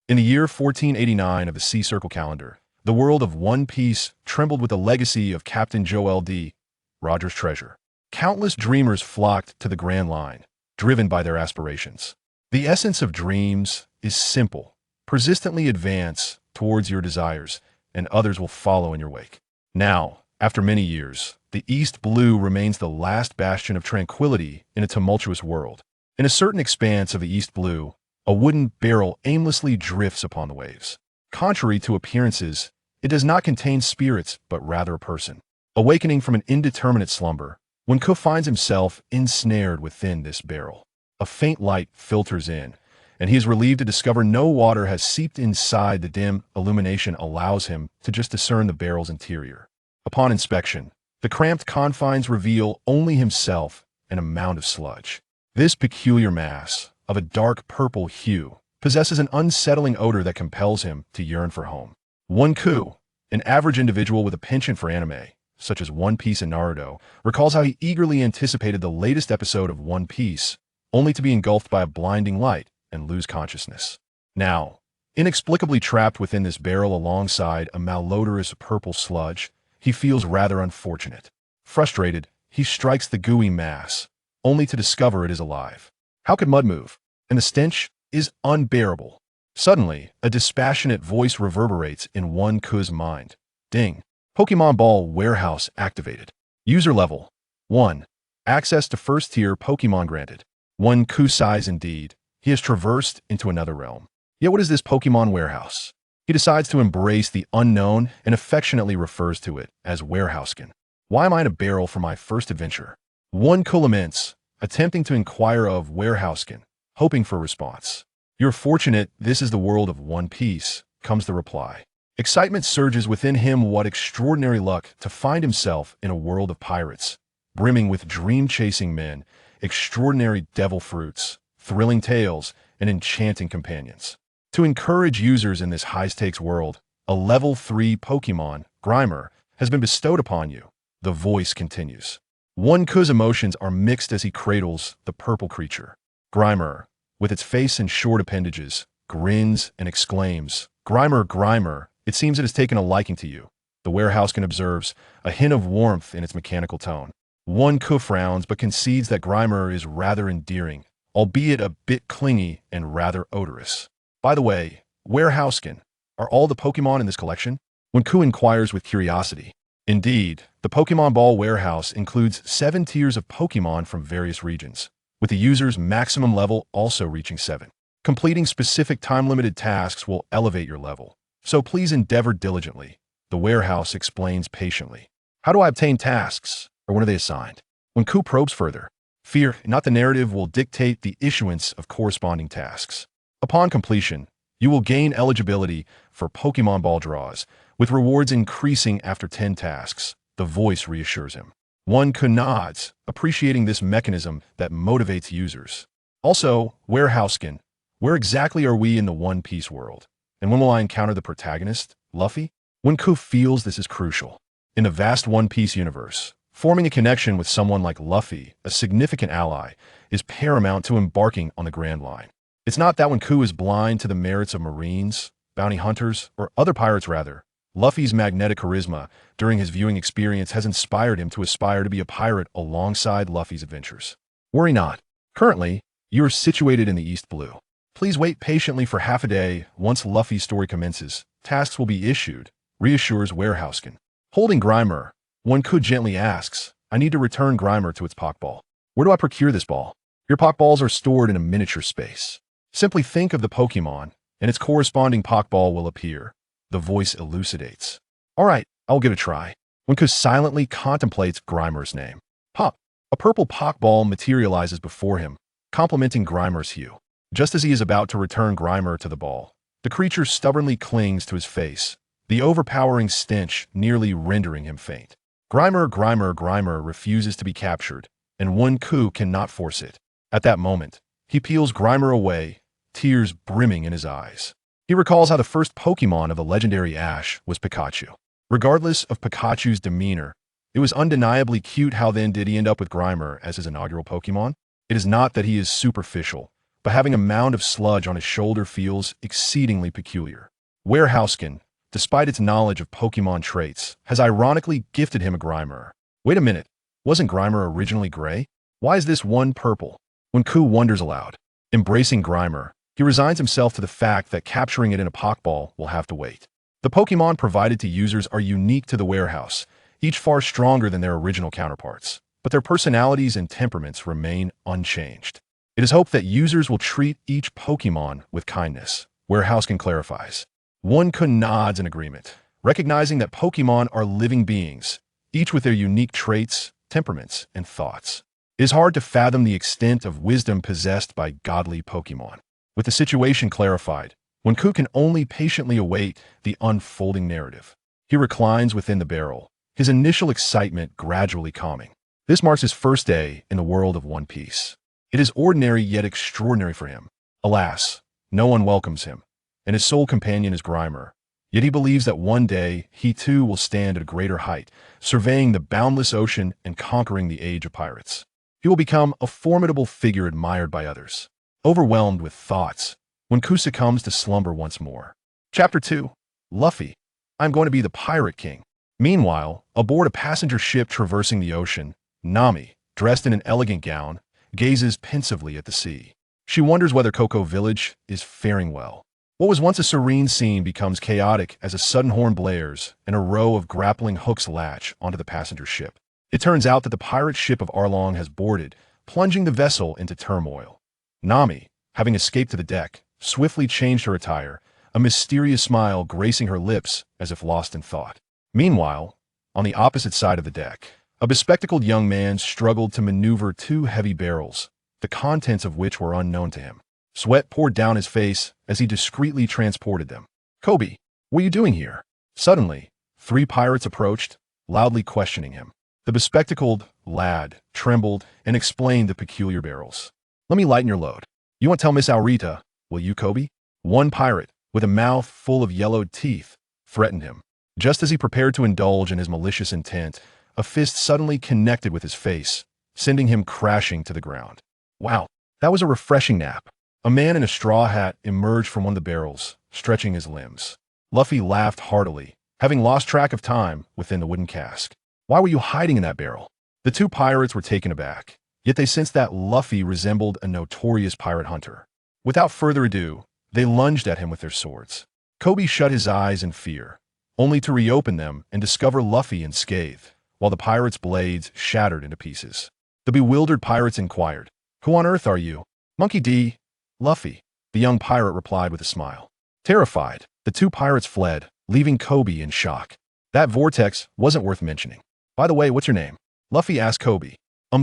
In the year 1489 of the Sea Circle calendar, the world of One Piece trembled with the legacy of Captain Joel D. Rogers' treasure. Countless dreamers flocked to the Grand Line, driven by their aspirations. The essence of dreams is simple. Persistently advance towards your desires, and others will follow in your wake. Now, after many years, the East Blue remains the last bastion of tranquility in a tumultuous world. In a certain expanse of the East Blue, a wooden barrel aimlessly drifts upon the waves. Contrary to appearances, it does not contain spirits, but rather a person. Awakening from an indeterminate slumber, Wenku finds himself ensnared within this barrel. A faint light filters in, and he is relieved to discover no water has seeped inside. The dim illumination allows him to just discern the barrel's interior. Upon inspection, the cramped confines reveal only himself and a mound of sludge. This peculiar mass, of a dark purple hue, possesses an unsettling odor that compels him to yearn for home. Wenku, an average individual with a penchant for anime, such as One Piece and Naruto, recalls how he eagerly anticipated the latest episode of One Piece, only to be engulfed by a blinding light and lose consciousness. Now, inexplicably trapped within this barrel alongside a malodorous purple sludge, he feels rather unfortunate. Frustrated, he strikes the gooey mass, only to discover it is alive. How could mud move? And the stench is unbearable. Suddenly, a dispassionate voice reverberates in Wenku's mind. Ding. Pokemon Ball Warehouse activated. User level 1. Access to first-tier Pokemon granted. Wenku sighs indeed. He has traversed into another realm. Yet what is this Pokemon Warehouse? He decides to embrace the unknown and affectionately refers to it as Warehousekin. Why am I in a barrel for my first adventure? Wenku laments, attempting to inquire of Warehousekin, hoping for a response. You're fortunate, this is the world of One Piece, comes the reply. Excitement surges within him. What extraordinary luck to find himself in a world of pirates, brimming with dream-chasing men, extraordinary devil fruits, thrilling tales, and enchanting companions. To encourage users in this high-stakes world, a level 3 Pokemon, Grimer, has been bestowed upon you. The voice continues. Wenku's emotions are mixed as he cradles the purple creature. Grimer, with its face and short appendages, grins and exclaims, Grimer, Grimer, it seems it has taken a liking to you. The Warehousekin observes, a hint of warmth in its mechanical tone. Wenku frowns but concedes that Grimer is rather endearing, albeit a bit clingy and rather odorous. By the way, Warehousekin, are all the Pokemon in this collection? Wenku inquires with curiosity. Indeed, the Pokemon Ball Warehouse includes 7 tiers of Pokemon from various regions, with the user's maximum level also reaching 7. Completing specific time-limited tasks will elevate your level, so please endeavor diligently, the warehouse explains patiently. How do I obtain tasks, or when are they assigned? Wenku probes further. Fear not the narrative will dictate the issuance of corresponding tasks. Upon completion, you will gain eligibility for Pokemon Ball draws, with rewards increasing after 10 tasks, the voice reassures him. Wenku nods, appreciating this mechanism that motivates users. Also, Warehousekin, where exactly are we in the One Piece world? And when will I encounter the protagonist, Luffy? Wenku feels this is crucial. In the vast One Piece universe, forming a connection with someone like Luffy, a significant ally, is paramount to embarking on the Grand Line. It's not that Wenku is blind to the merits of Marines, bounty hunters, or other pirates rather. Luffy's magnetic charisma during his viewing experience has inspired him to aspire to be a pirate alongside Luffy's adventures. Worry not. Currently, you are situated in the East Blue. Please wait patiently for half a day. Once Luffy's story commences, tasks will be issued, reassures Warehousekin. Holding Grimer, Wenku gently asks, I need to return Grimer to its Pokeball. Where do I procure this ball? Your Pokeballs are stored in a miniature space. Simply think of the Pokemon, and its corresponding Pokeball will appear. The voice elucidates. All right, I'll give it a try. Wenku silently contemplates Grimer's name. Pop! A purple Pokeball materializes before him, complementing Grimer's hue. Just as he is about to return Grimer to the ball, the creature stubbornly clings to his face, the overpowering stench nearly rendering him faint. Grimer refuses to be captured, and Wenku cannot force it. At that moment, he peels Grimer away, tears brimming in his eyes. He recalls how the first Pokemon of the legendary Ash was Pikachu. Regardless of Pikachu's demeanor, it was undeniably cute. How then did he end up with Grimer as his inaugural Pokemon? It is not that he is superficial, but having a mound of sludge on his shoulder feels exceedingly peculiar. Warehousekin, despite its knowledge of Pokemon traits, has ironically gifted him a Grimer. Wait a minute, wasn't Grimer originally gray? Why is this one purple? When Ku wonders aloud, embracing Grimer, he resigns himself to the fact that capturing it in a Pokeball will have to wait. The Pokemon provided to users are unique to the warehouse, each far stronger than their original counterparts, but their personalities and temperaments remain unchanged. It is hoped that users will treat each Pokemon with kindness. Warehousekin clarifies. One Kun nods in agreement, recognizing that Pokemon are living beings, each with their unique traits, temperaments, and thoughts. It is hard to fathom the extent of wisdom possessed by godly Pokemon. With the situation clarified, when Ku can only patiently await the unfolding narrative. He reclines within the barrel, his initial excitement gradually calming. This marks his first day in the world of One Piece. It is ordinary yet extraordinary for him. Alas, no one welcomes him, and his sole companion is Grimer. Yet he believes that one day he too will stand at a greater height, surveying the boundless ocean and conquering the age of pirates. He will become a formidable figure admired by others. Overwhelmed with thoughts, when Ku succumbs to slumber once more. Chapter 2. Luffy. I'm going to be the Pirate King. Meanwhile, aboard a passenger ship traversing the ocean, Nami, dressed in an elegant gown, gazes pensively at the sea. She wonders whether Cocoa Village is faring well. What was once a serene scene becomes chaotic as a sudden horn blares and a row of grappling hooks latch onto the passenger ship. It turns out that the pirate ship of Arlong has boarded, plunging the vessel into turmoil. Nami, having escaped to the deck, swiftly changed her attire, a mysterious smile gracing her lips as if lost in thought. Meanwhile, on the opposite side of the deck, a bespectacled young man struggled to maneuver two heavy barrels, the contents of which were unknown to him. Sweat poured down his face as he discreetly transported them. Kobe, what are you doing here? Suddenly, three pirates approached, loudly questioning him. The bespectacled lad trembled and explained the peculiar barrels. Let me lighten your load. You won't tell Miss Aurita, will you, Kobe? One pirate, with a mouth full of yellowed teeth, threatened him. Just as he prepared to indulge in his malicious intent, a fist suddenly connected with his face, sending him crashing to the ground. Wow, that was a refreshing nap. A man in a straw hat emerged from one of the barrels, stretching his limbs. Luffy laughed heartily, having lost track of time within the wooden cask. Why were you hiding in that barrel? The two pirates were taken aback, yet they sensed that Luffy resembled a notorious pirate hunter. Without further ado, they lunged at him with their swords. Kobe shut his eyes in fear, only to reopen them and discover Luffy unscathed, while the pirates' blades shattered into pieces. The bewildered pirates inquired, "Who on earth are you?" "Monkey D. Luffy," the young pirate replied with a smile. Terrified, the two pirates fled, leaving Kobe in shock. That vortex wasn't worth mentioning. "By the way, what's your name?" Luffy asked Kobe.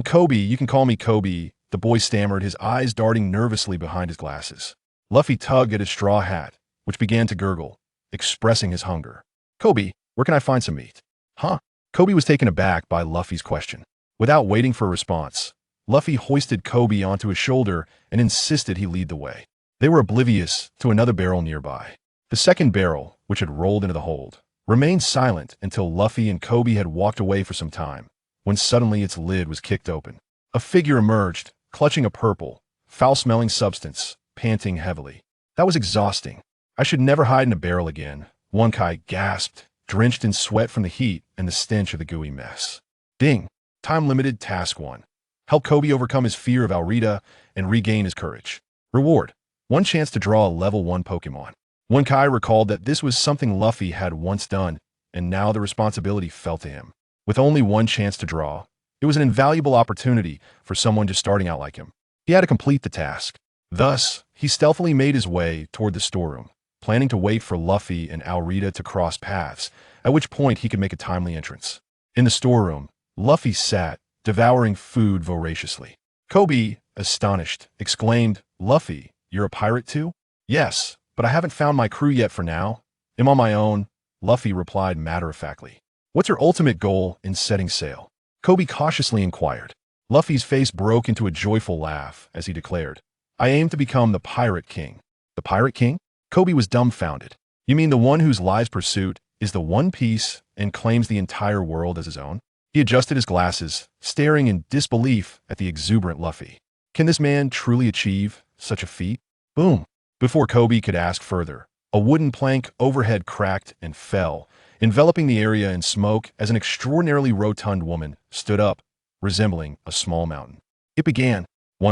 Kobe, you can call me Kobe," the boy stammered, his eyes darting nervously behind his glasses. Luffy tugged at his straw hat, which began to gurgle, expressing his hunger. "Kobe, where can I find some meat?" "Huh?" Kobe was taken aback by Luffy's question. Without waiting for a response, Luffy hoisted Kobe onto his shoulder and insisted he lead the way. They were oblivious to another barrel nearby. The second barrel, which had rolled into the hold, remained silent until Luffy and Kobe had walked away for some time, when suddenly its lid was kicked open. A figure emerged, clutching a purple, foul-smelling substance, panting heavily. "That was exhausting. I should never hide in a barrel again," One Kai gasped, drenched in sweat from the heat and the stench of the gooey mess. Ding! Time-limited Task 1. Help Kobe overcome his fear of Aurita and regain his courage. Reward: 1 chance to draw a level 1 Pokemon. One Kai recalled that this was something Luffy had once done, and now the responsibility fell to him. With only 1 chance to draw, it was an invaluable opportunity for someone just starting out like him. He had to complete the task. Thus, he stealthily made his way toward the storeroom, planning to wait for Luffy and Aurita to cross paths, at which point he could make a timely entrance. In the storeroom, Luffy sat, devouring food voraciously. Kobe, astonished, exclaimed, "Luffy, you're a pirate too?" "Yes, but I haven't found my crew yet for now. I'm on my own," Luffy replied matter-of-factly. "What's your ultimate goal in setting sail?" Kobe cautiously inquired. Luffy's face broke into a joyful laugh as he declared, "I aim to become the Pirate King." "The Pirate King?" Kobe was dumbfounded. "You mean the one whose lives pursuit is the One Piece and claims the entire world as his own?" He adjusted his glasses, staring in disbelief at the exuberant Luffy. Can this man truly achieve such a feat? Boom! Before Kobe could ask further, a wooden plank overhead cracked and fell, enveloping the area in smoke as an extraordinarily rotund woman stood up, resembling a small mountain. It began.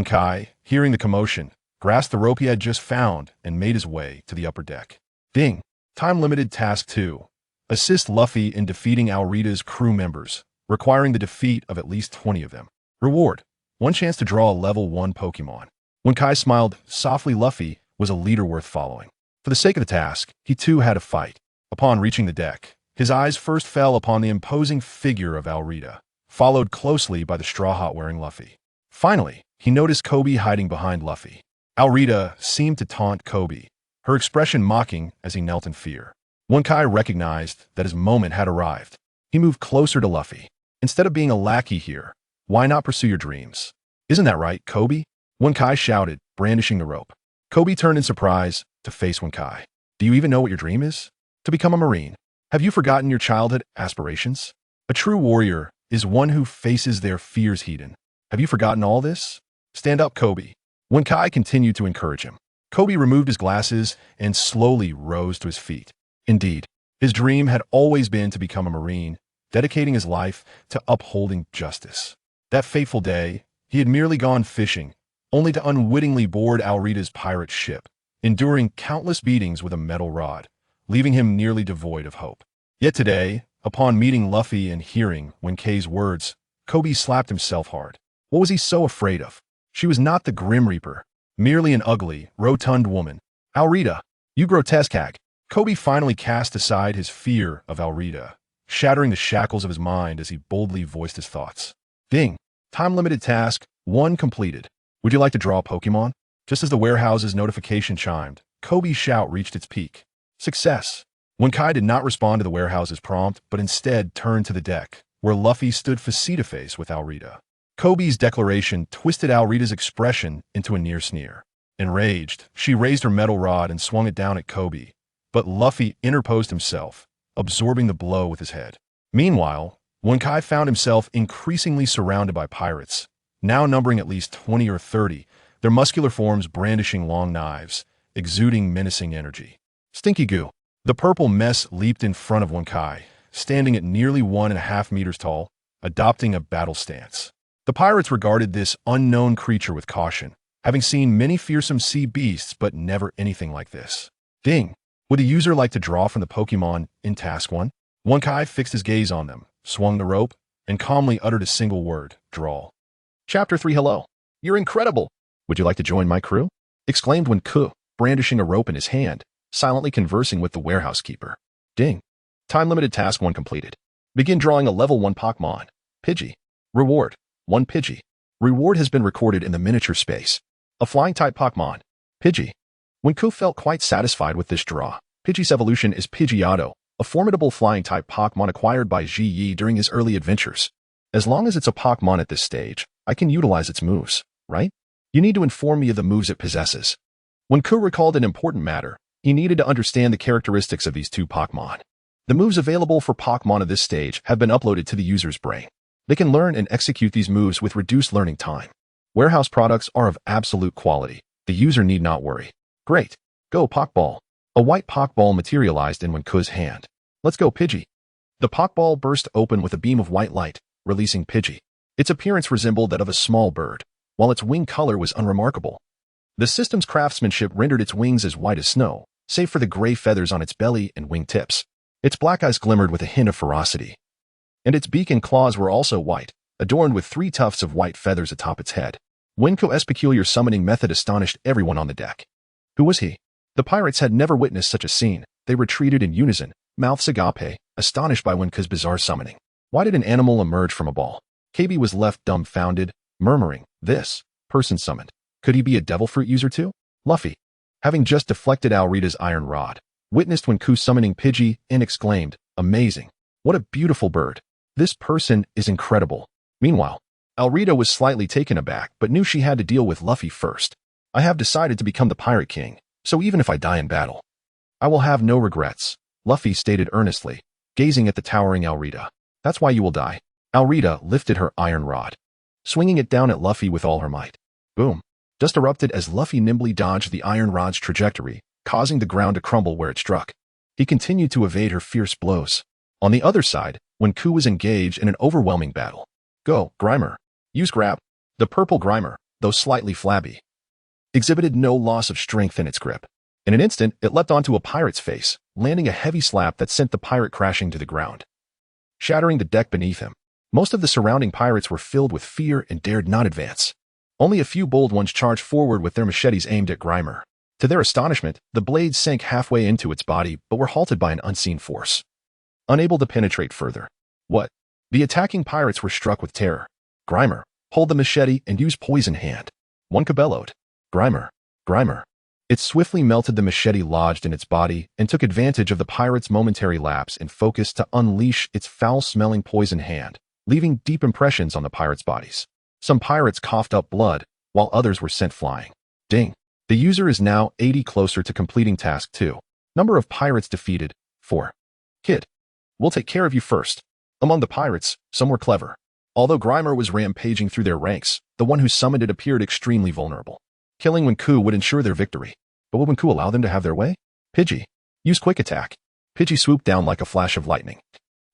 Kai, hearing the commotion, grasped the rope he had just found and made his way to the upper deck. Ding! Time-limited task 2. Assist Luffy in defeating Alrida's crew members, requiring the defeat of at least 20 of them. Reward: 1 chance to draw a level 1 Pokémon. When Kai smiled softly, Luffy was a leader worth following. For the sake of the task, he too had to fight. Upon reaching the deck, his eyes first fell upon the imposing figure of Alrida, followed closely by the straw hat-wearing Luffy. Finally, he noticed Kobe hiding behind Luffy. Alrida seemed to taunt Kobe, her expression mocking as he knelt in fear. Kai recognized that his moment had arrived. He moved closer to Luffy. Instead of being a lackey here, why not pursue your dreams? Isn't that right, Kobe? Kai shouted, brandishing the rope. Kobe turned in surprise to face Kai. Do you even know what your dream is? To become a Marine. Have you forgotten your childhood aspirations? A true warrior is one who faces their fears head-on. Have you forgotten all this? Stand up, Kobe. Kai continued to encourage him. Kobe removed his glasses and slowly rose to his feet. Indeed, his dream had always been to become a Marine, dedicating his life to upholding justice. That fateful day, he had merely gone fishing, only to unwittingly board Alrida's pirate ship, enduring countless beatings with a metal rod, leaving him nearly devoid of hope. Yet today, upon meeting Luffy and hearing Kai's words, Kobe slapped himself hard. What was he so afraid of? She was not the Grim Reaper, merely an ugly, rotund woman. Alrida, you grotesque hag. Kobe finally cast aside his fear of Alrida, shattering the shackles of his mind as he boldly voiced his thoughts. Ding! Time-limited task 1 completed. Would you like to draw a Pokemon? Just as the warehouse's notification chimed, Kobe's shout reached its peak. Success! Kai did not respond to the warehouse's prompt, but instead turned to the deck, where Luffy stood face-to-face with Alrida. Kobe's declaration twisted Alrida's expression into a near sneer. Enraged, she raised her metal rod and swung it down at Kobe, but Luffy interposed himself, absorbing the blow with his head. Meanwhile, Kai found himself increasingly surrounded by pirates, now numbering at least 20 or 30, their muscular forms brandishing long knives, exuding menacing energy. Stinky goo. The purple mess leaped in front of Kai, standing at nearly 1.5 meters tall, adopting a battle stance. The pirates regarded this unknown creature with caution, having seen many fearsome sea beasts but never anything like this. Ding! Would the user like to draw from the Pokemon in Task 1? Kai fixed his gaze on them, swung the rope, and calmly uttered a single word, draw. Chapter 3 Hello. You're incredible! Would you like to join my crew? Exclaimed Ku, brandishing a rope in his hand, silently conversing with the warehouse keeper. Ding! Time-limited task 1 completed. Begin drawing a level 1 Pokémon. Pidgey. Reward: 1 Pidgey. Reward has been recorded in the miniature space. A flying-type Pokémon. Pidgey. Ku felt quite satisfied with this draw. Pidgey's evolution is Pidgeotto, a formidable flying-type Pokémon acquired by Ji Yi during his early adventures. As long as it's a Pokémon at this stage, I can utilize its moves, right? You need to inform me of the moves it possesses. When Ku recalled an important matter, he needed to understand the characteristics of these 2 Pokémon. The moves available for Pokémon of this stage have been uploaded to the user's brain. They can learn and execute these moves with reduced learning time. Warehouse products are of absolute quality. The user need not worry. Great. Go Pokeball. A white Pokeball materialized in Ku's hand. Let's go Pidgey. The Pokeball burst open with a beam of white light, releasing Pidgey. Its appearance resembled that of a small bird, while its wing color was unremarkable. The system's craftsmanship rendered its wings as white as snow, save for the gray feathers on its belly and wing tips. Its black eyes glimmered with a hint of ferocity. And its beak and claws were also white, adorned with 3 tufts of white feathers atop its head. Ku's peculiar summoning method astonished everyone on the deck. Who was he? The pirates had never witnessed such a scene. They retreated in unison, mouths agape, astonished by Ku's bizarre summoning. Why did an animal emerge from a ball? KB was left dumbfounded, murmuring, this person summoned. Could he be a devil fruit user too? Luffy, having just deflected Alrida's iron rod, witnessed Ku summoning Pidgey and exclaimed, amazing. What a beautiful bird. This person is incredible. Meanwhile, Alrida was slightly taken aback but knew she had to deal with Luffy first. I have decided to become the Pirate King, so even if I die in battle, I will have no regrets, Luffy stated earnestly, gazing at the towering Alrida. That's why you will die. Alrida lifted her iron rod, swinging it down at Luffy with all her might. Boom. Dust erupted as Luffy nimbly dodged the iron rod's trajectory, causing the ground to crumble where it struck. He continued to evade her fierce blows. On the other side, when Ku was engaged in an overwhelming battle. Go, Grimer. Use grab. The purple Grimer, though slightly flabby, exhibited no loss of strength in its grip. In an instant, it leapt onto a pirate's face, landing a heavy slap that sent the pirate crashing to the ground, shattering the deck beneath him. Most of the surrounding pirates were filled with fear and dared not advance. Only a few bold ones charged forward with their machetes aimed at Grimer. To their astonishment, the blades sank halfway into its body but were halted by an unseen force, unable to penetrate further. What? The attacking pirates were struck with terror. Grimer, hold the machete and use poison hand. One bellowed. Grimer, Grimer. It swiftly melted the machete lodged in its body and took advantage of the pirate's momentary lapse in focus to unleash its foul-smelling poison hand, leaving deep impressions on the pirates' bodies. Some pirates coughed up blood, while others were sent flying. Ding. The user is now 80 closer to completing task 2. Number of pirates defeated, 4. Kid. We'll take care of you first. Among the pirates, some were clever. Although Grimer was rampaging through their ranks, the one who summoned it appeared extremely vulnerable. Killing Wenku would ensure their victory. But would Wenku allow them to have their way? Pidgey. Use quick attack. Pidgey swooped down like a flash of lightning,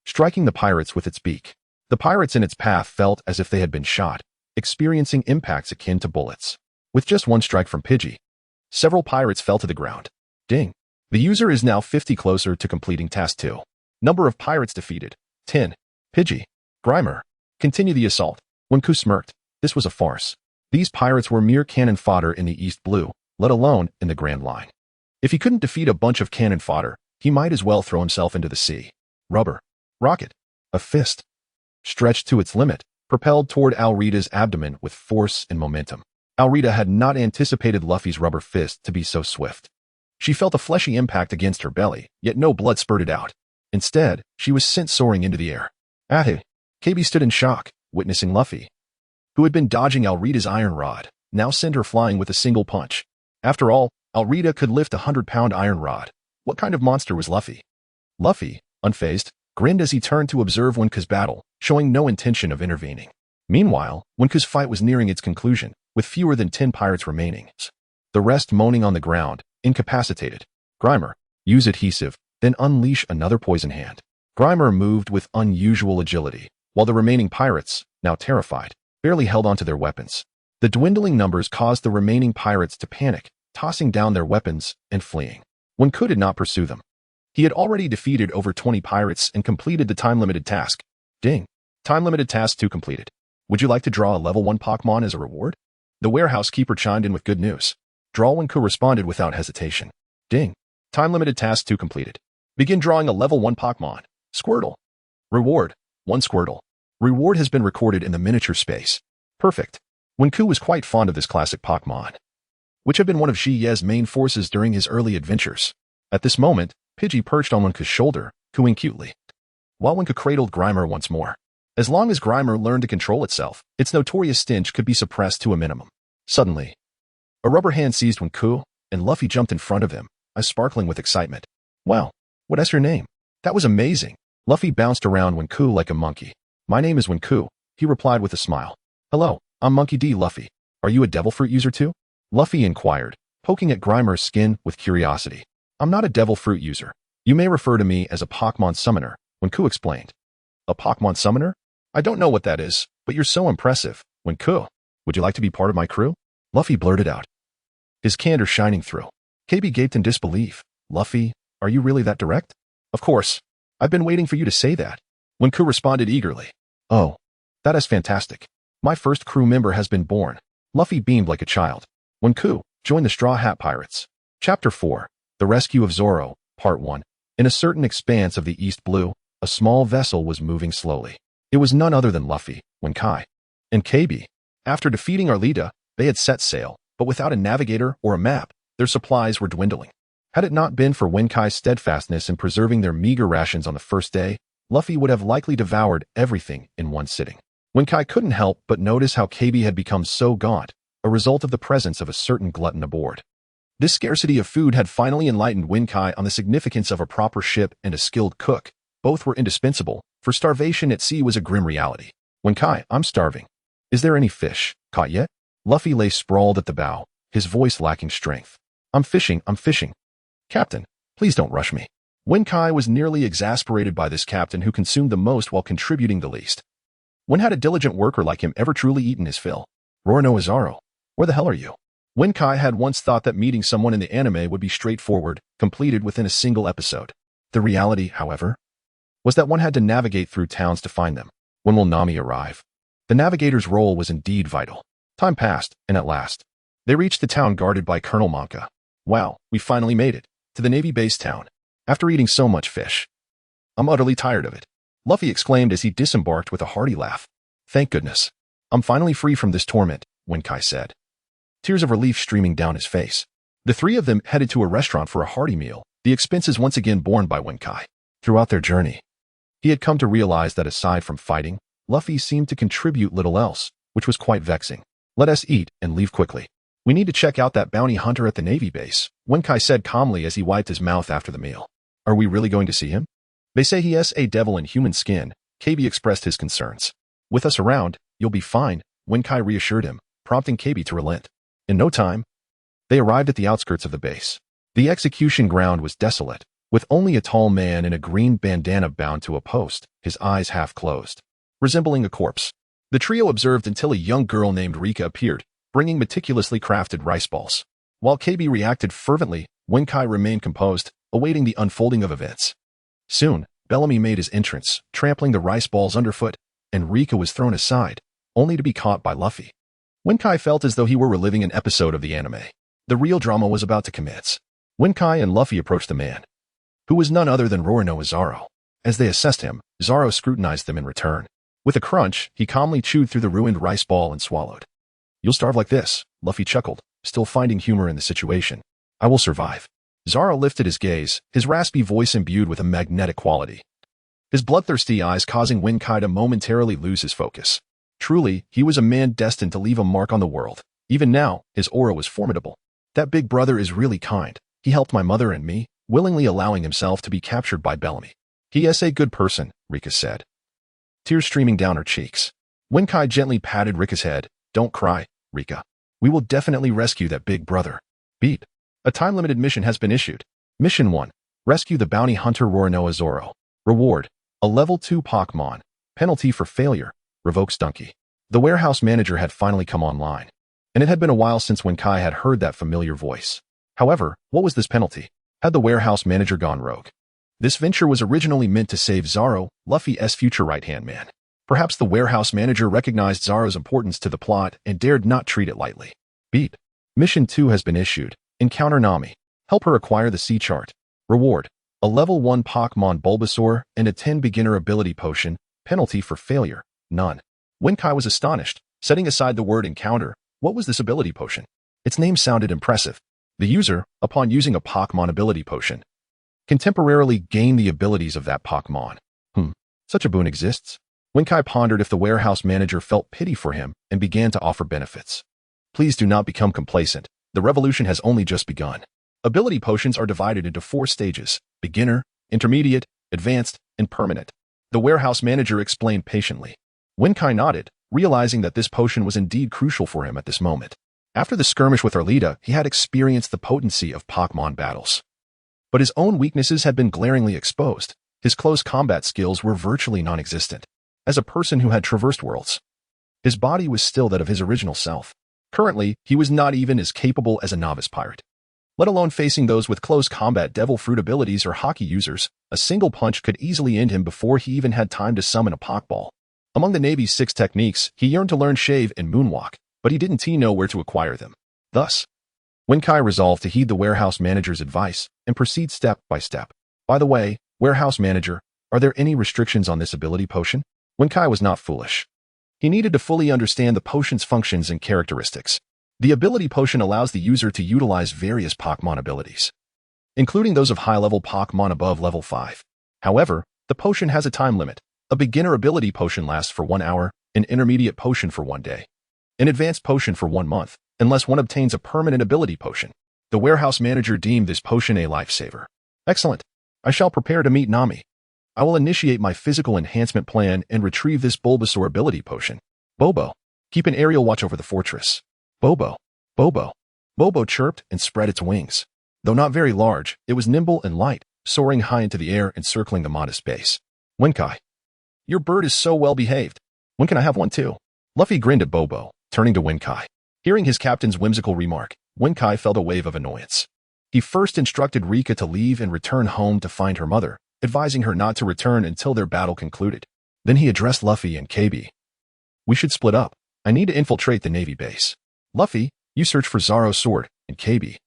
striking the pirates with its beak. The pirates in its path felt as if they had been shot, experiencing impacts akin to bullets. With just one strike from Pidgey, several pirates fell to the ground. Ding. The user is now 50 closer to completing task 2. Number of pirates defeated, 10. Pidgey. Grimer. Continue the assault. Wenku smirked. This was a farce. These pirates were mere cannon fodder in the East Blue, let alone in the Grand Line. If he couldn't defeat a bunch of cannon fodder, he might as well throw himself into the sea. Rubber. Rocket. A fist, stretched to its limit, propelled toward Alrida's abdomen with force and momentum. Alrida had not anticipated Luffy's rubber fist to be so swift. She felt a fleshy impact against her belly, yet no blood spurted out. Instead, she was sent soaring into the air. Ahe. KB stood in shock, witnessing Luffy, who had been dodging Alrida's iron rod, now send her flying with a single punch. After all, Alrida could lift a 100-pound iron rod. What kind of monster was Luffy? Luffy, unfazed, grinned as he turned to observe Wenku's battle, showing no intention of intervening. Meanwhile, Wenku's fight was nearing its conclusion, with fewer than 10 pirates remaining, the rest moaning on the ground, incapacitated. Grimer, use adhesive, then unleash another poison hand. Grimer moved with unusual agility, while the remaining pirates, now terrified, barely held onto their weapons. The dwindling numbers caused the remaining pirates to panic, tossing down their weapons and fleeing. Wenku did not pursue them. He had already defeated over 20 pirates and completed the time-limited task. Ding. Time-limited task 2 completed. Would you like to draw a level 1 Pokémon as a reward? The warehouse keeper chimed in with good news. Draw. Wenku responded without hesitation. Ding. Time-limited task 2 completed. Begin drawing a level 1 Pokémon. Squirtle. Reward. 1 Squirtle. Reward has been recorded in the miniature space. Perfect. Wenku was quite fond of this classic Pokémon, which had been one of Shi-Ye's main forces during his early adventures. At this moment, Pidgey perched on Wenku's shoulder, cooing cutely, while Wenku cradled Grimer once more. As long as Grimer learned to control itself, its notorious stench could be suppressed to a minimum. Suddenly, a rubber hand seized Wenku, and Luffy jumped in front of him, eyes sparkling with excitement. Wow, what's your name? That was amazing. Luffy bounced around Wenku like a monkey. My name is Wenku, he replied with a smile. Hello, I'm Monkey D. Luffy. Are you a devil fruit user too? Luffy inquired, poking at Grimer's skin with curiosity. I'm not a devil fruit user. You may refer to me as a Pokémon summoner, Wenku explained. A Pokémon summoner? I don't know what that is, but you're so impressive. Wenku, would you like to be part of my crew? Luffy blurted out, his candor shining through. KB gaped in disbelief. Luffy, are you really that direct? Of course. I've been waiting for you to say that. Wenku responded eagerly. Oh, that is fantastic. My first crew member has been born. Luffy beamed like a child. Wenku, join the Straw Hat Pirates. Chapter 4. The Rescue of Zoro, Part 1. In a certain expanse of the East Blue, a small vessel was moving slowly. It was none other than Luffy, Wenkai, and KB. After defeating Arlita, they had set sail, but without a navigator or a map, their supplies were dwindling. Had it not been for Wenkai's steadfastness in preserving their meager rations on the first day, Luffy would have likely devoured everything in one sitting. Wenkai couldn't help but notice how KB had become so gaunt, a result of the presence of a certain glutton aboard. This scarcity of food had finally enlightened Wenkai on the significance of a proper ship and a skilled cook. Both were indispensable, for starvation at sea was a grim reality. Wenkai, I'm starving. Is there any fish caught yet? Luffy lay sprawled at the bow, his voice lacking strength. I'm fishing. Captain, please don't rush me. Wenkai was nearly exasperated by this captain who consumed the most while contributing the least. When had a diligent worker like him ever truly eaten his fill? Roronoa Zoro, where the hell are you? Wenkai had once thought that meeting someone in the anime would be straightforward, completed within a single episode. The reality, however, was that one had to navigate through towns to find them. When will Nami arrive? The navigator's role was indeed vital. Time passed, and at last, they reached the town guarded by Colonel Monka. Wow, we finally made it, to the Navy base town. After eating so much fish, I'm utterly tired of it. Luffy exclaimed as he disembarked with a hearty laugh. Thank goodness. I'm finally free from this torment, Wenkai said, tears of relief streaming down his face. The three of them headed to a restaurant for a hearty meal, the expenses once again borne by Wenkai. Throughout their journey, he had come to realize that aside from fighting, Luffy seemed to contribute little else, which was quite vexing. Let us eat and leave quickly. We need to check out that bounty hunter at the Navy base, Wenkai said calmly as he wiped his mouth after the meal. Are we really going to see him? They say he is a devil in human skin, KB expressed his concerns. With us around, you'll be fine, Wenkai reassured him, prompting KB to relent. In no time, they arrived at the outskirts of the base. The execution ground was desolate, with only a tall man in a green bandana bound to a post, his eyes half closed, resembling a corpse. The trio observed until a young girl named Rika appeared, bringing meticulously crafted rice balls. While KB reacted fervently, Wenkai remained composed, awaiting the unfolding of events. Soon, Bellamy made his entrance, trampling the rice balls underfoot, and Rika was thrown aside, only to be caught by Luffy. Wenkai felt as though he were reliving an episode of the anime. The real drama was about to commence. Wenkai and Luffy approached the man, who was none other than Roronoa Zoro. As they assessed him, Zoro scrutinized them in return. With a crunch, he calmly chewed through the ruined rice ball and swallowed. You'll starve like this, Luffy chuckled, still finding humor in the situation. I will survive. Zoro lifted his gaze, his raspy voice imbued with a magnetic quality, his bloodthirsty eyes causing Wenkai to momentarily lose his focus. Truly, he was a man destined to leave a mark on the world. Even now, his aura was formidable. That big brother is really kind. He helped my mother and me, willingly allowing himself to be captured by Bellamy. He is a good person, Rika said, tears streaming down her cheeks. Wenkai gently patted Rika's head. Don't cry, Rika. We will definitely rescue that big brother. Beep. A time-limited mission has been issued. Mission 1. Rescue the bounty hunter Roronoa Zoro. Reward. A level 2 Pokémon. Penalty for failure. Revokes Donkey. The warehouse manager had finally come online, and it had been a while since Wenkai had heard that familiar voice. However, what was this penalty? Had the warehouse manager gone rogue? This venture was originally meant to save Zoro, Luffy's future right-hand man. Perhaps the warehouse manager recognized Zoro's importance to the plot and dared not treat it lightly. Beep. Mission 2 has been issued. Encounter Nami. Help her acquire the sea chart. Reward. A level 1 Pokémon Bulbasaur and a 10 beginner ability potion. Penalty for failure. None. Wenkai was astonished. Setting aside the word encounter, what was this ability potion? Its name sounded impressive. The user, upon using a Pokémon ability potion, can temporarily gain the abilities of that Pokémon. Such a boon exists? Wenkai pondered if the warehouse manager felt pity for him and began to offer benefits. Please do not become complacent. The revolution has only just begun. Ability potions are divided into 4 stages: beginner, intermediate, advanced, and permanent. The warehouse manager explained patiently. Wenkai nodded, realizing that this potion was indeed crucial for him at this moment. After the skirmish with Arlita, he had experienced the potency of Pokémon battles. But his own weaknesses had been glaringly exposed. His close combat skills were virtually non-existent. As a person who had traversed worlds, his body was still that of his original self. Currently, he was not even as capable as a novice pirate. Let alone facing those with close combat devil fruit abilities or Haki users, a single punch could easily end him before he even had time to summon a Pokeball. Among the Navy's 6 techniques, he yearned to learn Shave and Moonwalk, but he didn't know where to acquire them. Thus, Wenkai resolved to heed the warehouse manager's advice and proceed step by step. By the way, warehouse manager, are there any restrictions on this ability potion? Wenkai was not foolish. He needed to fully understand the potion's functions and characteristics. The ability potion allows the user to utilize various Pokémon abilities, including those of high-level Pokémon above level 5. However, the potion has a time limit. A beginner ability potion lasts for 1 hour, an intermediate potion for 1 day, an advanced potion for 1 month, unless one obtains a permanent ability potion. The warehouse manager deemed this potion a lifesaver. Excellent. I shall prepare to meet Nami. I will initiate my physical enhancement plan and retrieve this Bulbasaur ability potion. Bobo, keep an aerial watch over the fortress. Bobo. Bobo. Bobo chirped and spread its wings. Though not very large, it was nimble and light, soaring high into the air and circling the modest base. Wenkai. Your bird is so well behaved. When can I have one too? Luffy grinned at Bobo, turning to Wenkai. Hearing his captain's whimsical remark, Wenkai felt a wave of annoyance. He first instructed Rika to leave and return home to find her mother, advising her not to return until their battle concluded. Then he addressed Luffy and KB. We should split up. I need to infiltrate the Navy base. Luffy, you search for Zoro's sword, and KB.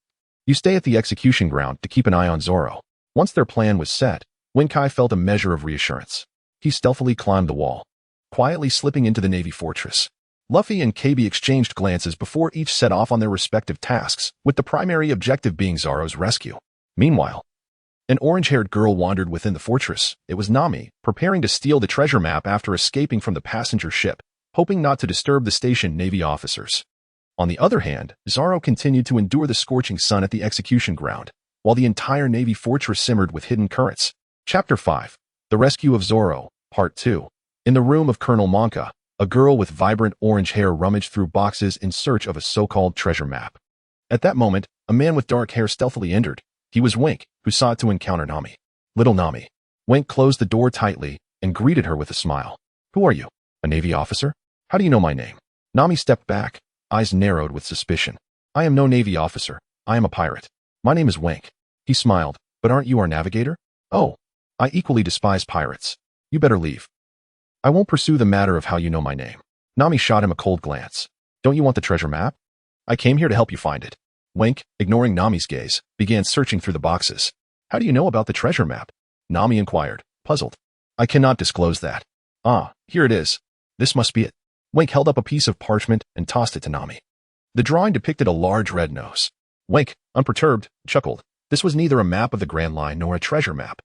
You stay at the execution ground to keep an eye on Zoro. Once their plan was set, Wenkai felt a measure of reassurance. He stealthily climbed the wall, quietly slipping into the Navy fortress. Luffy and KB exchanged glances before each set off on their respective tasks, with the primary objective being Zoro's rescue. Meanwhile, an orange-haired girl wandered within the fortress. It was Nami, preparing to steal the treasure map after escaping from the passenger ship, hoping not to disturb the stationed Navy officers. On the other hand, Zoro continued to endure the scorching sun at the execution ground, while the entire Navy fortress simmered with hidden currents. Chapter 5. The Rescue of Zoro, Part 2. In the room of Colonel Monka, a girl with vibrant orange hair rummaged through boxes in search of a so-called treasure map. At that moment, a man with dark hair stealthily entered. He was Wink, who sought to encounter Nami. Little Nami. Wink closed the door tightly and greeted her with a smile. Who are you? A Navy officer? How do you know my name? Nami stepped back, eyes narrowed with suspicion. I am no Navy officer. I am a pirate. My name is Wink. He smiled. But aren't you our navigator? Oh, I equally despise pirates. You better leave. I won't pursue the matter of how you know my name. Nami shot him a cold glance. Don't you want the treasure map? I came here to help you find it. Wink, ignoring Nami's gaze, began searching through the boxes. How do you know about the treasure map? Nami inquired, puzzled. I cannot disclose that. Ah, here it is. This must be it. Wink held up a piece of parchment and tossed it to Nami. The drawing depicted a large red nose. Wink, unperturbed, chuckled. This was neither a map of the Grand Line nor a treasure map,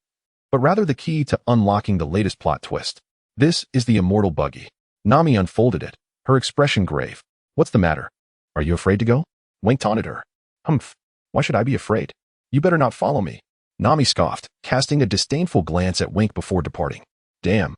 but rather the key to unlocking the latest plot twist. This is the immortal buggy. Nami unfolded it, her expression grave. What's the matter? Are you afraid to go? Wink taunted her. Humph. Why should I be afraid? You better not follow me. Nami scoffed, casting a disdainful glance at Wink before departing. Damn.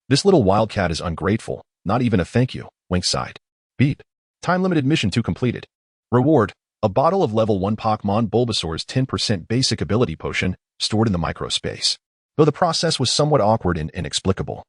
This little wildcat is ungrateful. Not even a thank you, Wink sighed. Beep. Time-limited mission 2 completed. Reward, a bottle of level 1 Pokémon Bulbasaur's 10% basic ability potion stored in the microspace. Though the process was somewhat awkward and inexplicable,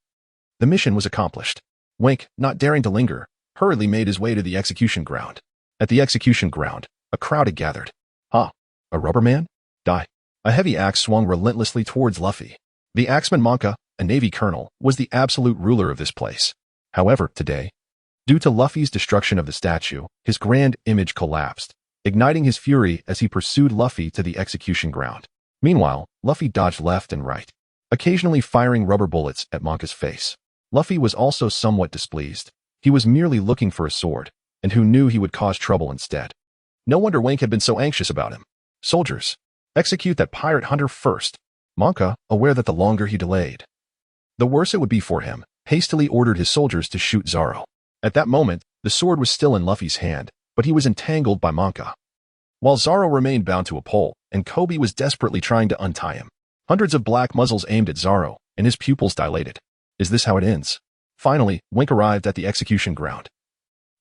the mission was accomplished. Wink, not daring to linger, hurriedly made his way to the execution ground. At the execution ground, a crowd had gathered. Huh? A rubber man? Die. A heavy axe swung relentlessly towards Luffy. The axeman Monka, a Navy colonel, was the absolute ruler of this place. However, today, due to Luffy's destruction of the statue, his grand image collapsed, igniting his fury as he pursued Luffy to the execution ground. Meanwhile, Luffy dodged left and right, occasionally firing rubber bullets at Monka's face. Luffy was also somewhat displeased. He was merely looking for a sword, and who knew he would cause trouble instead. No wonder Wink had been so anxious about him. Soldiers, execute that pirate hunter first. Monka, aware that the longer he delayed, the worse it would be for him, hastily ordered his soldiers to shoot Zoro. At that moment, the sword was still in Luffy's hand, but he was entangled by Monka, while Zoro remained bound to a pole, and Kobe was desperately trying to untie him. Hundreds of black muzzles aimed at Zoro, and his pupils dilated. Is this how it ends? Finally, Wink arrived at the execution ground.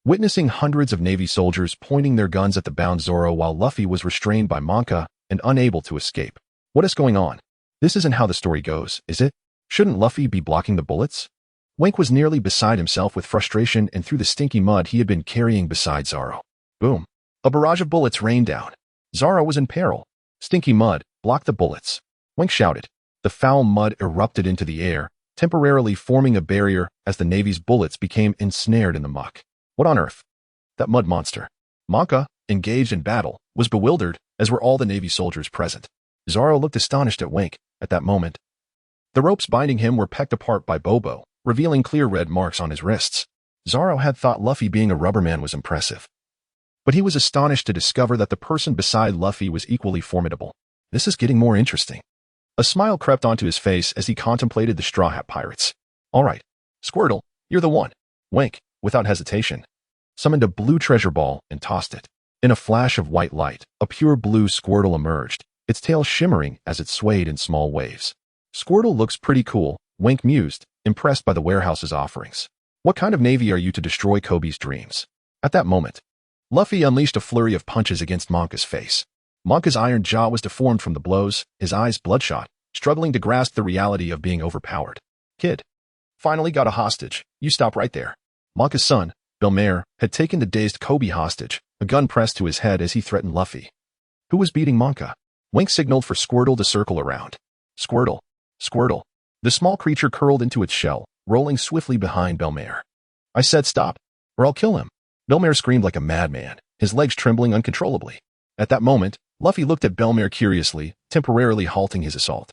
Witnessing hundreds of Navy soldiers pointing their guns at the bound Zoro while Luffy was restrained by Monka and unable to escape. What is going on? This isn't how the story goes, is it? Shouldn't Luffy be blocking the bullets? Wink was nearly beside himself with frustration and threw the stinky mud he had been carrying beside Zoro. Boom. A barrage of bullets rained down. Zoro was in peril. Stinky mud blocked the bullets. Wink shouted. The foul mud erupted into the air, temporarily forming a barrier as the Navy's bullets became ensnared in the muck. What on earth? That mud monster. Monka, engaged in battle, was bewildered, as were all the Navy soldiers present. Zoro looked astonished at Wink. At that moment, the ropes binding him were pecked apart by Bobo, revealing clear red marks on his wrists. Zoro had thought Luffy being a rubberman was impressive, but he was astonished to discover that the person beside Luffy was equally formidable. This is getting more interesting. A smile crept onto his face as he contemplated the Straw Hat Pirates. All right, Squirtle, you're the one. Wink, without hesitation, summoned a blue treasure ball and tossed it. In a flash of white light, a pure blue Squirtle emerged, its tail shimmering as it swayed in small waves. Squirtle looks pretty cool, Wink mused, impressed by the warehouse's offerings. What kind of navy are you to destroy Kobe's dreams? At that moment, Luffy unleashed a flurry of punches against Monka's face. Monka's iron jaw was deformed from the blows, his eyes bloodshot, struggling to grasp the reality of being overpowered. Kid. Finally got a hostage. You stop right there. Monka's son, Belmare, had taken the dazed Kobe hostage, a gun pressed to his head as he threatened Luffy. Who was beating Monka? Wink signaled for Squirtle to circle around. Squirtle. Squirtle. The small creature curled into its shell, rolling swiftly behind Belmare. I said stop, or I'll kill him. Belmare screamed like a madman, his legs trembling uncontrollably. At that moment, Luffy looked at Belmare curiously, temporarily halting his assault.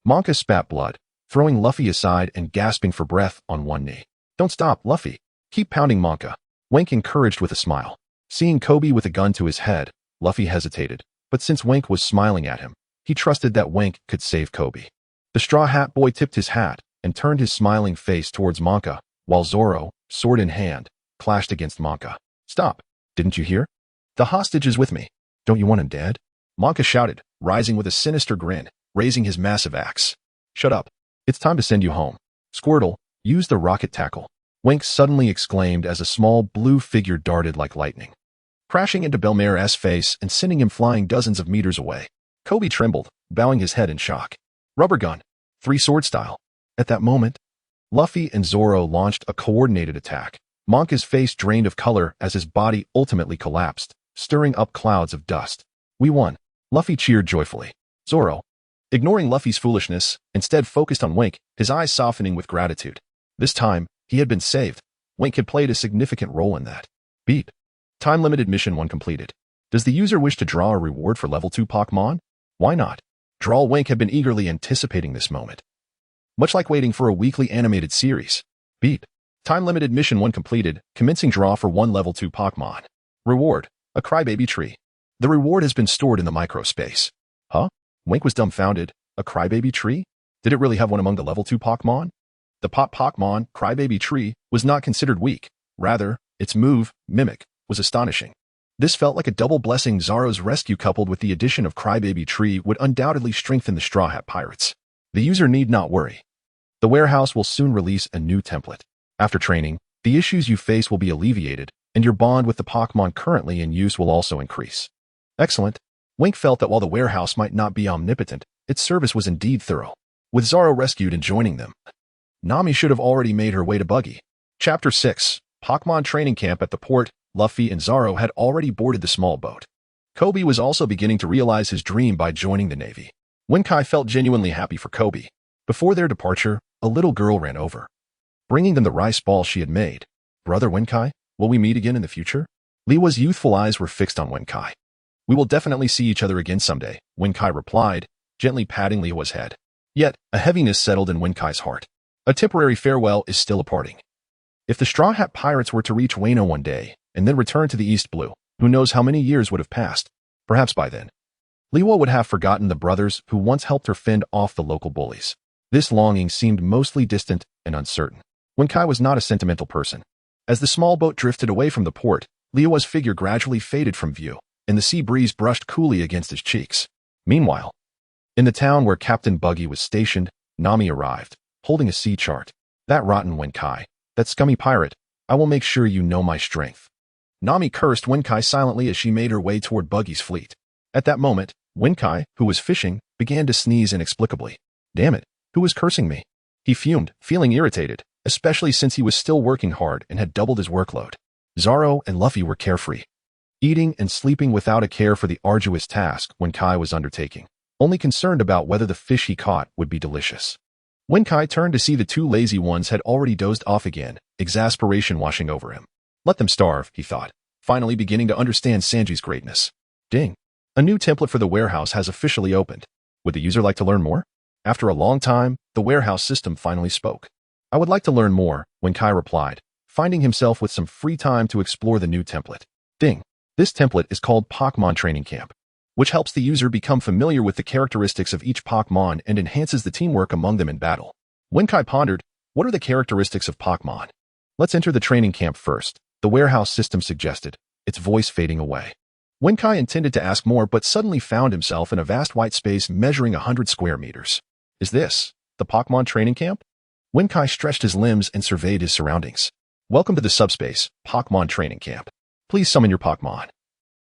Monka spat blood, throwing Luffy aside and gasping for breath on one knee. Don't stop, Luffy. Keep pounding Monka. Wink encouraged with a smile. Seeing Kobe with a gun to his head, Luffy hesitated, but since Wink was smiling at him, he trusted that Wink could save Kobe. The Straw Hat Boy tipped his hat and turned his smiling face towards Monka, while Zoro, sword in hand, clashed against Monka. Stop. Didn't you hear? The hostage is with me. Don't you want him dead? Monka shouted, rising with a sinister grin, raising his massive axe. Shut up. It's time to send you home. Squirtle, use the rocket tackle. Wink suddenly exclaimed as a small blue figure darted like lightning, crashing into Belmare's face and sending him flying dozens of meters away. Kobe trembled, bowing his head in shock. Rubber gun. 3-sword style. At that moment, Luffy and Zoro launched a coordinated attack. Monka's face drained of color as his body ultimately collapsed, stirring up clouds of dust. We won. Luffy cheered joyfully. Zoro, ignoring Luffy's foolishness, instead focused on Wink, his eyes softening with gratitude. This time, he had been saved. Wink had played a significant role in that. Beep. Time-limited mission 1 completed. Does the user wish to draw a reward for level 2 Pokémon? Why not? Draw. Wink had been eagerly anticipating this moment, much like waiting for a weekly animated series. Beep. Time-limited mission 1 completed, commencing draw for 1 level 2 Pokémon. Reward, a crybaby tree. The reward has been stored in the microspace. Huh? Wink was dumbfounded. A crybaby tree? Did it really have one among the level 2 Pokémon? The Pokémon crybaby tree was not considered weak. Rather, its move, Mimic, was astonishing. This felt like a double blessing. Zoro's rescue coupled with the addition of crybaby tree would undoubtedly strengthen the Straw Hat Pirates. The user need not worry. The warehouse will soon release a new template. After training, the issues you face will be alleviated, and your bond with the Pokémon currently in use will also increase. Excellent. Wink felt that while the warehouse might not be omnipotent, its service was indeed thorough. With Zoro rescued and joining them, Nami should have already made her way to Buggy. Chapter 6, Pokémon Training Camp at the port. Luffy and Zoro had already boarded the small boat. Kobe was also beginning to realize his dream by joining the Navy. Wenkai felt genuinely happy for Kobe. Before their departure, a little girl ran over, bringing them the rice ball she had made. Brother Wenkai, will we meet again in the future? Liwa's youthful eyes were fixed on Wenkai. We will definitely see each other again someday, Wenkai replied, gently patting Liwa's head. Yet, a heaviness settled in Wenkai's heart. A temporary farewell is still a parting. If the Straw Hat Pirates were to reach Wano one day, and then return to the East Blue, who knows how many years would have passed? Perhaps by then, Liwa would have forgotten the brothers who once helped her fend off the local bullies. This longing seemed mostly distant and uncertain. Wenkai was not a sentimental person. As the small boat drifted away from the port, Liwa's figure gradually faded from view, and the sea breeze brushed coolly against his cheeks. Meanwhile, in the town where Captain Buggy was stationed, Nami arrived, holding a sea chart. That rotten Wenkai, that scummy pirate, I will make sure you know my strength. Nami cursed Wenkai silently as she made her way toward Buggy's fleet. At that moment, Wenkai, who was fishing, began to sneeze inexplicably. Damn it, who was cursing me? He fumed, feeling irritated, especially since he was still working hard and had doubled his workload. Zoro and Luffy were carefree, eating and sleeping without a care for the arduous task Wenkai was undertaking, only concerned about whether the fish he caught would be delicious. Wenkai turned to see the two lazy ones had already dozed off again, exasperation washing over him. Let them starve, he thought, finally beginning to understand Sanji's greatness. Ding. A new template for the warehouse has officially opened. Would the user like to learn more? After a long time, the warehouse system finally spoke. I would like to learn more, Wenkai replied, finding himself with some free time to explore the new template. Ding. This template is called Pokémon Training Camp, which helps the user become familiar with the characteristics of each Pokémon and enhances the teamwork among them in battle. Wenkai pondered, what are the characteristics of Pokémon? Let's enter the training camp first, the warehouse system suggested, its voice fading away. Wenkai intended to ask more but suddenly found himself in a vast white space measuring 100 square meters. Is this the Pokémon training camp? Wenkai stretched his limbs and surveyed his surroundings. Welcome to the subspace, Pokémon training camp. Please summon your Pokémon.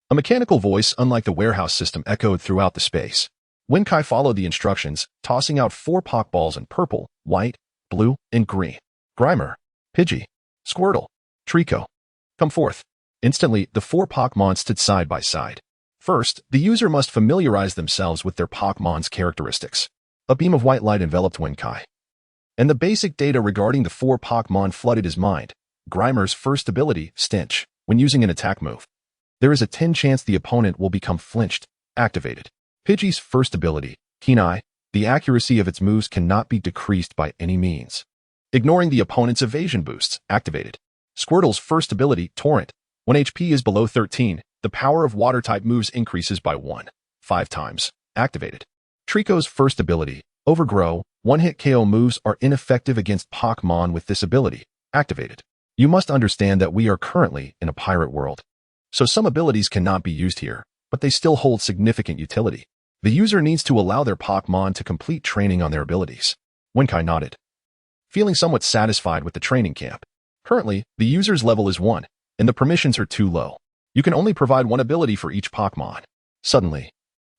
A mechanical voice, unlike the warehouse system, echoed throughout the space. Wenkai followed the instructions, tossing out 4 Pokeballs in purple, white, blue, and green. Grimer, Pidgey, Squirtle, Trico. Come forth. Instantly, the 4 Pokémon stood side by side. First, the user must familiarize themselves with their Pokémon's characteristics. A beam of white light enveloped Wenkai, and the basic data regarding the 4 Pokémon flooded his mind. Grimer's first ability, Stench, when using an attack move. There is a 10 chance the opponent will become flinched, activated. Pidgey's first ability, Keen Eye, the accuracy of its moves cannot be decreased by any means. Ignoring the opponent's evasion boosts, activated. Squirtle's first ability, Torrent, when HP is below 13, the power of water-type moves increases by 5 times, activated. Trico's first ability, Overgrow, one-hit KO moves are ineffective against Pokémon with this ability, activated. You must understand that we are currently in a pirate world, so some abilities cannot be used here, but they still hold significant utility. The user needs to allow their Pokémon to complete training on their abilities. Wenkai nodded, feeling somewhat satisfied with the training camp. Currently, the user's level is 1, and the permissions are too low. You can only provide 1 ability for each Pokémon. Suddenly,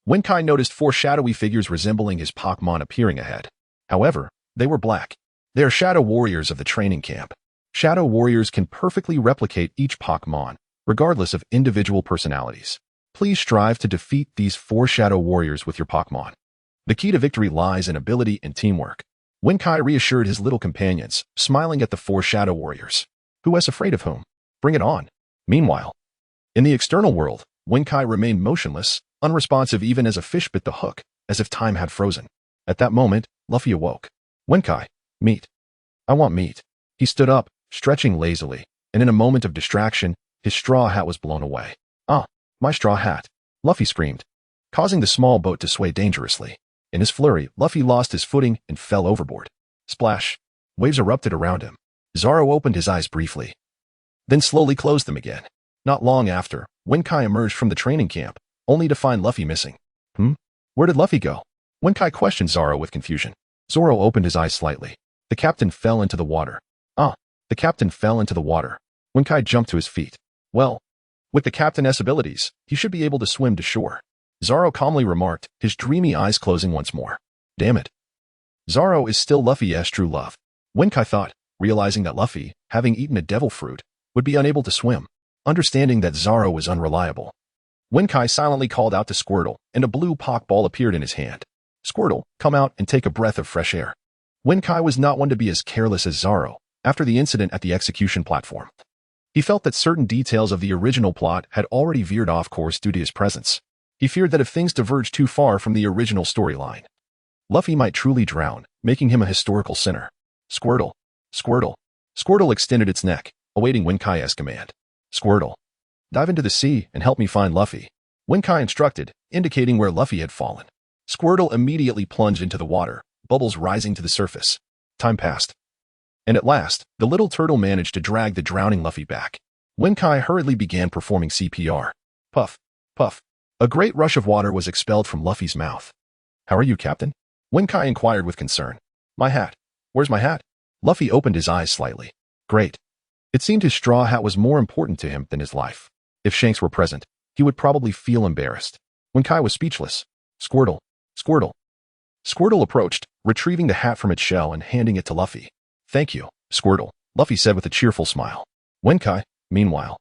Wenkai noticed 4 shadowy figures resembling his Pokémon appearing ahead. However, they were black. They are Shadow Warriors of the training camp. Shadow Warriors can perfectly replicate each Pokémon, regardless of individual personalities. Please strive to defeat these 4 Shadow Warriors with your Pokémon. The key to victory lies in ability and teamwork. Wenkai reassured his little companions, smiling at the 4 Shadow Warriors. Who was afraid of whom? Bring it on. Meanwhile, in the external world, Wenkai remained motionless, unresponsive even as a fish bit the hook, as if time had frozen. At that moment, Luffy awoke. Wenkai, meat. I want meat. He stood up, stretching lazily, and in a moment of distraction, his straw hat was blown away. Ah, my straw hat. Luffy screamed, causing the small boat to sway dangerously. In his flurry, Luffy lost his footing and fell overboard. Splash. Waves erupted around him. Zoro opened his eyes briefly, then slowly closed them again. Not long after, Wenkai emerged from the training camp, only to find Luffy missing. Where did Luffy go? Wenkai questioned Zoro with confusion. Zoro opened his eyes slightly. The captain fell into the water. The captain fell into the water. Wenkai jumped to his feet. Well, with the captain's abilities, he should be able to swim to shore. Zoro calmly remarked, his dreamy eyes closing once more. Damn it. Zoro is still Luffy's true love. Wenkai thought, realizing that Luffy, having eaten a devil fruit, would be unable to swim. Understanding that Zoro was unreliable, Wenkai silently called out to Squirtle, and a blue Pokeball appeared in his hand. Squirtle, come out and take a breath of fresh air. Wenkai was not one to be as careless as Zoro. After the incident at the execution platform, he felt that certain details of the original plot had already veered off course due to his presence. He feared that if things diverged too far from the original storyline, Luffy might truly drown, making him a historical sinner. Squirtle. Squirtle. Squirtle extended its neck, awaiting Wenkai's command. Squirtle, dive into the sea and help me find Luffy. Wenkai instructed, indicating where Luffy had fallen. Squirtle immediately plunged into the water, bubbles rising to the surface. Time passed, and at last, the little turtle managed to drag the drowning Luffy back. Wenkai hurriedly began performing CPR. Puff, puff. A great rush of water was expelled from Luffy's mouth. How are you, Captain? Wenkai inquired with concern. My hat. Where's my hat? Luffy opened his eyes slightly. Great. It seemed his straw hat was more important to him than his life. If Shanks were present, he would probably feel embarrassed. Wenkai was speechless. Squirtle. Squirtle. Squirtle approached, retrieving the hat from its shell and handing it to Luffy. Thank you, Squirtle, Luffy said with a cheerful smile. Wenkai, meanwhile,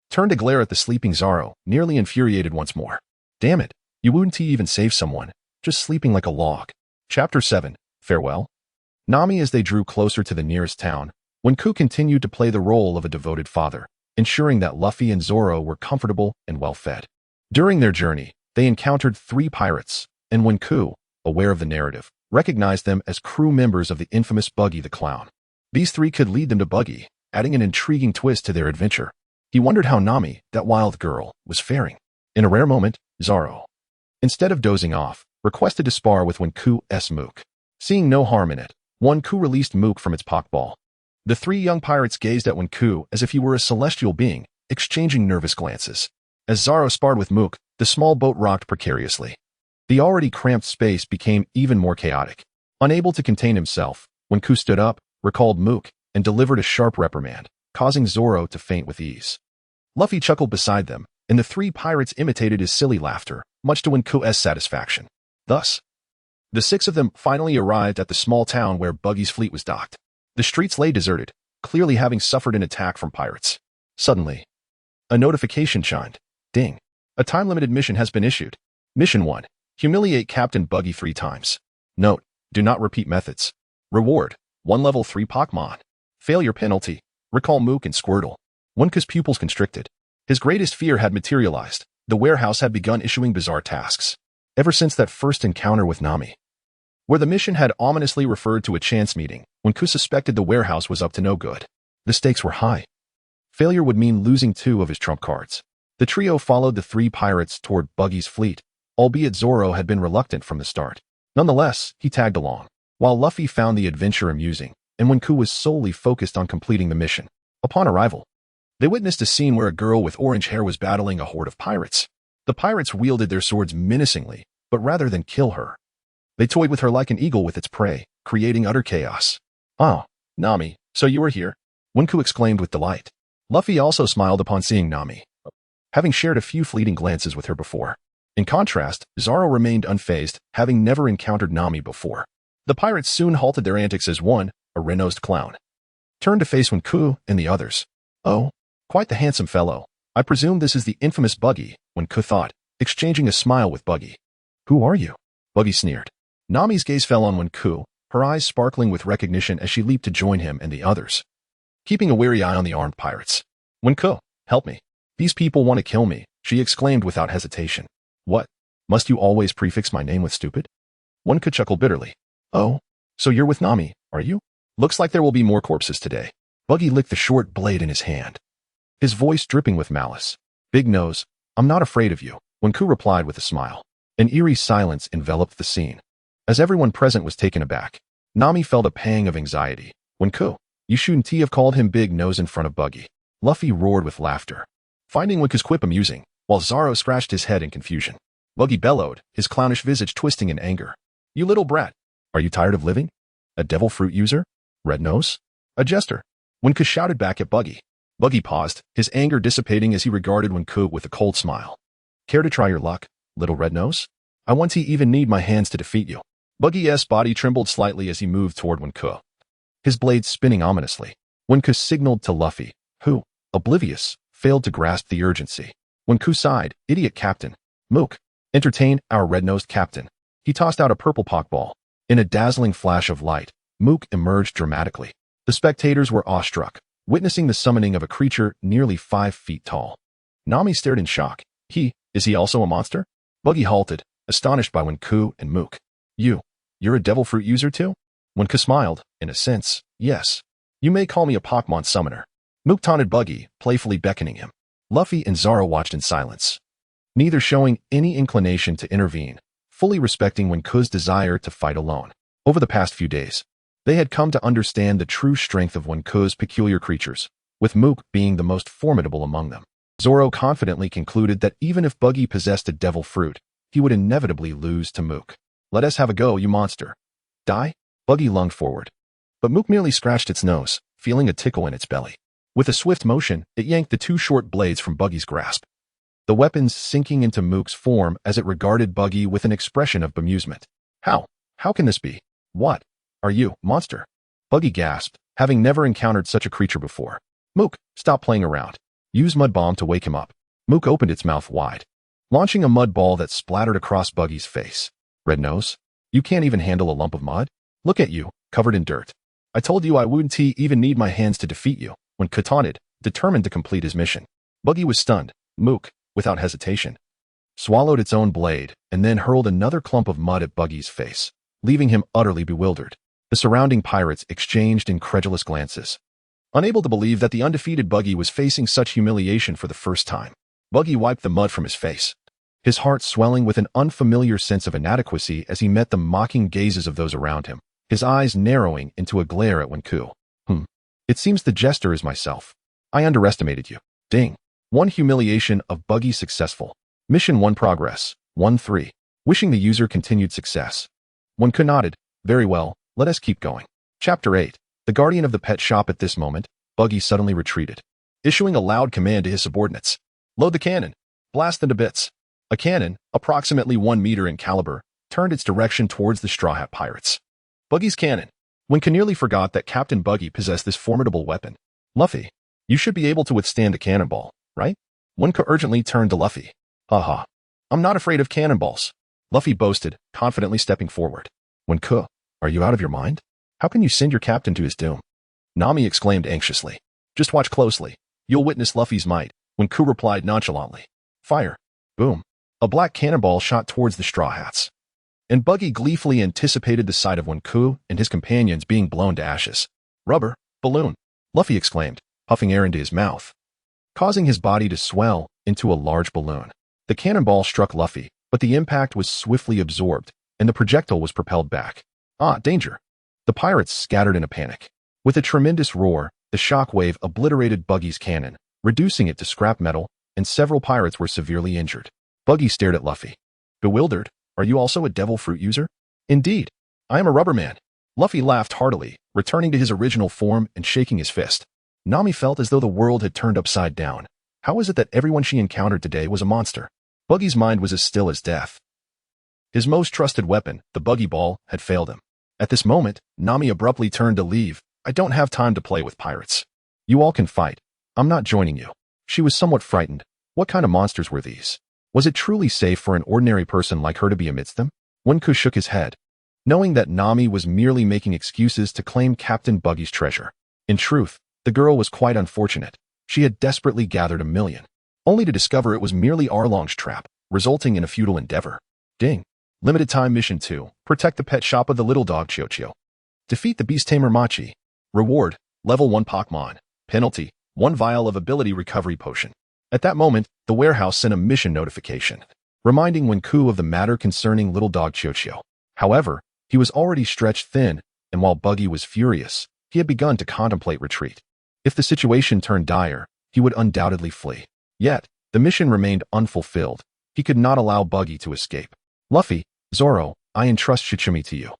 turned to glare at the sleeping Zoro, nearly infuriated once more. Damn it, you wouldn't even save someone, just sleeping like a log. Chapter 7, Farewell. Nami as they drew closer to the nearest town, Wenku continued to play the role of a devoted father, ensuring that Luffy and Zoro were comfortable and well-fed. During their journey, they encountered 3 pirates, and Wenku, aware of the narrative, recognized them as crew members of the infamous Buggy the Clown. These 3 could lead them to Buggy, adding an intriguing twist to their adventure. He wondered how Nami, that wild girl, was faring. In a rare moment, Zoro, instead of dozing off, requested to spar with Wenku's Mook. Seeing no harm in it, Wenku released Mook from its Pokeball. The 3 young pirates gazed at Wenku as if he were a celestial being, exchanging nervous glances. As Zoro sparred with Mook, the small boat rocked precariously. The already cramped space became even more chaotic. Unable to contain himself, Wenku stood up, recalled Mook, and delivered a sharp reprimand, causing Zoro to faint with ease. Luffy chuckled beside them, and the three pirates imitated his silly laughter, much to Wenku's satisfaction. Thus, the six of them finally arrived at the small town where Buggy's fleet was docked. The streets lay deserted, clearly having suffered an attack from pirates. Suddenly, a notification chimed. Ding. A time-limited mission has been issued. Mission 1. Humiliate Captain Buggy 3 times. Note: do not repeat methods. Reward: 1 level 3 Pokémon. Failure penalty: recall Mook and Squirtle. Wenku's pupils constricted. His greatest fear had materialized. The warehouse had begun issuing bizarre tasks. Ever since that first encounter with Nami, where the mission had ominously referred to a chance meeting, Wenku suspected the warehouse was up to no good. The stakes were high. Failure would mean losing 2 of his trump cards. The trio followed the 3 pirates toward Buggy's fleet, albeit Zoro had been reluctant from the start. Nonetheless, he tagged along. While Luffy found the adventure amusing, and Wenku was solely focused on completing the mission. Upon arrival, they witnessed a scene where a girl with orange hair was battling a horde of pirates. The pirates wielded their swords menacingly, but rather than kill her, they toyed with her like an eagle with its prey, creating utter chaos. "Oh, Nami, so you were here?" Wenku exclaimed with delight. Luffy also smiled upon seeing Nami, having shared a few fleeting glances with her before. In contrast, Zoro remained unfazed, having never encountered Nami before. The pirates soon halted their antics as one, a red-nosed clown, turned to face Wenku and the others. "Oh, quite the handsome fellow. I presume this is the infamous Buggy," Wenku thought, exchanging a smile with Buggy. "Who are you?" Buggy sneered. Nami's gaze fell on Wenku, her eyes sparkling with recognition as she leaped to join him and the others, keeping a wary eye on the armed pirates. "Wenku, help me. These people want to kill me," she exclaimed without hesitation. "What? Must you always prefix my name with stupid?" Wenku chuckled bitterly. "Oh, so you're with Nami, are you? Looks like there will be more corpses today." Buggy licked the short blade in his hand, his voice dripping with malice. "Big Nose, I'm not afraid of you," Wenku replied with a smile. An eerie silence enveloped the scene. As everyone present was taken aback, Nami felt a pang of anxiety. "Wenku, you shouldn't have called him Big Nose in front of Buggy." Luffy roared with laughter, finding Wenku's quip amusing, while Zoro scratched his head in confusion. Buggy bellowed, his clownish visage twisting in anger. "You little brat! Are you tired of living? A devil fruit user? Red Nose? A jester?" Wenku shouted back at Buggy. Buggy paused, his anger dissipating as he regarded Wenku with a cold smile. "Care to try your luck, little Red Nose? I won't even need my hands to defeat you." Buggy's body trembled slightly as he moved toward Wenku, his blade spinning ominously. Wenku signaled to Luffy, who, oblivious, failed to grasp the urgency. Wenku sighed. "Idiot Captain. Mook, entertain our red-nosed captain." He tossed out a purple Pokeball. In a dazzling flash of light, Mook emerged dramatically. The spectators were awestruck, witnessing the summoning of a creature nearly 5 feet tall. Nami stared in shock. Is he also a monster?" Buggy halted, astonished by Wenku and Mook. You're a devil fruit user too?" Wenku smiled. "In a sense, yes. You may call me a Pokémon summoner." Mook taunted Buggy, playfully beckoning him. Luffy and Zoro watched in silence, neither showing any inclination to intervene, fully respecting Wenku's desire to fight alone. Over the past few days, they had come to understand the true strength of Wenku's peculiar creatures, with Mook being the most formidable among them. Zoro confidently concluded that even if Buggy possessed a devil fruit, he would inevitably lose to Mook. "Let us have a go, you monster." "Die?" Buggy lunged forward, but Mook merely scratched its nose, feeling a tickle in its belly. With a swift motion, it yanked the 2 short blades from Buggy's grasp, the weapons sinking into Mook's form as it regarded Buggy with an expression of bemusement. How can this be? What are you, monster?" Buggy gasped, having never encountered such a creature before. "Mook, stop playing around. Use Mud Bomb to wake him up." Mook opened its mouth wide, launching a mud ball that splattered across Buggy's face. "Red Nose, you can't even handle a lump of mud? Look at you, covered in dirt. I told you I wouldn't even need my hands to defeat you," Wenku taunted, determined to complete his mission. Buggy was stunned. Mook, without hesitation, swallowed its own blade and then hurled another clump of mud at Buggy's face, leaving him utterly bewildered. The surrounding pirates exchanged incredulous glances, unable to believe that the undefeated Buggy was facing such humiliation for the first time. Buggy wiped the mud from his face, his heart swelling with an unfamiliar sense of inadequacy as he met the mocking gazes of those around him, his eyes narrowing into a glare at Wenku. It seems the jester is myself. I underestimated you." Ding. 1 humiliation of Buggy successful. Mission 1 progress. 1-3. Wishing the user continued success. Wenku nodded. "Very well, let us keep going." Chapter 8. The guardian of the pet shop. At this moment, Buggy suddenly retreated, issuing a loud command to his subordinates. "Load the cannon." Blast into bits. A cannon, approximately 1 meter in caliber, turned its direction towards the Straw Hat Pirates. Buggy's cannon. Winka nearly forgot that Captain Buggy possessed this formidable weapon. Luffy, you should be able to withstand a cannonball, right? Winka urgently turned to Luffy. Haha. I'm not afraid of cannonballs. Luffy boasted, confidently stepping forward. Winka, are you out of your mind? How can you send your captain to his doom? Nami exclaimed anxiously. Just watch closely. You'll witness Luffy's might, Winka replied nonchalantly. Fire. Boom. A black cannonball shot towards the Straw Hats. And Buggy gleefully anticipated the sight of Winka and his companions being blown to ashes. Rubber, balloon, Luffy exclaimed, puffing air into his mouth, causing his body to swell into a large balloon. The cannonball struck Luffy, but the impact was swiftly absorbed, and the projectile was propelled back. Ah, danger! The pirates scattered in a panic. With a tremendous roar, the shockwave obliterated Buggy's cannon, reducing it to scrap metal, and several pirates were severely injured. Buggy stared at Luffy. Bewildered, are you also a devil fruit user? Indeed. I am a rubber man. Luffy laughed heartily, returning to his original form and shaking his fist. Nami felt as though the world had turned upside down. How is it that everyone she encountered today was a monster? Buggy's mind was as still as death. His most trusted weapon, the Buggy Ball, had failed him. At this moment, Nami abruptly turned to leave. I don't have time to play with pirates. You all can fight. I'm not joining you. She was somewhat frightened. What kind of monsters were these? Was it truly safe for an ordinary person like her to be amidst them? Winka shook his head, knowing that Nami was merely making excuses to claim Captain Buggy's treasure. In truth, the girl was quite unfortunate. She had desperately gathered 1,000,000, only to discover it was merely Arlong's trap, resulting in a futile endeavor. Ding. Limited time mission 2. Protect the pet shop of the little dog Chiyo. Defeat the beast tamer Machi. Reward, level 1 Pokémon. Penalty, 1 vial of ability recovery potion. At that moment, the warehouse sent a mission notification, reminding Winka of the matter concerning little dog Chiyo. However, he was already stretched thin, and while Buggy was furious, he had begun to contemplate retreat. If the situation turned dire, he would undoubtedly flee. Yet, the mission remained unfulfilled. He could not allow Buggy to escape. Luffy, Zoro, I entrust SHISHISHI to you.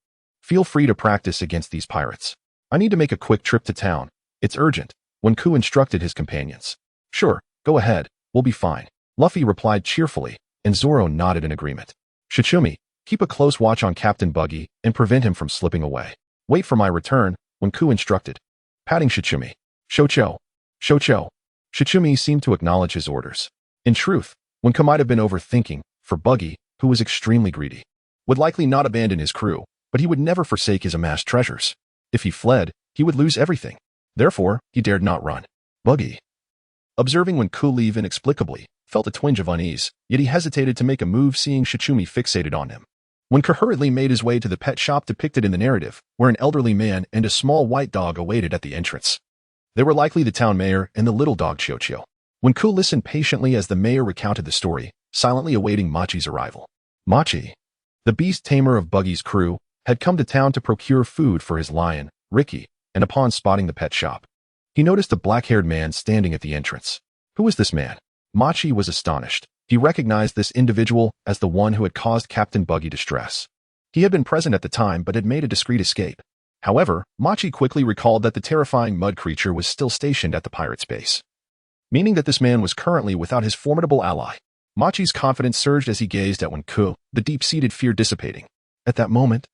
Feel free to practice against these pirates. I need to make a quick trip to town. It's urgent, Winka instructed his companions. Sure, go ahead, we'll be fine. Luffy replied cheerfully, and Zoro nodded in agreement. SHISHISHI, keep a close watch on Captain Buggy and prevent him from slipping away. Wait for my return, Winka instructed. Patting SHISHISHI. Shocho. Shocho. SHISHISHI seemed to acknowledge his orders. In truth, Winka might have been overthinking, for Buggy, who was extremely greedy, would likely not abandon his crew, but he would never forsake his amassed treasures. If he fled, he would lose everything. Therefore, he dared not run. Buggy, observing Winka leave inexplicably, felt a twinge of unease, yet he hesitated to make a move seeing SHISHISHI fixated on him. Winka hurriedly made his way to the pet shop depicted in the narrative, where an elderly man and a small white dog awaited at the entrance. They were likely the town mayor and the little dog Chiyo. Winka listened patiently as the mayor recounted the story, silently awaiting Machi's arrival. Machi, the beast tamer of Buggy's crew, had come to town to procure food for his lion, Ricky, and upon spotting the pet shop, he noticed a black-haired man standing at the entrance. Who was this man? Machi was astonished. He recognized this individual as the one who had caused Captain Buggy distress. He had been present at the time but had made a discreet escape. However, Machi quickly recalled that the terrifying mud creature was still stationed at the pirate's base, meaning that this man was currently without his formidable ally. Machi's confidence surged as he gazed at Winka, the deep-seated fear dissipating. At that moment,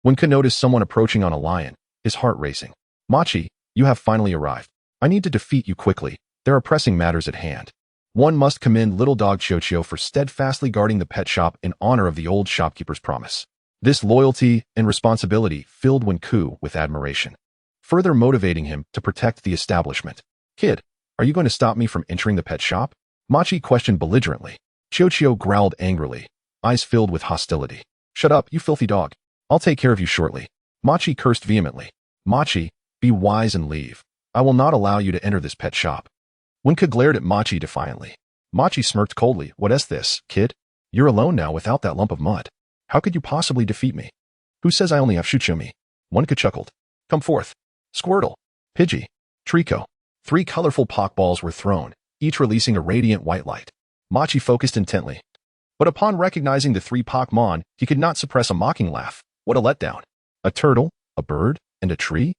Winka noticed someone approaching on a lion, his heart racing. Machi, you have finally arrived. I need to defeat you quickly. There are pressing matters at hand. One must commend little dog Chiyo for steadfastly guarding the pet shop in honor of the old shopkeeper's promise. This loyalty and responsibility filled Winka with admiration, further motivating him to protect the establishment. Kid, are you going to stop me from entering the pet shop? Machi questioned belligerently. Chiyo growled angrily, eyes filled with hostility. Shut up, you filthy dog. I'll take care of you shortly. Machi cursed vehemently. Machi, be wise and leave. I will not allow you to enter this pet shop. Winka glared at Machi defiantly. Machi smirked coldly. What is this, kid? You're alone now without that lump of mud. How could you possibly defeat me? Who says I only have SHISHISHI? Winka chuckled. Come forth. Squirtle, Pidgey, Trico. 3 colorful Pokeballs were thrown, each releasing a radiant white light. Machi focused intently. But upon recognizing the 3 Pokémon, he could not suppress a mocking laugh. What a letdown. A turtle, a bird, and a tree?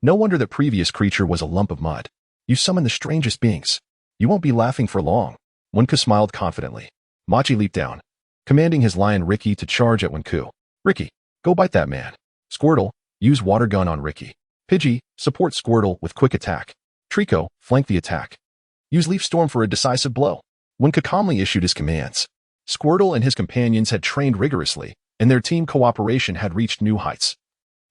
No wonder the previous creature was a lump of mud. You summon the strangest beings. You won't be laughing for long. Wenku smiled confidently. Machi leaped down, commanding his lion Ricky to charge at Wenku. Ricky, go bite that man. Squirtle, use water gun on Ricky. Pidgey, support Squirtle with quick attack. Trico, flank the attack. Use Leaf Storm for a decisive blow. Wenku calmly issued his commands. Squirtle and his companions had trained rigorously, and their team cooperation had reached new heights,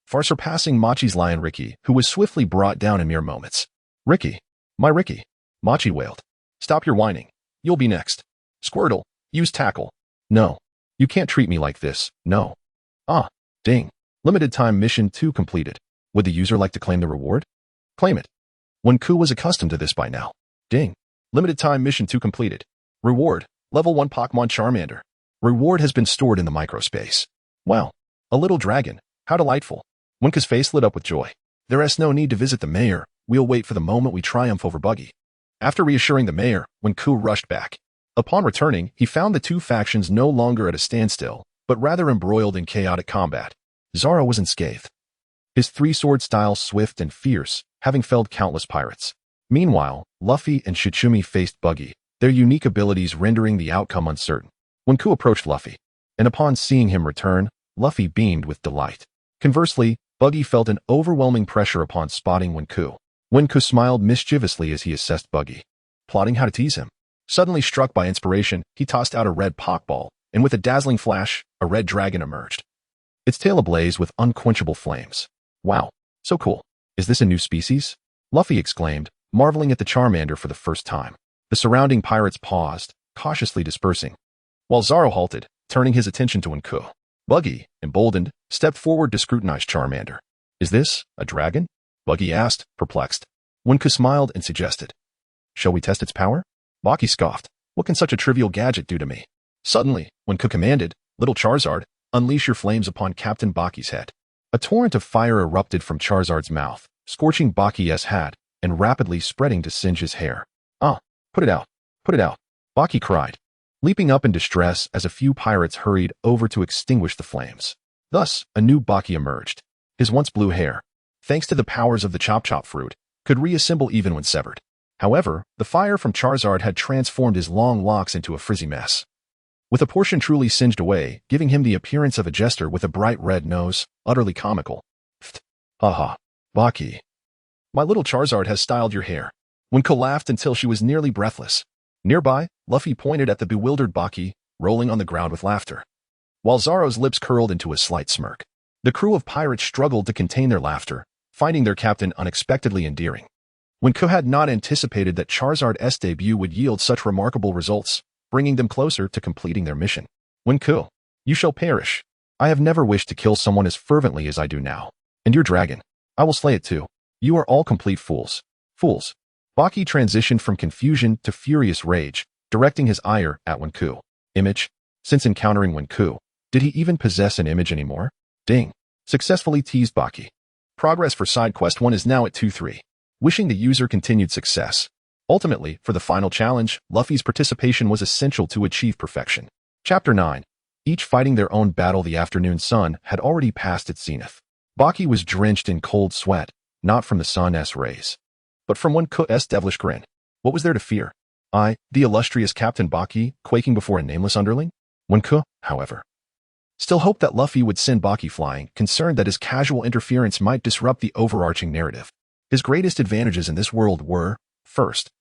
far surpassing Machi's lion Ricky, who was swiftly brought down in mere moments. Ricky, my Ricky, Machi wailed. Stop your whining. You'll be next. Squirtle, use tackle. No, you can't treat me like this, no. Ah, ding. Limited time mission 2 completed. Would the user like to claim the reward? Claim it. Wenku was accustomed to this by now. Ding. Limited time mission 2 completed. Reward, level 1 Pokémon Charmander. Reward has been stored in the microspace. Wow, a little dragon. How delightful. Wenku's face lit up with joy. There is no need to visit the mayor. We'll wait for the moment we triumph over Buggy. After reassuring the mayor, Wenku rushed back. Upon returning, he found the two factions no longer at a standstill, but rather embroiled in chaotic combat. Zoro was unscathed. His three-sword style swift and fierce, having felled countless pirates. Meanwhile, Luffy and Shitsumi faced Buggy, their unique abilities rendering the outcome uncertain. Wenku approached Luffy, and upon seeing him return, Luffy beamed with delight. Conversely, Buggy felt an overwhelming pressure upon spotting Wenku. Wenku smiled mischievously as he assessed Buggy, plotting how to tease him. Suddenly struck by inspiration, he tossed out a red Pokeball, and with a dazzling flash, a red dragon emerged, its tail ablaze with unquenchable flames. Wow, so cool. Is this a new species? Luffy exclaimed, marveling at the Charmander for the first time. The surrounding pirates paused, cautiously dispersing, while Zoro halted, turning his attention to Wenku. Buggy, emboldened, stepped forward to scrutinize Charmander. Is this a dragon? Buggy asked, perplexed. Wenku smiled and suggested, shall we test its power? Buggy scoffed. What can such a trivial gadget do to me? Suddenly, Wenku commanded, Little Charizard, unleash your flames upon Captain Baki's head. A torrent of fire erupted from Charizard's mouth, scorching Baki's hat, and rapidly spreading to singe his hair. Ah, put it out, put it out, Baki cried, leaping up in distress as a few pirates hurried over to extinguish the flames. Thus, a new Baki emerged. His once blue hair, thanks to the powers of the Chop Chop fruit, could reassemble even when severed. However, the fire from Charizard had transformed his long locks into a frizzy mess, with a portion truly singed away, giving him the appearance of a jester with a bright red nose, utterly comical. Haha, Baki. My little Charizard has styled your hair. Wenku laughed until she was nearly breathless. Nearby, Luffy pointed at the bewildered Baki, rolling on the ground with laughter, while Zoro's lips curled into a slight smirk. The crew of pirates struggled to contain their laughter, finding their captain unexpectedly endearing. Wenku had not anticipated that Charizard's debut would yield such remarkable results, bringing them closer to completing their mission. Wenku, you shall perish. I have never wished to kill someone as fervently as I do now. And your dragon, I will slay it too. You are all complete fools. Fools. Baki transitioned from confusion to furious rage, directing his ire at Wenku. Image. Since encountering Wenku, did he even possess an image anymore? Ding. Successfully teased Baki. Progress for side quest 1 is now at 2-3. Wishing the user continued success. Ultimately, for the final challenge, Luffy's participation was essential to achieve perfection. Chapter 9. Each fighting their own battle. The afternoon sun had already passed its zenith. Baki was drenched in cold sweat, not from the sun's rays, but from Wenku's devilish grin. What was there to fear? I, the illustrious Captain Baki, quaking before a nameless underling? Wenku, however, still hoped that Luffy would send Baki flying, concerned that his casual interference might disrupt the overarching narrative. His greatest advantages in this world were, first,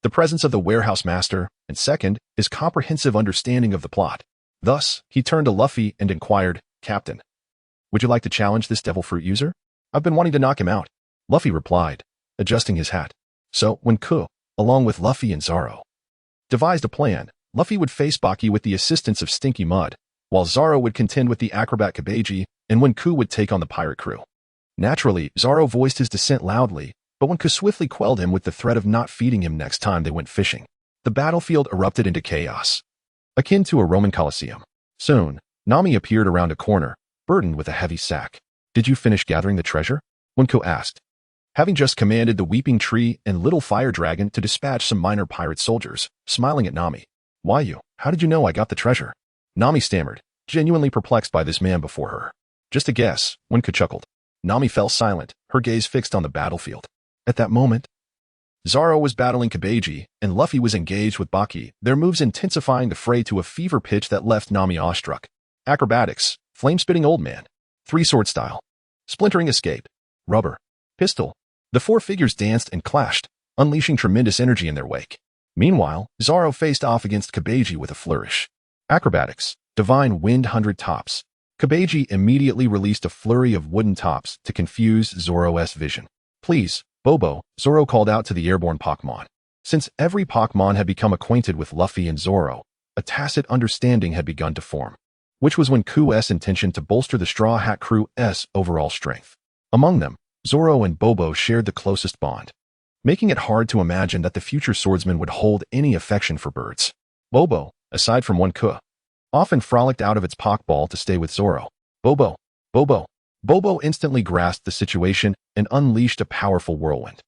the presence of the warehouse master, and second, his comprehensive understanding of the plot. Thus, he turned to Luffy and inquired, Captain, would you like to challenge this devil fruit user? I've been wanting to knock him out. Luffy replied, adjusting his hat. So, Wenku, along with Luffy and Zoro, devised a plan. Luffy would face Baki with the assistance of Stinky Mud, while Zoro would contend with the acrobat Kabeji, and Wenku would take on the pirate crew. Naturally, Zoro voiced his dissent loudly, but Wenku swiftly quelled him with the threat of not feeding him next time they went fishing. The battlefield erupted into chaos, akin to a Roman Colosseum. Soon, Nami appeared around a corner, burdened with a heavy sack. Did you finish gathering the treasure? Wenku asked, having just commanded the Weeping Tree and Little Fire Dragon to dispatch some minor pirate soldiers, smiling at Nami. Why you? How did you know I got the treasure? Nami stammered, genuinely perplexed by this man before her. Just a guess, Wenku chuckled. Nami fell silent, her gaze fixed on the battlefield. At that moment, Zoro was battling Kabeji, and Luffy was engaged with Baki, their moves intensifying the fray to a fever pitch that left Nami awestruck. Acrobatics, flame-spitting old man, three-sword style, splintering escape, rubber, pistol. The four figures danced and clashed, unleashing tremendous energy in their wake. Meanwhile, Zoro faced off against Kabeji with a flourish. Acrobatics, divine wind 100 tops. Kabeji immediately released a flurry of wooden tops to confuse Zoro's vision. Please, Bobo, Zoro called out to the airborne Pokémon. Since every Pokémon had become acquainted with Luffy and Zoro, a tacit understanding had begun to form, which was when Ku's intention to bolster the Straw Hat Crew's overall strength. Among them, Zoro and Bobo shared the closest bond, making it hard to imagine that the future swordsman would hold any affection for birds. Bobo, aside from one Ku, often frolicked out of its Pokeball to stay with Zoro. Bobo, Bobo instantly grasped the situation and unleashed a powerful whirlwind.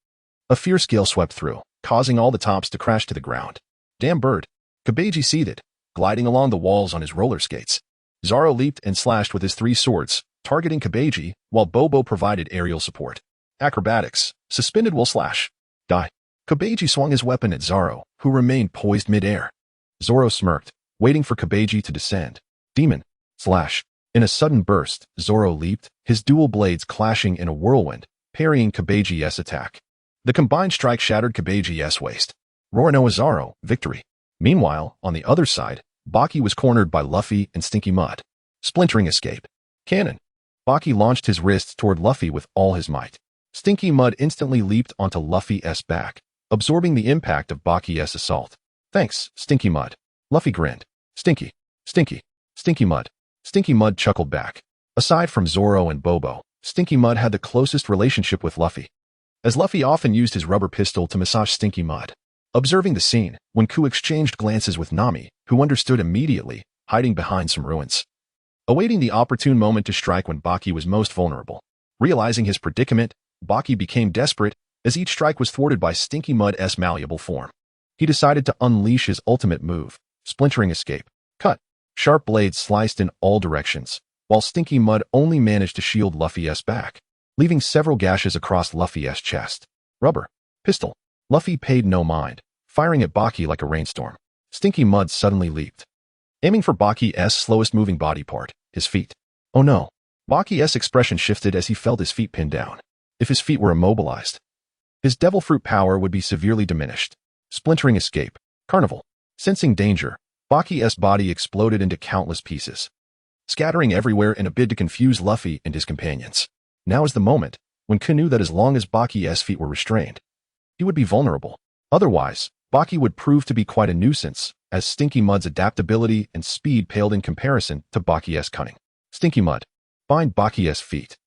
A fierce gale swept through, causing all the tops to crash to the ground. Damn bird! Kabeji seethed, gliding along the walls on his roller skates. Zoro leaped and slashed with his three swords, targeting Kabeji, while Bobo provided aerial support. Acrobatics, suspended will slash. Die. Kabeji swung his weapon at Zoro, who remained poised mid-air. Zoro smirked, waiting for Kabeji to descend. Demon, slash. In a sudden burst, Zoro leaped, his dual blades clashing in a whirlwind, parrying Kabeji's attack. The combined strike shattered Kabeji's waist. Roronoa Zoro, victory. Meanwhile, on the other side, Baki was cornered by Luffy and Stinky Mud. Splintering escape. Cannon. Baki launched his wrists toward Luffy with all his might. Stinky Mud instantly leaped onto Luffy's back, absorbing the impact of Baki's assault. Thanks, Stinky Mud. Luffy grinned. Stinky Mud. Stinky Mud chuckled back. Aside from Zoro and Bobo, Stinky Mud had the closest relationship with Luffy, as Luffy often used his rubber pistol to massage Stinky Mud. Observing the scene, when Ku exchanged glances with Nami, who understood immediately, hiding behind some ruins. Awaiting the opportune moment to strike when Baki was most vulnerable. Realizing his predicament, Baki became desperate, as each strike was thwarted by Stinky Mud's malleable form. He decided to unleash his ultimate move, Splintering Escape. Cut. Sharp blades sliced in all directions, while Stinky Mud only managed to shield Luffy's back, leaving several gashes across Luffy's chest. Rubber. Pistol. Luffy paid no mind, firing at Baki like a rainstorm. Stinky Mud suddenly leaped, aiming for Baki's slowest moving body part, his feet. Oh no. Baki's expression shifted as he felt his feet pinned down. If his feet were immobilized, his devil fruit power would be severely diminished. Splintering Escape. Carnival. Sensing danger, Baki's body exploded into countless pieces, scattering everywhere in a bid to confuse Luffy and his companions. Now is the moment, when Ku knew that as long as Baki's feet were restrained, he would be vulnerable. Otherwise, Baki would prove to be quite a nuisance, as Stinky Mud's adaptability and speed paled in comparison to Baki's cunning. Stinky Mud. Bind Baki's feet.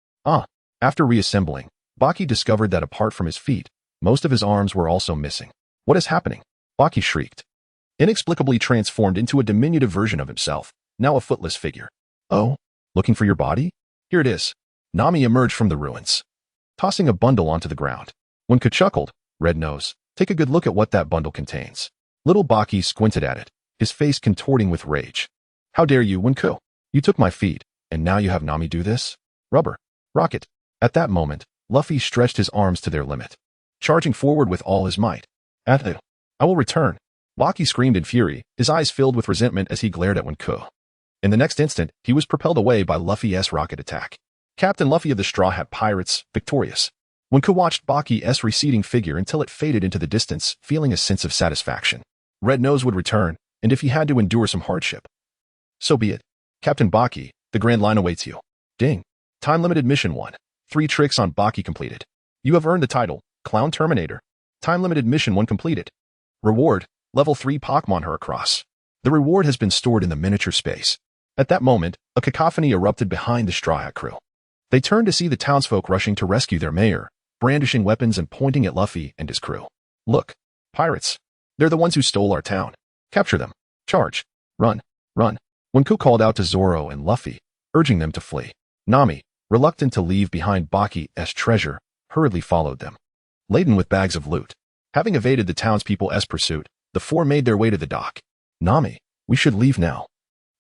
After reassembling, Baki discovered that apart from his feet, most of his arms were also missing. What is happening? Baki shrieked, inexplicably transformed into a diminutive version of himself, now a footless figure. Oh, looking for your body? Here it is. Nami emerged from the ruins, tossing a bundle onto the ground. When Ku chuckled, Red Nose, take a good look at what that bundle contains. Little Baki squinted at it, his face contorting with rage. How dare you, Wenku? You took my feet, and now you have Nami do this? Rubber. Rocket. At that moment, Luffy stretched his arms to their limit, charging forward with all his might. I will return. Baki screamed in fury, his eyes filled with resentment as he glared at Wenku. In the next instant, he was propelled away by Luffy's rocket attack. Captain Luffy of the Straw Hat Pirates, victorious. Wenku watched Baki's receding figure until it faded into the distance, feeling a sense of satisfaction. Red Nose would return, and if he had to endure some hardship, so be it. Captain Baki, the Grand Line awaits you. Ding. Time-limited mission 1. 3 tricks on Baki completed. You have earned the title, Clown Terminator. Time-limited mission 1 completed. Reward, level 3 Pokémon Heracross. The reward has been stored in the miniature space. At that moment, a cacophony erupted behind the Straw Hat crew. They turned to see the townsfolk rushing to rescue their mayor, brandishing weapons and pointing at Luffy and his crew. Look, pirates. They're the ones who stole our town. Capture them. Charge. Run. Run. Wenku called out to Zoro and Luffy, urging them to flee. Nami, reluctant to leave behind Baki's treasure, hurriedly followed them, laden with bags of loot. Having evaded the townspeople's pursuit, the four made their way to the dock. Nami, we should leave now.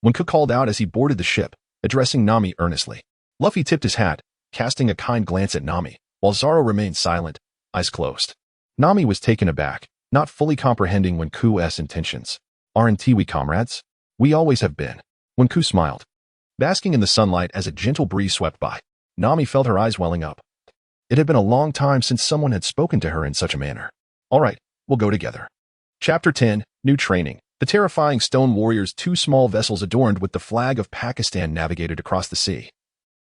Wenku called out as he boarded the ship, addressing Nami earnestly. Luffy tipped his hat, casting a kind glance at Nami, while Zoro remained silent, eyes closed. Nami was taken aback, not fully comprehending Wenku's intentions. Aren't we comrades? We always have been. Wenku smiled. Basking in the sunlight as a gentle breeze swept by, Nami felt her eyes welling up. It had been a long time since someone had spoken to her in such a manner. All right, we'll go together. Chapter 10, New Training. The terrifying stone warriors' two small vessels adorned with the flag of Pakistan navigated across the sea,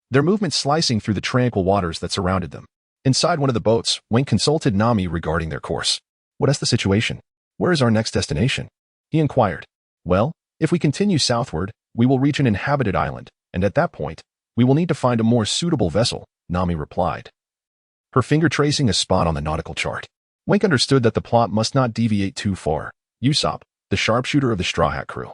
their movement slicing through the tranquil waters that surrounded them. Inside one of the boats, Wink consulted Nami regarding their course. What is the situation? Where is our next destination? He inquired. Well, if we continue southward, we will reach an inhabited island, and at that point, we will need to find a more suitable vessel, Nami replied, her finger tracing a spot on the nautical chart. Wink understood that the plot must not deviate too far. Usopp, the sharpshooter of the Straw Hat crew,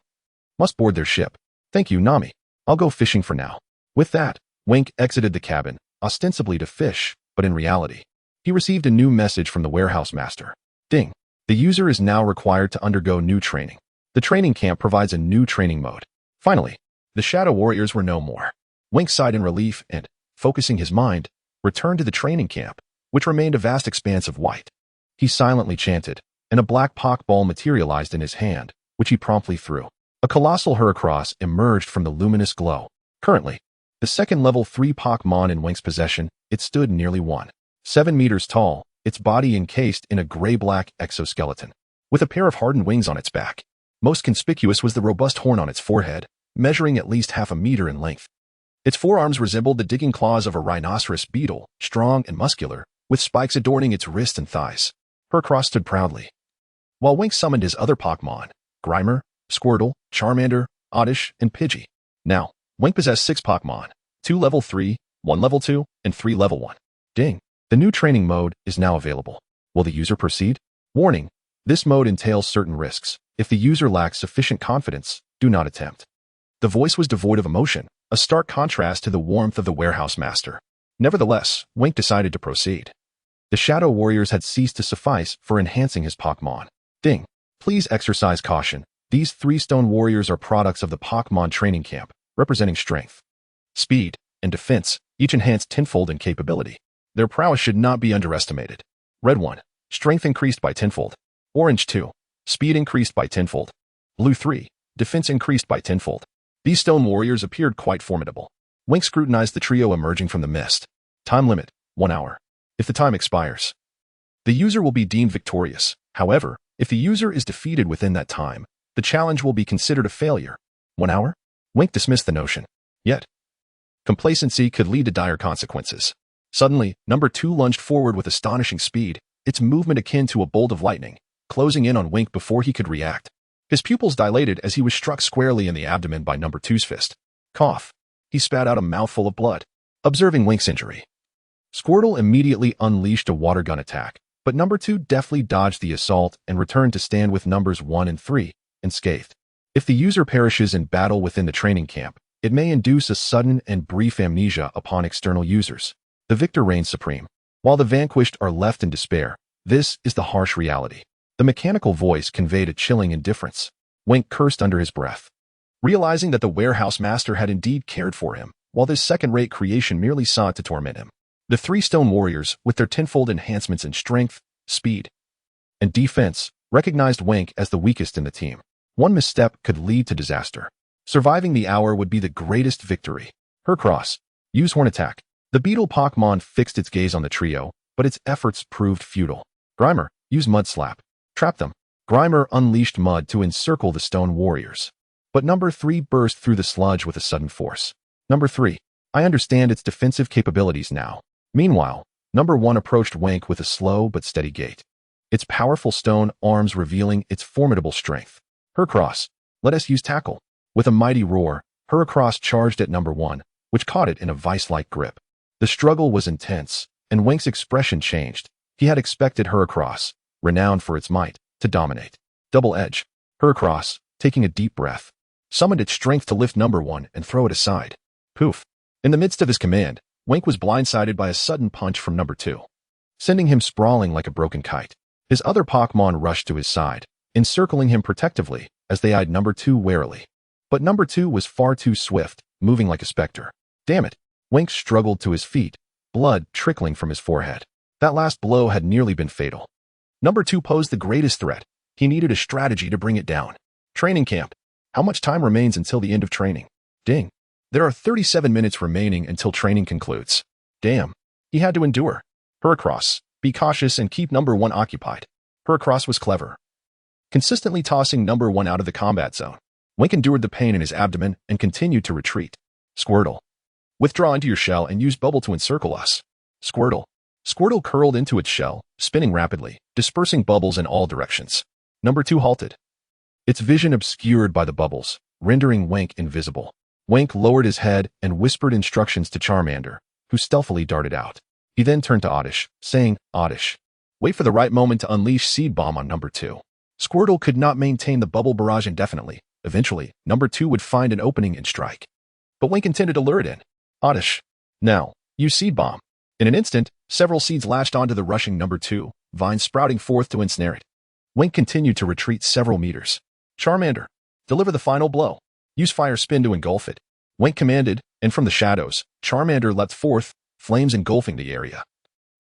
must board their ship. Thank you, Nami. I'll go fishing for now. With that, Wink exited the cabin, ostensibly to fish, but in reality, he received a new message from the warehouse master. Ding. The user is now required to undergo new training. The training camp provides a new training mode. Finally, the Shadow Warriors were no more. Wink sighed in relief and, focusing his mind, returned to the training camp, which remained a vast expanse of white. He silently chanted, and a black Pokeball materialized in his hand, which he promptly threw. A colossal Heracross emerged from the luminous glow. Currently, the second level 3 Pokémon in Wink's possession, it stood nearly 1.7 meters tall, its body encased in a gray-black exoskeleton, with a pair of hardened wings on its back. Most conspicuous was the robust horn on its forehead, measuring at least half a meter in length. Its forearms resembled the digging claws of a rhinoceros beetle, strong and muscular, with spikes adorning its wrists and thighs. Heracross stood proudly, while Wink summoned his other Pokémon, Grimer, Squirtle, Charmander, Oddish, and Pidgey. Now, Wink possessed 6 Pokémon, 2 level 3, 1 level 2, and 3 level 1. Ding! The new training mode is now available. Will the user proceed? Warning! This mode entails certain risks. If the user lacks sufficient confidence, do not attempt. The voice was devoid of emotion, a stark contrast to the warmth of the warehouse master. Nevertheless, Wink decided to proceed. The Shadow Warriors had ceased to suffice for enhancing his Pokémon. Ding! Please exercise caution. These 3 stone warriors are products of the Pokémon training camp, representing strength, speed, and defense, each enhanced tenfold in capability. Their prowess should not be underestimated. Red 1. Strength increased by tenfold. Orange 2. Speed increased by tenfold. Blue 3. Defense increased by tenfold. These stone warriors appeared quite formidable. Wink scrutinized the trio emerging from the mist. Time limit, 1 hour. If the time expires, the user will be deemed victorious. However, if the user is defeated within that time, the challenge will be considered a failure. 1 hour? Wink dismissed the notion. Yet, complacency could lead to dire consequences. Suddenly, number 2 lunged forward with astonishing speed, its movement akin to a bolt of lightning, closing in on Wink before he could react. His pupils dilated as he was struck squarely in the abdomen by number 2's fist. Cough. He spat out a mouthful of blood. Observing Wink's injury, Squirtle immediately unleashed a water gun attack, but number 2 deftly dodged the assault and returned to stand with numbers 1 and 3, unscathed. If the user perishes in battle within the training camp, it may induce a sudden and brief amnesia upon external users. The victor reigns supreme, while the vanquished are left in despair. This is the harsh reality. The mechanical voice conveyed a chilling indifference. Wink cursed under his breath, realizing that the warehouse master had indeed cared for him, while this second-rate creation merely sought to torment him. The 3 stone warriors, with their tenfold enhancements in strength, speed, and defense, recognized Wink as the weakest in the team. One misstep could lead to disaster. Surviving the hour would be the greatest victory. Heracross, use Horn Attack. The beetle Pokémon fixed its gaze on the trio, but its efforts proved futile. Grimer, use Mud Slap. Trap them. Grimer unleashed mud to encircle the stone warriors. But number 3 burst through the sludge with a sudden force. Number 3, I understand its defensive capabilities now. Meanwhile, number 1 approached Wink with a slow but steady gait, its powerful stone arms revealing its formidable strength. Heracross, let us use Tackle. With a mighty roar, Heracross charged at number 1, which caught it in a vice-like grip. The struggle was intense, and Wink's expression changed. He had expected Heracross, renowned for its might, to dominate. Double Edge. Heracross, taking a deep breath, summoned its strength to lift number 1 and throw it aside. Poof. In the midst of his command, Wink was blindsided by a sudden punch from number 2, sending him sprawling like a broken kite. His other Pokémon rushed to his side, encircling him protectively as they eyed number 2 warily. But number 2 was far too swift, moving like a specter. Damn it! Wink struggled to his feet, blood trickling from his forehead. That last blow had nearly been fatal. Number 2 posed the greatest threat. He needed a strategy to bring it down. Training camp. How much time remains until the end of training? Ding. There are 37 minutes remaining until training concludes. Damn. He had to endure. Heracross. Be cautious and keep number 1 occupied. Heracross was clever, consistently tossing number 1 out of the combat zone. Wink endured the pain in his abdomen and continued to retreat. Squirtle. Withdraw into your shell and use bubble to encircle us. Squirtle. Squirtle curled into its shell, spinning rapidly, dispersing bubbles in all directions. Number 2 halted, its vision obscured by the bubbles, rendering Wink invisible. Wink lowered his head and whispered instructions to Charmander, who stealthily darted out. He then turned to Oddish, saying, Oddish, wait for the right moment to unleash Seed Bomb on number 2. Squirtle could not maintain the bubble barrage indefinitely. Eventually, number 2 would find an opening and strike. But Wink intended to lure it in. Oddish, now, use Seed Bomb. In an instant, several seeds latched onto the rushing number 2, vines sprouting forth to ensnare it. Wink continued to retreat several meters. Charmander, deliver the final blow. Use Fire Spin to engulf it. Wink commanded, and from the shadows, Charmander leapt forth, flames engulfing the area,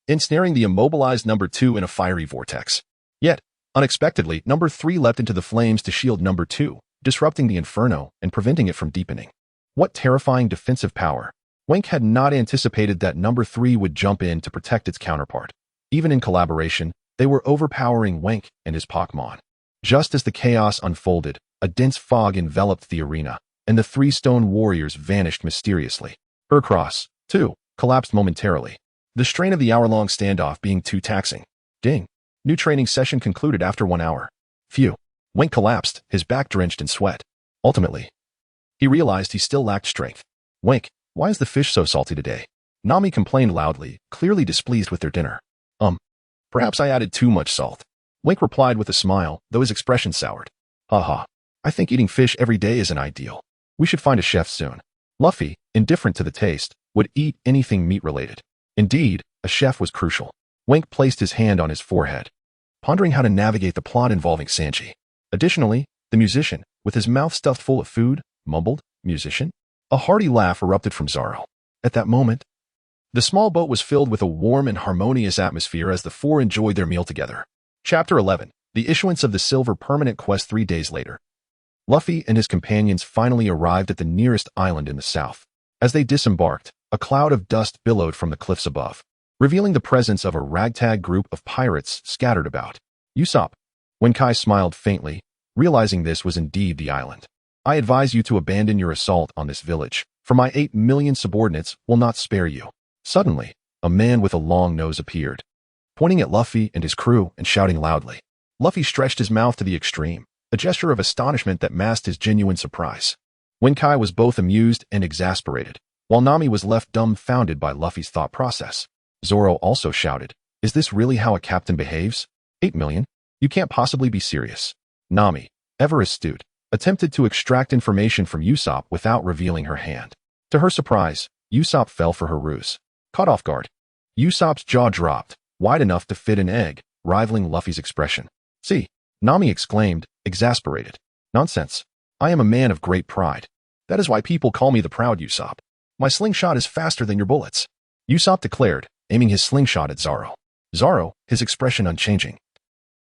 ensnaring the immobilized number 2 in a fiery vortex. Yet, unexpectedly, number 3 leapt into the flames to shield number 2, disrupting the inferno and preventing it from deepening. What terrifying defensive power! Wink had not anticipated that number 3 would jump in to protect its counterpart. Even in collaboration, they were overpowering Wink and his Pokémon. Just as the chaos unfolded, a dense fog enveloped the arena, and the 3 stone warriors vanished mysteriously. Heracross, too, collapsed momentarily, the strain of the hour-long standoff being too taxing. Ding. New training session concluded after 1 hour. Phew. Wink collapsed, his back drenched in sweat. Ultimately, he realized he still lacked strength. Wink, why is the fish so salty today? Nami complained loudly, clearly displeased with their dinner. Perhaps I added too much salt. Wink replied with a smile, though his expression soured. Haha. I think eating fish every day isn't ideal. We should find a chef soon. Luffy, indifferent to the taste, would eat anything meat-related. Indeed, a chef was crucial. Wink placed his hand on his forehead, pondering how to navigate the plot involving Sanji. Additionally, the musician, with his mouth stuffed full of food, mumbled, Musician? A hearty laugh erupted from Zoro. At that moment, the small boat was filled with a warm and harmonious atmosphere as the 4 enjoyed their meal together. Chapter 11. The issuance of the Silver Permanent Quest 3 days later. Luffy and his companions finally arrived at the nearest island in the south. As they disembarked, a cloud of dust billowed from the cliffs above, revealing the presence of a ragtag group of pirates scattered about. Usopp. When Kai smiled faintly, realizing this was indeed the island. I advise you to abandon your assault on this village, for my 8 million subordinates will not spare you. Suddenly, a man with a long nose appeared, pointing at Luffy and his crew and shouting loudly. Luffy stretched his mouth to the extreme, a gesture of astonishment that masked his genuine surprise. Kai was both amused and exasperated, while Nami was left dumbfounded by Luffy's thought process. Zoro also shouted, "Is this really how a captain behaves? 8 million? You can't possibly be serious." Nami, ever astute, attempted to extract information from Usopp without revealing her hand. To her surprise, Usopp fell for her ruse. Caught off guard, Usopp's jaw dropped, wide enough to fit an egg, rivaling Luffy's expression. "See," Nami exclaimed, exasperated. "Nonsense. I am a man of great pride. That is why people call me the proud Usopp. My slingshot is faster than your bullets," Usopp declared, aiming his slingshot at Zoro. Zoro, his expression unchanging,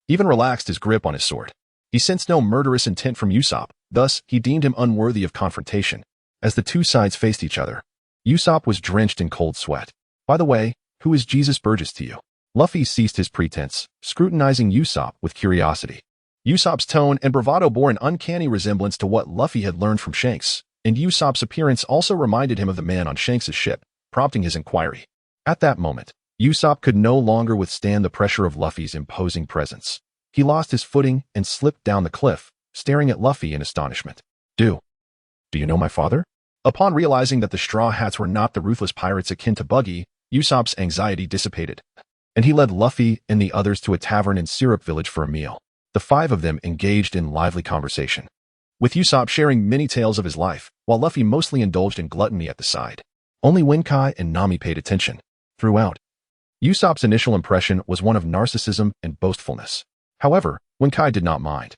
even relaxed his grip on his sword. He sensed no murderous intent from Usopp, thus he deemed him unworthy of confrontation. As the two sides faced each other, Usopp was drenched in cold sweat. "By the way, who is Jesus Burgess to you?" Luffy ceased his pretense, scrutinizing Usopp with curiosity. Usopp's tone and bravado bore an uncanny resemblance to what Luffy had learned from Shanks, and Usopp's appearance also reminded him of the man on Shanks' ship, prompting his inquiry. At that moment, Usopp could no longer withstand the pressure of Luffy's imposing presence. He lost his footing and slipped down the cliff, staring at Luffy in astonishment. Do you know my father?" Upon realizing that the Straw Hats were not the ruthless pirates akin to Buggy, Usopp's anxiety dissipated, and he led Luffy and the others to a tavern in Syrup Village for a meal. The 5 of them engaged in lively conversation, with Usopp sharing many tales of his life, while Luffy mostly indulged in gluttony at the side. Only Kai and Nami paid attention. Throughout, Usopp's initial impression was one of narcissism and boastfulness. However, Kai did not mind.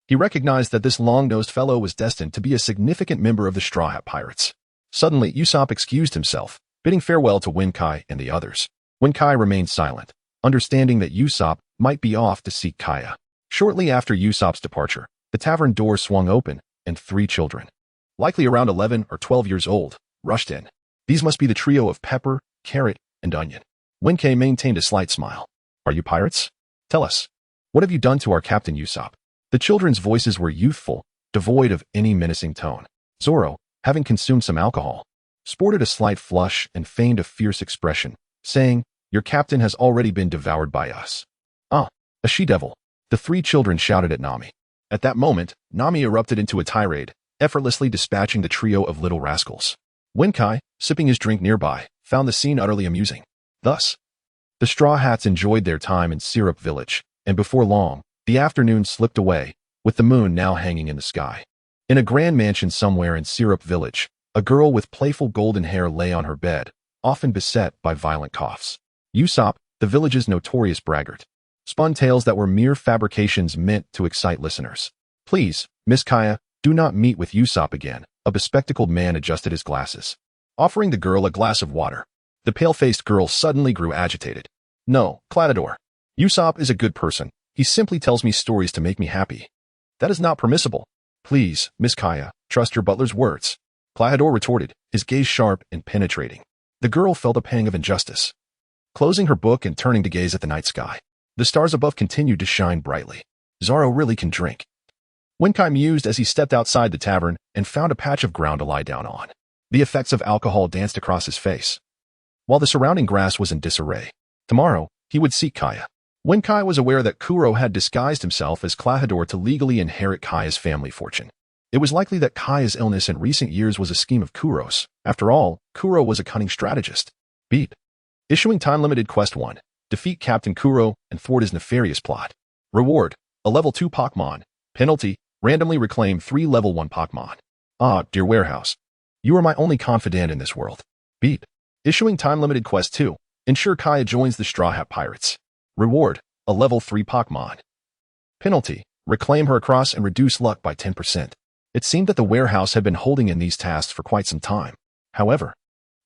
He recognized that this long-nosed fellow was destined to be a significant member of the Straw Hat Pirates. Suddenly, Usopp excused himself, bidding farewell to Kai and the others. Kai remained silent, understanding that Usopp might be off to seek Kaya. Shortly after Usopp's departure, the tavern door swung open, and 3 children, likely around 11 or 12 years old, rushed in. These must be the trio of Pepper, Carrot, and Onion. Winkei maintained a slight smile. Are you pirates? Tell us. What have you done to our Captain Usopp? The children's voices were youthful, devoid of any menacing tone. Zoro, having consumed some alcohol, sported a slight flush and feigned a fierce expression, saying, Your captain has already been devoured by us. Ah, a she-devil. The 3 children shouted at Nami. At that moment, Nami erupted into a tirade, effortlessly dispatching the trio of little rascals. Winkei, sipping his drink nearby, found the scene utterly amusing. Thus, the Straw Hats enjoyed their time in Syrup Village, and before long, the afternoon slipped away, with the moon now hanging in the sky. In a grand mansion somewhere in Syrup Village, a girl with playful golden hair lay on her bed, often beset by violent coughs. Usopp, the village's notorious braggart, spun tales that were mere fabrications meant to excite listeners. Please, Miss Kaya, do not meet with Usopp again. A bespectacled man adjusted his glasses, offering the girl a glass of water. The pale-faced girl suddenly grew agitated. No, Cladador. Usopp is a good person. He simply tells me stories to make me happy. That is not permissible. Please, Miss Kaya, trust your butler's words. Cladador retorted, his gaze sharp and penetrating. The girl felt a pang of injustice. Closing her book and turning to gaze at the night sky, the stars above continued to shine brightly. Zoro really can drink. Winkei mused as he stepped outside the tavern and found a patch of ground to lie down on. The effects of alcohol danced across his face, while the surrounding grass was in disarray. Tomorrow, he would seek Kaya. Winkei was aware that Kuro had disguised himself as Cladador to legally inherit Kaya's family fortune. It was likely that Kaya's illness in recent years was a scheme of Kuro's. After all, Kuro was a cunning strategist. Beep. Issuing time-limited Quest 1. Defeat Captain Kuro and thwart his nefarious plot. Reward: a level 2 Pokémon. Penalty: randomly reclaim 3 level 1 Pokémon. Ah, dear warehouse. You are my only confidant in this world. Beep. Issuing time-limited Quest 2. Ensure Kaya joins the Straw Hat Pirates. Reward: a level 3 Pokémon. Penalty: reclaim her across and reduce luck by 10%. It seemed that the warehouse had been holding in these tasks for quite some time. However,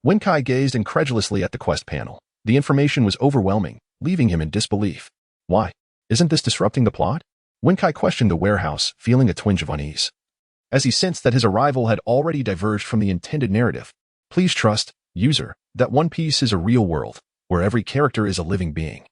Winkei gazed incredulously at the quest panel. The information was overwhelming, leaving him in disbelief. Why? Isn't this disrupting the plot? Winkei questioned the warehouse, feeling a twinge of unease, as he sensed that his arrival had already diverged from the intended narrative. Please trust, user, that One Piece is a real world, where every character is a living being,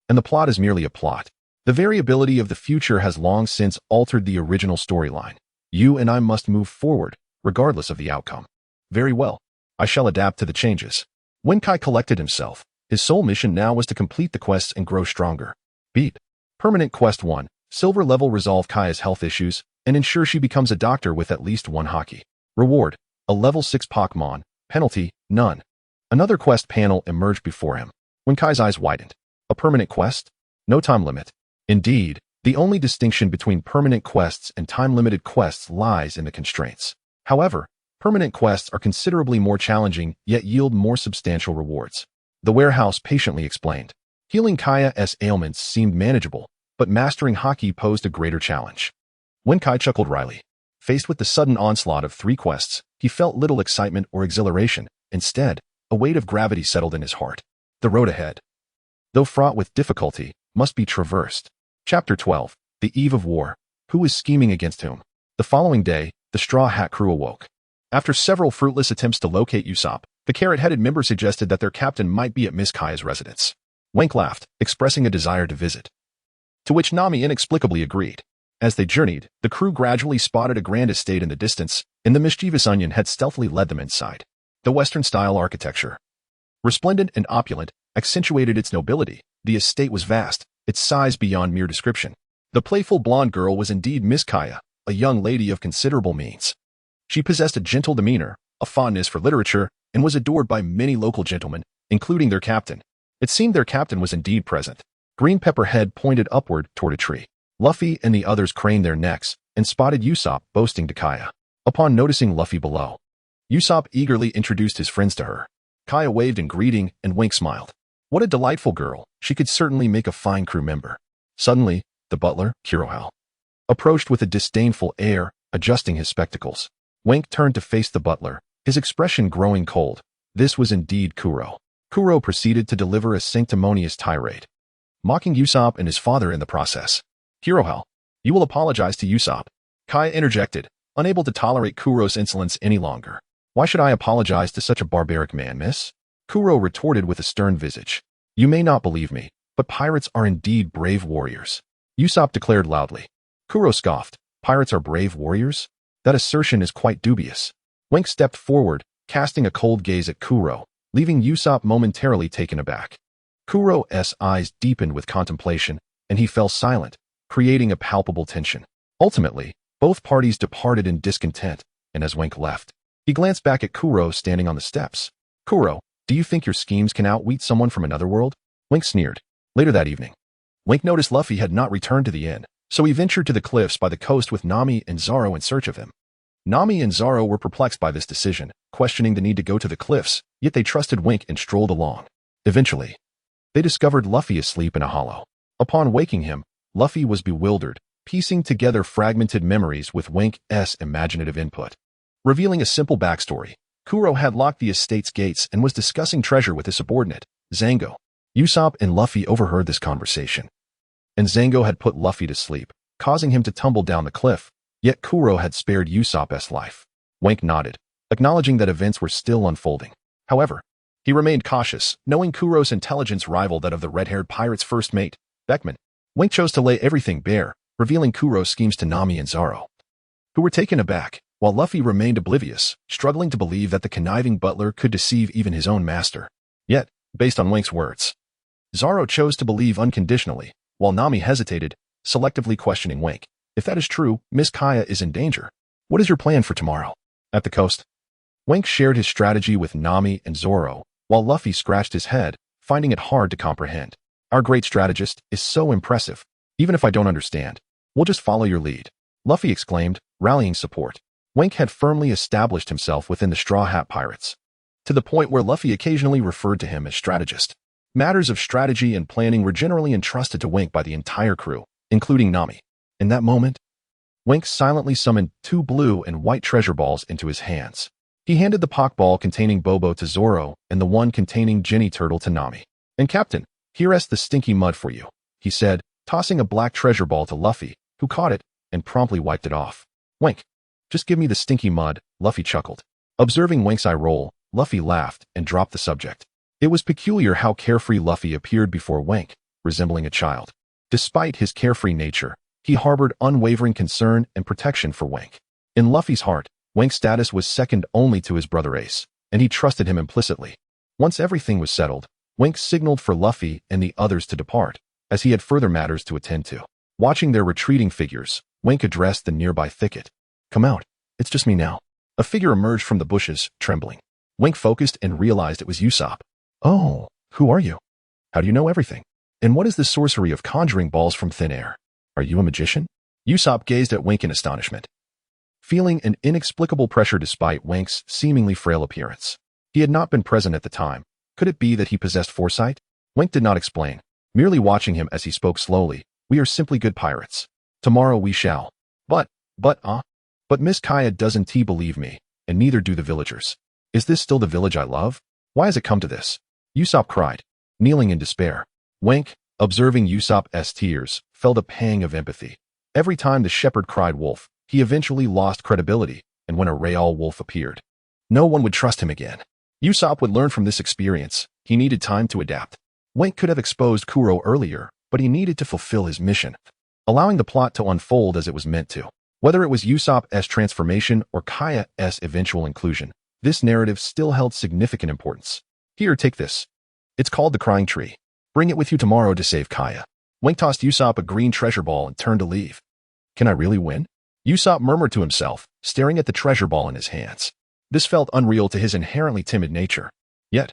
and the plot is merely a plot. The variability of the future has long since altered the original storyline. You and I must move forward, regardless of the outcome. Very well. I shall adapt to the changes. Winkei collected himself. His sole mission now was to complete the quests and grow stronger. Beep. Permanent Quest 1. Silver level: resolve Kaya's health issues and ensure she becomes a doctor with at least 1 Haki. Reward: a level 6 Pokémon. Penalty: none. Another quest panel emerged before him. Winkei's eyes widened. A permanent quest? No time limit. Indeed, the only distinction between permanent quests and time-limited quests lies in the constraints. However, permanent quests are considerably more challenging, yet yield more substantial rewards. The warehouse patiently explained. Healing Kaya's ailments seemed manageable, but mastering Haki posed a greater challenge. Winkei chuckled wryly. Faced with the sudden onslaught of 3 quests, he felt little excitement or exhilaration. Instead, a weight of gravity settled in his heart. The road ahead, though fraught with difficulty, must be traversed. Chapter 12. The Eve of War. Who is scheming against whom? The following day, the Straw Hat crew awoke. After several fruitless attempts to locate Usopp, the carrot-headed member suggested that their captain might be at Miss Kaya's residence. Wink laughed, expressing a desire to visit, to which Nami inexplicably agreed. As they journeyed, the crew gradually spotted a grand estate in the distance, and the mischievous Onion had stealthily led them inside. The Western-style architecture, resplendent and opulent, accentuated its nobility. The estate was vast, its size beyond mere description. The playful blonde girl was indeed Miss Kaya, a young lady of considerable means. She possessed a gentle demeanor, a fondness for literature, and was adored by many local gentlemen, including their captain. It seemed their captain was indeed present. Green Pepper head pointed upward toward a tree. Luffy and the others craned their necks and spotted Usopp boasting to Kaya. Upon noticing Luffy below, Usopp eagerly introduced his friends to her. Kaya waved in greeting and Wink smiled. What a delightful girl. She could certainly make a fine crew member. Suddenly, the butler, Kurohao, approached with a disdainful air, adjusting his spectacles. Wink turned to face the butler, his expression growing cold. This was indeed Kuro. Kuro proceeded to deliver a sanctimonious tirade. mocking Usopp and his father in the process. Hero Hell, you will apologize to Usopp. Kaya interjected, unable to tolerate Kuro's insolence any longer. Why should I apologize to such a barbaric man, miss? Kuro retorted with a stern visage. You may not believe me, but pirates are indeed brave warriors. Usopp declared loudly. Kuro scoffed. Pirates are brave warriors? That assertion is quite dubious. Wink stepped forward, casting a cold gaze at Kuro, leaving Usopp momentarily taken aback. Kuro's eyes deepened with contemplation, and he fell silent, creating a palpable tension. Ultimately, both parties departed in discontent, and as Wink left, he glanced back at Kuro standing on the steps. Kuro, do you think your schemes can outwit someone from another world? Wink sneered. Later that evening, Wink noticed Luffy had not returned to the inn, so he ventured to the cliffs by the coast with Nami and Zoro in search of him. Nami and Zoro were perplexed by this decision, questioning the need to go to the cliffs, yet they trusted Wink and strolled along. Eventually, they discovered Luffy asleep in a hollow. Upon waking him, Luffy was bewildered, piecing together fragmented memories with Wink's imaginative input. Revealing a simple backstory, Kuro had locked the estate's gates and was discussing treasure with his subordinate, Zango. Usopp and Luffy overheard this conversation, and Zango had put Luffy to sleep, causing him to tumble down the cliff, yet Kuro had spared Usopp's life. Wink nodded, acknowledging that events were still unfolding. However, he remained cautious, knowing Kuro's intelligence rivaled that of the red-haired pirate's first mate, Beckman. Wink chose to lay everything bare, revealing Kuro's schemes to Nami and Zoro, who were taken aback, while Luffy remained oblivious, struggling to believe that the conniving butler could deceive even his own master. Yet, based on Wink's words, Zoro chose to believe unconditionally, while Nami hesitated, selectively questioning Wink. If that is true, Miss Kaya is in danger. What is your plan for tomorrow? At the coast, Wink shared his strategy with Nami and Zoro, while Luffy scratched his head, finding it hard to comprehend. Our great strategist is so impressive. Even if I don't understand, we'll just follow your lead, Luffy exclaimed, rallying support. Wink had firmly established himself within the Straw Hat Pirates, to the point where Luffy occasionally referred to him as strategist. Matters of strategy and planning were generally entrusted to Wink by the entire crew, including Nami. In that moment, Wink silently summoned 2 blue and white treasure balls into his hands. He handed the Pokeball containing Bobo to Zoro and the one containing Jenny Turtle to Nami. And Captain, here's the stinky mud for you, he said, tossing a black treasure ball to Luffy, who caught it and promptly wiped it off. Wink, just give me the stinky mud, Luffy chuckled. Observing Wink's eye roll, Luffy laughed and dropped the subject. It was peculiar how carefree Luffy appeared before Wink, resembling a child. Despite his carefree nature, he harbored unwavering concern and protection for Wink. In Luffy's heart, Wink's status was second only to his brother Ace, and he trusted him implicitly. Once everything was settled, Wink signaled for Luffy and the others to depart, as he had further matters to attend to. Watching their retreating figures, Wink addressed the nearby thicket. Come out, it's just me now. A figure emerged from the bushes, trembling. Wink focused and realized it was Usopp. Oh, who are you? How do you know everything? And what is the sorcery of conjuring balls from thin air? Are you a magician? Usopp gazed at Wink in astonishment, feeling an inexplicable pressure despite Wink's seemingly frail appearance. He had not been present at the time. Could it be that he possessed foresight? Wink did not explain, merely watching him as he spoke slowly. We are simply good pirates. Tomorrow we shall. But Miss Kaya doesn't believe me, and neither do the villagers. Is this still the village I love? Why has it come to this? Usopp cried, kneeling in despair. Wink, observing Usopp's tears, felt a pang of empathy. Every time the shepherd cried wolf, he eventually lost credibility, and when a real wolf appeared, no one would trust him again. Usopp would learn from this experience. He needed time to adapt. Wink could have exposed Kuro earlier, but he needed to fulfill his mission, allowing the plot to unfold as it was meant to. Whether it was Usopp's transformation or Kaya's eventual inclusion, this narrative still held significant importance. Here, take this. It's called the Crying Tree. Bring it with you tomorrow to save Kaya. Wink tossed Usopp a green treasure ball and turned to leave. Can I really win? Usopp murmured to himself, staring at the treasure ball in his hands. This felt unreal to his inherently timid nature. Yet,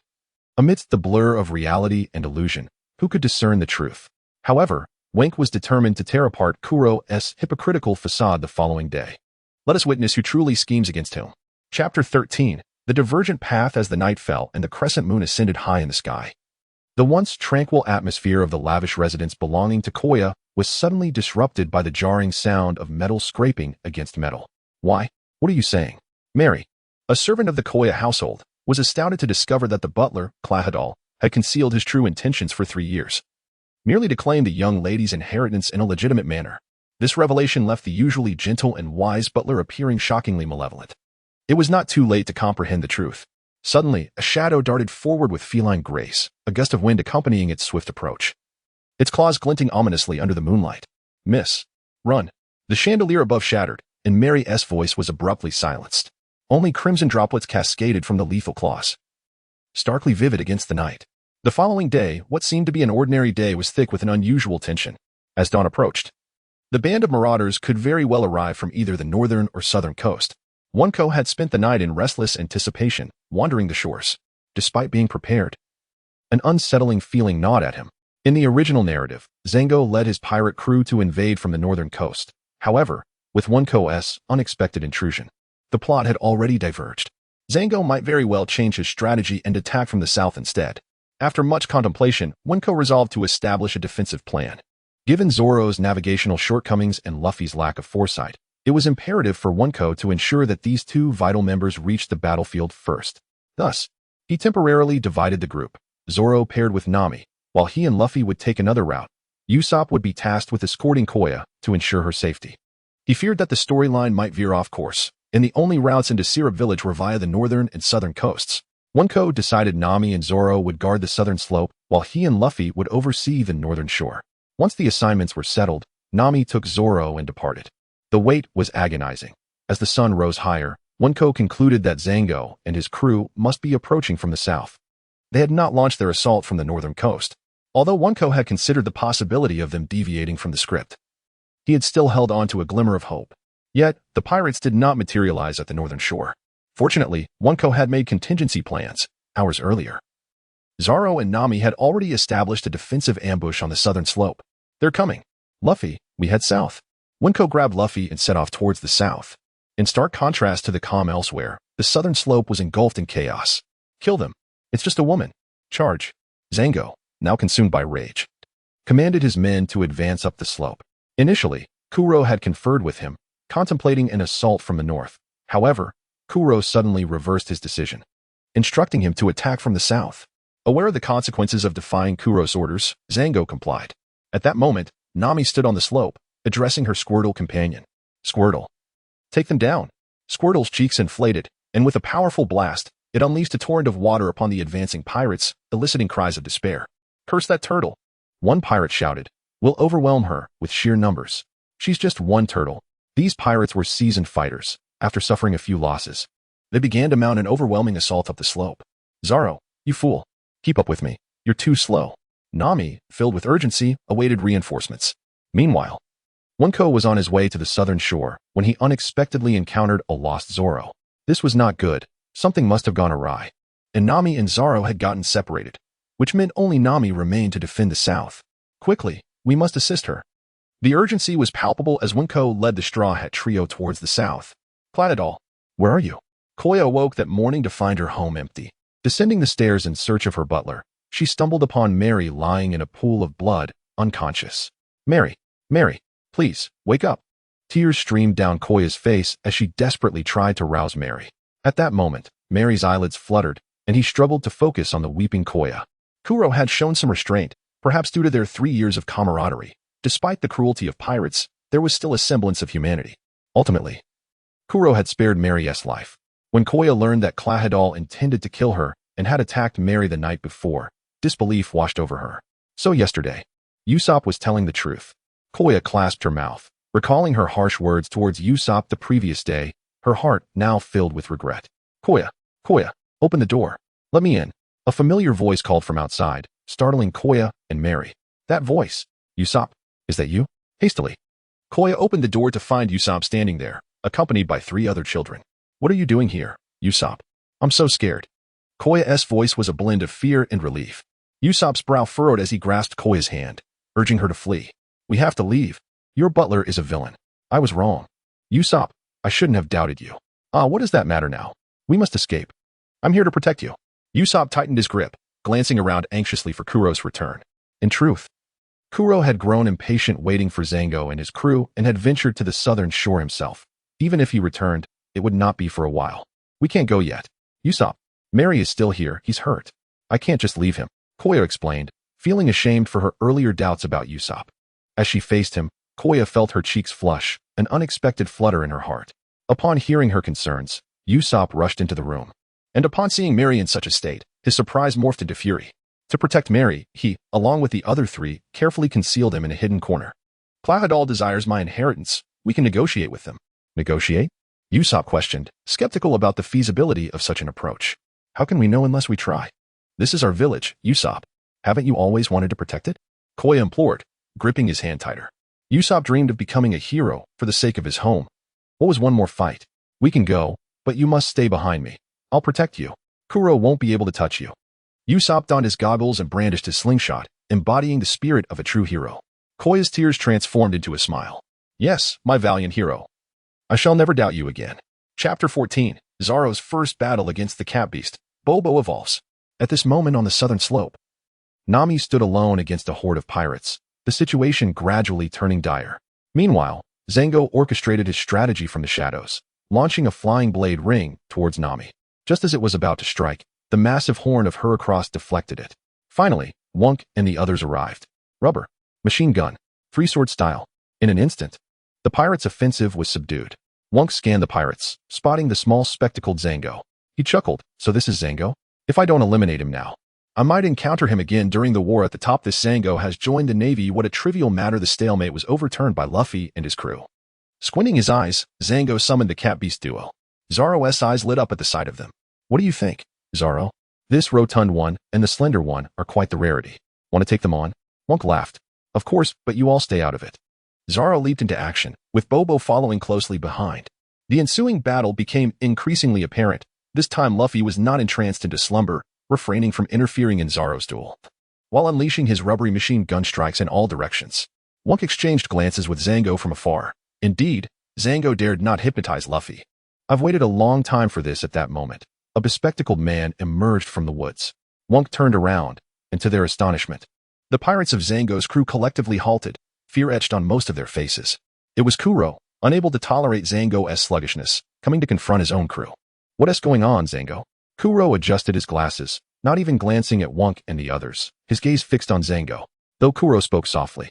amidst the blur of reality and illusion, who could discern the truth? However, Wink was determined to tear apart Kuro's hypocritical facade the following day. Let us witness who truly schemes against whom. Chapter 13. The divergent path as the night fell and the crescent moon ascended high in the sky. The once tranquil atmosphere of the lavish residence belonging to Koya was suddenly disrupted by the jarring sound of metal scraping against metal. Why? What are you saying? Mary, a servant of the Koya household, was astounded to discover that the butler, Klahadal, had concealed his true intentions for 3 years. merely to claim the young lady's inheritance in a legitimate manner. This revelation left the usually gentle and wise butler appearing shockingly malevolent. It was not too late to comprehend the truth. Suddenly, a shadow darted forward with feline grace, a gust of wind accompanying its swift approach. Its claws glinting ominously under the moonlight. "Miss. Run." The chandelier above shattered, and Mary's voice was abruptly silenced. Only crimson droplets cascaded from the lethal claws, starkly vivid against the night. The following day, what seemed to be an ordinary day, was thick with an unusual tension. As dawn approached, the band of marauders could very well arrive from either the northern or southern coast. Wonko had spent the night in restless anticipation, wandering the shores. Despite being prepared, an unsettling feeling gnawed at him. In the original narrative, Zango led his pirate crew to invade from the northern coast. However, with Wonko's unexpected intrusion, the plot had already diverged. Zango might very well change his strategy and attack from the south instead. After much contemplation, Wonko resolved to establish a defensive plan. Given Zoro's navigational shortcomings and Luffy's lack of foresight, it was imperative for Wonko to ensure that these two vital members reached the battlefield first. Thus, he temporarily divided the group. Zoro paired with Nami, while he and Luffy would take another route. Usopp would be tasked with escorting Koya to ensure her safety. He feared that the storyline might veer off course, and the only routes into Syrup Village were via the northern and southern coasts. Wonko decided Nami and Zoro would guard the southern slope, while he and Luffy would oversee the northern shore. Once the assignments were settled, Nami took Zoro and departed. The wait was agonizing. As the sun rose higher, Wonko concluded that Zango and his crew must be approaching from the south. They had not launched their assault from the northern coast, although Wonko had considered the possibility of them deviating from the script. He had still held on to a glimmer of hope. Yet, the pirates did not materialize at the northern shore. Fortunately, Wonko had made contingency plans hours earlier. Zoro and Nami had already established a defensive ambush on the southern slope. "They're coming. Luffy, we head south." Wonko grabbed Luffy and set off towards the south. In stark contrast to the calm elsewhere, the southern slope was engulfed in chaos. "Kill them. It's just a woman." "Charge." Zango, now consumed by rage, commanded his men to advance up the slope. Initially, Kuro had conferred with him, contemplating an assault from the north. However, Kuro suddenly reversed his decision, instructing him to attack from the south. Aware of the consequences of defying Kuro's orders, Zango complied. At that moment, Nami stood on the slope, addressing her Squirtle companion. "Squirtle, take them down." Squirtle's cheeks inflated, and with a powerful blast, it unleashed a torrent of water upon the advancing pirates, eliciting cries of despair. "Curse that turtle!" One pirate shouted. "We'll overwhelm her with sheer numbers. She's just one turtle." These pirates were seasoned fighters. After suffering a few losses, they began to mount an overwhelming assault up the slope. "Zoro, you fool. Keep up with me. You're too slow." Nami, filled with urgency, awaited reinforcements. Meanwhile, Wonko was on his way to the southern shore when he unexpectedly encountered a lost Zoro. This was not good. Something must have gone awry. And Nami and Zoro had gotten separated, which meant only Nami remained to defend the south. "Quickly, we must assist her." The urgency was palpable as Wonko led the Straw Hat trio towards the south. "Platidol, where are you?" Koya awoke that morning to find her home empty. Descending the stairs in search of her butler, she stumbled upon Mary lying in a pool of blood, unconscious. Mary, please, wake up." Tears streamed down Koya's face as she desperately tried to rouse Mary. At that moment, Mary's eyelids fluttered, and he struggled to focus on the weeping Koya. Kuro had shown some restraint, perhaps due to their 3 years of camaraderie. Despite the cruelty of pirates, there was still a semblance of humanity. Ultimately, Kuro had spared Mary's life. When Koya learned that Klahadol intended to kill her and had attacked Mary the night before, disbelief washed over her. So yesterday, Usopp was telling the truth. Koya clasped her mouth, recalling her harsh words towards Usopp the previous day, her heart now filled with regret. Koya, open the door. Let me in." A familiar voice called from outside, startling Koya and Mary. That voice. "Usopp, is that you?" Hastily, Koya opened the door to find Usopp standing there, accompanied by 3 other children. "What are you doing here, Usopp?" "I'm so scared." Koya's voice was a blend of fear and relief. Usopp's brow furrowed as he grasped Koya's hand, urging her to flee. "We have to leave. Your butler is a villain. I was wrong. Usopp, I shouldn't have doubted you." What does that matter now? We must escape. I'm here to protect you." Usopp tightened his grip, glancing around anxiously for Kuro's return. In truth, Kuro had grown impatient waiting for Zango and his crew and had ventured to the southern shore himself. Even if he returned, it would not be for a while. "We can't go yet. Usopp, Mary is still here. He's hurt. I can't just leave him," Koya explained, feeling ashamed for her earlier doubts about Usopp. As she faced him, Koya felt her cheeks flush, an unexpected flutter in her heart. Upon hearing her concerns, Usopp rushed into the room. And upon seeing Mary in such a state, his surprise morphed into fury. To protect Mary, he, along with the other three, carefully concealed him in a hidden corner. Plahadal desires my inheritance. We can negotiate with them. Negotiate? Usopp questioned, skeptical about the feasibility of such an approach. How can we know unless we try? This is our village, Usopp. Haven't you always wanted to protect it? Koya implored, gripping his hand tighter. Usopp dreamed of becoming a hero for the sake of his home. What was one more fight? We can go, but you must stay behind me. I'll protect you. Kuro won't be able to touch you. Usopp donned his goggles and brandished his slingshot, embodying the spirit of a true hero. Koya's tears transformed into a smile. Yes, my valiant hero. I shall never doubt you again. Chapter 14, Zoro's first battle against the cat beast. Bobo evolves. At this moment on the southern slope, Nami stood alone against a horde of pirates, the situation gradually turning dire. Meanwhile, Zango orchestrated his strategy from the shadows, launching a flying blade ring towards Nami. Just as it was about to strike, the massive horn of Heracross deflected it. Finally, Wunk and the others arrived. Rubber, machine gun, free sword style. In an instant, the pirates' offensive was subdued. Wunk scanned the pirates, spotting the small spectacled Zango. He chuckled, so this is Zango? If I don't eliminate him now, I might encounter him again during the war at the top. This Zango has joined the Navy. What a trivial matter. The stalemate was overturned by Luffy and his crew. Squinting his eyes, Zango summoned the cat beast duo. Zoro's eyes lit up at the sight of them. What do you think, Zoro? This rotund one and the slender one are quite the rarity. Want to take them on? Wunk laughed. Of course, but you all stay out of it. Zoro leaped into action, with Bobo following closely behind. The ensuing battle became increasingly apparent. This time Luffy was not entranced into slumber, refraining from interfering in Zoro's duel. While unleashing his rubbery machine gun strikes in all directions, Wunk exchanged glances with Zango from afar. Indeed, Zango dared not hypnotize Luffy. I've waited a long time for this. At that moment, a bespectacled man emerged from the woods. Wunk turned around, and to their astonishment, the pirates of Zango's crew collectively halted, fear etched on most of their faces. It was Kuro, unable to tolerate Zango's sluggishness, coming to confront his own crew. What's going on, Zango? Kuro adjusted his glasses, not even glancing at Wunk and the others, his gaze fixed on Zango, though Kuro spoke softly.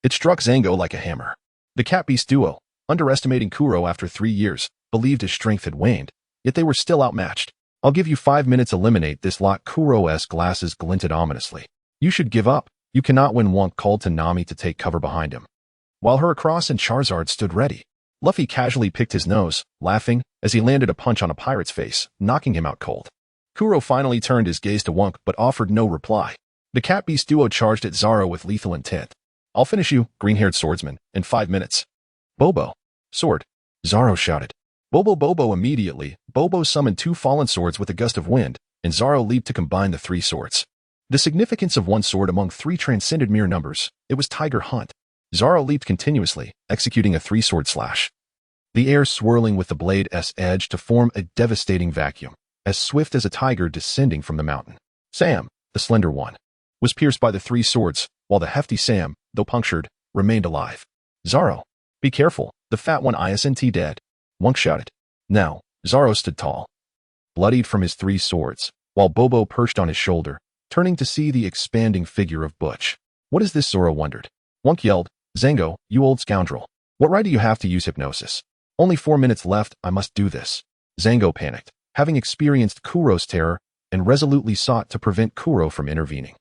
It struck Zango like a hammer. The cat beast duo, underestimating Kuro after 3 years, believed his strength had waned, yet they were still outmatched. I'll give you 5 minutes. Eliminate this lot. Kuro's glasses glinted ominously. You should give up. You cannot win. Wunk called to Nami to take cover behind him. While Heracross and Charizard stood ready, Luffy casually picked his nose, laughing, as he landed a punch on a pirate's face, knocking him out cold. Kuro finally turned his gaze to Wunk but offered no reply. The cat beast duo charged at Zoro with lethal intent. I'll finish you, green-haired swordsman, in 5 minutes. Bobo. Sword. Zoro shouted. Bobo immediately. Bobo summoned 2 fallen swords with a gust of wind, and Zoro leaped to combine the 3 swords. The significance of one sword among 3 transcended mere numbers. It was Tiger Hunt. Zoro leaped continuously, executing a 3-sword slash. The air swirling with the blade's edge to form a devastating vacuum, as swift as a tiger descending from the mountain. Sam, the slender one, was pierced by the 3 swords, while the hefty Sam, though punctured, remained alive. Zoro, be careful, the fat one isn't dead, Wunk shouted. Now, Zoro stood tall, bloodied from his 3 swords, while Bobo perched on his shoulder, turning to see the expanding figure of Butch. What is this? Zoro wondered. Wunk yelled, Zango, you old scoundrel. What right do you have to use hypnosis? Only 4 minutes left. I must do this. Zango panicked, having experienced Kuro's terror, and resolutely sought to prevent Kuro from intervening.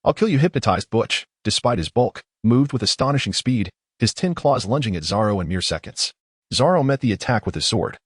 I'll kill you, hypnotized Butch, despite his bulk, moved with astonishing speed, his 10 claws lunging at Zoro in mere seconds. Zoro met the attack with his sword,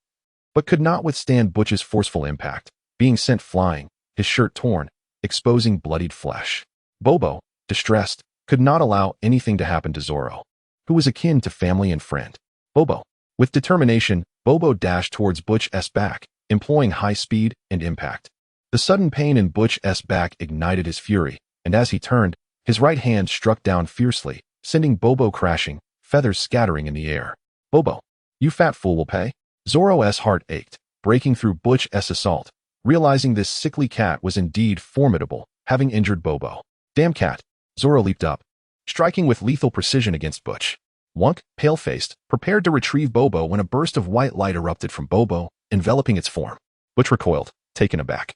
but could not withstand Butch's forceful impact, being sent flying, his shirt torn, exposing bloodied flesh. Bobo, distressed, could not allow anything to happen to Zoro, who was akin to family and friend. Bobo. With determination, Bobo dashed towards Butch's back, employing high speed and impact. The sudden pain in Butch's back ignited his fury, and as he turned, his right hand struck down fiercely, sending Bobo crashing, feathers scattering in the air. Bobo, you fat fool will pay. Zoro's heart ached, breaking through Butch's assault, realizing this sickly cat was indeed formidable, having injured Bobo. Damn cat. Zoro leaped up, striking with lethal precision against Butch. Wunk, pale-faced, prepared to retrieve Bobo when a burst of white light erupted from Bobo, enveloping its form. Butch recoiled, taken aback,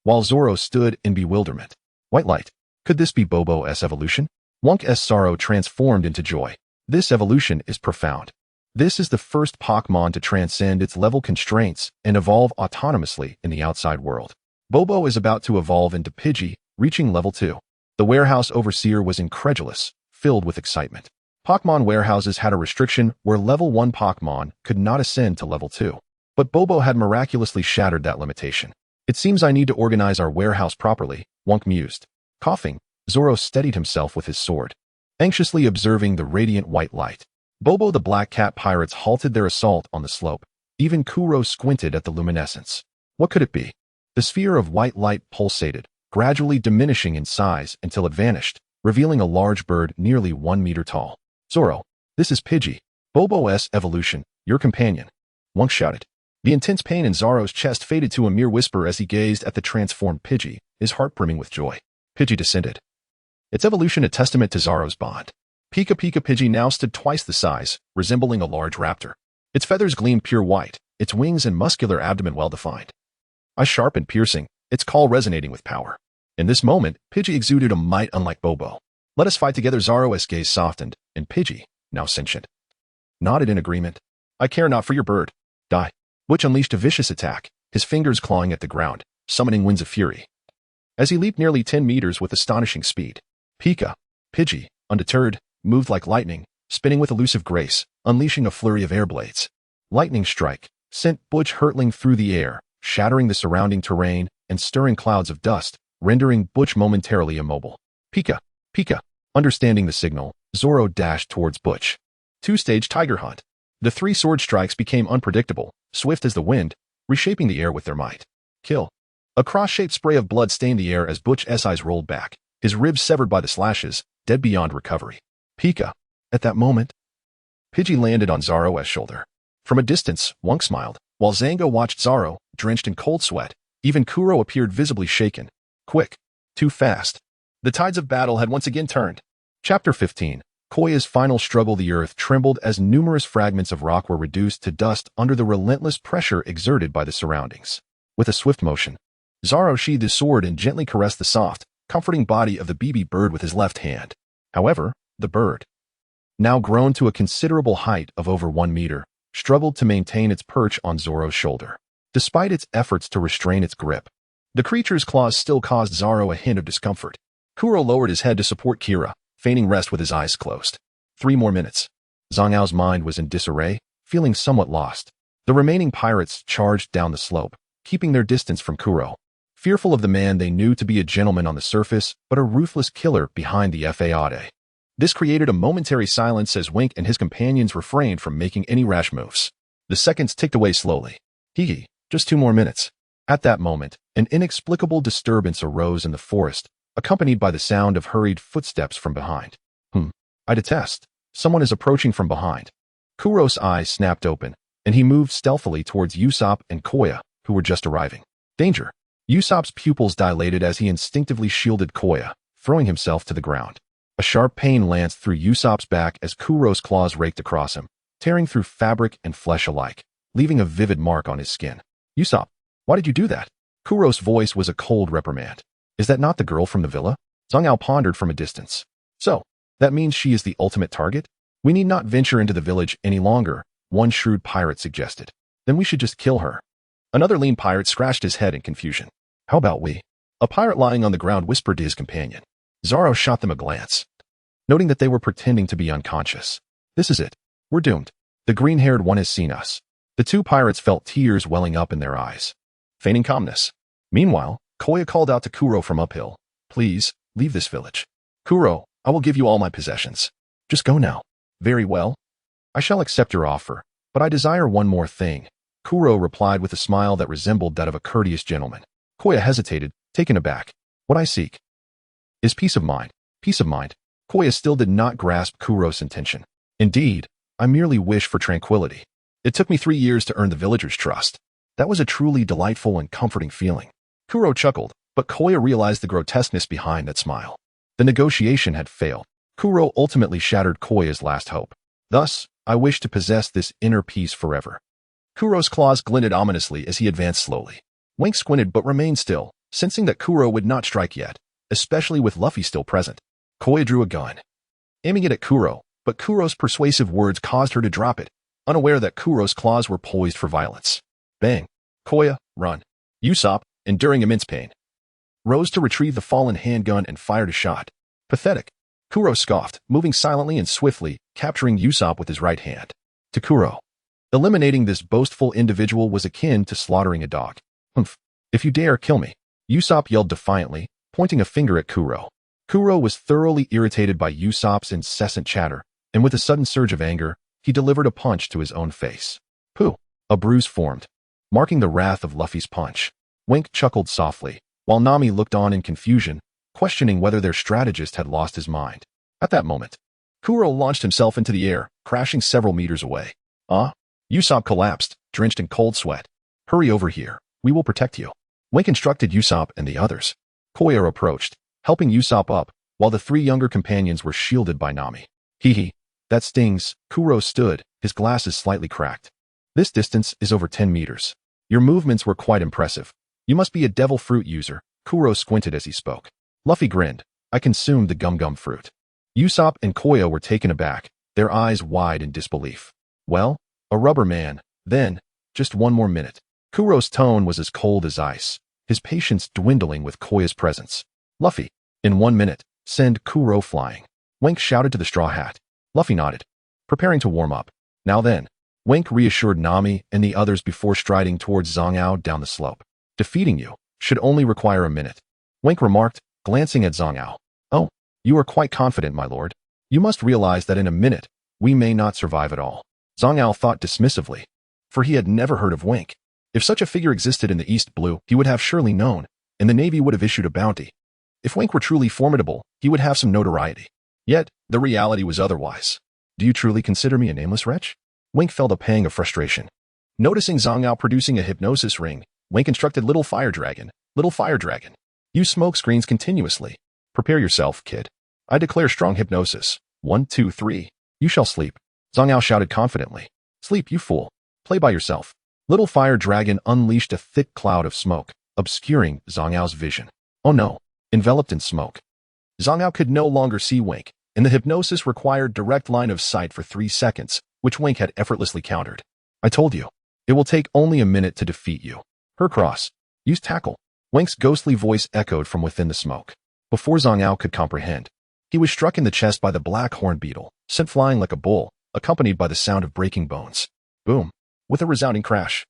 while Zoro stood in bewilderment. White light. Could this be Bobo's evolution? Wonk's sorrow transformed into joy. This evolution is profound. This is the first Pokémon to transcend its level constraints and evolve autonomously in the outside world. Bobo is about to evolve into Pidgey, reaching level 2. The warehouse overseer was incredulous, filled with excitement. Pokémon warehouses had a restriction where level 1 Pokémon could not ascend to level 2. But Bobo had miraculously shattered that limitation. It seems I need to organize our warehouse properly, Wonk mused. Coughing, Zoro steadied himself with his sword, anxiously observing the radiant white light. Bobo the Black Cat pirates halted their assault on the slope. Even Kuro squinted at the luminescence. What could it be? The sphere of white light pulsated, gradually diminishing in size until it vanished, revealing a large bird nearly 1 meter tall. Zoro, this is Pidgey, Bobo's evolution, your companion. Wonk shouted. The intense pain in Zoro's chest faded to a mere whisper as he gazed at the transformed Pidgey, his heart brimming with joy. Pidgey descended. Its evolution a testament to Zoro's bond. Pika Pika Pidgey now stood twice the size, resembling a large raptor. Its feathers gleamed pure white, its wings and muscular abdomen well-defined. Eyes sharp and piercing, its call resonating with power. In this moment, Pidgey exuded a might unlike Bobo. Let us fight together. Zoro's gaze softened, and Pidgey, now sentient, nodded in agreement. I care not for your bird. Die. Butch unleashed a vicious attack, his fingers clawing at the ground, summoning winds of fury. As he leaped nearly 10 meters with astonishing speed, Pika, Pidgey, undeterred, moved like lightning, spinning with elusive grace, unleashing a flurry of air blades. Lightning strike sent Butch hurtling through the air, shattering the surrounding terrain and stirring clouds of dust, rendering Butch momentarily immobile. Pika, Pika. Understanding the signal, Zoro dashed towards Butch. Two-stage tiger hunt. The 3 sword strikes became unpredictable, swift as the wind, reshaping the air with their might. Kill. A cross-shaped spray of blood stained the air as Butch's eyes rolled back, his ribs severed by the slashes, dead beyond recovery. Pika. At that moment, Pidgey landed on Zoro's shoulder. From a distance, Wonk smiled, while Zango watched Zoro, drenched in cold sweat. Even Kuro appeared visibly shaken. Quick. Too fast. The tides of battle had once again turned. Chapter 15. Koya's final struggle. The earth trembled as numerous fragments of rock were reduced to dust under the relentless pressure exerted by the surroundings. With a swift motion, Zoro sheathed his sword and gently caressed the soft, comforting body of the baby bird with his left hand. However, the bird, now grown to a considerable height of over 1 meter, struggled to maintain its perch on Zoro's shoulder. Despite its efforts to restrain its grip, the creature's claws still caused Zoro a hint of discomfort. Kuro lowered his head to support Kira, feigning rest with his eyes closed. 3 more minutes. Zhang Ao's mind was in disarray, feeling somewhat lost. The remaining pirates charged down the slope, keeping their distance from Kuro, fearful of the man they knew to be a gentleman on the surface, but a ruthless killer behind the facade. This created a momentary silence as Wink and his companions refrained from making any rash moves. The seconds ticked away slowly. Hee, just 2 more minutes. At that moment, an inexplicable disturbance arose in the forest, accompanied by the sound of hurried footsteps from behind. I detest. Someone is approaching from behind. Kuro's eyes snapped open, and he moved stealthily towards Usopp and Koya, who were just arriving. Danger. Usopp's pupils dilated as he instinctively shielded Koya, throwing himself to the ground. A sharp pain lanced through Usopp's back as Kuro's claws raked across him, tearing through fabric and flesh alike, leaving a vivid mark on his skin. Usopp, why did you do that? Kuro's voice was a cold reprimand. Is that not the girl from the villa? Zhang Ao pondered from a distance. So, that means she is the ultimate target? We need not venture into the village any longer, one shrewd pirate suggested. Then we should just kill her. Another lean pirate scratched his head in confusion. How about we? A pirate lying on the ground whispered to his companion. Zoro shot them a glance, noting that they were pretending to be unconscious. This is it. We're doomed. The green-haired one has seen us. The 2 pirates felt tears welling up in their eyes, feigning calmness. Meanwhile, Koya called out to Kuro from uphill. Please, leave this village. Kuro, I will give you all my possessions. Just go now. Very well. I shall accept your offer, but I desire one more thing. Kuro replied with a smile that resembled that of a courteous gentleman. Koya hesitated, taken aback. What I seek is peace of mind. Peace of mind. Koya still did not grasp Kuro's intention. Indeed, I merely wish for tranquility. It took me 3 years to earn the villagers' trust. That was a truly delightful and comforting feeling. Kuro chuckled, but Koya realized the grotesqueness behind that smile. The negotiation had failed. Kuro ultimately shattered Koya's last hope. Thus, I wish to possess this inner peace forever. Kuro's claws glinted ominously as he advanced slowly. Wink squinted but remained still, sensing that Kuro would not strike yet. especially with Luffy still present. Koya drew a gun, aiming it at Kuro, but Kuro's persuasive words caused her to drop it, unaware that Kuro's claws were poised for violence. Bang! Koya, run. Usopp, enduring immense pain, rose to retrieve the fallen handgun and fired a shot. Pathetic. Kuro scoffed, moving silently and swiftly, capturing Usopp with his right hand. To Kuro, eliminating this boastful individual was akin to slaughtering a dog. Humph. If you dare kill me, Usopp yelled defiantly, pointing a finger at Kuro. Kuro was thoroughly irritated by Usopp's incessant chatter, and with a sudden surge of anger, he delivered a punch to his own face. Pooh! A bruise formed, marking the wrath of Luffy's punch. Wink chuckled softly, while Nami looked on in confusion, questioning whether their strategist had lost his mind. At that moment, Kuro launched himself into the air, crashing several meters away. Usopp collapsed, drenched in cold sweat. Hurry over here. We will protect you. Wink instructed Usopp and the others. Koya approached, helping Usopp up, while the three younger companions were shielded by Nami. Hee. That stings. Kuro stood, his glasses slightly cracked. This distance is over 10 meters. Your movements were quite impressive. You must be a devil fruit user. Kuro squinted as he spoke. Luffy grinned. I consumed the gum fruit. Usopp and Koya were taken aback, their eyes wide in disbelief. Well, a rubber man, then, just one more minute. Kuro's tone was as cold as ice, his patience dwindling with Koya's presence. Luffy, in 1 minute, send Kuro flying. Wink shouted to the Straw Hat. Luffy nodded, preparing to warm up. Now then, Wink reassured Nami and the others before striding towards Zhang down the slope. Defeating you should only require a minute. Wink remarked, glancing at Zhang. Oh, you are quite confident, my lord. You must realize that in a minute, we may not survive at all. Zhang thought dismissively, for he had never heard of Wink. If such a figure existed in the East Blue, he would have surely known, and the Navy would have issued a bounty. If Wink were truly formidable, he would have some notoriety. Yet, the reality was otherwise. Do you truly consider me a nameless wretch? Wink felt a pang of frustration. Noticing Zhang producing a hypnosis ring, Wink instructed Little Fire Dragon, use smoke screens continuously. Prepare yourself, kid. I declare strong hypnosis. 1, 2, 3. You shall sleep. Zhang shouted confidently. Sleep, you fool. Play by yourself. Little Fire Dragon unleashed a thick cloud of smoke, obscuring Zhang's vision. Oh no, enveloped in smoke. Zhang could no longer see Wink, and the hypnosis required direct line of sight for 3 seconds, which Wink had effortlessly countered. I told you, it will take only a minute to defeat you. Hercross, use tackle. Wink's ghostly voice echoed from within the smoke. Before Zhang could comprehend, he was struck in the chest by the black horned beetle, sent flying like a bull, accompanied by the sound of breaking bones. Boom! With a resounding crash.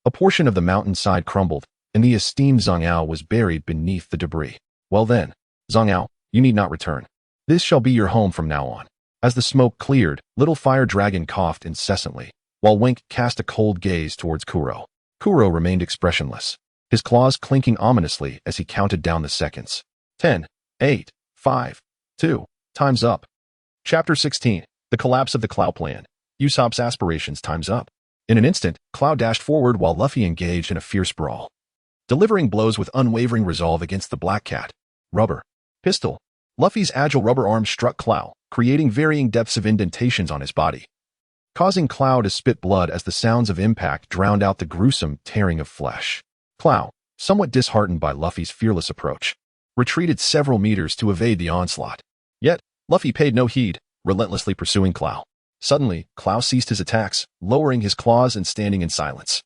A portion of the mountainside crumbled, and the esteemed Zhang was buried beneath the debris. Well then, Zhang, you need not return. This shall be your home from now on. As the smoke cleared, Little Fire Dragon coughed incessantly, while Wink cast a cold gaze towards Kuro. Kuro remained expressionless, his claws clinking ominously as he counted down the seconds. 10, 8, 5, 2, time's up. Chapter 16, The Collapse of the Clow Plan. Usopp's aspirations, time's up. In an instant, Clow dashed forward while Luffy engaged in a fierce brawl, delivering blows with unwavering resolve against the Black Cat. Rubber. Pistol. Luffy's agile rubber arm struck Clow, creating varying depths of indentations on his body, causing Clow to spit blood as the sounds of impact drowned out the gruesome tearing of flesh. Clow, somewhat disheartened by Luffy's fearless approach, retreated several meters to evade the onslaught. Yet, Luffy paid no heed, relentlessly pursuing Clow. Suddenly, Clow ceased his attacks, lowering his claws and standing in silence.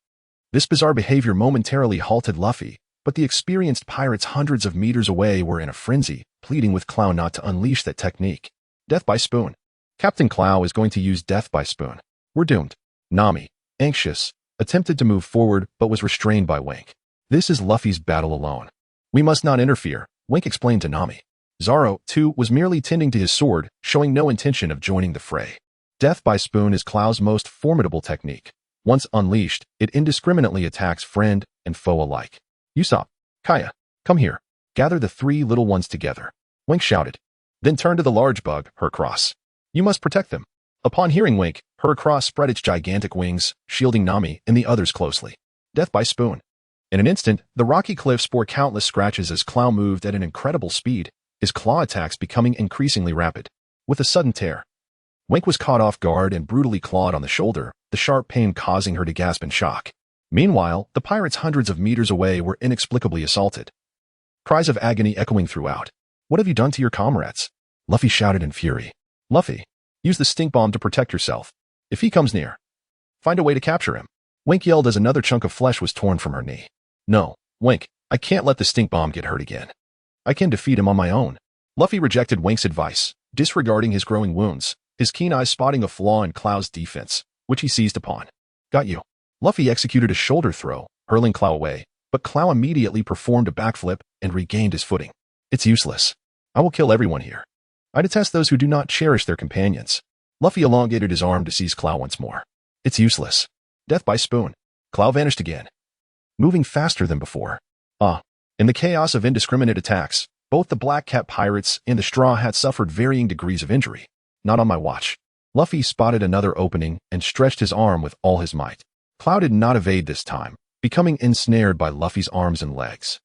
This bizarre behavior momentarily halted Luffy, but the experienced pirates hundreds of meters away were in a frenzy, pleading with Clow not to unleash that technique. Death by Spoon. Captain Clow is going to use Death by Spoon. We're doomed. Nami, anxious, attempted to move forward but was restrained by Wink. This is Luffy's battle alone. We must not interfere, Wink explained to Nami. Zoro, too, was merely tending to his sword, showing no intention of joining the fray. Death by Spoon is Clow's most formidable technique. Once unleashed, it indiscriminately attacks friend and foe alike. Usopp, Kaya, come here. Gather the 3 little ones together. Wink shouted. Then turn to the large bug, Hercross. You must protect them. Upon hearing Wink, Hercross spread its gigantic wings, shielding Nami and the others closely. Death by Spoon. In an instant, the rocky cliffs bore countless scratches as Clow moved at an incredible speed, his claw attacks becoming increasingly rapid. With a sudden tear, Wink was caught off guard and brutally clawed on the shoulder, the sharp pain causing her to gasp in shock. Meanwhile, the pirates hundreds of meters away were inexplicably assaulted. cries of agony echoing throughout. What have you done to your comrades? Luffy shouted in fury. Luffy, use the stink bomb to protect yourself. If he comes near, find a way to capture him. Wink yelled as another chunk of flesh was torn from her knee. No, Wink, I can't let the stink bomb get hurt again. I can defeat him on my own. Luffy rejected Wink's advice, disregarding his growing wounds, his keen eyes spotting a flaw in Clow's defense, which he seized upon. Got you. Luffy executed a shoulder throw, hurling Clow away, but Clow immediately performed a backflip and regained his footing. It's useless. I will kill everyone here. I detest those who do not cherish their companions. Luffy elongated his arm to seize Clow once more. It's useless. Death by spoon. Clow vanished again, moving faster than before. In the chaos of indiscriminate attacks, both the Black Cat pirates and the Straw Hat suffered varying degrees of injury. Not on my watch. Luffy spotted another opening and stretched his arm with all his might. Clow did not evade this time, becoming ensnared by Luffy's arms and legs.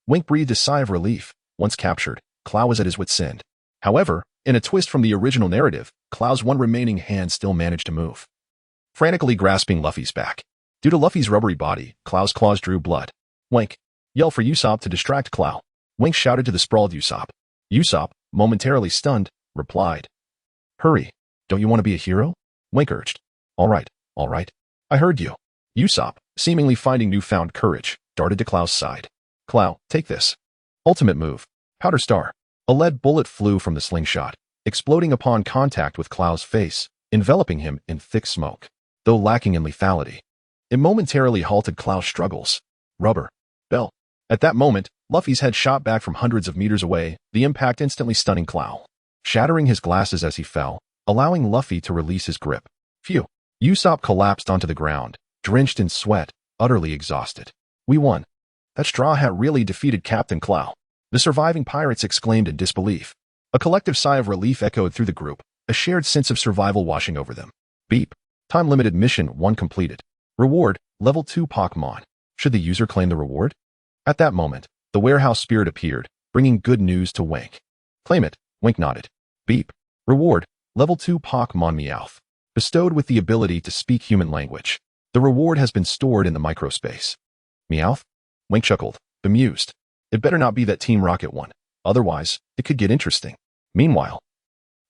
Wink breathed a sigh of relief. Once captured, Clow was at his wit's end. However, in a twist from the original narrative, Clow's one remaining hand still managed to move, frantically grasping Luffy's back. Due to Luffy's rubbery body, Clow's claws drew blood. Wink, yell for Usopp to distract Clow. Wink shouted to the sprawled Usopp. Usopp, momentarily stunned, replied. Hurry, don't you want to be a hero? Wink urged. All right. I heard you. Usopp, seemingly finding newfound courage, darted to Clow's side. Clow, take this. Ultimate move. Powder Star. A lead bullet flew from the slingshot, exploding upon contact with Clow's face, enveloping him in thick smoke. Though lacking in lethality, it momentarily halted Clow's struggles. Rubber. Bell. At that moment, Luffy's head shot back from hundreds of meters away, the impact instantly stunning Clow, shattering his glasses as he fell, allowing Luffy to release his grip. Phew. Usopp collapsed onto the ground, drenched in sweat, utterly exhausted. We won. That Straw Hat really defeated Captain Clow. The surviving pirates exclaimed in disbelief. A collective sigh of relief echoed through the group, a shared sense of survival washing over them. Beep. Time-limited mission 1 completed. Reward, level 2 Pokémon. Should the user claim the reward? At that moment, the warehouse spirit appeared, bringing good news to Wink. Claim it. Wink nodded. Beep. Reward, level 2 Pokémon Meowth. Bestowed with the ability to speak human language. The reward has been stored in the microspace. Meowth? Wink chuckled, bemused. It better not be that Team Rocket one. Otherwise, it could get interesting. Meanwhile,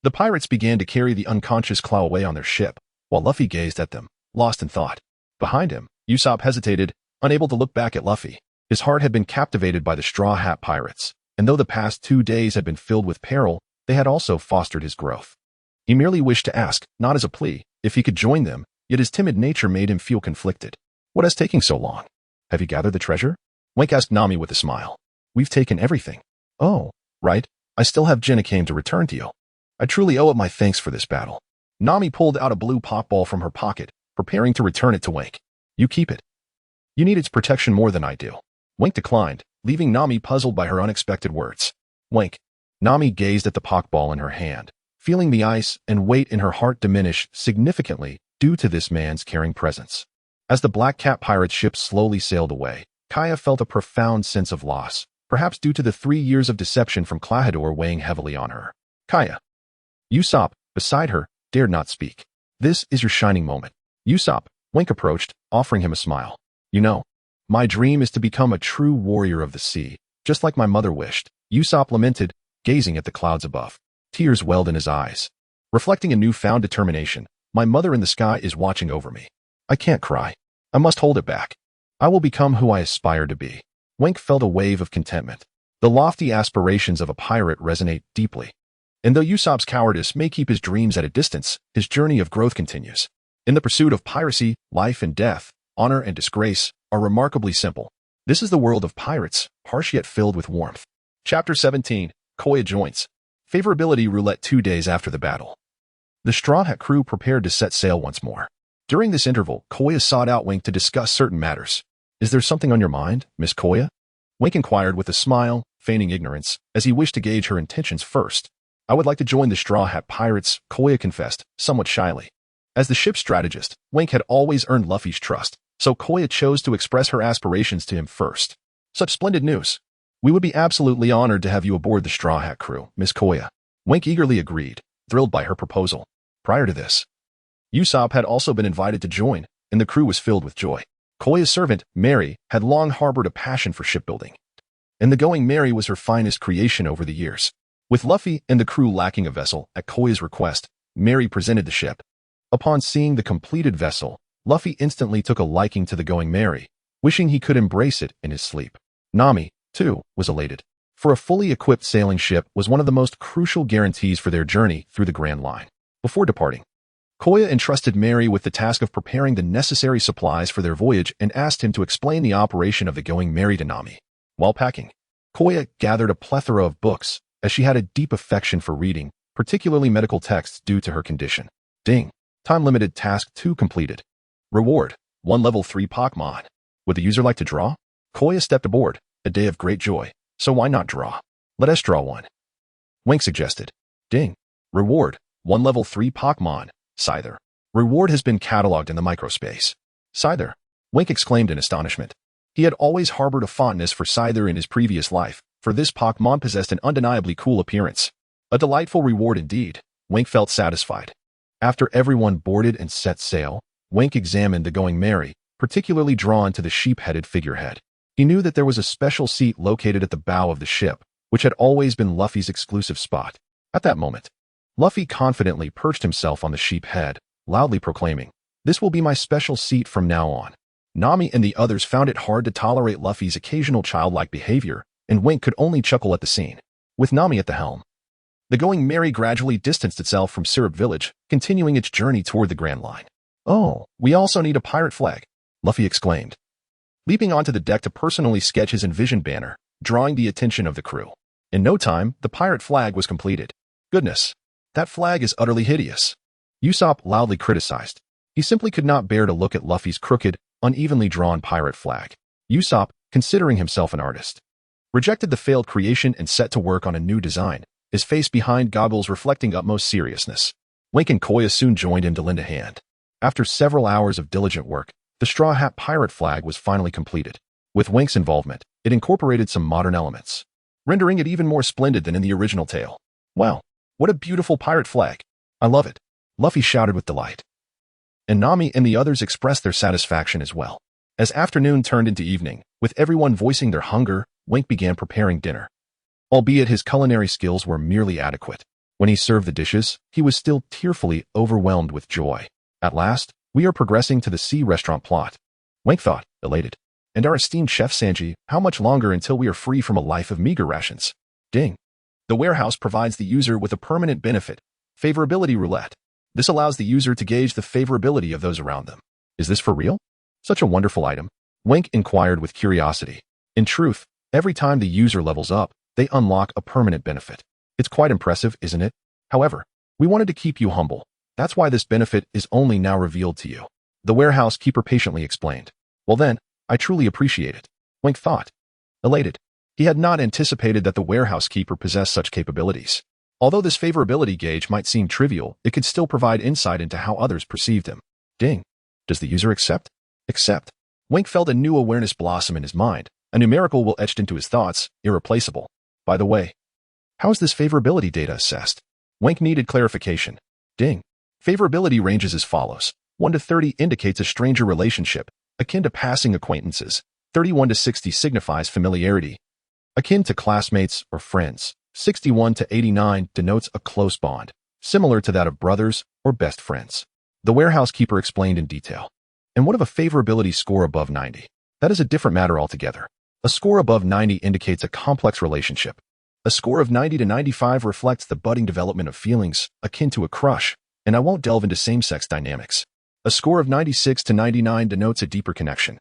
the pirates began to carry the unconscious Clow away on their ship, while Luffy gazed at them, lost in thought. Behind him, Usopp hesitated, unable to look back at Luffy. His heart had been captivated by the Straw Hat pirates, and though the past 2 days had been filled with peril, they had also fostered his growth. He merely wished to ask, not as a plea, if he could join them, yet his timid nature made him feel conflicted. What has taken so long? Have you gathered the treasure? Wink asked Nami with a smile. We've taken everything. Oh, right. I still have Genocame to return to you. I truly owe it my thanks for this battle. Nami pulled out a blue Pokeball from her pocket, preparing to return it to Wink. You keep it. You need its protection more than I do. Wink declined, leaving Nami puzzled by her unexpected words. Wink. Nami gazed at the Pokeball in her hand, feeling the ice and weight in her heart diminish significantly due to this man's caring presence. As the Black Cat pirate ship slowly sailed away, Kaya felt a profound sense of loss, perhaps due to the 3 years of deception from Klahadore weighing heavily on her. Kaya. Usopp, beside her, dared not speak. This is your shining moment. Usopp, Wink approached, offering him a smile. You know, my dream is to become a true warrior of the sea, just like my mother wished. Usopp lamented, gazing at the clouds above. Tears welled in his eyes, reflecting a newfound determination. My mother in the sky is watching over me. I can't cry. I must hold it back. I will become who I aspire to be. Wink felt a wave of contentment. The lofty aspirations of a pirate resonate deeply. And though Usopp's cowardice may keep his dreams at a distance, his journey of growth continues. In the pursuit of piracy, life and death, honor and disgrace are remarkably simple. This is the world of pirates, harsh yet filled with warmth. Chapter 17, Koya joins. Favorability roulette 2 days after the battle. The Straw Hat crew prepared to set sail once more. During this interval, Koya sought out Wink to discuss certain matters. Is there something on your mind, Miss Koya? Wink inquired with a smile, feigning ignorance, as he wished to gauge her intentions first. I would like to join the Straw Hat pirates, Koya confessed, somewhat shyly. As the ship's strategist, Wink had always earned Luffy's trust, so Koya chose to express her aspirations to him first. Such splendid news. We would be absolutely honored to have you aboard the Straw Hat crew, Miss Koya. Wink eagerly agreed, thrilled by her proposal. Prior to this, Usopp had also been invited to join, and the crew was filled with joy. Koya's servant, Mary, had long harbored a passion for shipbuilding, and the Going Merry was her finest creation over the years. With Luffy and the crew lacking a vessel, at Koya's request, Merry presented the ship. Upon seeing the completed vessel, Luffy instantly took a liking to the Going Merry, wishing he could embrace it in his sleep. Nami, too, was elated. For a fully equipped sailing ship was one of the most crucial guarantees for their journey through the Grand Line. Before departing, Koya entrusted Merry with the task of preparing the necessary supplies for their voyage and asked him to explain the operation of the Going Merry to Nami. While packing, Koya gathered a plethora of books, as she had a deep affection for reading, particularly medical texts due to her condition. Ding. Time-limited task 2 completed. Reward: 1 level 3 Pokémon. Would the user like to draw? Koya stepped aboard, a day of great joy, so why not draw? Let us draw one. Wink suggested. Ding. Reward: 1 level 3 Pokémon. Scyther. Reward has been cataloged in the microspace. Scyther. Wink exclaimed in astonishment. He had always harbored a fondness for Scyther in his previous life, for this Pokémon possessed an undeniably cool appearance. A delightful reward indeed. Wink felt satisfied. After everyone boarded and set sail, Wink examined the Going Merry, particularly drawn to the sheep-headed figurehead. He knew that there was a special seat located at the bow of the ship, which had always been Luffy's exclusive spot. At that moment, Luffy confidently perched himself on the sheep head, loudly proclaiming, "This will be my special seat from now on." Nami and the others found it hard to tolerate Luffy's occasional childlike behavior, and Wink could only chuckle at the scene. With Nami at the helm, the Going Merry gradually distanced itself from Syrup Village, continuing its journey toward the Grand Line. "Oh, we also need a pirate flag," Luffy exclaimed, leaping onto the deck to personally sketch his envisioned banner, drawing the attention of the crew. In no time, the pirate flag was completed. "Goodness, that flag is utterly hideous," Usopp loudly criticized. He simply could not bear to look at Luffy's crooked, unevenly drawn pirate flag. Usopp, considering himself an artist, rejected the failed creation and set to work on a new design, his face behind goggles reflecting utmost seriousness. Wink and Koya soon joined him to lend a hand. After several hours of diligent work, the Straw Hat pirate flag was finally completed. With Wink's involvement, it incorporated some modern elements, rendering it even more splendid than in the original tale. "Wow, what a beautiful pirate flag. I love it," Luffy shouted with delight. And Nami and the others expressed their satisfaction as well. As afternoon turned into evening, with everyone voicing their hunger, Wink began preparing dinner. Albeit his culinary skills were merely adequate, when he served the dishes, he was still tearfully overwhelmed with joy. At last, we are progressing to the sea restaurant plot, Wink thought, elated. And our esteemed chef Sanji, how much longer until we are free from a life of meager rations? Ding. The warehouse provides the user with a permanent benefit, favorability roulette. This allows the user to gauge the favorability of those around them. Is this for real? Such a wonderful item, Wink inquired with curiosity. In truth, every time the user levels up, they unlock a permanent benefit. It's quite impressive, isn't it? However, we wanted to keep you humble. That's why this benefit is only now revealed to you, the warehouse keeper patiently explained. Well then, I truly appreciate it, Wink thought, elated. He had not anticipated that the warehouse keeper possessed such capabilities. Although this favorability gauge might seem trivial, it could still provide insight into how others perceived him. Ding. Does the user accept? Accept. Wink felt a new awareness blossom in his mind, a numerical will etched into his thoughts, irreplaceable. By the way, how is this favorability data assessed? Wink needed clarification. Ding. Favorability ranges as follows. 1 to 30 indicates a stranger relationship, akin to passing acquaintances. 31 to 60 signifies familiarity, akin to classmates or friends. 61 to 89 denotes a close bond, similar to that of brothers or best friends. The warehouse keeper explained in detail. And what of a favorability score above 90? That is a different matter altogether. A score above 90 indicates a complex relationship. A score of 90 to 95 reflects the budding development of feelings, akin to a crush, and I won't delve into same-sex dynamics. A score of 96 to 99 denotes a deeper connection,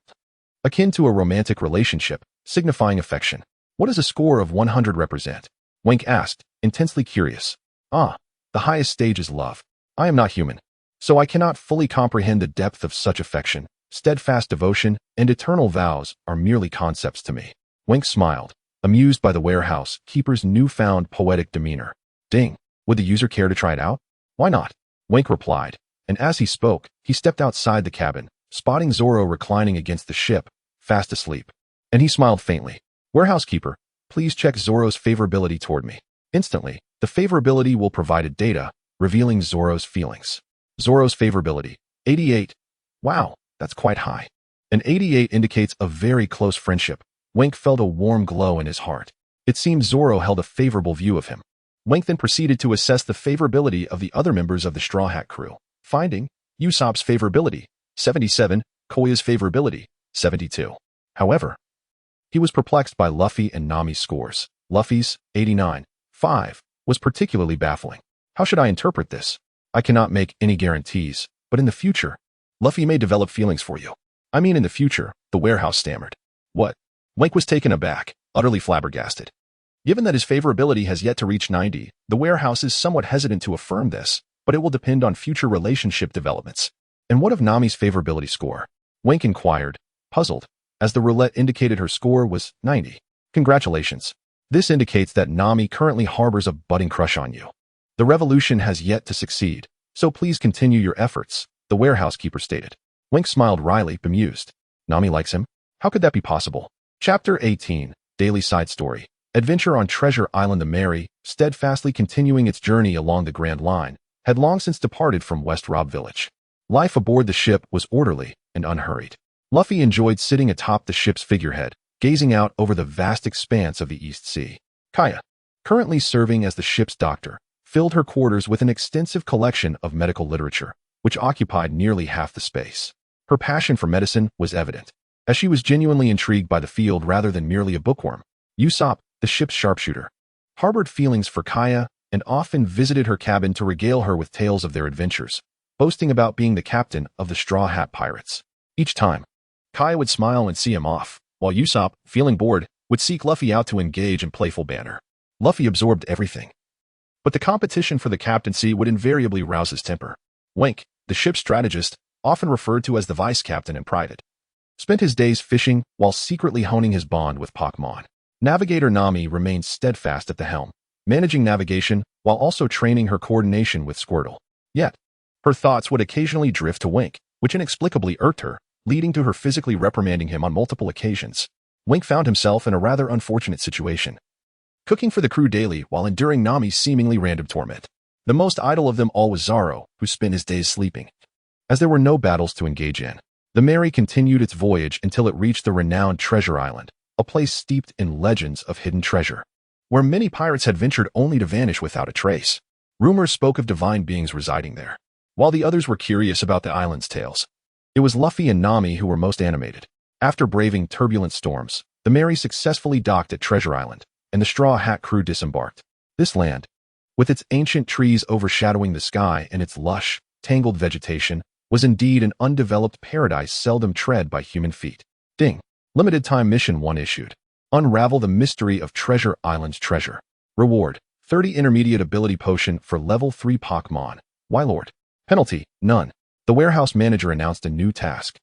akin to a romantic relationship, signifying affection. What does a score of 100 represent? Wink asked, intensely curious. Ah, the highest stage is love. I am not human, so I cannot fully comprehend the depth of such affection. Steadfast devotion and eternal vows are merely concepts to me. Wink smiled, amused by the warehouse keeper's newfound poetic demeanor. Ding. Would the user care to try it out? Why not? Wink replied, and as he spoke, he stepped outside the cabin, spotting Zoro reclining against the ship, fast asleep. And he smiled faintly. Warehouse keeper, please check Zoro's favorability toward me. Instantly, the favorability will provide data, revealing Zoro's feelings. Zoro's favorability, 88. Wow, that's quite high. An 88 indicates a very close friendship, Wink felt a warm glow in his heart. It seemed Zoro held a favorable view of him. Wink then proceeded to assess the favorability of the other members of the Straw Hat crew, finding Usopp's favorability, 77, Koya's favorability, 72. However, he was perplexed by Luffy and Nami's scores. Luffy's, 89, 5, was particularly baffling. How should I interpret this? I cannot make any guarantees, but in the future, Luffy may develop feelings for you. I mean in the future, the warehouse stammered. What? Wink was taken aback, utterly flabbergasted. Given that his favorability has yet to reach 90, the warehouse is somewhat hesitant to affirm this, but it will depend on future relationship developments. And what of Nami's favorability score? Wink inquired, puzzled, as the roulette indicated her score was 90. Congratulations. This indicates that Nami currently harbors a budding crush on you. The revolution has yet to succeed, so please continue your efforts, the warehouse keeper stated. Wink smiled wryly, bemused. Nami likes him? How could that be possible? Chapter 18, Daily Side Story. Adventure on Treasure Island. The Mary, steadfastly continuing its journey along the Grand Line, had long since departed from West Rob Village. Life aboard the ship was orderly and unhurried. Luffy enjoyed sitting atop the ship's figurehead, gazing out over the vast expanse of the East Sea. Kaya, currently serving as the ship's doctor, filled her quarters with an extensive collection of medical literature, which occupied nearly half the space. Her passion for medicine was evident, as she was genuinely intrigued by the field rather than merely a bookworm. Usopp, the ship's sharpshooter, harbored feelings for Kaya and often visited her cabin to regale her with tales of their adventures, boasting about being the captain of the Straw Hat Pirates. Each time, Kaya would smile and see him off, while Usopp, feeling bored, would seek Luffy out to engage in playful banter. Luffy absorbed everything, but the competition for the captaincy would invariably rouse his temper. Wink, the ship's strategist, often referred to as the vice captain in private, spent his days fishing while secretly honing his bond with Pokémon. Navigator Nami remained steadfast at the helm, managing navigation while also training her coordination with Squirtle. Yet, her thoughts would occasionally drift to Wink, which inexplicably irked her, leading to her physically reprimanding him on multiple occasions. Wink found himself in a rather unfortunate situation, cooking for the crew daily while enduring Nami's seemingly random torment. The most idle of them all was Zoro, who spent his days sleeping. As there were no battles to engage in, the Mary continued its voyage until it reached the renowned Treasure Island, a place steeped in legends of hidden treasure, where many pirates had ventured only to vanish without a trace. Rumors spoke of divine beings residing there, while the others were curious about the island's tales. It was Luffy and Nami who were most animated. After braving turbulent storms, the Mary successfully docked at Treasure Island, and the Straw Hat crew disembarked. This land, with its ancient trees overshadowing the sky and its lush, tangled vegetation, was indeed an undeveloped paradise seldom tread by human feet. Ding. Limited time mission 1 issued. Unravel the mystery of Treasure Island's treasure. Reward: 30 intermediate ability potion for level 3 Pokémon. Wylord. Penalty: none. The warehouse manager announced a new task.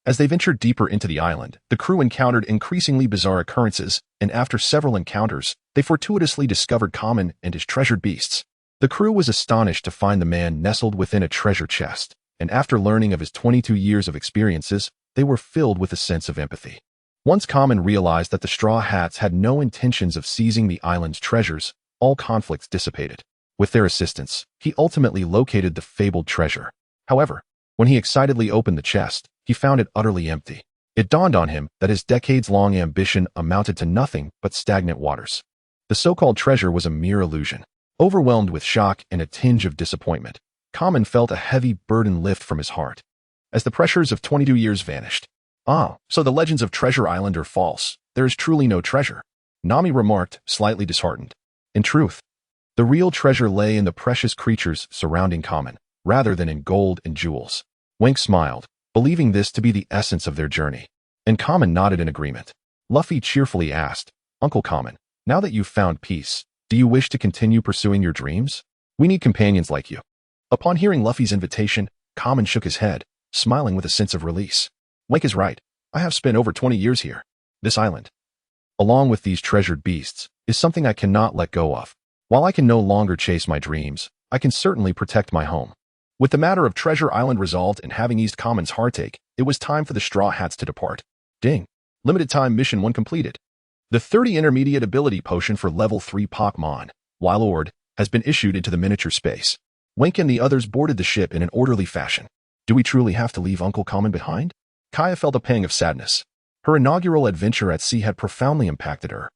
As they ventured deeper into the island, the crew encountered increasingly bizarre occurrences, and after several encounters, they fortuitously discovered Common and his treasured beasts. The crew was astonished to find the man nestled within a treasure chest, and after learning of his 22 years of experiences, they were filled with a sense of empathy. Once Common realized that the Straw Hats had no intentions of seizing the island's treasures, all conflicts dissipated. With their assistance, he ultimately located the fabled treasure. However, when he excitedly opened the chest, he found it utterly empty. It dawned on him that his decades-long ambition amounted to nothing but stagnant waters. The so-called treasure was a mere illusion. Overwhelmed with shock and a tinge of disappointment, Common felt a heavy burden lift from his heart, as the pressures of 22 years vanished. Ah, so the legends of Treasure Island are false. There is truly no treasure, Nami remarked, slightly disheartened. In truth, the real treasure lay in the precious creatures surrounding Common, rather than in gold and jewels. Wink smiled, believing this to be the essence of their journey, and Common nodded in agreement. Luffy cheerfully asked, Uncle Common, now that you've found peace, do you wish to continue pursuing your dreams? We need companions like you. Upon hearing Luffy's invitation, Common shook his head, smiling with a sense of release. Wink is right. I have spent over 20 years here. This island, along with these treasured beasts, is something I cannot let go of. While I can no longer chase my dreams, I can certainly protect my home. With the matter of Treasure Island resolved and having eased Common's heartache, it was time for the Straw Hats to depart. Ding. Limited time mission 1 completed. The 30 intermediate ability potion for level 3 Pokémon, Wylord, has been issued into the miniature space. Wink and the others boarded the ship in an orderly fashion. Do we truly have to leave Uncle Common behind? Kaya felt a pang of sadness. Her inaugural adventure at sea had profoundly impacted her.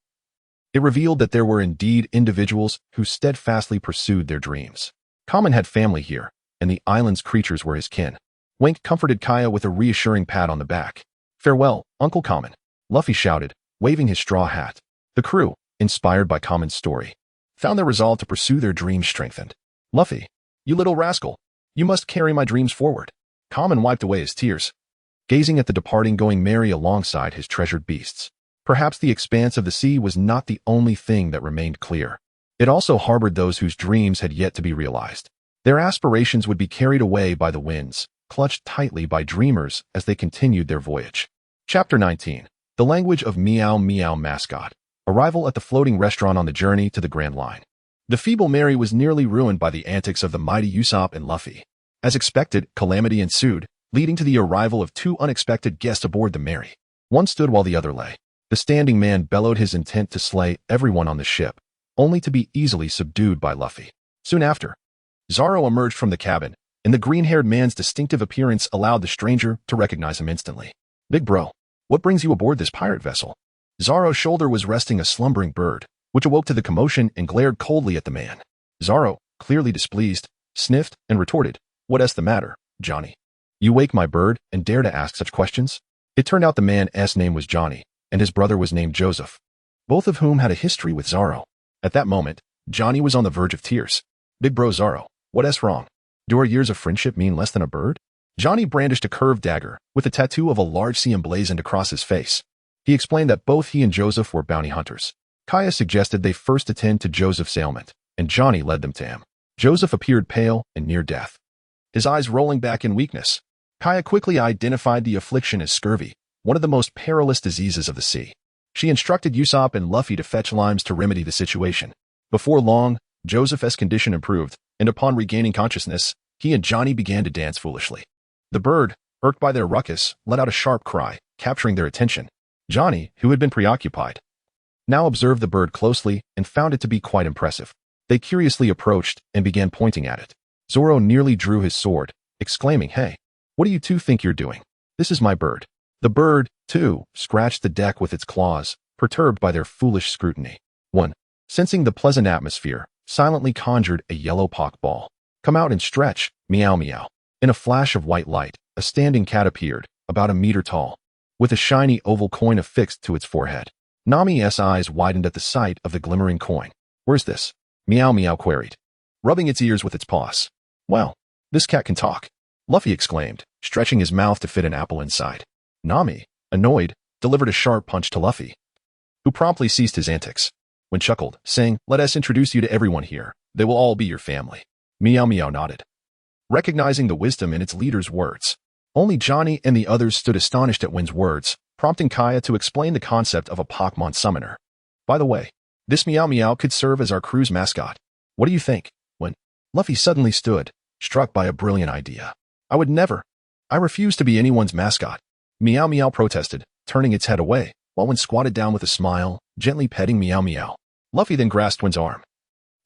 It revealed that there were indeed individuals who steadfastly pursued their dreams. Kamen had family here, and the island's creatures were his kin. Wink comforted Kaya with a reassuring pat on the back. "Farewell, Uncle Kamen," Luffy shouted, waving his straw hat. The crew, inspired by Kamen's story, found their resolve to pursue their dreams strengthened. "Luffy, you little rascal, you must carry my dreams forward." Kamen wiped away his tears, gazing at the departing going merry alongside his treasured beasts. Perhaps the expanse of the sea was not the only thing that remained clear. It also harbored those whose dreams had yet to be realized. Their aspirations would be carried away by the winds, clutched tightly by dreamers as they continued their voyage. Chapter 19. The Language of Meow Meow Mascot. Arrival at the floating restaurant on the journey to the Grand Line. The feeble Mary was nearly ruined by the antics of the mighty Usopp and Luffy. As expected, calamity ensued, leading to the arrival of two unexpected guests aboard the Mary. One stood while the other lay. The standing man bellowed his intent to slay everyone on the ship, only to be easily subdued by Luffy. Soon after, Zoro emerged from the cabin, and the green-haired man's distinctive appearance allowed the stranger to recognize him instantly. "Big bro, what brings you aboard this pirate vessel?" Zoro's shoulder was resting a slumbering bird, which awoke to the commotion and glared coldly at the man. Zoro, clearly displeased, sniffed and retorted, "What's the matter, Johnny? You wake my bird and dare to ask such questions?" It turned out the man's name was Johnny, and his brother was named Joseph, both of whom had a history with Zoro. At that moment, Johnny was on the verge of tears. "Big bro Zoro, what's wrong? Do our years of friendship mean less than a bird?" Johnny brandished a curved dagger with a tattoo of a large sea emblazoned across his face. He explained that both he and Joseph were bounty hunters. Kaya suggested they first attend to Joseph's ailment, and Johnny led them to him. Joseph appeared pale and near death, his eyes rolling back in weakness. Kaya quickly identified the affliction as scurvy, one of the most perilous diseases of the sea. She instructed Usopp and Luffy to fetch limes to remedy the situation. Before long, Joseph's condition improved, and upon regaining consciousness, he and Johnny began to dance foolishly. The bird, irked by their ruckus, let out a sharp cry, capturing their attention. Johnny, who had been preoccupied, now observed the bird closely and found it to be quite impressive. They curiously approached and began pointing at it. Zoro nearly drew his sword, exclaiming, "Hey, what do you two think you're doing? This is my bird." The bird, too, scratched the deck with its claws, perturbed by their foolish scrutiny. One, sensing the pleasant atmosphere, silently conjured a yellow Pokeball. "Come out and stretch, meow meow." In a flash of white light, a standing cat appeared, about a meter tall, with a shiny oval coin affixed to its forehead. Nami's eyes widened at the sight of the glimmering coin. "Where's this?" Meow Meow queried, rubbing its ears with its paws. "Well, this cat can talk," Luffy exclaimed, stretching his mouth to fit an apple inside. Nami, annoyed, delivered a sharp punch to Luffy, who promptly ceased his antics, when chuckled, saying, "Let us introduce you to everyone here. They will all be your family." Meow Meow nodded, recognizing the wisdom in its leader's words. Only Johnny and the others stood astonished at Win's words, prompting Kaya to explain the concept of a Pokémon summoner. "By the way, this Meow Meow could serve as our crew's mascot. What do you think?" When Luffy suddenly stood, struck by a brilliant idea. "I would never. I refuse to be anyone's mascot." Meow Meow protested, turning its head away, while Win squatted down with a smile, gently petting Meow Meow. Luffy then grasped Win's arm,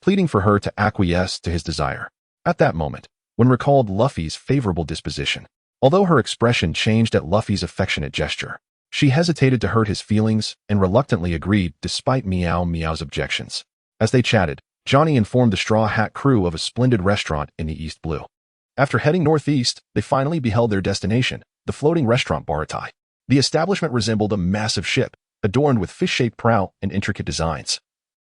pleading for her to acquiesce to his desire. At that moment, Win recalled Luffy's favorable disposition. Although her expression changed at Luffy's affectionate gesture, she hesitated to hurt his feelings and reluctantly agreed despite Meow Meow's objections. As they chatted, Johnny informed the Straw Hat crew of a splendid restaurant in the East Blue. After heading northeast, they finally beheld their destination, the floating restaurant Baratai. The establishment resembled a massive ship, adorned with fish-shaped prow and intricate designs,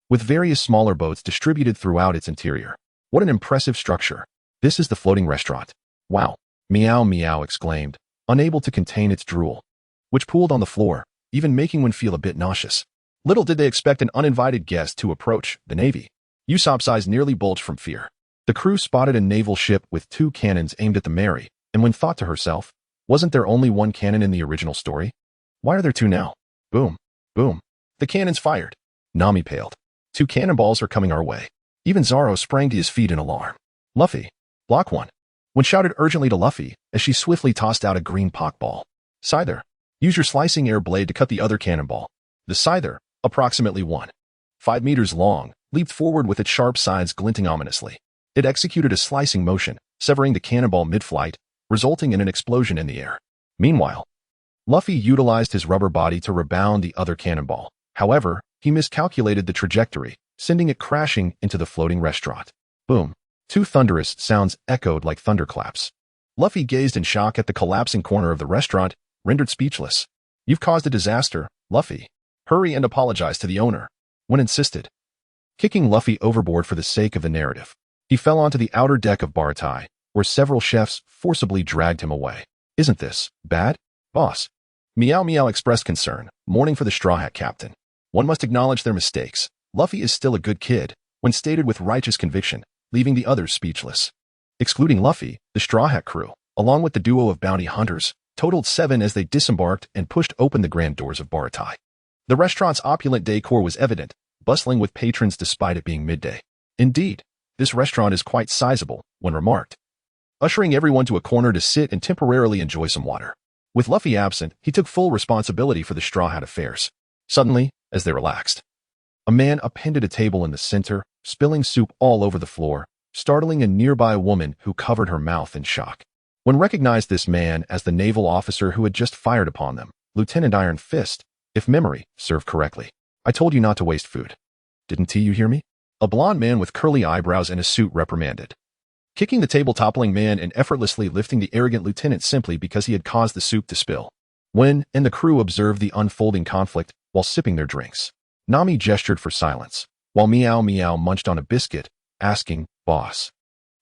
with various smaller boats distributed throughout its interior. What an impressive structure. "This is the floating restaurant. Wow," Meow Meow exclaimed, unable to contain its drool, which pooled on the floor, even making one feel a bit nauseous. Little did they expect an uninvited guest to approach the Navy. Usopp's eyes nearly bulged from fear. The crew spotted a naval ship with 2 cannons aimed at the Mary, and Win thought to herself, wasn't there only 1 cannon in the original story? Why are there 2 now? Boom, boom. The cannons fired. Nami paled. 2 cannonballs are coming our way. Even Zoro sprang to his feet in alarm. "Luffy, block one." Win shouted urgently to Luffy as she swiftly tossed out a green Pokeball. "Scyther, use your slicing air blade to cut the other cannonball." The Scyther, approximately 1.5 meters long, leaped forward with its sharp sides glinting ominously. It executed a slicing motion, severing the cannonball mid-flight, resulting in an explosion in the air. Meanwhile, Luffy utilized his rubber body to rebound the other cannonball. However, he miscalculated the trajectory, sending it crashing into the floating restaurant. Boom. Two thunderous sounds echoed like thunderclaps. Luffy gazed in shock at the collapsing corner of the restaurant, rendered speechless. "You've caused a disaster, Luffy. Hurry and apologize to the owner," Wen insisted, kicking Luffy overboard for the sake of the narrative. He fell onto the outer deck of Baratai, where several chefs forcibly dragged him away. "Isn't this bad, boss?" Meow Meow expressed concern, mourning for the Straw Hat Captain. "One must acknowledge their mistakes. Luffy is still a good kid," Wen stated with righteous conviction, leaving the others speechless. Excluding Luffy, the Straw Hat crew, along with the duo of bounty hunters, totaled 7 as they disembarked and pushed open the grand doors of Baratai. The restaurant's opulent decor was evident, bustling with patrons despite it being midday. "Indeed, this restaurant is quite sizable," Wen remarked, ushering everyone to a corner to sit and temporarily enjoy some water. With Luffy absent, he took full responsibility for the Straw Hat affairs. Suddenly, as they relaxed, a man appended a table in the center, spilling soup all over the floor, startling a nearby woman who covered her mouth in shock. Wen recognized this man as the naval officer who had just fired upon them, Lieutenant Iron Fist, if memory served correctly. "I told you not to waste food. Didn't you hear me?" A blond man with curly eyebrows and a suit reprimanded, kicking the table-toppling man and effortlessly lifting the arrogant lieutenant simply because he had caused the soup to spill. Wen and the crew observed the unfolding conflict while sipping their drinks. Nami gestured for silence, while Meow Meow munched on a biscuit, asking, "Boss,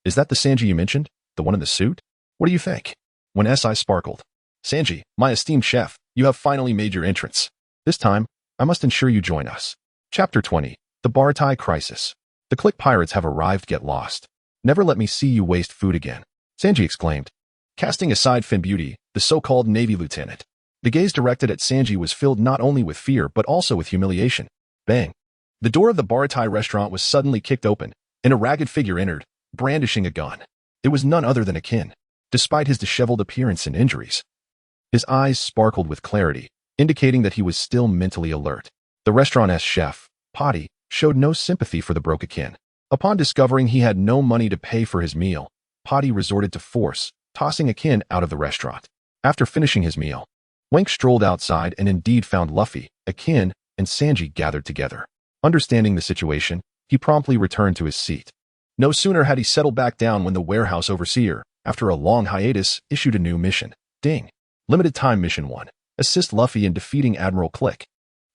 is that the Sanji you mentioned? The one in the suit? What do you think?" When SI sparkled. "Sanji, my esteemed chef, you have finally made your entrance. This time, I must ensure you join us." Chapter 20. The Baratai Crisis. "The Click Pirates have arrived. Get lost. Never let me see you waste food again," Sanji exclaimed, casting aside Finn Beauty, the so-called Navy lieutenant. The gaze directed at Sanji was filled not only with fear but also with humiliation. Bang. The door of the Baratai restaurant was suddenly kicked open, and a ragged figure entered, brandishing a gun. It was none other than Akainu. Despite his disheveled appearance and injuries, his eyes sparkled with clarity, indicating that he was still mentally alert. The restaurant's chef, Potty, showed no sympathy for the broke Akainu. Upon discovering he had no money to pay for his meal, Potty resorted to force, tossing Akainu out of the restaurant. After finishing his meal, Wank strolled outside and indeed found Luffy, Akainu, and Sanji gathered together. Understanding the situation, he promptly returned to his seat. No sooner had he settled back down when the warehouse overseer, after a long hiatus, issued a new mission. Ding. Limited time mission 1. Assist Luffy in defeating Admiral Click.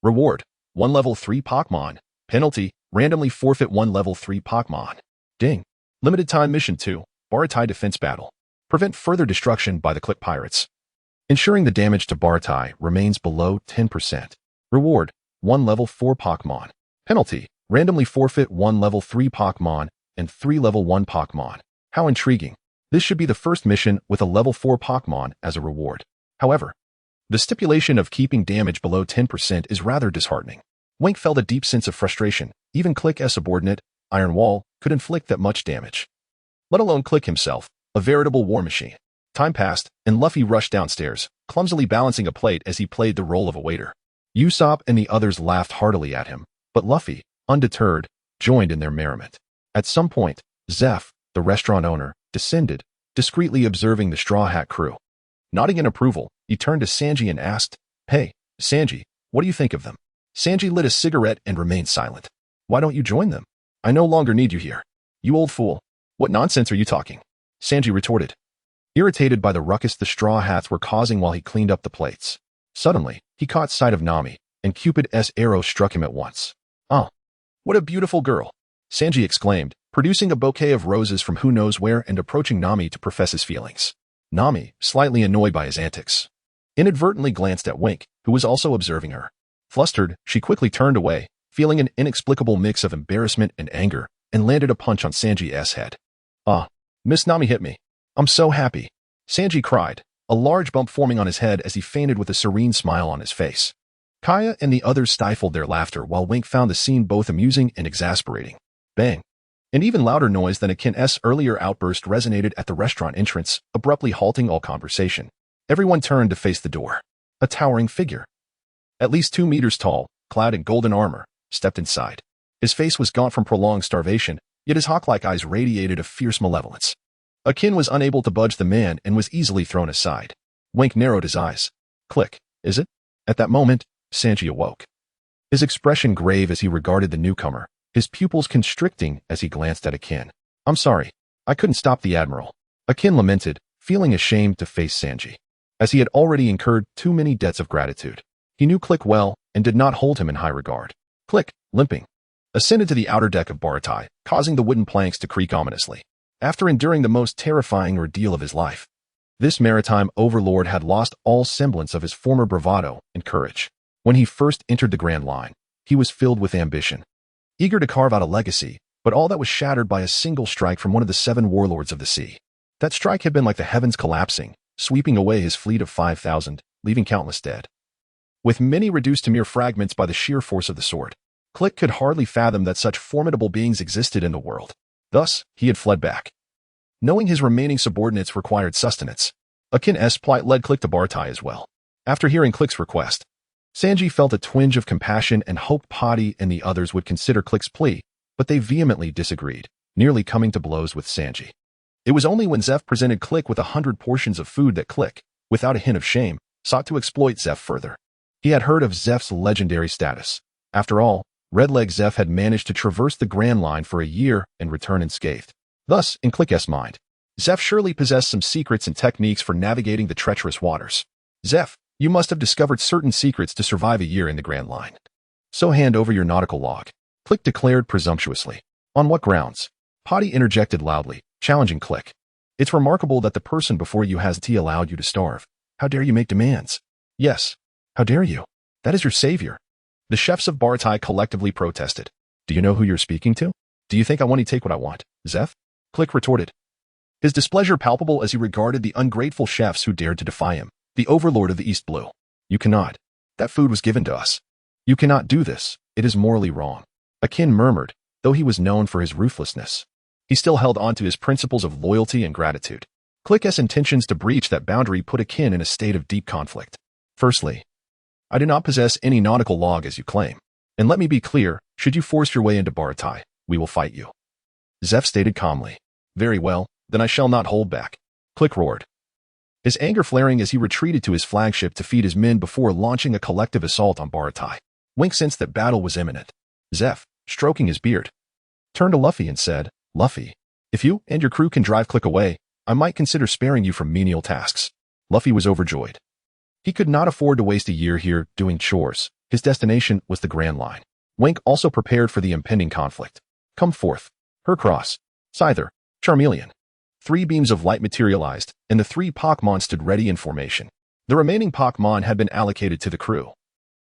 Reward: 1 level 3 Pokémon. Penalty: randomly forfeit 1 level 3 Pokémon. Ding. Limited time mission 2. Baratai defense battle. Prevent further destruction by the Click Pirates. Ensuring the damage to Baratai remains below 10%. Reward: 1 level 4 Pokémon. Penalty: randomly forfeit 1 level 3 Pokémon and 3 level 1 Pokémon. How intriguing. This should be the first mission with a level 4 Pokémon as a reward. However, the stipulation of keeping damage below 10% is rather disheartening. Wank felt a deep sense of frustration. Even Click's subordinate, Iron Wall, could inflict that much damage, let alone Click himself, a veritable war machine. Time passed, and Luffy rushed downstairs, clumsily balancing a plate as he played the role of a waiter. Usopp and the others laughed heartily at him, but Luffy, undeterred, joined in their merriment. At some point, Zeph, the restaurant owner, descended, discreetly observing the Straw Hat crew. Nodding in approval, he turned to Sanji and asked, "Hey, Sanji, what do you think of them?" Sanji lit a cigarette and remained silent. "Why don't you join them? I no longer need you here." "You old fool. What nonsense are you talking?" Sanji retorted, irritated by the ruckus the Straw Hats were causing while he cleaned up the plates. Suddenly, he caught sight of Nami, and Cupid's arrow struck him at once. "Oh, what a beautiful girl," Sanji exclaimed, producing a bouquet of roses from who knows where and approaching Nami to profess his feelings. Nami, slightly annoyed by his antics, inadvertently glanced at Wink, who was also observing her. Flustered, she quickly turned away, feeling an inexplicable mix of embarrassment and anger, and landed a punch on Sanji's head. "Ah, Miss Nami hit me. I'm so happy," Sanji cried, a large bump forming on his head as he fainted with a serene smile on his face. Kaya and the others stifled their laughter while Wink found the scene both amusing and exasperating. Bang. An even louder noise than Akain's earlier outburst resonated at the restaurant entrance, abruptly halting all conversation. Everyone turned to face the door. A towering figure, at least 2 meters tall, clad in golden armor, stepped inside. His face was gaunt from prolonged starvation, yet his hawk-like eyes radiated a fierce malevolence. Akainu was unable to budge the man and was easily thrown aside. Wink narrowed his eyes, Click. Is it? At that moment, Sanji awoke. His expression grave as he regarded the newcomer, his pupils constricting as he glanced at Akin. I'm sorry. I couldn't stop the Admiral. Akin lamented, feeling ashamed to face Sanji, as he had already incurred too many debts of gratitude. He knew Click well and did not hold him in high regard. Click, limping, ascended to the outer deck of Baratai, causing the wooden planks to creak ominously. After enduring the most terrifying ordeal of his life, this maritime overlord had lost all semblance of his former bravado and courage. When he first entered the Grand Line, he was filled with ambition, eager to carve out a legacy, but all that was shattered by a single strike from one of the 7 warlords of the sea. That strike had been like the heavens collapsing, sweeping away his fleet of 5,000, leaving countless dead, with many reduced to mere fragments by the sheer force of the sword. Click could hardly fathom that such formidable beings existed in the world. Thus, he had fled back, knowing his remaining subordinates required sustenance. Akin's plight led Click to Baratai as well. After hearing Click's request, Sanji felt a twinge of compassion and hoped Potty and the others would consider Click's plea, but they vehemently disagreed, nearly coming to blows with Sanji. It was only when Zeph presented Click with 100 portions of food that Click, without a hint of shame, sought to exploit Zeph further. He had heard of Zeph's legendary status. After all, Redleg Zeph had managed to traverse the Grand Line for a year and return unscathed. Thus, in Click's mind, Zeph surely possessed some secrets and techniques for navigating the treacherous waters. Zeph, you must have discovered certain secrets to survive a year in the Grand Line. So hand over your nautical log. Click declared presumptuously. On what grounds? Potty interjected loudly, challenging Click. It's remarkable that the person before you has allowed you to starve. How dare you make demands? Yes. How dare you? That is your savior. The chefs of Baratai collectively protested. Do you know who you're speaking to? Do you think I want to take what I want, Zeph? Click retorted, his displeasure palpable as he regarded the ungrateful chefs who dared to defy him. The overlord of the East Blue. You cannot. That food was given to us. You cannot do this. It is morally wrong. Akin murmured, though he was known for his ruthlessness. He still held on to his principles of loyalty and gratitude. Click's intentions to breach that boundary put Akin in a state of deep conflict. Firstly, I do not possess any nautical log as you claim. And let me be clear, should you force your way into Baratai, we will fight you. Zeph stated calmly. Very well, then I shall not hold back. Click roared, his anger flaring as he retreated to his flagship to feed his men before launching a collective assault on Baratai. Wink sensed that battle was imminent. Zeph, stroking his beard, turned to Luffy and said, Luffy, if you and your crew can drive Click away, I might consider sparing you from menial tasks. Luffy was overjoyed. He could not afford to waste a year here doing chores. His destination was the Grand Line. Wink also prepared for the impending conflict. Come forth. Hercross, Scyther, Charmeleon. 3 beams of light materialized, and the 3 Pokémon stood ready in formation. The remaining Pokémon had been allocated to the crew,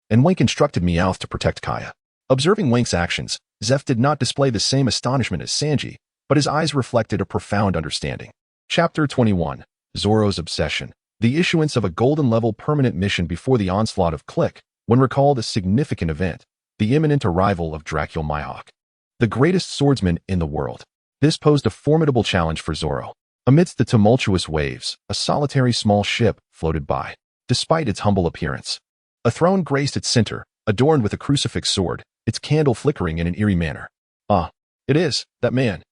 and Wink instructed Meowth to protect Kaya. Observing Wink's actions, Zeph did not display the same astonishment as Sanji, but his eyes reflected a profound understanding. Chapter 21. Zoro's Obsession. The issuance of a golden-level permanent mission before the onslaught of Click, when recalled a significant event, the imminent arrival of Dracul Mihawk, the greatest swordsman in the world. This posed a formidable challenge for Zoro. Amidst the tumultuous waves, a solitary small ship floated by. Despite its humble appearance, a throne graced its center, adorned with a crucifix sword, its candle flickering in an eerie manner. Ah, it is, that man.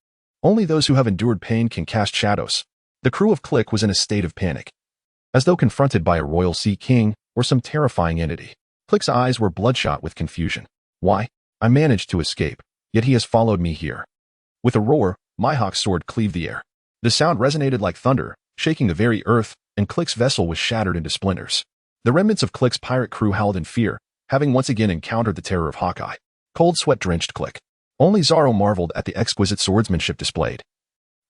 Only those who have endured pain can cast shadows. The crew of Click was in a state of panic, as though confronted by a royal sea king or some terrifying entity. Click's eyes were bloodshot with confusion. Why? I managed to escape, yet he has followed me here. With a roar, Mihawk's sword cleaved the air. The sound resonated like thunder, shaking the very earth, and Click's vessel was shattered into splinters. The remnants of Click's pirate crew howled in fear, having once again encountered the terror of Hawkeye. Cold sweat drenched Click. Only Zoro marveled at the exquisite swordsmanship displayed,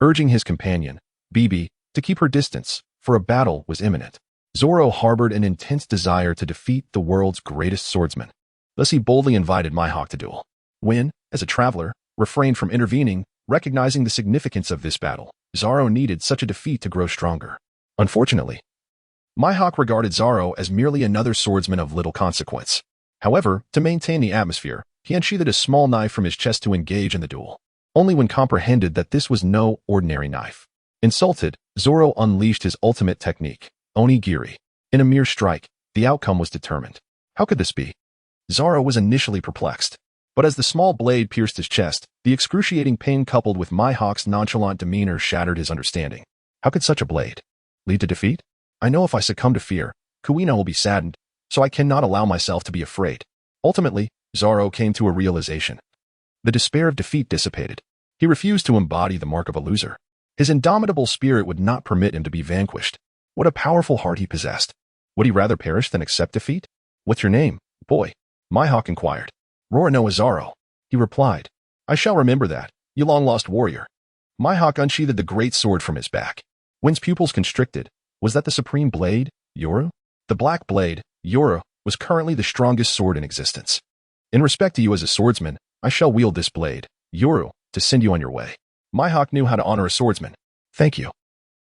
urging his companion, Bibi, to keep her distance, for a battle was imminent. Zoro harbored an intense desire to defeat the world's greatest swordsman. Thus he boldly invited Mihawk to duel. When, as a traveler, refrained from intervening, recognizing the significance of this battle, Zoro needed such a defeat to grow stronger. Unfortunately, Mihawk regarded Zoro as merely another swordsman of little consequence. However, to maintain the atmosphere, he unsheathed a small knife from his chest to engage in the duel. Only when comprehended that this was no ordinary knife. Insulted, Zoro unleashed his ultimate technique, Onigiri. In a mere strike, the outcome was determined. How could this be? Zoro was initially perplexed, but as the small blade pierced his chest, the excruciating pain coupled with Mihawk's nonchalant demeanor shattered his understanding. How could such a blade lead to defeat? I know if I succumb to fear, Kuina will be saddened, so I cannot allow myself to be afraid. Ultimately, Zoro came to a realization. The despair of defeat dissipated. He refused to embody the mark of a loser. His indomitable spirit would not permit him to be vanquished. What a powerful heart he possessed. Would he rather perish than accept defeat? What's your name, boy? Mihawk inquired. Roronoa Zoro. He replied. I shall remember that, you long-lost warrior. Mihawk unsheathed the great sword from his back. When's pupils constricted, was that the supreme blade, Yoru? The black blade, Yoru, was currently the strongest sword in existence. In respect to you as a swordsman, I shall wield this blade, Yoru, to send you on your way. Mihawk knew how to honor a swordsman. Thank you.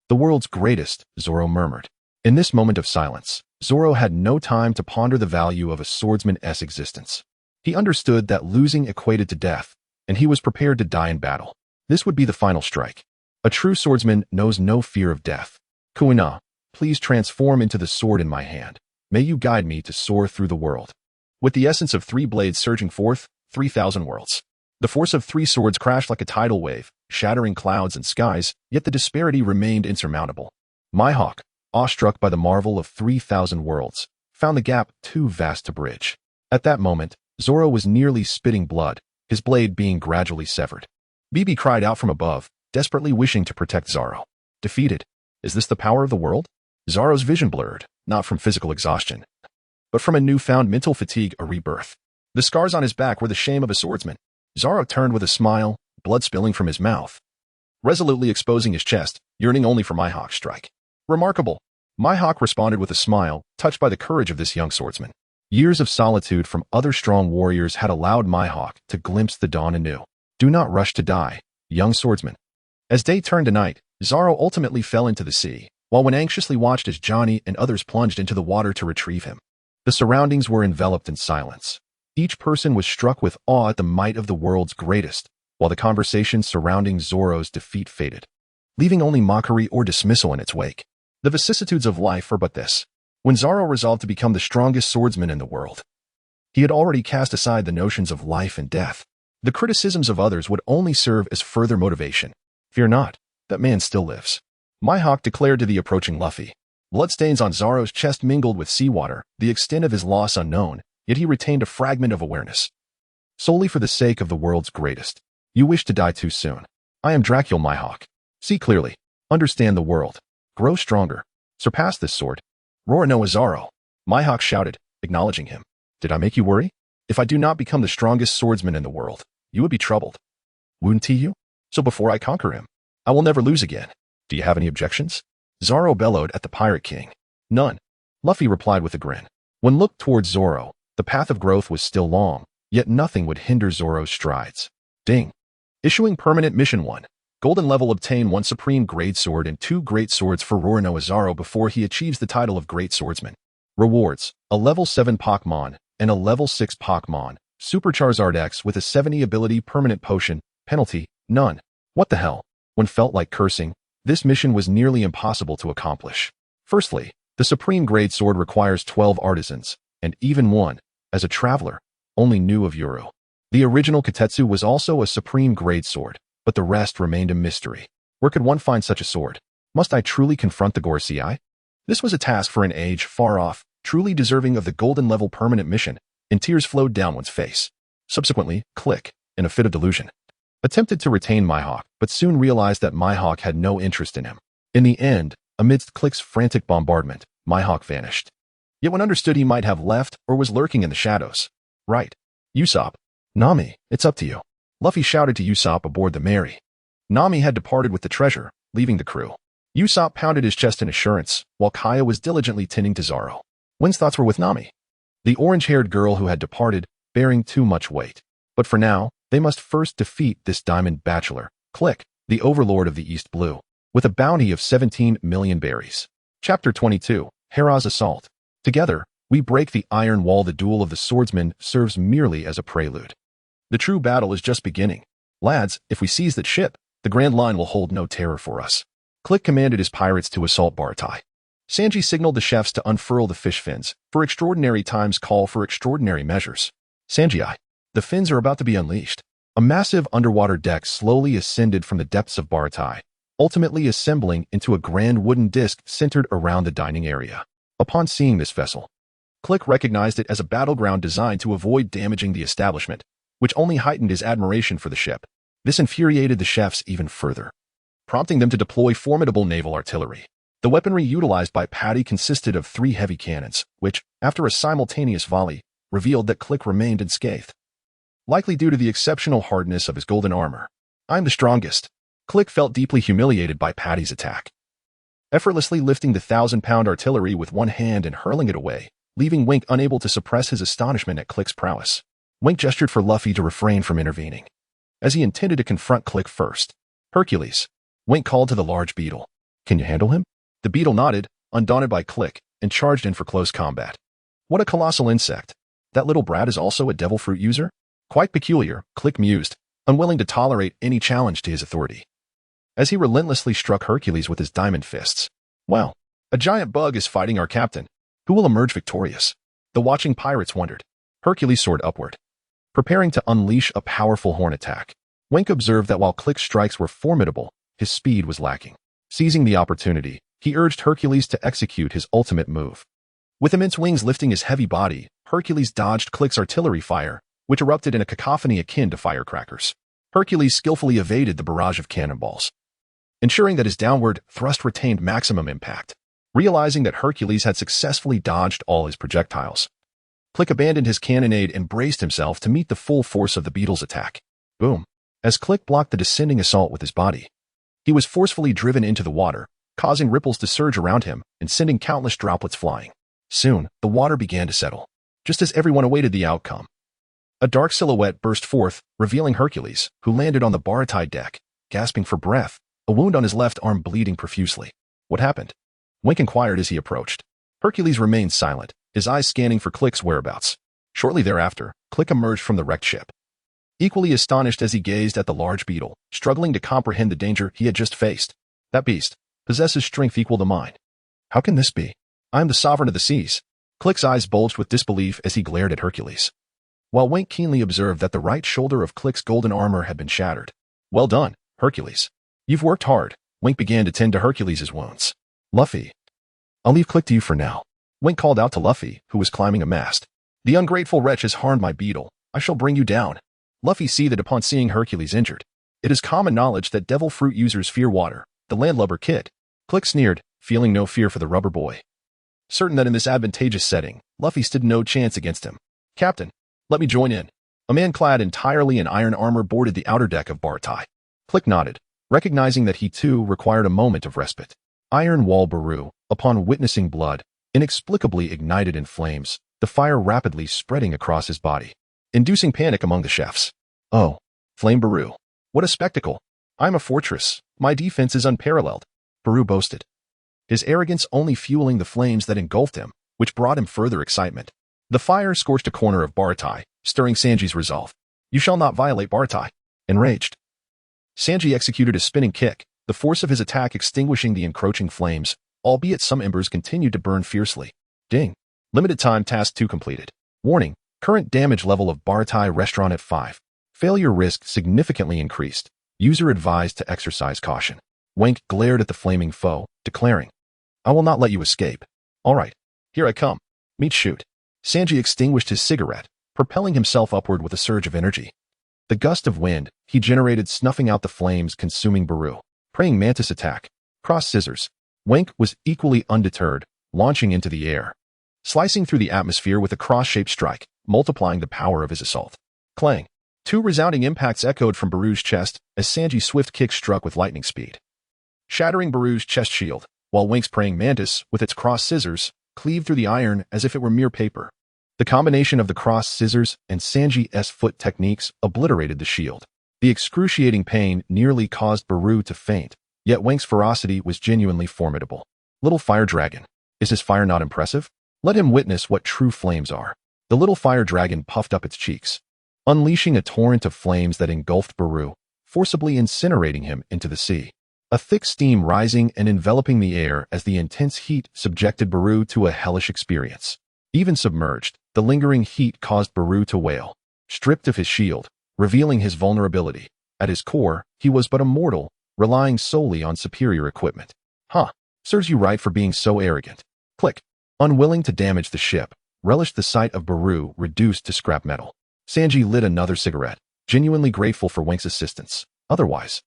The world's greatest, Zoro murmured. In this moment of silence, Zoro had no time to ponder the value of a swordsman's existence. He understood that losing equated to death, and he was prepared to die in battle. This would be the final strike. A true swordsman knows no fear of death. Kuina, please transform into the sword in my hand. May you guide me to soar through the world. With the essence of 3 blades surging forth, 3,000 worlds. The force of 3 swords crashed like a tidal wave, shattering clouds and skies, yet the disparity remained insurmountable. Mihawk, awestruck by the marvel of 3,000 worlds, found the gap too vast to bridge. At that moment, Zoro was nearly spitting blood, his blade being gradually severed. Bibi cried out from above, desperately wishing to protect Zoro. Defeated. Is this the power of the world? Zoro's vision blurred, not from physical exhaustion, but from a newfound mental fatigue, a rebirth. The scars on his back were the shame of a swordsman. Zoro turned with a smile, blood spilling from his mouth, resolutely exposing his chest, yearning only for Mihawk's strike. Remarkable. Mihawk responded with a smile, touched by the courage of this young swordsman. Years of solitude from other strong warriors had allowed Mihawk to glimpse the dawn anew. Do not rush to die, young swordsman. As day turned to night, Zoro ultimately fell into the sea, while one anxiously watched as Johnny and others plunged into the water to retrieve him. The surroundings were enveloped in silence. Each person was struck with awe at the might of the world's greatest, while the conversation surrounding Zoro's defeat faded, leaving only mockery or dismissal in its wake. The vicissitudes of life are but this. When Zoro resolved to become the strongest swordsman in the world, he had already cast aside the notions of life and death. The criticisms of others would only serve as further motivation. Fear not, that man still lives. Mihawk declared to the approaching Luffy. Bloodstains on Zoro's chest mingled with seawater, the extent of his loss unknown, yet he retained a fragment of awareness. Solely for the sake of the world's greatest. You wish to die too soon. I am Dracula Mihawk. See clearly. Understand the world. Grow stronger. Surpass this sword. Roronoa Zoro. Mihawk shouted, acknowledging him. Did I make you worry? If I do not become the strongest swordsman in the world, you would be troubled. Wouldn't he you? So before I conquer him, I will never lose again. Do you have any objections? Zoro bellowed at the Pirate King. None. Luffy replied with a grin. When looked towards Zoro, the path of growth was still long, yet nothing would hinder Zoro's strides. Ding. Issuing permanent mission 1. Golden level obtain 1 supreme grade sword and 2 great swords for Roronoa Zoro before he achieves the title of Great Swordsman. Rewards. A level 7 Pokémon and a level 6 Pokémon. Super Charizard X with a 70 ability permanent potion. Penalty. None. What the hell? When felt like cursing, this mission was nearly impossible to accomplish. Firstly, the supreme grade sword requires 12 artisans, and even one, as a traveler, only knew of Yoru. The original Kotetsu was also a supreme grade sword, but the rest remained a mystery. Where could one find such a sword? Must I truly confront the Gorosei? This was a task for an age far off, truly deserving of the golden level permanent mission, and tears flowed down one's face. Subsequently, Click, in a fit of delusion, attempted to retain Mihawk, but soon realized that Mihawk had no interest in him. In the end, amidst Click's frantic bombardment, Mihawk vanished. Yet one understood he might have left or was lurking in the shadows. Right. Usopp. Nami, it's up to you. Luffy shouted to Usopp aboard the Mary. Nami had departed with the treasure, leaving the crew. Usopp pounded his chest in assurance, while Kaya was diligently tending to Zoro. Wen's thoughts were with Nami, the orange-haired girl who had departed, bearing too much weight. But for now, they must first defeat this diamond bachelor, Click, the overlord of the East Blue, with a bounty of 17 million berries. Chapter 22, Hera's Assault. Together, we break the iron wall. The duel of the swordsmen serves merely as a prelude. The true battle is just beginning. Lads, if we seize that ship, the Grand Line will hold no terror for us. Click commanded his pirates to assault Baratai. Sanji signaled the chefs to unfurl the fish fins, for extraordinary times call for extraordinary measures. Sanji, the fins are about to be unleashed. A massive underwater deck slowly ascended from the depths of Baratai, ultimately assembling into a grand wooden disc centered around the dining area. Upon seeing this vessel, Click recognized it as a battleground designed to avoid damaging the establishment, which only heightened his admiration for the ship. This infuriated the chefs even further, prompting them to deploy formidable naval artillery. The weaponry utilized by Patty consisted of 3 heavy cannons, which, after a simultaneous volley, revealed that Click remained unscathed, likely due to the exceptional hardness of his golden armor. "I'm the strongest." Click felt deeply humiliated by Patty's attack, effortlessly lifting the 1,000-pound artillery with one hand and hurling it away, leaving Wink unable to suppress his astonishment at Click's prowess. Wink gestured for Luffy to refrain from intervening, as he intended to confront Click first. "Hercules," Wink called to the large beetle. "Can you handle him?" The beetle nodded, undaunted by Click, and charged in for close combat. "What a colossal insect. That little brat is also a devil fruit user? Quite peculiar," Click mused, unwilling to tolerate any challenge to his authority, as he relentlessly struck Hercules with his diamond fists. "Well, a giant bug is fighting our captain. Who will emerge victorious?" The watching pirates wondered. Hercules soared upward, preparing to unleash a powerful horn attack. Wink observed that while Click's strikes were formidable, his speed was lacking. Seizing the opportunity, he urged Hercules to execute his ultimate move. With immense wings lifting his heavy body, Hercules dodged Click's artillery fire, which erupted in a cacophony akin to firecrackers. Hercules skillfully evaded the barrage of cannonballs, ensuring that his downward thrust retained maximum impact. Realizing that Hercules had successfully dodged all his projectiles, Click abandoned his cannonade and braced himself to meet the full force of the beetle's attack. Boom! As Click blocked the descending assault with his body, he was forcefully driven into the water, causing ripples to surge around him and sending countless droplets flying. Soon, the water began to settle, just as everyone awaited the outcome. A dark silhouette burst forth, revealing Hercules, who landed on the Baratai deck, gasping for breath, a wound on his left arm bleeding profusely. "What happened?" Wink inquired as he approached. Hercules remained silent, his eyes scanning for Click's whereabouts. Shortly thereafter, Click emerged from the wrecked ship, equally astonished as he gazed at the large beetle, struggling to comprehend the danger he had just faced. "That beast possesses strength equal to mine. How can this be? I am the sovereign of the seas." Click's eyes bulged with disbelief as he glared at Hercules, while Wink keenly observed that the right shoulder of Click's golden armor had been shattered. "Well done, Hercules. You've worked hard." Wink began to tend to Hercules' wounds. "Luffy, I'll leave Click to you for now." Wink called out to Luffy, who was climbing a mast. "The ungrateful wretch has harmed my beetle. I shall bring you down." Luffy seethed upon seeing Hercules injured. It is common knowledge that devil fruit users fear water. The landlubber kid. Click sneered, feeling no fear for the rubber boy, certain that in this advantageous setting, Luffy stood no chance against him. "Captain, let me join in." A man clad entirely in iron armor boarded the outer deck of Baratai. Click nodded, recognizing that he too required a moment of respite. Iron Wall Baru, upon witnessing blood, inexplicably ignited in flames, the fire rapidly spreading across his body, inducing panic among the chefs. "Oh, Flame Baru. What a spectacle. I'm a fortress. My defense is unparalleled," Baru boasted, his arrogance only fueling the flames that engulfed him, which brought him further excitement. The fire scorched a corner of Baratai, stirring Sanji's resolve. "You shall not violate Baratai." Enraged, Sanji executed a spinning kick, the force of his attack extinguishing the encroaching flames, albeit some embers continued to burn fiercely. Ding. Limited time task 2 completed. Warning, current damage level of Baratai restaurant at 5. Failure risk significantly increased. User advised to exercise caution. Wink glared at the flaming foe, declaring, "I will not let you escape." "All right, here I come. Meet shoot." Sanji extinguished his cigarette, propelling himself upward with a surge of energy. The gust of wind he generated snuffing out the flames consuming Baru. Praying mantis attack. Cross scissors. Wink was equally undeterred, launching into the air, slicing through the atmosphere with a cross-shaped strike, multiplying the power of his assault. Clang. 2 resounding impacts echoed from Baru's chest as Sanji's swift kick struck with lightning speed, shattering Baru's chest shield, while Wink's praying mantis, with its cross scissors, cleaved through the iron as if it were mere paper. The combination of the cross scissors and Sanji's foot techniques obliterated the shield. The excruciating pain nearly caused Baru to faint, yet Wink's ferocity was genuinely formidable. Little fire dragon. Is his fire not impressive? Let him witness what true flames are. The little fire dragon puffed up its cheeks, unleashing a torrent of flames that engulfed Baru, forcibly incinerating him into the sea. A thick steam rising and enveloping the air as the intense heat subjected Baru to a hellish experience. Even submerged, the lingering heat caused Baru to wail, stripped of his shield, revealing his vulnerability. At his core, he was but a mortal, relying solely on superior equipment. Serves you right for being so arrogant. Click. unwilling to damage the ship, relished the sight of Baru reduced to scrap metal. Sanji lit another cigarette, genuinely grateful for Wink's assistance. Otherwise,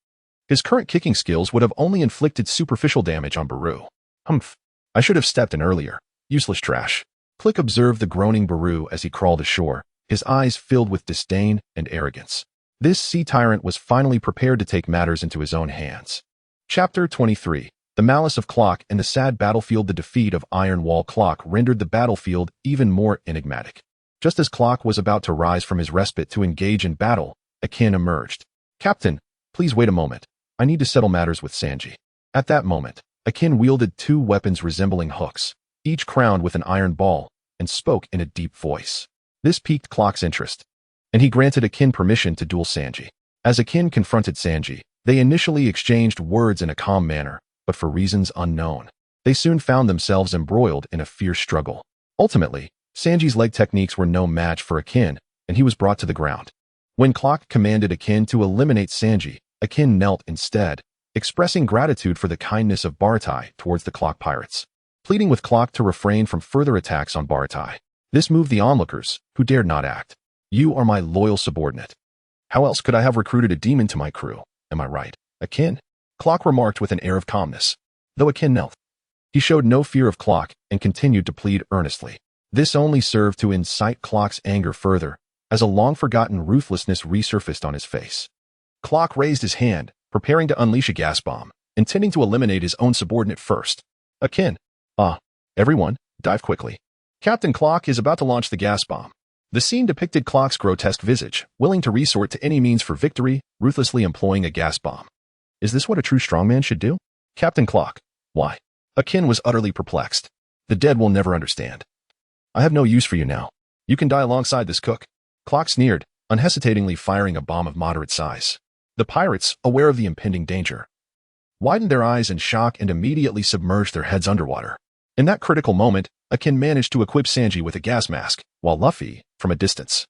his current kicking skills would have only inflicted superficial damage on Baru. Humph. I should have stepped in earlier. Useless trash. Click observed the groaning Baru as he crawled ashore, his eyes filled with disdain and arrogance. This sea tyrant was finally prepared to take matters into his own hands. Chapter 23. The malice of Clock and the sad battlefield. The defeat of Iron Wall Clock rendered the battlefield even more enigmatic. Just as Clock was about to rise from his respite to engage in battle, Akin emerged. Captain, please wait a moment. I need to settle matters with Sanji. At that moment, Akin wielded two weapons resembling hooks, each crowned with an iron ball, and spoke in a deep voice. This piqued Clock's interest, and he granted Akin permission to duel Sanji. As Akin confronted Sanji, they initially exchanged words in a calm manner, but for reasons unknown, they soon found themselves embroiled in a fierce struggle. Ultimately, Sanji's leg techniques were no match for Akin, and he was brought to the ground. When Clock commanded Akin to eliminate Sanji, Akin knelt instead, expressing gratitude for the kindness of Baratai towards the Clock pirates, pleading with Clock to refrain from further attacks on Baratai. This moved the onlookers, who dared not act. You are my loyal subordinate. How else could I have recruited a demon to my crew? Am I right, Akin? Clock remarked with an air of calmness. Though Akin knelt, he showed no fear of Clock and continued to plead earnestly. This only served to incite Clock's anger further, as a long-forgotten ruthlessness resurfaced on his face. Clock raised his hand, preparing to unleash a gas bomb, intending to eliminate his own subordinate first. Akin. Everyone, dive quickly. Captain Clock is about to launch the gas bomb. The scene depicted Clock's grotesque visage, willing to resort to any means for victory, ruthlessly employing a gas bomb. Is this what a true strongman should do? Captain Clock. Why? Akin was utterly perplexed. The dead will never understand. I have no use for you now. You can die alongside this cook. Clock sneered, unhesitatingly firing a bomb of moderate size. The pirates, aware of the impending danger, widened their eyes in shock and immediately submerged their heads underwater. In that critical moment, Akin managed to equip Sanji with a gas mask, while Luffy, from a distance,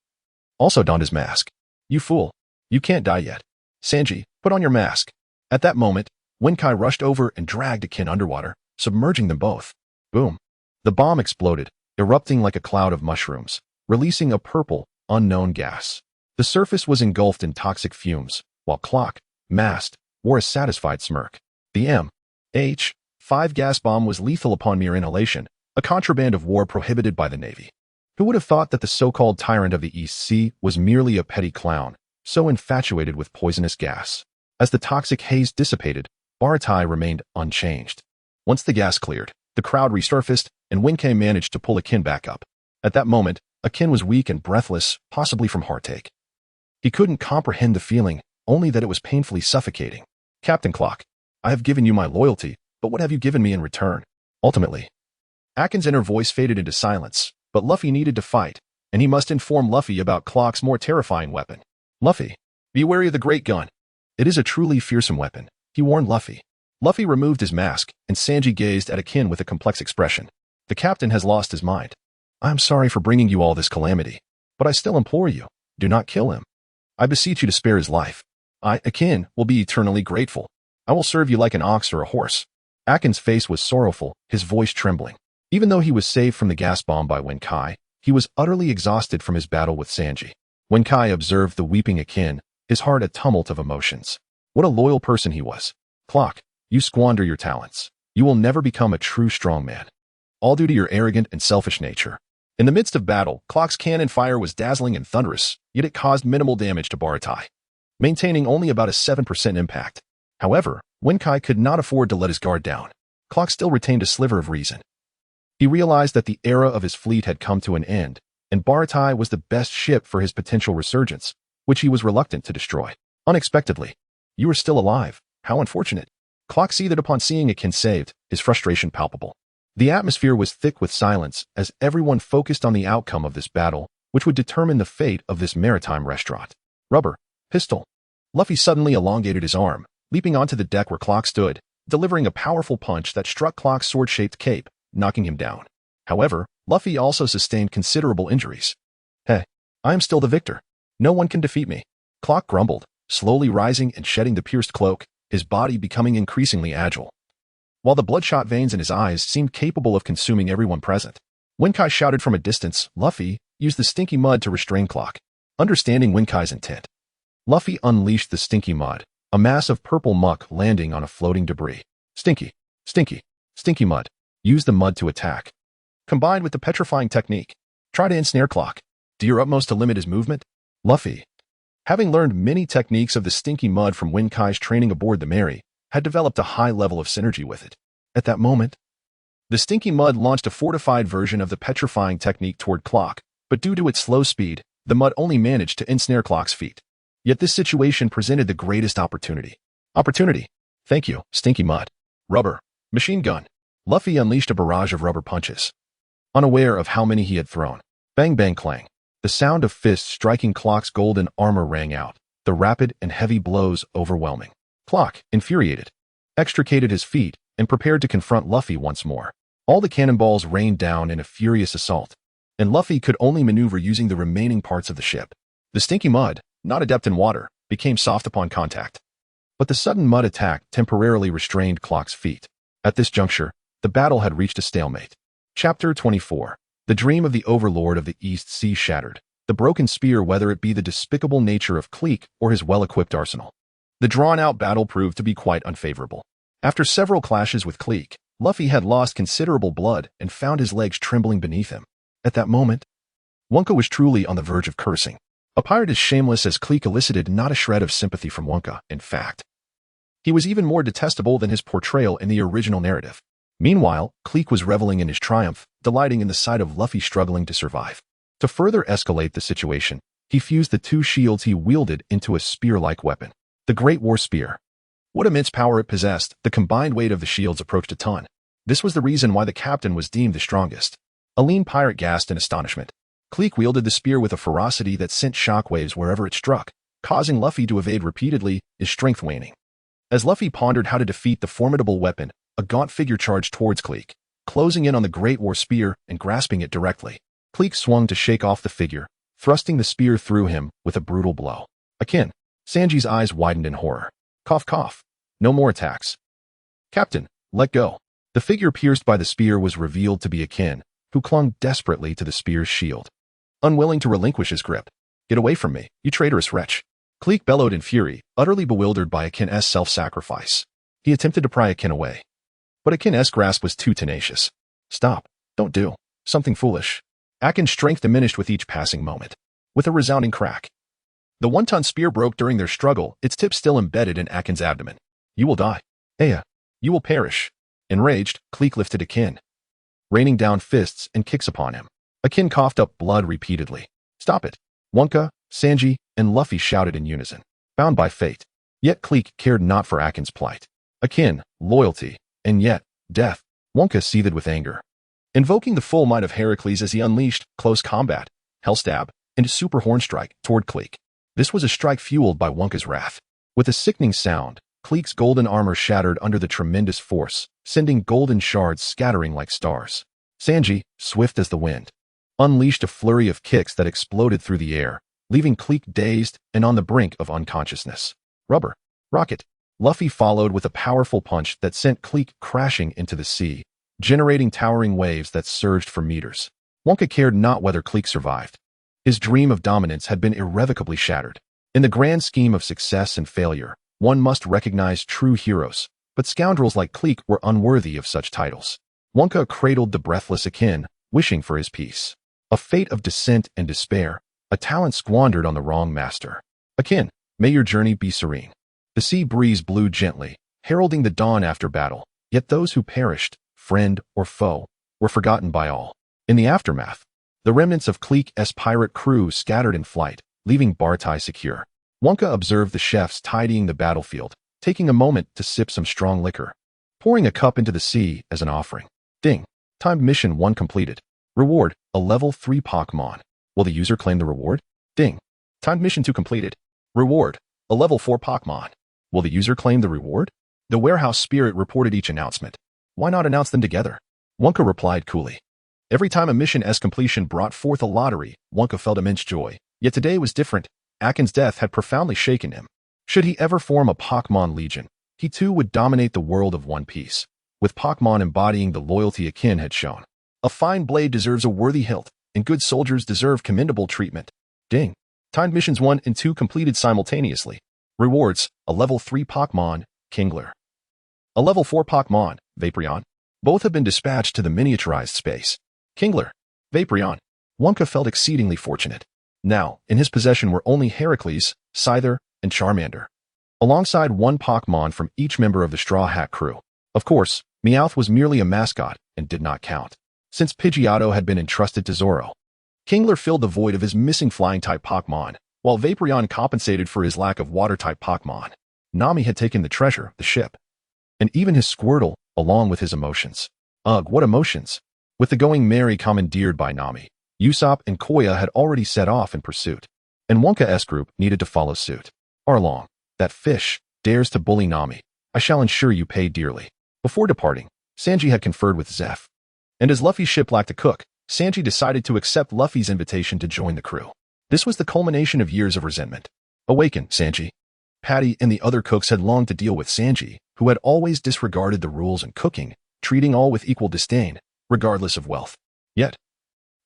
also donned his mask. You fool. You can't die yet. Sanji, put on your mask. At that moment, Wenkai rushed over and dragged Akin underwater, submerging them both. Boom. The bomb exploded, erupting like a cloud of mushrooms, releasing a purple, unknown gas. The surface was engulfed in toxic fumes, while Clock, masked, wore a satisfied smirk. The M.H.5 gas bomb was lethal upon mere inhalation, a contraband of war prohibited by the Navy. Who would have thought that the so-called tyrant of the East Sea was merely a petty clown, so infatuated with poisonous gas? As the toxic haze dissipated, Baratai remained unchanged. Once the gas cleared, the crowd resurfaced, and Winkei managed to pull Akin back up. At that moment, Akin was weak and breathless, possibly from heartache. He couldn't comprehend the feeling, only that it was painfully suffocating. Captain Clock, I have given you my loyalty, but what have you given me in return? Ultimately, Akin's inner voice faded into silence, but Luffy needed to fight, and he must inform Luffy about Clock's more terrifying weapon. Luffy, be wary of the great gun. It is a truly fearsome weapon, he warned Luffy. Luffy removed his mask, and Sanji gazed at Akin with a complex expression. The captain has lost his mind. I am sorry for bringing you all this calamity, but I still implore you, do not kill him. I beseech you to spare his life. I, Akin, will be eternally grateful. I will serve you like an ox or a horse. Akin's face was sorrowful, his voice trembling. Even though he was saved from the gas bomb by Wenkai, he was utterly exhausted from his battle with Sanji. Wenkai observed the weeping Akin, his heart a tumult of emotions. What a loyal person he was. Clock, you squander your talents. You will never become a true strongman. All due to your arrogant and selfish nature. In the midst of battle, Clock's cannon fire was dazzling and thunderous, yet it caused minimal damage to Baratai, maintaining only about a 7% impact. However, Wenkai could not afford to let his guard down. Clock still retained a sliver of reason. He realized that the era of his fleet had come to an end, and Baratai was the best ship for his potential resurgence, which he was reluctant to destroy. Unexpectedly, you are still alive. How unfortunate. Clock seethed upon seeing Akin saved, his frustration palpable. The atmosphere was thick with silence as everyone focused on the outcome of this battle, which would determine the fate of this maritime restaurant. Rubber. Pistol. Luffy suddenly elongated his arm, leaping onto the deck where Clock stood, delivering a powerful punch that struck Clock's sword-shaped cape, knocking him down. However, Luffy also sustained considerable injuries. Hey, I am still the victor. No one can defeat me. Clock grumbled, slowly rising and shedding the pierced cloak, his body becoming increasingly agile. while the bloodshot veins in his eyes seemed capable of consuming everyone present. Winkai shouted from a distance, "Luffy, use the stinky mud to restrain Clock." Understanding Winkai's intent, Luffy unleashed the stinky mud, a mass of purple muck landing on a floating debris. Stinky, stinky, stinky mud. Use the mud to attack. Combined with the petrifying technique, try to ensnare Clock. Do your utmost to limit his movement. Luffy, having learned many techniques of the stinky mud from Winkai's training aboard the Mary, had developed a high level of synergy with it. At that moment, the stinky mud launched a fortified version of the petrifying technique toward Clock, but due to its slow speed, the mud only managed to ensnare Clock's feet. Yet this situation presented the greatest opportunity. Thank you, stinky mud. Rubber. Machine gun. Luffy unleashed a barrage of rubber punches, unaware of how many he had thrown. Bang bang clang. The sound of fists striking Clock's golden armor rang out, the rapid and heavy blows overwhelming. Clock, infuriated, extricated his feet and prepared to confront Luffy once more. All the cannonballs rained down in a furious assault, and Luffy could only maneuver using the remaining parts of the ship. The stinky mud, not adept in water, became soft upon contact. But the sudden mud attack temporarily restrained Clock's feet. At this juncture, the battle had reached a stalemate. Chapter 24. The dream of the Overlord of the East Sea shattered. The broken spear, whether it be the despicable nature of Cleek or his well-equipped arsenal. The drawn-out battle proved to be quite unfavorable. After several clashes with Cleek, Luffy had lost considerable blood and found his legs trembling beneath him. At that moment, Wonka was truly on the verge of cursing. A pirate as shameless as Cleek elicited not a shred of sympathy from Wonka. In fact, he was even more detestable than his portrayal in the original narrative. Meanwhile, Cleek was reveling in his triumph, delighting in the sight of Luffy struggling to survive. To further escalate the situation, he fused the two shields he wielded into a spear-like weapon. The Great War Spear. What immense power it possessed, the combined weight of the shields approached a ton. This was the reason why the captain was deemed the strongest. A lean pirate gasped in astonishment. Cleek wielded the spear with a ferocity that sent shockwaves wherever it struck, causing Luffy to evade repeatedly, his strength waning. As Luffy pondered how to defeat the formidable weapon, a gaunt figure charged towards Cleek, closing in on the Great War Spear and grasping it directly. Cleek swung to shake off the figure, thrusting the spear through him with a brutal blow. Akin. Sanji's eyes widened in horror. Cough cough. No more attacks. Captain, let go. The figure pierced by the spear was revealed to be Akin, who clung desperately to the spear's shield, unwilling to relinquish his grip. Get away from me, you traitorous wretch. Cleek bellowed in fury, utterly bewildered by Akin's self-sacrifice. He attempted to pry Akin away, but Akin's grasp was too tenacious. Stop. Don't do something foolish. Akin's strength diminished with each passing moment. With a resounding crack, the one-ton spear broke during their struggle, its tip still embedded in Akin's abdomen. You will die. Aya. You will perish. Enraged, Cleek lifted Akin, raining down fists and kicks upon him. Akin coughed up blood repeatedly. Stop it. Wonka, Sanji, and Luffy shouted in unison. Bound by fate. Yet Cleek cared not for Akin's plight. Akin, loyalty, and yet, death. Wonka seethed with anger, invoking the full might of Heracles as he unleashed close combat, hell stab, and super horn strike toward Cleek. This was a strike fueled by Wonka's wrath. With a sickening sound, Cleek's golden armor shattered under the tremendous force, sending golden shards scattering like stars. Sanji, swift as the wind, unleashed a flurry of kicks that exploded through the air, leaving Cleek dazed and on the brink of unconsciousness. Rubber. Rocket. Luffy followed with a powerful punch that sent Cleek crashing into the sea, generating towering waves that surged for meters. Wonka cared not whether Cleek survived. His dream of dominance had been irrevocably shattered. In the grand scheme of success and failure, one must recognize true heroes, but scoundrels like Cleek were unworthy of such titles. Wonka cradled the breathless Akin, wishing for his peace. A fate of dissent and despair, a talent squandered on the wrong master. Akin, may your journey be serene. The sea breeze blew gently, heralding the dawn after battle, yet those who perished, friend or foe, were forgotten by all. In the aftermath, the remnants of Cleek's pirate crew scattered in flight, leaving Bartai secure. Wonka observed the chefs tidying the battlefield, taking a moment to sip some strong liquor, pouring a cup into the sea as an offering. Ding. Timed mission 1 completed. Reward, a level 3 Pokémon. Will the user claim the reward? Ding. Timed mission 2 completed. Reward, a level 4 Pokémon. Will the user claim the reward? The warehouse spirit reported each announcement. Why not announce them together? Wonka replied coolly. Every time a mission's completion brought forth a lottery, Wonka felt immense joy. Yet today was different. Akin's death had profoundly shaken him. Should he ever form a Pokémon Legion, he too would dominate the world of One Piece. with Pokémon embodying the loyalty Akin had shown. A fine blade deserves a worthy hilt, and good soldiers deserve commendable treatment. Ding. Timed missions 1 and 2 completed simultaneously. Rewards, a level 3 Pokémon, Kingler. A level 4 Pokémon, Vaporeon. Both have been dispatched to the miniaturized space. Kingler, Vaporeon. Wonka felt exceedingly fortunate. Now, in his possession were only Heracles, Scyther, and Charmander, alongside one Pokémon from each member of the Straw Hat crew. Of course, Meowth was merely a mascot and did not count, since Pidgeotto had been entrusted to Zoro. Kingler filled the void of his missing flying-type Pokémon, while Vaporeon compensated for his lack of water-type Pokémon. Nami had taken the treasure, the ship, and even his Squirtle, along with his emotions. Ugh, what emotions! With the going merry commandeered by Nami, Usopp and Koya had already set off in pursuit, and Wonka-S group needed to follow suit. Arlong, that fish, dares to bully Nami. I shall ensure you pay dearly. Before departing, Sanji had conferred with Zeph, and as Luffy's ship lacked a cook, Sanji decided to accept Luffy's invitation to join the crew. This was the culmination of years of resentment. Awaken, Sanji. Patty and the other cooks had longed to deal with Sanji, who had always disregarded the rules in cooking, treating all with equal disdain, regardless of wealth. Yet,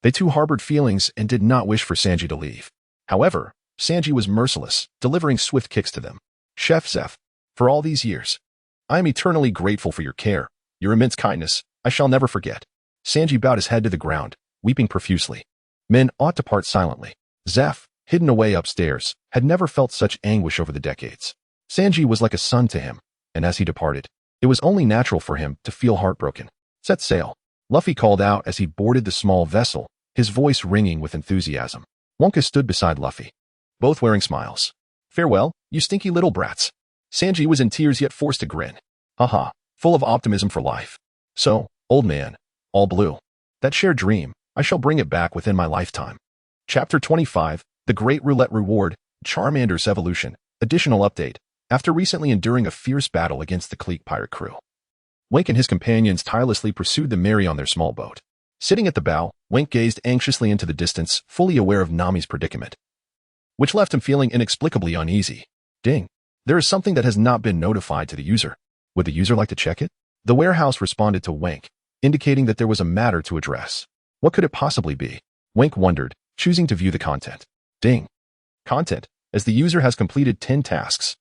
they too harbored feelings and did not wish for Sanji to leave. However, Sanji was merciless, delivering swift kicks to them. Chef Zeph, for all these years, I am eternally grateful for your care, your immense kindness, I shall never forget. Sanji bowed his head to the ground, weeping profusely. Men ought to part silently. Zeph, hidden away upstairs, had never felt such anguish over the decades. Sanji was like a son to him, and as he departed, it was only natural for him to feel heartbroken. Set sail. Luffy called out as he boarded the small vessel, his voice ringing with enthusiasm. Wonka stood beside Luffy, both wearing smiles. Farewell, you stinky little brats. Sanji was in tears yet forced to grin. Haha, full of optimism for life. So, old man, all blue. That shared dream, I shall bring it back within my lifetime. Chapter 25, The Great Roulette Reward, Charmander's Evolution. Additional update. After recently enduring a fierce battle against the Clique pirate crew, Wink and his companions tirelessly pursued the Merry on their small boat. Sitting at the bow, Wink gazed anxiously into the distance, fully aware of Nami's predicament, which left him feeling inexplicably uneasy. Ding. There is something that has not been notified to the user. Would the user like to check it? The warehouse responded to Wink, indicating that there was a matter to address. What could it possibly be? Wink wondered, choosing to view the content. Ding. Content. As the user has completed 10 tasks,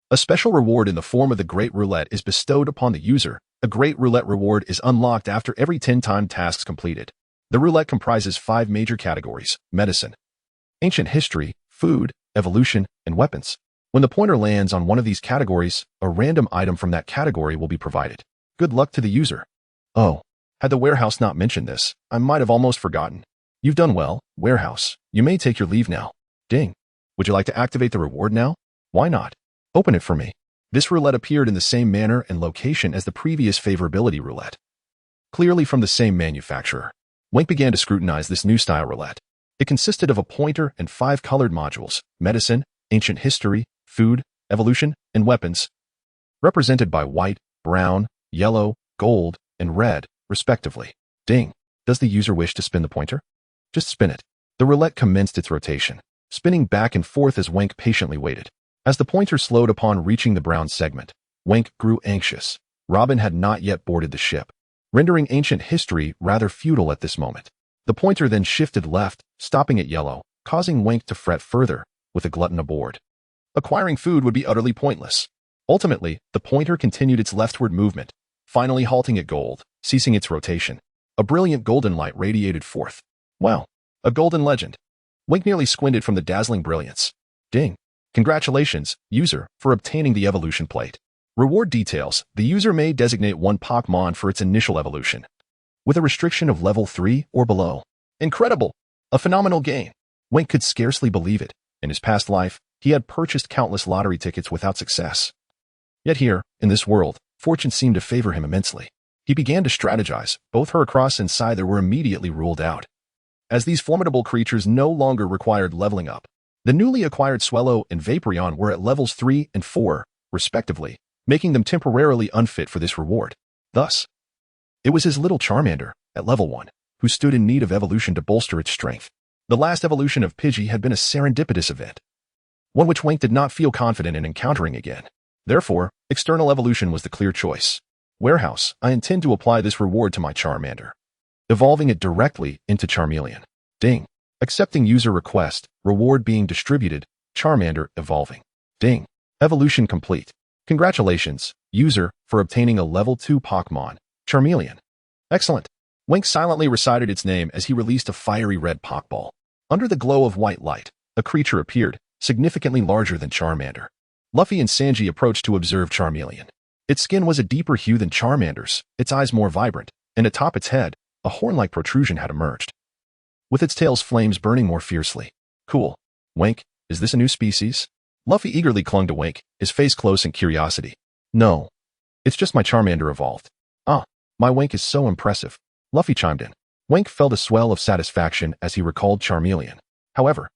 a special reward in the form of the Great Roulette is bestowed upon the user. A Great Roulette reward is unlocked after every 10-time tasks completed. The roulette comprises 5 major categories: medicine, ancient history, food, evolution, and weapons. When the pointer lands on one of these categories, a random item from that category will be provided. Good luck to the user. Oh, had the warehouse not mentioned this, I might have almost forgotten. You've done well, warehouse. You may take your leave now. Ding. Would you like to activate the reward now? Why not? Open it for me. This roulette appeared in the same manner and location as the previous favorability roulette, clearly from the same manufacturer. Wink began to scrutinize this new style roulette. It consisted of a pointer and 5 colored modules: medicine, ancient history, food, evolution, and weapons, represented by white, brown, yellow, gold, and red, respectively. Ding. Does the user wish to spin the pointer? Just spin it. The roulette commenced its rotation, spinning back and forth as Wink patiently waited. As the pointer slowed upon reaching the brown segment, Wink grew anxious. Robin had not yet boarded the ship, rendering ancient history rather futile at this moment. The pointer then shifted left, stopping at yellow, causing Wink to fret further. With a glutton aboard, acquiring food would be utterly pointless. Ultimately, the pointer continued its leftward movement, finally halting at gold, ceasing its rotation. A brilliant golden light radiated forth. Wow, a golden legend. Wink nearly squinted from the dazzling brilliance. Ding. Congratulations, user, for obtaining the evolution plate. Reward details. The user may designate one Pokémon for its initial evolution, with a restriction of level 3 or below. Incredible! A phenomenal gain. Wink could scarcely believe it. In his past life, he had purchased countless lottery tickets without success. Yet here, in this world, fortune seemed to favor him immensely. He began to strategize. Both Heracross and Scyther were immediately ruled out, as these formidable creatures no longer required leveling up. The newly acquired Swellow and Vaporeon were at levels 3 and 4, respectively, making them temporarily unfit for this reward. Thus, it was his little Charmander, at level 1, who stood in need of evolution to bolster its strength. The last evolution of Pidgey had been a serendipitous event, one which Wink did not feel confident in encountering again. Therefore, external evolution was the clear choice. Warehouse, I intend to apply this reward to my Charmander, evolving it directly into Charmeleon. Ding. Accepting user request, reward being distributed, Charmander evolving. Ding. Evolution complete. Congratulations, user, for obtaining a level 2 Pokémon, Charmeleon. Excellent. Wink silently recited its name as he released a fiery red Pokeball. Under the glow of white light, a creature appeared, significantly larger than Charmander. Luffy and Sanji approached to observe Charmeleon. Its skin was a deeper hue than Charmander's, its eyes more vibrant, and atop its head, a horn-like protrusion had emerged, with its tail's flames burning more fiercely. Cool. Wink, is this a new species? Luffy eagerly clung to Wink, his face close in curiosity. No. It's just my Charmander evolved. Ah, my Wink is so impressive. Luffy chimed in. Wink felt a swell of satisfaction as he recalled Charmeleon. However,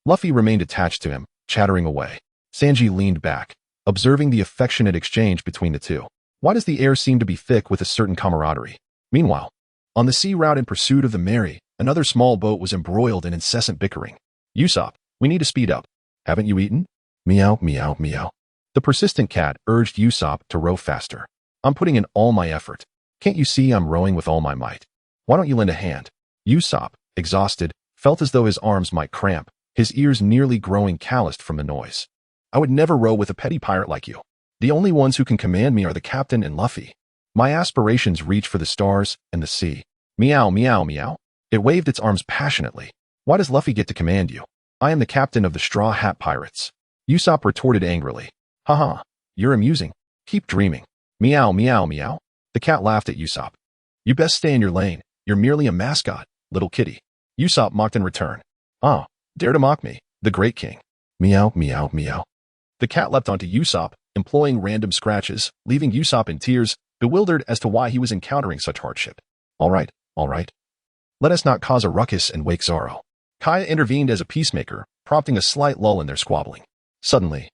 Luffy remained attached to him, chattering away. Sanji leaned back, observing the affectionate exchange between the two. Why does the air seem to be thick with a certain camaraderie? Meanwhile, on the sea route in pursuit of the Mary, another small boat was embroiled in incessant bickering. Usopp, we need to speed up. Haven't you eaten? Meow, meow, meow. The persistent cat urged Usopp to row faster. I'm putting in all my effort. Can't you see I'm rowing with all my might? Why don't you lend a hand? Usopp, exhausted, felt as though his arms might cramp, his ears nearly growing calloused from the noise. I would never row with a petty pirate like you. The only ones who can command me are the captain and Luffy. My aspirations reach for the stars and the sea. Meow, meow, meow. It waved its arms passionately. Why does Luffy get to command you? I am the captain of the Straw Hat Pirates. Usopp retorted angrily. Haha, you're amusing. Keep dreaming. Meow, meow, meow. The cat laughed at Usopp. You best stay in your lane. You're merely a mascot, little kitty. Usopp mocked in return. Ah, dare to mock me, the great king. Meow, meow, meow. The cat leapt onto Usopp, employing random scratches, leaving Usopp in tears, bewildered as to why he was encountering such hardship. All right. Let us not cause a ruckus and wake Zoro. Kaya intervened as a peacemaker, prompting a slight lull in their squabbling. Suddenly,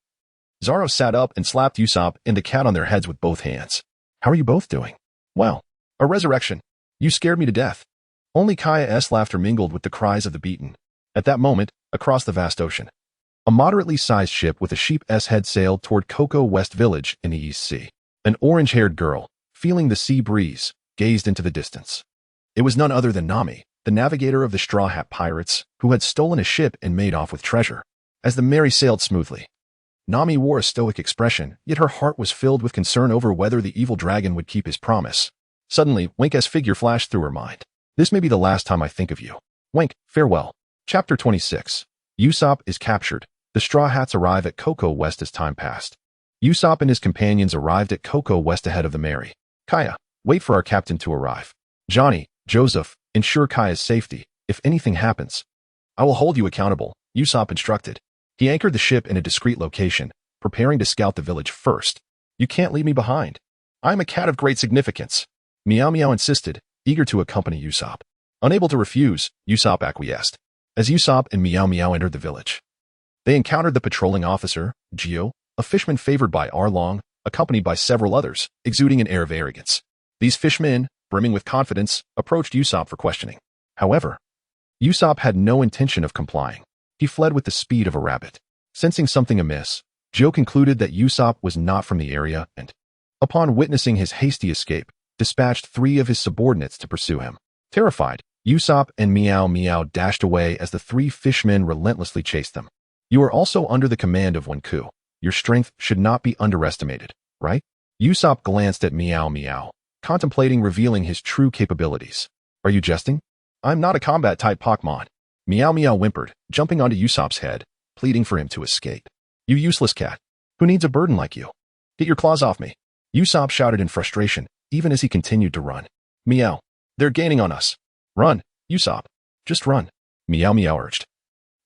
Zoro sat up and slapped Usopp and the cat on their heads with both hands. How are you both doing? Well, a resurrection. You scared me to death. Only Kaya's laughter mingled with the cries of the beaten. At that moment, across the vast ocean, a moderately sized ship with a sheep's head sailed toward Cocoa West Village in the East Sea. An orange-haired girl, feeling the sea breeze, gazed into the distance. It was none other than Nami, the navigator of the Straw Hat Pirates, who had stolen a ship and made off with treasure. As the Mary sailed smoothly, Nami wore a stoic expression, yet her heart was filled with concern over whether the evil dragon would keep his promise. Suddenly, Wink's figure flashed through her mind. This may be the last time I think of you. Wink, farewell. Chapter 26. Usopp is captured. The Straw Hats arrive at Cocoa West as time passed. Usopp and his companions arrived at Cocoa West ahead of the Mary. Kaya, wait for our captain to arrive. Johnny, Joseph, ensure Kaya's safety. If anything happens, I will hold you accountable, Usopp instructed. He anchored the ship in a discreet location, preparing to scout the village first. You can't leave me behind. I am a cat of great significance. Meow Meow insisted, eager to accompany Usopp. Unable to refuse, Usopp acquiesced. As Usopp and Meow Meow entered the village, they encountered the patrolling officer, Gio, a fishman favored by Arlong, accompanied by several others, exuding an air of arrogance. These fishmen, brimming with confidence, approached Usopp for questioning. However, Usopp had no intention of complying. He fled with the speed of a rabbit. Sensing something amiss, Gio concluded that Usopp was not from the area and, upon witnessing his hasty escape, dispatched 3 of his subordinates to pursue him. Terrified, Usopp and Meow Meow dashed away as the 3 fishmen relentlessly chased them. You are also under the command of Wenku. Your strength should not be underestimated, right? Usopp glanced at Meow Meow, contemplating revealing his true capabilities. Are you jesting? I'm not a combat-type Pokémon. Meow Meow whimpered, jumping onto Usopp's head, pleading for him to escape. You useless cat. Who needs a burden like you? Get your claws off me. Usopp shouted in frustration, even as he continued to run. Meow. They're gaining on us. Run, Usopp. Just run. Meow Meow urged,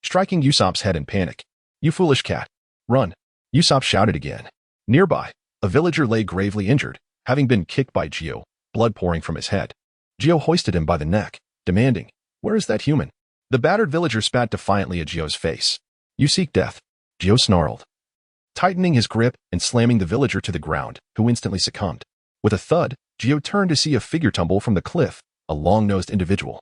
striking Usopp's head in panic. You foolish cat. Run. Usopp shouted again. Nearby, a villager lay gravely injured, having been kicked by Gio, blood pouring from his head. Gio hoisted him by the neck, demanding, Where is that human? The battered villager spat defiantly at Gio's face. You seek death. Gio snarled, tightening his grip and slamming the villager to the ground, who instantly succumbed. With a thud, Gio turned to see a figure tumble from the cliff, a long-nosed individual.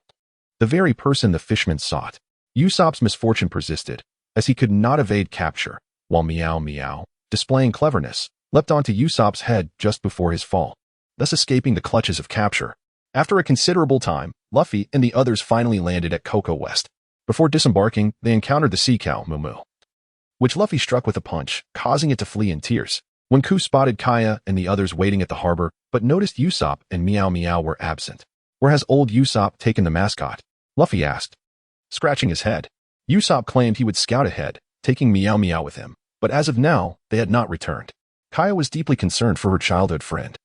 The very person the fisherman sought. Usopp's misfortune persisted, as he could not evade capture, while Meow Meow, displaying cleverness, leapt onto Usopp's head just before his fall. thus escaping the clutches of capture. After a considerable time, Luffy and the others finally landed at Cocoa West. Before disembarking, they encountered the sea cow, Moo, which Luffy struck with a punch, causing it to flee in tears. When Ku spotted Kaya and the others waiting at the harbor, but noticed Usopp and Meow Meow were absent. Where has old Usopp taken the mascot? Luffy asked, scratching his head. Usopp claimed he would scout ahead, taking Meow Meow with him, but as of now, they had not returned. Kaya was deeply concerned for her childhood friend.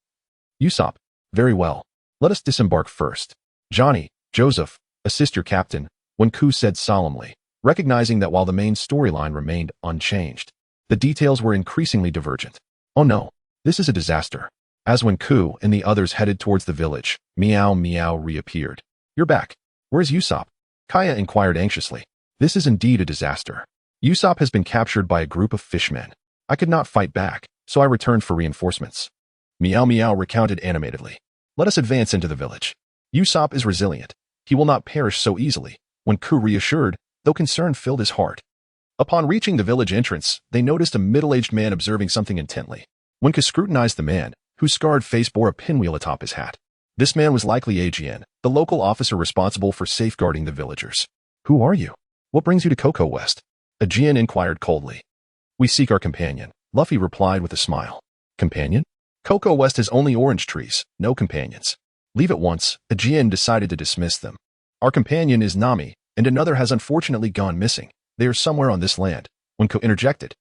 Usopp, very well. Let us disembark first. Johnny, Joseph, assist your captain, when Ku said solemnly, recognizing that while the main storyline remained unchanged, the details were increasingly divergent. Oh no, this is a disaster. As when Ku and the others headed towards the village, Meow Meow reappeared. You're back. Where's Usopp? Kaya inquired anxiously. This is indeed a disaster. Usopp has been captured by a group of fishmen. I could not fight back, so I returned for reinforcements. Meow Meow recounted animatedly. Let us advance into the village. Usopp is resilient. He will not perish so easily, when Ku reassured, though concern filled his heart. Upon reaching the village entrance, they noticed a middle-aged man observing something intently. When Ku scrutinized the man, whose scarred face bore a pinwheel atop his hat. This man was likely Ajien, the local officer responsible for safeguarding the villagers. Who are you? What brings you to Cocoa West? Ajien inquired coldly. We seek our companion, Luffy replied with a smile. Companion? Cocoa West has only orange trees, no companions. Leave at once, Ajien decided to dismiss them. Our companion is Nami, and another has unfortunately gone missing. They are somewhere on this land, when Ko interjected.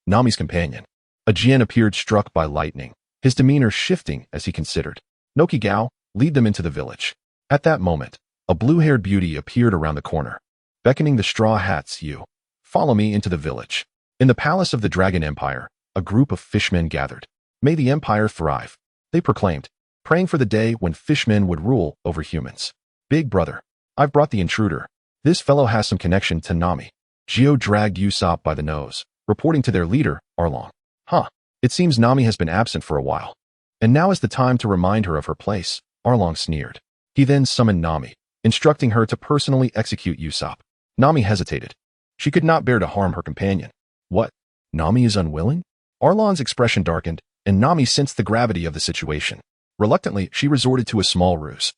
Nami's companion. Ajien appeared struck by lightning, his demeanor shifting as he considered. Nokigao, lead them into the village. At that moment, a blue-haired beauty appeared around the corner, beckoning the straw hats. You, follow me into the village. In the palace of the Dragon Empire, a group of fishmen gathered. May the empire thrive, they proclaimed, praying for the day when fishmen would rule over humans. Big brother, I've brought the intruder. This fellow has some connection to Nami. Gio dragged Usopp by the nose, reporting to their leader, Arlong. It seems Nami has been absent for a while. And now is the time to remind her of her place, Arlong sneered. He then summoned Nami, instructing her to personally execute Usopp. Nami hesitated. She could not bear to harm her companion. What? Nami is unwilling? Arlong's expression darkened, and Nami sensed the gravity of the situation. Reluctantly, she resorted to a small ruse,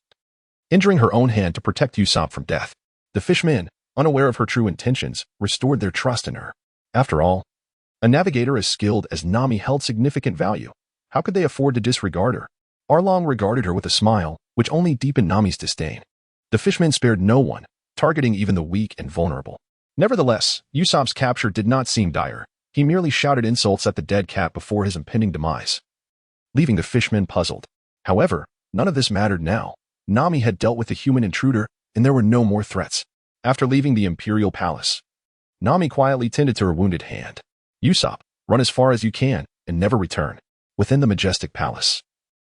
injuring her own hand to protect Usopp from death. The fishmen, unaware of her true intentions, restored their trust in her. After all, a navigator as skilled as Nami held significant value. How could they afford to disregard her? Arlong regarded her with a smile, which only deepened Nami's disdain. The fishmen spared no one, targeting even the weak and vulnerable. Nevertheless, Usopp's capture did not seem dire. He merely shouted insults at the dead cat before his impending demise, leaving the fishmen puzzled. However, none of this mattered now. Nami had dealt with the human intruder, and there were no more threats. After leaving the Imperial Palace, Nami quietly tended to her wounded hand. Usopp, run as far as you can, and never return. Within the majestic palace,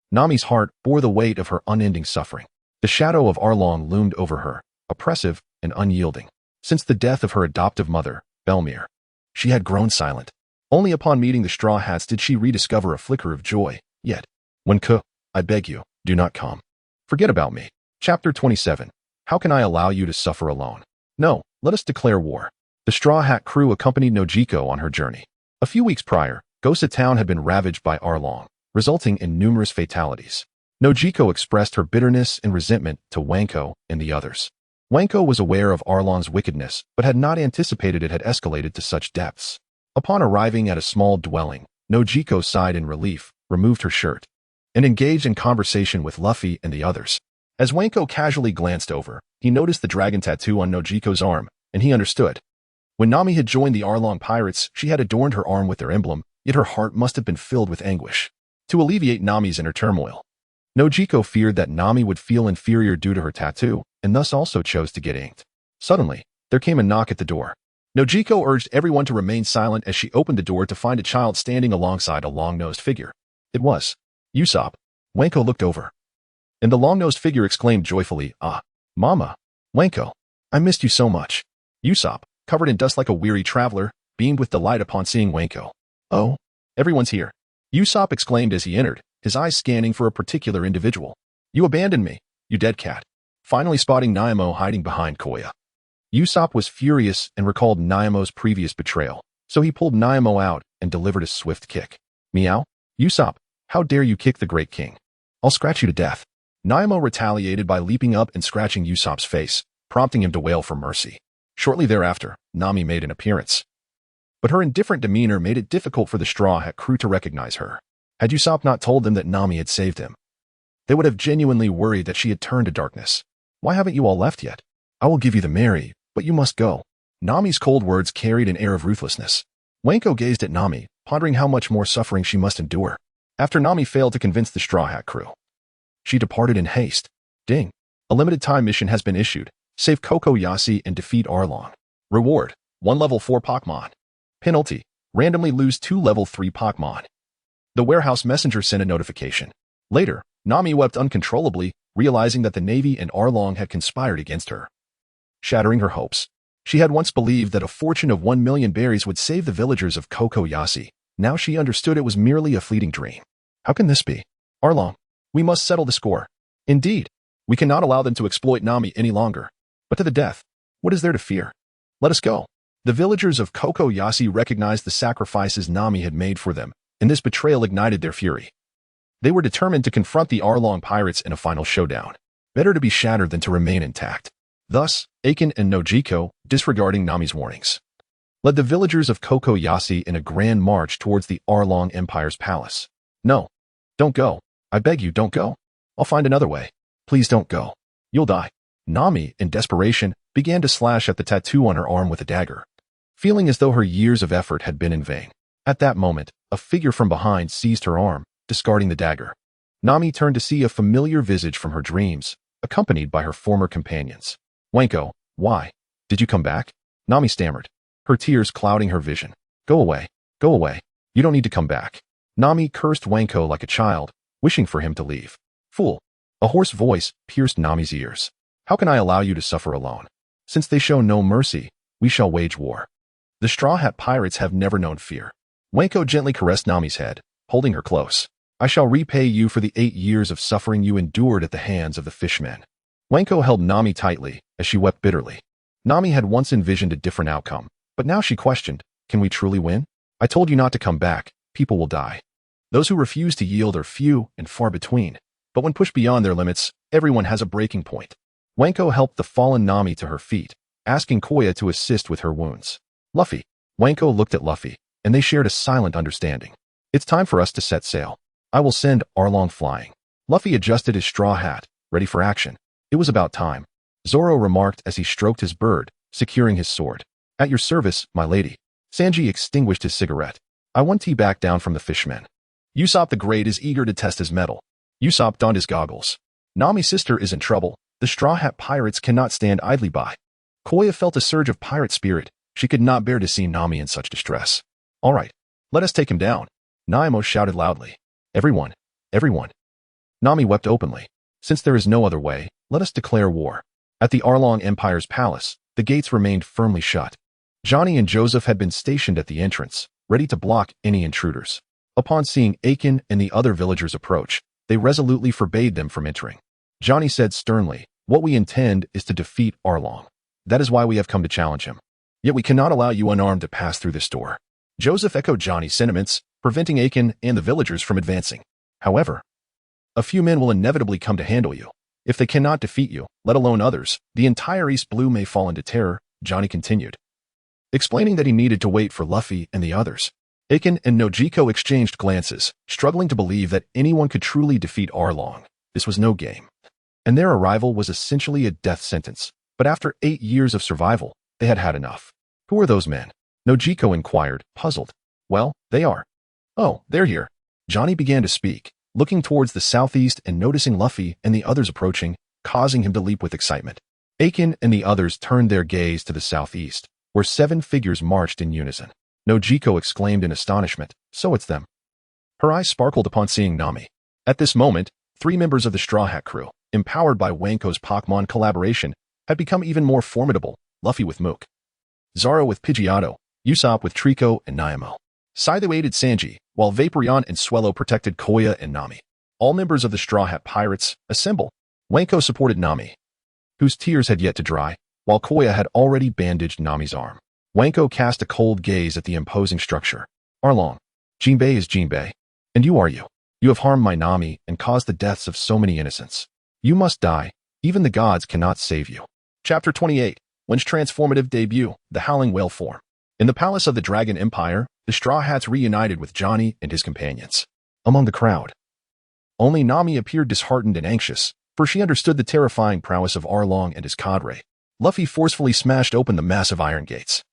Nami's heart bore the weight of her unending suffering. The shadow of Arlong loomed over her, oppressive and unyielding. Since the death of her adoptive mother, Belmere, she had grown silent. Only upon meeting the Straw Hats did she rediscover a flicker of joy. Yet, when I beg you, do not come. Forget about me. Chapter 27. How can I allow you to suffer alone? No, let us declare war. The Straw Hat crew accompanied Nojiko on her journey. A few weeks prior, Gosa Town had been ravaged by Arlong, resulting in numerous fatalities. Nojiko expressed her bitterness and resentment to Wanko and the others. Wanko was aware of Arlong's wickedness, but had not anticipated it had escalated to such depths. Upon arriving at a small dwelling, Nojiko sighed in relief, removed her shirt, and engaged in conversation with Luffy and the others. As Wanko casually glanced over, he noticed the dragon tattoo on Nojiko's arm, and he understood. When Nami had joined the Arlong pirates, she had adorned her arm with their emblem, yet her heart must have been filled with anguish. To alleviate Nami's inner turmoil, Nojiko feared that Nami would feel inferior due to her tattoo, and thus also chose to get inked. Suddenly, there came a knock at the door. Nojiko urged everyone to remain silent as she opened the door to find a child standing alongside a long-nosed figure. It was Usopp. Wanko looked over, and the long-nosed figure exclaimed joyfully, "Ah, Mama! Wanko, I missed you so much." Usopp, covered in dust like a weary traveler, beamed with delight upon seeing Wanko. "Oh, everyone's here," Usopp exclaimed as he entered, his eyes scanning for a particular individual. "You abandoned me, you dead cat." Finally spotting Naimo hiding behind Koya, Usopp was furious and recalled Naimo's previous betrayal, so he pulled Naimo out and delivered a swift kick. "Meow? Usopp, How dare you kick the great king? I'll scratch you to death. Naimo retaliated by leaping up and scratching Usopp's face, prompting him to wail for mercy. Shortly thereafter, Nami made an appearance. But her indifferent demeanor made it difficult for the Straw Hat crew to recognize her. Had Usopp not told them that Nami had saved him, they would have genuinely worried that she had turned to darkness. Why haven't you all left yet? I will give you the Mary, but you must go. Nami's cold words carried an air of ruthlessness. Wanko gazed at Nami, pondering how much more suffering she must endure. After Nami failed to convince the Straw Hat crew, she departed in haste. Ding. A limited time mission has been issued. Save Coco Yasi and defeat Arlong. Reward: 1 level 4 Pokémon. Penalty: randomly lose 2 level 3 Pokémon. The warehouse messenger sent a notification. Later, Nami wept uncontrollably, realizing that the Navy and Arlong had conspired against her, shattering her hopes. She had once believed that a fortune of 1 million berries would save the villagers of Coco Yasi. Now she understood it was merely a fleeting dream. How can this be? Arlong, we must settle the score. Indeed, we cannot allow them to exploit Nami any longer. But to the death, what is there to fear? Let us go. The villagers of Coco Yasi recognized the sacrifices Nami had made for them, and this betrayal ignited their fury. They were determined to confront the Arlong pirates in a final showdown. Better to be shattered than to remain intact. Thus, Aiken and Nojiko, disregarding Nami's warnings, led the villagers of Coco Yasi in a grand march towards the Arlong Empire's palace. No, don't go. I beg you, don't go. I'll find another way. Please don't go. You'll die. Nami, in desperation, began to slash at the tattoo on her arm with a dagger, feeling as though her years of effort had been in vain. At that moment, a figure from behind seized her arm, discarding the dagger. Nami turned to see a familiar visage from her dreams, accompanied by her former companions. Wanko, why? Did you come back? Nami stammered, her tears clouding her vision. Go away. Go away. You don't need to come back. Nami cursed Wanko like a child, wishing for him to leave. Fool. A hoarse voice pierced Nami's ears. How can I allow you to suffer alone? Since they show no mercy, we shall wage war. The Straw Hat Pirates have never known fear. Wanko gently caressed Nami's head, holding her close. I shall repay you for the 8 years of suffering you endured at the hands of the fishmen. Wanko held Nami tightly as she wept bitterly. Nami had once envisioned a different outcome, but now she questioned, can we truly win? I told you not to come back. People will die. Those who refuse to yield are few and far between, but when pushed beyond their limits, everyone has a breaking point. Wanko helped the fallen Nami to her feet, asking Koya to assist with her wounds. Luffy. Wanko looked at Luffy, and they shared a silent understanding. It's time for us to set sail. I will send Arlong flying. Luffy adjusted his straw hat, ready for action. It was about time. Zoro remarked as he stroked his bird, securing his sword. At your service, my lady. Sanji extinguished his cigarette. I want tea back down from the fishmen. Usopp the Great is eager to test his mettle. Usopp donned his goggles. Nami's sister is in trouble. The Straw Hat Pirates cannot stand idly by. Koya felt a surge of pirate spirit. She could not bear to see Nami in such distress. All right, let us take him down. Naimo shouted loudly. Everyone, everyone. Nami wept openly. Since there is no other way, let us declare war. At the Arlong Empire's palace, the gates remained firmly shut. Johnny and Joseph had been stationed at the entrance, ready to block any intruders. Upon seeing Aiken and the other villagers approach, they resolutely forbade them from entering. Johnny said sternly, what we intend is to defeat Arlong. That is why we have come to challenge him. Yet we cannot allow you unarmed to pass through this door. Joseph echoed Johnny's sentiments, preventing Aiken and the villagers from advancing. However, a few men will inevitably come to handle you. If they cannot defeat you, let alone others, the entire East Blue may fall into terror, Johnny continued, explaining that he needed to wait for Luffy and the others. Aiken and Nojiko exchanged glances, struggling to believe that anyone could truly defeat Arlong. This was no game, and their arrival was essentially a death sentence. But after 8 years of survival, they had had enough. Who are those men? Nojiko inquired, puzzled. Well, they are. Oh, they're here. Johnny began to speak, looking towards the southeast and noticing Luffy and the others approaching, causing him to leap with excitement. Aiken and the others turned their gaze to the southeast, where 7 figures marched in unison. Nojiko exclaimed in astonishment, so it's them. Her eyes sparkled upon seeing Nami. At this moment, 3 members of the Straw Hat crew, empowered by Wanko's Pokémon collaboration, had become even more formidable, Luffy with Mook, Zoro with Pidgeotto, Usopp with Trico and Naimo. Scythe aided Sanji, while Vaporeon and Swellow protected Koya and Nami. All members of the Straw Hat Pirates, assemble. Wanko supported Nami, whose tears had yet to dry, while Koya had already bandaged Nami's arm. Wanko cast a cold gaze at the imposing structure. Arlong. Jinbei is Jinbei. And you are you. You have harmed my Nami and caused the deaths of so many innocents. You must die. Even the gods cannot save you. Chapter 28. Wen's transformative debut, the Howling Whale form. In the palace of the Dragon Empire, the Straw Hats reunited with Johnny and his companions. Among the crowd, only Nami appeared disheartened and anxious, for she understood the terrifying prowess of Arlong and his cadre. Luffy forcefully smashed open the massive iron gates,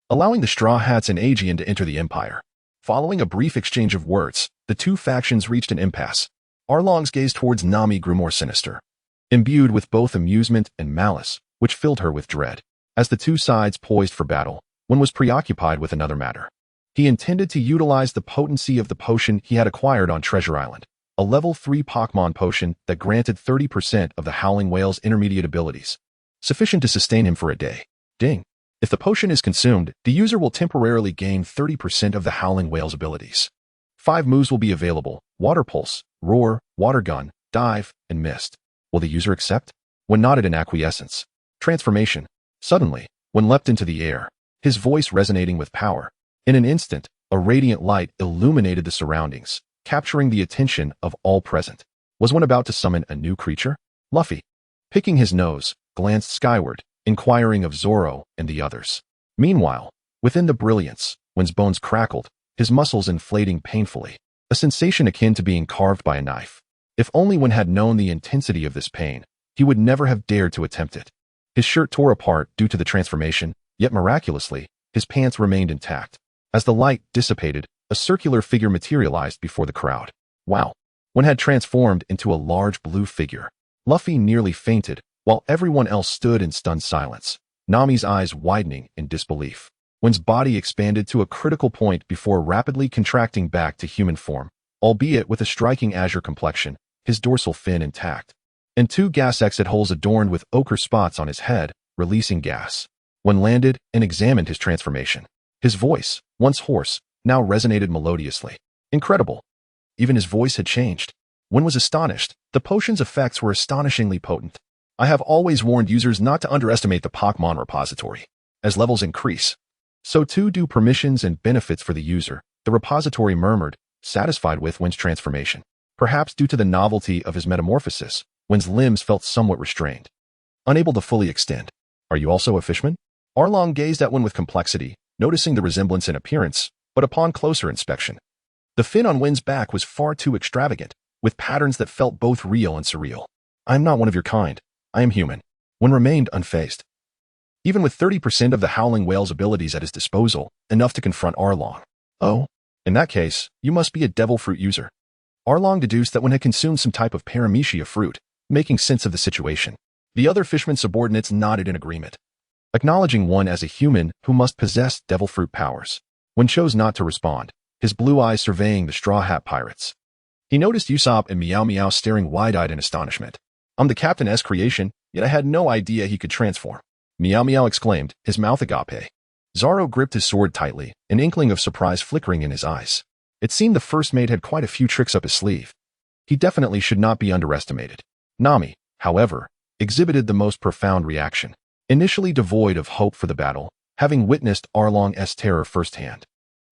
allowing the Straw Hats and Aegean to enter the Empire. Following a brief exchange of words, the two factions reached an impasse. Arlong's gaze towards Nami grew more sinister, imbued with both amusement and malice, which filled her with dread. As the two sides poised for battle, one was preoccupied with another matter. He intended to utilize the potency of the potion he had acquired on Treasure Island, a level 3 Pokémon potion that granted 30% of the Howling Whale's intermediate abilities, sufficient to sustain him for a day. Ding. If the potion is consumed, the user will temporarily gain 30% of the Howling Whale's abilities. 5 moves will be available: Water Pulse, Roar, Water Gun, Dive, and Mist. Will the user accept? When nodded in acquiescence. Transformation. Suddenly, when leapt into the air, his voice resonating with power. In an instant, a radiant light illuminated the surroundings, capturing the attention of all present. Was one about to summon a new creature? Luffy, picking his nose, glanced skyward, inquiring of Zoro and the others. Meanwhile, within the brilliance, Wen's bones crackled, his muscles inflating painfully, a sensation akin to being carved by a knife. If only Wen had known the intensity of this pain, he would never have dared to attempt it. His shirt tore apart due to the transformation, yet miraculously, his pants remained intact. As the light dissipated, a circular figure materialized before the crowd. Wow! Wen had transformed into a large blue figure. Luffy nearly fainted, while everyone else stood in stunned silence, Nami's eyes widening in disbelief. Wen's body expanded to a critical point before rapidly contracting back to human form, albeit with a striking azure complexion, his dorsal fin intact, and 2 gas exit holes adorned with ochre spots on his head, releasing gas. Wen landed and examined his transformation. His voice, once hoarse, now resonated melodiously. Incredible! Even his voice had changed. Wen was astonished. The potion's effects were astonishingly potent. I have always warned users not to underestimate the Pokémon repository. As levels increase, so too do permissions and benefits for the user, the repository murmured, satisfied with Wen's transformation. Perhaps due to the novelty of his metamorphosis, Wen's limbs felt somewhat restrained, unable to fully extend. Are you also a fishman? Arlong gazed at Wen with complexity, noticing the resemblance in appearance, but upon closer inspection, the fin on Wen's back was far too extravagant, with patterns that felt both real and surreal. I am not one of your kind. I am human. Wen remained unfazed. Even with 30% of the Howling Whale's abilities at his disposal, enough to confront Arlong. Oh, in that case, you must be a devil fruit user. Arlong deduced that Wen had consumed some type of paramecia fruit, making sense of the situation. The other fishman subordinates nodded in agreement, acknowledging one as a human who must possess devil fruit powers. Wen chose not to respond, his blue eyes surveying the Straw Hat pirates. He noticed Usopp and Meow Meow staring wide-eyed in astonishment. I'm the Captain's creation, yet I had no idea he could transform. Meow Meow exclaimed, his mouth agape. Zoro gripped his sword tightly, an inkling of surprise flickering in his eyes. It seemed the first mate had quite a few tricks up his sleeve. He definitely should not be underestimated. Nami, however, exhibited the most profound reaction. Initially devoid of hope for the battle, having witnessed Arlong's terror firsthand,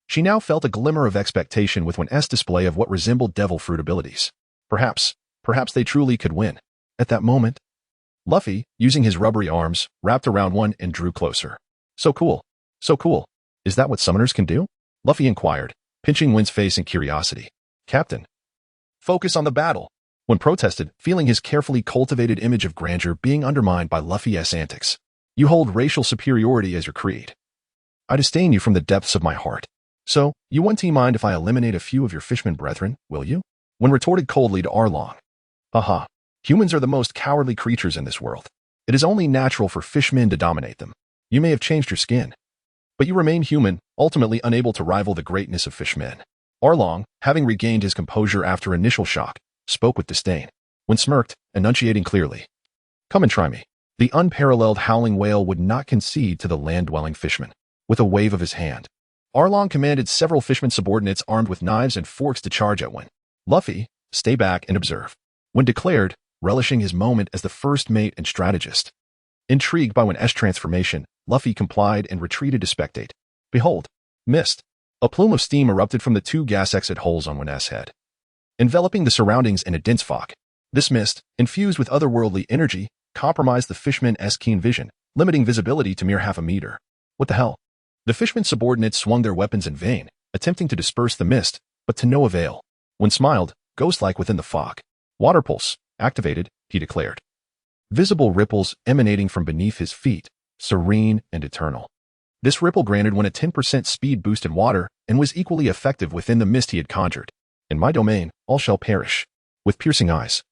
she now felt a glimmer of expectation with Wen's display of what resembled devil fruit abilities. Perhaps they truly could win. At that moment, Luffy, using his rubbery arms, wrapped around one and drew closer. So cool. So cool. Is that what summoners can do? Luffy inquired, pinching Wen's face in curiosity. Captain, focus on the battle. Wen protested, feeling his carefully cultivated image of grandeur being undermined by Luffy's antics. You hold racial superiority as your creed. I disdain you from the depths of my heart. So, you won't mind if I eliminate a few of your fishman brethren, will you? Wen retorted coldly to Arlong. Haha. Humans are the most cowardly creatures in this world. It is only natural for fishmen to dominate them. You may have changed your skin, but you remain human, ultimately unable to rival the greatness of fishmen. Arlong, having regained his composure after initial shock, spoke with disdain. Wen smirked, enunciating clearly. Come and try me. The unparalleled Howling Whale would not concede to the land-dwelling fishman. With a wave of his hand, Arlong commanded several fishman subordinates armed with knives and forks to charge at Wen. Luffy, stay back and observe. Wen declared, relishing his moment as the first mate and strategist. Intrigued by Wen's transformation, Luffy complied and retreated to spectate. Behold, mist. A plume of steam erupted from the 2 gas exit holes on Wen's head. enveloping the surroundings in a dense fog. This mist, infused with otherworldly energy, compromised the fishman's keen vision, limiting visibility to mere half a meter. What the hell? The fishman's subordinates swung their weapons in vain, attempting to disperse the mist, but to no avail. When smiled, ghost-like within the fog. Water pulse, activated, he declared. Visible ripples emanating from beneath his feet, serene and eternal. This ripple granted one a 10% speed boost in water and was equally effective within the mist he had conjured. In my domain, all shall perish. With piercing eyes.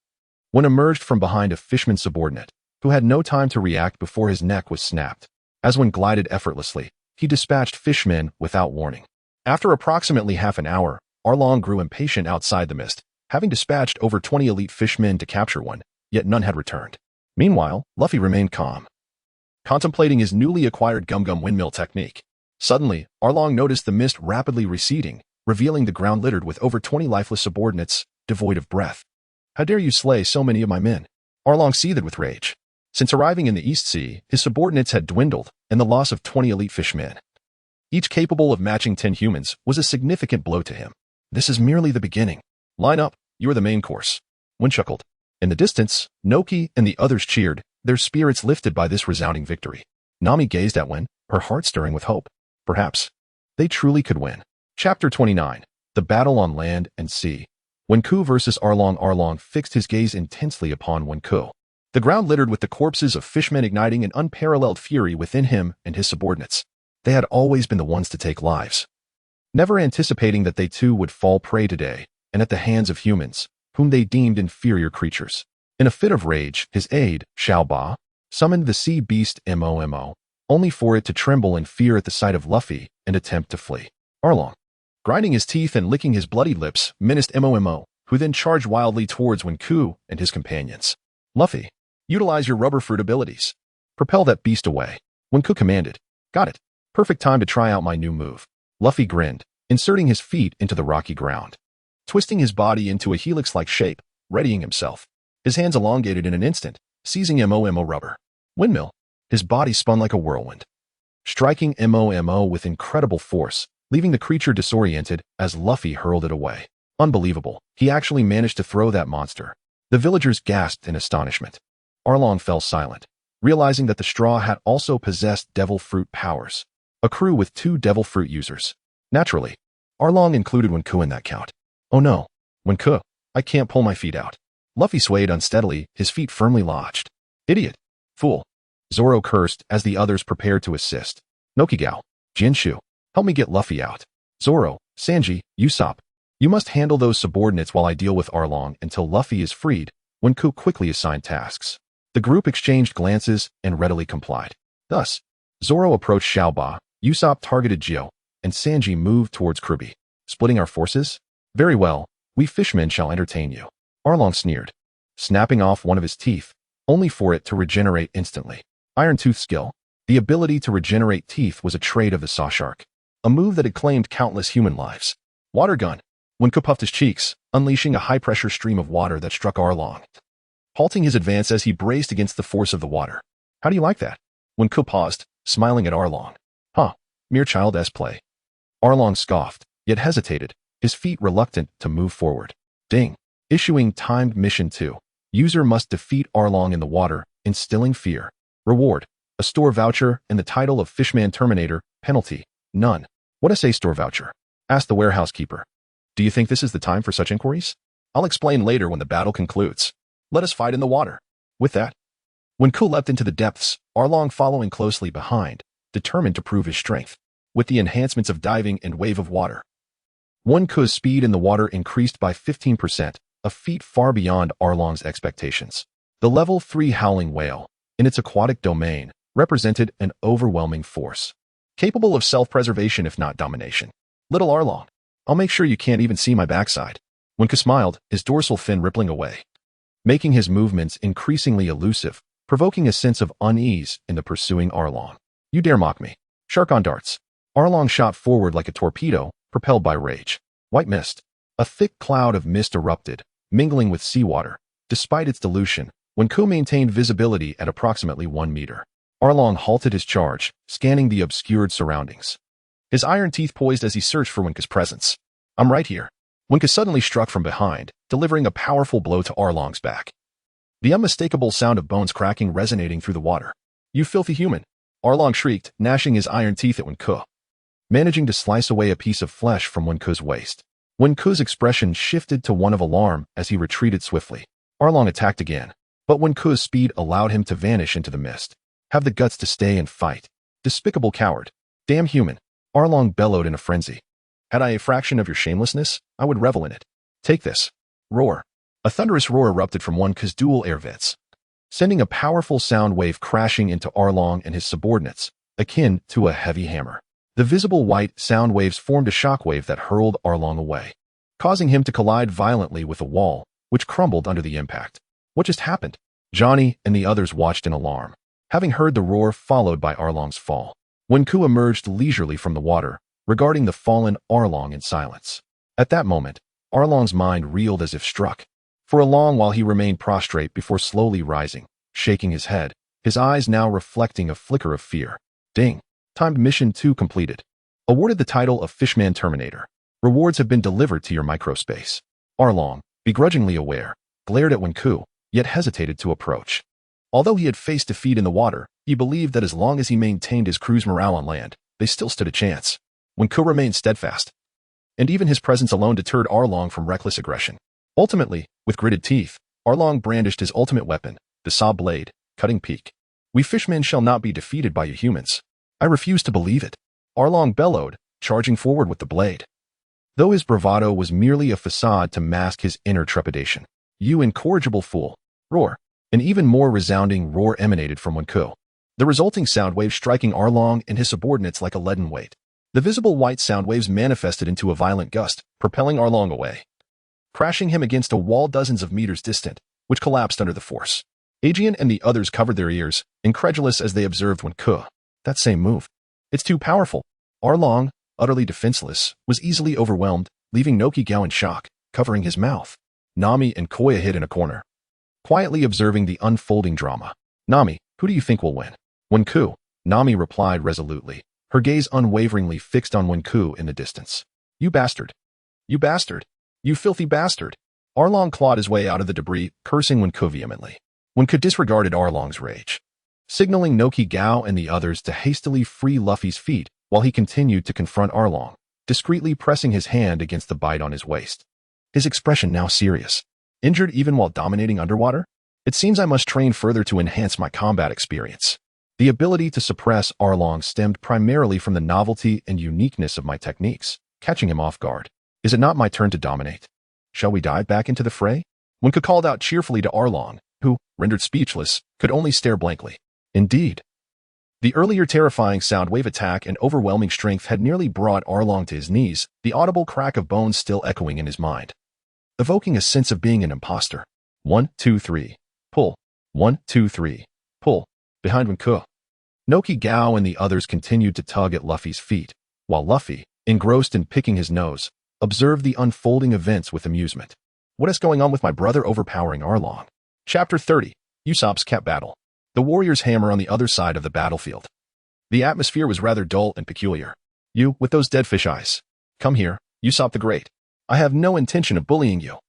One emerged from behind a fishman's subordinate, who had no time to react before his neck was snapped. As one glided effortlessly, he dispatched fishmen without warning. After approximately half an hour, Arlong grew impatient outside the mist, having dispatched over 20 elite fishmen to capture one, yet none had returned. Meanwhile, Luffy remained calm, contemplating his newly acquired gum-gum windmill technique. Suddenly, Arlong noticed the mist rapidly receding, revealing the ground littered with over 20 lifeless subordinates, devoid of breath. How dare you slay so many of my men? Arlong seethed with rage. Since arriving in the East Sea, his subordinates had dwindled, and the loss of 20 elite fishmen, each capable of matching 10 humans, was a significant blow to him. This is merely the beginning. Line up, you are the main course. One chuckled. In the distance, Noki and the others cheered, their spirits lifted by this resounding victory. Nami gazed at Wen, her heart stirring with hope. Perhaps they truly could win. Chapter 29. The Battle on Land and Sea. Wenku versus Arlong. Arlong fixed his gaze intensely upon Wenku. The ground littered with the corpses of fishmen, igniting an unparalleled fury within him and his subordinates. They had always been the ones to take lives, never anticipating that they too would fall prey today, and at the hands of humans, whom they deemed inferior creatures. In a fit of rage, his aide, Xiao Ba, summoned the sea beast Momo, only for it to tremble in fear at the sight of Luffy and attempt to flee. Arlong, grinding his teeth and licking his bloodied lips, menaced Momo, who then charged wildly towards Wenku and his companions. Luffy, utilize your rubber fruit abilities. Propel that beast away. Wenku commanded. Got it. Perfect time to try out my new move. Luffy grinned, inserting his feet into the rocky ground, twisting his body into a helix-like shape, readying himself. His hands elongated in an instant, seizing Momo rubber. Windmill. His body spun like a whirlwind, striking Momo with incredible force, leaving the creature disoriented as Luffy hurled it away. Unbelievable. He actually managed to throw that monster. The villagers gasped in astonishment. Arlong fell silent, realizing that the straw had also possessed devil fruit powers. A crew with 2 devil fruit users. Naturally, Arlong included Wenku in that count. Oh no, Wenku, I can't pull my feet out. Luffy swayed unsteadily, his feet firmly lodged. Idiot. Fool. Zoro cursed as the others prepared to assist. Nokigao, Jinshu, help me get Luffy out. Zoro, Sanji, Usopp, you must handle those subordinates while I deal with Arlong until Luffy is freed. Wenku quickly assigned tasks. The group exchanged glances and readily complied. Thus, Zoro approached Xiao Ba, Usopp targeted Gio, and Sanji moved towards Kirby. Splitting our forces? Very well, we fishmen shall entertain you. Arlong sneered, snapping off one of his teeth, only for it to regenerate instantly. Iron Tooth skill. The ability to regenerate teeth was a trait of the Saw Shark, a move that had claimed countless human lives. Water gun. Wenku puffed his cheeks, unleashing a high-pressure stream of water that struck Arlong, halting his advance as he braced against the force of the water. How do you like that? Wenku paused, smiling at Arlong. Huh, mere child's play. Arlong scoffed, yet hesitated, his feet reluctant to move forward. Ding. Issuing timed mission 2. User must defeat Arlong in the water, instilling fear. Reward. A store voucher and the title of Fishman Terminator. Penalty. None. What a store voucher? Asked the warehouse keeper. Do you think this is the time for such inquiries? I'll explain later when the battle concludes. Let us fight in the water. With that, Wenku leapt into the depths, Arlong following closely behind, determined to prove his strength. With the enhancements of diving and wave of water, Wenku's speed in the water increased by 15%, a feat far beyond Arlong's expectations. The level 3 howling whale, in its aquatic domain, represented an overwhelming force, capable of self-preservation if not domination. Little Arlong, I'll make sure you can't even see my backside. Wenku smiled, his dorsal fin rippling away, making his movements increasingly elusive, provoking a sense of unease in the pursuing Arlong. You dare mock me. Shark on darts. Arlong shot forward like a torpedo, propelled by rage. White mist. A thick cloud of mist erupted, mingling with seawater. Despite its dilution, Wenku maintained visibility at approximately 1 meter. Arlong halted his charge, scanning the obscured surroundings, his iron teeth poised as he searched for Wenku's presence. I'm right here. Winka suddenly struck from behind, delivering a powerful blow to Arlong's back. The unmistakable sound of bones cracking resonating through the water. "You filthy human!" Arlong shrieked, gnashing his iron teeth at Wenku, managing to slice away a piece of flesh from Wenku's waist. Wenku's expression shifted to one of alarm as he retreated swiftly. Arlong attacked again, but Wenku's speed allowed him to vanish into the mist. "Have the guts to stay and fight. Despicable coward. Damn human!" Arlong bellowed in a frenzy. "Had I a fraction of your shamelessness, I would revel in it. Take this." Roar. A thunderous roar erupted from Wenku's dual air vents, sending a powerful sound wave crashing into Arlong and his subordinates, akin to a heavy hammer. The visible white sound waves formed a shockwave that hurled Arlong away, causing him to collide violently with a wall, which crumbled under the impact. What just happened? Johnny and the others watched in alarm, having heard the roar followed by Arlong's fall. Wenku emerged leisurely from the water, regarding the fallen Arlong in silence. At that moment, Arlong's mind reeled as if struck. For a long while he remained prostrate before slowly rising, shaking his head, his eyes now reflecting a flicker of fear. Ding. Timed Mission 2 completed. Awarded the title of Fishman Terminator. Rewards have been delivered to your microspace. Arlong, begrudgingly aware, glared at Wenku, yet hesitated to approach. Although he had faced defeat in the water, he believed that as long as he maintained his crew's morale on land, they still stood a chance. Wenku remained steadfast, and even his presence alone deterred Arlong from reckless aggression. Ultimately, with gritted teeth, Arlong brandished his ultimate weapon, the saw blade, cutting peak. "We fishmen shall not be defeated by you humans. I refuse to believe it." Arlong bellowed, charging forward with the blade. Though his bravado was merely a facade to mask his inner trepidation. "You incorrigible fool." Roar. An even more resounding roar emanated from Wenku, the resulting sound wave striking Arlong and his subordinates like a leaden weight. The visible white sound waves manifested into a violent gust, propelling Arlong away, crashing him against a wall dozens of meters distant, which collapsed under the force. Aegean and the others covered their ears, incredulous as they observed Wenku. That same move. It's too powerful. Arlong, utterly defenseless, was easily overwhelmed, leaving Nokigao in shock, covering his mouth. Nami and Koya hid in a corner, quietly observing the unfolding drama. "Nami, who do you think will win?" "Wenku," Nami replied resolutely, her gaze unwaveringly fixed on Wenku in the distance. "You bastard. You bastard. You filthy bastard." Arlong clawed his way out of the debris, cursing Wenku vehemently. Wenku disregarded Arlong's rage, signaling Nokigao and the others to hastily free Luffy's feet while he continued to confront Arlong, discreetly pressing his hand against the bite on his waist. His expression now serious. "Injured even while dominating underwater? It seems I must train further to enhance my combat experience." The ability to suppress Arlong stemmed primarily from the novelty and uniqueness of my techniques, catching him off guard. "Is it not my turn to dominate? Shall we dive back into the fray?" Wenku called out cheerfully to Arlong, who, rendered speechless, could only stare blankly. Indeed. The earlier terrifying sound wave attack and overwhelming strength had nearly brought Arlong to his knees, the audible crack of bones still echoing in his mind, evoking a sense of being an imposter. 1, 2, 3. Pull. 1, 2, 3. Pull. Behind Wenku, Nokigao and the others continued to tug at Luffy's feet, while Luffy, engrossed in picking his nose, observed the unfolding events with amusement. What is going on with my brother overpowering Arlong? Chapter 30. Usopp's Cat Battle. The warriors hammer on the other side of the battlefield. The atmosphere was rather dull and peculiar. "You, with those dead fish eyes. Come here, Usopp the Great. I have no intention of bullying you.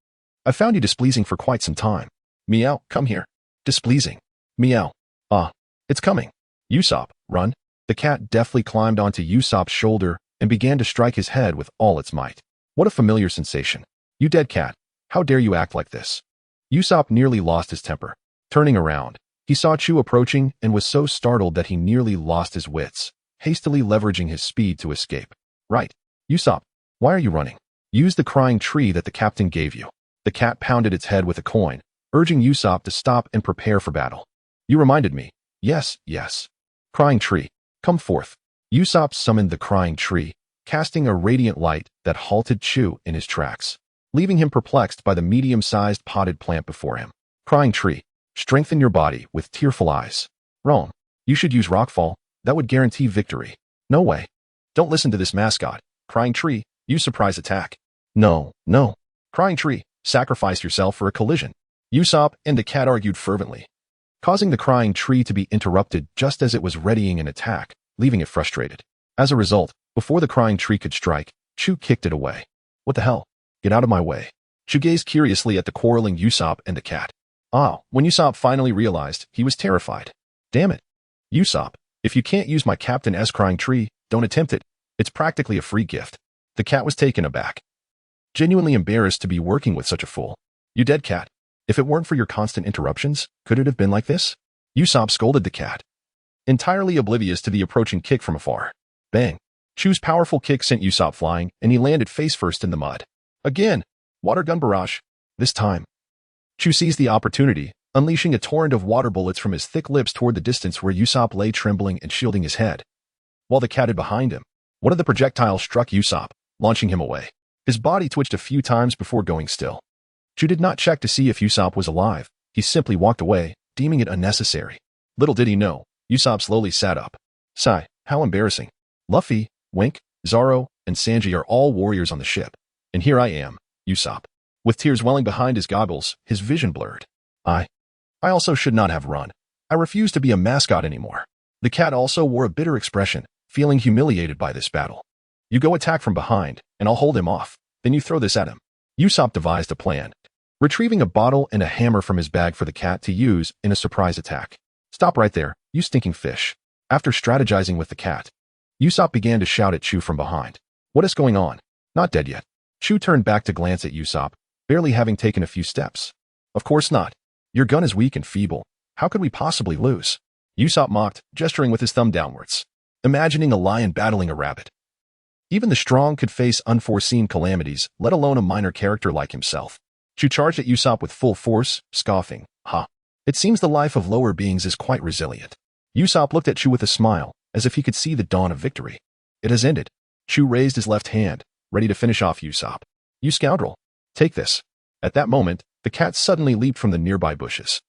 I found you displeasing for quite some time. Meow, come here. Displeasing. Meow. Ah, it's coming. Usopp, run." The cat deftly climbed onto Usopp's shoulder and began to strike his head with all its might. What a familiar sensation. "You dead cat, how dare you act like this?" Usopp nearly lost his temper. Turning around, he saw Chu approaching and was so startled that he nearly lost his wits, hastily leveraging his speed to escape. "Right. Usopp, why are you running? Use the crying tree that the captain gave you." The cat pounded its head with a coin, urging Usopp to stop and prepare for battle. "You reminded me. Yes, yes. Crying tree, come forth." Usopp summoned the crying tree, casting a radiant light that halted Chu in his tracks, leaving him perplexed by the medium-sized potted plant before him. "Crying tree, strengthen your body with tearful eyes." "Wrong. You should use rockfall. That would guarantee victory." "No way. Don't listen to this mascot. Crying tree, use surprise attack." "No, no. Crying tree, sacrifice yourself for a collision." Usopp and the cat argued fervently, causing the crying tree to be interrupted just as it was readying an attack, leaving it frustrated. As a result, before the crying tree could strike, Chu kicked it away. "What the hell? Get out of my way. Chu gazed curiously at the quarreling Usopp and the cat. When Usopp finally realized, he was terrified. Damn it. Usopp, if you can't use my Captain S crying tree, don't attempt it. It's practically a free gift. The cat was taken aback. Genuinely embarrassed to be working with such a fool. You dead, cat. If it weren't for your constant interruptions, could it have been like this? Usopp scolded the cat, entirely oblivious to the approaching kick from afar. Bang. Chu's powerful kick sent Usopp flying, and he landed face first in the mud. Again, water gun barrage. This time, Chu seized the opportunity, unleashing a torrent of water bullets from his thick lips toward the distance where Usopp lay trembling and shielding his head. While the cat hid behind him, one of the projectiles struck Usopp, launching him away. His body twitched a few times before going still. Chu did not check to see if Usopp was alive. He simply walked away, deeming it unnecessary. Little did he know, Usopp slowly sat up. Sigh, how embarrassing. Luffy, Wink, Zoro, and Sanji are all warriors on the ship. And here I am, Usopp. With tears welling behind his goggles, his vision blurred. I also should not have run. I refuse to be a mascot anymore. The cat also wore a bitter expression, feeling humiliated by this battle. You go attack from behind, and I'll hold him off. Then you throw this at him. Usopp devised a plan, retrieving a bottle and a hammer from his bag for the cat to use in a surprise attack. Stop right there, you stinking fish. After strategizing with the cat, Usopp began to shout at Chu from behind. What is going on? Not dead yet. Chu turned back to glance at Usopp, barely having taken a few steps. Of course not. Your gun is weak and feeble. How could we possibly lose? Usopp mocked, gesturing with his thumb downwards, imagining a lion battling a rabbit. Even the strong could face unforeseen calamities, let alone a minor character like himself. Chu charged at Usopp with full force, scoffing. Ha! It seems the life of lower beings is quite resilient. Usopp looked at Chu with a smile, as if he could see the dawn of victory. It has ended. Chu raised his left hand, ready to finish off Usopp. You scoundrel. Take this. At that moment, the cat suddenly leaped from the nearby bushes,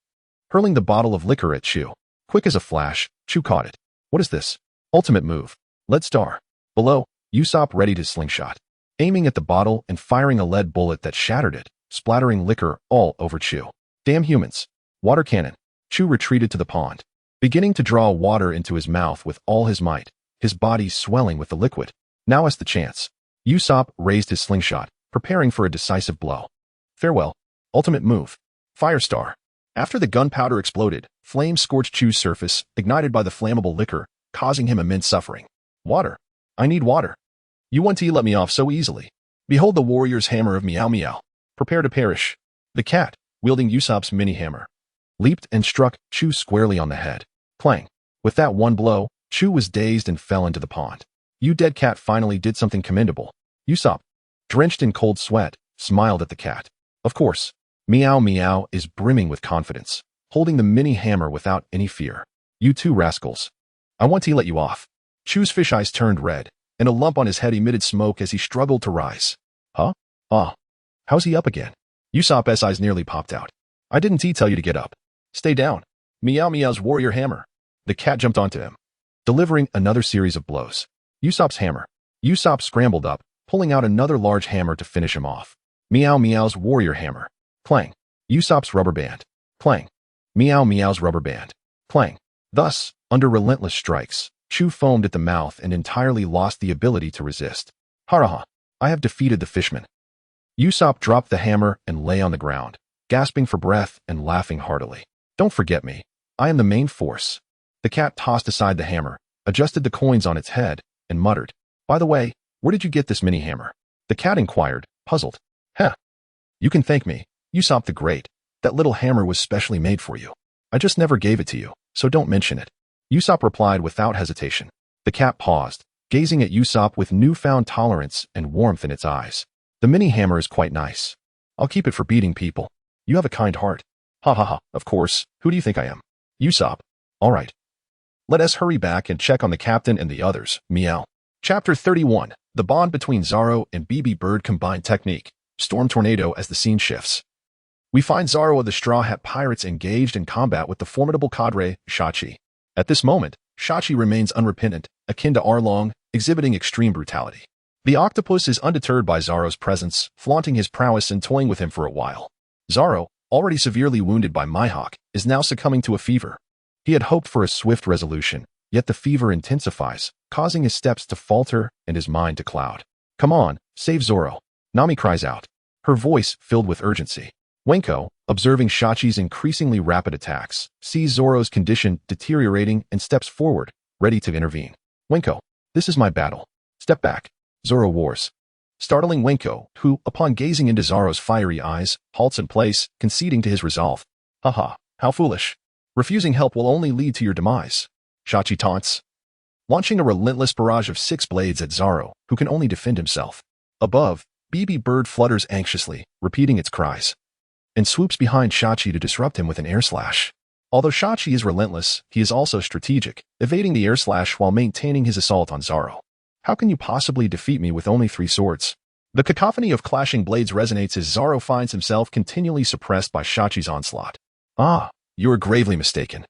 hurling the bottle of liquor at Chu. Quick as a flash, Chu caught it. What is this? Ultimate move. Lead star. Below, Usopp readied his slingshot, aiming at the bottle and firing a lead bullet that shattered it, splattering liquor all over Chu. Damn humans. Water cannon. Chu retreated to the pond, beginning to draw water into his mouth with all his might, his body swelling with the liquid. Now is the chance. Usopp raised his slingshot, preparing for a decisive blow. Farewell. Ultimate move. Firestar. After the gunpowder exploded, flames scorched Chu's surface, ignited by the flammable liquor, causing him immense suffering. Water. I need water. You want to let me off so easily. Behold the warrior's hammer of Meow Meow. Prepare to perish. The cat, wielding Usopp's mini-hammer, leaped and struck Chu squarely on the head. Clang. With that one blow, Chu was dazed and fell into the pond. You dead cat finally did something commendable. Usopp, drenched in cold sweat, smiled at the cat. Of course, Meow Meow is brimming with confidence, holding the mini-hammer without any fear. You two rascals. I want to let you off. Chu's fish eyes turned red, and a lump on his head emitted smoke as he struggled to rise. Huh? How's he up again? Usopp's eyes nearly popped out. I didn't tell you to get up. Stay down. Meow Meow's warrior hammer. The cat jumped onto him, delivering another series of blows. Usopp's hammer. Usopp scrambled up, pulling out another large hammer to finish him off. Meow Meow's warrior hammer. Clang. Usopp's rubber band. Clang. Meow Meow's rubber band. Clang. Thus, under relentless strikes, Chu foamed at the mouth and entirely lost the ability to resist. Haraha. I have defeated the fishman. Usopp dropped the hammer and lay on the ground, gasping for breath and laughing heartily. Don't forget me. I am the main force. The cat tossed aside the hammer, adjusted the coins on its head, and muttered. By the way, where did you get this mini-hammer? The cat inquired, puzzled. You can thank me, Usopp the Great. That little hammer was specially made for you. I just never gave it to you, so don't mention it. Usopp replied without hesitation. The cat paused, gazing at Usopp with newfound tolerance and warmth in its eyes. The mini-hammer is quite nice. I'll keep it for beating people. You have a kind heart. Ha ha ha, of course. Who do you think I am? Usopp. All right. Let us hurry back and check on the captain and the others. Meow. Chapter 31. The bond between Zoro and BB Bird combined technique. Storm Tornado as the scene shifts. We find Zoro of the Straw Hat Pirates engaged in combat with the formidable cadre, Shachi. At this moment, Shachi remains unrepentant, akin to Arlong, exhibiting extreme brutality. The octopus is undeterred by Zoro's presence, flaunting his prowess and toying with him for a while. Zoro, already severely wounded by Mihawk, is now succumbing to a fever. He had hoped for a swift resolution, yet the fever intensifies, causing his steps to falter and his mind to cloud. Come on, save Zoro. Nami cries out. her voice filled with urgency. Wenko, observing Shachi's increasingly rapid attacks, sees Zoro's condition deteriorating and steps forward, ready to intervene. Wenko, this is my battle. Step back. Zoro roars. Startling Wenko, who, upon gazing into Zoro's fiery eyes, halts in place, conceding to his resolve. Haha, how foolish. Refusing help will only lead to your demise. Shachi taunts, launching a relentless barrage of 6 blades at Zoro, who can only defend himself. Above, BB Bird flutters anxiously, repeating its cries, and swoops behind Shachi to disrupt him with an air slash. Although Shachi is relentless, he is also strategic, evading the air slash while maintaining his assault on Zoro. How can you possibly defeat me with only 3 swords? The cacophony of clashing blades resonates as Zoro finds himself continually suppressed by Shachi's onslaught. Ah, you are gravely mistaken.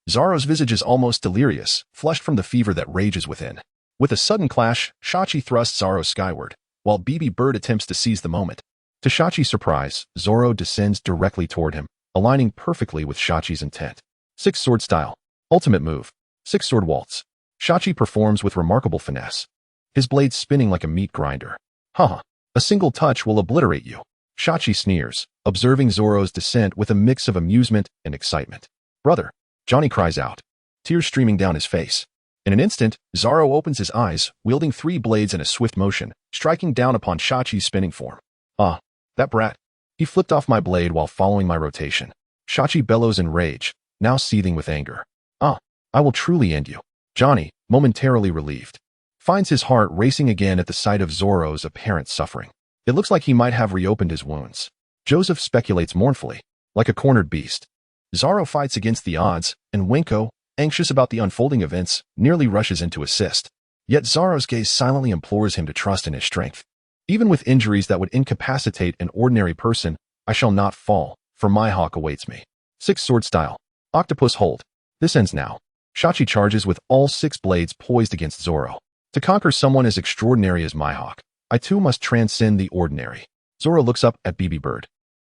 Zoro's visage is almost delirious, flushed from the fever that rages within. With a sudden clash, Shachi thrusts Zoro skyward, while BB Bird attempts to seize the moment. To Shachi's surprise, Zoro descends directly toward him, aligning perfectly with Shachi's intent. 6 sword style. Ultimate move. 6 sword waltz. Shachi performs with remarkable finesse, his blades spinning like a meat grinder. Haha, a single touch will obliterate you. Shachi sneers, observing Zoro's descent with a mix of amusement and excitement. Brother, Johnny cries out, tears streaming down his face. In an instant, Zoro opens his eyes, wielding 3 blades in a swift motion, striking down upon Shachi's spinning form. Ah, that brat. He flipped off my blade while following my rotation. Shachi bellows in rage, now seething with anger. Ah, I will truly end you. Johnny, momentarily relieved, finds his heart racing again at the sight of Zoro's apparent suffering. It looks like he might have reopened his wounds. Joseph speculates mournfully, like a cornered beast. Zoro fights against the odds, and Wenko, anxious about the unfolding events, nearly rushes in to assist. Yet Zoro's gaze silently implores him to trust in his strength. Even with injuries that would incapacitate an ordinary person, I shall not fall, for my hawk awaits me. 6 sword style. Octopus hold. This ends now. Shachi charges with all 6 blades poised against Zoro. To conquer someone as extraordinary as Mihawk, I too must transcend the ordinary. Zoro looks up at BB Bird,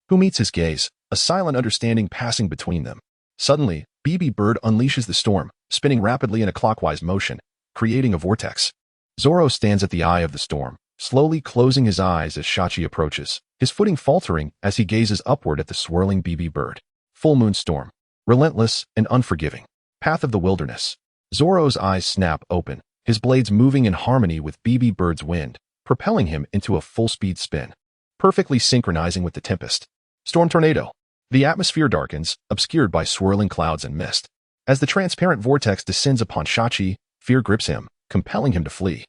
who meets his gaze, a silent understanding passing between them. Suddenly, BB Bird unleashes the storm, spinning rapidly in a clockwise motion, creating a vortex. Zoro stands at the eye of the storm, slowly closing his eyes as Shachi approaches, his footing faltering as he gazes upward at the swirling BB Bird. Full moon storm. Relentless and unforgiving. Path of the wilderness. Zoro's eyes snap open, his blades moving in harmony with BB Bird's wind, propelling him into a full-speed spin, perfectly synchronizing with the tempest. Storm tornado. The atmosphere darkens, obscured by swirling clouds and mist. As the transparent vortex descends upon Shachi, fear grips him, compelling him to flee.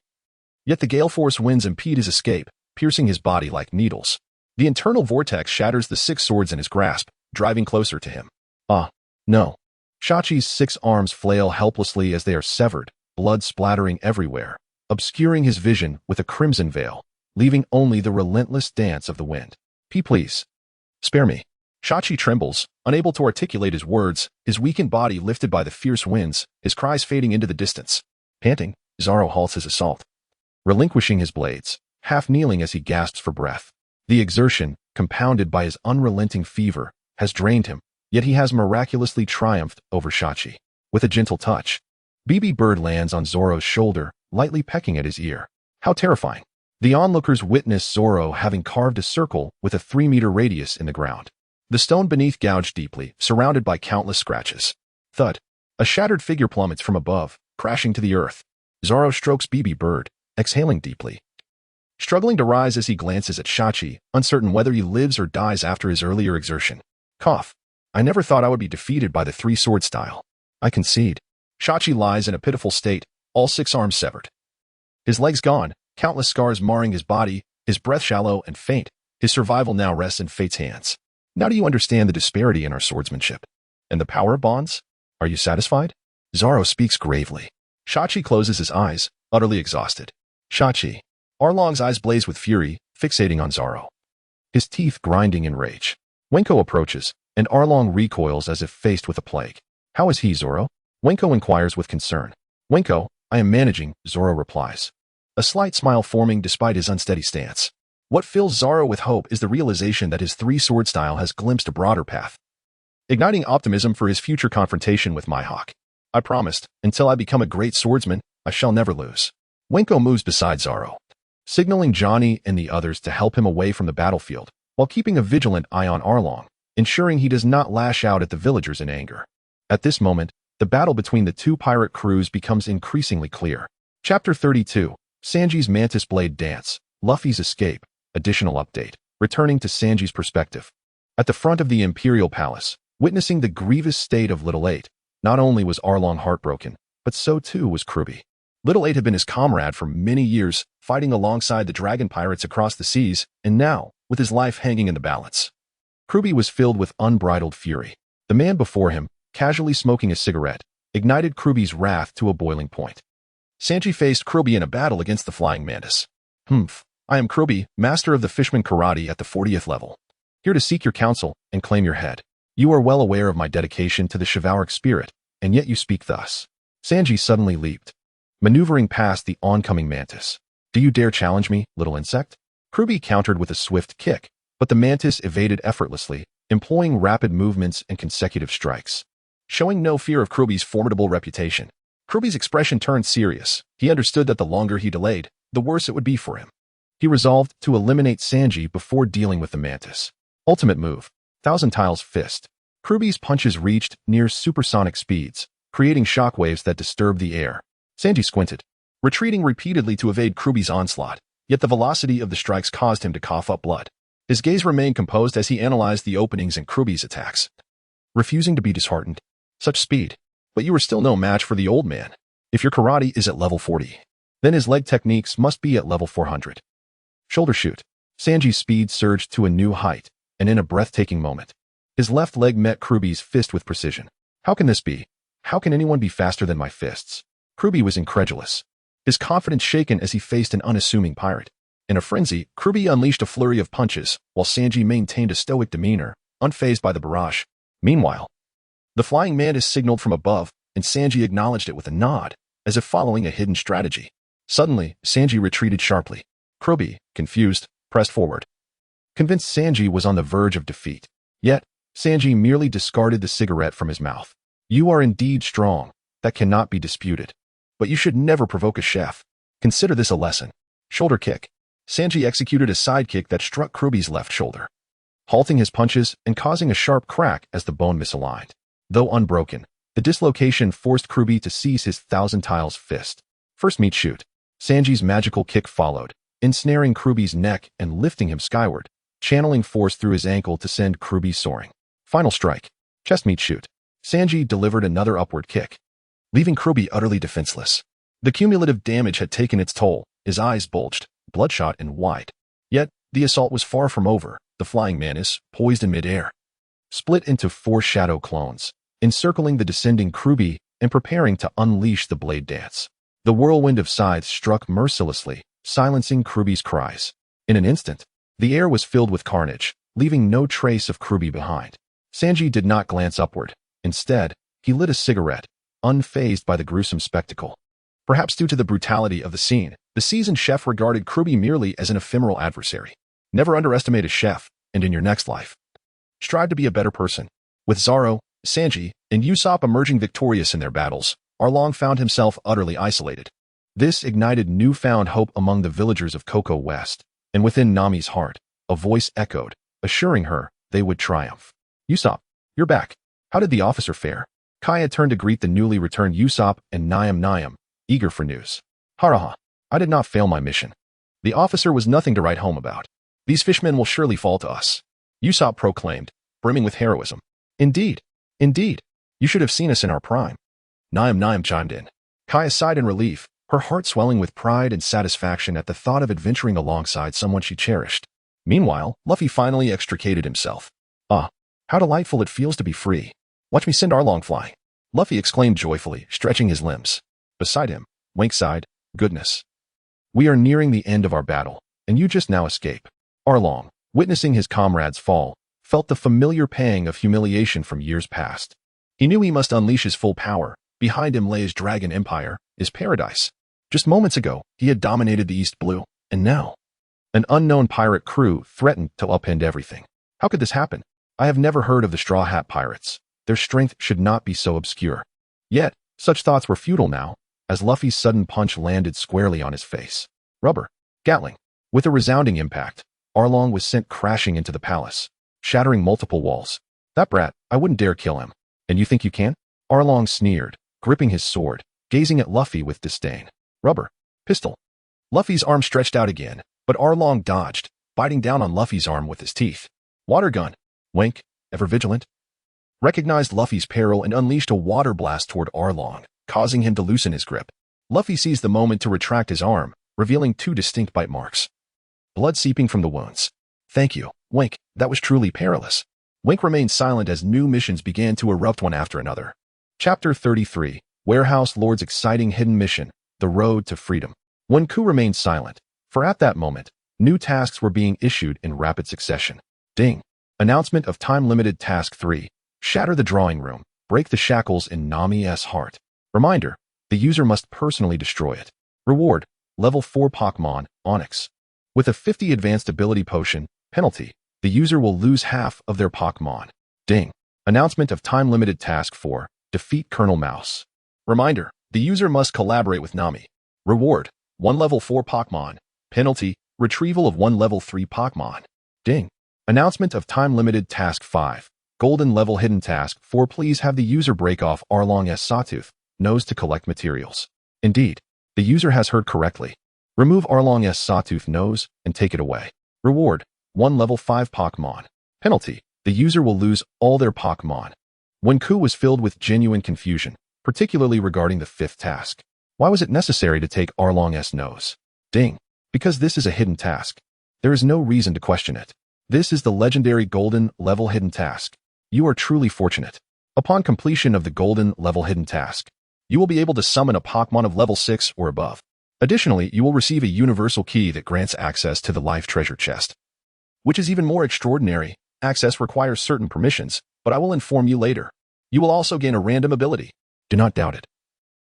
Yet the gale force winds impede his escape, piercing his body like needles. The internal vortex shatters the 6 swords in his grasp, driving closer to him. Ah, no. Shachi's 6 arms flail helplessly as they are severed, blood splattering everywhere, obscuring his vision with a crimson veil, leaving only the relentless dance of the wind. Please. Spare me. Shachi trembles, unable to articulate his words, his weakened body lifted by the fierce winds, his cries fading into the distance. Panting, Zoro halts his assault, relinquishing his blades, half kneeling as he gasps for breath. The exertion, compounded by his unrelenting fever, has drained him, yet he has miraculously triumphed over Shachi. With a gentle touch, BB Bird lands on Zoro's shoulder, lightly pecking at his ear. How terrifying. The onlookers witness Zoro having carved a circle with a 3-meter radius in the ground. The stone beneath gouged deeply, surrounded by countless scratches. Thud. A shattered figure plummets from above, crashing to the earth. Zoro strokes BB Bird, exhaling deeply, struggling to rise as he glances at Shachi, uncertain whether he lives or dies after his earlier exertion. Cough. I never thought I would be defeated by the 3-sword style. I concede. Shachi lies in a pitiful state, all 6 arms severed. His legs gone, countless scars marring his body, his breath shallow and faint. His survival now rests in fate's hands. Now do you understand the disparity in our swordsmanship? And the power of bonds? Are you satisfied? Zoro speaks gravely. Shachi closes his eyes, utterly exhausted. Shachi. Arlong's eyes blaze with fury, fixating on Zoro, his teeth grinding in rage. Wenko approaches, and Arlong recoils as if faced with a plague. How is he, Zoro? Wenko inquires with concern. Wenko, I am managing, Zoro replies, a slight smile forming despite his unsteady stance. What fills Zoro with hope is the realization that his 3-sword style has glimpsed a broader path, igniting optimism for his future confrontation with Mihawk. I promised, until I become a great swordsman, I shall never lose. Wenko moves beside Zoro, signaling Johnny and the others to help him away from the battlefield, while keeping a vigilant eye on Arlong, ensuring he does not lash out at the villagers in anger. At this moment, the battle between the two pirate crews becomes increasingly clear. Chapter 32, Sanji's Mantis Blade Dance, Luffy's Escape, additional update, returning to Sanji's perspective. At the front of the Imperial Palace, witnessing the grievous state of Little Eight, not only was Arlong heartbroken, but so too was Kruby. Little Eight had been his comrade for many years, fighting alongside the dragon pirates across the seas, and now, with his life hanging in the balance. Kruby was filled with unbridled fury. The man before him, casually smoking a cigarette, ignited Kruby's wrath to a boiling point. Sanji faced Kruby in a battle against the Flying Mantis. I am Kruby, master of the Fishman Karate at the 40th level. Here to seek your counsel and claim your head. You are well aware of my dedication to the chivalric spirit, and yet you speak thus. Sanji suddenly leaped, maneuvering past the oncoming mantis. Do you dare challenge me, little insect? Kruby countered with a swift kick, but the mantis evaded effortlessly, employing rapid movements and consecutive strikes. Showing no fear of Kruby's formidable reputation, Kruby's expression turned serious. He understood that the longer he delayed, the worse it would be for him. He resolved to eliminate Sanji before dealing with the mantis. Ultimate move, Thousand Tiles Fist. Kruby's punches reached near supersonic speeds, creating shockwaves that disturbed the air. Sanji squinted, retreating repeatedly to evade Kruby's onslaught, yet the velocity of the strikes caused him to cough up blood. His gaze remained composed as he analyzed the openings in Kruby's attacks, refusing to be disheartened. Such speed, but you are still no match for the old man. If your karate is at level 40, then his leg techniques must be at level 400. Shoulder shoot. Sanji's speed surged to a new height, and in a breathtaking moment, his left leg met Kruby's fist with precision. How can this be? How can anyone be faster than my fists? Kruby was incredulous, his confidence shaken as he faced an unassuming pirate. In a frenzy, Kruby unleashed a flurry of punches, while Sanji maintained a stoic demeanor, unfazed by the barrage. Meanwhile, the Flying Mantis signaled from above, and Sanji acknowledged it with a nod, as if following a hidden strategy. Suddenly, Sanji retreated sharply. Kruby, confused, pressed forward, convinced Sanji was on the verge of defeat. Yet, Sanji merely discarded the cigarette from his mouth. You are indeed strong, that cannot be disputed. But you should never provoke a chef. Consider this a lesson. Shoulder kick. Sanji executed a side kick that struck Kruby's left shoulder, halting his punches and causing a sharp crack as the bone misaligned. Though unbroken, the dislocation forced Kruby to seize his Thousand Tiles Fist. First meet shoot. Sanji's magical kick followed, ensnaring Kruby's neck and lifting him skyward, channeling force through his ankle to send Kruby soaring. Final strike. Chest meet shoot. Sanji delivered another upward kick, leaving Kruby utterly defenseless. The cumulative damage had taken its toll. His eyes bulged, bloodshot and wide. Yet, the assault was far from over. The Flying Mantis, poised in midair, split into 4 shadow clones, encircling the descending Kruby and preparing to unleash the blade dance. The whirlwind of scythes struck mercilessly, silencing Kruby's cries. In an instant, the air was filled with carnage, leaving no trace of Kruby behind. Sanji did not glance upward. Instead, he lit a cigarette, unfazed by the gruesome spectacle. Perhaps due to the brutality of the scene, the seasoned chef regarded Kruby merely as an ephemeral adversary. Never underestimate a chef, and in your next life, strive to be a better person. With Zoro, Sanji, and Usopp emerging victorious in their battles, Arlong found himself utterly isolated. This ignited newfound hope among the villagers of Cocoa West, and within Nami's heart, a voice echoed, assuring her they would triumph. Usopp, you're back. How did the officer fare? Kaya turned to greet the newly returned Usopp and Nyam, eager for news. Haraha, I did not fail my mission. The officer was nothing to write home about. These fishmen will surely fall to us, Usopp proclaimed, brimming with heroism. Indeed, indeed, you should have seen us in our prime. Nyam chimed in. Kaya sighed in relief, her heart swelling with pride and satisfaction at the thought of adventuring alongside someone she cherished. Meanwhile, Luffy finally extricated himself. Ah, how delightful it feels to be free. Watch me send Arlong flying, Luffy exclaimed joyfully, stretching his limbs. Beside him, Wink sighed, goodness. We are nearing the end of our battle, and you just now escape. Arlong, witnessing his comrade's fall, felt the familiar pang of humiliation from years past. He knew he must unleash his full power. Behind him lay his dragon empire, his paradise. Just moments ago, he had dominated the East Blue, and now, an unknown pirate crew threatened to upend everything. How could this happen? I have never heard of the Straw Hat Pirates. Their strength should not be so obscure. Yet, such thoughts were futile now, as Luffy's sudden punch landed squarely on his face. Rubber. Gatling. With a resounding impact, Arlong was sent crashing into the palace, shattering multiple walls. That brat, I wouldn't dare kill him. And you think you can? Arlong sneered, gripping his sword, gazing at Luffy with disdain. Rubber. Pistol. Luffy's arm stretched out again, but Arlong dodged, biting down on Luffy's arm with his teeth. Water gun. Wink, ever vigilant, recognized Luffy's peril and unleashed a water blast toward Arlong, causing him to loosen his grip. Luffy seized the moment to retract his arm, revealing 2 distinct bite marks. Blood seeping from the wounds. Thank you, Wink, that was truly perilous. Wink remained silent as new missions began to erupt one after another. Chapter 33, Warehouse Lord's exciting hidden mission, The Road to Freedom. Wenku remained silent, for at that moment, new tasks were being issued in rapid succession. Ding. Announcement of time-limited Task 3. Shatter the drawing room. Break the shackles in Nami's heart. Reminder, the user must personally destroy it. Reward, level 4 Pokémon, Onyx. With a 50 advanced ability potion, penalty, the user will lose half of their Pokémon. Ding. Announcement of time-limited Task 4. Defeat Colonel Mouse. Reminder, the user must collaborate with Nami. Reward, 1 level 4 Pokémon. Penalty, retrieval of 1 level 3 Pokémon. Ding. Announcement of time-limited Task 5. Golden level hidden task 4. Please have the user break off Arlong's sawtooth nose to collect materials. Indeed, the user has heard correctly. Remove Arlong's sawtooth nose and take it away. Reward, 1 level 5 Pokémon. Penalty, the user will lose all their Pokémon. Wenku was filled with genuine confusion, particularly regarding the 5th task. Why was it necessary to take Arlong's nose? Ding. Because this is a hidden task. There is no reason to question it. This is the legendary Golden level hidden task. You are truly fortunate. Upon completion of the Golden level hidden task, you will be able to summon a Pokémon of level 6 or above. Additionally, you will receive a universal key that grants access to the life treasure chest. Which is even more extraordinary. Access requires certain permissions, but I will inform you later. You will also gain a random ability. Do not doubt it,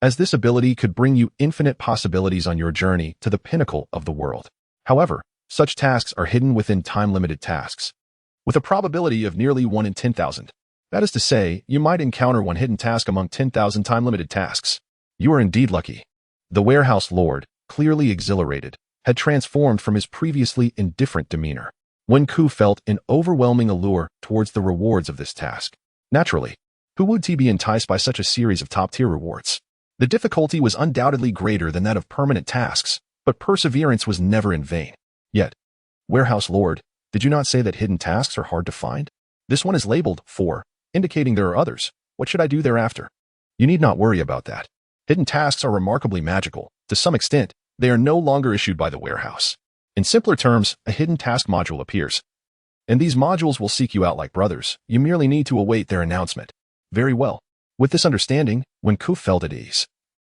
as this ability could bring you infinite possibilities on your journey to the pinnacle of the world. However, such tasks are hidden within time-limited tasks, with a probability of nearly 1 in 10,000. That is to say, you might encounter one hidden task among 10,000 time-limited tasks. You are indeed lucky. The warehouse lord, clearly exhilarated, had transformed from his previously indifferent demeanor. Wenku felt an overwhelming allure towards the rewards of this task. Naturally, who would be enticed by such a series of top-tier rewards? The difficulty was undoubtedly greater than that of permanent tasks, but perseverance was never in vain. Yet, warehouse lord, did you not say that hidden tasks are hard to find? This one is labeled 4, indicating there are others. What should I do thereafter? You need not worry about that. Hidden tasks are remarkably magical. To some extent, they are no longer issued by the warehouse. In simpler terms, a hidden task module appears, and these modules will seek you out like brothers. You merely need to await their announcement. Very well. With this understanding, Wenku felt at ease,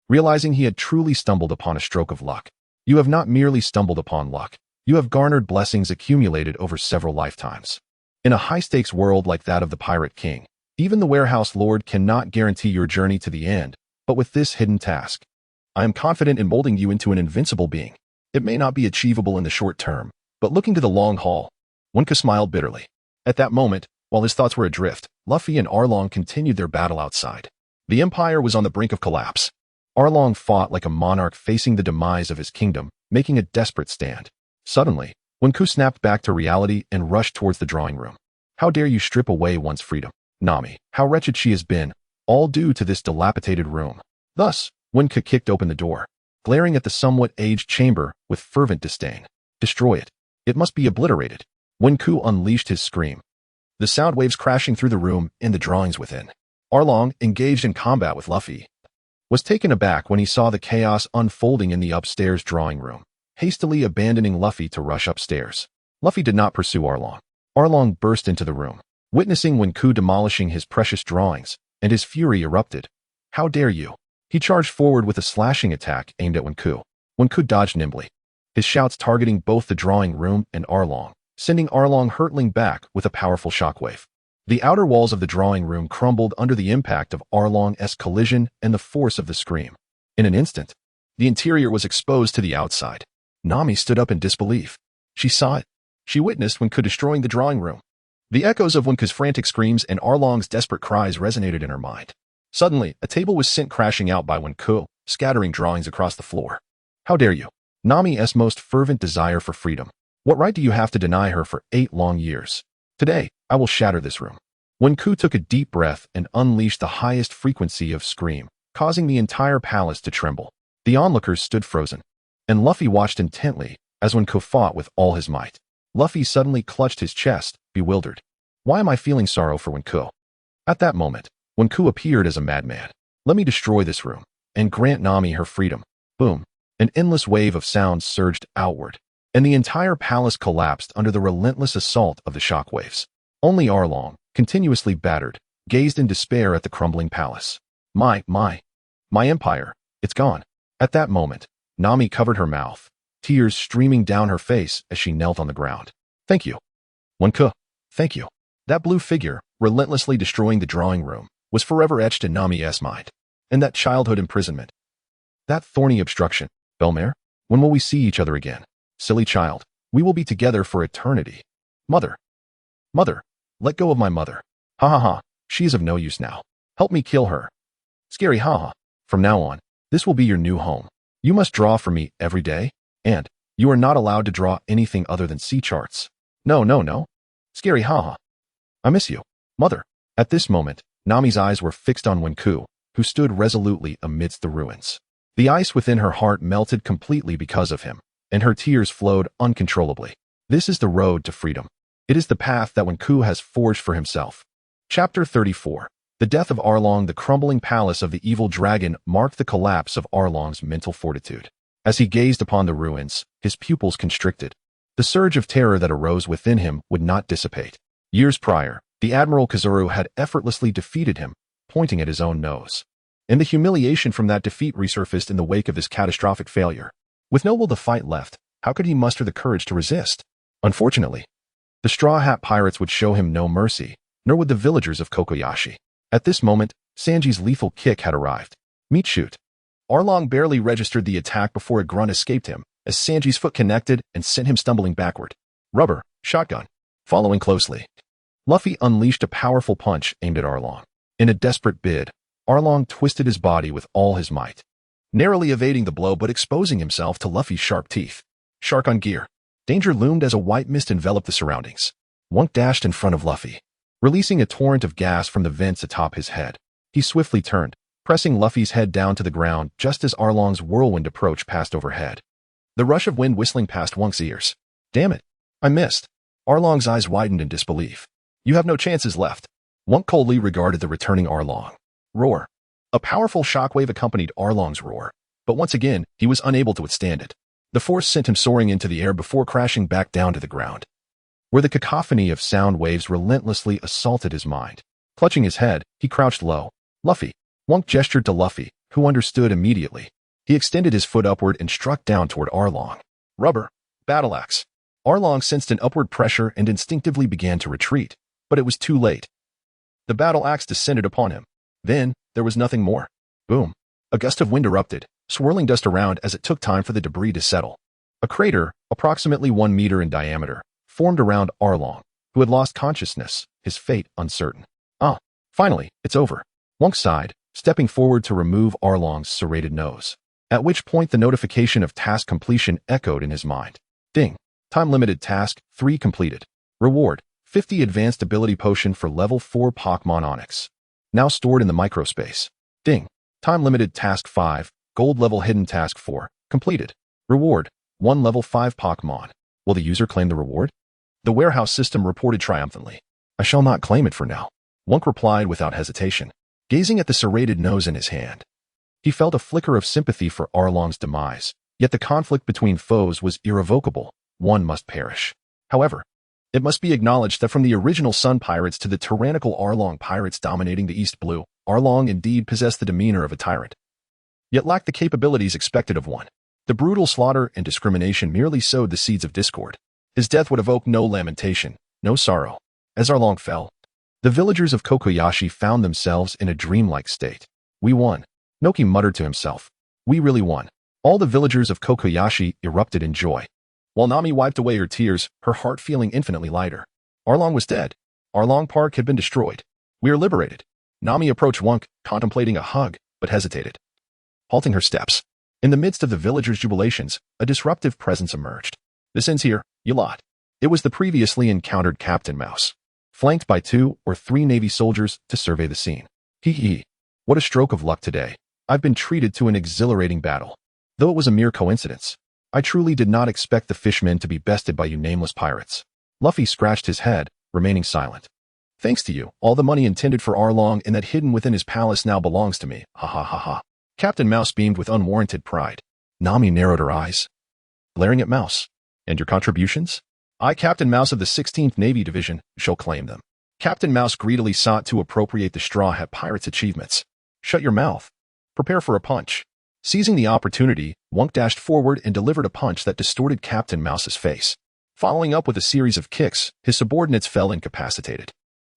realizing he had truly stumbled upon a stroke of luck. You have not merely stumbled upon luck. You have garnered blessings accumulated over several lifetimes. In a high-stakes world like that of the Pirate King, even the warehouse lord cannot guarantee your journey to the end, but with this hidden task, I am confident in molding you into an invincible being. It may not be achievable in the short term, but looking to the long haul. Wenku smiled bitterly. At that moment, while his thoughts were adrift, Luffy and Arlong continued their battle outside. The Empire was on the brink of collapse. Arlong fought like a monarch facing the demise of his kingdom, making a desperate stand. Suddenly, Wenku snapped back to reality and rushed towards the drawing room. How dare you strip away one's freedom? Nami, how wretched she has been, all due to this dilapidated room. Thus, Wenku kicked open the door, glaring at the somewhat aged chamber with fervent disdain. Destroy it. It must be obliterated. Wenku unleashed his scream, the sound waves crashing through the room and the drawings within. Arlong, engaged in combat with Luffy, was taken aback when he saw the chaos unfolding in the upstairs drawing room, hastily abandoning Luffy to rush upstairs. Luffy did not pursue Arlong. Arlong burst into the room, witnessing Wenku demolishing his precious drawings, and his fury erupted. How dare you? He charged forward with a slashing attack aimed at Wenku. Wenku dodged nimbly, his shouts targeting both the drawing room and Arlong, sending Arlong hurtling back with a powerful shockwave. The outer walls of the drawing room crumbled under the impact of Arlong's collision and the force of the scream. In an instant, the interior was exposed to the outside. Nami stood up in disbelief. She saw it. She witnessed Wenku destroying the drawing room. The echoes of Wenku's frantic screams and Arlong's desperate cries resonated in her mind. Suddenly, a table was sent crashing out by Wenku, scattering drawings across the floor. How dare you? Nami's most fervent desire for freedom What right do you have to deny her for 8 long years? Today, I will shatter this room. Wenku took a deep breath and unleashed the highest frequency of scream, causing the entire palace to tremble. The onlookers stood frozen, and Luffy watched intently as Wenku fought with all his might. Luffy suddenly clutched his chest, bewildered. Why am I feeling sorrow for Wenku? At that moment, Wenku appeared as a madman. Let me destroy this room and grant Nami her freedom. Boom. An endless wave of sound surged outward, and the entire palace collapsed under the relentless assault of the shockwaves. Only Arlong, continuously battered, gazed in despair at the crumbling palace. My empire, it's gone. At that moment, Nami covered her mouth, tears streaming down her face as she knelt on the ground. Thank you. Wenku, thank you. That blue figure, relentlessly destroying the drawing room, was forever etched in Nami's mind. And that childhood imprisonment. That thorny obstruction. Belmare, when will we see each other again? Silly child, we will be together for eternity. Mother, let go of my mother. Ha ha ha, she is of no use now. Help me kill her. Scary ha ha. From now on, this will be your new home. You must draw for me every day, and you are not allowed to draw anything other than sea charts. No. Scary ha ha. I miss you, mother. At this moment, Nami's eyes were fixed on Wenku, who stood resolutely amidst the ruins. The ice within her heart melted completely because of him, and her tears flowed uncontrollably. This is the road to freedom. It is the path that Wenku has forged for himself. Chapter 34. The death of Arlong. The crumbling palace of the evil dragon marked the collapse of Arlong's mental fortitude. As he gazed upon the ruins, his pupils constricted. The surge of terror that arose within him would not dissipate. Years prior, the Admiral Kizaru had effortlessly defeated him, pointing at his own nose. And the humiliation from that defeat resurfaced in the wake of this catastrophic failure. With no will to fight left, how could he muster the courage to resist? Unfortunately, the Straw Hat Pirates would show him no mercy, nor would the villagers of Kokoyashi. At this moment, Sanji's lethal kick had arrived. Meat shoot. Arlong barely registered the attack before a grunt escaped him, as Sanji's foot connected and sent him stumbling backward. Rubber, shotgun. Following closely, Luffy unleashed a powerful punch aimed at Arlong. In a desperate bid, Arlong twisted his body with all his might, narrowly evading the blow but exposing himself to Luffy's sharp teeth. Shark on gear. Danger loomed as a white mist enveloped the surroundings. Wunk dashed in front of Luffy, releasing a torrent of gas from the vents atop his head. He swiftly turned, pressing Luffy's head down to the ground just as Arlong's whirlwind approach passed overhead. The rush of wind whistling past Wunk's ears. Damn it, I missed. Arlong's eyes widened in disbelief. You have no chances left. Wunk coldly regarded the returning Arlong. Roar. A powerful shockwave accompanied Arlong's roar, but once again, he was unable to withstand it. The force sent him soaring into the air before crashing back down to the ground, where the cacophony of sound waves relentlessly assaulted his mind. Clutching his head, he crouched low. Luffy. Wunk gestured to Luffy, who understood immediately. He extended his foot upward and struck down toward Arlong. Rubber. Battle axe. Arlong sensed an upward pressure and instinctively began to retreat, but it was too late. The battle axe descended upon him. Then, there was nothing more. Boom. A gust of wind erupted, swirling dust around as it took time for the debris to settle. A crater, approximately 1 meter in diameter, formed around Arlong, who had lost consciousness, his fate uncertain. Ah, finally, it's over. Wunk sighed, stepping forward to remove Arlong's serrated nose. At which point the notification of task completion echoed in his mind. Ding. Time-limited task 3 completed. Reward, 50 advanced ability potion for level 4 Pokémon Onyx. Now stored in the microspace. Ding. Time-limited task 5, gold level hidden task 4, completed. Reward, 1 level 5 Pokémon. Will the user claim the reward? The warehouse system reported triumphantly. I shall not claim it for now. Wunk replied without hesitation, gazing at the serrated nose in his hand. He felt a flicker of sympathy for Arlong's demise, yet the conflict between foes was irrevocable. One must perish. However, it must be acknowledged that from the original Sun Pirates to the tyrannical Arlong pirates dominating the East Blue, Arlong indeed possessed the demeanor of a tyrant, yet lacked the capabilities expected of one. The brutal slaughter and discrimination merely sowed the seeds of discord. His death would evoke no lamentation, no sorrow. As Arlong fell, the villagers of Kokoyashi found themselves in a dreamlike state. We won. Noki muttered to himself. We really won. All the villagers of Kokoyashi erupted in joy, while Nami wiped away her tears, her heart feeling infinitely lighter. Arlong was dead. Arlong Park had been destroyed. We are liberated. Nami approached Wunk, contemplating a hug, but hesitated, halting her steps. In the midst of the villagers' jubilations, a disruptive presence emerged. This ends here, you lot. It was the previously encountered Captain Mouse, flanked by 2 or 3 Navy soldiers to survey the scene. Hee hee. What a stroke of luck today. I've been treated to an exhilarating battle. Though it was a mere coincidence, I truly did not expect the fishmen to be bested by you nameless pirates. Luffy scratched his head, remaining silent. Thanks to you, all the money intended for Arlong and that hidden within his palace now belongs to me. Ha ha ha ha. Captain Mouse beamed with unwarranted pride. Nami narrowed her eyes, glaring at Mouse. And your contributions? I, Captain Mouse of the 16th Navy Division, shall claim them. Captain Mouse greedily sought to appropriate the Straw Hat Pirates' achievements. Shut your mouth. Prepare for a punch. Seizing the opportunity, Wunk dashed forward and delivered a punch that distorted Captain Mouse's face. Following up with a series of kicks, his subordinates fell incapacitated.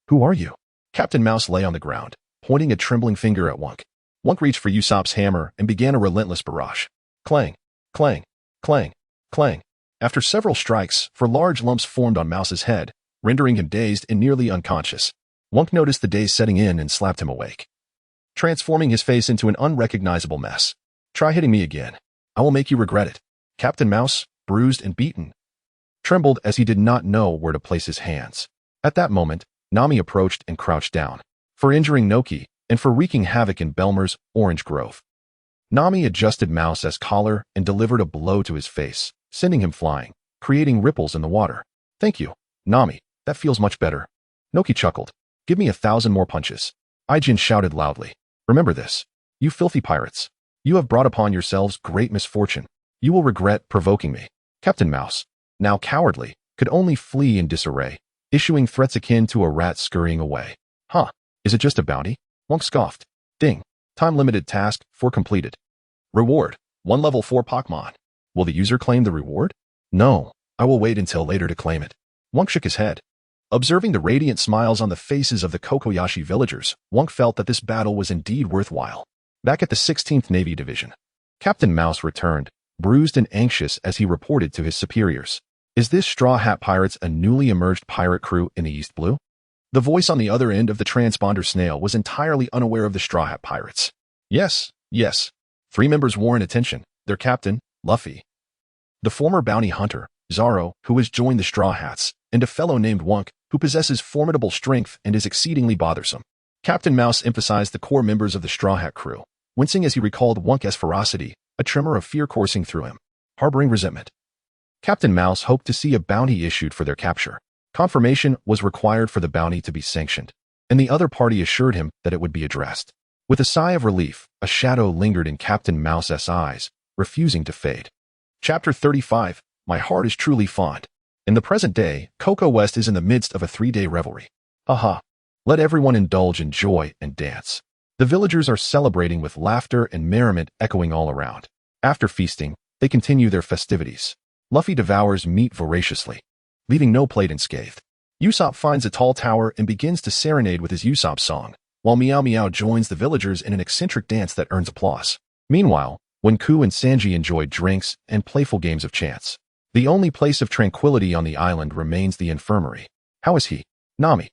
Who are you? Captain Mouse lay on the ground, pointing a trembling finger at Wunk. Wunk reached for Usopp's hammer and began a relentless barrage. Clang, clang, clang, clang. After several strikes, large lumps formed on Mouse's head, rendering him dazed and nearly unconscious. Wunk noticed the daze setting in and slapped him awake, transforming his face into an unrecognizable mess. Try hitting me again. I will make you regret it. Captain Mouse, bruised and beaten, trembled as he did not know where to place his hands. At that moment, Nami approached and crouched down, for injuring Noki and for wreaking havoc in Belmer's Orange Grove. Nami adjusted Mouse's collar and delivered a blow to his face, sending him flying, creating ripples in the water. Thank you, Nami. That feels much better. Noki chuckled. Give me 1,000 more punches. Aijin shouted loudly. Remember this, you filthy pirates. You have brought upon yourselves great misfortune. You will regret provoking me. Captain Mouse, now cowardly, could only flee in disarray, issuing threats akin to a rat scurrying away. Huh, is it just a bounty? Wunk scoffed. Ding. Time-limited task 4 completed. Reward, 1 level 4 Pokémon. Will the user claim the reward? No, I will wait until later to claim it. Wunk shook his head. Observing the radiant smiles on the faces of the Kokoyashi villagers, Wunk felt that this battle was indeed worthwhile. Back at the 16th Navy Division, Captain Mouse returned, bruised and anxious as he reported to his superiors. Is this Straw Hat Pirates a newly emerged pirate crew in the East Blue? The voice on the other end of the transponder snail was entirely unaware of the Straw Hat Pirates. Yes, yes. 3 members warrant attention. Their captain, Luffy, the former bounty hunter, Zoro, who has joined the Straw Hats, and a fellow named Wunk, who possesses formidable strength and is exceedingly bothersome. Captain Mouse emphasized the core members of the Straw Hat crew, wincing as he recalled Wunk's ferocity, a tremor of fear coursing through him, harboring resentment. Captain Mouse hoped to see a bounty issued for their capture. Confirmation was required for the bounty to be sanctioned, and the other party assured him that it would be addressed. With a sigh of relief, a shadow lingered in Captain Mouse's eyes, refusing to fade. Chapter 35, My Heart is Truly Fond. In the present day, Coco West is in the midst of a 3-day revelry. Aha! Let everyone indulge in joy and dance. The villagers are celebrating with laughter and merriment echoing all around. After feasting, they continue their festivities. Luffy devours meat voraciously, leaving no plate unscathed. Usopp finds a tall tower and begins to serenade with his Usopp song, while Meow Meow joins the villagers in an eccentric dance that earns applause. Meanwhile, Wenku and Sanji enjoy drinks and playful games of chance. The only place of tranquility on the island remains the infirmary. How is he? Nami,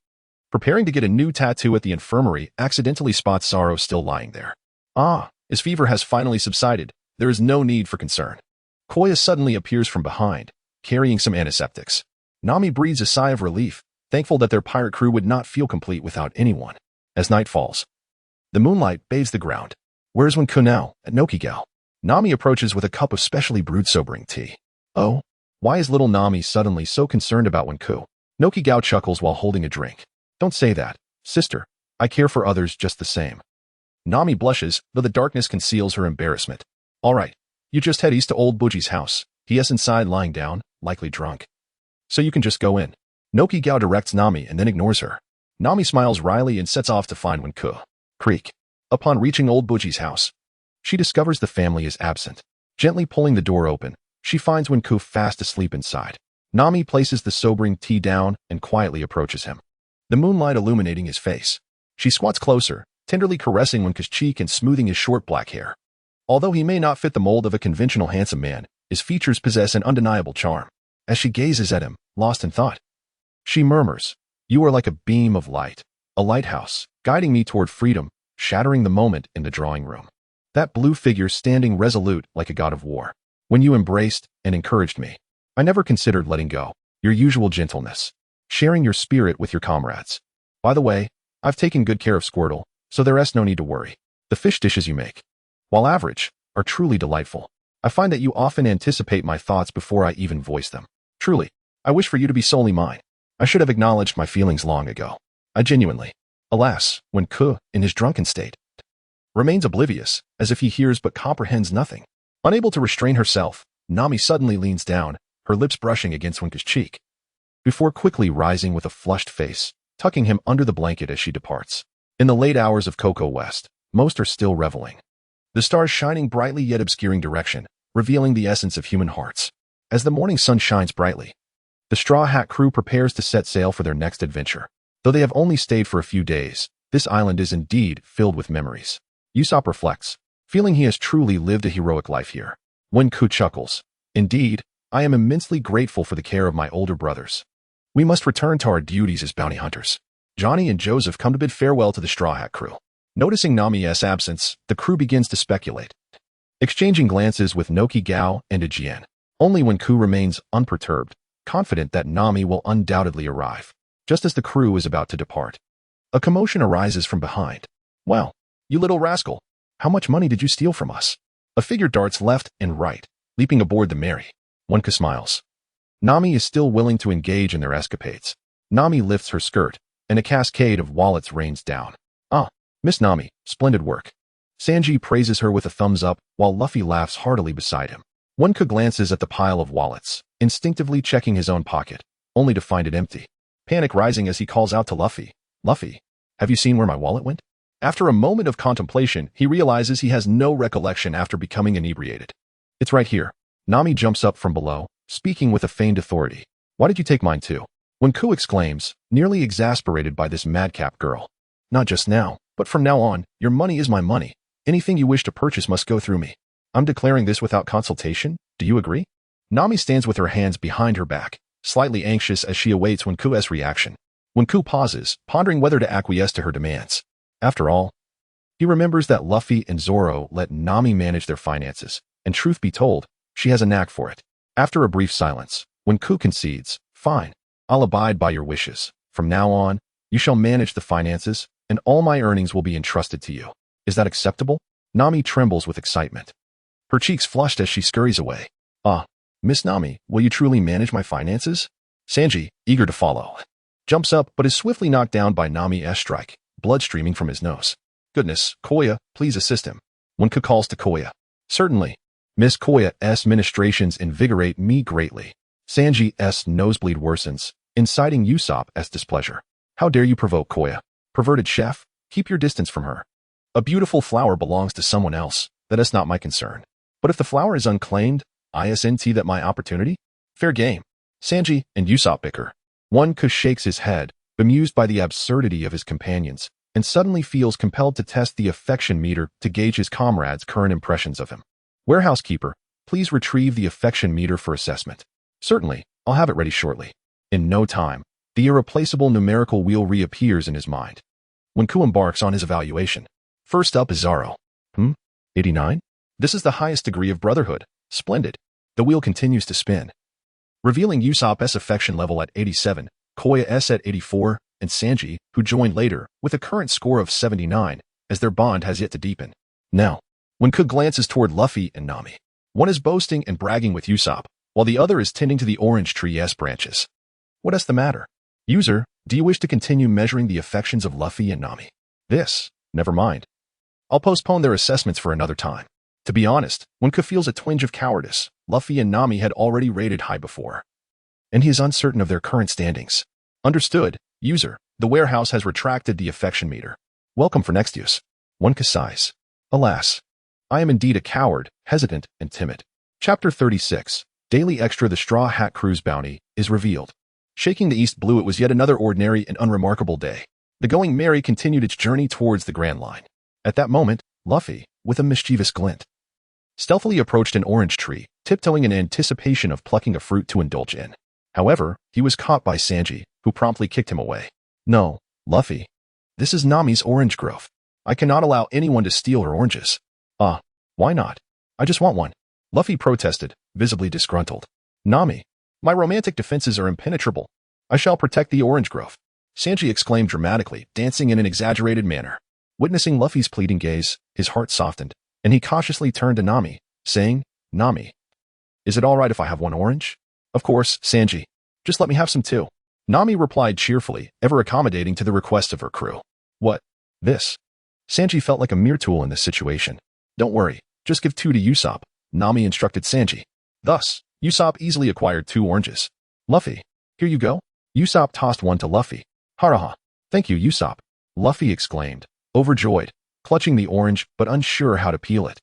preparing to get a new tattoo at the infirmary, accidentally spots Zoro still lying there. Ah, his fever has finally subsided. There is no need for concern. Koya suddenly appears from behind, carrying some antiseptics. Nami breathes a sigh of relief, thankful that their pirate crew would not feel complete without anyone. As night falls, the moonlight bathes the ground. Where's Wenku now? At Nokigao. Nami approaches with a cup of specially brewed sobering tea. Oh, why is little Nami suddenly so concerned about Wenku? Nokigao chuckles while holding a drink. Don't say that, sister. I care for others just the same. Nami blushes, though the darkness conceals her embarrassment. All right, you just head east to old Buji's house. He is inside lying down, likely drunk. So you can just go in. Nokigao directs Nami and then ignores her. Nami smiles wryly and sets off to find Wenku. Creek. Upon reaching old Buji's house, she discovers the family is absent. Gently pulling the door open, she finds Wenku fast asleep inside. Nami places the sobering tea down and quietly approaches him, the moonlight illuminating his face. She squats closer, tenderly caressing Wenku's cheek and smoothing his short black hair. Although he may not fit the mold of a conventional handsome man, his features possess an undeniable charm. As she gazes at him, lost in thought, she murmurs, "You are like a beam of light, a lighthouse, guiding me toward freedom," shattering the moment in the drawing room. That blue figure standing resolute like a god of war. When you embraced and encouraged me, I never considered letting go. Your usual gentleness. Sharing your spirit with your comrades. By the way, I've taken good care of Squirtle, so there's no need to worry. The fish dishes you make, while average, are truly delightful. I find that you often anticipate my thoughts before I even voice them. Truly, I wish for you to be solely mine. I should have acknowledged my feelings long ago. I genuinely. Alas, when Ku, in his drunken state, remains oblivious, as if he hears but comprehends nothing. Unable to restrain herself, Nami suddenly leans down, her lips brushing against Wenku's cheek, before quickly rising with a flushed face, tucking him under the blanket as she departs. In the late hours of Cocoa West, most are still reveling. The stars shining brightly yet obscuring direction, revealing the essence of human hearts. As the morning sun shines brightly, the Straw Hat crew prepares to set sail for their next adventure. Though they have only stayed for a few days, this island is indeed filled with memories. Usopp reflects, feeling he has truly lived a heroic life here. Wenku chuckles. Indeed, I am immensely grateful for the care of my older brothers. We must return to our duties as bounty hunters. Johnny and Joseph come to bid farewell to the Straw Hat crew. Noticing Nami's absence, the crew begins to speculate, exchanging glances with Noki Gao and Ajien. Only Wenku remains unperturbed, confident that Nami will undoubtedly arrive. Just as the crew is about to depart, a commotion arises from behind. Well, you little rascal, how much money did you steal from us? A figure darts left and right, leaping aboard the Mary. Wenku smiles. Nami is still willing to engage in their escapades. Nami lifts her skirt, and a cascade of wallets rains down. Ah, Miss Nami, splendid work. Sanji praises her with a thumbs up, while Luffy laughs heartily beside him. Wenku glances at the pile of wallets, instinctively checking his own pocket, only to find it empty. Panic rising as he calls out to Luffy. Luffy, have you seen where my wallet went? After a moment of contemplation, he realizes he has no recollection after becoming inebriated. It's right here. Nami jumps up from below, speaking with a feigned authority. Why did you take mine too? Wenku exclaims, nearly exasperated by this madcap girl. Not just now, but from now on, your money is my money. Anything you wish to purchase must go through me. I'm declaring this without consultation. Do you agree? Nami stands with her hands behind her back, slightly anxious as she awaits Wenku's reaction. Wenku pauses, pondering whether to acquiesce to her demands. After all, he remembers that Luffy and Zoro let Nami manage their finances, and truth be told, she has a knack for it. After a brief silence, Wenku concedes, fine, I'll abide by your wishes. From now on, you shall manage the finances, and all my earnings will be entrusted to you. Is that acceptable? Nami trembles with excitement, her cheeks flushed as she scurries away. Ah, Miss Nami, will you truly manage my finances? Sanji, eager to follow, jumps up but is swiftly knocked down by Nami's strike, blood streaming from his nose. Goodness, Koya, please assist him. Wenku calls to Koya. Certainly. Miss Koya's ministrations invigorate me greatly. Sanji's nosebleed worsens, inciting Usopp's displeasure. How dare you provoke Koya? Perverted chef, keep your distance from her. A beautiful flower belongs to someone else, that is not my concern. But if the flower is unclaimed, isn't that my opportunity? Fair game. Sanji and Usopp bicker. Wenku shakes his head, bemused by the absurdity of his companions, and suddenly feels compelled to test the affection meter to gauge his comrades' current impressions of him. Warehouse keeper, please retrieve the affection meter for assessment. Certainly, I'll have it ready shortly. In no time, the irreplaceable numerical wheel reappears in his mind. Wenku embarks on his evaluation. First up is Zoro. 89? This is the highest degree of brotherhood. Splendid. The wheel continues to spin, revealing Usopp's affection level at 87, Koya's at 84, and Sanji, who joined later, with a current score of 79, as their bond has yet to deepen. Now, Wenku glances toward Luffy and Nami. One is boasting and bragging with Usopp, while the other is tending to the orange tree's branches. What is the matter? User, do you wish to continue measuring the affections of Luffy and Nami? This, never mind. I'll postpone their assessments for another time. To be honest, Wenku feels a twinge of cowardice. Luffy and Nami had already rated high before, and he is uncertain of their current standings. Understood, user. The warehouse has retracted the affection meter. Welcome for next use. Wenku sighs. Alas, I am indeed a coward, hesitant, and timid. Chapter 36. Daily Extra. The Straw Hat Crew's bounty is revealed. Shaking the East Blue, it was yet another ordinary and unremarkable day. The Going Merry continued its journey towards the Grand Line. At that moment, Luffy, with a mischievous glint, stealthily approached an orange tree, tiptoeing in anticipation of plucking a fruit to indulge in. However, he was caught by Sanji, who promptly kicked him away. No, Luffy. This is Nami's orange grove. I cannot allow anyone to steal her oranges. Ah, why not? I just want one. Luffy protested, visibly disgruntled. Nami, My romantic defenses are impenetrable. I shall protect the orange grove. Sanji exclaimed dramatically, dancing in an exaggerated manner. Witnessing Luffy's pleading gaze, his heart softened, and he cautiously turned to Nami, saying, Nami, is it all right if I have one orange? Of course, Sanji. Just let me have some too. Nami replied cheerfully, ever accommodating to the request of her crew. What? This? Sanji felt like a mere tool in this situation. Don't worry, just give 2 to Usopp, Nami instructed Sanji. Thus, Usopp easily acquired 2 oranges. Luffy, here you go. Usopp tossed one to Luffy. Haraha. Thank you, Usopp. Luffy exclaimed, overjoyed, clutching the orange but unsure how to peel it.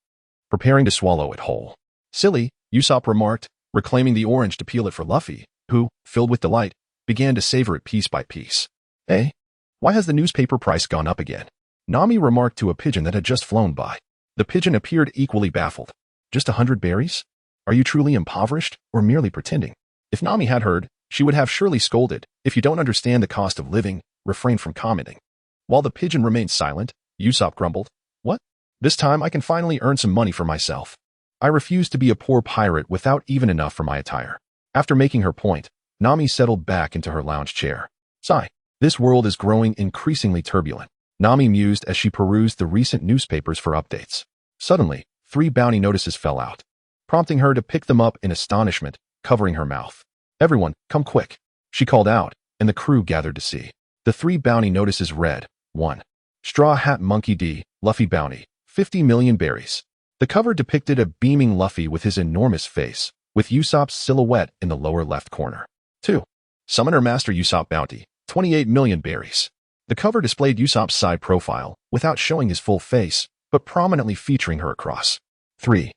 Preparing to swallow it whole. Silly, Usopp remarked, reclaiming the orange to peel it for Luffy, who, filled with delight, began to savor it piece by piece. Eh? Why has the newspaper price gone up again? Nami remarked to a pigeon that had just flown by. The pigeon appeared equally baffled. Just 100 berries? Are you truly impoverished, or merely pretending? If Nami had heard, she would have surely scolded. If you don't understand the cost of living, refrain from commenting. While the pigeon remained silent, Usopp grumbled, What? This time I can finally earn some money for myself. I refuse to be a poor pirate without even enough for my attire. After making her point, Nami settled back into her lounge chair. Sigh. This world is growing increasingly turbulent. Nami mused as she perused the recent newspapers for updates. Suddenly, 3 bounty notices fell out, prompting her to pick them up in astonishment, covering her mouth. Everyone, come quick, she called out, and the crew gathered to see. The 3 bounty notices read, 1. Straw Hat Monkey D, Luffy Bounty, 50 million berries. The cover depicted a beaming Luffy with his enormous face, with Usopp's silhouette in the lower left corner. 2. Summoner Master Usopp Bounty, 28 million berries. The cover displayed Usopp's side profile, without showing his full face, but prominently featuring her across. 3.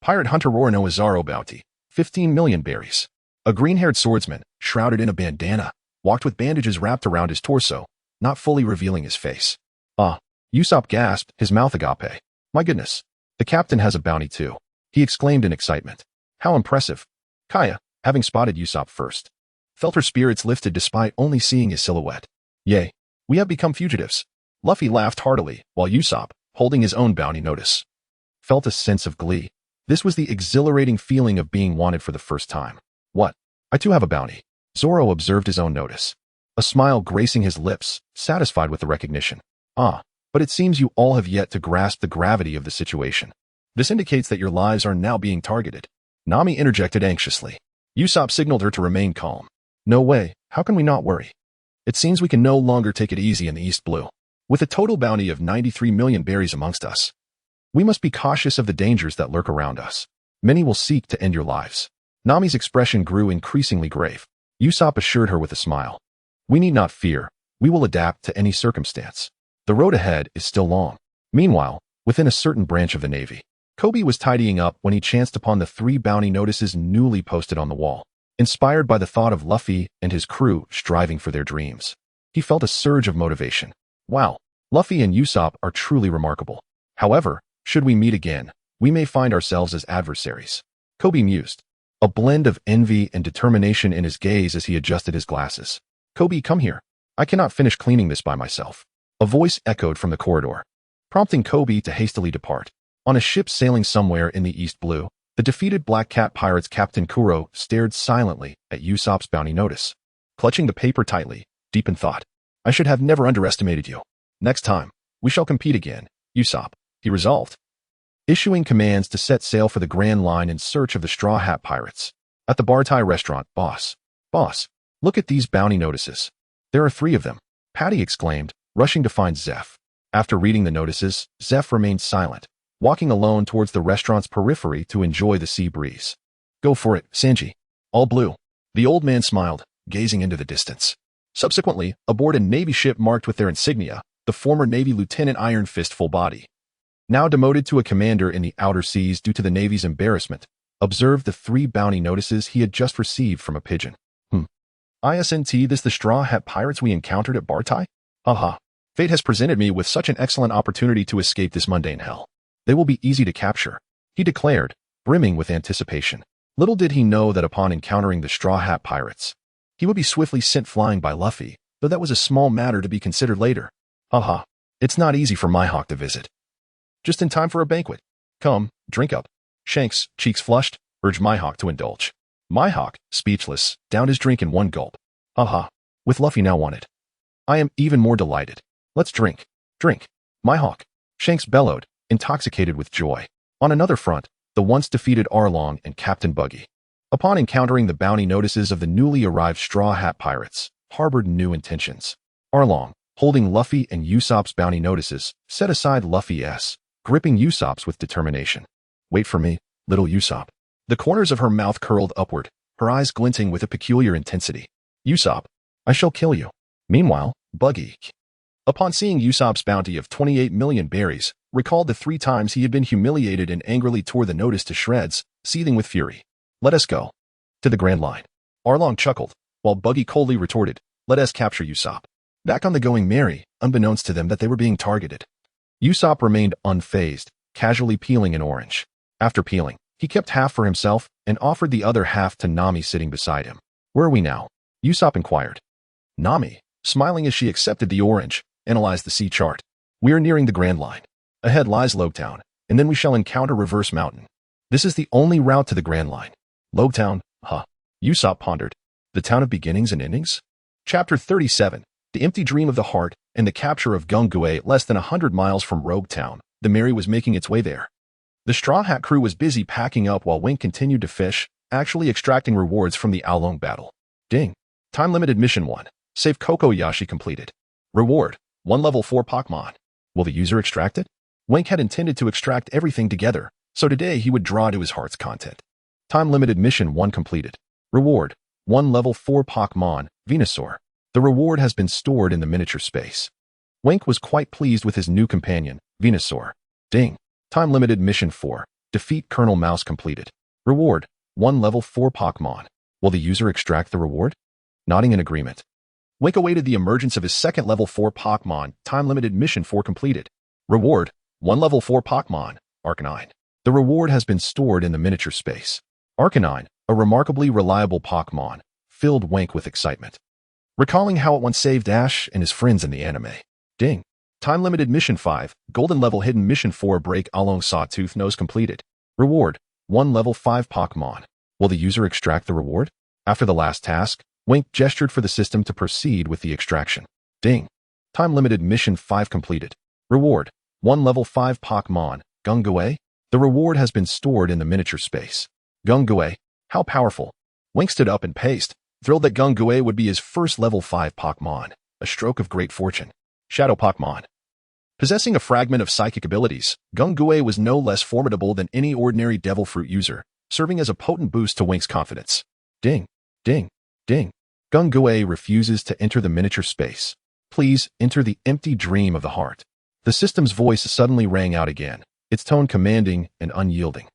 Pirate Hunter Roronoa Zoro Bounty, 15 million berries. A green-haired swordsman, shrouded in a bandana, walked with bandages wrapped around his torso, not fully revealing his face. Ah, Usopp gasped, his mouth agape. My goodness, the captain has a bounty too, he exclaimed in excitement. How impressive. Kaya, having spotted Usopp first, felt her spirits lifted despite only seeing his silhouette. Yay, we have become fugitives. Luffy laughed heartily, while Usopp, holding his own bounty notice, felt a sense of glee. This was the exhilarating feeling of being wanted for the first time. What? I too have a bounty. Zoro observed his own notice, a smile gracing his lips, satisfied with the recognition. Ah, but it seems you all have yet to grasp the gravity of the situation. This indicates that your lives are now being targeted. Nami interjected anxiously. Usopp signaled her to remain calm. No way, how can we not worry? It seems we can no longer take it easy in the East Blue. With a total bounty of 93 million berries amongst us, we must be cautious of the dangers that lurk around us. Many will seek to end your lives. Nami's expression grew increasingly grave. Usopp assured her with a smile. We need not fear. We will adapt to any circumstance. The road ahead is still long. Meanwhile, within a certain branch of the Navy, Kobe was tidying up when he chanced upon the 3 bounty notices newly posted on the wall. Inspired by the thought of Luffy and his crew striving for their dreams, he felt a surge of motivation. Wow, Luffy and Usopp are truly remarkable. However, should we meet again, we may find ourselves as adversaries. Kobe mused, a blend of envy and determination in his gaze as he adjusted his glasses. Kobe, come here. I cannot finish cleaning this by myself. A voice echoed from the corridor, prompting Kobe to hastily depart. On a ship sailing somewhere in the East Blue, the defeated Black Cat Pirates Captain Kuro stared silently at Usopp's bounty notice, clutching the paper tightly, deep in thought. I should have never underestimated you. Next time, we shall compete again, Usopp, he resolved, issuing commands to set sail for the Grand Line in search of the Straw Hat Pirates. At the Bartai restaurant, Boss, look at these bounty notices. There are 3 of them, Patty exclaimed, rushing to find Zeph. After reading the notices, Zeph remained silent, walking alone towards the restaurant's periphery to enjoy the sea breeze. Go for it, Sanji. All blue. The old man smiled, gazing into the distance. Subsequently, aboard a Navy ship marked with their insignia, the former Navy Lieutenant Iron Fist Full Body, now demoted to a commander in the outer seas due to the Navy's embarrassment, observed the 3 bounty notices he had just received from a pigeon. Isn't this the Straw Hat Pirates we encountered at Bartai? Aha. Fate has presented me with such an excellent opportunity to escape this mundane hell. They will be easy to capture, he declared, brimming with anticipation. Little did he know that upon encountering the Straw Hat Pirates, he would be swiftly sent flying by Luffy, though that was a small matter to be considered later. Haha, it's not easy for Mihawk to visit. Just in time for a banquet. Come, drink up. Shanks, cheeks flushed, urged Mihawk to indulge. Mihawk, speechless, downed his drink in one gulp. Haha, with Luffy now on it. I am even more delighted. Let's drink. Drink. Mihawk. Shanks bellowed, intoxicated with joy. On another front, the once defeated Arlong and Captain Buggy, upon encountering the bounty notices of the newly arrived Straw Hat Pirates, harbored new intentions. Arlong, holding Luffy and Usopp's bounty notices, set aside Luffy's, gripping Usopp's with determination. Wait for me, little Usopp. The corners of her mouth curled upward, her eyes glinting with a peculiar intensity. Usopp, I shall kill you. Meanwhile, Buggy, upon seeing Usopp's bounty of 28 million berries, recalled the 3 times he had been humiliated and angrily tore the notice to shreds, seething with fury. Let us go. To the Grand Line. Arlong chuckled, while Buggy coldly retorted, let us capture Usopp. Back on the Going Merry, unbeknownst to them that they were being targeted. Usopp remained unfazed, casually peeling an orange. After peeling, he kept half for himself and offered the other half to Nami sitting beside him. Where are we now? Usopp inquired. Nami, smiling as she accepted the orange, analyzed the sea chart. We are nearing the Grand Line. Ahead lies Logtown, and then we shall encounter Reverse Mountain. This is the only route to the Grand Line. Logtown, huh? Usopp pondered. The town of beginnings and endings? Chapter 37, The Empty Dream of the Heart and the Capture of Gung-Gue. Less than 100 miles from Rogue Town, the Merry was making its way there. The Straw Hat crew was busy packing up while Wink continued to fish, actually extracting rewards from the Oolong battle. Ding. Time-limited Mission 1. Save Kokoyashi completed. Reward. 1 level 4 Pokémon. Will the user extract it? Wink had intended to extract everything together, so today he would draw to his heart's content. Time-limited Mission 1 completed. Reward. 1 level 4 Pokémon, Venusaur. The reward has been stored in the miniature space. Wink was quite pleased with his new companion, Venusaur. Ding. Time-limited Mission 4. Defeat Colonel Mouse completed. Reward. 1 level 4 Pokémon. Will the user extract the reward? Nodding in agreement. Wink awaited the emergence of his second level 4 Pokémon. Time-limited Mission 4 completed. Reward. 1 level 4 Pokémon, Arcanine. The reward has been stored in the miniature space. Arcanine, a remarkably reliable Pokémon, filled Wink with excitement. Recalling how it once saved Ash and his friends in the anime. Ding. Time-limited Mission 5, Golden Level Hidden Mission 4 Break Oolong Sawtooth Nose completed. Reward. 1 level 5 Pokémon. Will the user extract the reward? After the last task, Wink gestured for the system to proceed with the extraction. Ding. Time-limited Mission 5 completed. Reward. 1 level 5 Pokémon, Gung-Gue. The reward has been stored in the miniature space. Gung-Gue. How powerful. Wink stood up and paced, thrilled that Gung-Gue would be his first level 5 Pokémon, a stroke of great fortune. Shadow Pokémon. Possessing a fragment of psychic abilities, Gung-Gue was no less formidable than any ordinary Devil Fruit user, serving as a potent boost to Wink's confidence. Ding. Ding. Ding. Gung-Gue refuses to enter the miniature space. Please enter the empty dream of the heart. The system's voice suddenly rang out again, its tone commanding and unyielding.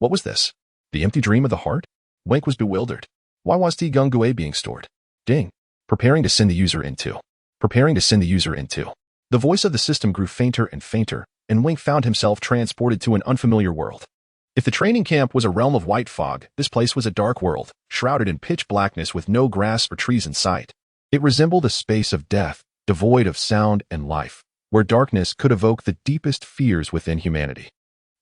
What was this? The empty dream of the heart? Wink was bewildered. Why was the Gung-Gue being stored? Ding. Preparing to send the user into. Preparing to send the user into. The voice of the system grew fainter and fainter, and Wink found himself transported to an unfamiliar world. If the training camp was a realm of white fog, this place was a dark world, shrouded in pitch blackness with no grass or trees in sight. It resembled a space of death, devoid of sound and life, where darkness could evoke the deepest fears within humanity.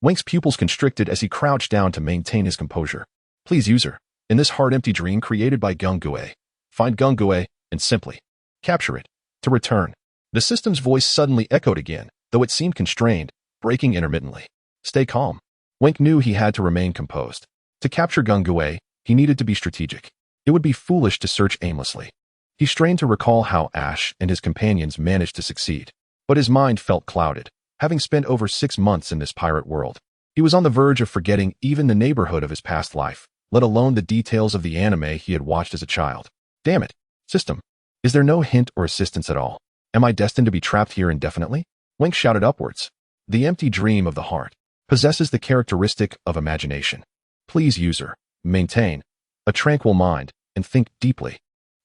Wink's pupils constricted as he crouched down to maintain his composure. Please, user, in this heart-empty dream created by Gung-Gue, find Gung-Gue and simply capture it. To return. The system's voice suddenly echoed again, though it seemed constrained, breaking intermittently. Stay calm. Wink knew he had to remain composed. To capture Gung-Gue, he needed to be strategic. It would be foolish to search aimlessly. He strained to recall how Ash and his companions managed to succeed. But his mind felt clouded, having spent over 6 months in this pirate world. He was on the verge of forgetting even the neighborhood of his past life, let alone the details of the anime he had watched as a child. Damn it. System. Is there no hint or assistance at all? Am I destined to be trapped here indefinitely? Wink shouted upwards. The empty dream of the heart possesses the characteristic of imagination. Please, user, maintain a tranquil mind and think deeply.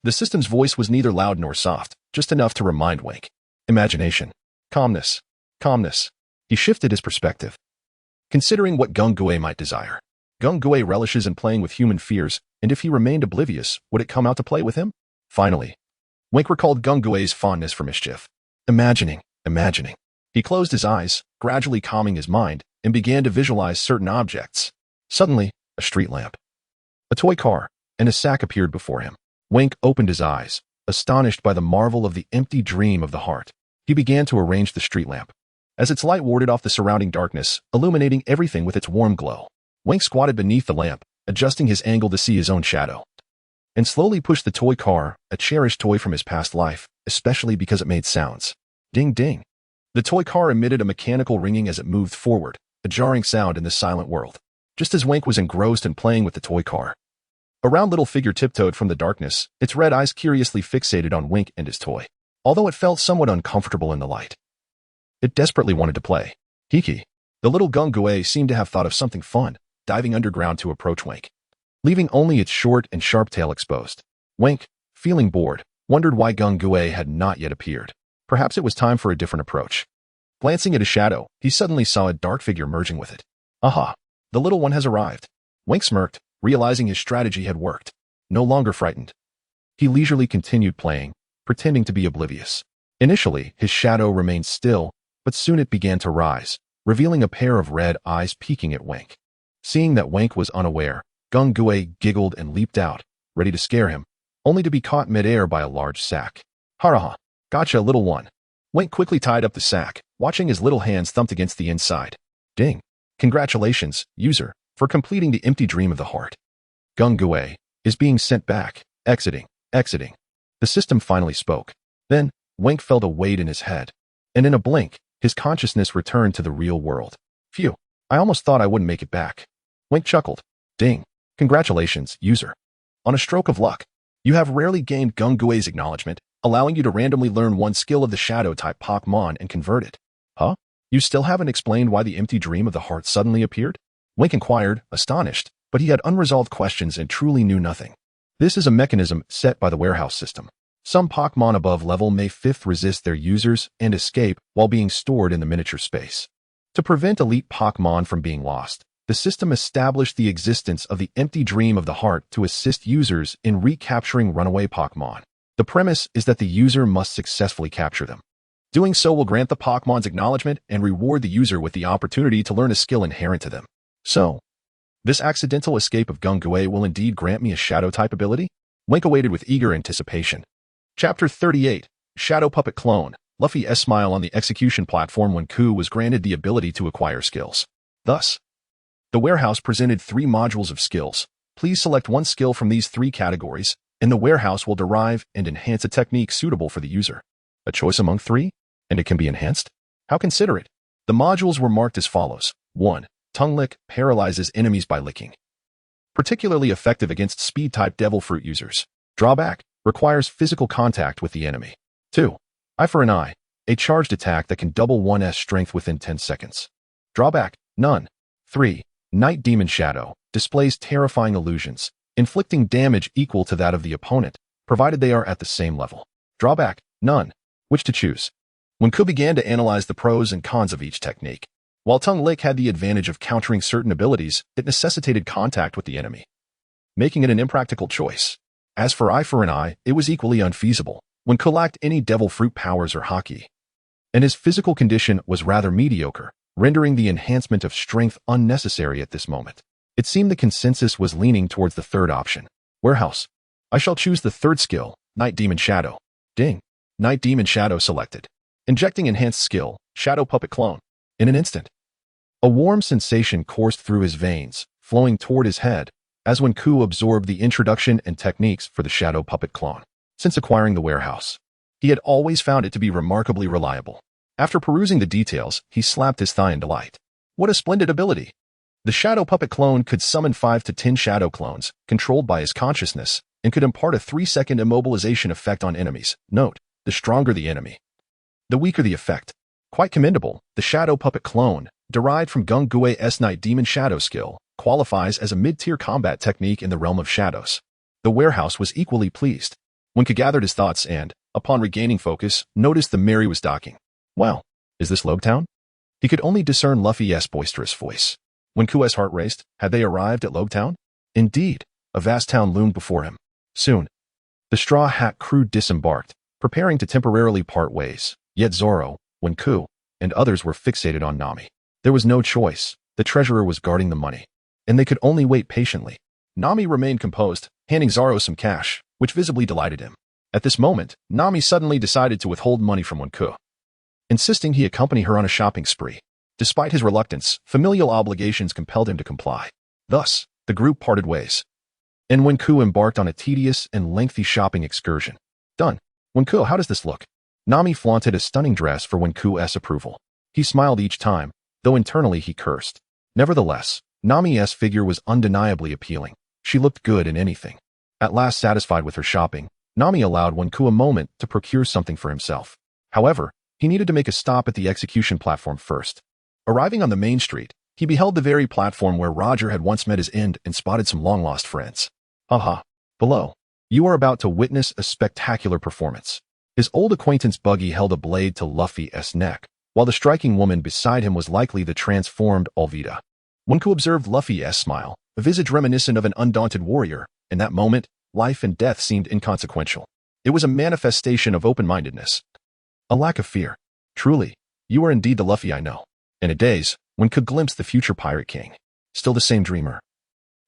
The system's voice was neither loud nor soft, just enough to remind Wink. Imagination. Calmness. Calmness. He shifted his perspective. Considering what Gung-Gue might desire. Gung-Gue relishes in playing with human fears, and if he remained oblivious, would it come out to play with him? Finally, Wink recalled Gung-Gue's fondness for mischief. Imagining. He closed his eyes, gradually calming his mind, and began to visualize certain objects. Suddenly, a street lamp. A toy car, and a sack appeared before him. Wink opened his eyes, astonished by the marvel of the empty dream of the heart. He began to arrange the street lamp. As its light warded off the surrounding darkness, illuminating everything with its warm glow, Wink squatted beneath the lamp, adjusting his angle to see his own shadow, and slowly pushed the toy car, a cherished toy from his past life, especially because it made sounds. Ding ding. The toy car emitted a mechanical ringing as it moved forward, a jarring sound in this silent world. Just as Wink was engrossed in playing with the toy car, a round little figure tiptoed from the darkness, its red eyes curiously fixated on Wink and his toy. Although it felt somewhat uncomfortable in the light, it desperately wanted to play. Hiki. The little Gungue seemed to have thought of something fun, diving underground to approach Wink, leaving only its short and sharp tail exposed. Wink, feeling bored, wondered why Gungue had not yet appeared. Perhaps it was time for a different approach. Glancing at his shadow, he suddenly saw a dark figure merging with it. Aha! The little one has arrived. Wink smirked, realizing his strategy had worked. No longer frightened, he leisurely continued playing, pretending to be oblivious. Initially, his shadow remained still, but soon it began to rise, revealing a pair of red eyes peeking at Wink. Seeing that Wink was unaware, Gungue giggled and leaped out, ready to scare him, only to be caught midair by a large sack. Haraha! Gotcha, little one. Wink quickly tied up the sack, watching his little hands thumped against the inside. Ding! Congratulations, user, for completing the empty dream of the heart. Gungue is being sent back, exiting. The system finally spoke. Then, Wink felt a weight in his head, and in a blink, his consciousness returned to the real world. Phew, I almost thought I wouldn't make it back. Wink chuckled. Ding. Congratulations, user. On a stroke of luck, you have rarely gained Gungue's acknowledgement, allowing you to randomly learn one skill of the Shadow-type Pokémon and convert it. Huh? You still haven't explained why the empty dream of the heart suddenly appeared? Wink inquired, astonished, but he had unresolved questions and truly knew nothing. This is a mechanism set by the warehouse system. Some Pokémon above level may 5th resist their users and escape while being stored in the miniature space. To prevent elite Pokémon from being lost, the system established the existence of the empty dream of the heart to assist users in recapturing runaway Pokémon. The premise is that the user must successfully capture them. Doing so will grant the Pokémon's acknowledgement and reward the user with the opportunity to learn a skill inherent to them. So, this accidental escape of Gungue will indeed grant me a Shadow-type ability? Wink awaited with eager anticipation. Chapter 38, Shadow Puppet Clone. Luffy's smile on the execution platform when Ku was granted the ability to acquire skills. Thus, the warehouse presented 3 modules of skills. Please select one skill from these 3 categories, and the warehouse will derive and enhance a technique suitable for the user. A choice among 3? And it can be enhanced? How considerate. The modules were marked as follows. 1. Tongue Lick paralyzes enemies by licking. Particularly effective against speed-type Devil Fruit users. Drawback. Requires physical contact with the enemy. 2. Eye for an Eye. A charged attack that can double one's strength within 10 seconds. Drawback. None. 3. Night Demon Shadow. Displays terrifying illusions, inflicting damage equal to that of the opponent, provided they are at the same level. Drawback. None. Which to choose? When Ku began to analyze the pros and cons of each technique, while Tongue Lick had the advantage of countering certain abilities, it necessitated contact with the enemy, making it an impractical choice. As for Eye for an Eye, it was equally unfeasible when Ku lacked any Devil Fruit powers or Haki, and his physical condition was rather mediocre, rendering the enhancement of strength unnecessary at this moment. It seemed the consensus was leaning towards the third option. Warehouse. I shall choose the third skill, Night Demon Shadow. Ding. Night Demon Shadow selected. Injecting enhanced skill, Shadow Puppet Clone. In an instant, a warm sensation coursed through his veins, flowing toward his head, as when Ku absorbed the introduction and techniques for the Shadow Puppet Clone. Since acquiring the warehouse, he had always found it to be remarkably reliable. After perusing the details, he slapped his thigh in delight. What a splendid ability! The Shadow Puppet Clone could summon 5 to 10 Shadow Clones, controlled by his consciousness, and could impart a 3-second immobilization effect on enemies. Note, the stronger the enemy, the weaker the effect. Quite commendable. The Shadow Puppet Clone, derived from Gungue's Night Demon Shadow skill, qualifies as a mid-tier combat technique in the realm of shadows. The warehouse was equally pleased. When Ku gathered his thoughts and, upon regaining focus, noticed the Mary was docking. Well, is this Logtown? He could only discern Luffy's boisterous voice. When Ku's heart raced, had they arrived at Logtown? Indeed, a vast town loomed before him. Soon, the Straw Hat crew disembarked, preparing to temporarily part ways. Yet Zoro, when Ku, and others were fixated on Nami. There was no choice. The treasurer was guarding the money, and they could only wait patiently. Nami remained composed, handing Zoro some cash, which visibly delighted him. At this moment, Nami suddenly decided to withhold money from Wenku, insisting he accompany her on a shopping spree. Despite his reluctance, familial obligations compelled him to comply. Thus, the group parted ways, and Wenku embarked on a tedious and lengthy shopping excursion. Done. Wenku, how does this look? Nami flaunted a stunning dress for Wenku's approval. He smiled each time, though internally he cursed. Nevertheless, Nami's figure was undeniably appealing. She looked good in anything. At last satisfied with her shopping, Nami allowed Wenku a moment to procure something for himself. However, he needed to make a stop at the execution platform first. Arriving on the main street, he beheld the very platform where Roger had once met his end and spotted some long-lost friends. Haha. Below, you are about to witness a spectacular performance. His old acquaintance Buggy held a blade to Luffy's neck, while the striking woman beside him was likely the transformed Alvida. Wenku observed Luffy's smile, a visage reminiscent of an undaunted warrior. In that moment, life and death seemed inconsequential. It was a manifestation of open-mindedness, a lack of fear. Truly, you are indeed the Luffy I know. In a daze, Wenku glimpsed the future Pirate King. Still the same dreamer,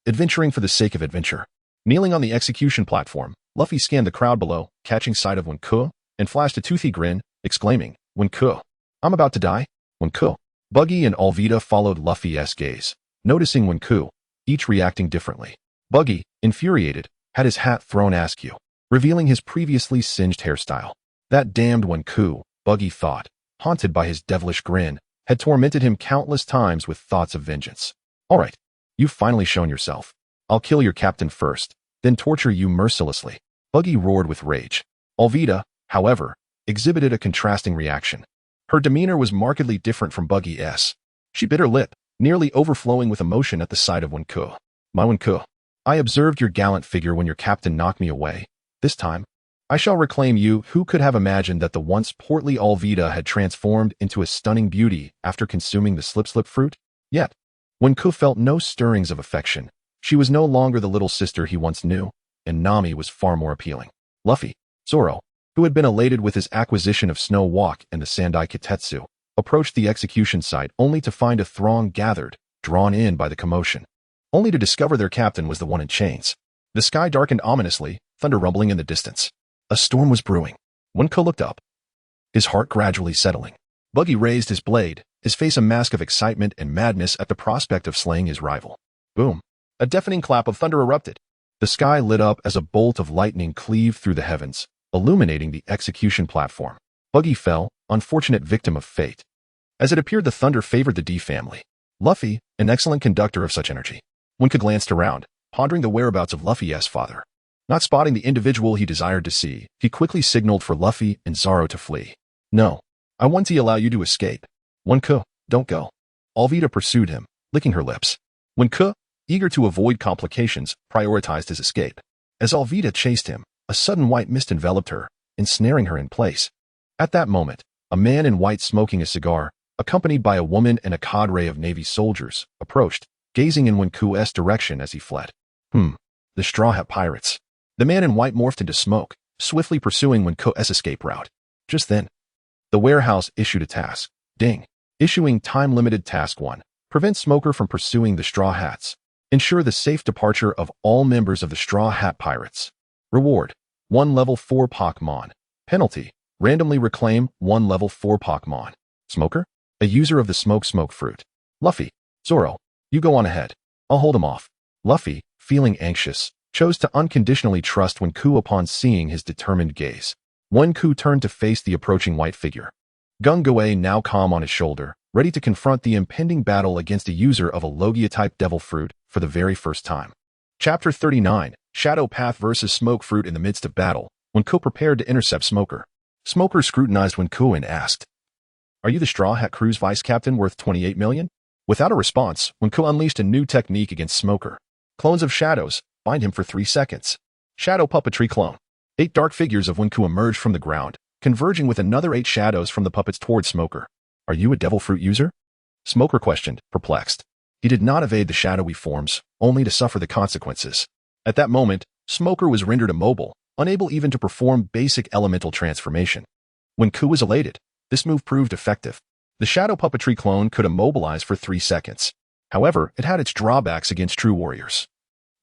adventuring for the sake of adventure. Kneeling on the execution platform, Luffy scanned the crowd below, catching sight of Wenku, and flashed a toothy grin, exclaiming, Wenku, I'm about to die? Wenku. Buggy and Alvida followed Luffy's gaze, noticing Wenku, each reacting differently. Buggy, infuriated, had his hat thrown askew, revealing his previously singed hairstyle. That damned Wenku, Buggy thought, haunted by his devilish grin, had tormented him countless times with thoughts of vengeance. All right, you've finally shown yourself. I'll kill your captain first, then torture you mercilessly. Buggy roared with rage. Alvida, however, exhibited a contrasting reaction. Her demeanor was markedly different from Buggy's. She bit her lip, nearly overflowing with emotion at the sight of Wenku. My Wenku, I observed your gallant figure when your captain knocked me away. This time, I shall reclaim you. Who could have imagined that the once portly Alvida had transformed into a stunning beauty after consuming the slip fruit? Yet, Wenku felt no stirrings of affection. She was no longer the little sister he once knew, and Nami was far more appealing. Luffy, Zoro, who had been elated with his acquisition of Snow Walk and the Sandai Kitetsu, approached the execution site only to find a throng gathered, drawn in by the commotion, only to discover their captain was the one in chains. The sky darkened ominously, thunder rumbling in the distance. A storm was brewing. Wenku looked up, his heart gradually settling. Buggy raised his blade, his face a mask of excitement and madness at the prospect of slaying his rival. Boom. A deafening clap of thunder erupted. The sky lit up as a bolt of lightning cleaved through the heavens, illuminating the execution platform. Buggy fell, unfortunate victim of fate. As it appeared, the thunder favored the D family. Luffy, an excellent conductor of such energy. Wenku glanced around, pondering the whereabouts of Luffy's father. Not spotting the individual he desired to see, he quickly signaled for Luffy and Zoro to flee. No, I want to allow you to escape. Wenku, don't go. Alvida pursued him, licking her lips. Wenku, eager to avoid complications, prioritized his escape. As Alvida chased him, a sudden white mist enveloped her, ensnaring her in place. At that moment, a man in white smoking a cigar, accompanied by a woman and a cadre of Navy soldiers, approached, gazing in Wenku's direction as he fled. The Straw Hat Pirates. The man in white morphed into smoke, swiftly pursuing Wenku's escape route. Just then, the warehouse issued a task. Ding. Issuing time-limited Task 1. Prevent Smoker from pursuing the Straw Hats. Ensure the safe departure of all members of the Straw Hat Pirates. Reward: 1 level 4 Pokémon. Penalty: randomly reclaim 1 level 4 Pokémon. Smoker? A user of the smoke fruit. Luffy, Zoro, you go on ahead. I'll hold him off. Luffy, feeling anxious, chose to unconditionally trust Wenku upon seeing his determined gaze. Wenku turned to face the approaching white figure. Gung-Goei, now calm on his shoulder, ready to confront the impending battle against a user of a Logia-type Devil Fruit for the very first time. Chapter 39, Shadow Path vs. Smoke Fruit. In the midst of battle, Wenku prepared to intercept Smoker. Smoker scrutinized Wenku and asked, Are you the Straw Hat Crew's vice captain worth 28 million? Without a response, Wenku unleashed a new technique against Smoker. Clones of shadows, bind him for 3 seconds. Shadow puppetry clone. 8 dark figures of Wenku emerged from the ground, converging with another 8 shadows from the puppets toward Smoker. Are you a Devil Fruit user? Smoker questioned, perplexed. He did not evade the shadowy forms, only to suffer the consequences. At that moment, Smoker was rendered immobile, unable even to perform basic elemental transformation. Wenku was elated. This move proved effective. The shadow puppetry clone could immobilize for 3 seconds. However, it had its drawbacks against true warriors.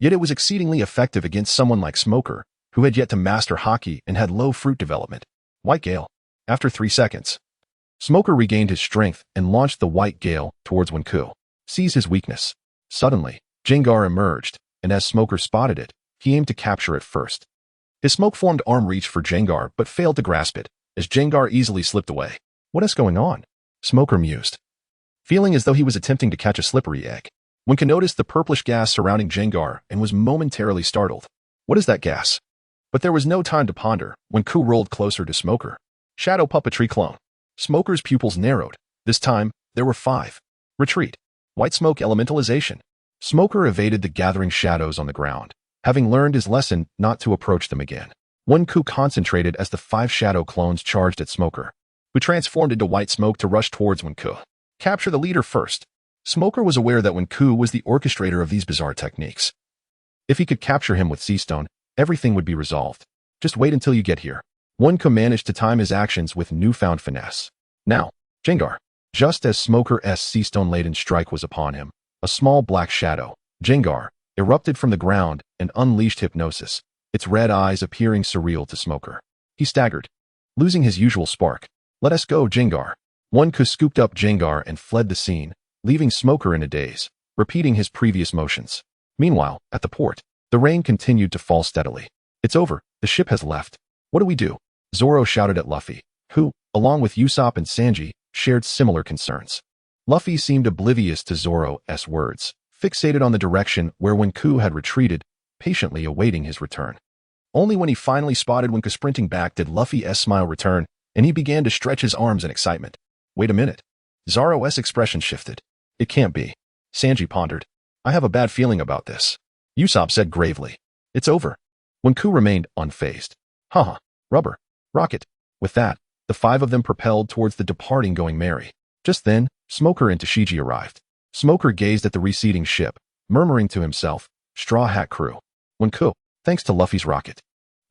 Yet it was exceedingly effective against someone like Smoker, who had yet to master Haki and had low fruit development. White Gale. After 3 seconds, Smoker regained his strength and launched the White Gale towards Wenku. Sees his weakness. Suddenly, Gengar emerged, and as Smoker spotted it, he aimed to capture it first. His smoke-formed arm reached for Gengar but failed to grasp it, as Gengar easily slipped away. What is going on? Smoker mused, feeling as though he was attempting to catch a slippery egg. Wenku noticed the purplish gas surrounding Gengar and was momentarily startled. What is that gas? But there was no time to ponder. Wenku rolled closer to Smoker. Shadow Puppetry Clone. Smoker's pupils narrowed. This time, there were 5. Retreat. White Smoke Elementalization. Smoker evaded the gathering shadows on the ground, having learned his lesson not to approach them again. Wenku concentrated as the 5 shadow clones charged at Smoker, who transformed into white smoke to rush towards Wenku. Capture the leader first. Smoker was aware that Wenku was the orchestrator of these bizarre techniques. If he could capture him with Sea Stone, everything would be resolved. Just wait until you get here. Wenku managed to time his actions with newfound finesse. Now, Gengar. Just as Smoker's Sea Stone-laden strike was upon him, a small black shadow, Gengar, erupted from the ground and unleashed hypnosis, its red eyes appearing surreal to Smoker. He staggered, losing his usual spark. Let us go, Gengar. Wenku scooped up Gengar and fled the scene, leaving Smoker in a daze, repeating his previous motions. Meanwhile, at the port, the rain continued to fall steadily. It's over. The ship has left. What do we do? Zoro shouted at Luffy, who, along with Usopp and Sanji, shared similar concerns. Luffy seemed oblivious to Zoro's words, fixated on the direction where Wenku had retreated, patiently awaiting his return. Only when he finally spotted Wenku sprinting back did Luffy's smile return, and he began to stretch his arms in excitement. Wait a minute. Zoro's expression shifted. It can't be. Sanji pondered. I have a bad feeling about this. Usopp said gravely. It's over. Wenku remained unfazed. Haha. Rubber. Rocket. With that, the 5 of them propelled towards the departing Going Merry. Just then, Smoker and Tashigi arrived. Smoker gazed at the receding ship, murmuring to himself, Straw Hat Crew. Wenku, thanks to Luffy's rocket.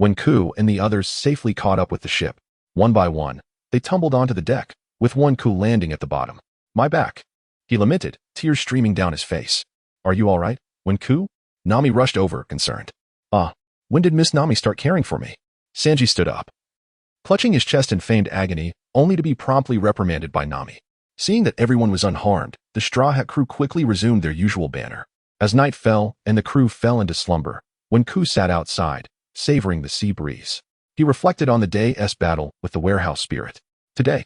Wenku and the others safely caught up with the ship. One by one, they tumbled onto the deck, with Wenku landing at the bottom. My back. He lamented, tears streaming down his face. Are you all right, Wenku? Nami rushed over, concerned. When did Miss Nami start caring for me? Sanji stood up, clutching his chest in feigned agony, only to be promptly reprimanded by Nami. Seeing that everyone was unharmed, the Straw Hat Crew quickly resumed their usual banner. As night fell and the crew fell into slumber, Wenku sat outside, savoring the sea breeze. He reflected on the day's battle with the warehouse spirit. Today,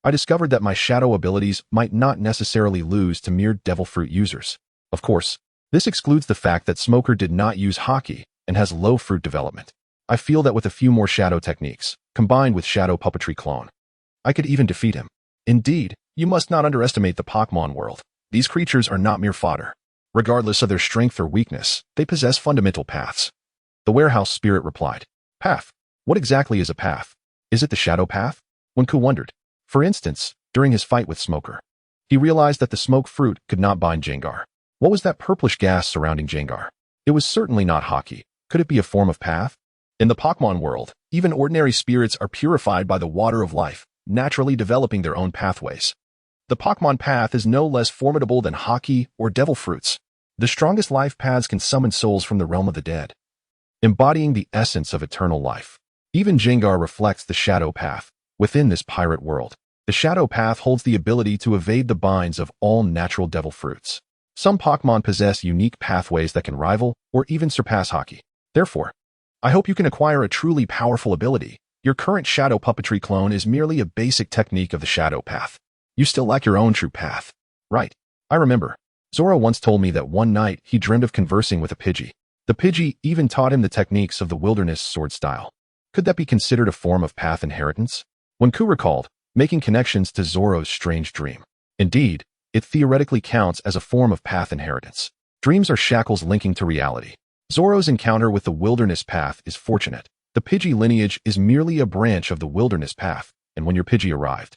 I discovered that my shadow abilities might not necessarily lose to mere devil fruit users. Of course, this excludes the fact that Smoker did not use Haki and has low fruit development. I feel that with a few more shadow techniques, combined with Shadow Puppetry Clone, I could even defeat him. Indeed, you must not underestimate the Pokémon world. These creatures are not mere fodder. Regardless of their strength or weakness, they possess fundamental paths. The warehouse spirit replied. Path? What exactly is a path? Is it the shadow path? Wenku wondered. For instance, during his fight with Smoker, he realized that the smoke fruit could not bind Gengar. What was that purplish gas surrounding Gengar? It was certainly not Haki. Could it be a form of path? In the Pokémon world, even ordinary spirits are purified by the water of life, naturally developing their own pathways. The Pokémon path is no less formidable than Haki or devil fruits. The strongest life paths can summon souls from the realm of the dead, embodying the essence of eternal life. Even Gengar reflects the shadow path. Within this pirate world, the shadow path holds the ability to evade the binds of all natural devil fruits. Some Pokémon possess unique pathways that can rival or even surpass Haki. Therefore, I hope you can acquire a truly powerful ability. Your current Shadow Puppetry Clone is merely a basic technique of the shadow path. You still lack your own true path. Right. I remember. Zoro once told me that one night he dreamed of conversing with a Pidgey. The Pidgey even taught him the techniques of the wilderness sword style. Could that be considered a form of path inheritance? Wenku recalled, making connections to Zoro's strange dream. Indeed, it theoretically counts as a form of path inheritance. Dreams are shackles linking to reality. Zoro's encounter with the wilderness path is fortunate. The Pidgey lineage is merely a branch of the wilderness path, and when your Pidgey arrived,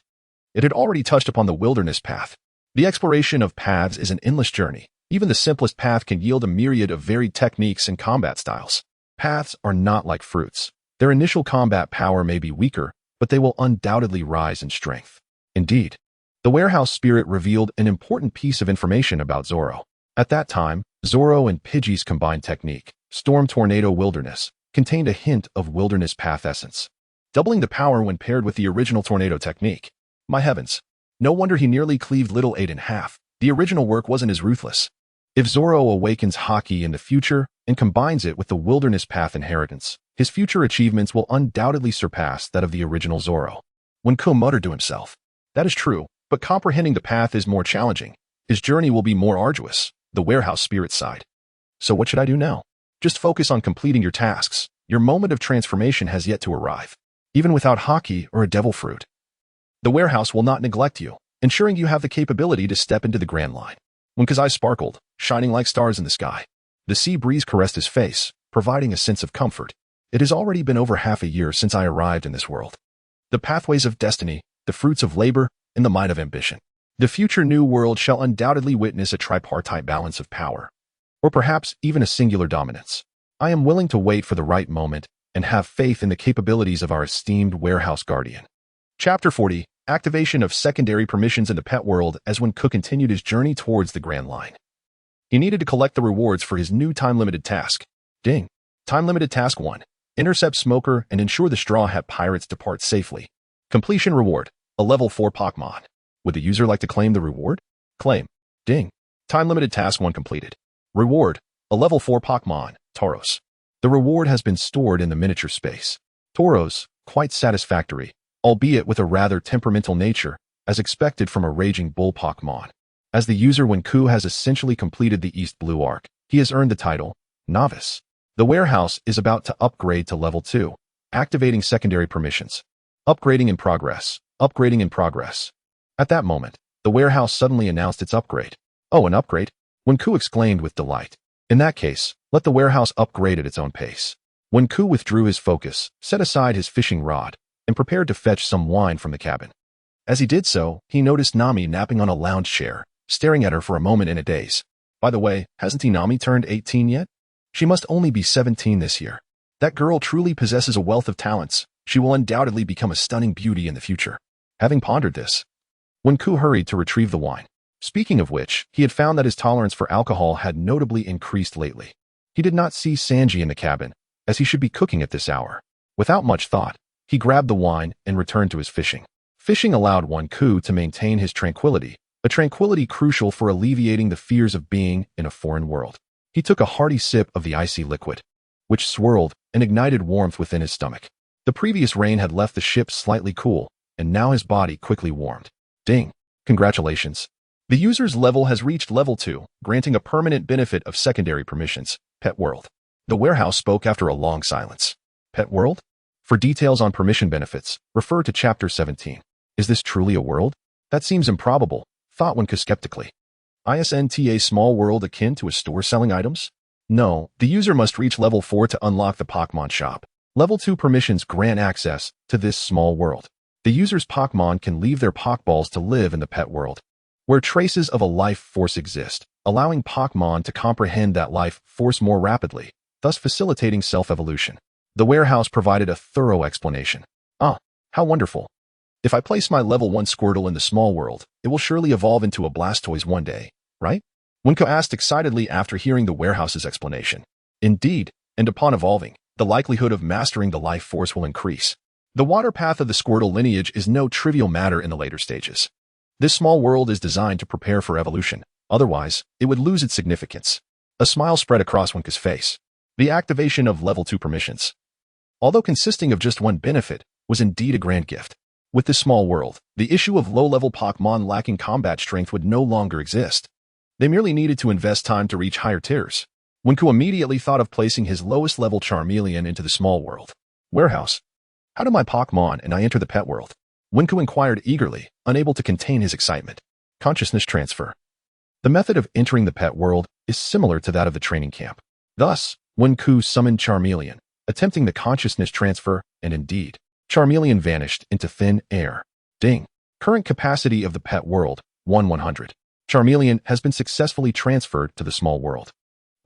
it had already touched upon the wilderness path. The exploration of paths is an endless journey. Even the simplest path can yield a myriad of varied techniques and combat styles. Paths are not like fruits. Their initial combat power may be weaker, but they will undoubtedly rise in strength. Indeed, the warehouse spirit revealed an important piece of information about Zoro. At that time, Zoro and Pidgey's combined technique, Storm Tornado Wilderness, contained a hint of Wilderness Path essence, doubling the power when paired with the original Tornado technique. My heavens. No wonder he nearly cleaved Little 8 in half. The original work wasn't as ruthless. If Zoro awakens Haki in the future and combines it with the Wilderness Path inheritance, his future achievements will undoubtedly surpass that of the original Zoro. When Ko muttered to himself, "That is true, but comprehending the path is more challenging. His journey will be more arduous," the warehouse spirit sighed. "So what should I do now?" "Just focus on completing your tasks. Your moment of transformation has yet to arrive. Even without Haki or a devil fruit, the warehouse will not neglect you, ensuring you have the capability to step into the grand line." Wenku's eyes sparkled, shining like stars in the sky. The sea breeze caressed his face, providing a sense of comfort. "It has already been over half a year since I arrived in this world. The pathways of destiny, the fruits of labor, and the might of ambition. The future new world shall undoubtedly witness a tripartite balance of power, or perhaps even a singular dominance. I am willing to wait for the right moment and have faith in the capabilities of our esteemed warehouse guardian." Chapter 40, Activation of Secondary Permissions in the Pet World. As Wenku continued his journey towards the Grand Line, he needed to collect the rewards for his new time-limited task. Ding. Time-limited task 1. Intercept Smoker and ensure the Straw Hat Pirates depart safely. Completion reward, a level 4 Pokémon. Would the user like to claim the reward? Claim. Ding. Time-limited task 1 completed. Reward, a level 4 Pokémon, Tauros. The reward has been stored in the miniature space. Tauros, quite satisfactory, albeit with a rather temperamental nature, as expected from a raging bull Pokémon. As the user Wenku has essentially completed the East Blue Arc, he has earned the title, Novice. The warehouse is about to upgrade to level 2, activating secondary permissions. Upgrading in progress. Upgrading in progress. At that moment, the warehouse suddenly announced its upgrade. "Oh, an upgrade?" Wenku exclaimed with delight. "In that case, let the warehouse upgrade at its own pace." Wenku withdrew his focus, set aside his fishing rod, and prepared to fetch some wine from the cabin. As he did so, he noticed Nami napping on a lounge chair, staring at her for a moment in a daze. By the way, hasn't Nami turned 18 yet? She must only be 17 this year. That girl truly possesses a wealth of talents. She will undoubtedly become a stunning beauty in the future. Having pondered this, Wenku hurried to retrieve the wine. Speaking of which, he had found that his tolerance for alcohol had notably increased lately. He did not see Sanji in the cabin, as he should be cooking at this hour. Without much thought, he grabbed the wine and returned to his fishing. Fishing allowed Wenku to maintain his tranquility, a tranquility crucial for alleviating the fears of being in a foreign world. He took a hearty sip of the icy liquid, which swirled and ignited warmth within his stomach. The previous rain had left the ship slightly cool, and now his body quickly warmed. Ding. Congratulations. The user's level has reached level 2, granting a permanent benefit of secondary permissions. Pet World. The warehouse spoke after a long silence. Pet World? For details on permission benefits, refer to Chapter 17. Is this truly a world? That seems improbable, thought Wenku skeptically. Isn't a small world akin to a store selling items? No, the user must reach level 4 to unlock the Pokémon shop. Level 2 permissions grant access to this small world. The user's Pokémon can leave their Pokéballs to live in the pet world, where traces of a life force exist, allowing Pokémon to comprehend that life force more rapidly, thus facilitating self-evolution. The warehouse provided a thorough explanation. Ah, how wonderful. If I place my level 1 Squirtle in the small world, it will surely evolve into a Blastoise one day, right? Wenku asked excitedly after hearing the warehouse's explanation. Indeed, and upon evolving, the likelihood of mastering the life force will increase. The water path of the Squirtle lineage is no trivial matter in the later stages. This small world is designed to prepare for evolution, otherwise, it would lose its significance. A smile spread across Wenku's face. The activation of level 2 permissions, although consisting of just one benefit, was indeed a grand gift. With this small world, the issue of low-level Pokémon lacking combat strength would no longer exist. They merely needed to invest time to reach higher tiers. Wenku immediately thought of placing his lowest-level Charmeleon into the small world. Warehouse. How do my Pokémon and I enter the pet world? Wenku inquired eagerly, unable to contain his excitement. Consciousness transfer. The method of entering the pet world is similar to that of the training camp. Thus, Wenku summoned Charmeleon, attempting the consciousness transfer, and indeed, Charmeleon vanished into thin air. Ding. Current capacity of the pet world, 1/100. Charmeleon has been successfully transferred to the small world.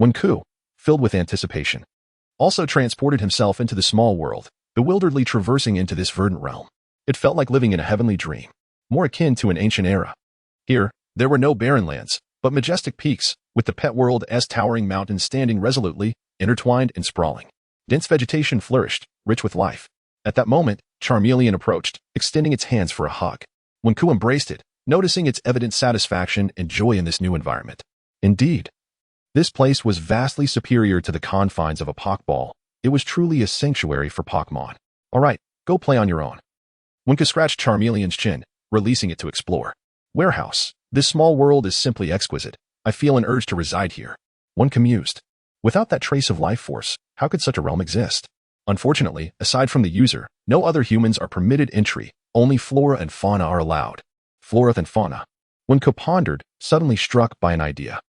Wenku, filled with anticipation, also transported himself into the small world, bewilderedly traversing into this verdant realm. It felt like living in a heavenly dream, more akin to an ancient era. Here, there were no barren lands, but majestic peaks, with the pet world's towering mountains standing resolutely, intertwined and sprawling. Dense vegetation flourished, rich with life. At that moment, Charmeleon approached, extending its hands for a hug. Wenku embraced it, noticing its evident satisfaction and joy in this new environment. Indeed, this place was vastly superior to the confines of a Pokeball. It was truly a sanctuary for Pokémon. All right, go play on your own. Wenku scratched Charmeleon's chin, releasing it to explore. Warehouse. This small world is simply exquisite. I feel an urge to reside here. Wenku mused. Without that trace of life force, how could such a realm exist? Unfortunately, aside from the user, no other humans are permitted entry. Only flora and fauna are allowed. Flora and fauna. Wenku pondered, suddenly struck by an idea.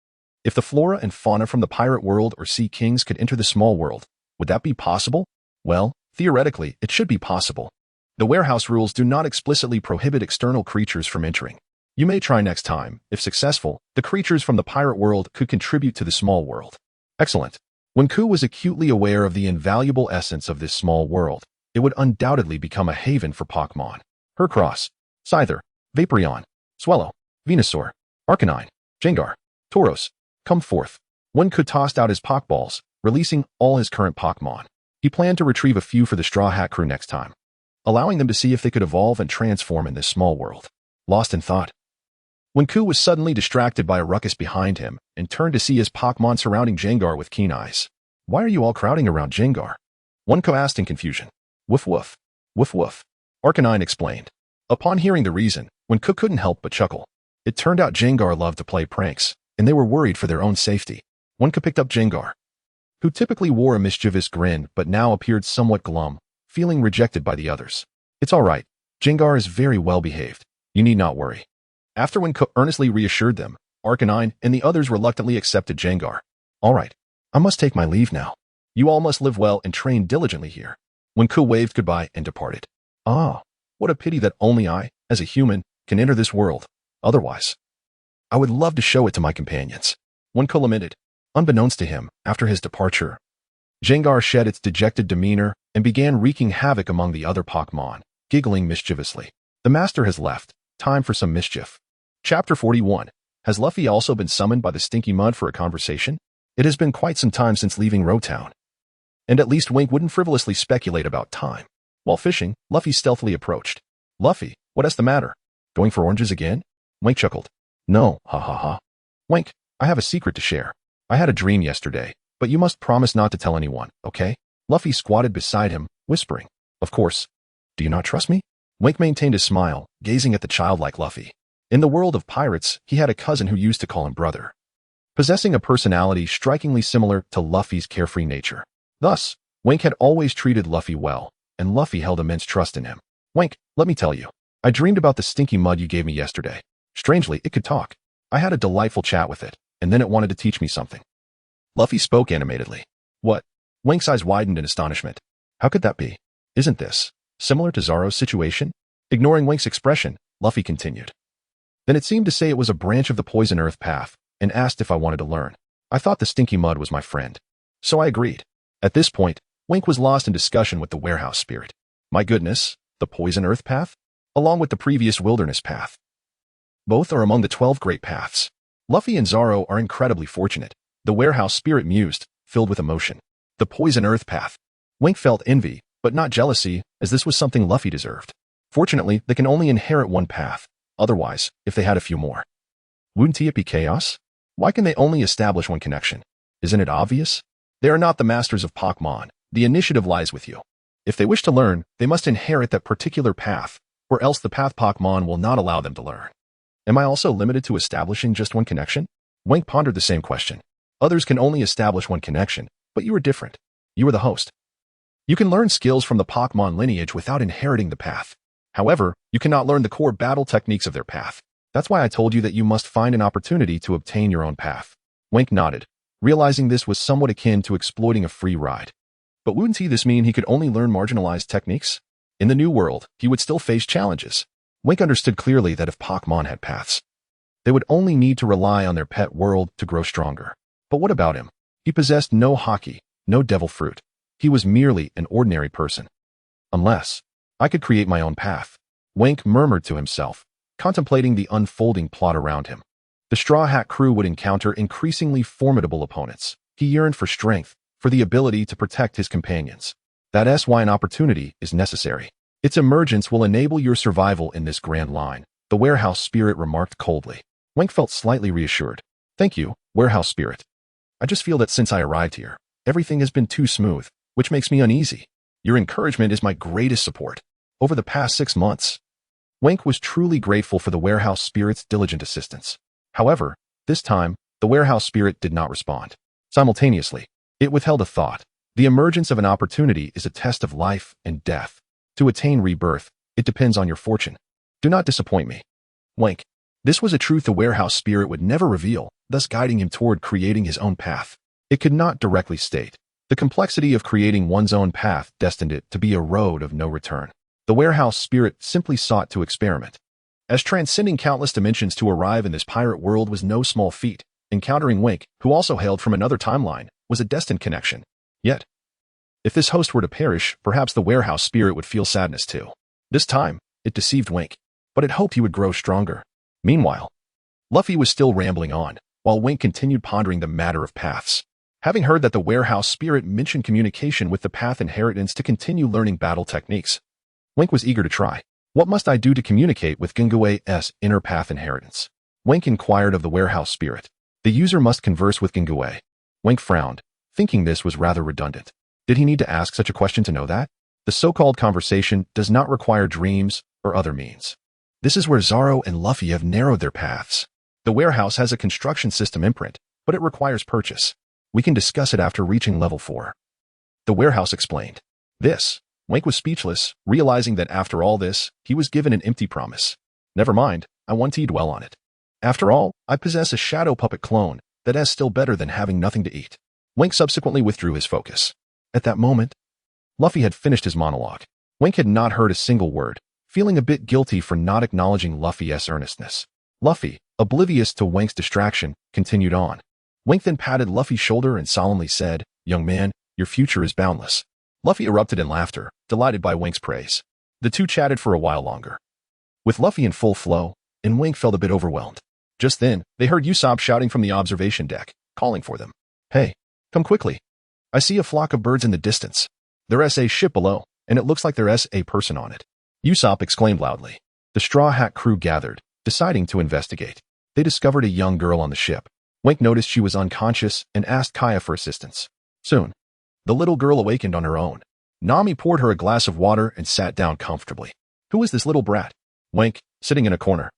If the flora and fauna from the pirate world or sea kings could enter the small world, would that be possible? Well, theoretically, it should be possible. The warehouse rules do not explicitly prohibit external creatures from entering. You may try next time. If successful, the creatures from the pirate world could contribute to the small world. Excellent. Wenku was acutely aware of the invaluable essence of this small world. It would undoubtedly become a haven for Pokémon. Heracross, Scyther, Vaporeon, Swellow, Venusaur, Arcanine, Gengar, Tauros, come forth. Wenku tossed out his Pokeballs, releasing all his current Pokémon. He planned to retrieve a few for the Straw Hat crew next time, allowing them to see if they could evolve and transform in this small world. Lost in thought, Wenku was suddenly distracted by a ruckus behind him and turned to see his Pokémon surrounding Gengar with keen eyes. Why are you all crowding around Gengar? Wenku asked in confusion. Woof woof. Woof woof. Arcanine explained. Upon hearing the reason, Wenku couldn't help but chuckle. It turned out Gengar loved to play pranks, and they were worried for their own safety. Wenku picked up Gengar, who typically wore a mischievous grin but now appeared somewhat glum, feeling rejected by the others. It's all right. Gengar is very well behaved. You need not worry. After Wenku earnestly reassured them, Arcanine and the others reluctantly accepted Gengar. All right. I must take my leave now. You all must live well and train diligently here. Wenku waved goodbye and departed. Ah, what a pity that only I, as a human, can enter this world. Otherwise, I would love to show it to my companions. Wenku lamented. Unbeknownst to him, after his departure, Gengar shed its dejected demeanor and began wreaking havoc among the other Pokémon, giggling mischievously. The master has left. Time for some mischief. Chapter 41. Has Luffy also been summoned by the Stinky Mud for a conversation? It has been quite some time since leaving Rotown, and at least Wink wouldn't frivolously speculate about time. While fishing, Luffy stealthily approached. Luffy, what's the matter? Going for oranges again? Wink chuckled. No, ha ha ha. Wink, I have a secret to share. I had a dream yesterday, but you must promise not to tell anyone, okay? Luffy squatted beside him, whispering. Of course. Do you not trust me? Wink maintained a smile, gazing at the childlike Luffy. In the world of pirates, he had a cousin who used to call him brother, possessing a personality strikingly similar to Luffy's carefree nature. Thus, Wink had always treated Luffy well, and Luffy held immense trust in him. Wink, let me tell you. I dreamed about the stinky mud you gave me yesterday. Strangely, it could talk. I had a delightful chat with it, and then it wanted to teach me something. Luffy spoke animatedly. What? Wink's eyes widened in astonishment. How could that be? Isn't this similar to Zoro's situation? Ignoring Wink's expression, Luffy continued. Then it seemed to say it was a branch of the Poison Earth path, and asked if I wanted to learn. I thought the stinky mud was my friend, so I agreed. At this point, Wink was lost in discussion with the warehouse spirit. My goodness, the Poison Earth path? Along with the previous Wilderness path. Both are among the 12 great paths. Luffy and Zoro are incredibly fortunate. The warehouse spirit mused, filled with emotion. The Poison Earth path. Wink felt envy, but not jealousy, as this was something Luffy deserved. Fortunately, they can only inherit one path. Otherwise, if they had a few more, wouldn't it be chaos? Why can they only establish one connection? Isn't it obvious? They are not the masters of Pokémon. The initiative lies with you. If they wish to learn, they must inherit that particular path, or else the path Pokémon will not allow them to learn. Am I also limited to establishing just one connection? Wink pondered the same question. Others can only establish one connection, but you are different. You are the host. You can learn skills from the Pokémon lineage without inheriting the path. However, you cannot learn the core battle techniques of their path. That's why I told you that you must find an opportunity to obtain your own path. Wink nodded, realizing this was somewhat akin to exploiting a free ride. But wouldn't this mean he could only learn marginalized techniques? In the new world, he would still face challenges. Wink understood clearly that if Pokémon had paths, they would only need to rely on their pet world to grow stronger. But what about him? He possessed no Haki, no devil fruit. He was merely an ordinary person. Unless I could create my own path, Wink murmured to himself, contemplating the unfolding plot around him. The Straw Hat crew would encounter increasingly formidable opponents. He yearned for strength, for the ability to protect his companions. That's why an opportunity is necessary. Its emergence will enable your survival in this grand line, the warehouse spirit remarked coldly. Wink felt slightly reassured. Thank you, warehouse spirit. I just feel that since I arrived here, everything has been too smooth, which makes me uneasy. Your encouragement is my greatest support. Over the past 6 months, Wink was truly grateful for the warehouse spirit's diligent assistance. However, this time, the warehouse spirit did not respond. Simultaneously, it withheld a thought. The emergence of an opportunity is a test of life and death. To attain rebirth, it depends on your fortune. Do not disappoint me. Wink. This was a truth the warehouse spirit would never reveal, thus guiding him toward creating his own path. It could not directly state. The complexity of creating one's own path destined it to be a road of no return. The warehouse spirit simply sought to experiment. As transcending countless dimensions to arrive in this pirate world was no small feat, encountering Wink, who also hailed from another timeline, was a destined connection. Yet, if this host were to perish, perhaps the warehouse spirit would feel sadness too. This time, it deceived Wink, but it hoped he would grow stronger. Meanwhile, Luffy was still rambling on, while Wink continued pondering the matter of paths. Having heard that the warehouse spirit mentioned communication with the path inheritance to continue learning battle techniques, Wink was eager to try. What must I do to communicate with Gingue's inner path inheritance? Wink inquired of the warehouse spirit. The user must converse with Gingue. Wink frowned, thinking this was rather redundant. Did he need to ask such a question to know that? The so-called conversation does not require dreams or other means. This is where Zoro and Luffy have narrowed their paths. The warehouse has a construction system imprint, but it requires purchase. We can discuss it after reaching level 4. The warehouse explained. Wink was speechless, realizing that after all this, he was given an empty promise. Never mind, I want to dwell on it. After all, I possess a shadow puppet clone that is still better than having nothing to eat. Wink subsequently withdrew his focus. At that moment, Luffy had finished his monologue. Wink had not heard a single word, feeling a bit guilty for not acknowledging Luffy's earnestness. Luffy, oblivious to Wink's distraction, continued on. Wink then patted Luffy's shoulder and solemnly said, "Young man, your future is boundless." Luffy erupted in laughter, delighted by Wink's praise. The two chatted for a while longer. With Luffy in full flow, and Wink felt a bit overwhelmed. Just then, they heard Usopp shouting from the observation deck, calling for them. "Hey, come quickly. I see a flock of birds in the distance. There's a ship below, and it looks like there's a person on it." Usopp exclaimed loudly. The Straw Hat crew gathered, deciding to investigate. They discovered a young girl on the ship. Wink noticed she was unconscious and asked Kaya for assistance. Soon, the little girl awakened on her own. Nami poured her a glass of water and sat down comfortably. "Who is this little brat?" Wink, sitting in a corner,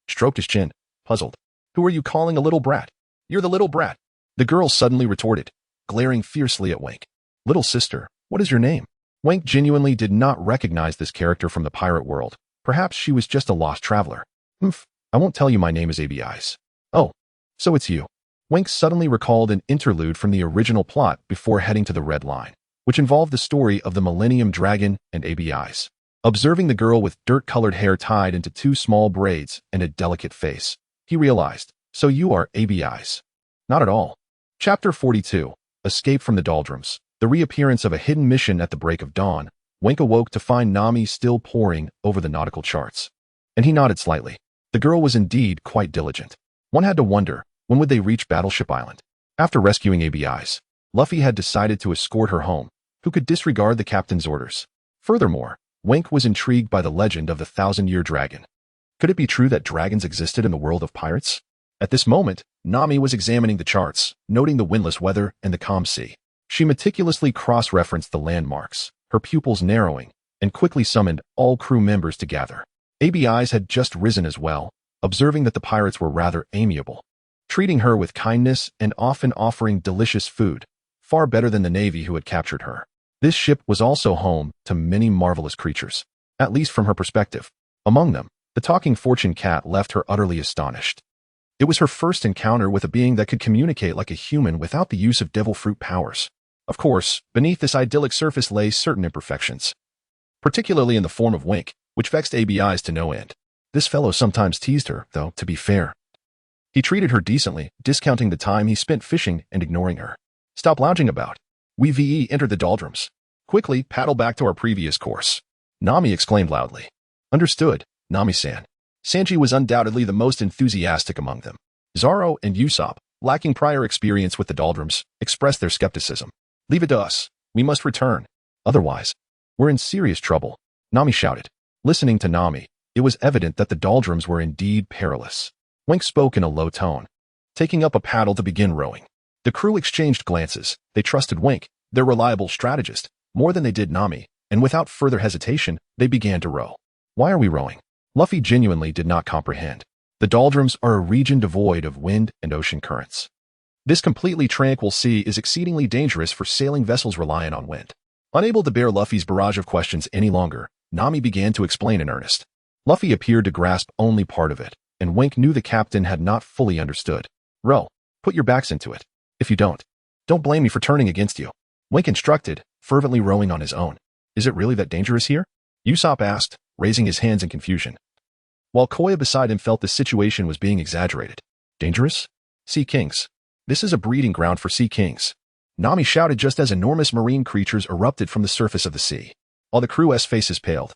stroked his chin, puzzled. "Who are you calling a little brat?" "You're the little brat," the girl suddenly retorted, glaring fiercely at Wink. "Little sister, what is your name?" Wink genuinely did not recognize this character from the pirate world. Perhaps she was just a lost traveler. I won't tell you my name is ABIs. "Oh, so it's you." Wink suddenly recalled an interlude from the original plot before heading to the Red Line, which involved the story of the Millennium Dragon and ABIs. Observing the girl with dirt-colored hair tied into 2 small braids and a delicate face, he realized, "So you are ABIs." Not at all. Chapter 42, Escape from the Doldrums. The reappearance of a hidden mission at the break of dawn. Wink awoke to find Nami still poring over the nautical charts. And he nodded slightly. The girl was indeed quite diligent. One had to wonder, when would they reach Battleship Island? After rescuing ABIs, Luffy had decided to escort her home, who could disregard the captain's orders. Furthermore, Wink was intrigued by the legend of the 1,000-year dragon. Could it be true that dragons existed in the world of pirates? At this moment, Nami was examining the charts, noting the windless weather and the calm sea. She meticulously cross-referenced the landmarks, her pupils narrowing, and quickly summoned all crew members to gather. ABIs had just risen as well, observing that the pirates were rather amiable, treating her with kindness and often offering delicious food, far better than the Navy who had captured her. This ship was also home to many marvelous creatures, at least from her perspective. Among them, the talking fortune cat left her utterly astonished. It was her first encounter with a being that could communicate like a human without the use of devil fruit powers. Of course, beneath this idyllic surface lay certain imperfections, particularly in the form of Wink, which vexed ABIs to no end. This fellow sometimes teased her, though, to be fair. He treated her decently, discounting the time he spent fishing and ignoring her. "Stop lounging about. We entered the doldrums. Quickly paddle back to our previous course," Nami exclaimed loudly. "Understood, Nami-san." Sanji was undoubtedly the most enthusiastic among them. Zoro and Usopp, lacking prior experience with the doldrums, expressed their skepticism. Leave it to us. We must return. Otherwise, we're in serious trouble, Nami shouted. Listening to Nami, it was evident that the doldrums were indeed perilous. Wink spoke in a low tone, taking up a paddle to begin rowing. The crew exchanged glances. They trusted Wink, their reliable strategist, more than they did Nami, and without further hesitation, they began to row. Why are we rowing? Luffy genuinely did not comprehend. The doldrums are a region devoid of wind and ocean currents. This completely tranquil sea is exceedingly dangerous for sailing vessels reliant on wind. Unable to bear Luffy's barrage of questions any longer, Nami began to explain in earnest. Luffy appeared to grasp only part of it, and Wink knew the captain had not fully understood. Row, put your backs into it. If you don't blame me for turning against you. Wink instructed, fervently rowing on his own. Is it really that dangerous here? Usopp asked, raising his hands in confusion. While Koya beside him felt the situation was being exaggerated. Dangerous? Sea kings. This is a breeding ground for sea kings. Nami shouted just as enormous marine creatures erupted from the surface of the sea. All the crew's faces paled,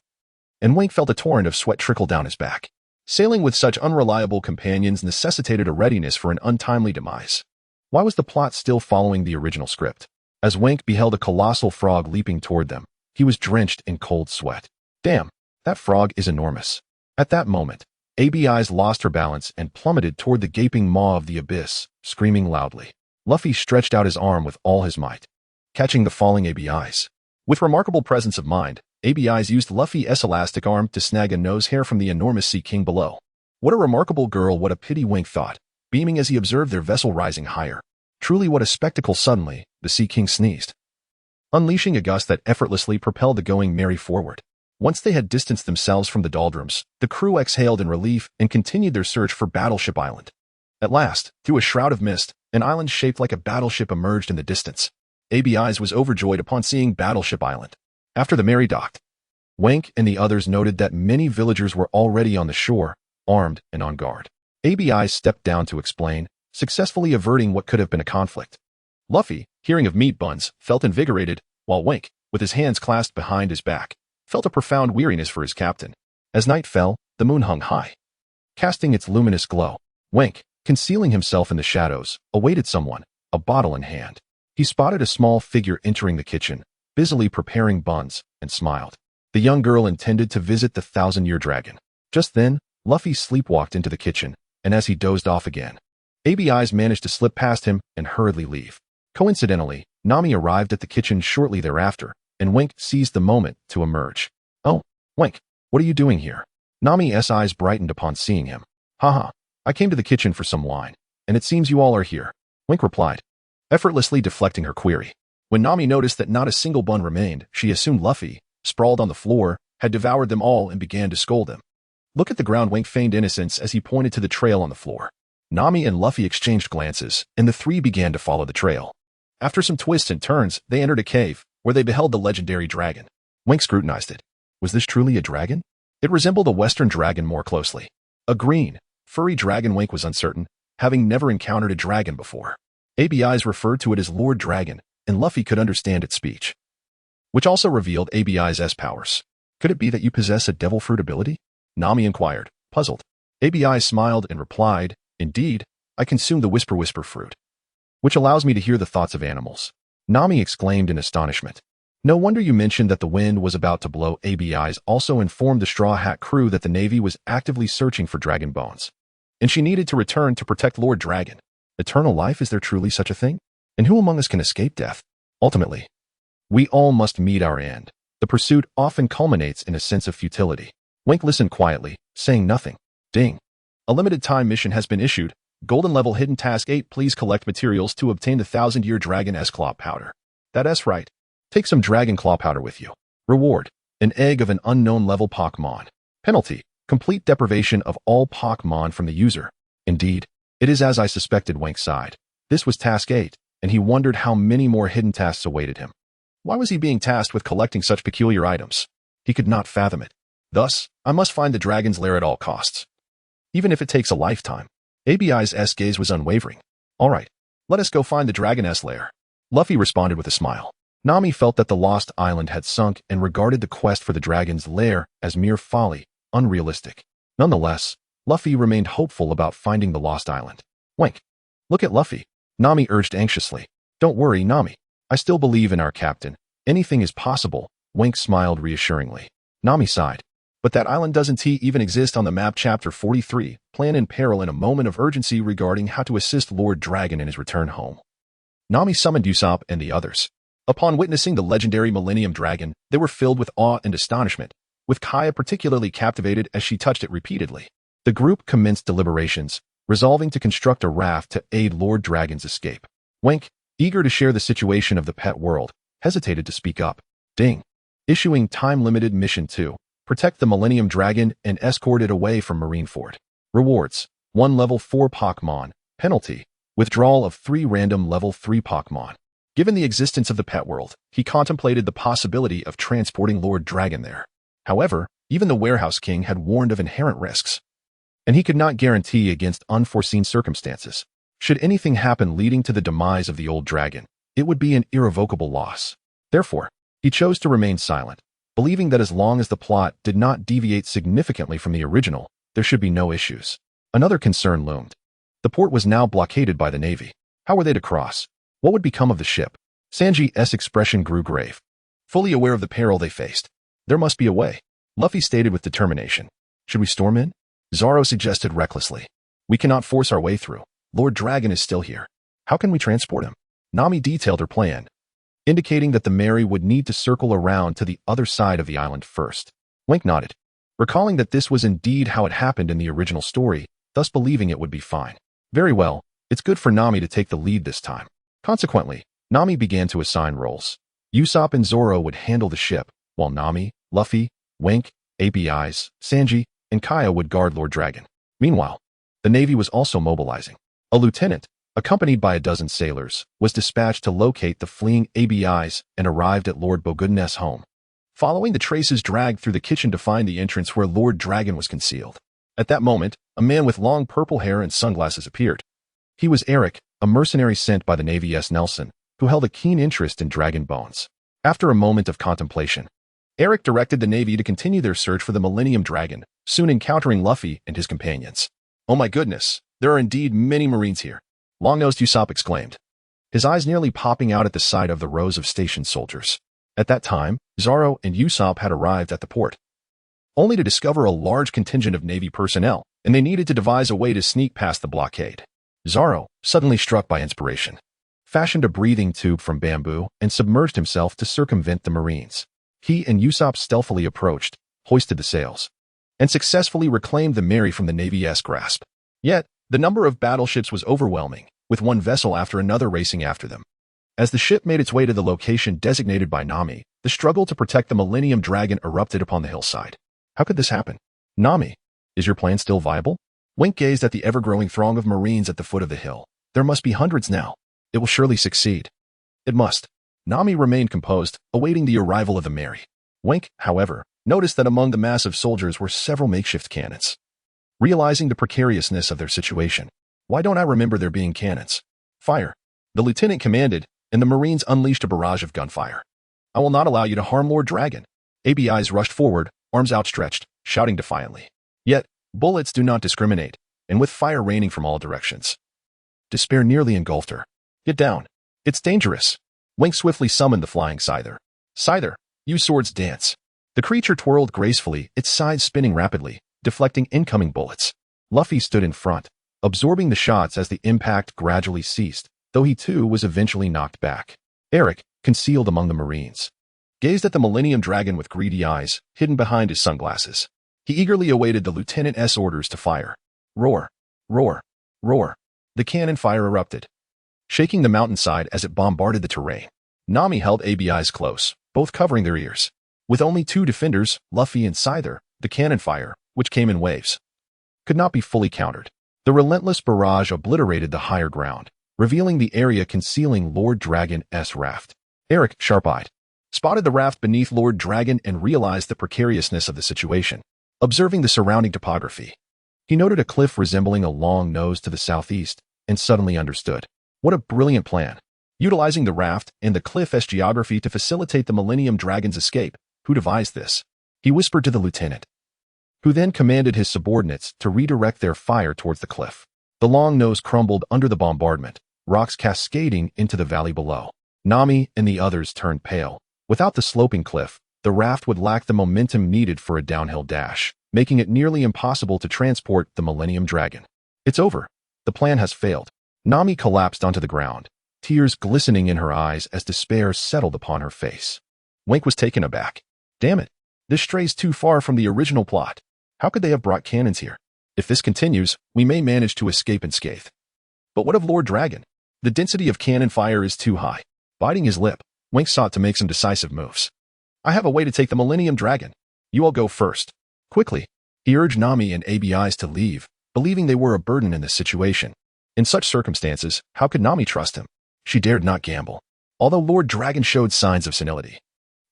and Wink felt a torrent of sweat trickle down his back. Sailing with such unreliable companions necessitated a readiness for an untimely demise. Why was the plot still following the original script? As Wink beheld a colossal frog leaping toward them, he was drenched in cold sweat. Damn, that frog is enormous. At that moment, ABI's lost her balance and plummeted toward the gaping maw of the abyss, screaming loudly. Luffy stretched out his arm with all his might, catching the falling ABI's. With remarkable presence of mind, ABI's used Luffy's elastic arm to snag a nose hair from the enormous sea king below. What a remarkable girl, what a pity, Wink thought, beaming as he observed their vessel rising higher. Truly what a spectacle. Suddenly, the sea king sneezed, unleashing a gust that effortlessly propelled the Going Merry forward. Once they had distanced themselves from the doldrums, the crew exhaled in relief and continued their search for Battleship Island. At last, through a shroud of mist, an island shaped like a battleship emerged in the distance. ABI's was overjoyed upon seeing Battleship Island. After the Merry docked, Wink and the others noted that many villagers were already on the shore, armed and on guard. ABI stepped down to explain, successfully averting what could have been a conflict. Luffy, hearing of meat buns, felt invigorated, while Wink, with his hands clasped behind his back, felt a profound weariness for his captain. As night fell, the moon hung high, casting its luminous glow. Wink, concealing himself in the shadows, awaited someone, a bottle in hand. He spotted a small figure entering the kitchen, busily preparing buns, and smiled. The young girl intended to visit the 1,000-year dragon. Just then, Luffy sleepwalked into the kitchen, and as he dozed off again, ABI's managed to slip past him and hurriedly leave. Coincidentally, Nami arrived at the kitchen shortly thereafter, and Wink seized the moment to emerge. Oh, Wink, what are you doing here? Nami's eyes brightened upon seeing him. Haha, I came to the kitchen for some wine, and it seems you all are here, Wink replied, effortlessly deflecting her query. When Nami noticed that not a single bun remained, she assumed Luffy, sprawled on the floor, had devoured them all and began to scold him. Look at the ground, Wink feigned innocence as he pointed to the trail on the floor. Nami and Luffy exchanged glances, and the three began to follow the trail. After some twists and turns, they entered a cave, where they beheld the legendary dragon. Wink scrutinized it. Was this truly a dragon? It resembled a western dragon more closely. A green, furry dragon. Wink was uncertain, having never encountered a dragon before. ABI's referred to it as Lord Dragon, and Luffy could understand its speech, which also revealed ABI's powers. Could it be that you possess a devil fruit ability? Nami inquired, puzzled. ABI smiled and replied, Indeed, I consume the whisper fruit, which allows me to hear the thoughts of animals. Nami exclaimed in astonishment. No wonder you mentioned that the wind was about to blow. ABI's also informed the Straw Hat crew that the Navy was actively searching for dragon bones, and she needed to return to protect Lord Dragon. Eternal life, is there truly such a thing? And who among us can escape death? Ultimately, we all must meet our end. The pursuit often culminates in a sense of futility. Wink listened quietly, saying nothing. Ding. A limited time mission has been issued. Golden level hidden task 8. Please collect materials to obtain the 1,000-year dragon claw powder. That's right. Take some dragon claw powder with you. Reward: an egg of an unknown level Pokémon. Penalty: complete deprivation of all Pokémon from the user. Indeed, it is as I suspected. Wink sighed. This was task 8, and he wondered how many more hidden tasks awaited him. Why was he being tasked with collecting such peculiar items? He could not fathom it. Thus, I must find the dragon's lair at all costs, even if it takes a lifetime. ABI's gaze was unwavering. All right, let us go find the dragon's lair. Luffy responded with a smile. Nami felt that the lost island had sunk and regarded the quest for the dragon's lair as mere folly, unrealistic. Nonetheless, Luffy remained hopeful about finding the lost island. Wink. Look at Luffy. Nami urged anxiously. Don't worry, Nami. I still believe in our captain. Anything is possible. Wink smiled reassuringly. Nami sighed. But that island doesn't even exist on the map. Chapter 43, Plan in Peril in a moment of urgency regarding how to assist Lord Dragon in his return home. Nami summoned Usopp and the others. Upon witnessing the legendary Millennium Dragon, they were filled with awe and astonishment, with Kaya particularly captivated as she touched it repeatedly. The group commenced deliberations, resolving to construct a raft to aid Lord Dragon's escape. Wink, eager to share the situation of the pet world, hesitated to speak up. Ding. Issuing time-limited mission 2. Protect the Millennium Dragon and escort it away from Marineford. Rewards. 1 level 4 Pokémon. Penalty. Withdrawal of 3 random level 3 Pokémon. Given the existence of the pet world, he contemplated the possibility of transporting Lord Dragon there. However, even the Warehouse King had warned of inherent risks, and he could not guarantee against unforeseen circumstances. Should anything happen leading to the demise of the old dragon, it would be an irrevocable loss. Therefore, he chose to remain silent, believing that as long as the plot did not deviate significantly from the original, there should be no issues. Another concern loomed. The port was now blockaded by the Navy. How were they to cross? What would become of the ship? Sanji's expression grew grave. Fully aware of the peril they faced, there must be a way, Luffy stated with determination. Should we storm in? Zoro suggested recklessly. We cannot force our way through. Lord Dragon is still here. How can we transport him? Nami detailed her plan, indicating that the Mary would need to circle around to the other side of the island first. Wink nodded, recalling that this was indeed how it happened in the original story, thus believing it would be fine. Very well, it's good for Nami to take the lead this time. Consequently, Nami began to assign roles. Usopp and Zoro would handle the ship, while Nami, Luffy, Wink, ABIs, Sanji, and Kaya would guard Lord Dragon. Meanwhile, the Navy was also mobilizing. A lieutenant, accompanied by a dozen sailors, was dispatched to locate the fleeing ABIs and arrived at Lord Bogoodness' home. Following the traces dragged through the kitchen to find the entrance where Lord Dragon was concealed. At that moment, a man with long purple hair and sunglasses appeared. He was Eric, a mercenary sent by the Navy's Nelson, who held a keen interest in dragon bones. After a moment of contemplation, Eric directed the Navy to continue their search for the Millennium Dragon, soon encountering Luffy and his companions. Oh my goodness, there are indeed many Marines here, Long-nosed Usopp exclaimed, his eyes nearly popping out at the sight of the rows of stationed soldiers. At that time, Zoro and Usopp had arrived at the port, only to discover a large contingent of Navy personnel, and they needed to devise a way to sneak past the blockade. Zoro, suddenly struck by inspiration, fashioned a breathing tube from bamboo and submerged himself to circumvent the Marines. He and Usopp stealthily approached, hoisted the sails, and successfully reclaimed the Mary from the Navy's grasp. Yet, the number of battleships was overwhelming, with one vessel after another racing after them. As the ship made its way to the location designated by Nami, the struggle to protect the Millennium Dragon erupted upon the hillside. How could this happen? Nami, is your plan still viable? Wink gazed at the ever-growing throng of Marines at the foot of the hill. There must be hundreds now. It will surely succeed. It must. Nami remained composed, awaiting the arrival of the Mary. Wink, however, noticed that among the mass of soldiers were several makeshift cannons. Realizing the precariousness of their situation, why don't I remember there being cannons? Fire. The lieutenant commanded, and the Marines unleashed a barrage of gunfire. I will not allow you to harm Lord Dragon. ABIs rushed forward, arms outstretched, shouting defiantly. Yet, bullets do not discriminate, and with fire raining from all directions. Despair nearly engulfed her. Get down. It's dangerous. Wink swiftly summoned the flying Scyther. Scyther, use swords dance. The creature twirled gracefully, its sides spinning rapidly, deflecting incoming bullets. Luffy stood in front, absorbing the shots as the impact gradually ceased, though he too was eventually knocked back. Eric, concealed among the Marines, gazed at the Millennium Dragon with greedy eyes, hidden behind his sunglasses. He eagerly awaited the lieutenant's orders to fire. Roar, roar, roar. The cannon fire erupted, shaking the mountainside as it bombarded the terrain. Nami held ABIs close, both covering their ears. With only 2 defenders, Luffy and Scyther, the cannon fire, which came in waves, could not be fully countered. The relentless barrage obliterated the higher ground, revealing the area concealing Lord Dragon's raft. Eric, sharp-eyed, spotted the raft beneath Lord Dragon and realized the precariousness of the situation. Observing the surrounding topography, he noted a cliff resembling a long nose to the southeast and suddenly understood. What a brilliant plan! Utilizing the raft and the cliff's geography to facilitate the Millennium Dragon's escape. Who devised this? He whispered to the lieutenant, who then commanded his subordinates to redirect their fire towards the cliff. The long nose crumbled under the bombardment, rocks cascading into the valley below. Nami and the others turned pale. Without the sloping cliff, the raft would lack the momentum needed for a downhill dash, making it nearly impossible to transport the Millennium Dragon. It's over. The plan has failed. Nami collapsed onto the ground, tears glistening in her eyes as despair settled upon her face. Wink was taken aback. Damn it. This strays too far from the original plot. How could they have brought cannons here? If this continues, we may manage to escape unscathed. But what of Lord Dragon? The density of cannon fire is too high. Biting his lip, Wink sought to make some decisive moves. I have a way to take the Millennium Dragon. You all go first. Quickly. He urged Nami and ABIs to leave, believing they were a burden in this situation. In such circumstances, how could Nami trust him? She dared not gamble. Although Lord Dragon showed signs of senility,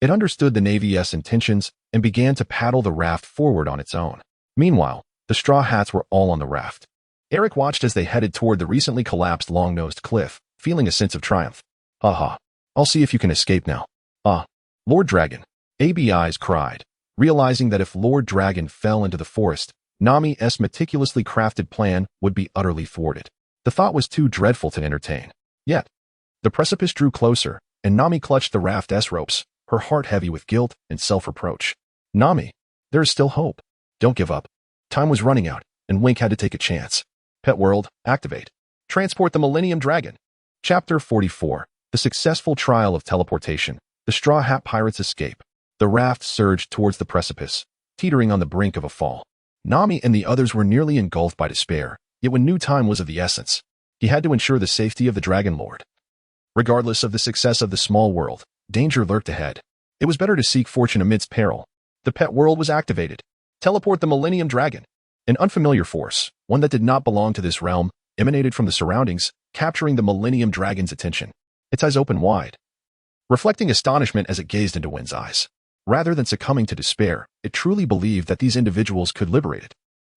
it understood the Navy's intentions and began to paddle the raft forward on its own. Meanwhile, the Straw Hats were all on the raft. Eric watched as they headed toward the recently collapsed long-nosed cliff, feeling a sense of triumph. Haha. I'll see if you can escape now. Lord Dragon. ABIs cried, realizing that if Lord Dragon fell into the forest, Nami's meticulously crafted plan would be utterly thwarted. The thought was too dreadful to entertain. Yet, the precipice drew closer, and Nami clutched the raft's ropes, her heart heavy with guilt and self-reproach. Nami, there is still hope. Don't give up. Time was running out, and Wink had to take a chance. Pet World, activate. Transport the Millennium Dragon. Chapter 44. The successful trial of teleportation. The Straw Hat Pirates escape. The raft surged towards the precipice, teetering on the brink of a fall. Nami and the others were nearly engulfed by despair, yet when new time was of the essence, he had to ensure the safety of the Dragon Lord. Regardless of the success of the small world, danger lurked ahead. It was better to seek fortune amidst peril. The Pet World was activated. Teleport the Millennium Dragon. An unfamiliar force, one that did not belong to this realm, emanated from the surroundings, capturing the Millennium Dragon's attention. Its eyes opened wide, reflecting astonishment as it gazed into Wind's eyes. Rather than succumbing to despair, it truly believed that these individuals could liberate it.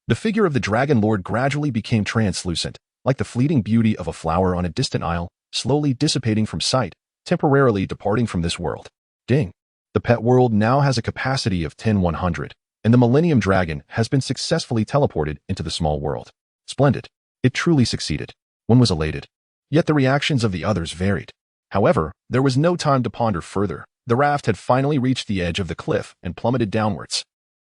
The figure of the Dragon Lord gradually became translucent, like the fleeting beauty of a flower on a distant isle, slowly dissipating from sight, temporarily departing from this world. Ding! The Pet World now has a capacity of 10,100, and the Millennium Dragon has been successfully teleported into the small world. Splendid. It truly succeeded. One was elated. Yet the reactions of the others varied. However, there was no time to ponder further. The raft had finally reached the edge of the cliff and plummeted downwards.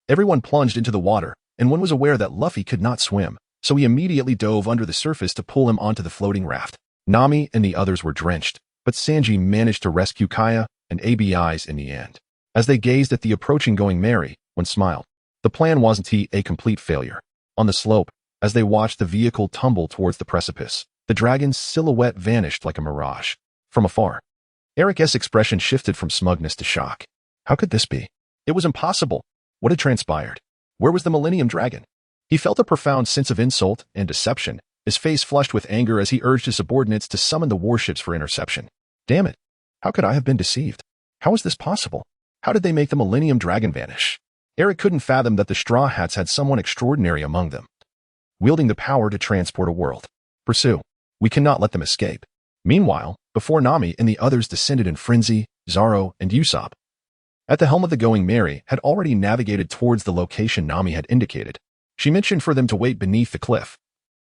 Everyone plunged into the water, and one was aware that Luffy could not swim, so he immediately dove under the surface to pull him onto the floating raft. Nami and the others were drenched, but Sanji managed to rescue Kaya and ABIs in the end. As they gazed at the approaching Going Merry, one smiled. The plan wasn't a complete failure. On the slope, as they watched the vehicle tumble towards the precipice, the dragon's silhouette vanished like a mirage. From afar, Eric's expression shifted from smugness to shock. How could this be? It was impossible. What had transpired? Where was the Millennium Dragon? He felt a profound sense of insult and deception, his face flushed with anger as he urged his subordinates to summon the warships for interception. Damn it! How could I have been deceived? How is this possible? How did they make the Millennium Dragon vanish? Eric couldn't fathom that the Straw Hats had someone extraordinary among them, wielding the power to transport a world. Pursue. We cannot let them escape. Meanwhile, before Nami and the others descended in frenzy, Zoro and Usopp, at the helm of the Going Merry, had already navigated towards the location Nami had indicated. She mentioned for them to wait beneath the cliff.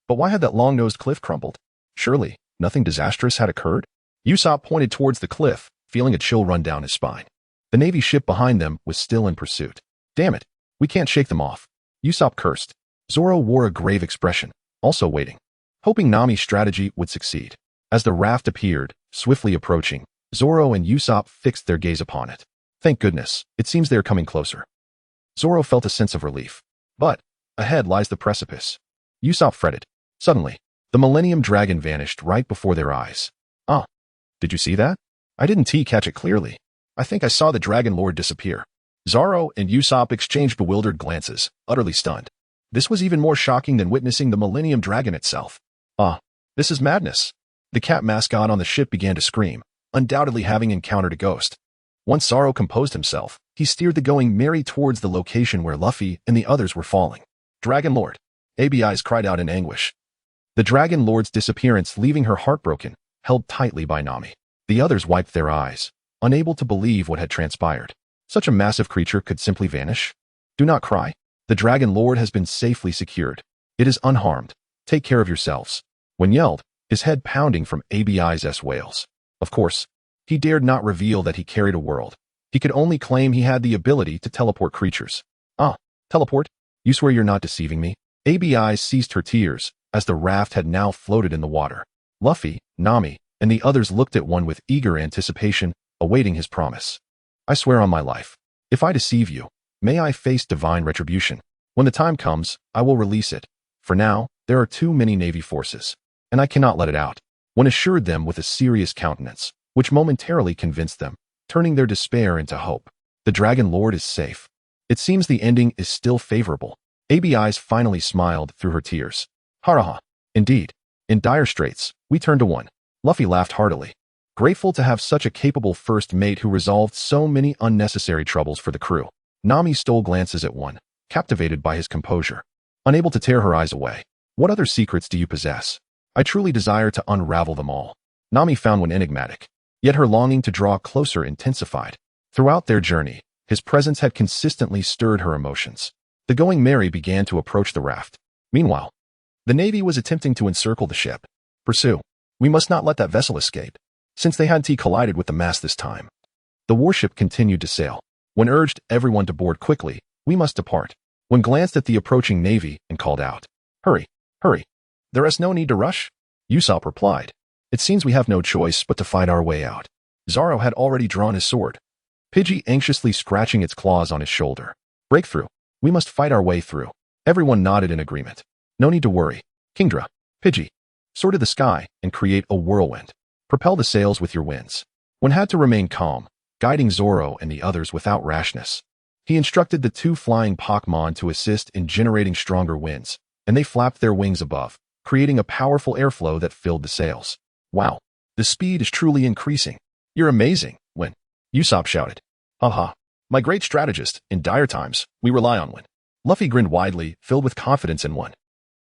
But why had that long-nosed cliff crumbled? Surely, nothing disastrous had occurred? Usopp pointed towards the cliff, feeling a chill run down his spine. The Navy ship behind them was still in pursuit. Damn it, we can't shake them off. Usopp cursed. Zoro wore a grave expression, also waiting, hoping Nami's strategy would succeed. As the raft appeared, swiftly approaching, Zoro and Usopp fixed their gaze upon it. Thank goodness, it seems they are coming closer. Zoro felt a sense of relief. But, ahead lies the precipice. Usopp fretted. Suddenly, the Millennium Dragon vanished right before their eyes. Ah, did you see that? I didn't catch it clearly. I think I saw the Dragon Lord disappear. Zoro and Usopp exchanged bewildered glances, utterly stunned. This was even more shocking than witnessing the Millennium Dragon itself. Ah, this is madness. The cat mascot on the ship began to scream, undoubtedly having encountered a ghost. Once Zoro composed himself, he steered the Going Merry towards the location where Luffy and the others were falling. Dragon Lord. ABIs cried out in anguish. The Dragon Lord's disappearance leaving her heartbroken, held tightly by Nami. The others wiped their eyes, unable to believe what had transpired. Such a massive creature could simply vanish? Do not cry. The Dragon Lord has been safely secured. It is unharmed. Take care of yourselves. When yelled, his head pounding from ABI's wails. Of course, he dared not reveal that he carried a world. He could only claim he had the ability to teleport creatures. Ah, teleport? You swear you're not deceiving me? ABI ceased her tears, as the raft had now floated in the water. Luffy, Nami, and the others looked at one with eager anticipation, awaiting his promise. I swear on my life, if I deceive you, may I face divine retribution. When the time comes, I will release it. For now, there are too many Navy forces, and I cannot let it out. One assured them with a serious countenance, which momentarily convinced them, turning their despair into hope. The Dragon Lord is safe. It seems the ending is still favorable. ABI's finally smiled through her tears. Haraha. Indeed. In dire straits, we turn to one. Luffy laughed heartily, grateful to have such a capable first mate who resolved so many unnecessary troubles for the crew. Nami stole glances at one, captivated by his composure, unable to tear her eyes away. What other secrets do you possess? I truly desire to unravel them all. Nami found one enigmatic, yet her longing to draw closer intensified. Throughout their journey, his presence had consistently stirred her emotions. The Going Merry began to approach the raft. Meanwhile, the Navy was attempting to encircle the ship. Pursue. We must not let that vessel escape. Since they hadn't collided with the mast this time. The warship continued to sail. When urged everyone to board quickly, we must depart. When glanced at the approaching Navy and called out, Hurry, hurry. There is no need to rush. Usopp replied, It seems we have no choice but to fight our way out. Zoro had already drawn his sword, Pidgey anxiously scratching its claws on his shoulder. Breakthrough. We must fight our way through. Everyone nodded in agreement. No need to worry. Kingdra, Pidgey, soar to the sky and create a whirlwind. Propel the sails with your winds. One had to remain calm, guiding Zoro and the others without rashness. He instructed the two flying Pokémon to assist in generating stronger winds, and they flapped their wings above, creating a powerful airflow that filled the sails. Wow, the speed is truly increasing. You're amazing, Win. Usopp shouted. Haha, my great strategist. In dire times, we rely on Win. Luffy grinned widely, filled with confidence in one.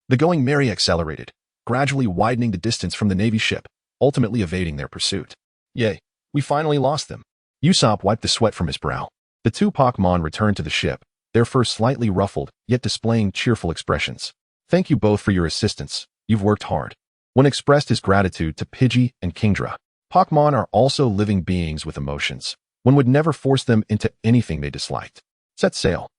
The Going Merry accelerated, gradually widening the distance from the Navy ship, ultimately evading their pursuit. Yay, we finally lost them. Usopp wiped the sweat from his brow. The two Pokémon returned to the ship, their fur slightly ruffled, yet displaying cheerful expressions. Thank you both for your assistance. You've worked hard. One expressed his gratitude to Pidgey and Kingdra. Pokémon are also living beings with emotions. One would never force them into anything they disliked. Set sail.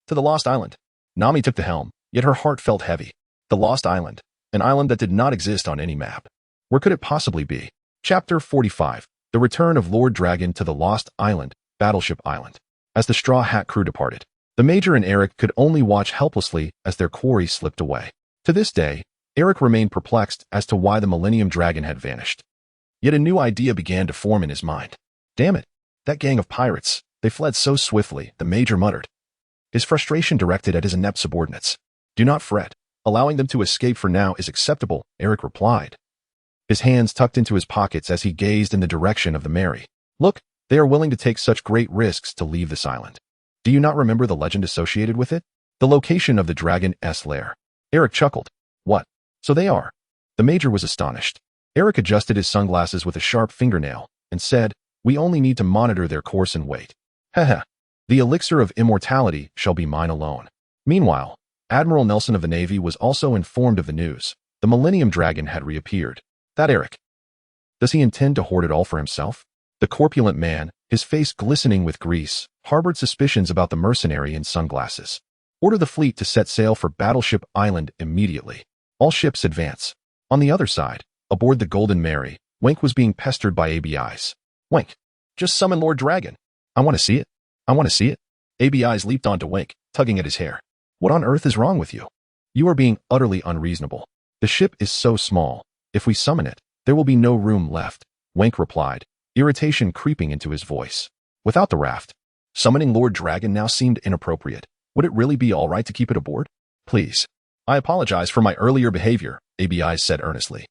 To the Lost Island. Nami took the helm, yet her heart felt heavy. The Lost Island, an island that did not exist on any map. Where could it possibly be? Chapter 45. The Return of Lord Dragon to the Lost Island, Battleship Island. As the Straw Hat crew departed, the Major and Eric could only watch helplessly as their quarry slipped away. To this day, Eric remained perplexed as to why the Millennium Dragon had vanished. Yet a new idea began to form in his mind. Damn it, that gang of pirates, they fled so swiftly, the Major muttered. His frustration directed at his inept subordinates. Do not fret. Allowing them to escape for now is acceptable, Eric replied. His hands tucked into his pockets as he gazed in the direction of the Merry. Look, they are willing to take such great risks to leave this island. Do you not remember the legend associated with it? The location of the dragon's lair. Eric chuckled. What? So they are. The Major was astonished. Eric adjusted his sunglasses with a sharp fingernail and said, We only need to monitor their course and wait. Haha. The elixir of immortality shall be mine alone. Meanwhile, Admiral Nelson of the Navy was also informed of the news. The Millennium Dragon had reappeared. That Eric. Does he intend to hoard it all for himself? The corpulent man, his face glistening with grease, harbored suspicions about the mercenary in sunglasses. Order the fleet to set sail for Battleship Island immediately. All ships advance. On the other side, aboard the Golden Mary, Wink was being pestered by ABIs. Wink, just summon Lord Dragon. I want to see it. I want to see it. ABIs leaped onto Wink, tugging at his hair. What on earth is wrong with you? You are being utterly unreasonable. The ship is so small. If we summon it, there will be no room left, Wink replied, irritation creeping into his voice. Without the raft, summoning Lord Dragon now seemed inappropriate. Would it really be all right to keep it aboard? Please. I apologize for my earlier behavior, ABI said earnestly.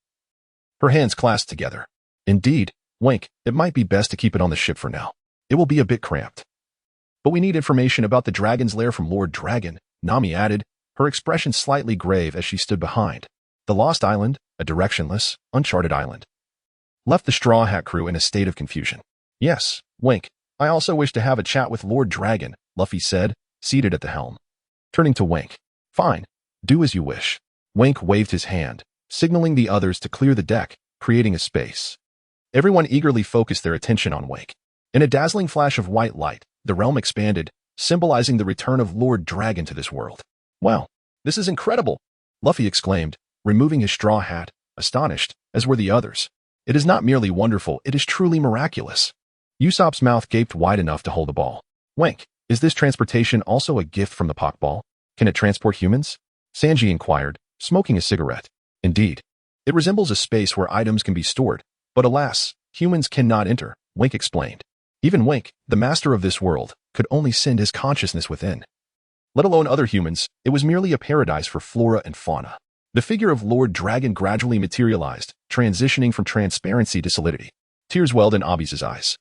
Her hands clasped together. Indeed, Wink, it might be best to keep it on the ship for now. It will be a bit cramped. But we need information about the dragon's lair from Lord Dragon, Nami added, her expression slightly grave as she stood behind. The Lost Island, a directionless, uncharted island, left the Straw Hat crew in a state of confusion. Yes, Wink, I also wish to have a chat with Lord Dragon, Luffy said, seated at the helm. Turning to Wink. Fine, do as you wish. Wink waved his hand, signaling the others to clear the deck, creating a space. Everyone eagerly focused their attention on Wink. In a dazzling flash of white light, the realm expanded, symbolizing the return of Lord Dragon to this world. "Wow, this is incredible!" Luffy exclaimed, removing his straw hat, astonished, as were the others. "It is not merely wonderful, it is truly miraculous." Usopp's mouth gaped wide enough to hold a ball. "Wink, is this transportation also a gift from the Pokeball? Can it transport humans?" Sanji inquired, smoking a cigarette. "Indeed. It resembles a space where items can be stored, but alas, humans cannot enter," Wink explained. "Even Wink, the master of this world, could only send his consciousness within. Let alone other humans, it was merely a paradise for flora and fauna." The figure of Lord Dragon gradually materialized, transitioning from transparency to solidity. Tears welled in Abi's eyes.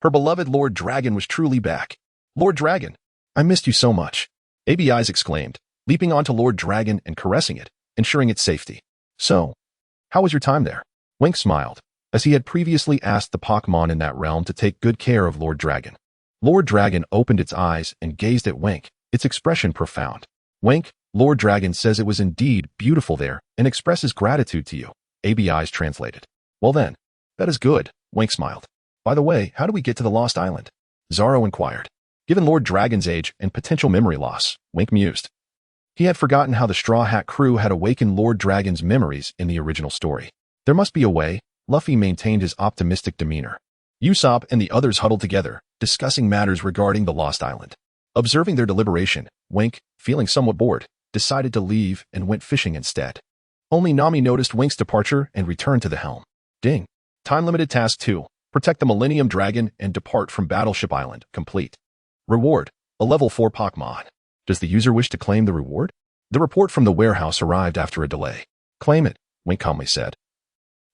Her beloved Lord Dragon was truly back. "Lord Dragon, I missed you so much," Abi's exclaimed, leaping onto Lord Dragon and caressing it, ensuring its safety. "So, how was your time there?" Wink smiled, as he had previously asked the Pokémon in that realm to take good care of Lord Dragon. Lord Dragon opened its eyes and gazed at Wink, its expression profound. "Wink, Lord Dragon says it was indeed beautiful there and expresses gratitude to you," Abi's translated. "Well then, that is good," Wink smiled. "By the way, how do we get to the Lost Island?" Zoro inquired. Given Lord Dragon's age and potential memory loss, Wink mused. He had forgotten how the Straw Hat crew had awakened Lord Dragon's memories in the original story. There must be a way. Luffy maintained his optimistic demeanor. Usopp and the others huddled together, discussing matters regarding the Lost Island. Observing their deliberation, Wink, feeling somewhat bored, decided to leave and went fishing instead. Only Nami noticed Wink's departure and returned to the helm. Ding. Time-limited task 2. Protect the Millennium Dragon and depart from Battleship Island. Complete. Reward. A level 4 Pokémon. Does the user wish to claim the reward? The report from the warehouse arrived after a delay. "Claim it," Wink calmly said,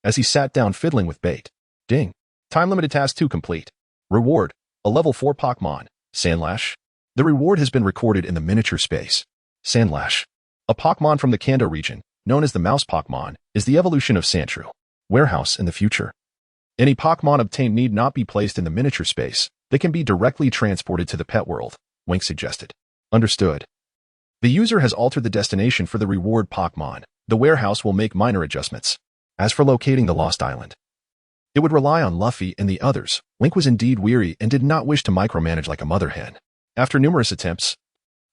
as he sat down fiddling with bait. Ding. Time-limited task 2 complete. Reward. A level 4 Pokémon. Sandlash. The reward has been recorded in the miniature space. Sandlash. A Pokémon from the Kanto region, known as the Mouse Pokémon, is the evolution of Sandshrew. Warehouse in the future. Any Pokémon obtained need not be placed in the miniature space. They can be directly transported to the pet world, Wink suggested. Understood. The user has altered the destination for the reward Pokémon. The warehouse will make minor adjustments. As for locating the Lost Island, it would rely on Luffy and the others. Wink was indeed weary and did not wish to micromanage like a mother hen. After numerous attempts,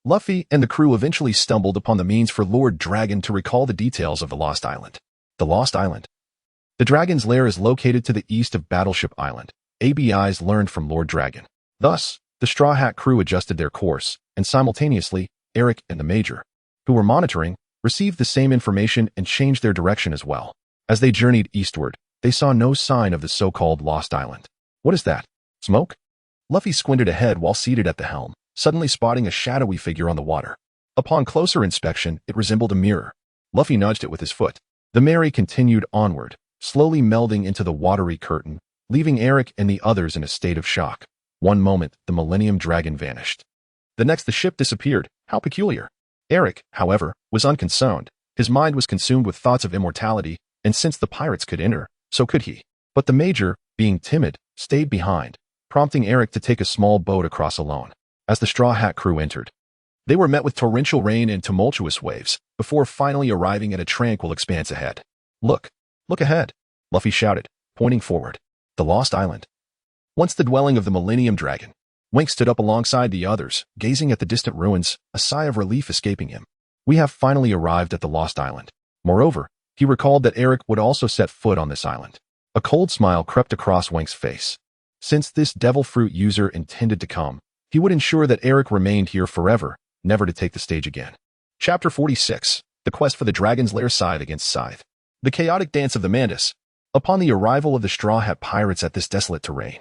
Luffy and the crew eventually stumbled upon the means for Lord Dragon to recall the details of the Lost Island. The Lost Island. The dragon's lair is located to the east of Battleship Island. ABIs learned from Lord Dragon. Thus, the Straw Hat crew adjusted their course, and simultaneously, Eric and the Major, who were monitoring, received the same information and changed their direction as well. As they journeyed eastward, they saw no sign of the so-called Lost Island. What is that? Smoke? Luffy squinted ahead while seated at the helm, suddenly spotting a shadowy figure on the water. Upon closer inspection, it resembled a mirror. Luffy nudged it with his foot. The Mary continued onward, slowly melding into the watery curtain, leaving Eric and the others in a state of shock. One moment, the Millennium Dragon vanished. The next, the ship disappeared. How peculiar. Eric, however, was unconcerned. His mind was consumed with thoughts of immortality, and since the pirates could enter, so could he. But the Major, being timid, stayed behind, prompting Eric to take a small boat across alone. As the Straw Hat crew entered, they were met with torrential rain and tumultuous waves, before finally arriving at a tranquil expanse ahead. Look ahead, Luffy shouted, pointing forward. The Lost Island. Once the dwelling of the Millennium Dragon. Wink stood up alongside the others, gazing at the distant ruins, a sigh of relief escaping him. We have finally arrived at the Lost Island. Moreover, he recalled that Eric would also set foot on this island. A cold smile crept across Wink's face. Since this devil fruit user intended to come, he would ensure that Eric remained here forever, never to take the stage again. Chapter 46. The Quest for the Dragon's Lair. Scythe against Scythe. The chaotic dance of the Mantis. Upon the arrival of the Straw Hat pirates at this desolate terrain,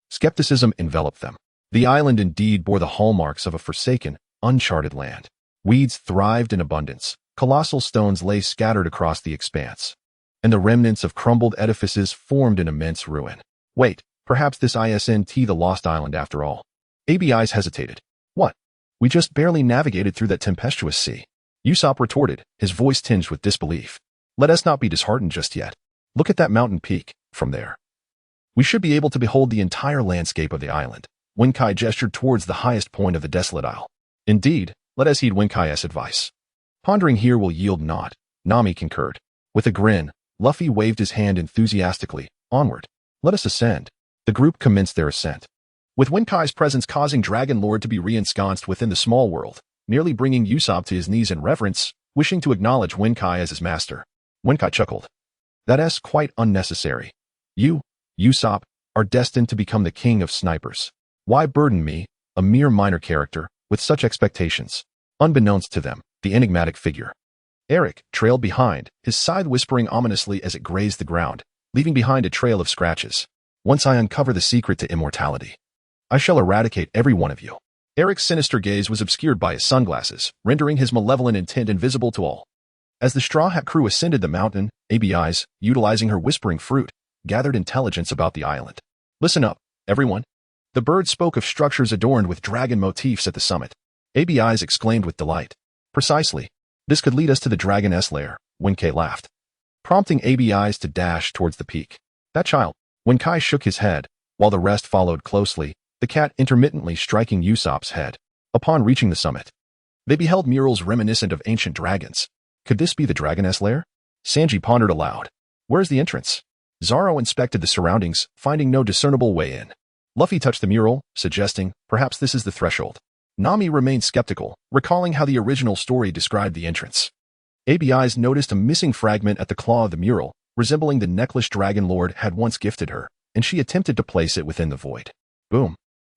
skepticism enveloped them. The island indeed bore the hallmarks of a forsaken, uncharted land. Weeds thrived in abundance, colossal stones lay scattered across the expanse, and the remnants of crumbled edifices formed an immense ruin. Wait, perhaps this isn't the Lost Island after all. ABIs hesitated. What? We just barely navigated through that tempestuous sea. Usopp retorted, his voice tinged with disbelief. Let us not be disheartened just yet. Look at that mountain peak. From there, we should be able to behold the entire landscape of the island. Winkai gestured towards the highest point of the desolate isle. Indeed, let us heed Winkai's advice. Pondering here will yield naught. Nami concurred. With a grin, Luffy waved his hand enthusiastically. Onward. Let us ascend. The group commenced their ascent. With Wenkai's presence causing Dragon Lord to be re-ensconced within the small world, nearly bringing Usopp to his knees in reverence, wishing to acknowledge Wenkai as his master. Wenkai chuckled. That's quite unnecessary. You, Usopp, are destined to become the king of snipers. Why burden me, a mere minor character, with such expectations? Unbeknownst to them, the enigmatic figure Eric trailed behind, his scythe whispering ominously as it grazed the ground, leaving behind a trail of scratches. Once I uncover the secret to immortality, I shall eradicate every one of you. Eric's sinister gaze was obscured by his sunglasses, rendering his malevolent intent invisible to all. As the Straw Hat crew ascended the mountain, ABIs, utilizing her whispering fruit, gathered intelligence about the island. Listen up, everyone. The bird spoke of structures adorned with dragon motifs at the summit. ABIs exclaimed with delight. Precisely. This could lead us to the Dragon's lair, Wenkai laughed, prompting ABIs to dash towards the peak. That child. Wenkai shook his head, while the rest followed closely, the cat intermittently striking Usopp's head. Upon reaching the summit, they beheld murals reminiscent of ancient dragons. Could this be the Dragon's lair? Sanji pondered aloud. Where's the entrance? Zoro inspected the surroundings, finding no discernible way in. Luffy touched the mural, suggesting, perhaps this is the threshold. Nami remained skeptical, recalling how the original story described the entrance. ABIs noticed a missing fragment at the claw of the mural, resembling the necklace Dragon Lord had once gifted her, and she attempted to place it within the void. Boom.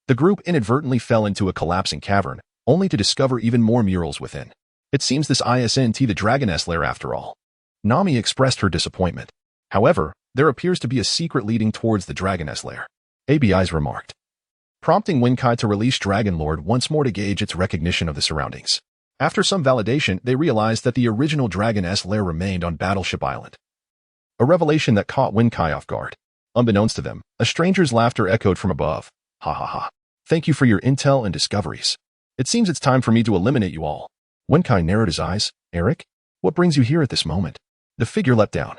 The group inadvertently fell into a collapsing cavern, only to discover even more murals within. It seems this isn't the Dragon's lair after all. Nami expressed her disappointment. However, there appears to be a secret leading towards the Dragon's lair, ABIs remarked, prompting Wenkai to release Dragon Lord once more to gauge its recognition of the surroundings. After some validation, they realized that the original Dragon's lair remained on Battleship Island. A revelation that caught Wenkai off guard. Unbeknownst to them, a stranger's laughter echoed from above. Ha ha ha. Thank you for your intel and discoveries. It seems it's time for me to eliminate you all. Wenkai narrowed his eyes. Eric? What brings you here at this moment? The figure leapt down,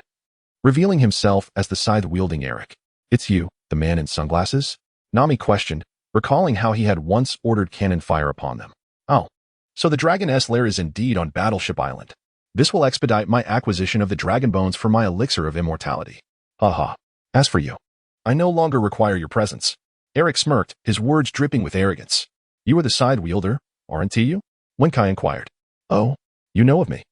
revealing himself as the scythe-wielding Eric. It's you, the man in sunglasses? Nami questioned, recalling how he had once ordered cannon fire upon them. Oh, so the Dragon's lair is indeed on Battleship Island. This will expedite my acquisition of the dragon bones for my elixir of immortality. Haha. As for you, I no longer require your presence. Eric smirked, his words dripping with arrogance. You are the scythe-wielder, aren't you? Wenkai inquired. Oh, you know of me?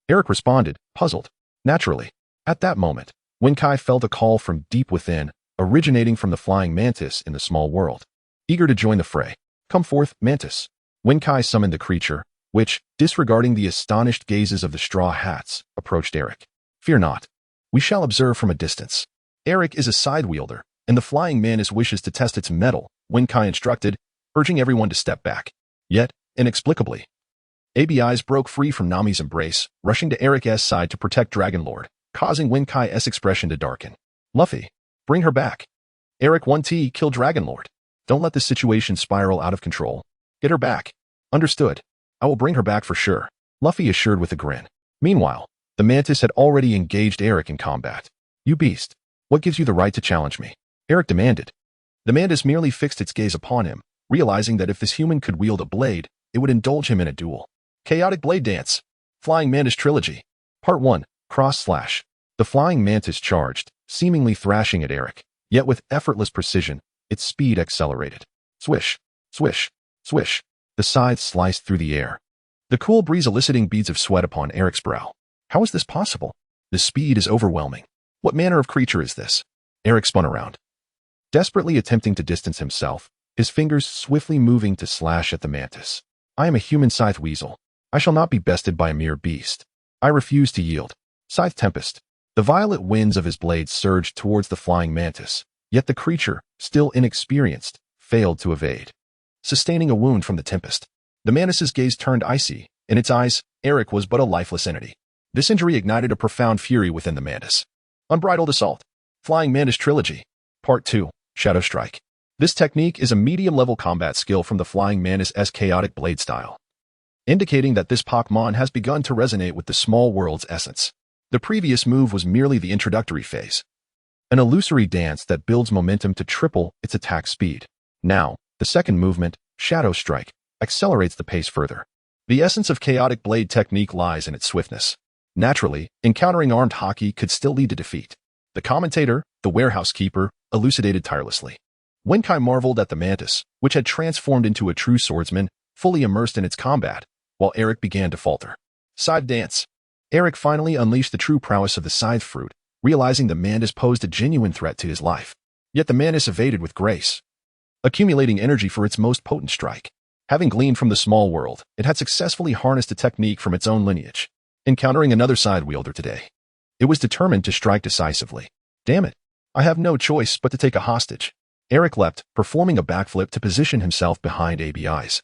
Eric responded, puzzled. Naturally. At that moment, Wenkai felt a call from deep within, originating from the flying mantis in the small world. Eager to join the fray. Come forth, mantis. Wenkai summoned the creature, which, disregarding the astonished gazes of the Straw Hats, approached Eric. Fear not. We shall observe from a distance. Eric is a scythe-wielder, and the flying mantis wishes to test its mettle, Wenkai instructed, urging everyone to step back. Yet, inexplicably, ABIs broke free from Nami's embrace, rushing to Eric's side to protect Dragon Lord, causing Wenkai's expression to darken. Luffy, bring her back. Eric 1T, kill Dragon Lord. Don't let this situation spiral out of control. Get her back. Understood. I will bring her back for sure, Luffy assured with a grin. Meanwhile, the mantis had already engaged Eric in combat. You beast. What gives you the right to challenge me? Eric demanded. The mantis merely fixed its gaze upon him, realizing that if this human could wield a blade, it would indulge him in a duel. Chaotic Blade Dance. Flying Mantis Trilogy. Part 1. Cross Slash. The flying mantis charged, seemingly thrashing at Eric, yet with effortless precision, its speed accelerated. Swish, swish, swish. The scythe sliced through the air, the cool breeze eliciting beads of sweat upon Eric's brow. How is this possible? The speed is overwhelming. What manner of creature is this? Eric spun around, desperately attempting to distance himself, his fingers swiftly moving to slash at the mantis. I am a human scythe weasel. I shall not be bested by a mere beast. I refuse to yield. Scythe Tempest. The violet winds of his blade surged towards the flying mantis, yet the creature, still inexperienced, failed to evade. Sustaining a wound from the tempest, the mantis's gaze turned icy. In its eyes, Eric was but a lifeless entity. This injury ignited a profound fury within the mantis. Unbridled Assault. Flying Mantis Trilogy. Part 2. Shadow Strike. This technique is a medium-level combat skill from the flying mantis' chaotic blade style, indicating that this Pokémon has begun to resonate with the small world's essence. The previous move was merely the introductory phase, an illusory dance that builds momentum to triple its attack speed. Now, the second movement, Shadow Strike, accelerates the pace further. The essence of chaotic blade technique lies in its swiftness. Naturally, encountering armed Haki could still lead to defeat. The commentator, the warehouse keeper, elucidated tirelessly. Wenkai marveled at the mantis, which had transformed into a true swordsman, fully immersed in its combat, while Eric began to falter. Scythe dance. Eric finally unleashed the true prowess of the scythe fruit, realizing the mantis posed a genuine threat to his life. Yet the mantis evaded with grace, accumulating energy for its most potent strike. Having gleaned from the small world, it had successfully harnessed a technique from its own lineage. Encountering another side wielder today, it was determined to strike decisively. Damn it, I have no choice but to take a hostage. Eric leapt, performing a backflip to position himself behind ABI's,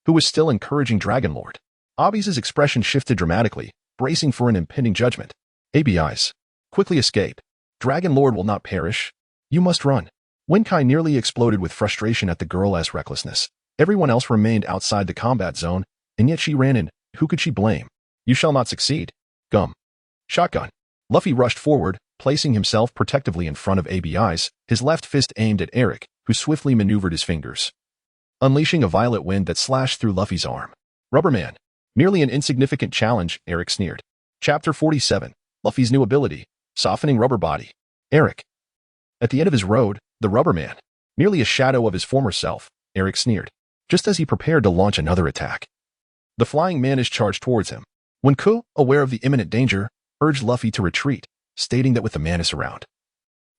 who was still encouraging Dragon Lord. Obby's expression shifted dramatically, bracing for an impending judgment. ABI's, quickly escape. Dragon Lord will not perish. You must run. Wenkai nearly exploded with frustration at the girl's recklessness. Everyone else remained outside the combat zone, and yet she ran in. Who could she blame? You shall not succeed. Gum. Shotgun. Luffy rushed forward, placing himself protectively in front of ABI's, his left fist aimed at Eric, who swiftly maneuvered his fingers, unleashing a violent wind that slashed through Luffy's arm. Rubberman. Merely an insignificant challenge, Eric sneered. Chapter 47. Luffy's new ability, softening rubber body. Eric. At the end of his road, the Rubberman. Merely a shadow of his former self, Eric sneered, just as he prepared to launch another attack. The flying mantis charged towards him. Wenku, aware of the imminent danger, urged Luffy to retreat, stating that with the mantis around,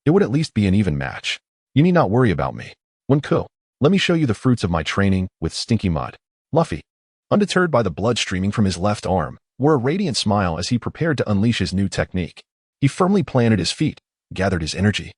it would at least be an even match. You need not worry about me. Wenku, let me show you the fruits of my training with stinky mud. Luffy, undeterred by the blood streaming from his left arm, wore a radiant smile as he prepared to unleash his new technique. He firmly planted his feet, gathered his energy,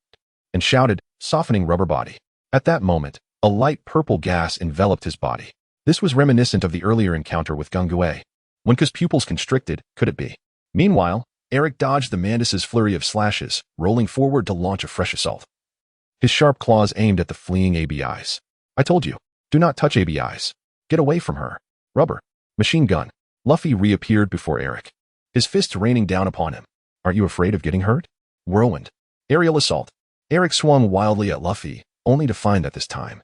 and shouted, softening rubber body. At that moment, a light purple gas enveloped his body. This was reminiscent of the earlier encounter with Gungue. Wenku's pupils constricted, could it be? Meanwhile, Eric dodged the mantis's flurry of slashes, rolling forward to launch a fresh assault. His sharp claws aimed at the fleeing ABI's. I told you, do not touch ABI's. Get away from her. Rubber. Machine gun. Luffy reappeared before Eric, his fists raining down upon him. Aren't you afraid of getting hurt? Whirlwind. Aerial assault. Eric swung wildly at Luffy, only to find that this time,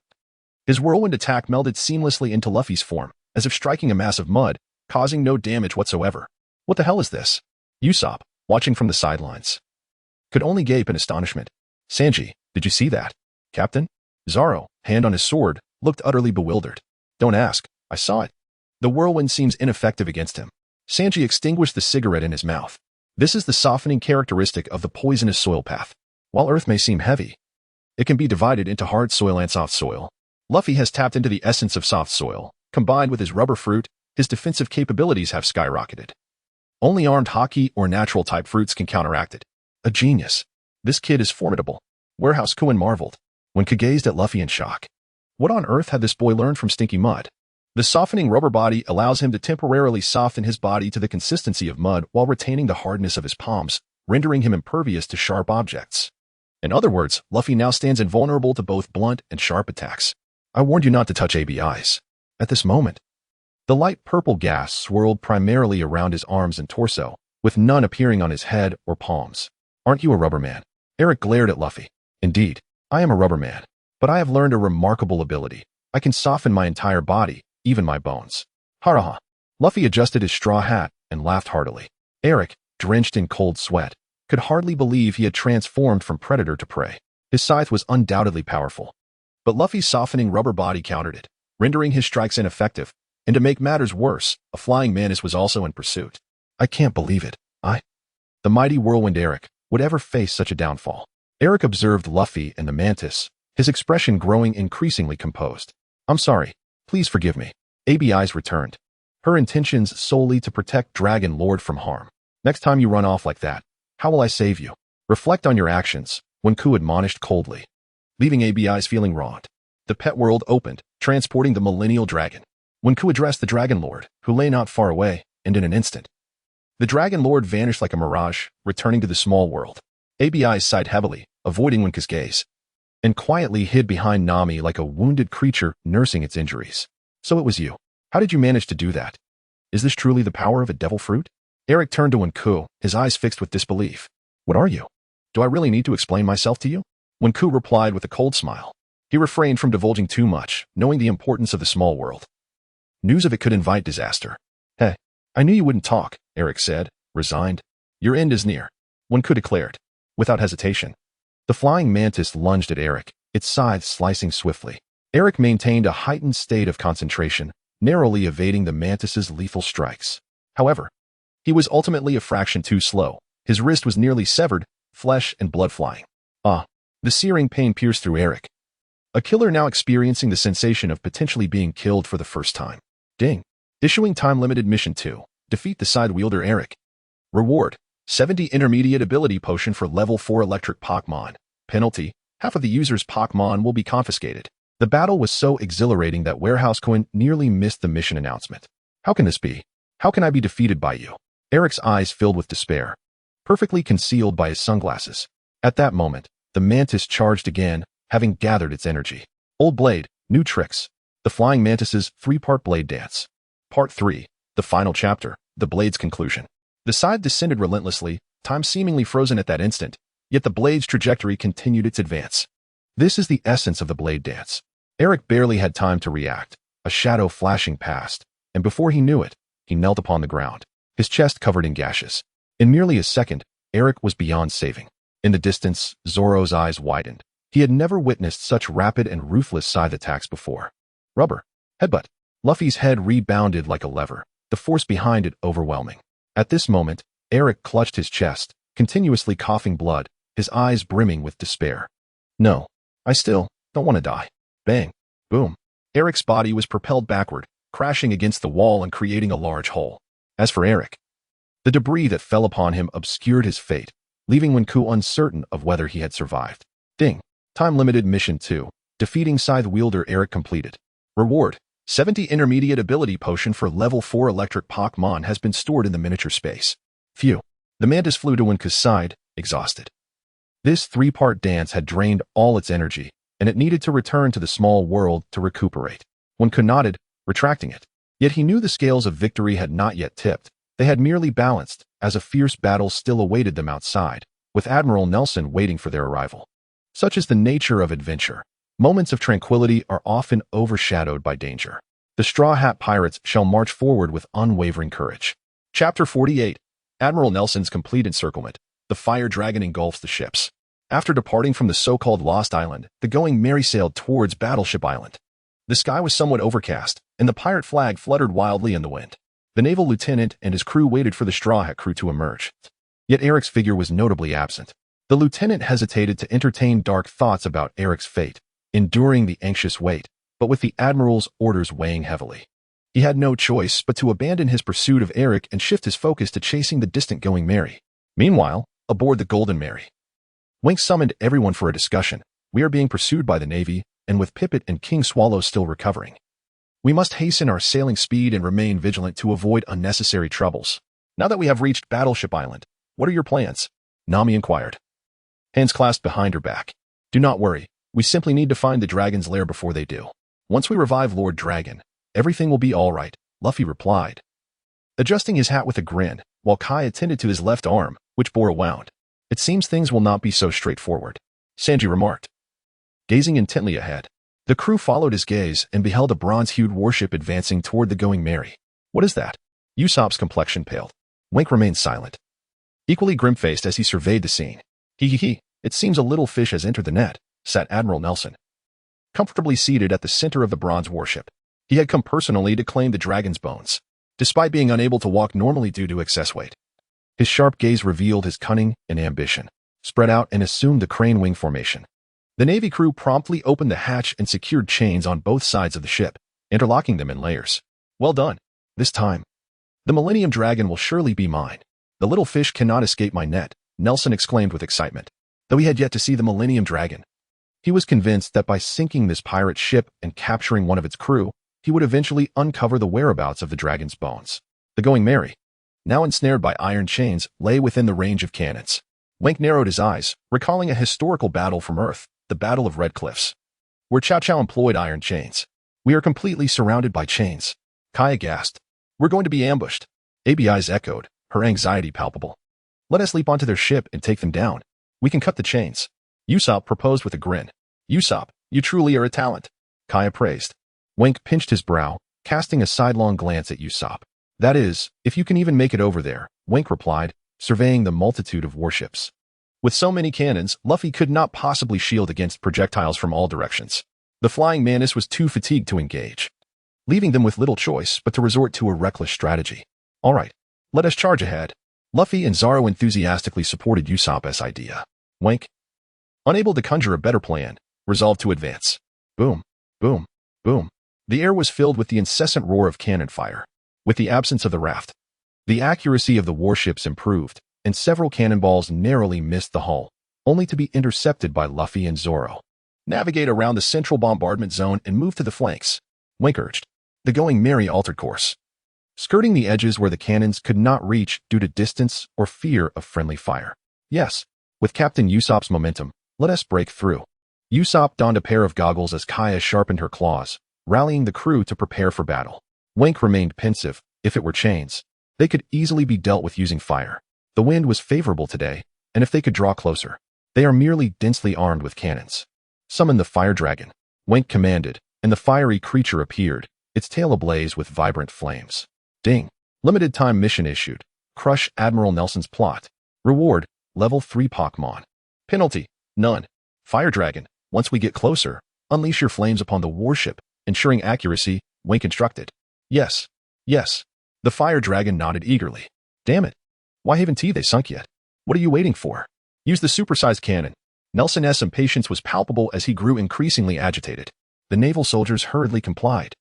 his whirlwind attack melded seamlessly into Luffy's form, as if striking a mass of mud, causing no damage whatsoever. What the hell is this? Usopp, watching from the sidelines, could only gape in astonishment. Sanji, did you see that? Captain? Zoro, hand on his sword, looked utterly bewildered. Don't ask, I saw it. The whirlwind seems ineffective against him. Sanji extinguished the cigarette in his mouth. This is the softening characteristic of the poisonous soil path. While earth may seem heavy, it can be divided into hard soil and soft soil. Luffy has tapped into the essence of soft soil. Combined with his rubber fruit, his defensive capabilities have skyrocketed. Only armed Haki or natural type fruits can counteract it. A genius. This kid is formidable. Warehouse Kuin marveled, when Ka gazed at Luffy in shock. What on earth had this boy learned from Stinky Mud? The softening rubber body allows him to temporarily soften his body to the consistency of mud while retaining the hardness of his palms, rendering him impervious to sharp objects. In other words, Luffy now stands invulnerable to both blunt and sharp attacks. I warned you not to touch ABI's. At this moment, the light purple gas swirled primarily around his arms and torso, with none appearing on his head or palms. Aren't you a rubber man? Eric glared at Luffy. Indeed, I am a rubber man, but I have learned a remarkable ability. I can soften my entire body, even my bones. Haraha. Luffy adjusted his straw hat and laughed heartily. Eric, drenched in cold sweat, could hardly believe he had transformed from predator to prey. His scythe was undoubtedly powerful, but Luffy's softening rubber body countered it, rendering his strikes ineffective, and to make matters worse, a flying mantis was also in pursuit. I can't believe it. The mighty whirlwind Eric would ever face such a downfall. Eric observed Luffy and the mantis, his expression growing increasingly composed. I'm sorry. Please forgive me. ABI's returned, her intentions solely to protect Dragon Lord from harm. Next time you run off like that, how will I save you? Reflect on your actions, Wenku admonished coldly, leaving ABI's feeling wronged. The pet world opened, transporting the millennial dragon. Wenku addressed the Dragon Lord, who lay not far away, and in an instant, the Dragon Lord vanished like a mirage, returning to the small world. ABI's sighed heavily, avoiding Wenku's gaze, and quietly hid behind Nami like a wounded creature nursing its injuries. So it was you. How did you manage to do that? Is this truly the power of a devil fruit? Eric turned to Wenku, his eyes fixed with disbelief. What are you? Do I really need to explain myself to you? Wenku replied with a cold smile. He refrained from divulging too much, knowing the importance of the small world. News of it could invite disaster. Hey, I knew you wouldn't talk, Eric said, Resigned? Your end is near, one could declared, without hesitation. The flying mantis lunged at Eric, its scythe slicing swiftly. Eric maintained a heightened state of concentration, narrowly evading the mantis's lethal strikes. However, he was ultimately a fraction too slow. His wrist was nearly severed, flesh and blood flying. The searing pain pierced through Eric, a killer now experiencing the sensation of potentially being killed for the first time. Ding. Issuing time-limited mission 2. Defeat the side-wielder Eric. Reward: 70 intermediate ability potion for level 4 electric Pokémon. Penalty: half of the user's Pokémon will be confiscated. The battle was so exhilarating that Warehouse Coin nearly missed the mission announcement. How can this be? How can I be defeated by you? Eric's eyes filled with despair, perfectly concealed by his sunglasses. At that moment, the mantis charged again, having gathered its energy. Old blade, new tricks. The flying mantis's 3-part blade dance. Part 3. The final chapter, the blade's conclusion. The scythe descended relentlessly, time seemingly frozen at that instant, yet the blade's trajectory continued its advance. This is the essence of the blade dance. Eric barely had time to react, a shadow flashing past, and before he knew it, he knelt upon the ground, his chest covered in gashes. In merely a second, Eric was beyond saving. In the distance, Zoro's eyes widened. He had never witnessed such rapid and ruthless scythe attacks before. Rubber. Headbutt. Luffy's head rebounded like a lever, the force behind it overwhelming. At this moment, Eric clutched his chest, continuously coughing blood, his eyes brimming with despair. No, I still don't want to die. Bang. Boom. Eric's body was propelled backward, crashing against the wall and creating a large hole. As for Eric, the debris that fell upon him obscured his fate, leaving Wenku uncertain of whether he had survived. Ding. Time-limited mission 2. Defeating scythe-wielder Eric completed. Reward: 70 intermediate ability potion for level 4 electric Pokémon has been stored in the miniature space. Phew. The mantis flew to Wenku's side, exhausted. This 3-part dance had drained all its energy, and it needed to return to the small world to recuperate. Wenku nodded, retracting it. Yet he knew the scales of victory had not yet tipped. They had merely balanced, as a fierce battle still awaited them outside, with Admiral Nelson waiting for their arrival. Such is the nature of adventure. Moments of tranquility are often overshadowed by danger. The Straw Hat Pirates shall march forward with unwavering courage. Chapter 48. Admiral Nelson's complete encirclement. The fire dragon engulfs the ships. After departing from the so-called Lost Island, the Going Merry sailed towards Battleship Island. The sky was somewhat overcast, and the pirate flag fluttered wildly in the wind. The naval lieutenant and his crew waited for the Straw Hat crew to emerge. Yet Eric's figure was notably absent. The lieutenant hesitated to entertain dark thoughts about Eric's fate, enduring the anxious wait, but with the Admiral's orders weighing heavily. He had no choice but to abandon his pursuit of Eric and shift his focus to chasing the distant Going Merry. Meanwhile, aboard the Golden Mary, Wink summoned everyone for a discussion. We are being pursued by the Navy, and with Pippet and King Swallow still recovering, we must hasten our sailing speed and remain vigilant to avoid unnecessary troubles. Now that we have reached Battleship Island, what are your plans? Nami inquired, hands clasped behind her back. Do not worry. We simply need to find the dragon's lair before they do. Once we revive Lord Dragon, everything will be all right, Luffy replied, adjusting his hat with a grin, while Kai attended to his left arm, which bore a wound. It seems things will not be so straightforward, Sanji remarked, gazing intently ahead. The crew followed his gaze and beheld a bronze-hued warship advancing toward the Going Merry. What is that? Usopp's complexion paled. Wink remained silent, equally grim-faced as he surveyed the scene. Hee. It seems a little fish has entered the net, sat Admiral Nelson, comfortably seated at the center of the bronze warship. He had come personally to claim the dragon's bones, despite being unable to walk normally due to excess weight. His sharp gaze revealed his cunning and ambition, spread out and assumed the crane wing formation. The Navy crew promptly opened the hatch and secured chains on both sides of the ship, interlocking them in layers. Well done. This time, the Millennium Dragon will surely be mine. The little fish cannot escape my net, Nelson exclaimed with excitement. Though he had yet to see the Millennium Dragon, he was convinced that by sinking this pirate ship and capturing one of its crew, he would eventually uncover the whereabouts of the dragon's bones. The Going Merry, now ensnared by iron chains, lay within the range of cannons. Wink narrowed his eyes, recalling a historical battle from Earth, the Battle of Red Cliffs, where Chow Chow employed iron chains. We are completely surrounded by chains, Kai gasped. We're going to be ambushed. ABI's echoed, her anxiety palpable. Let us leap onto their ship and take them down. We can cut the chains, Usopp proposed with a grin. Usopp, you truly are a talent, Kai praised. Wink pinched his brow, casting a sidelong glance at Usopp. That is, if you can even make it over there, Wink replied, surveying the multitude of warships. With so many cannons, Luffy could not possibly shield against projectiles from all directions. The flying Mantis was too fatigued to engage, leaving them with little choice but to resort to a reckless strategy. All right, let us charge ahead. Luffy and Zoro enthusiastically supported Usopp's idea. Wink, unable to conjure a better plan, resolved to advance. Boom, boom, boom. The air was filled with the incessant roar of cannon fire. With the absence of the raft, the accuracy of the warships improved, and several cannonballs narrowly missed the hull, only to be intercepted by Luffy and Zoro. Navigate around the central bombardment zone and move to the flanks, Wink urged. The Going Merry altered course, skirting the edges where the cannons could not reach due to distance or fear of friendly fire. Yes, with Captain Usopp's momentum, let us break through. Usopp donned a pair of goggles as Kaya sharpened her claws, rallying the crew to prepare for battle. Wink remained pensive. If it were chains, they could easily be dealt with using fire. The wind was favorable today, and if they could draw closer, they are merely densely armed with cannons. Summon the fire dragon, Wink commanded, and the fiery creature appeared, its tail ablaze with vibrant flames. Ding. Limited time mission issued. Crush Admiral Nelson's plot. Reward, level 3 Pokémon. Penalty, none. Fire dragon, once we get closer, unleash your flames upon the warship, ensuring accuracy, Wink instructed. Yes. Yes. The fire dragon nodded eagerly. Damn it. Why haven't they sunk yet? What are you waiting for? Use the supersized cannon. Nelson's impatience was palpable as he grew increasingly agitated. The naval soldiers hurriedly complied,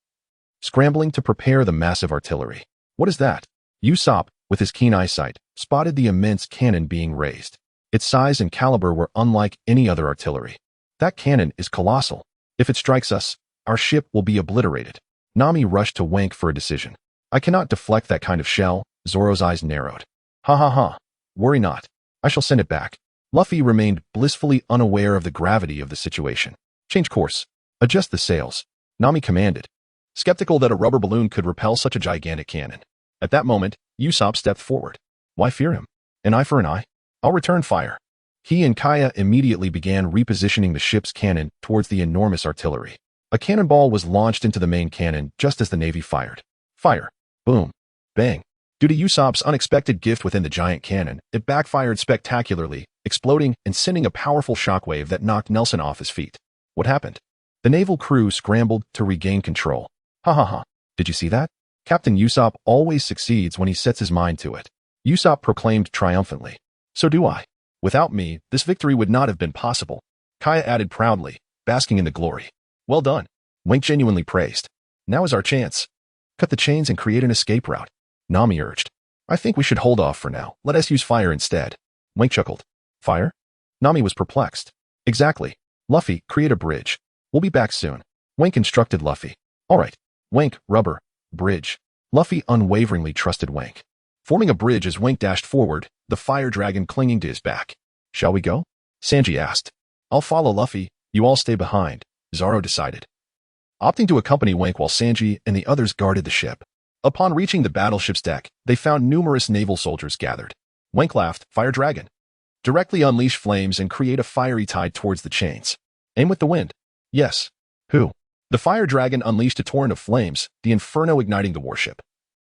scrambling to prepare the massive artillery. What is that? Usopp, with his keen eyesight, spotted the immense cannon being raised. Its size and caliber were unlike any other artillery. That cannon is colossal. If it strikes us, our ship will be obliterated. Nami rushed to Wink for a decision. I cannot deflect that kind of shell. Zoro's eyes narrowed. Ha ha ha. Worry not. I shall send it back. Luffy remained blissfully unaware of the gravity of the situation. Change course. Adjust the sails, Nami commanded, skeptical that a rubber balloon could repel such a gigantic cannon. At that moment, Usopp stepped forward. Why fear him? An eye for an eye? I'll return fire. He and Kaya immediately began repositioning the ship's cannon towards the enormous artillery. A cannonball was launched into the main cannon just as the Navy fired. Fire. Boom. Bang. Due to Usopp's unexpected gift within the giant cannon, it backfired spectacularly, exploding and sending a powerful shockwave that knocked Nelson off his feet. What happened? The naval crew scrambled to regain control. Ha ha ha. Did you see that? Captain Usopp always succeeds when he sets his mind to it. Usopp proclaimed triumphantly. So do I. Without me, this victory would not have been possible. Kaya added proudly, basking in the glory. Well done. Wink genuinely praised. Now is our chance. Cut the chains and create an escape route, Nami urged. I think we should hold off for now. Let us use fire instead. Wink chuckled. Fire? Nami was perplexed. Exactly. Luffy, create a bridge. We'll be back soon. Wink instructed Luffy. All right. Wink, rubber, bridge. Luffy unwaveringly trusted Wink. Forming a bridge as Wink dashed forward, the fire dragon clinging to his back. Shall we go? Sanji asked. I'll follow Luffy. You all stay behind, Zoro decided, opting to accompany Wink while Sanji and the others guarded the ship. Upon reaching the battleship's deck, they found numerous naval soldiers gathered. Wink laughed. Fire dragon. Directly unleash flames and create a fiery tide towards the chains. Aim with the wind. Yes. Who? The fire dragon unleashed a torrent of flames, the inferno igniting the warship,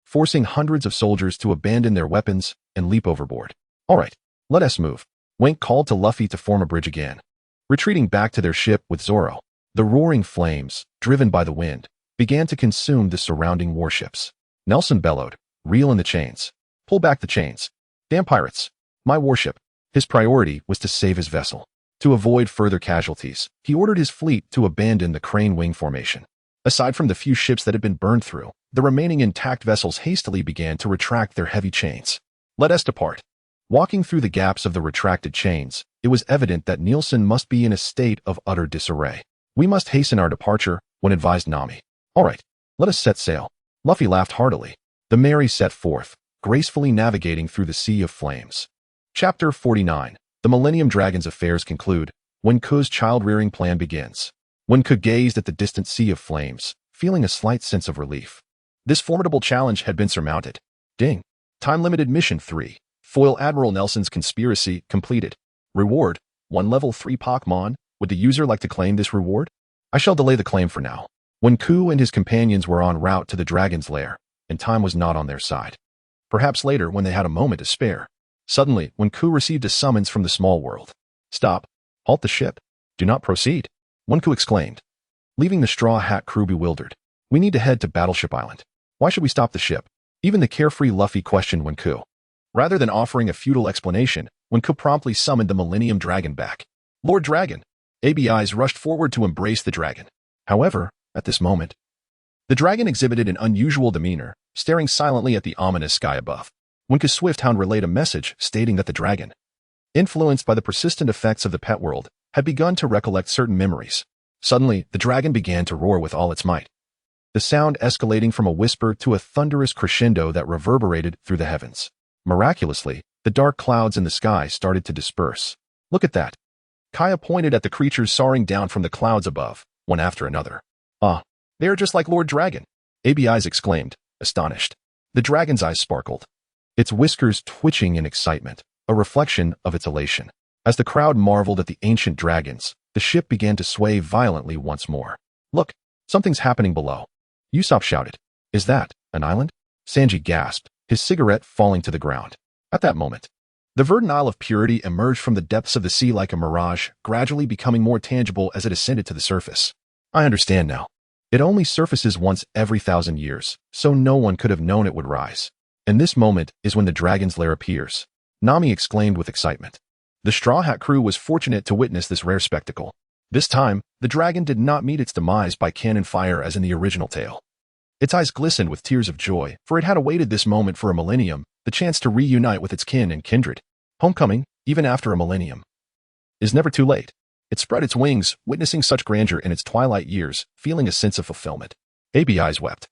forcing hundreds of soldiers to abandon their weapons and leap overboard. All right, let us move. Wink called to Luffy to form a bridge again. Retreating back to their ship with Zoro, the roaring flames, driven by the wind, began to consume the surrounding warships. Nelson bellowed, reel in the chains. Pull back the chains. Damn pirates. My warship. His priority was to save his vessel. To avoid further casualties, he ordered his fleet to abandon the crane wing formation. Aside from the few ships that had been burned through, the remaining intact vessels hastily began to retract their heavy chains. Let us depart. Walking through the gaps of the retracted chains, it was evident that Nielsen must be in a state of utter disarray. We must hasten our departure, one advised Nami. All right, let us set sail. Luffy laughed heartily. The Mary set forth, gracefully navigating through the sea of flames. Chapter 49. The Millennium Dragon's affairs conclude, when Ku's child-rearing plan begins. When Ku gazed at the distant sea of flames, feeling a slight sense of relief. This formidable challenge had been surmounted. Ding. Time-limited mission 3. Foil Admiral Nelson's conspiracy completed. Reward, 1 level 3 Pokémon. Would the user like to claim this reward? I shall delay the claim for now. When Ku and his companions were en route to the dragon's lair, and time was not on their side, perhaps later when they had a moment to spare. Suddenly, Wenku received a summons from the small world. Stop. Halt the ship. Do not proceed. Wenku exclaimed, leaving the Straw Hat crew bewildered. We need to head to Battleship Island. Why should we stop the ship? Even the carefree Luffy questioned Wenku. Rather than offering a futile explanation, Wenku promptly summoned the Millennium Dragon back. Lord Dragon! ABIs rushed forward to embrace the dragon. However, at this moment, the dragon exhibited an unusual demeanor, staring silently at the ominous sky above. Wenku's Swifthound relayed a message stating that the dragon, influenced by the persistent effects of the pet world, had begun to recollect certain memories. Suddenly, the dragon began to roar with all its might, the sound escalating from a whisper to a thunderous crescendo that reverberated through the heavens. Miraculously, the dark clouds in the sky started to disperse. Look at that. Kaya pointed at the creatures soaring down from the clouds above, one after another. Ah, they are just like Lord Dragon, ABIs exclaimed, astonished. The dragon's eyes sparkled, its whiskers twitching in excitement, a reflection of its elation. As the crowd marveled at the ancient dragons, the ship began to sway violently once more. Look, something's happening below. Usopp shouted. Is that an island? Sanji gasped, his cigarette falling to the ground. At that moment, the verdant Isle of Purity emerged from the depths of the sea like a mirage, gradually becoming more tangible as it ascended to the surface. I understand now. It only surfaces once every 1,000 years, so no one could have known it would rise. And this moment is when the dragon's lair appears, Nami exclaimed with excitement. The Straw Hat crew was fortunate to witness this rare spectacle. This time, the dragon did not meet its demise by cannon fire as in the original tale. Its eyes glistened with tears of joy, for it had awaited this moment for a millennium, the chance to reunite with its kin and kindred. Homecoming, even after a millennium, is never too late. It spread its wings, witnessing such grandeur in its twilight years, feeling a sense of fulfillment. ABIs wept,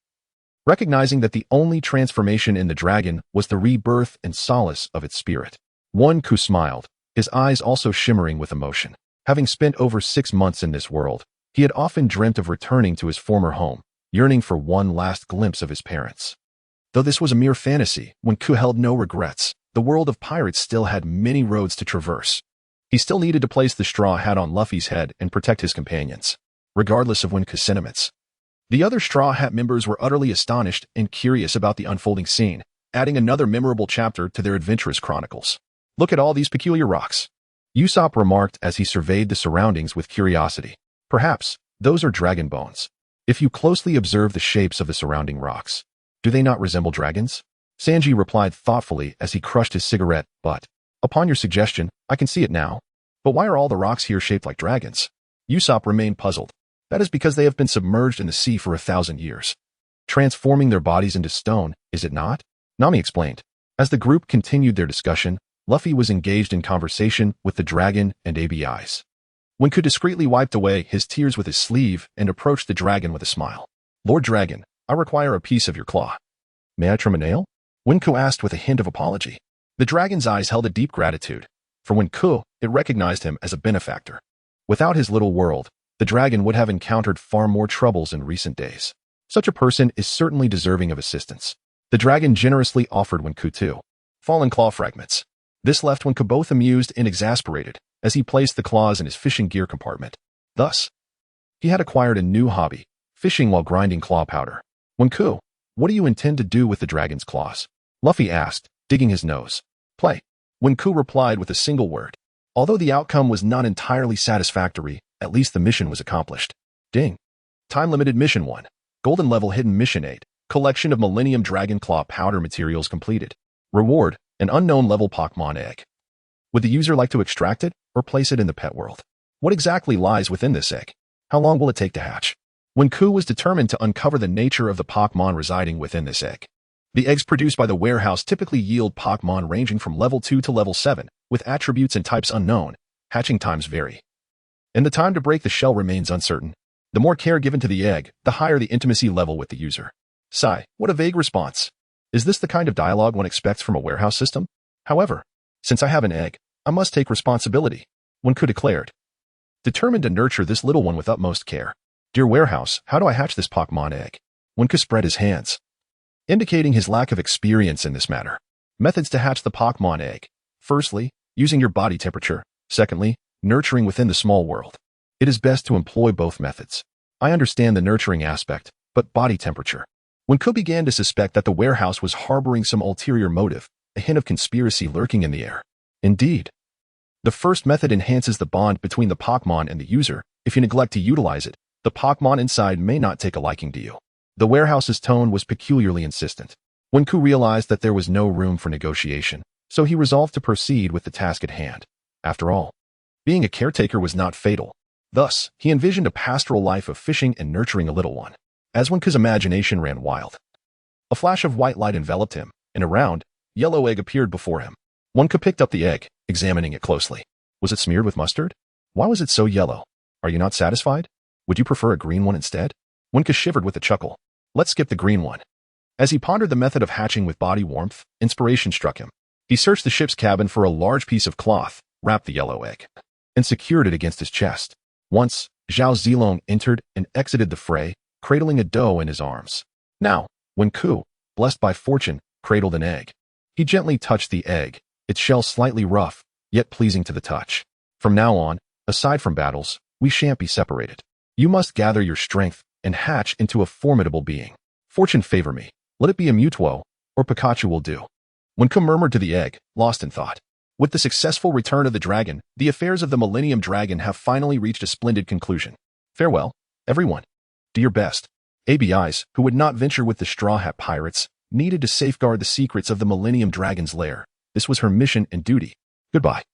recognizing that the only transformation in the dragon was the rebirth and solace of its spirit. Wenku smiled, his eyes also shimmering with emotion. Having spent over 6 months in this world, he had often dreamt of returning to his former home, yearning for one last glimpse of his parents. Though this was a mere fantasy, Wenku held no regrets. The world of pirates still had many roads to traverse. He still needed to place the straw hat on Luffy's head and protect his companions, regardless of Wenku's sentiments. The other Straw Hat members were utterly astonished and curious about the unfolding scene, adding another memorable chapter to their adventurous chronicles. Look at all these peculiar rocks, Usopp remarked as he surveyed the surroundings with curiosity. Perhaps those are dragon bones. If you closely observe the shapes of the surrounding rocks, do they not resemble dragons? Sanji replied thoughtfully as he crushed his cigarette, but, upon your suggestion, I can see it now. But why are all the rocks here shaped like dragons? Usopp remained puzzled. That is because they have been submerged in the sea for 1,000 years, transforming their bodies into stone, is it not? Nami explained. As the group continued their discussion, Luffy was engaged in conversation with the dragon and ABIs. Wenku discreetly wiped away his tears with his sleeve and approached the dragon with a smile. Lord Dragon, I require a piece of your claw. May I trim a nail? Wenku asked with a hint of apology. The dragon's eyes held a deep gratitude. For Wenku, it recognized him as a benefactor. Without his little world, the dragon would have encountered far more troubles in recent days. Such a person is certainly deserving of assistance. The dragon generously offered Wenku 2 fallen claw fragments. This left Wenku both amused and exasperated as he placed the claws in his fishing gear compartment. Thus, he had acquired a new hobby, fishing while grinding claw powder. Wenku, what do you intend to do with the dragon's claws? Luffy asked, digging his nose. Play. Wenku replied with a single word. Although the outcome was not entirely satisfactory, at least the mission was accomplished. Ding. Time-limited Mission 1. Golden Level Hidden Mission 8. Collection of Millennium Dragon Claw Powder Materials completed. Reward, an unknown level Pokémon egg. Would the user like to extract it or place it in the pet world? What exactly lies within this egg? How long will it take to hatch? Wenku was determined to uncover the nature of the Pokémon residing within this egg. The eggs produced by the warehouse typically yield Pokémon ranging from level 2 to level 7, with attributes and types unknown. Hatching times vary, and the time to break the shell remains uncertain. The more care given to the egg, the higher the intimacy level with the user. Sigh, what a vague response. Is this the kind of dialogue one expects from a warehouse system? However, since I have an egg, I must take responsibility, Wenku declared, determined to nurture this little one with utmost care. Dear warehouse, how do I hatch this Pokémon egg? Wenku spread his hands, indicating his lack of experience in this matter. Methods to hatch the Pokémon egg. Firstly, using your body temperature. Secondly, nurturing within the small world. It is best to employ both methods. I understand the nurturing aspect, but body temperature. When Ko began to suspect that the warehouse was harboring some ulterior motive, a hint of conspiracy lurking in the air. Indeed, the first method enhances the bond between the Pokémon and the user. If you neglect to utilize it, the Pokémon inside may not take a liking to you. The warehouse's tone was peculiarly insistent. When Ku realized that there was no room for negotiation, so he resolved to proceed with the task at hand. After all, being a caretaker was not fatal. Thus, he envisioned a pastoral life of fishing and nurturing a little one. As Wenku's imagination ran wild, a flash of white light enveloped him, and a round, yellow egg appeared before him. Wenku picked up the egg, examining it closely. Was it smeared with mustard? Why was it so yellow? Are you not satisfied? Would you prefer a green one instead? Wenku shivered with a chuckle. Let's skip the green one. As he pondered the method of hatching with body warmth, inspiration struck him. He searched the ship's cabin for a large piece of cloth, wrapped the yellow egg, and secured it against his chest. Once, Zhao Zilong entered and exited the fray, cradling a doe in his arms. Now, when Ku, blessed by fortune, cradled an egg, he gently touched the egg, its shell slightly rough, yet pleasing to the touch. From now on, aside from battles, we shan't be separated. You must gather your strength and hatch into a formidable being. Fortune favor me. Let it be a Mewtwo, or Pikachu will do. When Ku murmured to the egg, lost in thought. With the successful return of the dragon, the affairs of the Millennium Dragon have finally reached a splendid conclusion. Farewell, everyone. Do your best. ABIs, who would not venture with the Straw Hat Pirates, needed to safeguard the secrets of the Millennium Dragon's lair. This was her mission and duty. Goodbye.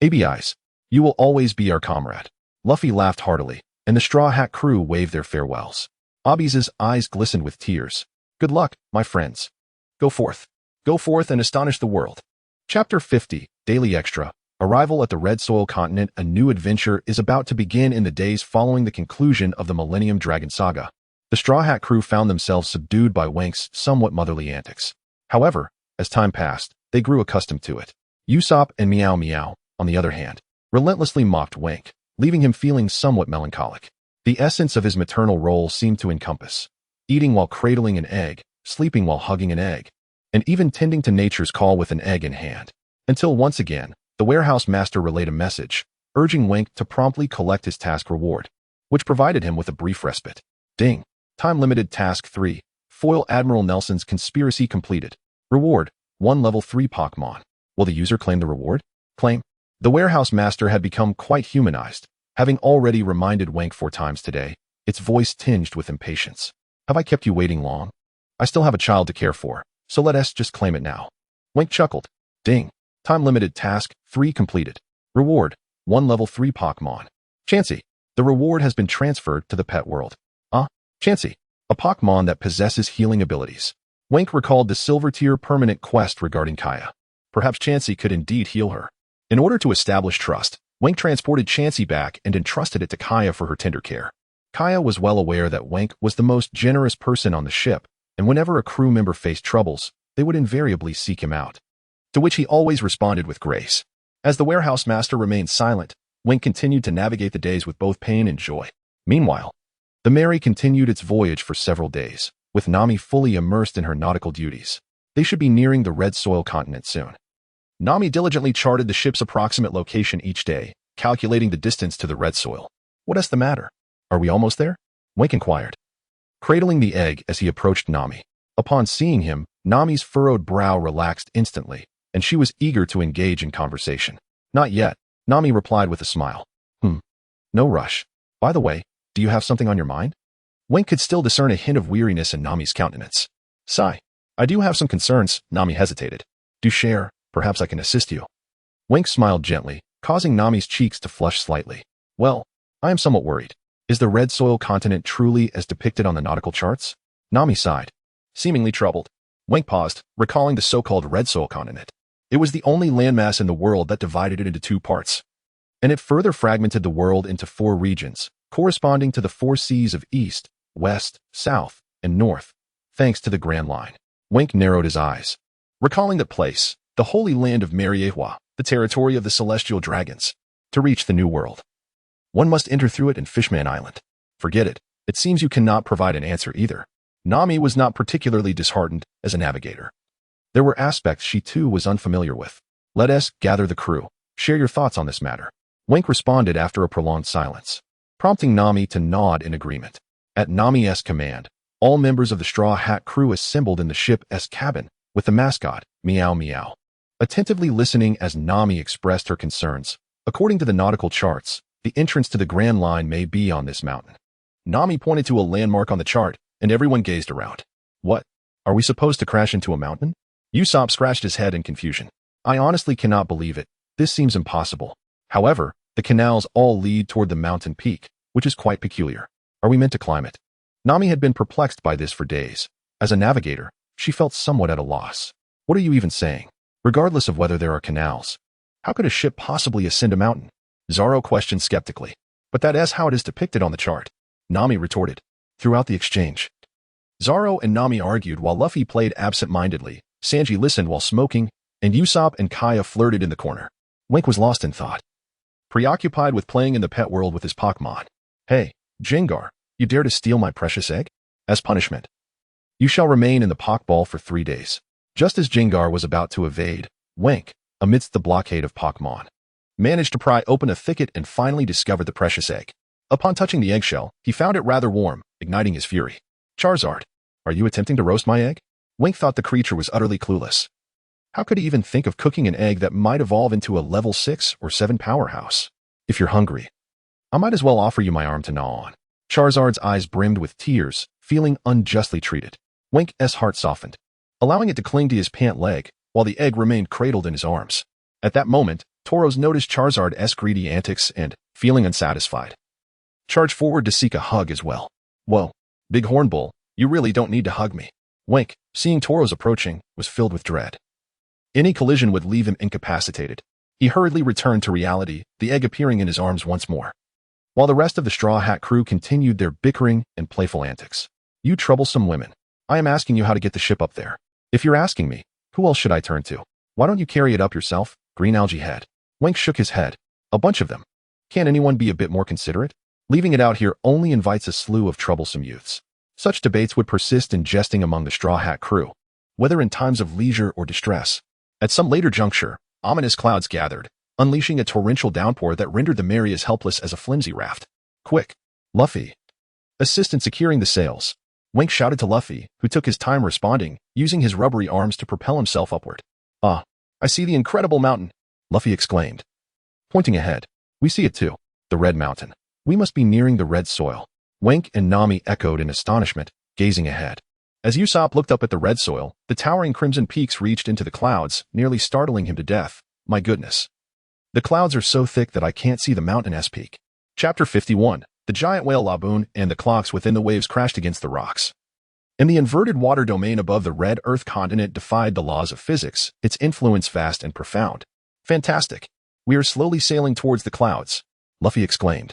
ABIs, you will always be our comrade. Luffy laughed heartily, and the Straw Hat crew waved their farewells. Abis's eyes glistened with tears. Good luck, my friends. Go forth. Go forth and astonish the world. Chapter 50, Daily Extra. Arrival at the Red Soil Continent. A new adventure is about to begin in the days following the conclusion of the Millennium Dragon Saga. The Straw Hat crew found themselves subdued by Wank's somewhat motherly antics. However, as time passed, they grew accustomed to it. Usopp and Meow Meow, on the other hand, relentlessly mocked Wank, leaving him feeling somewhat melancholic. The essence of his maternal role seemed to encompass eating while cradling an egg, sleeping while hugging an egg, and even tending to nature's call with an egg in hand. Until once again, the warehouse master relayed a message, urging Wank to promptly collect his task reward, which provided him with a brief respite. Ding. Time-limited Task 3. Foil Admiral Nelson's conspiracy completed. Reward. 1 level 3 Pokémon. Will the user claim the reward? Claim. The warehouse master had become quite humanized, having already reminded Wank 4 times today, its voice tinged with impatience. Have I kept you waiting long? I still have a child to care for, so let us just claim it now. Wank chuckled. Ding. Time-limited Task 3 completed. Reward. 1 level 3 Pokémon. Chansey. The reward has been transferred to the pet world. Chansey. A Pokémon that possesses healing abilities. Wank recalled the Silver-tier permanent quest regarding Kaya. Perhaps Chansey could indeed heal her. In order to establish trust, Wank transported Chansey back and entrusted it to Kaya for her tender care. Kaya was well aware that Wank was the most generous person on the ship, and whenever a crew member faced troubles, they would invariably seek him out. To which he always responded with grace. As the warehouse master remained silent, Wank continued to navigate the days with both pain and joy. Meanwhile, the Mary continued its voyage for several days, with Nami fully immersed in her nautical duties. They should be nearing the Red Soil Continent soon. Nami diligently charted the ship's approximate location each day, calculating the distance to the Red Soil. What is the matter? Are we almost there? Wank inquired, cradling the egg as he approached Nami. Upon seeing him, Nami's furrowed brow relaxed instantly, and she was eager to engage in conversation. Not yet, Nami replied with a smile. No rush. By the way, do you have something on your mind? Wank could still discern a hint of weariness in Nami's countenance. Sigh. I do have some concerns. Nami hesitated. Do share. Perhaps I can assist you. Wank smiled gently, causing Nami's cheeks to flush slightly. Well, I am somewhat worried. Is the Red Soil Continent truly as depicted on the nautical charts? Nami sighed, seemingly troubled. Wank paused, recalling the so-called Red Soil Continent. It was the only landmass in the world that divided it into 2 parts. And it further fragmented the world into 4 regions, corresponding to the 4 seas of East, West, South, and North, thanks to the Grand Line. Wank narrowed his eyes, recalling that place, the holy land of Mariehua, the territory of the celestial dragons. To reach the New World, one must enter through it in Fishman Island. Forget it. It seems you cannot provide an answer either. Nami was not particularly disheartened as a navigator. There were aspects she too was unfamiliar with. Let us gather the crew. Share your thoughts on this matter. Wank responded after a prolonged silence, prompting Nami to nod in agreement. At Nami's command, All members of the Straw Hat crew assembled in the ship's cabin, with the mascot, Meow Meow, attentively listening as Nami expressed her concerns. According to the nautical charts, the entrance to the Grand Line may be on this mountain. Nami pointed to a landmark on the chart, and everyone gazed around. What? Are we supposed to crash into a mountain? Usopp scratched his head in confusion. I honestly cannot believe it. This seems impossible. However, the canals all lead toward the mountain peak, which is quite peculiar. Are we meant to climb it? Nami had been perplexed by this for days. As a navigator, she felt somewhat at a loss. What are you even saying? Regardless of whether there are canals, how could a ship possibly ascend a mountain? Zoro questioned skeptically. But that is how it is depicted on the chart. Nami retorted. Throughout the exchange, Zoro and Nami argued while Luffy played absent-mindedly, Sanji listened while smoking, and Usopp and Kaya flirted in the corner. Wink was lost in thought, preoccupied with playing in the pet world with his Pokémon. Hey, Jengar, you dare to steal my precious egg? As punishment, you shall remain in the Pokeball for 3 days. Just as Jengar was about to evade, Wink, amidst the blockade of Pokémon, managed to pry open a thicket and finally discovered the precious egg. Upon touching the eggshell, he found it rather warm, igniting his fury. Charizard, are you attempting to roast my egg? Wink thought the creature was utterly clueless. How could he even think of cooking an egg that might evolve into a level 6 or 7 powerhouse? If you're hungry, I might as well offer you my arm to gnaw on. Charizard's eyes brimmed with tears, feeling unjustly treated. Wink's heart softened, allowing it to cling to his pant leg, while the egg remained cradled in his arms. At that moment, Tauros noticed Charizard's greedy antics and, feeling unsatisfied, charged forward to seek a hug as well. Whoa, Big Hornbull, you really don't need to hug me. Wink, seeing Tauros approaching, was filled with dread. Any collision would leave him incapacitated. He hurriedly returned to reality, the egg appearing in his arms once more, while the rest of the Straw Hat crew continued their bickering and playful antics. You troublesome women. I am asking you how to get the ship up there. If you're asking me, who else should I turn to? Why don't you carry it up yourself, Green Algae Head? Wink shook his head. A bunch of them. Can't anyone be a bit more considerate? Leaving it out here only invites a slew of troublesome youths. Such debates would persist in jesting among the Straw Hat crew, whether in times of leisure or distress. At some later juncture, ominous clouds gathered, unleashing a torrential downpour that rendered the Mary as helpless as a flimsy raft. Quick, Luffy, assist in securing the sails. Wink shouted to Luffy, who took his time responding, using his rubbery arms to propel himself upward. Ah, I see the incredible mountain, Luffy exclaimed, pointing ahead. We see it too, the Red Mountain. We must be nearing the red soil. Wink and Nami echoed in astonishment, gazing ahead. As Usopp looked up at the red soil, the towering crimson peaks reached into the clouds, nearly startling him to death. My goodness. The clouds are so thick that I can't see the mountain's peak. Chapter 51. The giant whale Laboon and the clocks within the waves crashed against the rocks. In the inverted water domain above the red Earth continent defied the laws of physics, its influence vast and profound. Fantastic. We are slowly sailing towards the clouds, Luffy exclaimed,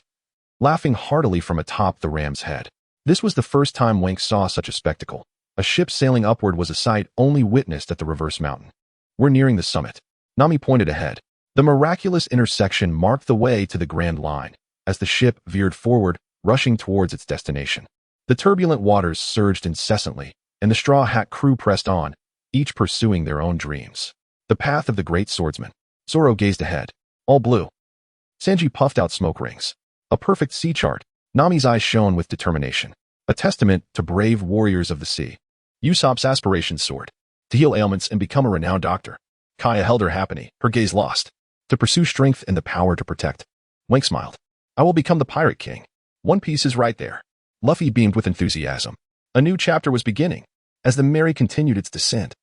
laughing heartily from atop the ram's head. This was the first time Wink saw such a spectacle. A ship sailing upward was a sight only witnessed at the reverse mountain. We're nearing the summit. Nami pointed ahead. The miraculous intersection marked the way to the Grand Line, as the ship veered forward, rushing towards its destination. The turbulent waters surged incessantly, and the Straw Hat crew pressed on, each pursuing their own dreams. The path of the great swordsman. Zoro gazed ahead, all blue. Sanji puffed out smoke rings. A perfect sea chart. Nami's eyes shone with determination, a testament to brave warriors of the sea. Usopp's aspirations soared, to heal ailments and become a renowned doctor. Kaya held her happily, her gaze lost, to pursue strength and the power to protect. Wink smiled. I will become the Pirate King. One Piece is right there. Luffy beamed with enthusiasm. A new chapter was beginning, as the Mary continued its descent.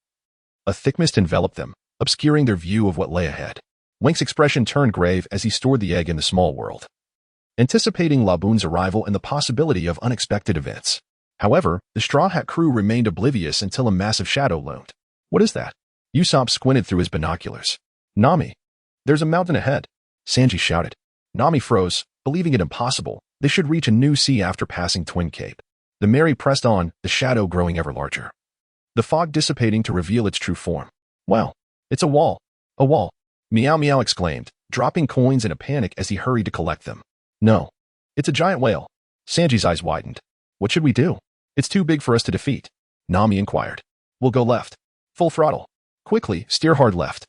A thick mist enveloped them, obscuring their view of what lay ahead. Wink's expression turned grave as he stored the egg in the small world, anticipating Laboon's arrival and the possibility of unexpected events. However, the Straw Hat crew remained oblivious until a massive shadow loomed. What is that? Usopp squinted through his binoculars. Nami, there's a mountain ahead, Sanji shouted. Nami froze, believing it impossible. They should reach a new sea after passing Twin Cape. The Mary pressed on, the shadow growing ever larger, the fog dissipating to reveal its true form. Well, it's a wall. A wall. Meow Meow exclaimed, dropping coins in a panic as he hurried to collect them. No. It's a giant whale. Sanji's eyes widened. What should we do? It's too big for us to defeat. Nami inquired. We'll go left. Full throttle. Quickly, steer hard left.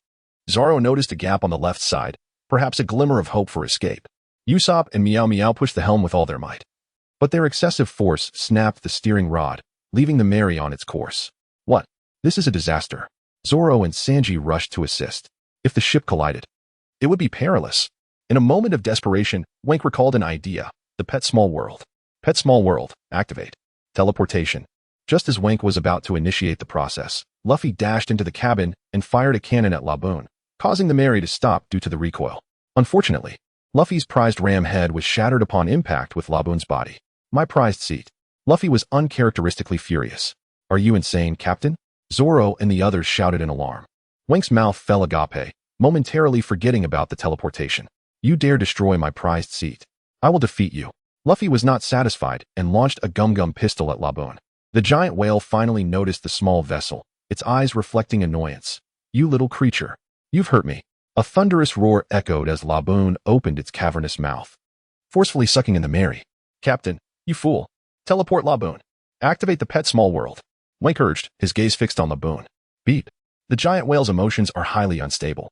Zoro noticed a gap on the left side, perhaps a glimmer of hope for escape. Usopp and Meow Meow pushed the helm with all their might, but their excessive force snapped the steering rod, leaving the Mary on its course. What? This is a disaster. Zoro and Sanji rushed to assist. If the ship collided, it would be perilous. In a moment of desperation, Wank recalled an idea. The Pet Small World. Pet Small World. Activate. Teleportation. Just as Wank was about to initiate the process, Luffy dashed into the cabin and fired a cannon at Laboon, causing the Mary to stop due to the recoil. Unfortunately, Luffy's prized ram head was shattered upon impact with Laboon's body. My prized seat. Luffy was uncharacteristically furious. Are you insane, Captain? Zoro and the others shouted in alarm. Wank's mouth fell agape, momentarily forgetting about the teleportation. You dare destroy my prized seat. I will defeat you. Luffy was not satisfied and launched a gum-gum pistol at Laboon. The giant whale finally noticed the small vessel, its eyes reflecting annoyance. You little creature. You've hurt me. A thunderous roar echoed as Laboon opened its cavernous mouth, forcefully sucking in the Mary. Captain, you fool. Teleport Laboon. Activate the Pet Small World. Wank urged, his gaze fixed on Laboon. Beep. The giant whale's emotions are highly unstable.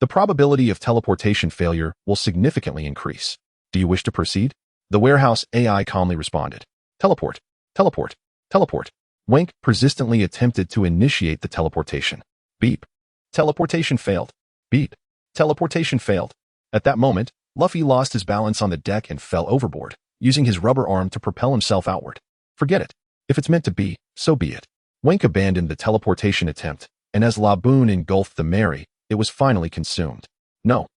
The probability of teleportation failure will significantly increase. Do you wish to proceed? The warehouse AI calmly responded. Teleport. Teleport. Teleport. Wank persistently attempted to initiate the teleportation. Beep. Teleportation failed. Beep. Teleportation failed. At that moment, Luffy lost his balance on the deck and fell overboard, using his rubber arm to propel himself outward. Forget it. If it's meant to be, so be it. Wank abandoned the teleportation attempt, and as Laboon engulfed the Mary, it was finally consumed. No.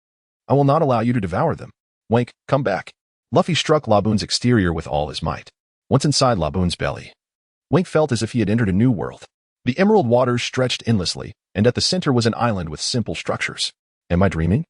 I will not allow you to devour them. Wank, come back. Luffy struck Laboon's exterior with all his might. Once inside Laboon's belly, Wank felt as if he had entered a new world. The emerald waters stretched endlessly, and at the center was an island with simple structures. Am I dreaming?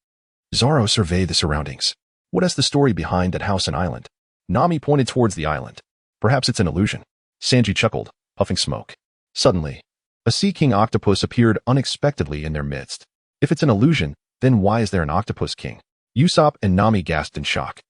Zoro surveyed the surroundings. What is the story behind that house and island? Nami pointed towards the island. Perhaps it's an illusion. Sanji chuckled, puffing smoke. Suddenly, a sea king octopus appeared unexpectedly in their midst. If it's an illusion, then why is there an octopus king? Usopp and Nami gasped in shock.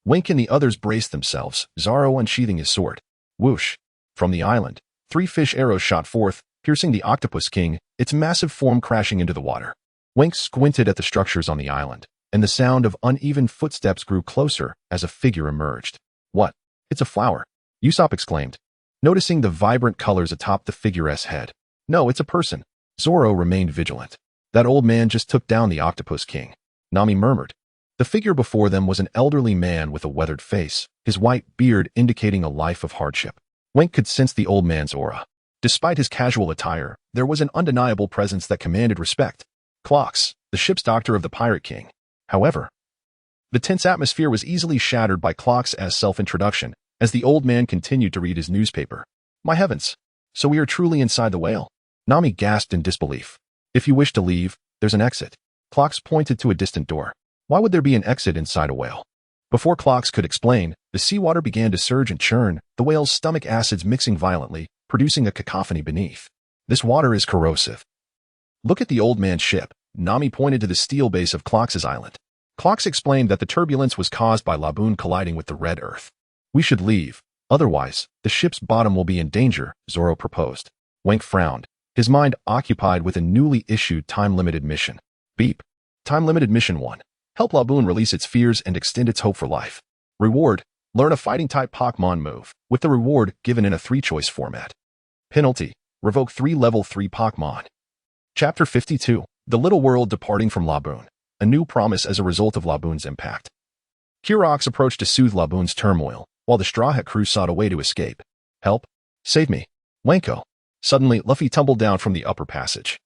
Wank and the others braced themselves, Zoro unsheathing his sword. Whoosh! From the island, 3 fish arrows shot forth, piercing the octopus king, its massive form crashing into the water. Wank squinted at the structures on the island, and the sound of uneven footsteps grew closer as a figure emerged. What? It's a flower! Usopp exclaimed, noticing the vibrant colors atop the figure's head. No, it's a person. Zoro remained vigilant. That old man just took down the octopus king. Nami murmured. The figure before them was an elderly man with a weathered face, his white beard indicating a life of hardship. Wank could sense the old man's aura. Despite his casual attire, there was an undeniable presence that commanded respect. Clox, the ship's doctor of the Pirate King. However, the tense atmosphere was easily shattered by Clox's self-introduction as the old man continued to read his newspaper. My heavens! So we are truly inside the whale? Nami gasped in disbelief. If you wish to leave, there's an exit. Clox pointed to a distant door. Why would there be an exit inside a whale? Before Clox could explain, the seawater began to surge and churn, the whale's stomach acids mixing violently, producing a cacophony beneath. This water is corrosive. Look at the old man's ship. Nami pointed to the steel base of Clox's island. Clox explained that the turbulence was caused by Laboon colliding with the red earth. We should leave. Otherwise, the ship's bottom will be in danger, Zoro proposed. Wank frowned, his mind occupied with a newly issued time-limited mission. Beep. Time-limited mission 1. Help Laboon release its fears and extend its hope for life. Reward. Learn a fighting-type Pokémon move, with the reward given in a 3-choice format. Penalty. Revoke 3 level 3 Pokémon. Chapter 52. The Little World Departing from Laboon. A new promise as a result of Laboon's impact. Kurox approached to soothe Laboon's turmoil, while the Straw Hat crew sought a way to escape. Help. Save me. Wanko. Suddenly, Luffy tumbled down from the upper passage,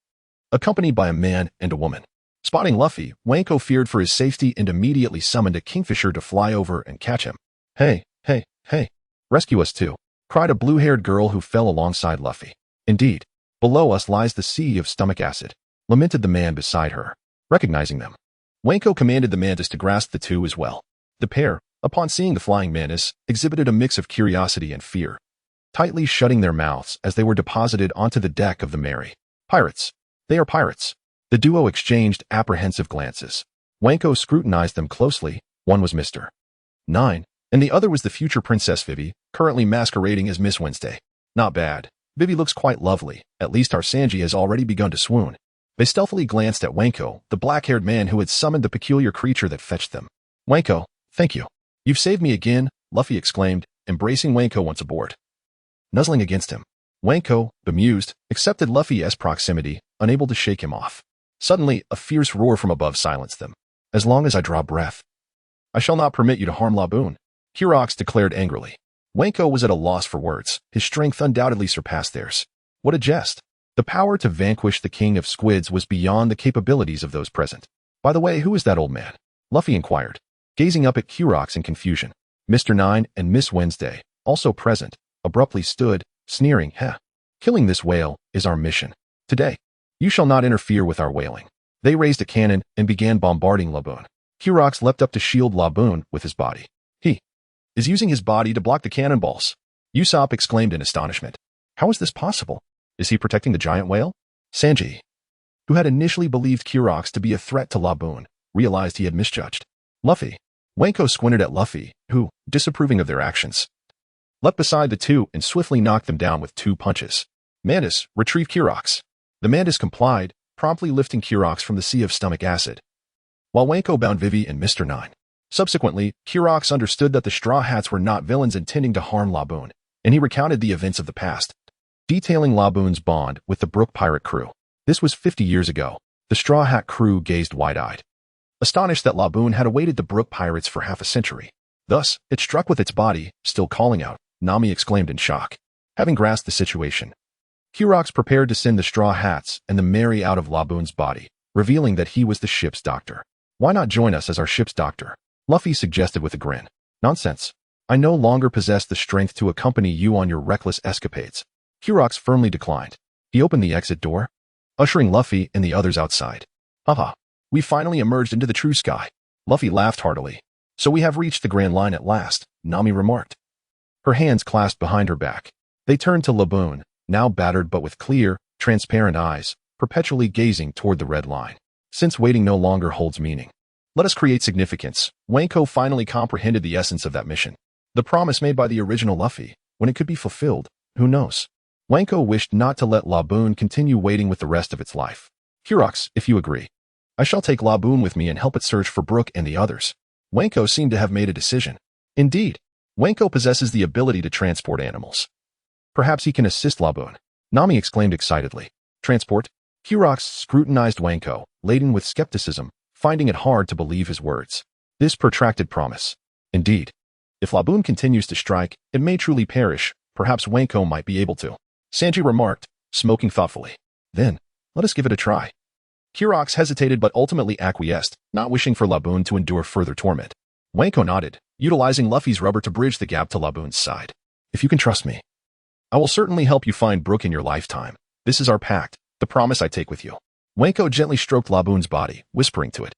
accompanied by a man and a woman. Spotting Luffy, Wanko feared for his safety and immediately summoned a kingfisher to fly over and catch him. Hey, hey, hey. Rescue us too, cried a blue-haired girl who fell alongside Luffy. Indeed, below us lies the sea of stomach acid, lamented the man beside her. Recognizing them, Wanko commanded the mantis to grasp the two as well. The pair, upon seeing the flying mantis, exhibited a mix of curiosity and fear, tightly shutting their mouths as they were deposited onto the deck of the Mary. Pirates. They are pirates. The duo exchanged apprehensive glances. Wanko scrutinized them closely. One was Mr. 9, and the other was the future Princess Vivi, currently masquerading as Miss Wednesday. Not bad. Vivi looks quite lovely. At least our Sanji has already begun to swoon. They stealthily glanced at Wanko, the black-haired man who had summoned the peculiar creature that fetched them. Wanko, thank you. You've saved me again, Luffy exclaimed, embracing Wanko once aboard. nuzzling against him. Wanko, bemused, accepted Luffy's proximity, unable to shake him off. Suddenly, a fierce roar from above silenced them. As long as I draw breath, I shall not permit you to harm Laboon, Kyrox declared angrily. Wanko was at a loss for words. His strength undoubtedly surpassed theirs. What a jest. The power to vanquish the king of squids was beyond the capabilities of those present. By the way, who is that old man? Luffy inquired, gazing up at Kyrox in confusion. Mr. Nine and Miss Wednesday, also present, abruptly stood, sneering, Heh. Killing this whale is our mission. Today, you shall not interfere with our whaling. They raised a cannon and began bombarding Laboon. Kyrox leapt up to shield Laboon with his body. He is using his body to block the cannonballs. Usopp exclaimed in astonishment. How is this possible? Is he protecting the giant whale? Sanji, who had initially believed Kyrox to be a threat to Laboon, realized he had misjudged. Luffy. Wanko squinted at Luffy, who, disapproving of their actions, leapt beside the two and swiftly knocked them down with 2 punches. Mantis, retrieve Kyrox. The Mantis complied, promptly lifting Kyrox from the sea of stomach acid, while Wanko bound Vivi and Mr. Nine. Subsequently, Kyrox understood that the Straw Hats were not villains intending to harm Laboon, and he recounted the events of the past, detailing Laboon's bond with the Brook pirate crew. This was 50 years ago. The Straw Hat crew gazed wide-eyed, astonished that Laboon had awaited the Brook pirates for half a century. Thus, it struck with its body, still calling out. Nami exclaimed in shock. Having grasped the situation, Kyrox prepared to send the Straw Hats and the Mary out of Laboon's body, revealing that he was the ship's doctor. Why not join us as our ship's doctor? Luffy suggested with a grin. Nonsense. I no longer possess the strength to accompany you on your reckless escapades. Kyrox firmly declined. He opened the exit door, ushering Luffy and the others outside. Haha. We finally emerged into the true sky. Luffy laughed heartily. So we have reached the Grand Line at last, Nami remarked, her hands clasped behind her back. They turned to Laboon, now battered but with clear, transparent eyes, perpetually gazing toward the red line. Since waiting no longer holds meaning, let us create significance. Wanko finally comprehended the essence of that mission. The promise made by the original Luffy, when it could be fulfilled, who knows? Wanko wished not to let Laboon continue waiting with the rest of its life. Kyrox, if you agree, I shall take Laboon with me and help it search for Brook and the others. Wanko seemed to have made a decision. Indeed, Wanko possesses the ability to transport animals. Perhaps he can assist Laboon. Nami exclaimed excitedly. Transport? Kyrox scrutinized Wanko, laden with skepticism, finding it hard to believe his words. This protracted promise. Indeed, if Laboon continues to strike, it may truly perish. Perhaps Wanko might be able to. Sanji remarked, smoking thoughtfully. Then, let us give it a try. Kyrox hesitated but ultimately acquiesced, not wishing for Laboon to endure further torment. Wanko nodded, utilizing Luffy's rubber to bridge the gap to Laboon's side. If you can trust me, I will certainly help you find Brook in your lifetime. This is our pact, the promise I take with you. Wanko gently stroked Laboon's body, whispering to it.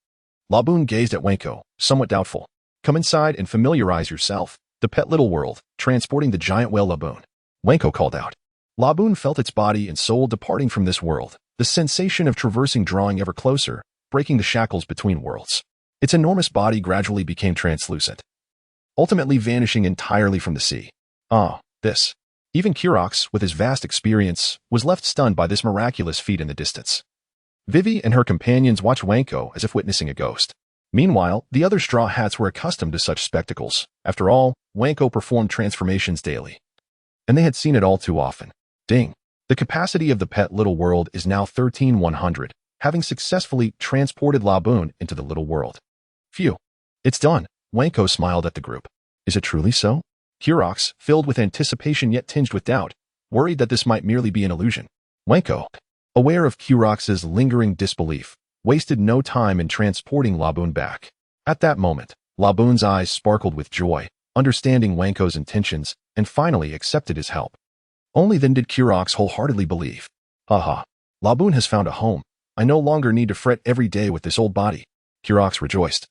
Laboon gazed at Wanko, somewhat doubtful. Come inside and familiarize yourself. The pet little world, transporting the giant whale Laboon. Wanko called out. Laboon felt its body and soul departing from this world, the sensation of traversing drawing ever closer, breaking the shackles between worlds. Its enormous body gradually became translucent, ultimately vanishing entirely from the sea. This. Even Kyrox, with his vast experience, was left stunned by this miraculous feat in the distance. Vivi and her companions watched Wanko as if witnessing a ghost. Meanwhile, the other Straw Hats were accustomed to such spectacles. After all, Wanko performed transformations daily, and they had seen it all too often. Ding. The capacity of the pet little world is now 13,100, having successfully transported Laboon into the little world. Phew. It's done. Wanko smiled at the group. Is it truly so? Kyrox, filled with anticipation yet tinged with doubt, worried that this might merely be an illusion. Wanko, aware of Kyrox's lingering disbelief, wasted no time in transporting Laboon back. At that moment, Laboon's eyes sparkled with joy, understanding Wanko's intentions, and finally accepted his help. Only then did Kyrox wholeheartedly believe. Haha, Laboon has found a home. I no longer need to fret every day with this old body. Kyrox rejoiced,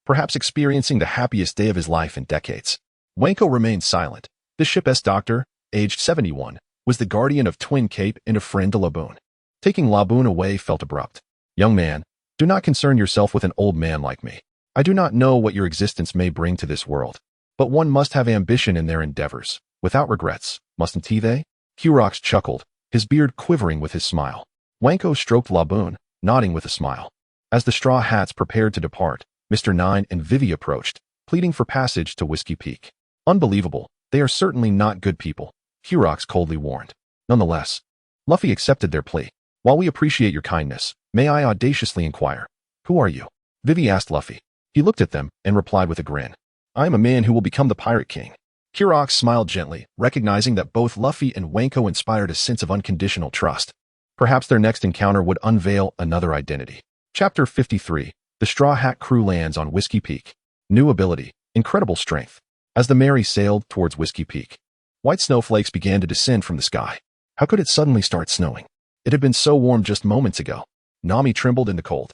perhaps experiencing the happiest day of his life in decades. Wanko remained silent. The ship's doctor, aged 71, was the guardian of Twin Cape and a friend to Laboon. Taking Laboon away felt abrupt. Young man, do not concern yourself with an old man like me. I do not know what your existence may bring to this world, but one must have ambition in their endeavors, without regrets, mustn't they? Kyrox chuckled, his beard quivering with his smile. Wanko stroked Laboon, nodding with a smile. As the Straw Hats prepared to depart, Mr. Nine and Vivi approached, pleading for passage to Whiskey Peak. Unbelievable, they are certainly not good people. Kyrox coldly warned. Nonetheless, Luffy accepted their plea. While we appreciate your kindness, may I audaciously inquire, who are you? Vivi asked Luffy. He looked at them and replied with a grin. I am a man who will become the Pirate King. Kyrox smiled gently, recognizing that both Luffy and Wenko inspired a sense of unconditional trust. Perhaps their next encounter would unveil another identity. Chapter 53. The Straw Hat Crew lands on Whiskey Peak. New ability, incredible strength. As the Mary sailed towards Whiskey Peak, white snowflakes began to descend from the sky. How could it suddenly start snowing? It had been so warm just moments ago. Nami trembled in the cold.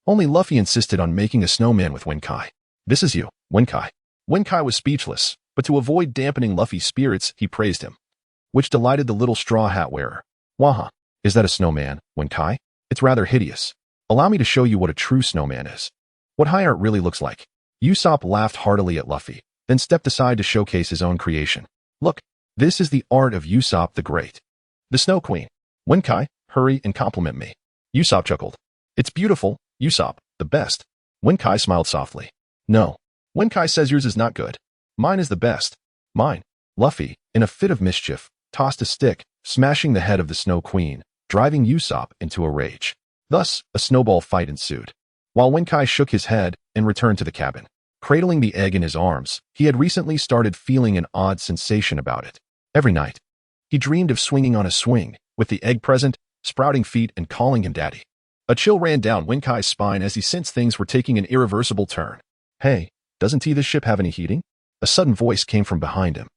Only Luffy insisted on making a snowman with Wenkai. This is you, Wenkai. Wenkai was speechless, but to avoid dampening Luffy's spirits, he praised him, which delighted the little straw hat wearer. Waha, is that a snowman, Wenkai? It's rather hideous. Allow me to show you what a true snowman is. What high art really looks like. Usopp laughed heartily at Luffy, then stepped aside to showcase his own creation. Look, this is the art of Usopp the Great. The Snow Queen. Wenkai, hurry and compliment me. Usopp chuckled. It's beautiful, Usopp, the best. Wenkai smiled softly. No. Wenkai says yours is not good. Mine is the best. Mine. Luffy, in a fit of mischief, tossed a stick, smashing the head of the Snow Queen, driving Usopp into a rage. Thus, a snowball fight ensued. While Wenkai shook his head and returned to the cabin, cradling the egg in his arms, he had recently started feeling an odd sensation about it. Every night, he dreamed of swinging on a swing, with the egg present, sprouting feet and calling him daddy. A chill ran down Wenkai's spine as he sensed things were taking an irreversible turn. Hey, doesn't this ship have any heating? A sudden voice came from behind him.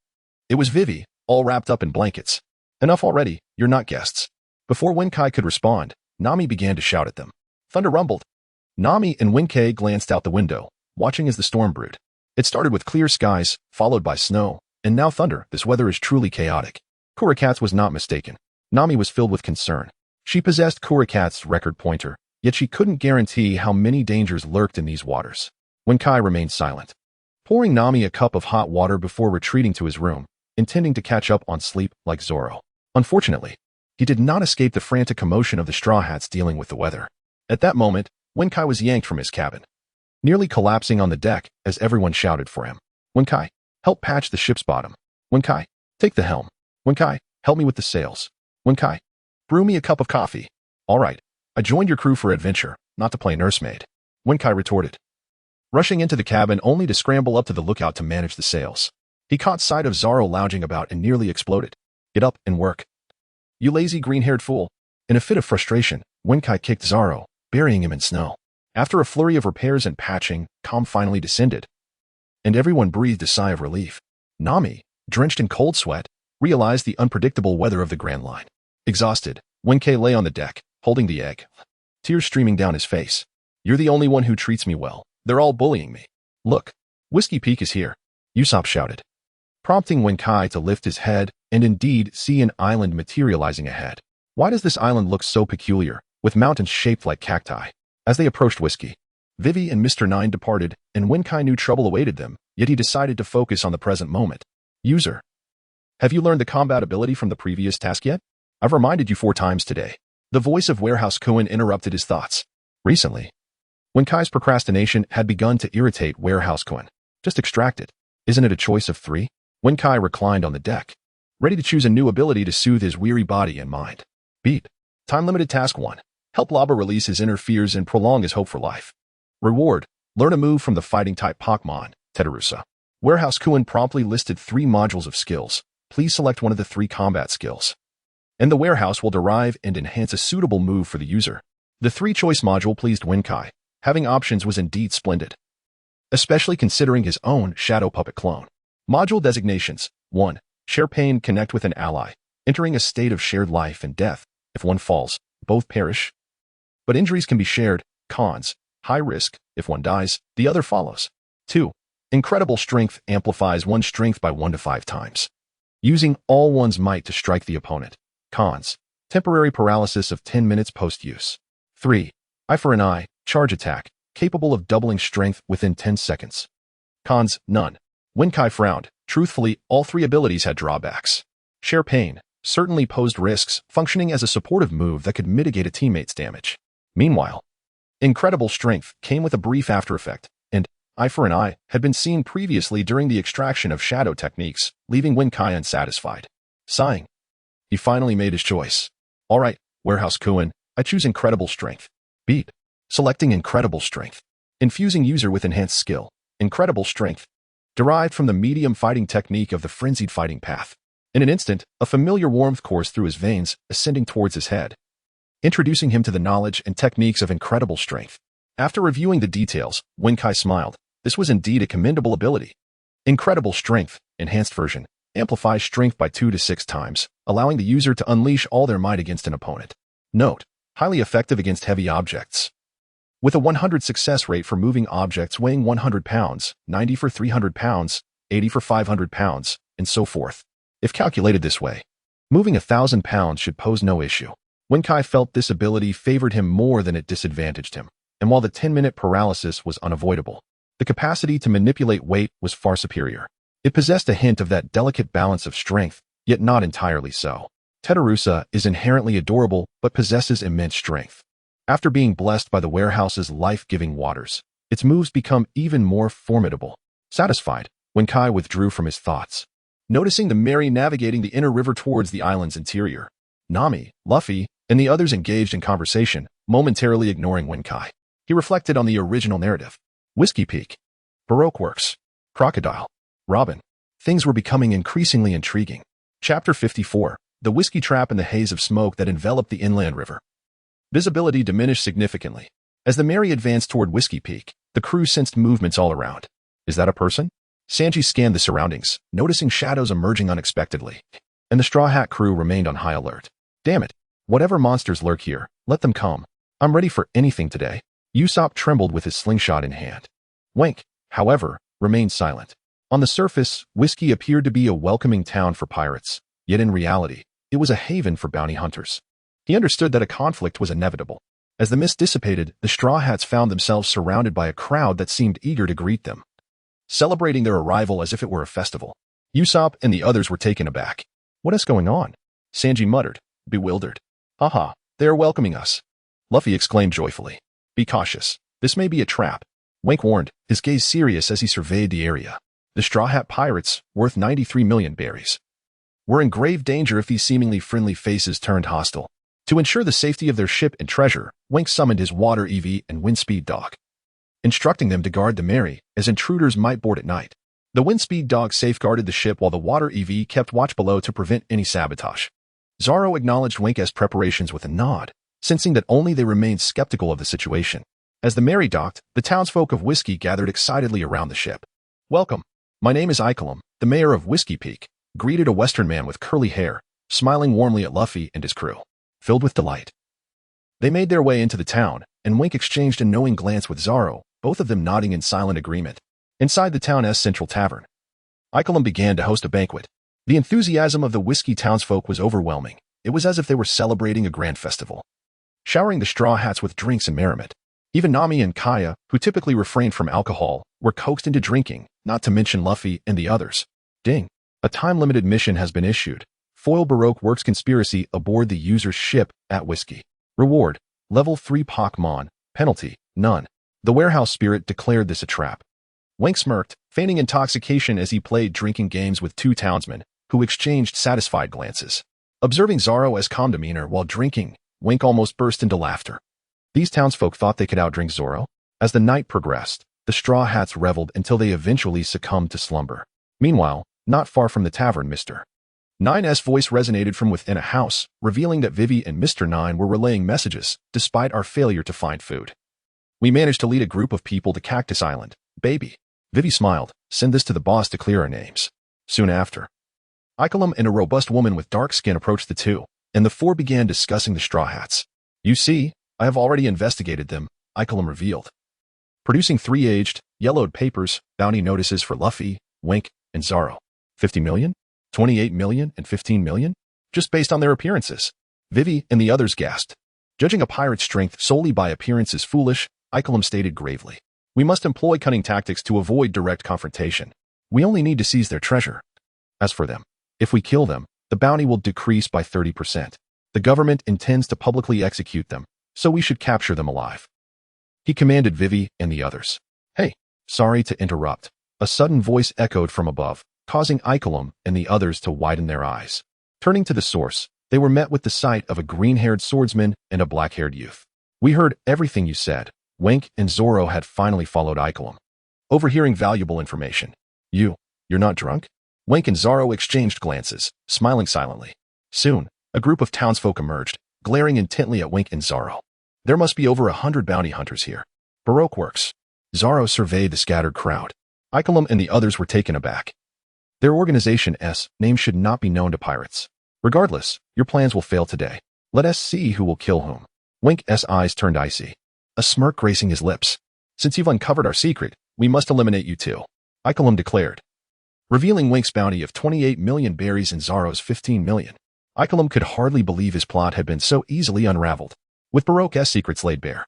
It was Vivi, all wrapped up in blankets. Enough already, you're not guests. Before Wenkai could respond, Nami began to shout at them. Thunder rumbled. Nami and Wenkai glanced out the window, watching as the storm brewed. It started with clear skies, followed by snow, and now thunder. This weather is truly chaotic. Kurikat's was not mistaken. Nami was filled with concern. She possessed Kurikat's record pointer, yet she couldn't guarantee how many dangers lurked in these waters. Wenkai remained silent, pouring Nami a cup of hot water before retreating to his room, intending to catch up on sleep like Zoro. Unfortunately, he did not escape the frantic commotion of the Straw Hats dealing with the weather. At that moment, Wenkai was yanked from his cabin, nearly collapsing on the deck as everyone shouted for him. Wenkai, help patch the ship's bottom. Wenkai, take the helm. Wenkai, help me with the sails. Wenkai, brew me a cup of coffee. All right, I joined your crew for adventure, not to play nursemaid. Wenkai retorted, rushing into the cabin only to scramble up to the lookout to manage the sails. He caught sight of Zoro lounging about and nearly exploded. Get up and work. You lazy green-haired fool. In a fit of frustration, Wenkai kicked Zoro, burying him in snow. After a flurry of repairs and patching, calm finally descended, and everyone breathed a sigh of relief. Nami, drenched in cold sweat, realized the unpredictable weather of the Grand Line. Exhausted, Wenkai lay on the deck, holding the egg, tears streaming down his face. You're the only one who treats me well. They're all bullying me. Look, Whiskey Peak is here, Usopp shouted, prompting Wenkai to lift his head and indeed see an island materializing ahead. Why does this island look so peculiar, with mountains shaped like cacti? As they approached Whiskey, Vivi and Mr. Nine departed, and Wenkai knew trouble awaited them, yet he decided to focus on the present moment. User, have you learned the combat ability from the previous task yet? I've reminded you 4 times today. The voice of Warehouse Kuin interrupted his thoughts. Recently, Wenkai's procrastination had begun to irritate Warehouse Kuin. Just extract it. Isn't it a choice of 3? Wenkai reclined on the deck, ready to choose a new ability to soothe his weary body and mind. Beep. Time-limited task 1. Help Laba release his inner fears and prolong his hope for life. Reward. Learn a move from the fighting-type Pokémon, Teddiursa. Warehouse Kuin promptly listed 3 modules of skills. Please select one of the 3 combat skills, and the warehouse will derive and enhance a suitable move for the user. The 3-choice module pleased Wenkai. Having options was indeed splendid, especially considering his own Shadow Puppet clone. Module designations. 1. Share pain, connect with an ally, entering a state of shared life and death. If one falls, both perish, but injuries can be shared. Cons. High risk. If one dies, the other follows. 2. Incredible strength amplifies one's strength by 1 to 5 times, using all one's might to strike the opponent. Cons. Temporary paralysis of 10 minutes post-use. 3. Eye for an eye, charge attack, capable of doubling strength within 10 seconds. Cons. None. Wenkai frowned. Truthfully, all 3 abilities had drawbacks. Share pain certainly posed risks, functioning as a supportive move that could mitigate a teammate's damage. Meanwhile, incredible strength came with a brief after effect, and eye for an eye had been seen previously during the extraction of shadow techniques, leaving Wenkai unsatisfied. Sighing, he finally made his choice. All right, Warehouse Kuin, I choose Incredible Strength. Beat. Selecting Incredible Strength. Infusing user with enhanced skill. Incredible Strength. Derived from the medium fighting technique of the frenzied fighting path. In an instant, a familiar warmth coursed through his veins, ascending towards his head, introducing him to the knowledge and techniques of Incredible Strength. After reviewing the details, Wenkai smiled. This was indeed a commendable ability. Incredible Strength, Enhanced Version, amplifies strength by 2 to 6 times, allowing the user to unleash all their might against an opponent. Note: highly effective against heavy objects. With a 100 success rate for moving objects weighing 100 pounds, 90 for 300 pounds, 80 for 500 pounds, and so forth. If calculated this way, moving 1,000 pounds should pose no issue. Wenkai felt this ability favored him more than it disadvantaged him, and while the 10-minute paralysis was unavoidable, the capacity to manipulate weight was far superior. It possessed a hint of that delicate balance of strength, yet not entirely so. Teddiursa is inherently adorable but possesses immense strength. After being blessed by the warehouse's life-giving waters, its moves become even more formidable. Satisfied, Wenkai withdrew from his thoughts, noticing the Mary navigating the inner river towards the island's interior. Nami, Luffy, and the others engaged in conversation, momentarily ignoring Wenkai. He reflected on the original narrative. Whiskey Peak. Baroque Works. Crocodile. Robin. Things were becoming increasingly intriguing. Chapter 54. The Whiskey Trap in the haze of smoke that enveloped the inland river. Visibility diminished significantly. As the Mary advanced toward Whiskey Peak, the crew sensed movements all around. Is that a person? Sanji scanned the surroundings, noticing shadows emerging unexpectedly, and the Straw Hat crew remained on high alert. Damn it! Whatever monsters lurk here, let them come. I'm ready for anything today. Usopp trembled with his slingshot in hand. Wink, however, remained silent. On the surface, Whiskey appeared to be a welcoming town for pirates, yet in reality, it was a haven for bounty hunters. He understood that a conflict was inevitable. As the mist dissipated, the Straw Hats found themselves surrounded by a crowd that seemed eager to greet them, celebrating their arrival as if it were a festival. Usopp and the others were taken aback. What is going on? Sanji muttered, bewildered. Haha, they are welcoming us. Luffy exclaimed joyfully. Be cautious. This may be a trap. Wink warned, his gaze serious as he surveyed the area. The Straw Hat pirates, worth 93 million berries, were in grave danger if these seemingly friendly faces turned hostile. To ensure the safety of their ship and treasure, Wink summoned his water EV and Windspeed dog, instructing them to guard the Mary, as intruders might board at night. The Windspeed dog safeguarded the ship while the water EV kept watch below to prevent any sabotage. Zoro acknowledged Wink's preparations with a nod, sensing that only they remained skeptical of the situation. As the Mary docked, the townsfolk of Whiskey gathered excitedly around the ship. Welcome. My name is Ikelam, the mayor of Whiskey Peak, greeted a Western man with curly hair, smiling warmly at Luffy and his crew. Filled with delight, they made their way into the town, and Wink exchanged a knowing glance with Zoro, both of them nodding in silent agreement. Inside the town's central tavern, Ikelam began to host a banquet. The enthusiasm of the Whiskey townsfolk was overwhelming. It was as if they were celebrating a grand festival, showering the Straw Hats with drinks and merriment. Even Nami and Kaya, who typically refrained from alcohol, were coaxed into drinking, not to mention Luffy and the others. Ding! A time-limited mission has been issued. Foil Baroque Works conspiracy aboard the user's ship at Whiskey. Reward: Level 3 Pokémon. Penalty: none. The warehouse spirit declared this a trap. Wink smirked, feigning intoxication as he played drinking games with 2 townsmen, who exchanged satisfied glances. Observing Zoro's calm demeanor while drinking, Wink almost burst into laughter. These townsfolk thought they could outdrink Zoro. As the night progressed, the Straw Hats reveled until they eventually succumbed to slumber. Meanwhile, not far from the tavern, Mr. Nine's voice resonated from within a house, revealing that Vivi and Mr. Nine were relaying messages, despite our failure to find food. We managed to lead a group of people to Cactus Island, baby. Vivi smiled. Send this to the boss to clear our names. Soon after, Ikelam and a robust woman with dark skin approached the two, and the 4 began discussing the Straw Hats. You see, I have already investigated them, Ikelam revealed, producing 3 aged, yellowed papers, bounty notices for Luffy, Wink, and Zoro. 50 million? 28 million and 15 million? Just based on their appearances. Vivi and the others gasped. Judging a pirate's strength solely by appearance is foolish, Ikelam stated gravely. We must employ cunning tactics to avoid direct confrontation. We only need to seize their treasure. As for them, if we kill them, the bounty will decrease by 30%. The government intends to publicly execute them, so we should capture them alive. He commanded Vivi and the others. Hey, sorry to interrupt. A sudden voice echoed from above, causing Ikelam and the others to widen their eyes. Turning to the source, they were met with the sight of a green-haired swordsman and a black-haired youth. "We heard everything you said." Wink and Zoro had finally followed Ikelim, overhearing valuable information. You're not drunk?" Wink and Zoro exchanged glances, smiling silently. Soon, a group of townsfolk emerged, glaring intently at Wink and Zoro. "There must be over 100 bounty hunters here." "Baroque works." Zoro surveyed the scattered crowd. Ikelim and the others were taken aback. Their organization's name should not be known to pirates. "Regardless, your plans will fail today. Let us see who will kill whom." Wink's eyes turned icy, a smirk gracing his lips. "Since you've uncovered our secret, we must eliminate you too," Ikelim declared, revealing Wink's bounty of 28 million berries and Zoro's 15 million. Ikelim could hardly believe his plot had been so easily unraveled. With Baroque's secrets laid bare,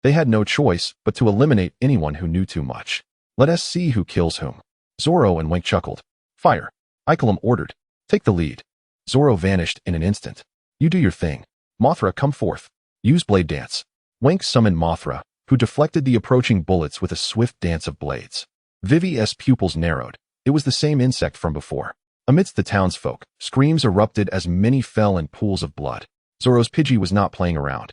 they had no choice but to eliminate anyone who knew too much. "Let us see who kills whom." Zoro and Wink chuckled. "Fire," Ikelim ordered. "Take the lead." Zoro vanished in an instant. "You do your thing. Mothra, come forth. Use blade dance." Wink summoned Mothra, who deflected the approaching bullets with a swift dance of blades. Vivi's pupils narrowed. It was the same insect from before. Amidst the townsfolk, screams erupted as many fell in pools of blood. Zoro's Pidgey was not playing around,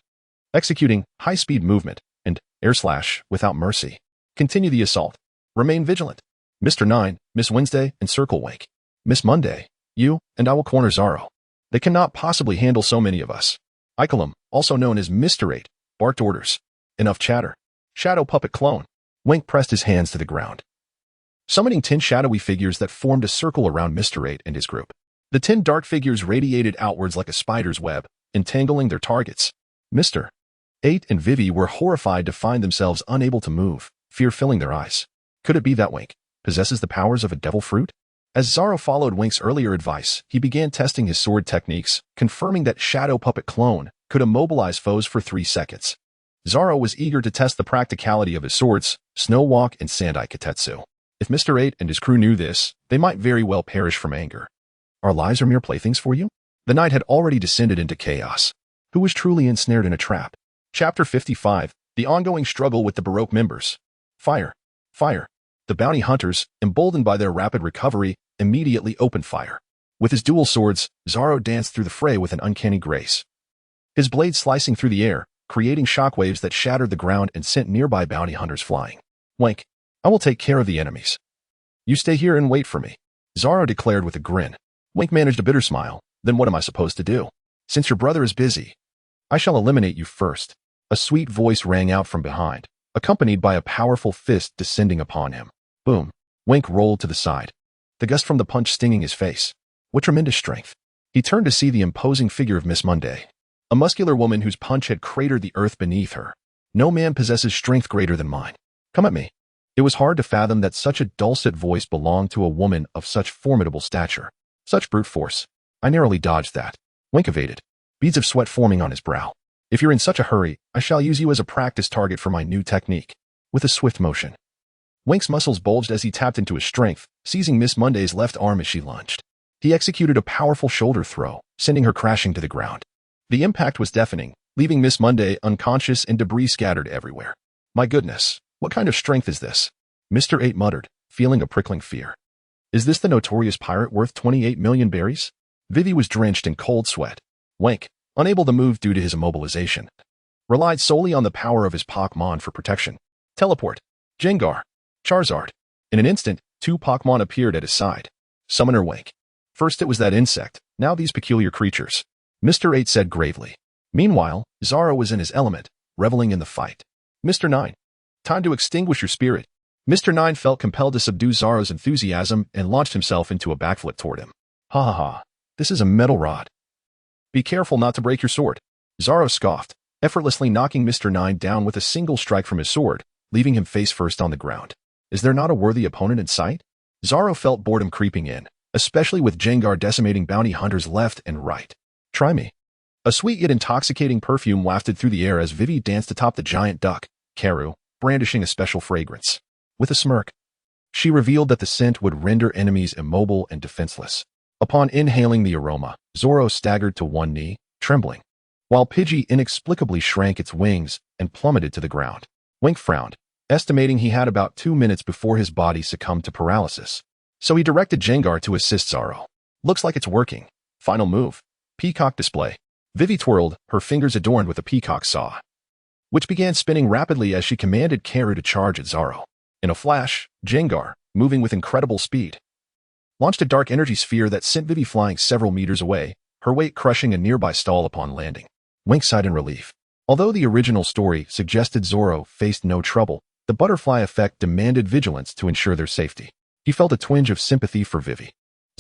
executing high-speed movement and air slash without mercy. "Continue the assault. Remain vigilant. Mr. 9, Miss Wednesday, encircle Wink. Miss Monday, you and I will corner Zoro. They cannot possibly handle so many of us." Ikelim, also known as Mr. 8, barked orders. "Enough chatter. Shadow puppet clone." Wink pressed his hands to the ground, summoning 10 shadowy figures that formed a circle around Mr. 8 and his group. The 10 dark figures radiated outwards like a spider's web, entangling their targets. Mr. 8 and Vivi were horrified to find themselves unable to move, fear filling their eyes. Could it be that Wink possesses the powers of a devil fruit? As Zoro followed Wink's earlier advice, he began testing his sword techniques, confirming that Shadow Puppet Clone could immobilize foes for 3 seconds. Zoro was eager to test the practicality of his swords, Snow Walk and Sand-Eye Kitetsu. If Mr. 8 and his crew knew this, they might very well perish from anger. "Our lives are mere playthings for you?" The night had already descended into chaos. Who was truly ensnared in a trap? Chapter 55, The Ongoing Struggle with the Baroque Members. Fire. Fire. The bounty hunters, emboldened by their rapid recovery, immediately opened fire. With his dual swords, Zoro danced through the fray with an uncanny grace, his blades slicing through the air, creating shockwaves that shattered the ground and sent nearby bounty hunters flying. "Wink, I will take care of the enemies. You stay here and wait for me," Zoro declared with a grin. Wink managed a bitter smile. "Then what am I supposed to do? Since your brother is busy, I shall eliminate you first." A sweet voice rang out from behind, accompanied by a powerful fist descending upon him. Boom. Wink rolled to the side, the gust from the punch stinging his face. What tremendous strength. He turned to see the imposing figure of Miss Monday, a muscular woman whose punch had cratered the earth beneath her. "No man possesses strength greater than mine. Come at me." It was hard to fathom that such a dulcet voice belonged to a woman of such formidable stature. Such brute force. I narrowly dodged that. Wink evaded, beads of sweat forming on his brow. "If you're in such a hurry, I shall use you as a practice target for my new technique." With a swift motion, Wink's muscles bulged as he tapped into his strength, seizing Miss Monday's left arm as she lunged. He executed a powerful shoulder throw, sending her crashing to the ground. The impact was deafening, leaving Miss Monday unconscious and debris scattered everywhere. "My goodness, what kind of strength is this?" Mr. 8 muttered, feeling a prickling fear. "Is this the notorious pirate worth 28 million berries?" Vivi was drenched in cold sweat. Wink, unable to move due to his immobilization, relied solely on the power of his Pokémon for protection. Teleport. Gengar. Charizard. In an instant, 2 Pokémon appeared at his side. Summoner Wink. First it was that insect, now these peculiar creatures, Mr. 8 said gravely. Meanwhile, Zoro was in his element, reveling in the fight. "Mr. 9. Time to extinguish your spirit." Mr. 9 felt compelled to subdue Zoro's enthusiasm and launched himself into a backflip toward him. "Ha ha ha. This is a metal rod. Be careful not to break your sword." Zoro scoffed, effortlessly knocking Mr. 9 down with a single strike from his sword, leaving him face first on the ground. Is there not a worthy opponent in sight? Zoro felt boredom creeping in, especially with Gengar decimating bounty hunters left and right. "Try me." A sweet yet intoxicating perfume wafted through the air as Vivi danced atop the giant duck, Karu, brandishing a special fragrance. With a smirk, she revealed that the scent would render enemies immobile and defenseless. Upon inhaling the aroma, Zoro staggered to one knee, trembling, while Pidgey inexplicably shrank its wings and plummeted to the ground. Wink frowned, estimating he had about 2 minutes before his body succumbed to paralysis. So he directed Gengar to assist Zoro. "Looks like it's working." Final move. Peacock display. Vivi twirled, her fingers adorned with a peacock saw, which began spinning rapidly as she commanded Karu to charge at Zoro. In a flash, Jengar, moving with incredible speed, launched a dark energy sphere that sent Vivi flying several meters away, her weight crushing a nearby stall upon landing. Wink sighed in relief. Although the original story suggested Zoro faced no trouble, the butterfly effect demanded vigilance to ensure their safety. He felt a twinge of sympathy for Vivi.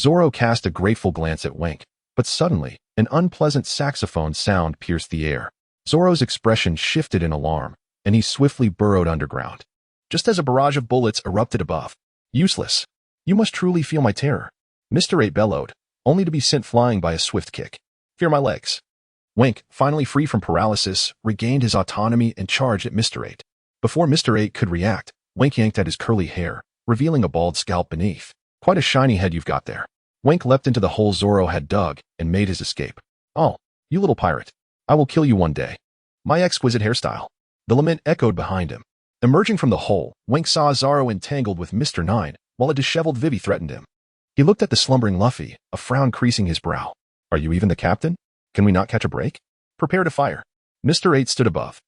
Zoro cast a grateful glance at Wink, but suddenly, an unpleasant saxophone sound pierced the air. Zoro's expression shifted in alarm, and he swiftly burrowed underground, just as a barrage of bullets erupted above. Useless. You must truly feel my terror. Mr. 8 bellowed, only to be sent flying by a swift kick. Fear my legs. Wink, finally free from paralysis, regained his autonomy and charged at Mr. 8. Before Mr. 8 could react, Wink yanked at his curly hair, revealing a bald scalp beneath. Quite a shiny head you've got there. Wink leapt into the hole Zoro had dug and made his escape. Oh, you little pirate. I will kill you one day. My exquisite hairstyle. The lament echoed behind him. Emerging from the hole, Wink saw Zoro entangled with Mr. 9, while a disheveled Vivi threatened him. He looked at the slumbering Luffy, a frown creasing his brow. Are you even the captain? Can we not catch a break? Prepare to fire. Mr. 8 stood above,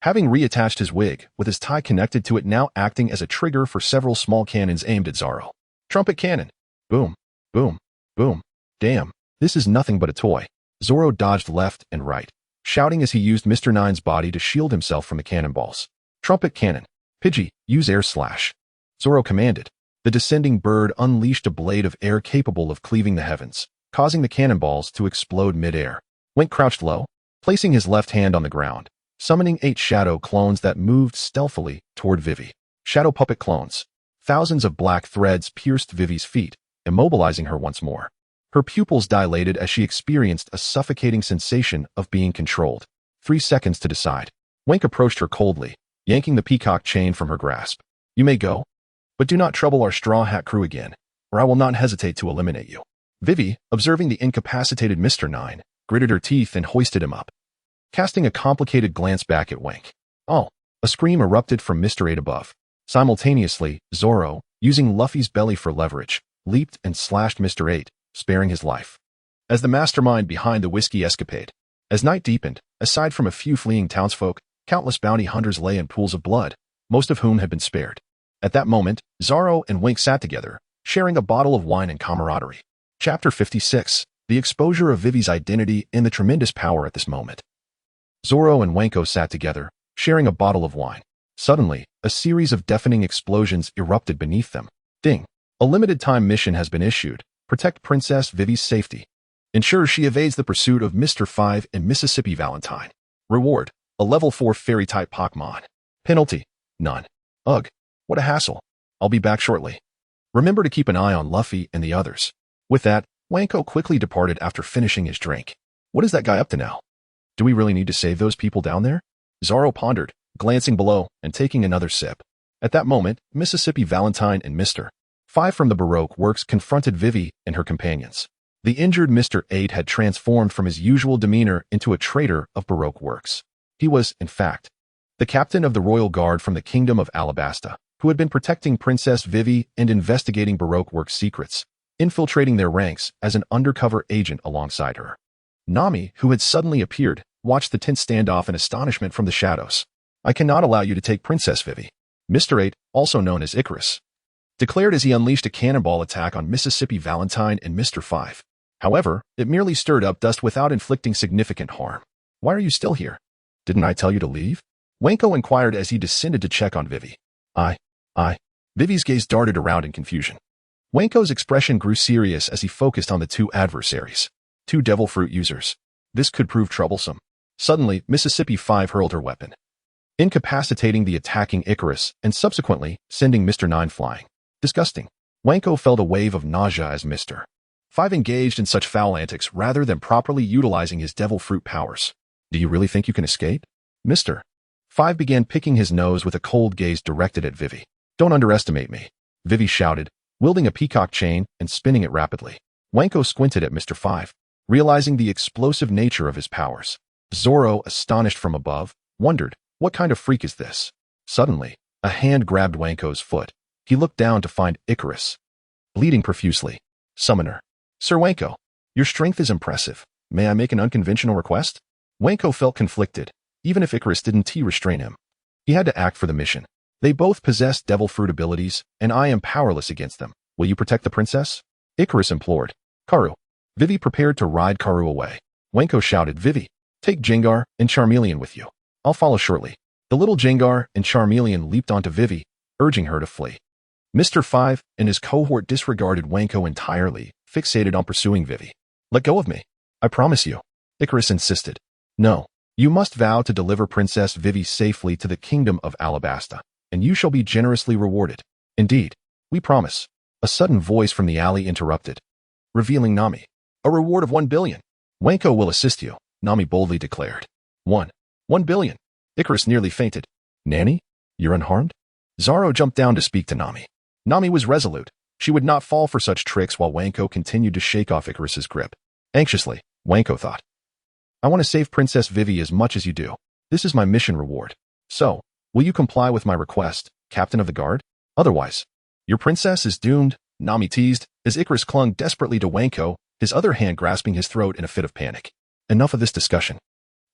having reattached his wig, with his tie connected to it now acting as a trigger for several small cannons aimed at Zoro. Trumpet cannon. Boom. Boom. Boom. Damn, this is nothing but a toy. Zoro dodged left and right, shouting as he used Mr. 9's body to shield himself from the cannonballs. Trumpet cannon. Pidgey, use air slash. Zoro commanded. The descending bird unleashed a blade of air capable of cleaving the heavens, causing the cannonballs to explode mid-air. Wink crouched low, placing his left hand on the ground, summoning 8 shadow clones that moved stealthily toward Vivi. Shadow puppet clones. Thousands of black threads pierced Vivi's feet, immobilizing her once more. Her pupils dilated as she experienced a suffocating sensation of being controlled. 3 seconds to decide. Wink approached her coldly, yanking the peacock chain from her grasp. You may go, but do not trouble our Straw Hat crew again, or I will not hesitate to eliminate you. Vivi, observing the incapacitated Mr. 9, gritted her teeth and hoisted him up, casting a complicated glance back at Wink. Oh, a scream erupted from Mr. 8 above. Simultaneously, Zoro, using Luffy's belly for leverage, leaped and slashed Mr. 8, sparing his life. As the mastermind behind the whiskey escapade, as night deepened, aside from a few fleeing townsfolk, countless bounty hunters lay in pools of blood, most of whom had been spared. At that moment, Zoro and Wink sat together, sharing a bottle of wine and camaraderie. Chapter 56. The exposure of Vivi's identity and the tremendous power at this moment. Zoro and Wenko sat together, sharing a bottle of wine. Suddenly, a series of deafening explosions erupted beneath them. Ding. A limited-time mission has been issued. Protect Princess Vivi's safety. Ensure she evades the pursuit of Mr. 5 and Mississippi Valentine. Reward. A level 4 fairy-type Pokémon. Penalty. None. Ugh. What a hassle. I'll be back shortly. Remember to keep an eye on Luffy and the others. With that, Wenko quickly departed after finishing his drink. What is that guy up to now? Do we really need to save those people down there? Zoro pondered, glancing below and taking another sip. At that moment, Mississippi Valentine and Mr. 5 from the Baroque Works confronted Vivi and her companions. The injured Mr. 8 had transformed from his usual demeanor into a traitor of Baroque Works. He was, in fact, the captain of the Royal Guard from the Kingdom of Alabasta, who had been protecting Princess Vivi and investigating Baroque Works' secrets, infiltrating their ranks as an undercover agent alongside her. Nami, who had suddenly appeared, watched the tense standoff in astonishment from the shadows. I cannot allow you to take Princess Vivi. Mr. 8, also known as Icarus, declared as he unleashed a cannonball attack on Mississippi Valentine and Mr. 5. However, it merely stirred up dust without inflicting significant harm. Why are you still here? Didn't I tell you to leave? Wenko inquired as he descended to check on Vivi. Vivi's gaze darted around in confusion. Wenko's expression grew serious as he focused on the 2 adversaries. 2 devil fruit users. This could prove troublesome. Suddenly, Mississippi 5 hurled her weapon, incapacitating the attacking Icarus and subsequently sending Mr. 9 flying. Disgusting. Wenko felt a wave of nausea as Mr. 5 engaged in such foul antics rather than properly utilizing his devil fruit powers. Do you really think you can escape? Mr. 5 began picking his nose with a cold gaze directed at Vivi. Don't underestimate me, Vivi shouted, wielding a peacock chain and spinning it rapidly. Wenko squinted at Mr. 5, realizing the explosive nature of his powers. Zoro, astonished from above, wondered, what kind of freak is this? Suddenly, a hand grabbed Wenko's foot. He looked down to find Icarus, bleeding profusely. Summoner. Sir Wenko. Your strength is impressive. May I make an unconventional request? Wanko felt conflicted, even if Icarus didn't restrain him. He had to act for the mission. They both possess devil fruit abilities, and I am powerless against them. Will you protect the princess? Icarus implored. Karu. Vivi prepared to ride Karu away. Wanko shouted, Vivi, take Jengar and Charmeleon with you. I'll follow shortly. The little Jengar and Charmeleon leaped onto Vivi, urging her to flee. Mr. 5 and his cohort disregarded Wanko entirely, fixated on pursuing Vivi. Let go of me. I promise you. Icarus insisted. No. You must vow to deliver Princess Vivi safely to the kingdom of Alabasta, and you shall be generously rewarded. Indeed. We promise. A sudden voice from the alley interrupted, revealing Nami. A reward of 1 billion. Wanko will assist you, Nami boldly declared. 1 billion. Icarus nearly fainted. Nanny? You're unharmed? Zoro jumped down to speak to Nami. Nami was resolute. She would not fall for such tricks while Wanko continued to shake off Icarus's grip. Anxiously, Wanko thought. I want to save Princess Vivi as much as you do. This is my mission reward. So, will you comply with my request, Captain of the Guard? Otherwise, your princess is doomed, Nami teased, as Icarus clung desperately to Wanko, his other hand grasping his throat in a fit of panic. Enough of this discussion.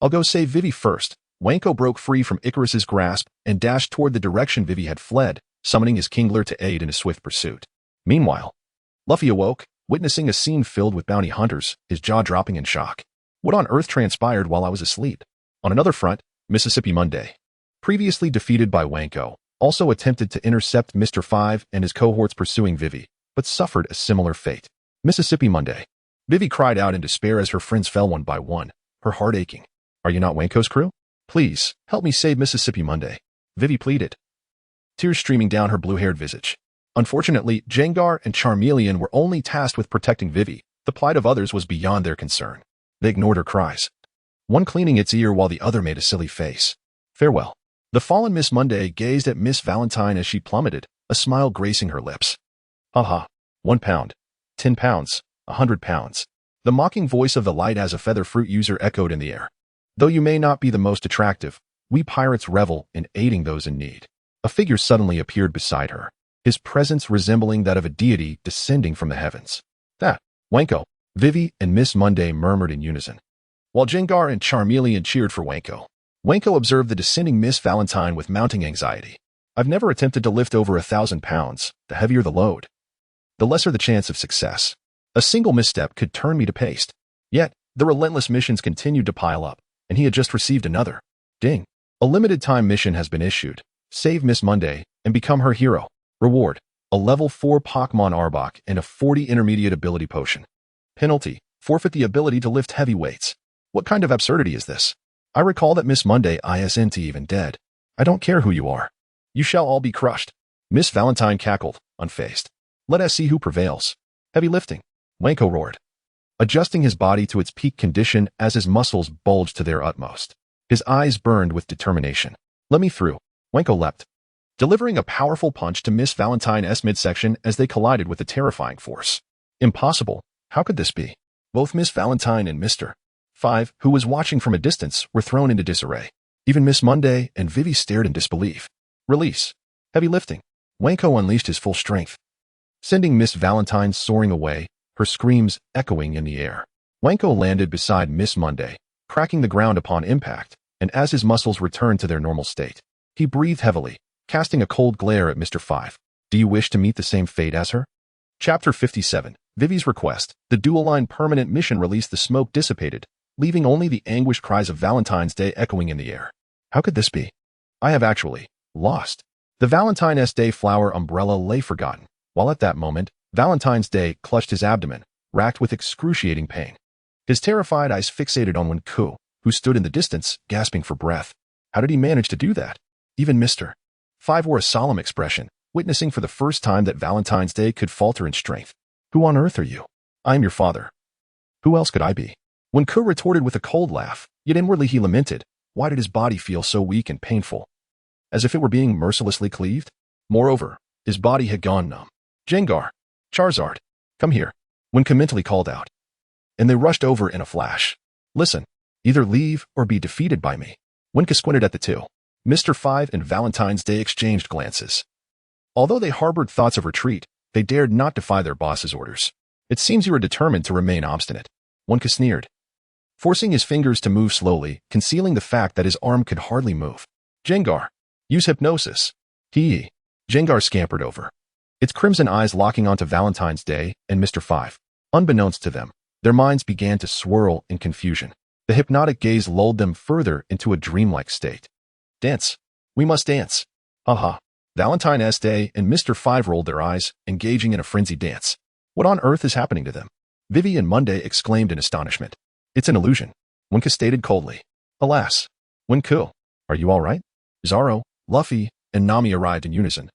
I'll go save Vivi first. Wanko broke free from Icarus's grasp and dashed toward the direction Vivi had fled, summoning his Kingler to aid in his swift pursuit. Meanwhile, Luffy awoke, witnessing a scene filled with bounty hunters, his jaw dropping in shock. What on earth transpired while I was asleep? On another front, Mississippi Monday, previously defeated by Wanko, also attempted to intercept Mr. 5 and his cohorts pursuing Vivi, but suffered a similar fate. Mississippi Monday. Vivi cried out in despair as her friends fell one by one, her heart aching. Are you not Wanko's crew? Please, help me save Mississippi Monday. Vivi pleaded, tears streaming down her blue-haired visage. Unfortunately, Jengar and Charmeleon were only tasked with protecting Vivi. The plight of others was beyond their concern. They ignored her cries, one cleaning its ear while the other made a silly face. Farewell. The fallen Miss Monday gazed at Miss Valentine as she plummeted, a smile gracing her lips. Ha ha. 1 pound. 10 pounds. 100 pounds. The mocking voice of the light-as-a-feather fruit user echoed in the air. Though you may not be the most attractive, we pirates revel in aiding those in need. A figure suddenly appeared beside her, his presence resembling that of a deity descending from the heavens. That, Wanko, Vivi and Miss Monday murmured in unison, while Jengar and Charmeleon cheered for Wanko. Wanko observed the descending Miss Valentine with mounting anxiety. I've never attempted to lift over 1,000 pounds. The heavier the load, the lesser the chance of success. A single misstep could turn me to paste. Yet, the relentless missions continued to pile up, and he had just received another. Ding. A limited-time mission has been issued. Save Miss Monday and become her hero. Reward. A level 4 Pokémon Arbok and a 40 intermediate ability potion. Penalty. Forfeit the ability to lift heavy weights. What kind of absurdity is this? I recall that Miss Monday isn't even dead. I don't care who you are. You shall all be crushed. Miss Valentine cackled, unfazed. Let us see who prevails. Heavy lifting. Wanko roared, adjusting his body to its peak condition as his muscles bulged to their utmost. His eyes burned with determination. Let me through. Wanko leapt, delivering a powerful punch to Miss Valentine's midsection as they collided with a terrifying force. Impossible. How could this be? Both Miss Valentine and Mr. 5, who was watching from a distance, were thrown into disarray. Even Miss Monday and Vivi stared in disbelief. Release. Heavy lifting. Wanko unleashed his full strength, sending Miss Valentine soaring away, her screams echoing in the air. Wanko landed beside Miss Monday, cracking the ground upon impact, and as his muscles returned to their normal state, he breathed heavily, casting a cold glare at Mr. 5. Do you wish to meet the same fate as her? Chapter 57. Vivi's request. The dual-line permanent mission released, the smoke dissipated, leaving only the anguished cries of Valentine's Day echoing in the air. How could this be? I have actually lost. The Valentine's Day flower umbrella lay forgotten, while at that moment, Valentine's Day clutched his abdomen, racked with excruciating pain. His terrified eyes fixated on Wanko, who stood in the distance, gasping for breath. How did he manage to do that? Even Mr. 5 wore a solemn expression, witnessing for the first time that Valentine's Day could falter in strength. Who on earth are you? I am your father. Who else could I be? Wanko retorted with a cold laugh, yet inwardly he lamented. Why did his body feel so weak and painful? As if it were being mercilessly cleaved? Moreover, his body had gone numb. Jengar, Charizard, come here. Wanko mentally called out, and they rushed over in a flash. Listen, either leave or be defeated by me. Wanko squinted at the two. Mr. 5 and Valentine's Day exchanged glances. Although they harbored thoughts of retreat, they dared not defy their boss's orders. It seems you are determined to remain obstinate. Winka sneered, forcing his fingers to move slowly, concealing the fact that his arm could hardly move. Jengar, use hypnosis. Jengar scampered over, its crimson eyes locking onto Valentine's Day and Mr. Five. Unbeknownst to them, their minds began to swirl in confusion. The hypnotic gaze lulled them further into a dreamlike state. Dance. We must dance. Haha. Valentine's Day and Mr. Five rolled their eyes, engaging in a frenzied dance. What on earth is happening to them? Vivi and Monday exclaimed in astonishment. It's an illusion, Winka stated coldly. Alas. Winku, are you all right? Zoro, Luffy, and Nami arrived in unison,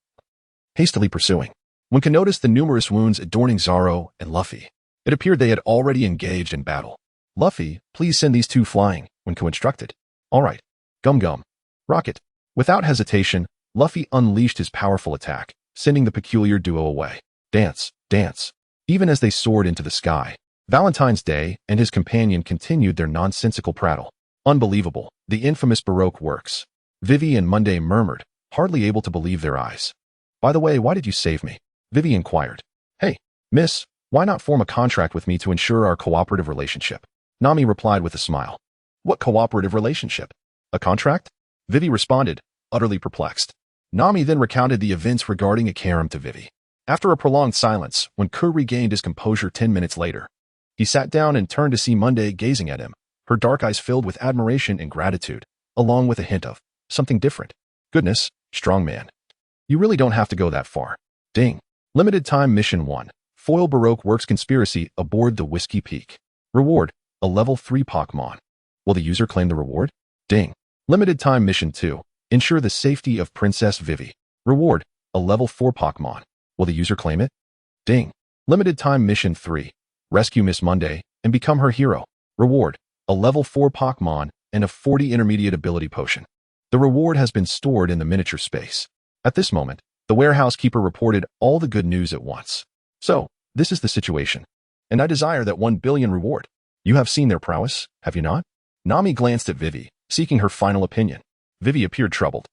hastily pursuing. Winka noticed the numerous wounds adorning Zoro and Luffy. It appeared they had already engaged in battle. Luffy, please send these two flying, Winka instructed. All right. Gum Gum. Rocket. Without hesitation, Luffy unleashed his powerful attack, sending the peculiar duo away. Dance, dance. Even as they soared into the sky, Valentine's Day and his companion continued their nonsensical prattle. Unbelievable, the infamous Baroque works. Vivi and Monday murmured, hardly able to believe their eyes. By the way, why did you save me? Vivi inquired. Hey, miss, why not form a contract with me to ensure our cooperative relationship? Nami replied with a smile. What cooperative relationship? A contract? Vivi responded, utterly perplexed. Nami then recounted the events regarding Akainu to Vivi. After a prolonged silence, when Kur regained his composure 10 minutes later, he sat down and turned to see Monday gazing at him, her dark eyes filled with admiration and gratitude, along with a hint of something different. Goodness, strong man. You really don't have to go that far. Ding. Limited time mission 1. Foil Baroque Works conspiracy aboard the Whiskey Peak. Reward, a level 3 Pokémon. Will the user claim the reward? Ding. Limited time mission 2. Ensure the safety of Princess Vivi. Reward, a level 4 Pokémon. Will the user claim it? Ding. Limited time mission 3. Rescue Miss Monday and become her hero. Reward, a level 4 Pokémon and a 40 intermediate ability potion. The reward has been stored in the miniature space. At this moment, the warehouse keeper reported all the good news at once. So, this is the situation. And I desire that 1 billion reward. You have seen their prowess, have you not? Nami glanced at Vivi, seeking her final opinion. Vivi appeared troubled.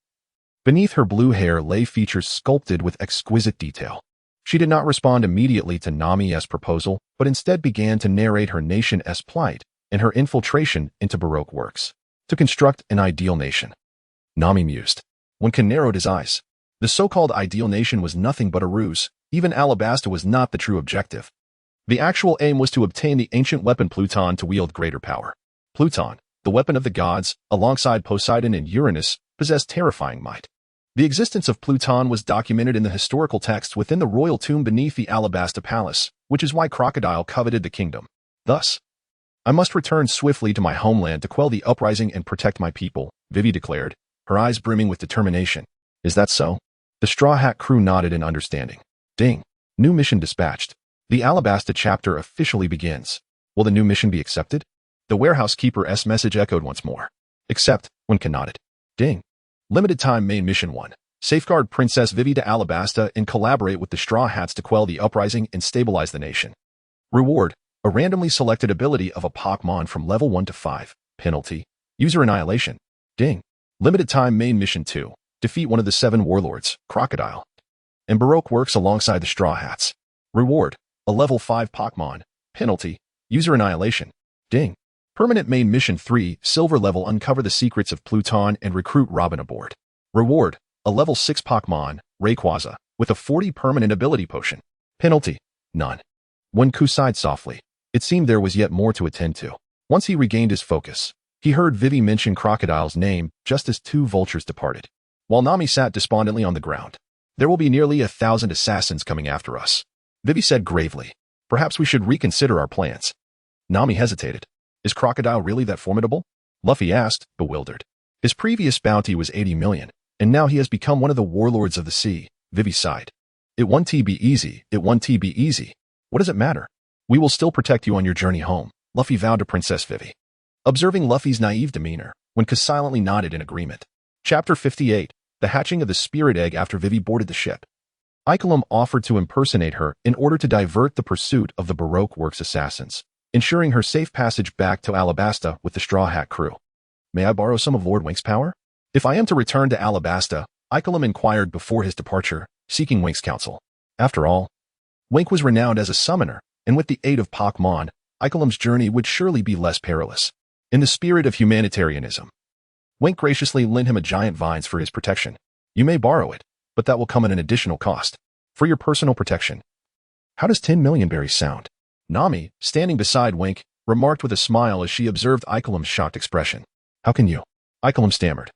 Beneath her blue hair lay features sculpted with exquisite detail. She did not respond immediately to Nami's proposal, but instead began to narrate her nation's plight and her infiltration into Baroque works to construct an ideal nation. Nami mused. Winka narrowed his eyes. The so-called ideal nation was nothing but a ruse. Even Alabasta was not the true objective. The actual aim was to obtain the ancient weapon Pluton to wield greater power. Pluton, the weapon of the gods, alongside Poseidon and Uranus, possessed terrifying might. The existence of Pluton was documented in the historical texts within the royal tomb beneath the Alabasta Palace, which is why Crocodile coveted the kingdom. Thus, I must return swiftly to my homeland to quell the uprising and protect my people, Vivi declared, her eyes brimming with determination. Is that so? The Straw Hat crew nodded in understanding. Ding. New mission dispatched. The Alabasta chapter officially begins. Will the new mission be accepted? The warehouse keeper's message echoed once more. Accept, Winka nodded. Ding. Limited time main mission 1. Safeguard Princess Vivi to Alabasta and collaborate with the Straw Hats to quell the uprising and stabilize the nation. Reward, a randomly selected ability of a Pokémon from level 1 to 5. Penalty, user annihilation. Ding. Limited time main mission 2. Defeat one of the 7 warlords, Crocodile, and Baroque works alongside the Straw Hats. Reward, a level 5 Pokémon. Penalty, user annihilation. Ding. Permanent main mission 3, silver level, uncover the secrets of Pluton and recruit Robin aboard. Reward, a level 6 Pokémon, Rayquaza, with a 40 permanent ability potion. Penalty, none. Wenku sighed softly. It seemed there was yet more to attend to. Once he regained his focus, he heard Vivi mention Crocodile's name just as 2 vultures departed. While Nami sat despondently on the ground. There will be nearly 1,000 assassins coming after us. Vivi said gravely. Perhaps we should reconsider our plans. Nami hesitated. Is Crocodile really that formidable? Luffy asked, bewildered. His previous bounty was 80 million, and now he has become one of the warlords of the sea. Vivi sighed. It won't be easy. What does it matter? We will still protect you on your journey home, Luffy vowed to Princess Vivi. Observing Luffy's naive demeanor, Winka silently nodded in agreement. Chapter 58. The hatching of the spirit egg after Vivi boarded the ship. Ikelim offered to impersonate her in order to divert the pursuit of the Baroque Works assassins, ensuring her safe passage back to Alabasta with the Straw Hat crew. May I borrow some of Lord Wink's power? If I am to return to Alabasta, Ikelim inquired before his departure, seeking Wink's counsel. After all, Wink was renowned as a summoner and with the aid of Pokémon, Ikelem's journey would surely be less perilous. In the spirit of humanitarianism, Wink graciously lent him a giant vines for his protection. You may borrow it, but that will come at an additional cost. For your personal protection. How does 10 million berries sound? Nami, standing beside Wink, remarked with a smile as she observed Ikelem's shocked expression. How can you? Ikelem stammered,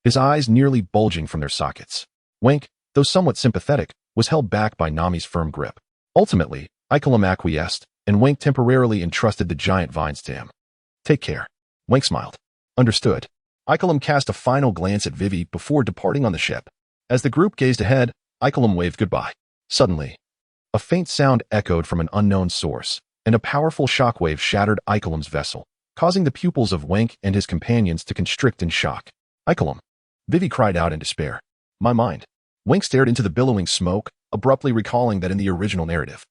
his eyes nearly bulging from their sockets. Wink, though somewhat sympathetic, was held back by Nami's firm grip. Ultimately, Ikelem acquiesced, and Wink temporarily entrusted the giant vines to him. Take care. Wink smiled. Understood. Ikelem cast a final glance at Vivi before departing on the ship. As the group gazed ahead, Ikelem waved goodbye. Suddenly, a faint sound echoed from an unknown source, and a powerful shockwave shattered Ikelem's vessel, causing the pupils of Wink and his companions to constrict in shock. Ikelem! Vivi cried out in despair. My mind. Wink stared into the billowing smoke, abruptly recalling that in the original narrative,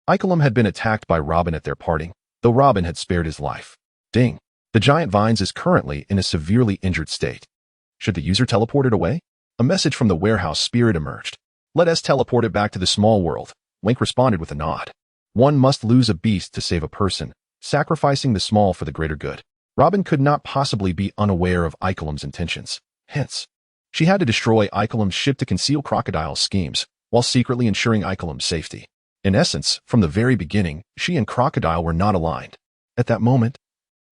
Ikelem had been attacked by Robin at their parting, though Robin had spared his life. Ding! The giant vines is currently in a severely injured state. Should the user teleport it away? A message from the warehouse spirit emerged. Let us teleport it back to the small world. Wink responded with a nod. One must lose a beast to save a person, sacrificing the small for the greater good. Robin could not possibly be unaware of Ikelem's intentions. Hence, she had to destroy Ikelem's ship to conceal Crocodile's schemes, while secretly ensuring Ikelem's safety. In essence, from the very beginning, she and Crocodile were not aligned. At that moment,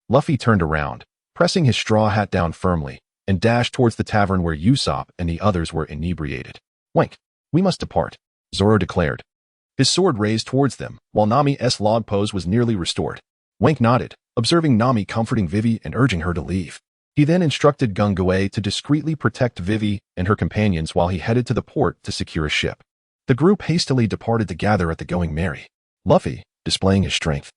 Luffy turned around, pressing his straw hat down firmly, and dashed towards the tavern where Usopp and the others were inebriated. Wink, we must depart, Zoro declared, his sword raised towards them, while Nami's log pose was nearly restored. Wink nodded, observing Nami comforting Vivi and urging her to leave. He then instructed Gungue to discreetly protect Vivi and her companions while he headed to the port to secure a ship. The group hastily departed to gather at the Going Merry. Luffy, displaying his strength,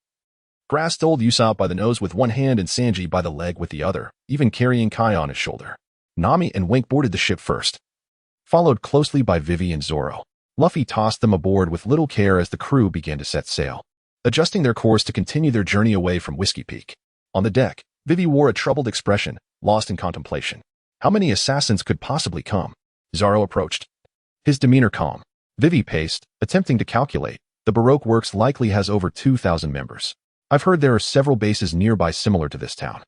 grasped old Usopp by the nose with one hand and Sanji by the leg with the other, even carrying Kai on his shoulder. Nami and Wink boarded the ship first, followed closely by Vivi and Zoro. Luffy tossed them aboard with little care as the crew began to set sail, adjusting their course to continue their journey away from Whiskey Peak. On the deck, Vivi wore a troubled expression, lost in contemplation. How many assassins could possibly come? Zoro approached, his demeanor calm. Vivi paced, attempting to calculate. The Baroque Works likely has over 2,000 members. I've heard there are several bases nearby similar to this town.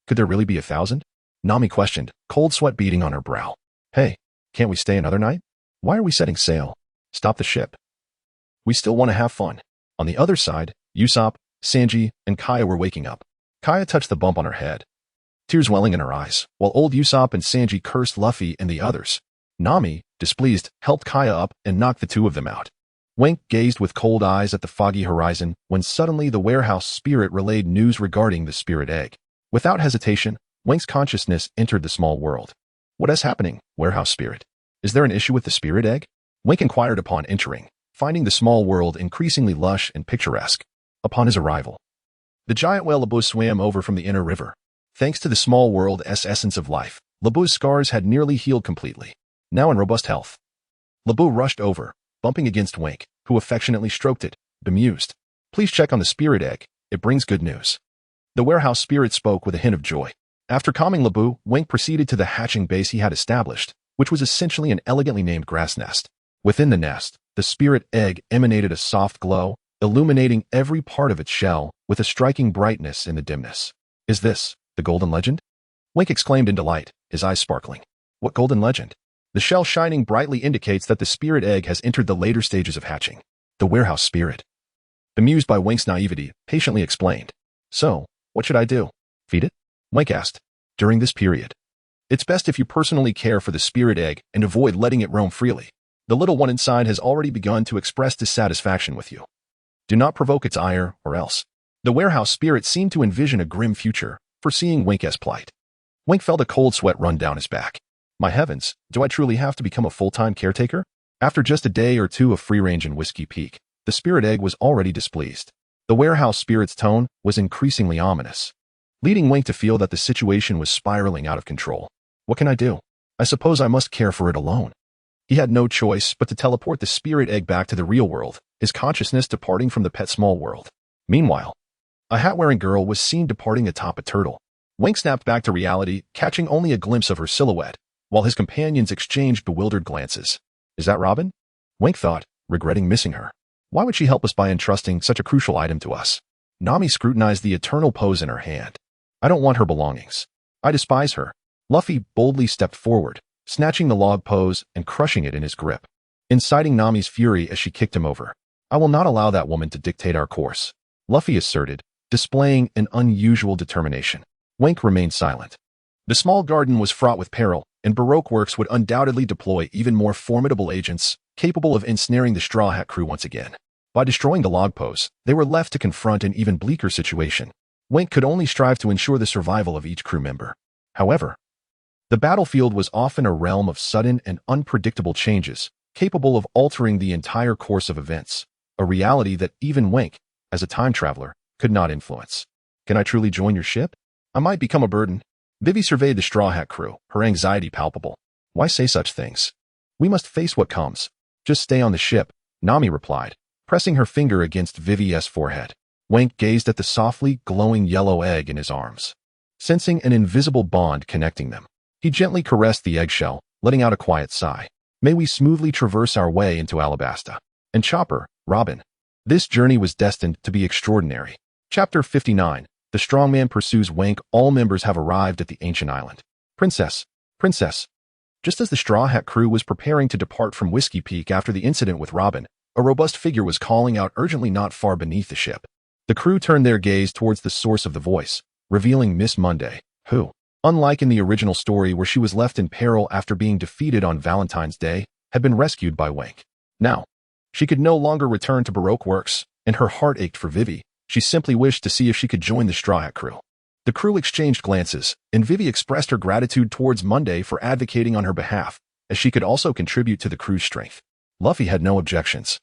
Could there really be 1,000? Nami questioned, cold sweat beading on her brow. Hey, can't we stay another night? Why are we setting sail? Stop the ship. We still want to have fun. On the other side, Usopp, Sanji, and Kaya were waking up. Kaya touched the bump on her head, tears welling in her eyes, while old Usopp and Sanji cursed Luffy and the others. Nami, displeased, helped Kaya up and knocked the two of them out. Wink gazed with cold eyes at the foggy horizon when suddenly the warehouse spirit relayed news regarding the spirit egg. Without hesitation, Wink's consciousness entered the small world. What is happening, warehouse spirit? Is there an issue with the spirit egg? Wink inquired upon entering, finding the small world increasingly lush and picturesque. Upon his arrival, the giant whale Labu swam over from the inner river. Thanks to the small world's essence of life, Labu's scars had nearly healed completely. Now in robust health, Labu rushed over, bumping against Wink, who affectionately stroked it, bemused. Please check on the spirit egg, it brings good news. The warehouse spirit spoke with a hint of joy. After calming Labu, Wink proceeded to the hatching base he had established, which was essentially an elegantly named grass nest. Within the nest, the spirit egg emanated a soft glow, illuminating every part of its shell with a striking brightness in the dimness. Is this the golden legend? Wink exclaimed in delight, his eyes sparkling. What golden legend? The shell shining brightly indicates that the spirit egg has entered the later stages of hatching. The warehouse spirit, bemused by Wink's naivety, patiently explained. So, what should I do? Feed it? Wink asked. During this period, it's best if you personally care for the spirit egg and avoid letting it roam freely. The little one inside has already begun to express dissatisfaction with you. Do not provoke its ire, or else. The warehouse spirit seemed to envision a grim future, foreseeing Wink's plight. Wink felt a cold sweat run down his back. My heavens, do I truly have to become a full-time caretaker? After just a day or two of free range in Whiskey Peak, the spirit egg was already displeased. The warehouse spirit's tone was increasingly ominous, leading Wink to feel that the situation was spiraling out of control. What can I do? I suppose I must care for it alone. He had no choice but to teleport the spirit egg back to the real world, his consciousness departing from the pet small world. Meanwhile, a hat-wearing girl was seen departing atop a turtle. Wink snapped back to reality, catching only a glimpse of her silhouette, while his companions exchanged bewildered glances. Is that Robin? Wink thought, regretting missing her. Why would she help us by entrusting such a crucial item to us? Nami scrutinized the eternal pose in her hand. I don't want her belongings. I despise her. Luffy boldly stepped forward, snatching the log pose and crushing it in his grip, inciting Nami's fury as she kicked him over. I will not allow that woman to dictate our course, Luffy asserted, displaying an unusual determination. Wink remained silent. The small garden was fraught with peril, and Baroque Works would undoubtedly deploy even more formidable agents capable of ensnaring the Straw Hat crew once again. By destroying the log pose, they were left to confront an even bleaker situation. Wink could only strive to ensure the survival of each crew member. However, the battlefield was often a realm of sudden and unpredictable changes, capable of altering the entire course of events, a reality that even Wink, as a time traveler, could not influence. Can I truly join your ship? I might become a burden. Vivi surveyed the Straw Hat crew, her anxiety palpable. Why say such things? We must face what comes. Just stay on the ship, Nami replied, pressing her finger against Vivi's forehead. Wink gazed at the softly glowing yellow egg in his arms, sensing an invisible bond connecting them. He gently caressed the eggshell, letting out a quiet sigh. May we smoothly traverse our way into Alabasta. And Chopper, Robin. This journey was destined to be extraordinary. Chapter 59. The Strongman pursues Wink. All members have arrived at the ancient island. Princess. Just as the Straw Hat crew was preparing to depart from Whiskey Peak after the incident with Robin, a robust figure was calling out urgently not far beneath the ship. The crew turned their gaze towards the source of the voice, revealing Miss Monday, who, unlike in the original story where she was left in peril after being defeated on Valentine's Day, had been rescued by Wink. Now, she could no longer return to Baroque Works, and her heart ached for Vivi. She simply wished to see if she could join the Straw Hat crew. The crew exchanged glances, and Vivi expressed her gratitude towards Monday for advocating on her behalf, as she could also contribute to the crew's strength. Luffy had no objections,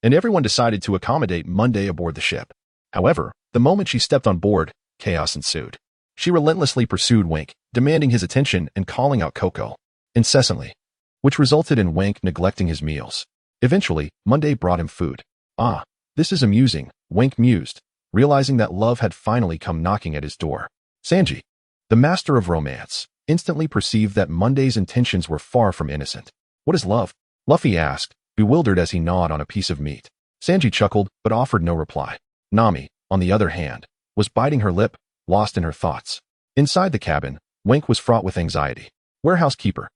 and everyone decided to accommodate Monday aboard the ship. However, the moment she stepped on board, chaos ensued. She relentlessly pursued Wink, demanding his attention and calling out Coco incessantly, which resulted in Wink neglecting his meals. Eventually, Monday brought him food. Ah, this is amusing, Wink mused, realizing that love had finally come knocking at his door. Sanji, the master of romance, instantly perceived that Monday's intentions were far from innocent. What is love? Luffy asked, bewildered as he gnawed on a piece of meat. Sanji chuckled, but offered no reply. Nami, on the other hand, was biting her lip, lost in her thoughts. Inside the cabin, Wink was fraught with anxiety. Warehouse keeper,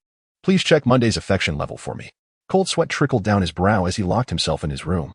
please check Monday's affection level for me. Cold sweat trickled down his brow as he locked himself in his room,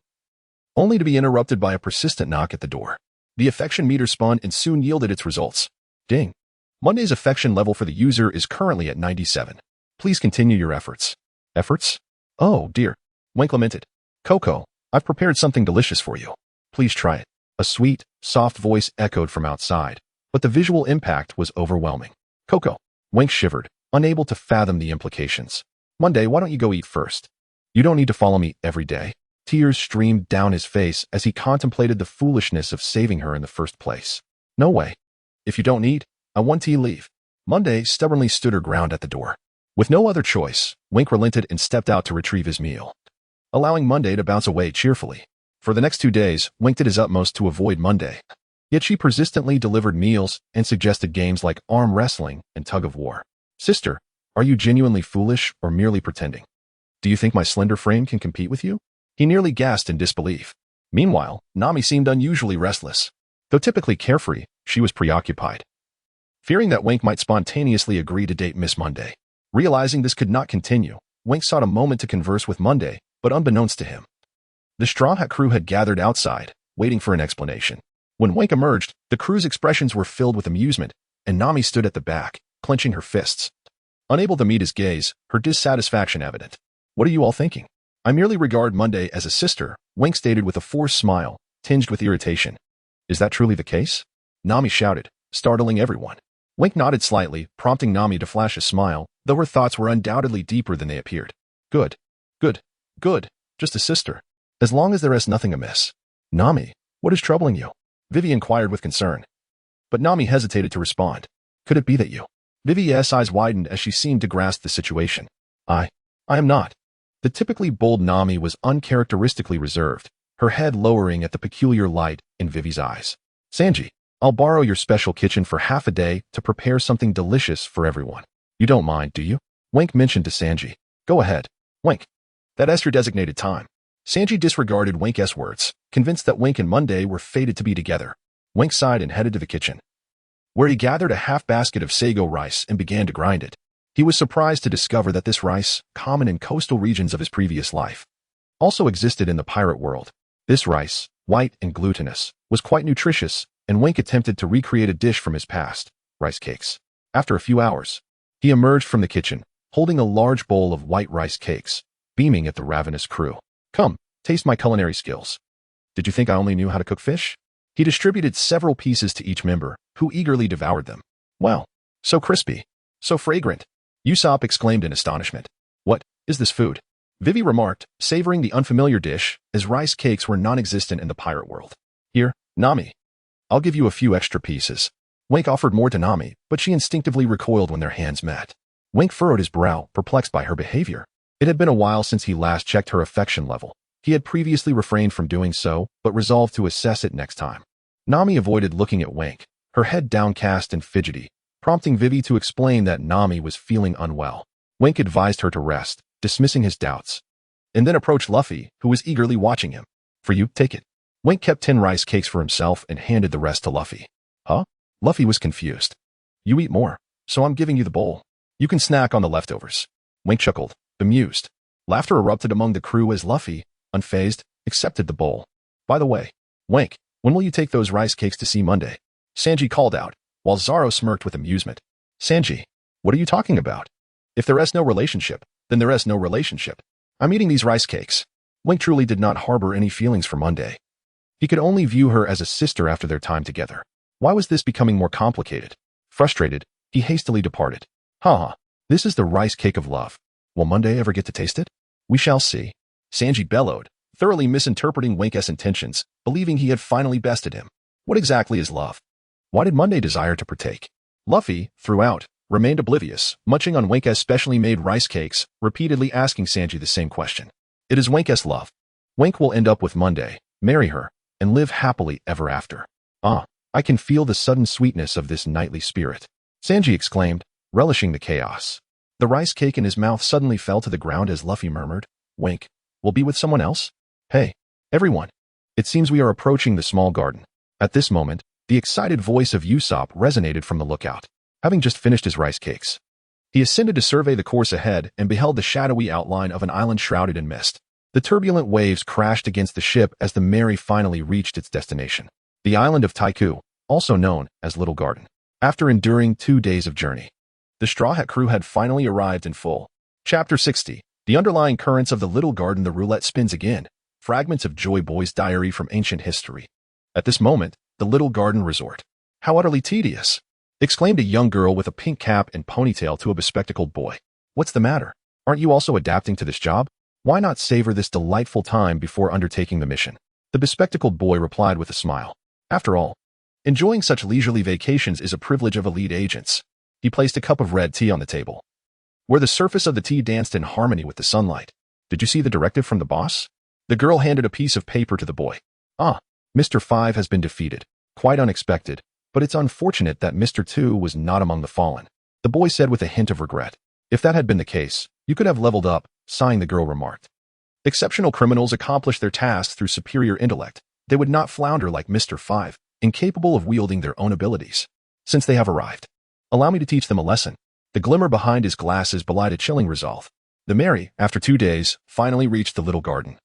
only to be interrupted by a persistent knock at the door. The affection meter spun and soon yielded its results. Ding. Monday's affection level for the user is currently at 97. Please continue your efforts. Efforts? Oh, dear. Wink lamented. Coco, I've prepared something delicious for you. Please try it. A sweet, soft voice echoed from outside, but the visual impact was overwhelming. Coco. Wink shivered, unable to fathom the implications. Monday, why don't you go eat first? You don't need to follow me every day. Tears streamed down his face as he contemplated the foolishness of saving her in the first place. No way. If you don't need, I want to leave. Monday stubbornly stood her ground at the door. With no other choice, Wink relented and stepped out to retrieve his meal, allowing Monday to bounce away cheerfully. For the next 2 days, Wink did his utmost to avoid Monday. Yet she persistently delivered meals and suggested games like arm wrestling and tug-of-war. Sister, are you genuinely foolish or merely pretending? Do you think my slender frame can compete with you? He nearly gasped in disbelief. Meanwhile, Nami seemed unusually restless. Though typically carefree, she was preoccupied, fearing that Wink might spontaneously agree to date Miss Monday. Realizing this could not continue, Wink sought a moment to converse with Monday, but unbeknownst to him, the Straw Hat crew had gathered outside, waiting for an explanation. When Wink emerged, the crew's expressions were filled with amusement, and Nami stood at the back, clenching her fists. Unable to meet his gaze, her dissatisfaction evident. What are you all thinking? I merely regard Monday as a sister, Wink stated with a forced smile, tinged with irritation. Is that truly the case? Nami shouted, startling everyone. Wink nodded slightly, prompting Nami to flash a smile, though her thoughts were undoubtedly deeper than they appeared. Good. Just a sister. As long as there is nothing amiss. Nami, what is troubling you? Vivi inquired with concern. But Nami hesitated to respond. Could it be that you? Vivi's eyes widened as she seemed to grasp the situation. I am not. The typically bold Nami was uncharacteristically reserved, her head lowering at the peculiar light in Vivi's eyes. Sanji, I'll borrow your special kitchen for half a day to prepare something delicious for everyone. You don't mind, do you? Wink mentioned to Sanji. Go ahead, Wink. That's your designated time. Sanji disregarded Wink's words, convinced that Wink and Monday were fated to be together. Wink sighed and headed to the kitchen, where he gathered a half basket of sago rice and began to grind it. He was surprised to discover that this rice, common in coastal regions of his previous life, also existed in the pirate world. This rice, white and glutinous, was quite nutritious, and Wink attempted to recreate a dish from his past, rice cakes. After a few hours, he emerged from the kitchen, holding a large bowl of white rice cakes, beaming at the ravenous crew. Come, taste my culinary skills. Did you think I only knew how to cook fish? He distributed several pieces to each member, who eagerly devoured them. Wow, so crispy, so fragrant. Usopp exclaimed in astonishment. What is this food? Vivi remarked, savoring the unfamiliar dish, as rice cakes were non-existent in the pirate world. Here, Nami. I'll give you a few extra pieces. Wink offered more to Nami, but she instinctively recoiled when their hands met. Wink furrowed his brow, perplexed by her behavior. It had been a while since he last checked her affection level. He had previously refrained from doing so, but resolved to assess it next time. Nami avoided looking at Wink, her head downcast and fidgety, prompting Vivi to explain that Nami was feeling unwell. Wink advised her to rest, dismissing his doubts, and then approached Luffy, who was eagerly watching him. For you, take it. Wink kept 10 rice cakes for himself and handed the rest to Luffy. Huh? Luffy was confused. You eat more, so I'm giving you the bowl. You can snack on the leftovers. Wink chuckled, bemused. Laughter erupted among the crew as Luffy, unfazed, accepted the bowl. By the way, Wink, when will you take those rice cakes to see Monday? Sanji called out, while Zoro smirked with amusement. Sanji, what are you talking about? If there is no relationship, then there is no relationship. I'm eating these rice cakes. Wink truly did not harbor any feelings for Monday. He could only view her as a sister after their time together. Why was this becoming more complicated? Frustrated, he hastily departed. Haha, this is the rice cake of love. Will Monday ever get to taste it? We shall see. Sanji bellowed, thoroughly misinterpreting Wink's intentions, believing he had finally bested him. What exactly is love? Why did Monday desire to partake? Luffy, throughout, remained oblivious, munching on Wink's specially made rice cakes, repeatedly asking Sanji the same question. It is Wink's love. Wink will end up with Monday, marry her, and live happily ever after. Ah, I can feel the sudden sweetness of this knightly spirit. Sanji exclaimed, relishing the chaos. The rice cake in his mouth suddenly fell to the ground as Luffy murmured, Wink, will be with someone else? Hey, everyone. It seems we are approaching the small garden. At this moment, the excited voice of Usopp resonated from the lookout, having just finished his rice cakes. He ascended to survey the course ahead and beheld the shadowy outline of an island shrouded in mist. The turbulent waves crashed against the ship as the Mary finally reached its destination, the island of Taiku, also known as Little Garden. After enduring 2 days of journey, the Straw Hat crew had finally arrived in full. Chapter 60. The underlying currents of the Little Garden. The roulette spins again. Fragments of Joy Boy's diary from ancient history. At this moment, the Little Garden Resort. How utterly tedious! Exclaimed a young girl with a pink cap and ponytail to a bespectacled boy. What's the matter? Aren't you also adapting to this job? Why not savor this delightful time before undertaking the mission? The bespectacled boy replied with a smile. After all, enjoying such leisurely vacations is a privilege of elite agents. He placed a cup of red tea on the table, where the surface of the tea danced in harmony with the sunlight. Did you see the directive from the boss? The girl handed a piece of paper to the boy. Ah, Mr. 5 has been defeated. Quite unexpected, but it's unfortunate that Mr. 2 was not among the fallen. The boy said with a hint of regret. If that had been the case, you could have leveled up, sighing, the girl remarked. Exceptional criminals accomplish their tasks through superior intellect. They would not flounder like Mr. 5, incapable of wielding their own abilities. Since they have arrived, allow me to teach them a lesson. The glimmer behind his glasses belied a chilling resolve. The Mary, after 2 days, finally reached the Little Garden,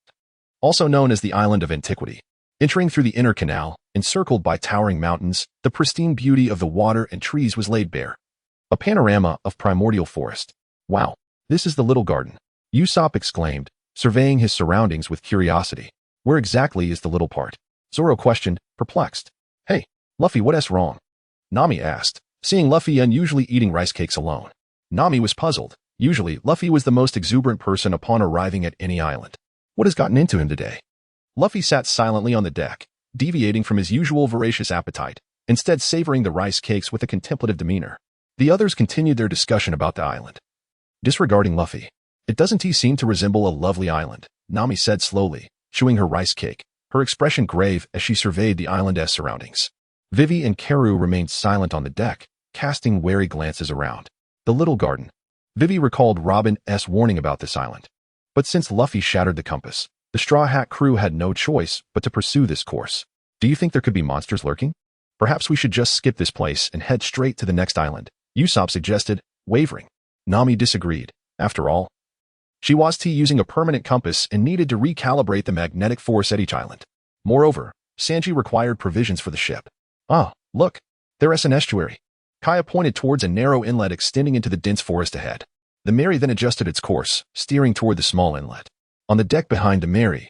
also known as the Island of Antiquity. Entering through the inner canal, encircled by towering mountains, the pristine beauty of the water and trees was laid bare. A panorama of primordial forest. Wow, this is the Little Garden, Usopp exclaimed, surveying his surroundings with curiosity. Where exactly is the little part? Zoro questioned, perplexed. Hey, Luffy, what's wrong? Nami asked, seeing Luffy unusually eating rice cakes alone. Nami was puzzled. Usually, Luffy was the most exuberant person upon arriving at any island. What has gotten into him today? Luffy sat silently on the deck, deviating from his usual voracious appetite, instead savoring the rice cakes with a contemplative demeanor. The others continued their discussion about the island. Disregarding Luffy, doesn't he seem to resemble a lovely island? Nami said slowly, chewing her rice cake, her expression grave as she surveyed the island's surroundings. Vivi and Karu remained silent on the deck, casting wary glances around. The Little Garden. Vivi recalled Robin's warning about this island. But since Luffy shattered the compass, The Straw Hat crew had no choice but to pursue this course. Do you think there could be monsters lurking? Perhaps we should just skip this place and head straight to the next island, Usopp suggested, wavering. Nami disagreed. After all, she was using a permanent compass and needed to recalibrate the magnetic force at each island. Moreover, Sanji required provisions for the ship. Ah, look, there's an estuary. Kaya pointed towards a narrow inlet extending into the dense forest ahead. The Mary then adjusted its course, steering toward the small inlet. On the deck behind the Mary,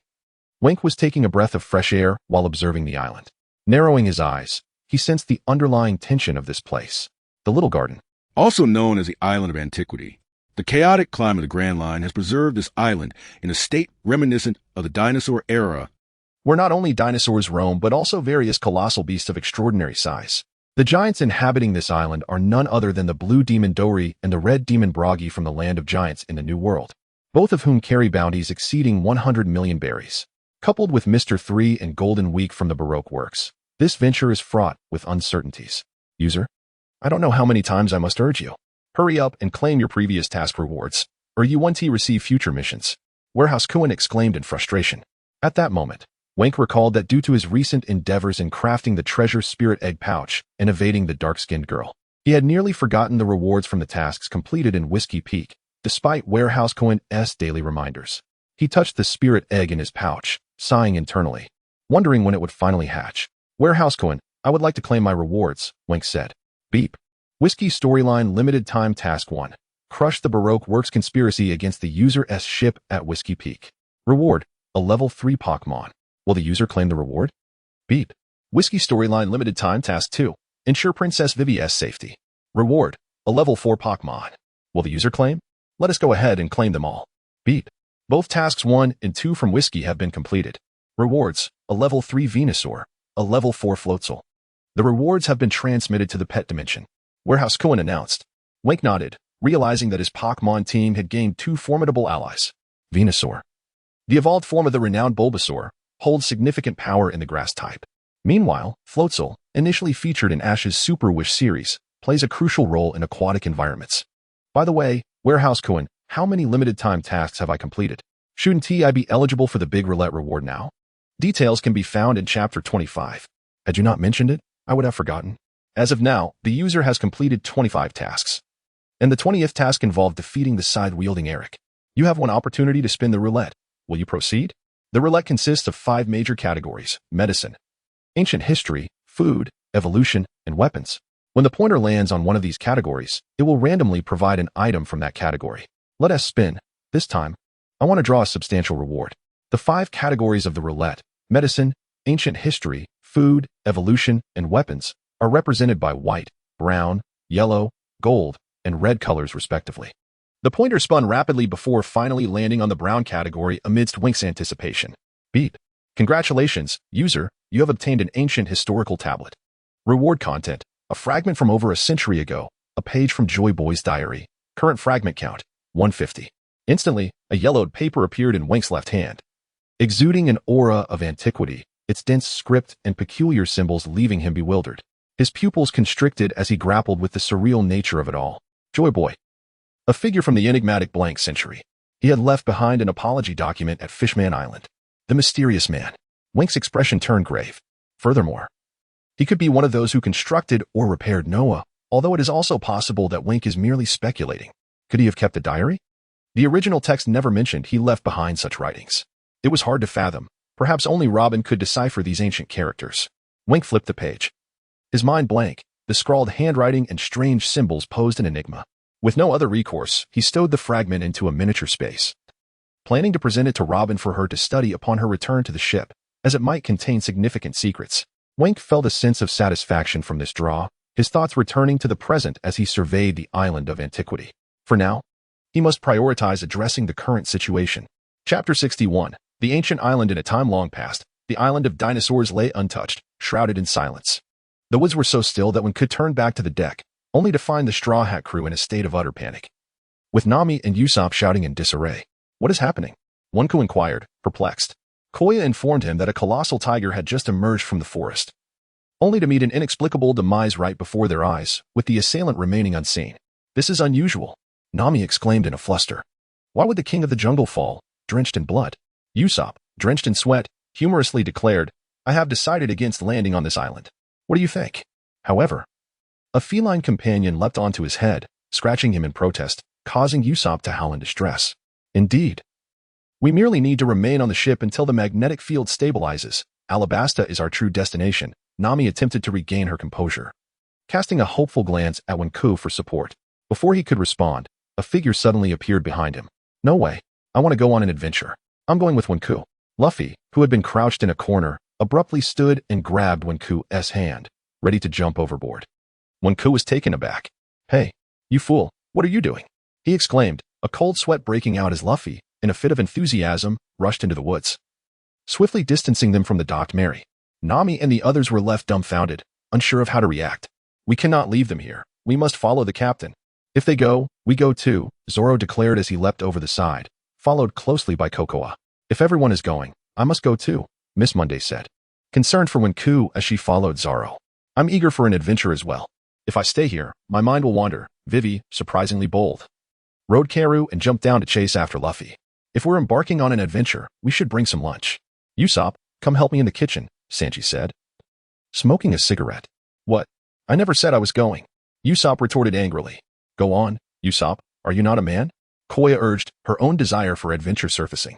Wink was taking a breath of fresh air while observing the island. Narrowing his eyes, he sensed the underlying tension of this place. The Little Garden, also known as the Island of Antiquity. The chaotic climate of the Grand Line has preserved this island in a state reminiscent of the dinosaur era, where not only dinosaurs roam but also various colossal beasts of extraordinary size. The giants inhabiting this island are none other than the blue demon Dory and the red demon Bragi from the land of giants in the New World, both of whom carry bounties exceeding 100 million berries. Coupled with Mr. 3 and Golden Week from the Baroque works, this venture is fraught with uncertainties. User, I don't know how many times I must urge you. Hurry up and claim your previous task rewards, or you won't receive future missions. Warehouse Kuin exclaimed in frustration. At that moment, Wank recalled that due to his recent endeavors in crafting the treasure spirit egg pouch and evading the dark-skinned girl, he had nearly forgotten the rewards from the tasks completed in Whiskey Peak, despite Warehouse Kuin's daily reminders. He touched the spirit egg in his pouch, sighing internally, wondering when it would finally hatch. Warehouse Kuin, I would like to claim my rewards, Wank said. Beep. Whiskey Storyline Limited Time Task 1. Crush the Baroque Works conspiracy against the user's ship at Whiskey Peak. Reward, a level 3 Pokémon. Will the user claim the reward? Beep. Whiskey Storyline Limited Time Task 2. Ensure Princess Vivi's safety. Reward, a level 4 Pokémon. Will the user claim? Let us go ahead and claim them all. Beep. Both tasks 1 and 2 from Whiskey have been completed. Rewards, a level 3 Venusaur, a level 4 Floatzel. The rewards have been transmitted to the pet dimension, Warehouse Kuin announced. Wink nodded, realizing that his Pokémon team had gained 2 formidable allies. Venusaur, the evolved form of the renowned Bulbasaur, holds significant power in the grass type. Meanwhile, Floatzel, initially featured in Ash's Super Wish series, plays a crucial role in aquatic environments. By the way, Warehouse Kuin, how many limited time tasks have I completed? Shouldn't I be eligible for the big roulette reward now? Details can be found in Chapter 25. Had you not mentioned it, I would have forgotten. As of now, the user has completed 25 tasks. And the 20th task involved defeating the side-wielding Eric. You have one opportunity to spin the roulette. Will you proceed? The roulette consists of 5 major categories: medicine, ancient history, food, evolution, and weapons. When the pointer lands on one of these categories, it will randomly provide an item from that category. Let us spin. This time, I want to draw a substantial reward. The 5 categories of the roulette, medicine, ancient history, food, evolution, and weapons, are represented by white, brown, yellow, gold, and red colors respectively. The pointer spun rapidly before finally landing on the brown category amidst Wink's anticipation. Beep. Congratulations, user, you have obtained an ancient historical tablet. Reward content, a fragment from over a century ago, a page from Joy Boy's diary. Current fragment count, 150. Instantly, a yellowed paper appeared in Wink's left hand. Exuding an aura of antiquity, its dense script and peculiar symbols leaving him bewildered. His pupils constricted as he grappled with the surreal nature of it all. Joy Boy, a figure from the enigmatic blank century. He had left behind an apology document at Fishman Island. The mysterious man. Wink's expression turned grave. Furthermore, he could be one of those who constructed or repaired Noah, although it is also possible that Wink is merely speculating. Could he have kept a diary? The original text never mentioned he left behind such writings. It was hard to fathom. Perhaps only Robin could decipher these ancient characters. Wink flipped the page. His mind blank, the scrawled handwriting and strange symbols posed an enigma. With no other recourse, he stowed the fragment into a miniature space, planning to present it to Robin for her to study upon her return to the ship, as it might contain significant secrets. Wink felt a sense of satisfaction from this draw, his thoughts returning to the present as he surveyed the island of antiquity. For now, he must prioritize addressing the current situation. Chapter 61. The ancient island in a time long past, the island of dinosaurs lay untouched, shrouded in silence. The woods were so still that one could turn back to the deck, only to find the Straw Hat crew in a state of utter panic. With Nami and Usopp shouting in disarray. What is happening? Wonku inquired, perplexed. Koya informed him that a colossal tiger had just emerged from the forest, only to meet an inexplicable demise right before their eyes, with the assailant remaining unseen. This is unusual, Nami exclaimed in a fluster. Why would the king of the jungle fall, drenched in blood? Usopp, drenched in sweat, humorously declared, "I have decided against landing on this island. What do you think?" However, a feline companion leapt onto his head, scratching him in protest, causing Usopp to howl in distress. "Indeed. We merely need to remain on the ship until the magnetic field stabilizes. Alabasta is our true destination." Nami attempted to regain her composure, casting a hopeful glance at Wenku for support. Before he could respond, a figure suddenly appeared behind him. "No way. I want to go on an adventure. I'm going with Wenku." Luffy, who had been crouched in a corner, abruptly stood and grabbed Wenku's hand, ready to jump overboard. Wenku was taken aback. "Hey, you fool, what are you doing?" he exclaimed, a cold sweat breaking out as Luffy, in a fit of enthusiasm, rushed into the woods, swiftly distancing them from the docked Mary. Nami and the others were left dumbfounded, unsure of how to react. "We cannot leave them here. We must follow the captain. If they go, we go too," Zoro declared as he leapt over the side, followed closely by Kokoa. "If everyone is going, I must go too," Miss Monday said, concerned for Wenku as she followed Zoro. "I'm eager for an adventure as well. If I stay here, my mind will wander." Vivi, surprisingly bold, rode Karu and jumped down to chase after Luffy. "If we're embarking on an adventure, we should bring some lunch." "Usopp, come help me in the kitchen," Sanji said, smoking a cigarette. "What? I never said I was going," Usopp retorted angrily. "Go on, Usopp, are you not a man?" Koya urged, her own desire for adventure surfacing.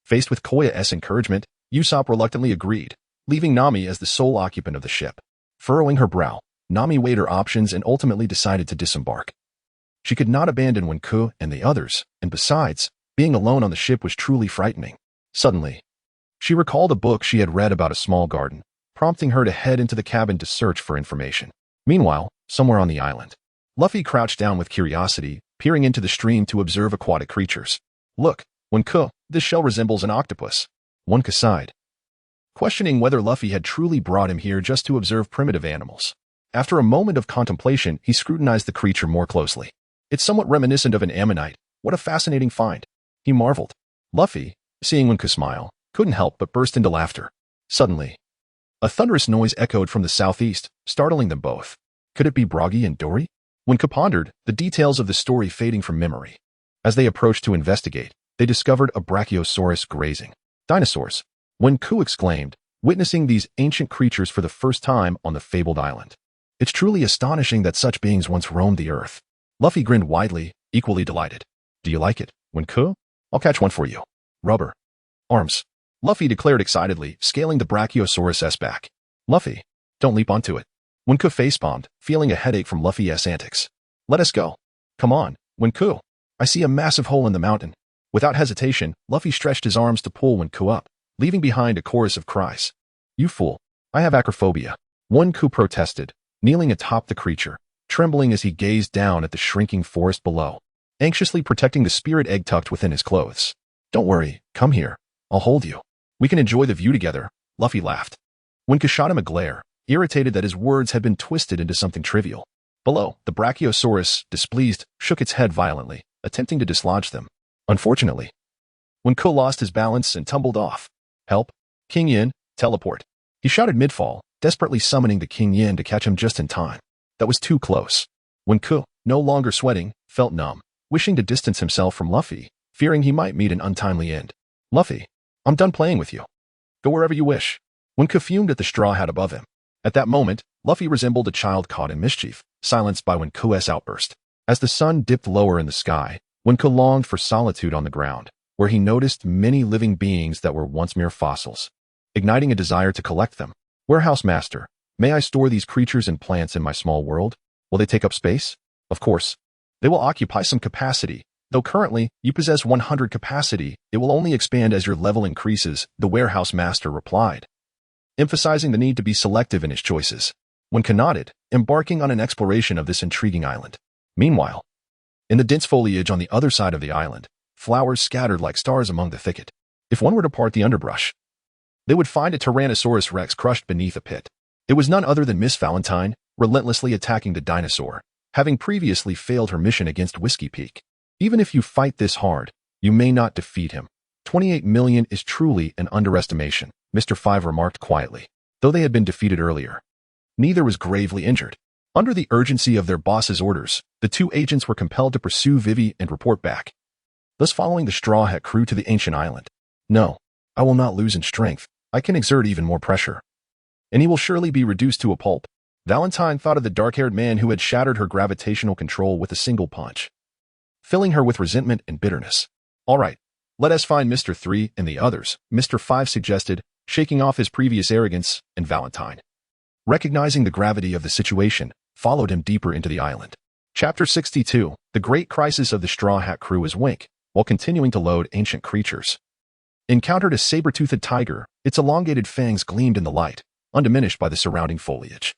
Faced with Koya's encouragement, Usopp reluctantly agreed, leaving Nami as the sole occupant of the ship. Furrowing her brow, Nami weighed her options and ultimately decided to disembark. She could not abandon Wenku and the others, and besides, being alone on the ship was truly frightening. Suddenly, she recalled a book she had read about a small garden, prompting her to head into the cabin to search for information. Meanwhile, somewhere on the island, Luffy crouched down with curiosity, peering into the stream to observe aquatic creatures. "Look, Wenku, this shell resembles an octopus," Wenku sighed, questioning whether Luffy had truly brought him here just to observe primitive animals. After a moment of contemplation, he scrutinized the creature more closely. "It's somewhat reminiscent of an ammonite. What a fascinating find," he marveled. Luffy, seeing Wenku smile, couldn't help but burst into laughter. Suddenly, a thunderous noise echoed from the southeast, startling them both. Could it be Broggy and Dory? Wenku pondered, the details of the story fading from memory. As they approached to investigate, they discovered a Brachiosaurus grazing. "Dinosaurs!" Wenku exclaimed, witnessing these ancient creatures for the first time on the fabled island. "It's truly astonishing that such beings once roamed the earth." Luffy grinned widely, equally delighted. "Do you like it, Wenku? I'll catch one for you." "Rubber. Arms," Luffy declared excitedly, scaling the Brachiosaurus' back. "Luffy, don't leap onto it." Wenku facepalmed, feeling a headache from Luffy's antics. "Let us go." "Come on, Wenku. I see a massive hole in the mountain." Without hesitation, Luffy stretched his arms to pull Wenku up, leaving behind a chorus of cries. "You fool. I have acrophobia," Wenku protested, kneeling atop the creature, trembling as he gazed down at the shrinking forest below, anxiously protecting the spirit egg tucked within his clothes. "Don't worry, come here. I'll hold you. We can enjoy the view together," Luffy laughed. Wenku shot him a glare, irritated that his words had been twisted into something trivial. Below, the Brachiosaurus, displeased, shook its head violently, attempting to dislodge them. Unfortunately, Wenku lost his balance and tumbled off. "Help! King Yin, teleport!" he shouted mid-fall, desperately summoning the King Yin to catch him just in time. That was too close. Wenku, no longer sweating, felt numb, wishing to distance himself from Luffy, fearing he might meet an untimely end. "Luffy, I'm done playing with you. Go wherever you wish." Wenku fumed at the straw hat above him. At that moment, Luffy resembled a child caught in mischief, silenced by Wenku's outburst. As the sun dipped lower in the sky, Wenku longed for solitude on the ground, where he noticed many living beings that were once mere fossils, igniting a desire to collect them. "Warehouse Master, may I store these creatures and plants in my small world? Will they take up space?" "Of course. They will occupy some capacity. Though currently, you possess 100 capacity, it will only expand as your level increases," the Warehouse Master replied, emphasizing the need to be selective in his choices. Wenku nodded, embarking on an exploration of this intriguing island. Meanwhile, in the dense foliage on the other side of the island, flowers scattered like stars among the thicket. If one were to part the underbrush, they would find a Tyrannosaurus Rex crushed beneath a pit. It was none other than Miss Valentine, relentlessly attacking the dinosaur, having previously failed her mission against Whiskey Peak. "Even if you fight this hard, you may not defeat him. 28 million is truly an underestimation," Mr. Five remarked quietly. Though they had been defeated earlier, neither was gravely injured. Under the urgency of their boss's orders, the two agents were compelled to pursue Vivi and report back, thus following the Straw Hat crew to the ancient island. "No, I will not lose in strength. I can exert even more pressure. And he will surely be reduced to a pulp. Valentine thought of the dark-haired man who had shattered her gravitational control with a single punch, filling her with resentment and bitterness. All right, let us find Mr. 3 and the others, Mr. 5 suggested, shaking off his previous arrogance, and Valentine, recognizing the gravity of the situation, followed him deeper into the island. Chapter 62, The Great Crisis of the Straw Hat Crew as Wink, while continuing to load ancient creatures, encountered a saber-toothed tiger. Its elongated fangs gleamed in the light, undiminished by the surrounding foliage.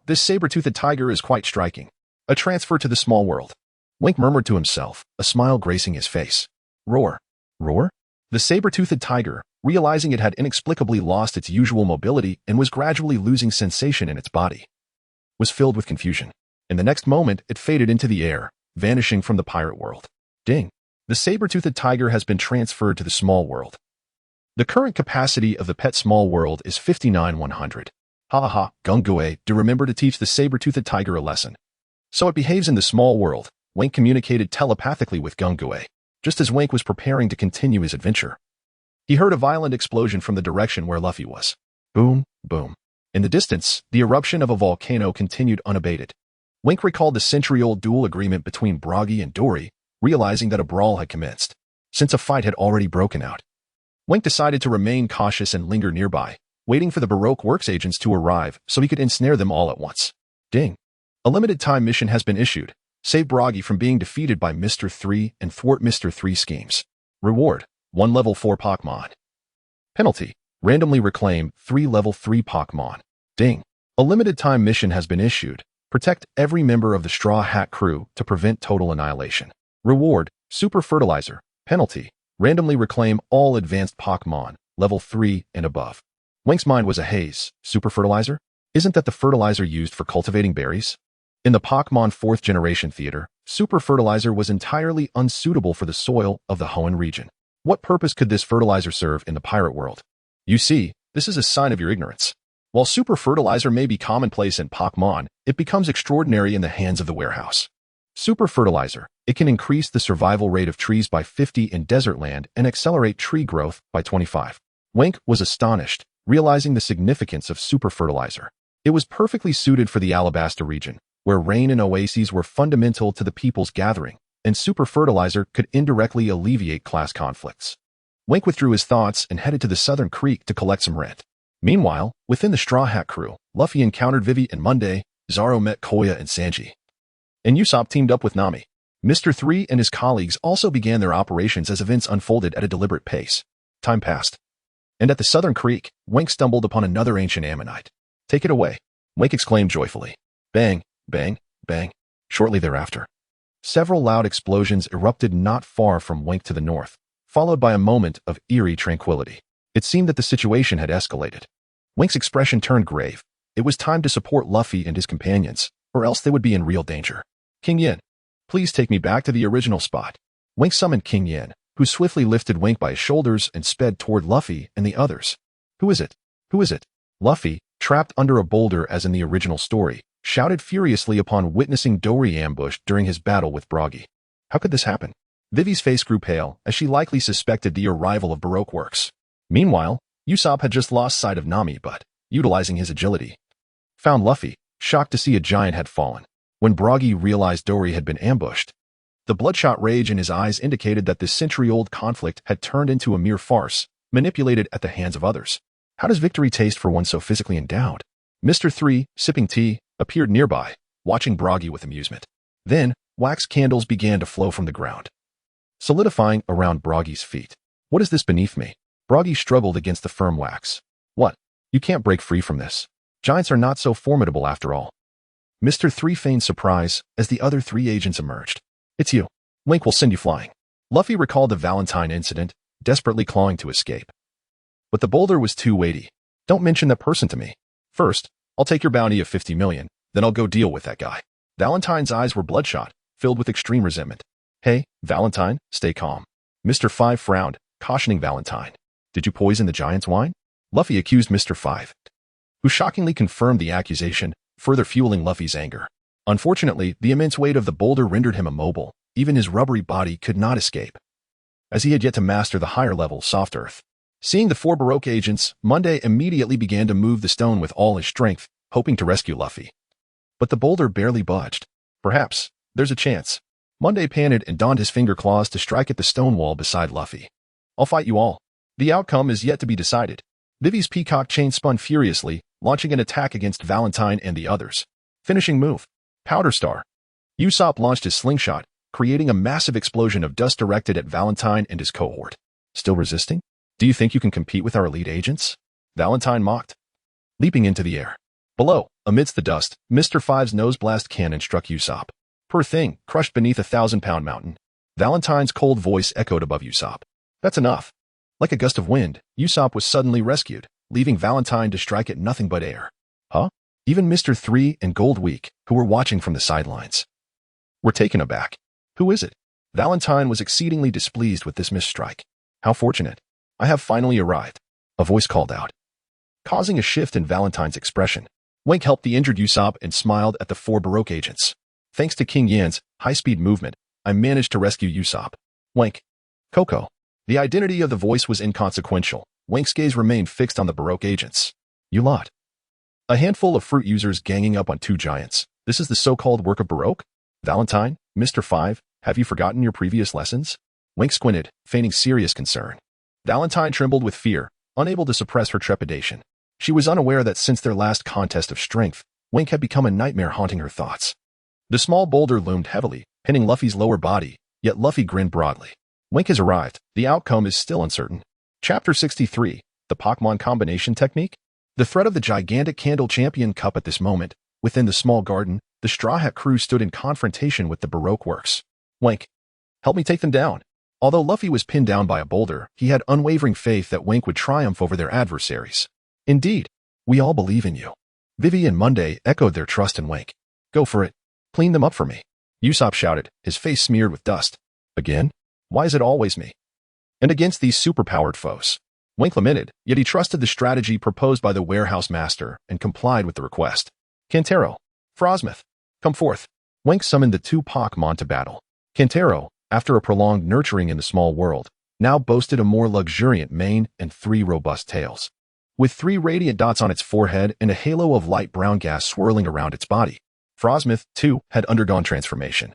This saber-toothed tiger is quite striking. A transfer to the small world. Wink murmured to himself, a smile gracing his face. Roar. Roar? The saber-toothed tiger, realizing it had inexplicably lost its usual mobility and was gradually losing sensation in its body, was filled with confusion. In the next moment, it faded into the air, vanishing from the pirate world. Ding. The saber-toothed tiger has been transferred to the small world. The current capacity of the pet small world is 59,100. Ha ha, Gungue, do remember to teach the saber-toothed tiger a lesson. So it behaves in the small world. Wink communicated telepathically with Gungue, just as Wink was preparing to continue his adventure. He heard a violent explosion from the direction where Luffy was. Boom, boom. In the distance, the eruption of a volcano continued unabated. Wink recalled the century-old duel agreement between Broggy and Dory, realizing that a brawl had commenced, since a fight had already broken out. Wink decided to remain cautious and linger nearby, waiting for the Baroque Works agents to arrive so he could ensnare them all at once. Ding. A limited-time mission has been issued. Save Broggy from being defeated by Mr. 3 and thwart Mr. 3's schemes. Reward: 1 level 4 Pokémon. Penalty: randomly reclaim 3 level 3 Pokémon. Ding. A limited-time mission has been issued. Protect every member of the Straw Hat Crew to prevent total annihilation. Reward: Super Fertilizer. Penalty: randomly reclaim all advanced Pokémon, level 3 and above. Wink's mind was a haze. Super Fertilizer? Isn't that the fertilizer used for cultivating berries? In the Pokémon 4th Generation Theater, Super Fertilizer was entirely unsuitable for the soil of the Hoenn region. What purpose could this fertilizer serve in the pirate world? You see, this is a sign of your ignorance. While Super Fertilizer may be commonplace in Pokémon, it becomes extraordinary in the hands of the warehouse. Super Fertilizer. It can increase the survival rate of trees by 50 in desert land and accelerate tree growth by 25. Wink was astonished, realizing the significance of Super Fertilizer. It was perfectly suited for the Alabasta region, where rain and oases were fundamental to the people's gathering, and Super Fertilizer could indirectly alleviate class conflicts. Wink withdrew his thoughts and headed to the southern creek to collect some rent. Meanwhile, within the Straw Hat Crew, Luffy encountered Vivi and Monday, Zoro met Koya and Sanji, and Usopp teamed up with Nami. Mr. 3 and his colleagues also began their operations as events unfolded at a deliberate pace. Time passed. And at the southern creek, Wink stumbled upon another ancient ammonite. Take it away, Wink exclaimed joyfully. Bang, bang, bang. Shortly thereafter, several loud explosions erupted not far from Wink to the north, followed by a moment of eerie tranquility. It seemed that the situation had escalated. Wink's expression turned grave. It was time to support Luffy and his companions, or else they would be in real danger. King Yin, please take me back to the original spot. Wink summoned King Yin, who swiftly lifted Wink by his shoulders and sped toward Luffy and the others. Who is it? Who is it? Luffy, trapped under a boulder as in the original story, shouted furiously upon witnessing Dory ambushed during his battle with Broggy. How could this happen? Vivi's face grew pale, as she likely suspected the arrival of Baroque Works. Meanwhile, Usopp had just lost sight of Nami but, utilizing his agility, found Luffy, shocked to see a giant had fallen. When Broggy realized Dory had been ambushed, the bloodshot rage in his eyes indicated that this century-old conflict had turned into a mere farce, manipulated at the hands of others. How does victory taste for one so physically endowed? Mr. 3, sipping tea, appeared nearby, watching Broggy with amusement. Then, wax candles began to flow from the ground, solidifying around Broggy's feet. What is this beneath me? Broggy struggled against the firm wax. What? You can't break free from this. Giants are not so formidable after all. Mr. 3 feigned surprise as the other 3 agents emerged. It's you. Wink will send you flying. Luffy recalled the Valentine incident, desperately clawing to escape. But the boulder was too weighty. Don't mention that person to me. First, I'll take your bounty of 50 million, then I'll go deal with that guy. Valentine's eyes were bloodshot, filled with extreme resentment. Hey, Valentine, stay calm. Mr. 5 frowned, cautioning Valentine. Did you poison the giant's wine? Luffy accused Mr. 5, who shockingly confirmed the accusation, further fueling Luffy's anger. Unfortunately, the immense weight of the boulder rendered him immobile. Even his rubbery body could not escape, as he had yet to master the higher level soft earth. Seeing the four Baroque agents, Monday immediately began to move the stone with all his strength, hoping to rescue Luffy. But the boulder barely budged. Perhaps there's a chance. Monday panted and donned his finger claws to strike at the stone wall beside Luffy. I'll fight you all. The outcome is yet to be decided. Vivi's peacock chain spun furiously, launching an attack against Valentine and the others. Finishing move. Powder Star. Usopp launched his slingshot, creating a massive explosion of dust directed at Valentine and his cohort. Still resisting? Do you think you can compete with our elite agents? Valentine mocked. Leaping into the air. Below, amidst the dust, Mr. Five's nose blast cannon struck Usopp. Poor thing, crushed beneath a 1,000-pound mountain. Valentine's cold voice echoed above Usopp. That's enough. Like a gust of wind, Usopp was suddenly rescued, leaving Valentine to strike at nothing but air. Huh? Even Mr. 3 and Gold Week, who were watching from the sidelines, were taken aback. Who is it? Valentine was exceedingly displeased with this missed strike. How fortunate. I have finally arrived. A voice called out, causing a shift in Valentine's expression. Wink helped the injured Usopp and smiled at the four Baroque agents. Thanks to King Yan's high-speed movement, I managed to rescue Usopp. Wink. Coco. The identity of the voice was inconsequential. Wink's gaze remained fixed on the Baroque agents. You lot. A handful of fruit users ganging up on two giants. This is the so-called work of Baroque? Valentine, Mr. 5, have you forgotten your previous lessons? Wink squinted, feigning serious concern. Valentine trembled with fear, unable to suppress her trepidation. She was unaware that since their last contest of strength, Wink had become a nightmare haunting her thoughts. The small boulder loomed heavily, pinning Luffy's lower body, yet Luffy grinned broadly. Wink has arrived. The outcome is still uncertain. Chapter 63, The Pokémon Combination Technique? The threat of the gigantic Candle Champion Cup at this moment, within the small garden, the Straw Hat crew stood in confrontation with the Baroque works. Wink, help me take them down. Although Luffy was pinned down by a boulder, he had unwavering faith that Wink would triumph over their adversaries. Indeed, we all believe in you. Vivi and Monday echoed their trust in Wink. Go for it. Clean them up for me. Usopp shouted, his face smeared with dust. Again? Why is it always me? And against these superpowered foes. Wink lamented, yet he trusted the strategy proposed by the warehouse master and complied with the request. Kantaro, Frosmith, come forth. Wink summoned the two Pokémon to battle. Kantaro, after a prolonged nurturing in the small world, now boasted a more luxuriant mane and 3 robust tails. With 3 radiant dots on its forehead and a halo of light brown gas swirling around its body. Frosmith, too, had undergone transformation.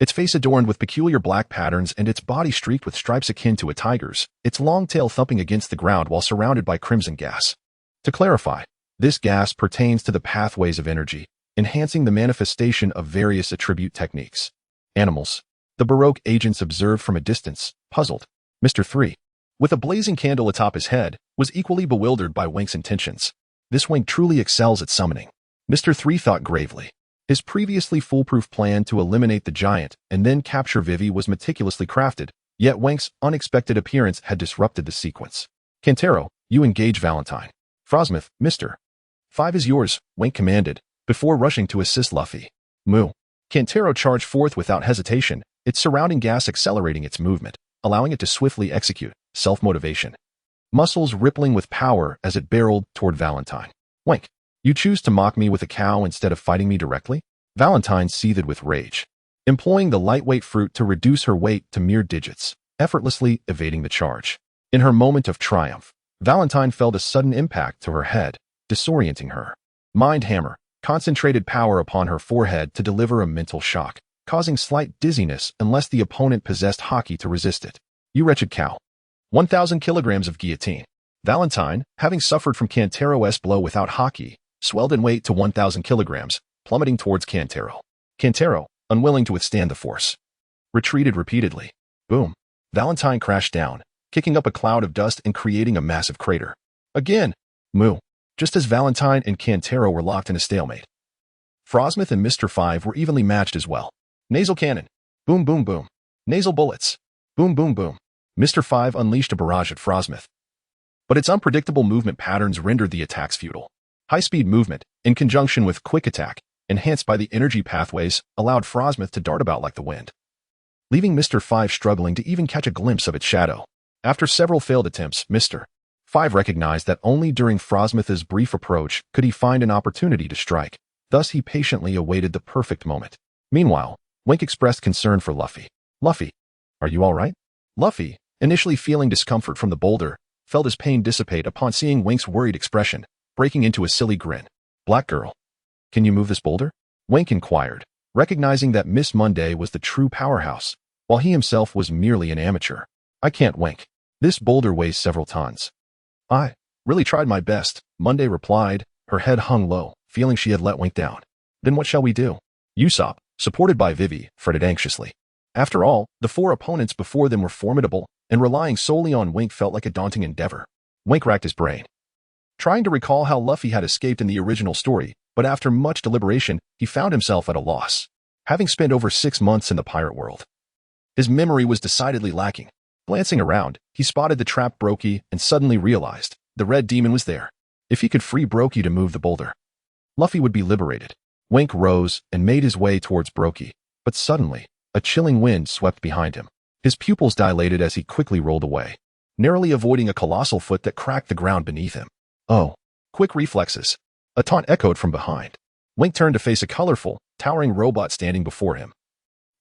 Its face adorned with peculiar black patterns and its body streaked with stripes akin to a tiger's, its long tail thumping against the ground while surrounded by crimson gas. To clarify, this gas pertains to the pathways of energy, enhancing the manifestation of various attribute techniques. Animals. The Baroque agents observed from a distance, puzzled. Mr. 3, with a blazing candle atop his head, was equally bewildered by Wink's intentions. This Wink truly excels at summoning. Mr. 3 thought gravely. His previously foolproof plan to eliminate the giant and then capture Vivi was meticulously crafted, yet Wink's unexpected appearance had disrupted the sequence. Kantaro, you engage Valentine. Frosmith, Mr. 5 is yours, Wink commanded, before rushing to assist Luffy. Moo. Kantaro charged forth without hesitation, its surrounding gas accelerating its movement, allowing it to swiftly execute self-motivation. Muscles rippling with power as it barreled toward Valentine. Wink, you choose to mock me with a cow instead of fighting me directly? Valentine seethed with rage, employing the lightweight fruit to reduce her weight to mere digits, effortlessly evading the charge. In her moment of triumph, Valentine felt a sudden impact to her head, disorienting her. Mind Hammer, concentrated power upon her forehead to deliver a mental shock, causing slight dizziness unless the opponent possessed Haki to resist it. You wretched cow. 1,000 kilograms of guillotine. Valentine, having suffered from Kantaro's blow without Haki, swelled in weight to 1,000 kilograms, plummeting towards Kantaro. Kantaro, unwilling to withstand the force, retreated repeatedly. Boom. Valentine crashed down, kicking up a cloud of dust and creating a massive crater. Again. Moo. Just as Valentine and Kantaro were locked in a stalemate. Frosmith and Mr. 5 were evenly matched as well. Nasal cannon. Boom boom boom. Nasal bullets. Boom boom boom. Mr. 5 unleashed a barrage at Frosmith. But its unpredictable movement patterns rendered the attacks futile. High-speed movement, in conjunction with quick attack, enhanced by the energy pathways, allowed Frosmith to dart about like the wind, leaving Mr. 5 struggling to even catch a glimpse of its shadow. After several failed attempts, Mr. 5 recognized that only during Frosmith's brief approach could he find an opportunity to strike. Thus he patiently awaited the perfect moment. Meanwhile, Wink expressed concern for Luffy. Luffy, are you all right? Luffy, initially feeling discomfort from the boulder, felt his pain dissipate upon seeing Wink's worried expression, breaking into a silly grin. Black girl, can you move this boulder? Wink inquired, recognizing that Miss Monday was the true powerhouse, while he himself was merely an amateur. I can't, Wink. This boulder weighs several tons. I really tried my best, Monday replied, her head hung low, feeling she had let Wink down. Then what shall we do? Usopp, supported by Vivi, fretted anxiously. After all, the 4 opponents before them were formidable, and relying solely on Wink felt like a daunting endeavor. Wink racked his brain, trying to recall how Luffy had escaped in the original story, but after much deliberation, he found himself at a loss, having spent over 6 months in the pirate world. His memory was decidedly lacking. Glancing around, he spotted the trapped Brokey and suddenly realized the red demon was there. If he could free Brokey to move the boulder, Luffy would be liberated. Wink rose and made his way towards Brokey, but suddenly, a chilling wind swept behind him. His pupils dilated as he quickly rolled away, narrowly avoiding a colossal foot that cracked the ground beneath him. Oh, quick reflexes. A taunt echoed from behind. Wink turned to face a colorful, towering robot standing before him,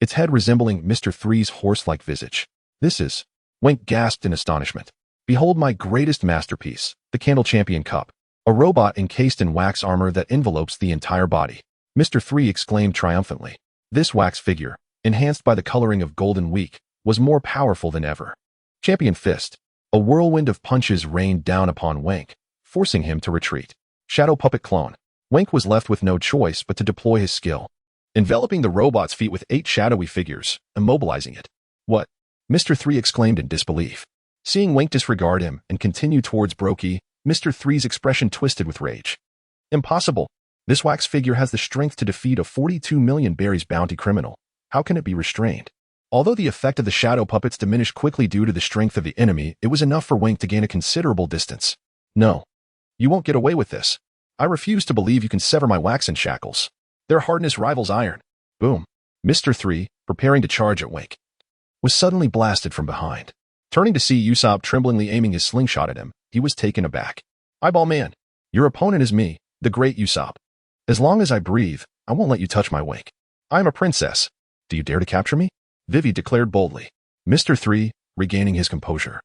its head resembling Mr. Three's horse-like visage. This is... Wink gasped in astonishment. Behold my greatest masterpiece, the Candle Champion Cup. A robot encased in wax armor that envelopes the entire body. Mr. Three exclaimed triumphantly. This wax figure, enhanced by the coloring of Golden Week, was more powerful than ever. Champion Fist. A whirlwind of punches rained down upon Wink, forcing him to retreat. Shadow Puppet Clone. Wink was left with no choice but to deploy his skill, enveloping the robot's feet with 8 shadowy figures, immobilizing it. What? Mr. Three exclaimed in disbelief. Seeing Wink disregard him and continue towards Brokey, Mr. Three's expression twisted with rage. Impossible. This wax figure has the strength to defeat a 42 million berries bounty criminal. How can it be restrained? Although the effect of the shadow puppets diminished quickly due to the strength of the enemy, it was enough for Wink to gain a considerable distance. No. You won't get away with this. I refuse to believe you can sever my waxen shackles. Their hardness rivals iron. Boom. Mr. Three, preparing to charge at Wink, was suddenly blasted from behind. Turning to see Usopp tremblingly aiming his slingshot at him, he was taken aback. Eyeball man, your opponent is me, the great Usopp. As long as I breathe, I won't let you touch my Wink. I am a princess. Do you dare to capture me? Vivi declared boldly. Mr. Three, regaining his composure,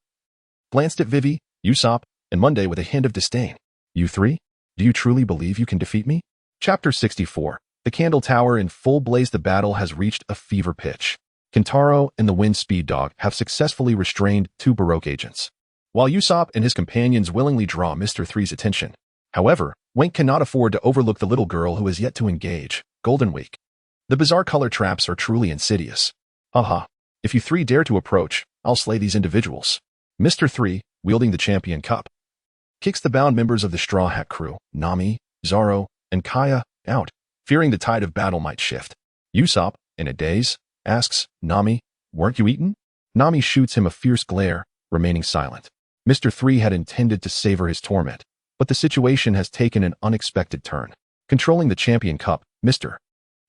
glanced at Vivi, Usopp, and Monday with a hint of disdain. You three? Do you truly believe you can defeat me? Chapter 64. The Candle Tower in full blaze. The battle has reached a fever pitch. Kentaro and the Wind Speed Dog have successfully restrained 2 Baroque agents, while Usopp and his companions willingly draw Mr. Three's attention. However, Wink cannot afford to overlook the little girl who has yet to engage, Golden Week. The bizarre color traps are truly insidious. Haha. If you 3 dare to approach, I'll slay these individuals. Mr. Three, wielding the Champion Cup, kicks the bound members of the Straw Hat crew, Nami, Zoro, and Kaya, out, fearing the tide of battle might shift. Usopp, in a daze, asks, Nami, weren't you eaten? Nami shoots him a fierce glare, remaining silent. Mr. Three had intended to savor his torment, but the situation has taken an unexpected turn. Controlling the Champion Cup, Mr.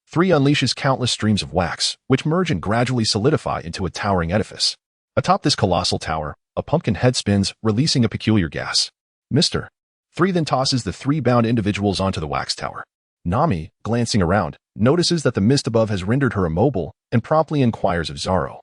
Three unleashes countless streams of wax, which merge and gradually solidify into a towering edifice. Atop this colossal tower, a pumpkin head spins, releasing a peculiar gas. Mr. Three then tosses the 3 bound individuals onto the wax tower. Nami, glancing around, notices that the mist above has rendered her immobile and promptly inquires of Zoro.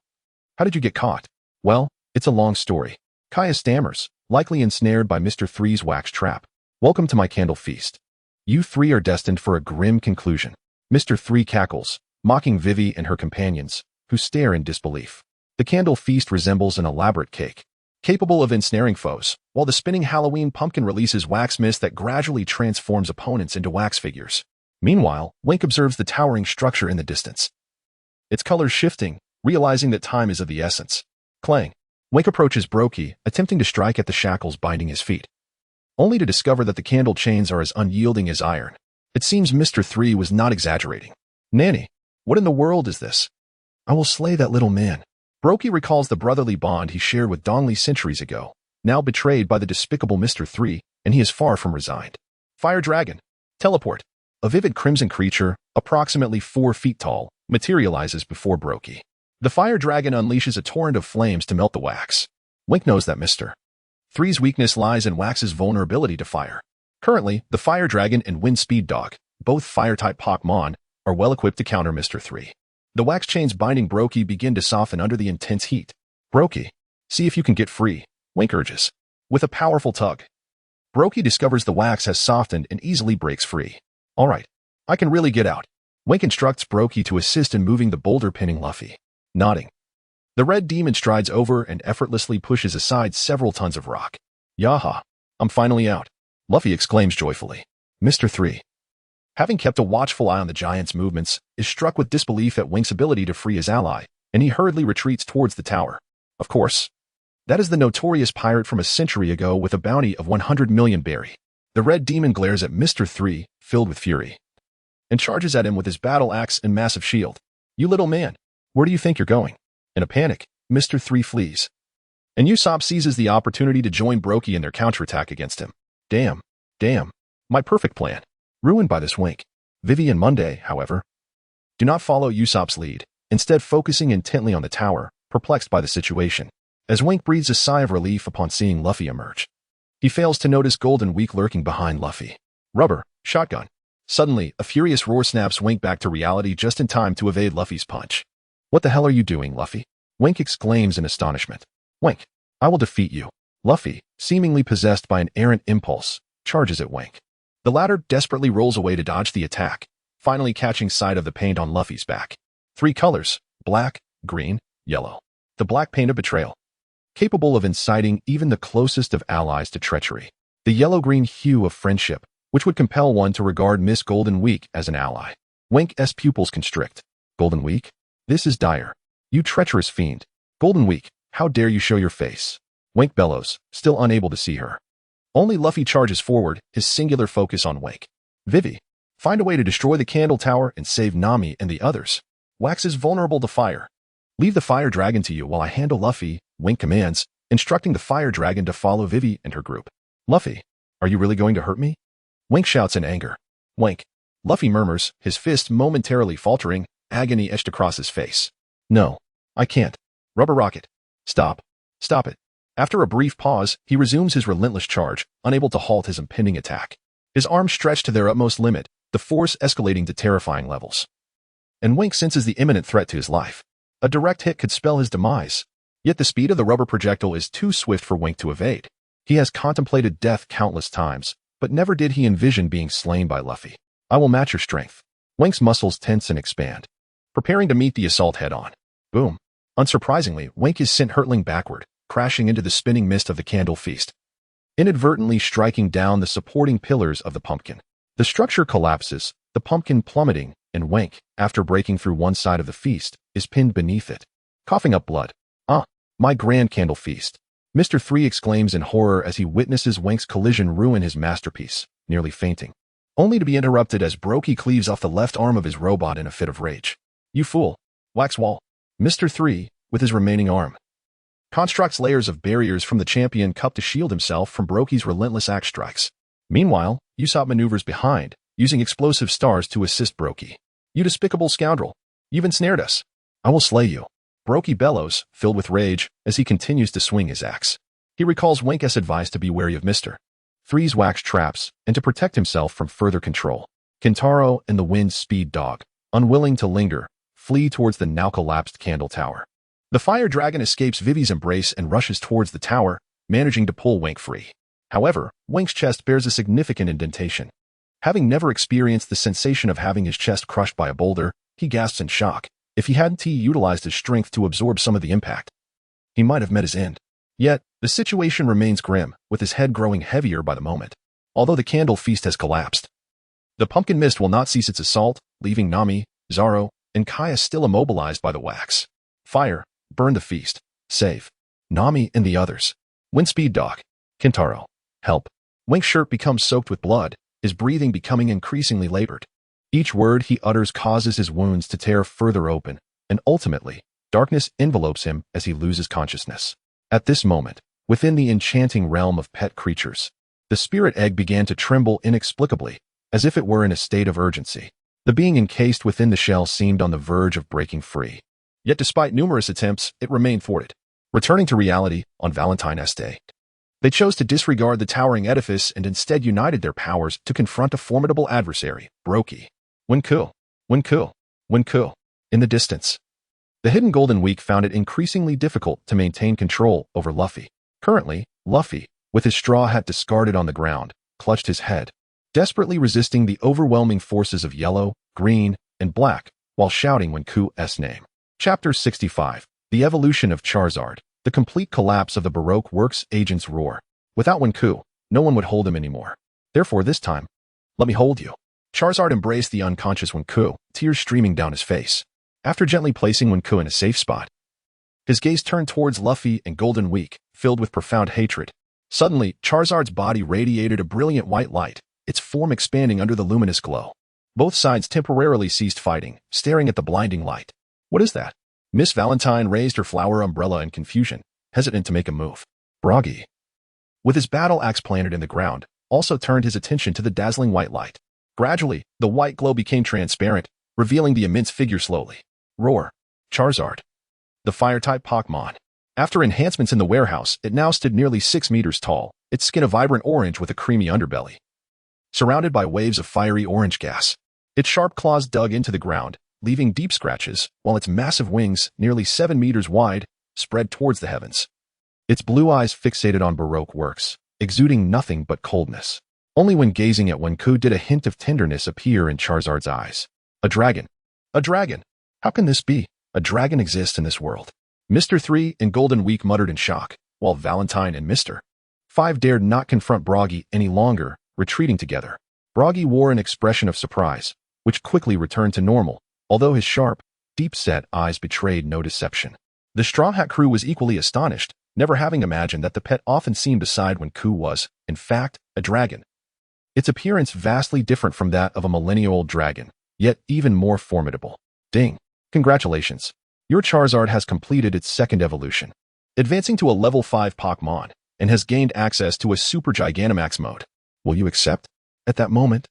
How did you get caught? Well, it's a long story. Kaya stammers, likely ensnared by Mr. Three's wax trap. Welcome to my candle feast. You 3 are destined for a grim conclusion. Mr. Three cackles, mocking Vivi and her companions, who stare in disbelief. The candle feast resembles an elaborate cake, capable of ensnaring foes, while the spinning Halloween pumpkin releases wax mist that gradually transforms opponents into wax figures. Meanwhile, Wink observes the towering structure in the distance, its colors shifting, realizing that time is of the essence. Clang. Wink approaches Brokey, attempting to strike at the shackles binding his feet, only to discover that the candle chains are as unyielding as iron. It seems Mr. Three was not exaggerating. Nanny, what in the world is this? I will slay that little man. Brokey recalls the brotherly bond he shared with Dongli centuries ago, now betrayed by the despicable Mr. Three, and he is far from resigned. Fire Dragon. Teleport. A vivid crimson creature, approximately 4 feet tall, materializes before Brokey. The Fire Dragon unleashes a torrent of flames to melt the wax. Wink knows that Mr. Three's weakness lies in Wax's vulnerability to fire. Currently, the Fire Dragon and Wind Speed Dog, both Fire-type Pokémon, are well-equipped to counter Mr. Three. The wax chains binding Brokey begin to soften under the intense heat. Brokey, see if you can get free, Wink urges. With a powerful tug, Brokey discovers the wax has softened and easily breaks free. All right, I can really get out. Wink instructs Brokey to assist in moving the boulder, pinning Luffy. Nodding, the red demon strides over and effortlessly pushes aside several tons of rock. Yaha, I'm finally out, Luffy exclaims joyfully. Mr. 3, having kept a watchful eye on the giant's movements, is struck with disbelief at Wink's ability to free his ally, and he hurriedly retreats towards the tower. Of course, that is the notorious pirate from a century ago with a bounty of 100 million berry. The red demon glares at Mr. 3, filled with fury, and charges at him with his battle axe and massive shield. You little man, where do you think you're going? In a panic, Mr. 3 flees, and Usopp seizes the opportunity to join Brokey in their counterattack against him. Damn, my perfect plan, ruined by this Wink. Vivi and Monday, however, do not follow Usopp's lead, instead focusing intently on the tower, perplexed by the situation. As Wink breathes a sigh of relief upon seeing Luffy emerge, he fails to notice Golden Week lurking behind Luffy. Rubber, shotgun. Suddenly, a furious roar snaps Wink back to reality just in time to evade Luffy's punch. What the hell are you doing, Luffy? Wink exclaims in astonishment. Wink, I will defeat you. Luffy, seemingly possessed by an errant impulse, charges at Wink. The latter desperately rolls away to dodge the attack, finally catching sight of the paint on Luffy's back. 3 colors, black, green, yellow. The black paint of betrayal, capable of inciting even the closest of allies to treachery. The yellow-green hue of friendship, which would compel one to regard Miss Golden Week as an ally. Wink's pupils constrict. Golden Week? This is dire. You treacherous fiend. Golden Week, how dare you show your face? Wink bellows, still unable to see her. Only Luffy charges forward, his singular focus on Wink. Vivi, find a way to destroy the candle tower and save Nami and the others. Wax is vulnerable to fire. Leave the fire dragon to you while I handle Luffy, Wink commands, instructing the fire dragon to follow Vivi and her group. Luffy, are you really going to hurt me? Wink shouts in anger. Wink. Luffy murmurs, his fist momentarily faltering, agony etched across his face. No, I can't. Rubber Rocket. Stop it. After a brief pause, he resumes his relentless charge, unable to halt his impending attack. His arms stretched to their utmost limit, the force escalating to terrifying levels. And Wink senses the imminent threat to his life. A direct hit could spell his demise. Yet the speed of the rubber projectile is too swift for Wink to evade. He has contemplated death countless times, but never did he envision being slain by Luffy. I will match your strength. Wink's muscles tense and expand, preparing to meet the assault head-on. Boom. Unsurprisingly, Wink is sent hurtling backward, crashing into the spinning mist of the candle feast, inadvertently striking down the supporting pillars of the pumpkin. The structure collapses, the pumpkin plummeting, and Wink, after breaking through one side of the feast, is pinned beneath it, coughing up blood. My grand candle feast. Mr. 3 exclaims in horror as he witnesses Wink's collision ruin his masterpiece, nearly fainting, only to be interrupted as Brokey cleaves off the left arm of his robot in a fit of rage. You fool. Wax wall. Mr. 3, with his remaining arm, constructs layers of barriers from the champion cup to shield himself from Brokey's relentless axe strikes. Meanwhile, Usopp maneuvers behind, using explosive stars to assist Brokey. You despicable scoundrel. You've ensnared us. I will slay you. Brokey bellows, filled with rage, as he continues to swing his axe. He recalls Wink's advice to be wary of Mr. 3's wax traps, and to protect himself from further control. Kintaro and the Wind's speed dog, unwilling to linger, flee towards the now collapsed candle tower. The fire dragon escapes Vivi's embrace and rushes towards the tower, managing to pull Wink free. However, Wink's chest bears a significant indentation. Having never experienced the sensation of having his chest crushed by a boulder, he gasps in shock. If he hadn't utilized his strength to absorb some of the impact, he might have met his end. Yet, the situation remains grim, with his head growing heavier by the moment. Although the candle feast has collapsed, the pumpkin mist will not cease its assault, leaving Nami, Zoro, and Kaya still immobilized by the wax. Fire, burn the feast. Save Nami and the others. Wind speed dog. Kintaro. Help. Wink's shirt becomes soaked with blood, his breathing becoming increasingly labored. Each word he utters causes his wounds to tear further open, and ultimately, darkness envelopes him as he loses consciousness. At this moment, within the enchanting realm of pet creatures, the spirit egg began to tremble inexplicably, as if it were in a state of urgency. The being encased within the shell seemed on the verge of breaking free. Yet despite numerous attempts, it remained thwarted. Returning to reality on Valentine's Day, they chose to disregard the towering edifice and instead united their powers to confront a formidable adversary, Brokey. Winko. In the distance, the hidden Golden Week found it increasingly difficult to maintain control over Luffy. Currently, Luffy, with his straw hat discarded on the ground, clutched his head, desperately resisting the overwhelming forces of yellow, green, and black, while shouting Wenku's name. Chapter 65. The Evolution of Charizard. The complete collapse of the Baroque Works agent's roar. Without Wenku, no one would hold him anymore. Therefore, this time, let me hold you. Charizard embraced the unconscious Wenku, tears streaming down his face. After gently placing Wenku in a safe spot, his gaze turned towards Luffy and Golden Week, filled with profound hatred. Suddenly, Charizard's body radiated a brilliant white light, its form expanding under the luminous glow. Both sides temporarily ceased fighting, staring at the blinding light. What is that? Miss Valentine raised her flower umbrella in confusion, hesitant to make a move. Broggy, with his battle axe planted in the ground, also turned his attention to the dazzling white light. Gradually, the white glow became transparent, revealing the immense figure slowly. Roar. Charizard, the fire-type Pokémon. After enhancements in the warehouse, it now stood nearly 6 meters tall, its skin a vibrant orange with a creamy underbelly. Surrounded by waves of fiery orange gas, its sharp claws dug into the ground, leaving deep scratches, while its massive wings, nearly 7 meters wide, spread towards the heavens. Its blue eyes fixated on Baroque Works, exuding nothing but coldness. Only when gazing at Wenku did a hint of tenderness appear in Charizard's eyes. A dragon. A dragon. How can this be? A dragon exists in this world. Mr. 3 and Golden Week muttered in shock, while Valentine and Mr. 5 dared not confront Broggy any longer, retreating together. Broggy wore an expression of surprise, which quickly returned to normal, although his sharp, deep-set eyes betrayed no deception. The Straw Hat crew was equally astonished, never having imagined that the pet often seemed beside when Ku was, in fact, a dragon. Its appearance vastly different from that of a millennia-old dragon, yet even more formidable. Ding! Congratulations! Your Charizard has completed its second evolution, advancing to a level 5 Pokémon, and has gained access to a Super Gigantamax mode. Will you accept? At that moment,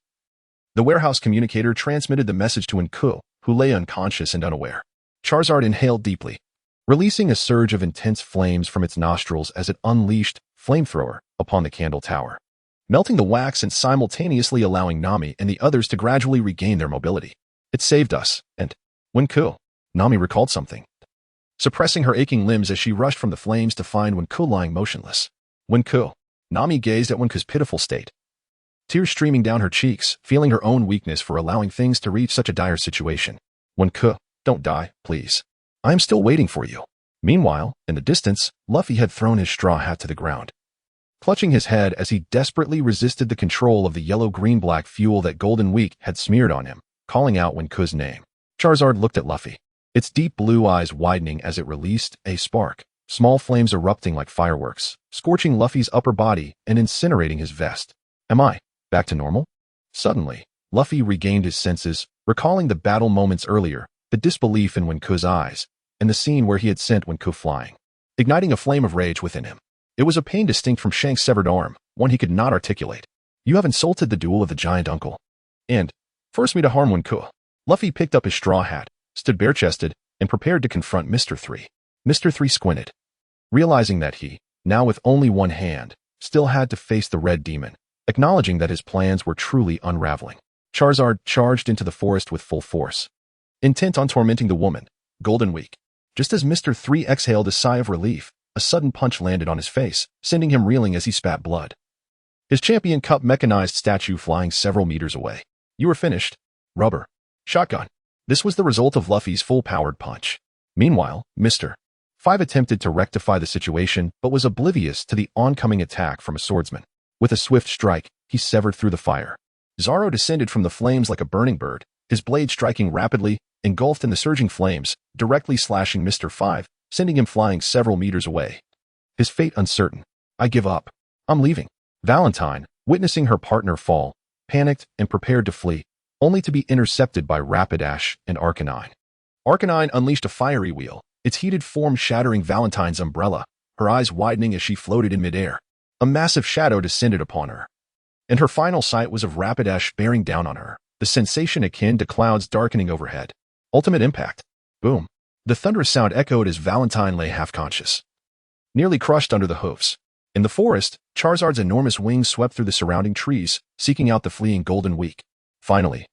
the warehouse communicator transmitted the message to Wenku, who lay unconscious and unaware. Charizard inhaled deeply, releasing a surge of intense flames from its nostrils as it unleashed Flamethrower upon the candle tower, melting the wax and simultaneously allowing Nami and the others to gradually regain their mobility. It saved us, and Wenku. Nami recalled something, suppressing her aching limbs as she rushed from the flames to find Wenku lying motionless. Wenku. Nami gazed at Wenku's pitiful state, tears streaming down her cheeks, feeling her own weakness for allowing things to reach such a dire situation. Wenku, don't die, please. I am still waiting for you. Meanwhile, in the distance, Luffy had thrown his straw hat to the ground, clutching his head as he desperately resisted the control of the yellow-green-black fuel that Golden Week had smeared on him, calling out Wenku's name. Charizard looked at Luffy, its deep blue eyes widening as it released a spark, small flames erupting like fireworks, scorching Luffy's upper body and incinerating his vest. Am I back to normal? Suddenly, Luffy regained his senses, recalling the battle moments earlier, the disbelief in Wenku's eyes, and the scene where he had sent Wenku flying, igniting a flame of rage within him. It was a pain distinct from Shank's severed arm, one he could not articulate. You have insulted the duel of the giant uncle, and forced me to harm Wenku. Luffy picked up his straw hat, stood bare-chested, and prepared to confront Mr. 3. Mr. 3 squinted, realizing that he, now with only one hand, still had to face the red demon, acknowledging that his plans were truly unraveling. Charizard charged into the forest with full force, intent on tormenting the woman, Golden Week. Just as Mr. 3 exhaled a sigh of relief, a sudden punch landed on his face, sending him reeling as he spat blood. His champion cup mechanized statue flying several meters away. You are finished. Rubber. Shotgun. This was the result of Luffy's full-powered punch. Meanwhile, Mr. 5 attempted to rectify the situation but was oblivious to the oncoming attack from a swordsman. With a swift strike, he severed through the fire. Zoro descended from the flames like a burning bird, his blade striking rapidly, engulfed in the surging flames, directly slashing Mr. 5, sending him flying several meters away. His fate uncertain. I give up. I'm leaving. Valentine, witnessing her partner fall, panicked and prepared to flee, only to be intercepted by Rapidash and Arcanine. Arcanine unleashed a fiery wheel, its heated form shattering Valentine's umbrella, her eyes widening as she floated in midair. A massive shadow descended upon her, and her final sight was of Rapidash bearing down on her, the sensation akin to clouds darkening overhead. Ultimate impact. Boom. The thunderous sound echoed as Valentine lay half-conscious, nearly crushed under the hoofs. In the forest, Charizard's enormous wings swept through the surrounding trees, seeking out the fleeing Golden Week. Finally,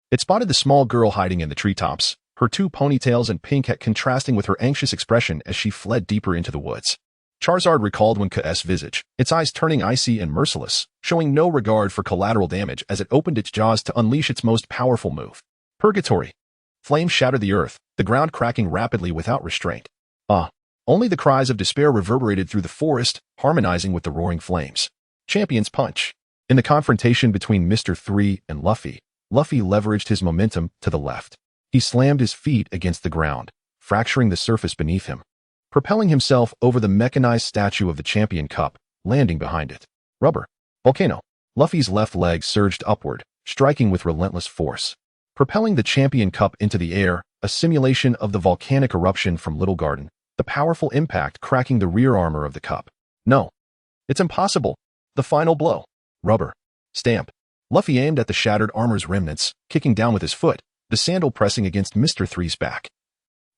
it spotted the small girl hiding in the treetops, her two ponytails and pink hat contrasting with her anxious expression as she fled deeper into the woods. Charizard recalled Wenka's visage, its eyes turning icy and merciless, showing no regard for collateral damage as it opened its jaws to unleash its most powerful move. Purgatory. Flames shattered the earth, the ground cracking rapidly without restraint. Only the cries of despair reverberated through the forest, harmonizing with the roaring flames. Champion's Punch. In the confrontation between Mr. 3 and Luffy, Luffy leveraged his momentum to the left. He slammed his feet against the ground, fracturing the surface beneath him, propelling himself over the mechanized statue of the Champion Cup, landing behind it. Rubber. Volcano. Luffy's left leg surged upward, striking with relentless force, propelling the Champion Cup into the air, a simulation of the volcanic eruption from Little Garden, the powerful impact cracking the rear armor of the cup. No. It's impossible. The final blow. Rubber. Stamp. Luffy aimed at the shattered armor's remnants, kicking down with his foot, the sandal pressing against Mr. 3's back,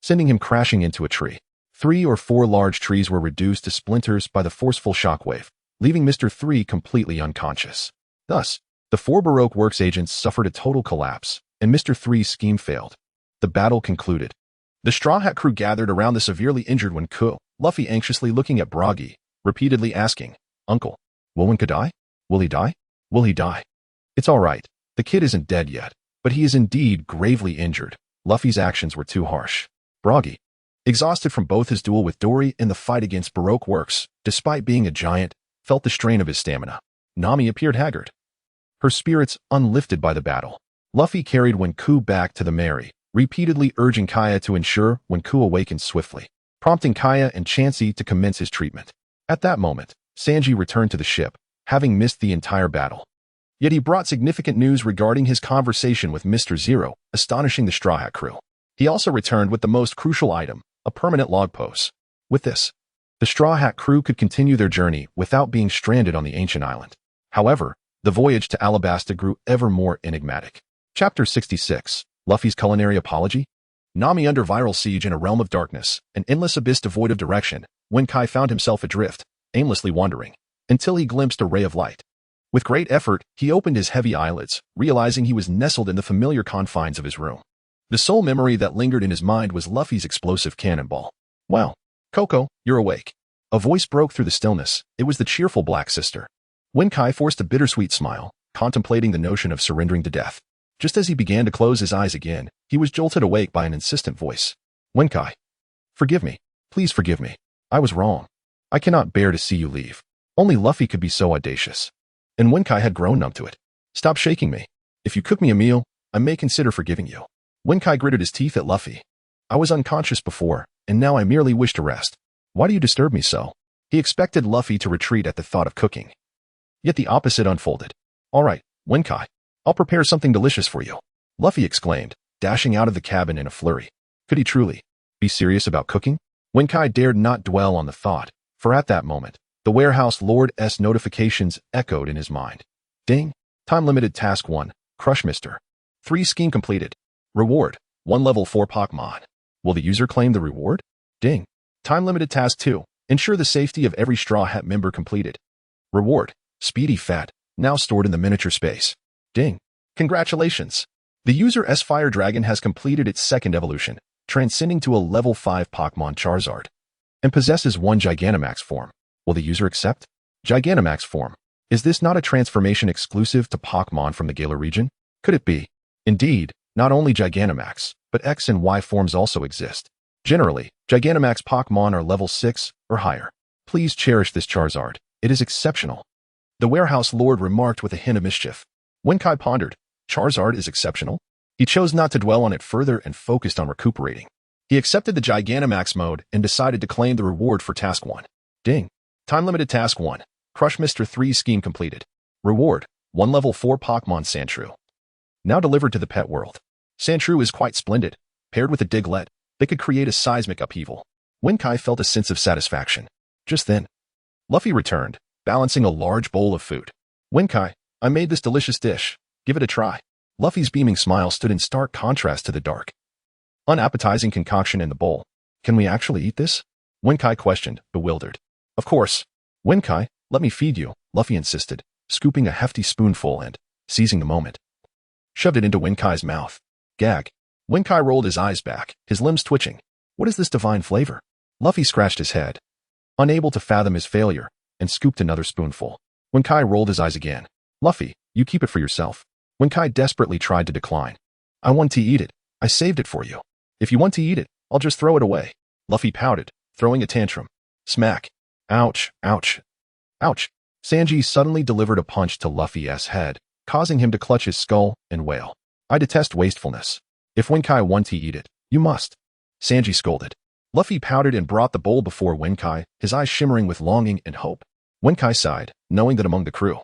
sending him crashing into a tree. 3 or 4 large trees were reduced to splinters by the forceful shockwave, leaving Mr. 3 completely unconscious. Thus, the 4 Baroque Works agents suffered a total collapse, and Mr. 3's scheme failed. The battle concluded. The Straw Hat crew gathered around the severely injured Wenku, Luffy anxiously looking at Broggy, repeatedly asking, "Uncle, will Wenku die? Will he die? Will he die?" It's all right. The kid isn't dead yet, but he is indeed gravely injured. Luffy's actions were too harsh. Broggy, exhausted from both his duel with Dory and the fight against Baroque Works, despite being a giant, felt the strain of his stamina. Nami appeared haggard, her spirits unlifted by the battle. Luffy carried Wenku back to the Mary, repeatedly urging Kaya to ensure Wenku awakened swiftly, prompting Kaya and Chansey to commence his treatment. At that moment, Sanji returned to the ship, having missed the entire battle. Yet he brought significant news regarding his conversation with Mr. Zero, astonishing the Straw Hat crew. He also returned with the most crucial item, a permanent log post. With this, the Straw Hat crew could continue their journey without being stranded on the ancient island. However, the voyage to Alabasta grew ever more enigmatic. Chapter 66. Luffy's Culinary Apology. Nami under viral siege in a realm of darkness, an endless abyss devoid of direction, Wenkai found himself adrift, aimlessly wandering, until he glimpsed a ray of light. With great effort, he opened his heavy eyelids, realizing he was nestled in the familiar confines of his room. The sole memory that lingered in his mind was Luffy's explosive cannonball. "Wow, Coco, you're awake." A voice broke through the stillness. It was the cheerful Black Sister. Wenkai forced a bittersweet smile, contemplating the notion of surrendering to death. Just as he began to close his eyes again, he was jolted awake by an insistent voice. "Wenkai, forgive me. Please forgive me. I was wrong. I cannot bear to see you leave." Only Luffy could be so audacious. And Wenkai had grown numb to it. "Stop shaking me. If you cook me a meal, I may consider forgiving you." Wenkai gritted his teeth at Luffy. "I was unconscious before, and now I merely wish to rest. Why do you disturb me so?" He expected Luffy to retreat at the thought of cooking. Yet the opposite unfolded. "All right, Wenkai. I'll prepare something delicious for you," Luffy exclaimed, dashing out of the cabin in a flurry. Could he truly be serious about cooking? Wenkai dared not dwell on the thought, for at that moment, the warehouse lord's notifications echoed in his mind. Ding! Time-limited task 1. Crush Mr. 3 scheme completed. Reward. 1 level 4 Pokémon. Will the user claim the reward? Ding! Time-limited task 2. Ensure the safety of every Straw Hat member completed. Reward. Speedy Fat, now stored in the miniature space. Ding! Congratulations! The user's Fire Dragon has completed its second evolution, transcending to a level 5 Pokémon Charizard, and possesses 1 Gigantamax form. Will the user accept? Gigantamax form. Is this not a transformation exclusive to Pokémon from the Galar region? Could it be? Indeed, not only Gigantamax, but X and Y forms also exist. Generally, Gigantamax Pokémon are level 6 or higher. Please cherish this Charizard. It is exceptional. The warehouse lord remarked with a hint of mischief. Wenkai pondered. Charizard is exceptional? He chose not to dwell on it further and focused on recuperating. He accepted the Gigantamax mode and decided to claim the reward for Task 1. Ding! Time-limited Task 1. Crush Mr. 3 scheme completed. Reward. 1 level 4 Pokémon Sandshrew. Now delivered to the pet world. Sandshrew is quite splendid. Paired with a Diglett, they could create a seismic upheaval. Wenkai felt a sense of satisfaction. Just then, Luffy returned, balancing a large bowl of food. Wenkai, I made this delicious dish. Give it a try. Luffy's beaming smile stood in stark contrast to the dark, unappetizing concoction in the bowl. Can we actually eat this? Wenkai questioned, bewildered. Of course. Wenkai, let me feed you, Luffy insisted, scooping a hefty spoonful and, seizing the moment, shoved it into Wenkai's mouth. Gag. Wenkai rolled his eyes back, his limbs twitching. What is this divine flavor? Luffy scratched his head. unable to fathom his failure, and scooped another spoonful. When Kai rolled his eyes again. Luffy, you keep it for yourself. When Kai desperately tried to decline. I want to eat it. I saved it for you. If you want to eat it, I'll just throw it away. Luffy pouted, throwing a tantrum. Smack. Ouch, ouch, ouch. Sanji suddenly delivered a punch to Luffy's head, causing him to clutch his skull and wail. I detest wastefulness. If Wenkai wants to eat it, you must. Sanji scolded. Luffy pouted and brought the bowl before Wenkai, his eyes shimmering with longing and hope. Wenkai sighed, knowing that among the crew,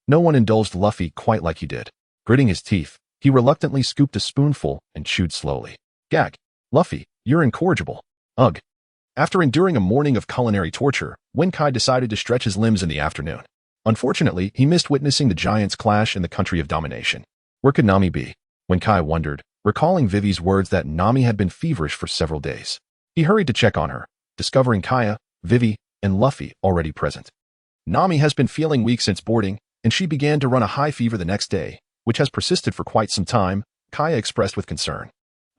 no one indulged Luffy quite like he did. Gritting his teeth, he reluctantly scooped a spoonful and chewed slowly. Gag. Luffy, you're incorrigible. Ugh. After enduring a morning of culinary torture, Wenkai decided to stretch his limbs in the afternoon. Unfortunately, he missed witnessing the giants clash in the country of domination. Where could Nami be? Wenkai wondered, recalling Vivi's words that Nami had been feverish for several days. He hurried to check on her, discovering Kaya, Vivi, and Luffy already present. Nami has been feeling weak since boarding, and she began to run a high fever the next day, which has persisted for quite some time, Kaya expressed with concern.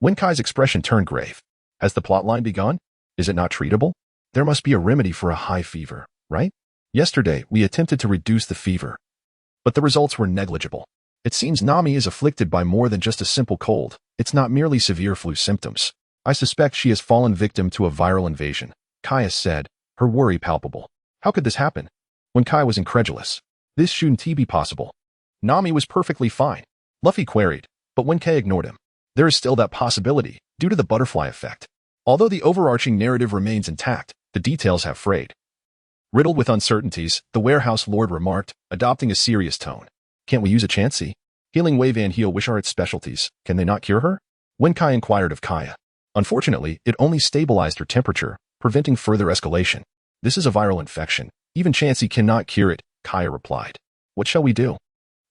Wenkai's expression turned grave. Has the plotline begun? Is it not treatable? There must be a remedy for a high fever, right? Yesterday, we attempted to reduce the fever, but the results were negligible. It seems Nami is afflicted by more than just a simple cold. It's not merely severe flu symptoms. I suspect she has fallen victim to a viral invasion, Kaya said, her worry palpable. How could this happen? Wenkai was incredulous. This shouldn't be possible. Nami was perfectly fine, Luffy queried, but Wenkai ignored him. There is still that possibility, due to the butterfly effect. Although the overarching narrative remains intact, the details have frayed. Riddled with uncertainties, the warehouse lord remarked, adopting a serious tone. Can't we use a Chansey? Healing wave and heal which are its specialties. Can they not cure her? Wenkai inquired of Kaya. Unfortunately, it only stabilized her temperature, preventing further escalation. This is a viral infection. Even Chansey cannot cure it, Kaya replied. What shall we do?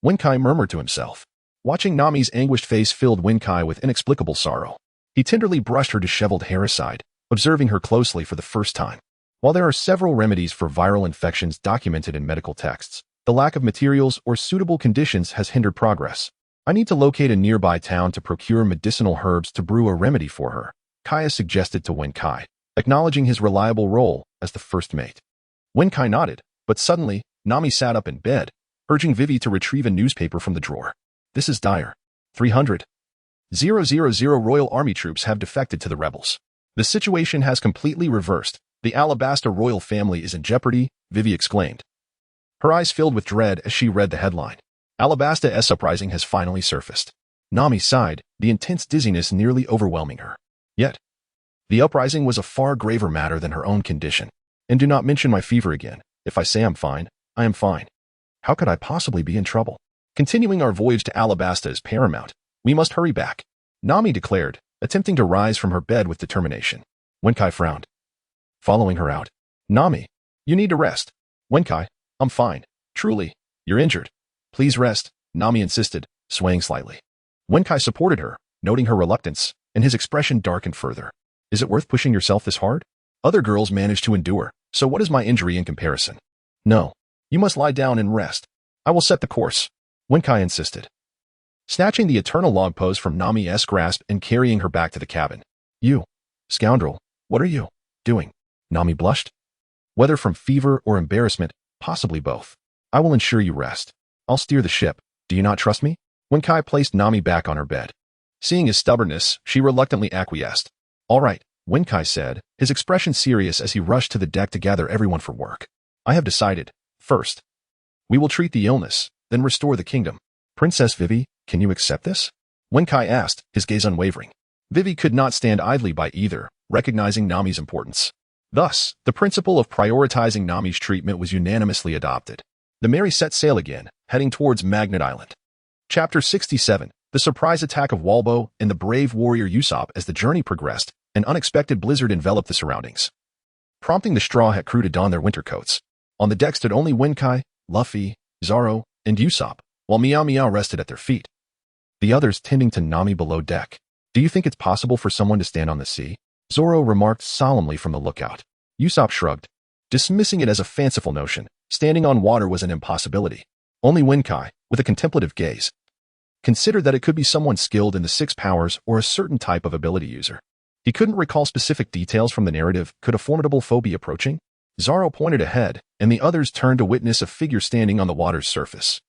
Wenkai murmured to himself. Watching Nami's anguished face filled Wenkai with inexplicable sorrow. He tenderly brushed her disheveled hair aside, observing her closely for the first time. While there are several remedies for viral infections documented in medical texts, the lack of materials or suitable conditions has hindered progress. I need to locate a nearby town to procure medicinal herbs to brew a remedy for her, Kaya suggested to Wenkai, acknowledging his reliable role as the first mate. Wenkai nodded, but suddenly, Nami sat up in bed, urging Vivi to retrieve a newspaper from the drawer. This is dire. 300,000 Royal Army troops have defected to the rebels. The situation has completely reversed. The Alabasta royal family is in jeopardy, Vivi exclaimed. Her eyes filled with dread as she read the headline. Alabasta's uprising has finally surfaced. Nami sighed, the intense dizziness nearly overwhelming her. Yet, the uprising was a far graver matter than her own condition. And do not mention my fever again. If I say I'm fine, I am fine. How could I possibly be in trouble? Continuing our voyage to Alabasta is paramount. We must hurry back, Nami declared, attempting to rise from her bed with determination. Wenkai frowned. Following her out. Nami, you need to rest. Wenkai, I'm fine. Truly, you're injured. Please rest, Nami insisted, swaying slightly. Wenkai supported her, noting her reluctance, and his expression darkened further. Is it worth pushing yourself this hard? Other girls manage to endure, so what is my injury in comparison? No, you must lie down and rest. I will set the course, Wenkai insisted. Snatching the eternal log pose from Nami's grasp and carrying her back to the cabin. You, scoundrel, what are you doing? Nami blushed. Whether from fever or embarrassment, possibly both. I will ensure you rest. I'll steer the ship. Do you not trust me? Wenkai placed Nami back on her bed. Seeing his stubbornness, she reluctantly acquiesced. All right, Wenkai said, his expression serious as he rushed to the deck to gather everyone for work. I have decided. First, we will treat the illness, then restore the kingdom. Princess Vivi, can you accept this? Wenkai asked, his gaze unwavering. Vivi could not stand idly by either, recognizing Nami's importance. Thus, the principle of prioritizing Nami's treatment was unanimously adopted. The Mary set sail again, heading towards Magnet Island. Chapter 67, The Surprise Attack of Walbo and the Brave Warrior Usopp. As the journey progressed, an unexpected blizzard enveloped the surroundings, prompting the Straw Hat crew to don their winter coats. On the deck stood only Wenkai, Luffy, Zoro, and Usopp, while Meow Meow rested at their feet. The others tending to Nami below deck. Do you think it's possible for someone to stand on the sea? Zoro remarked solemnly from the lookout. Usopp shrugged, dismissing it as a fanciful notion. Standing on water was an impossibility. Only Wenkai, with a contemplative gaze, considered that it could be someone skilled in the six powers or a certain type of ability user. He couldn't recall specific details from the narrative. Could a formidable foe be approaching? Zoro pointed ahead, and the others turned to witness a figure standing on the water's surface.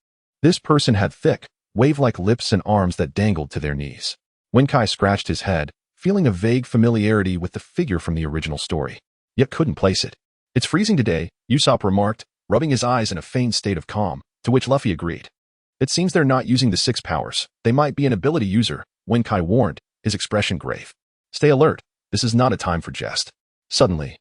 This person had thick, wave-like lips and arms that dangled to their knees. Wenkai scratched his head, feeling a vague familiarity with the figure from the original story, yet couldn't place it. "It's freezing today," Usopp remarked, rubbing his eyes in a feigned state of calm, to which Luffy agreed. "It seems they're not using the 6 powers. They might be an ability user," Wenkai warned, his expression grave. "Stay alert. This is not a time for jest." Suddenly,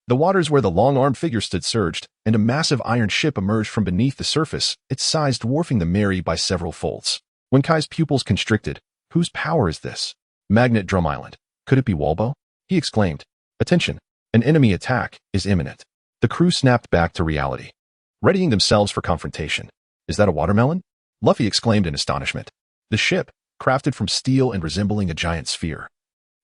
the waters where the long-armed figure stood surged, and a massive iron ship emerged from beneath the surface, its size dwarfing the Mary by several folds. Wenkai's pupils constricted. "Whose power is this?" "Magnet Drum Island. Could it be Walbo?" he exclaimed. "Attention! An enemy attack is imminent." The crew snapped back to reality, readying themselves for confrontation. "Is that a watermelon?" Luffy exclaimed in astonishment. The ship, crafted from steel and resembling a giant sphere,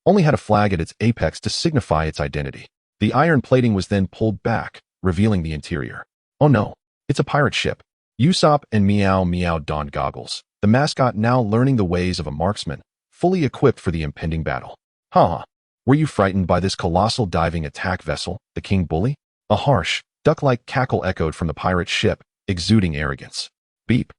only had a flag at its apex to signify its identity. The iron plating was then pulled back, revealing the interior. "Oh no, it's a pirate ship." Usopp and Meow Meow donned goggles, the mascot now learning the ways of a marksman, fully equipped for the impending battle. "Haha, were you frightened by this colossal diving attack vessel, the King Bully?" A harsh, duck-like cackle echoed from the pirate ship, exuding arrogance. "Beep.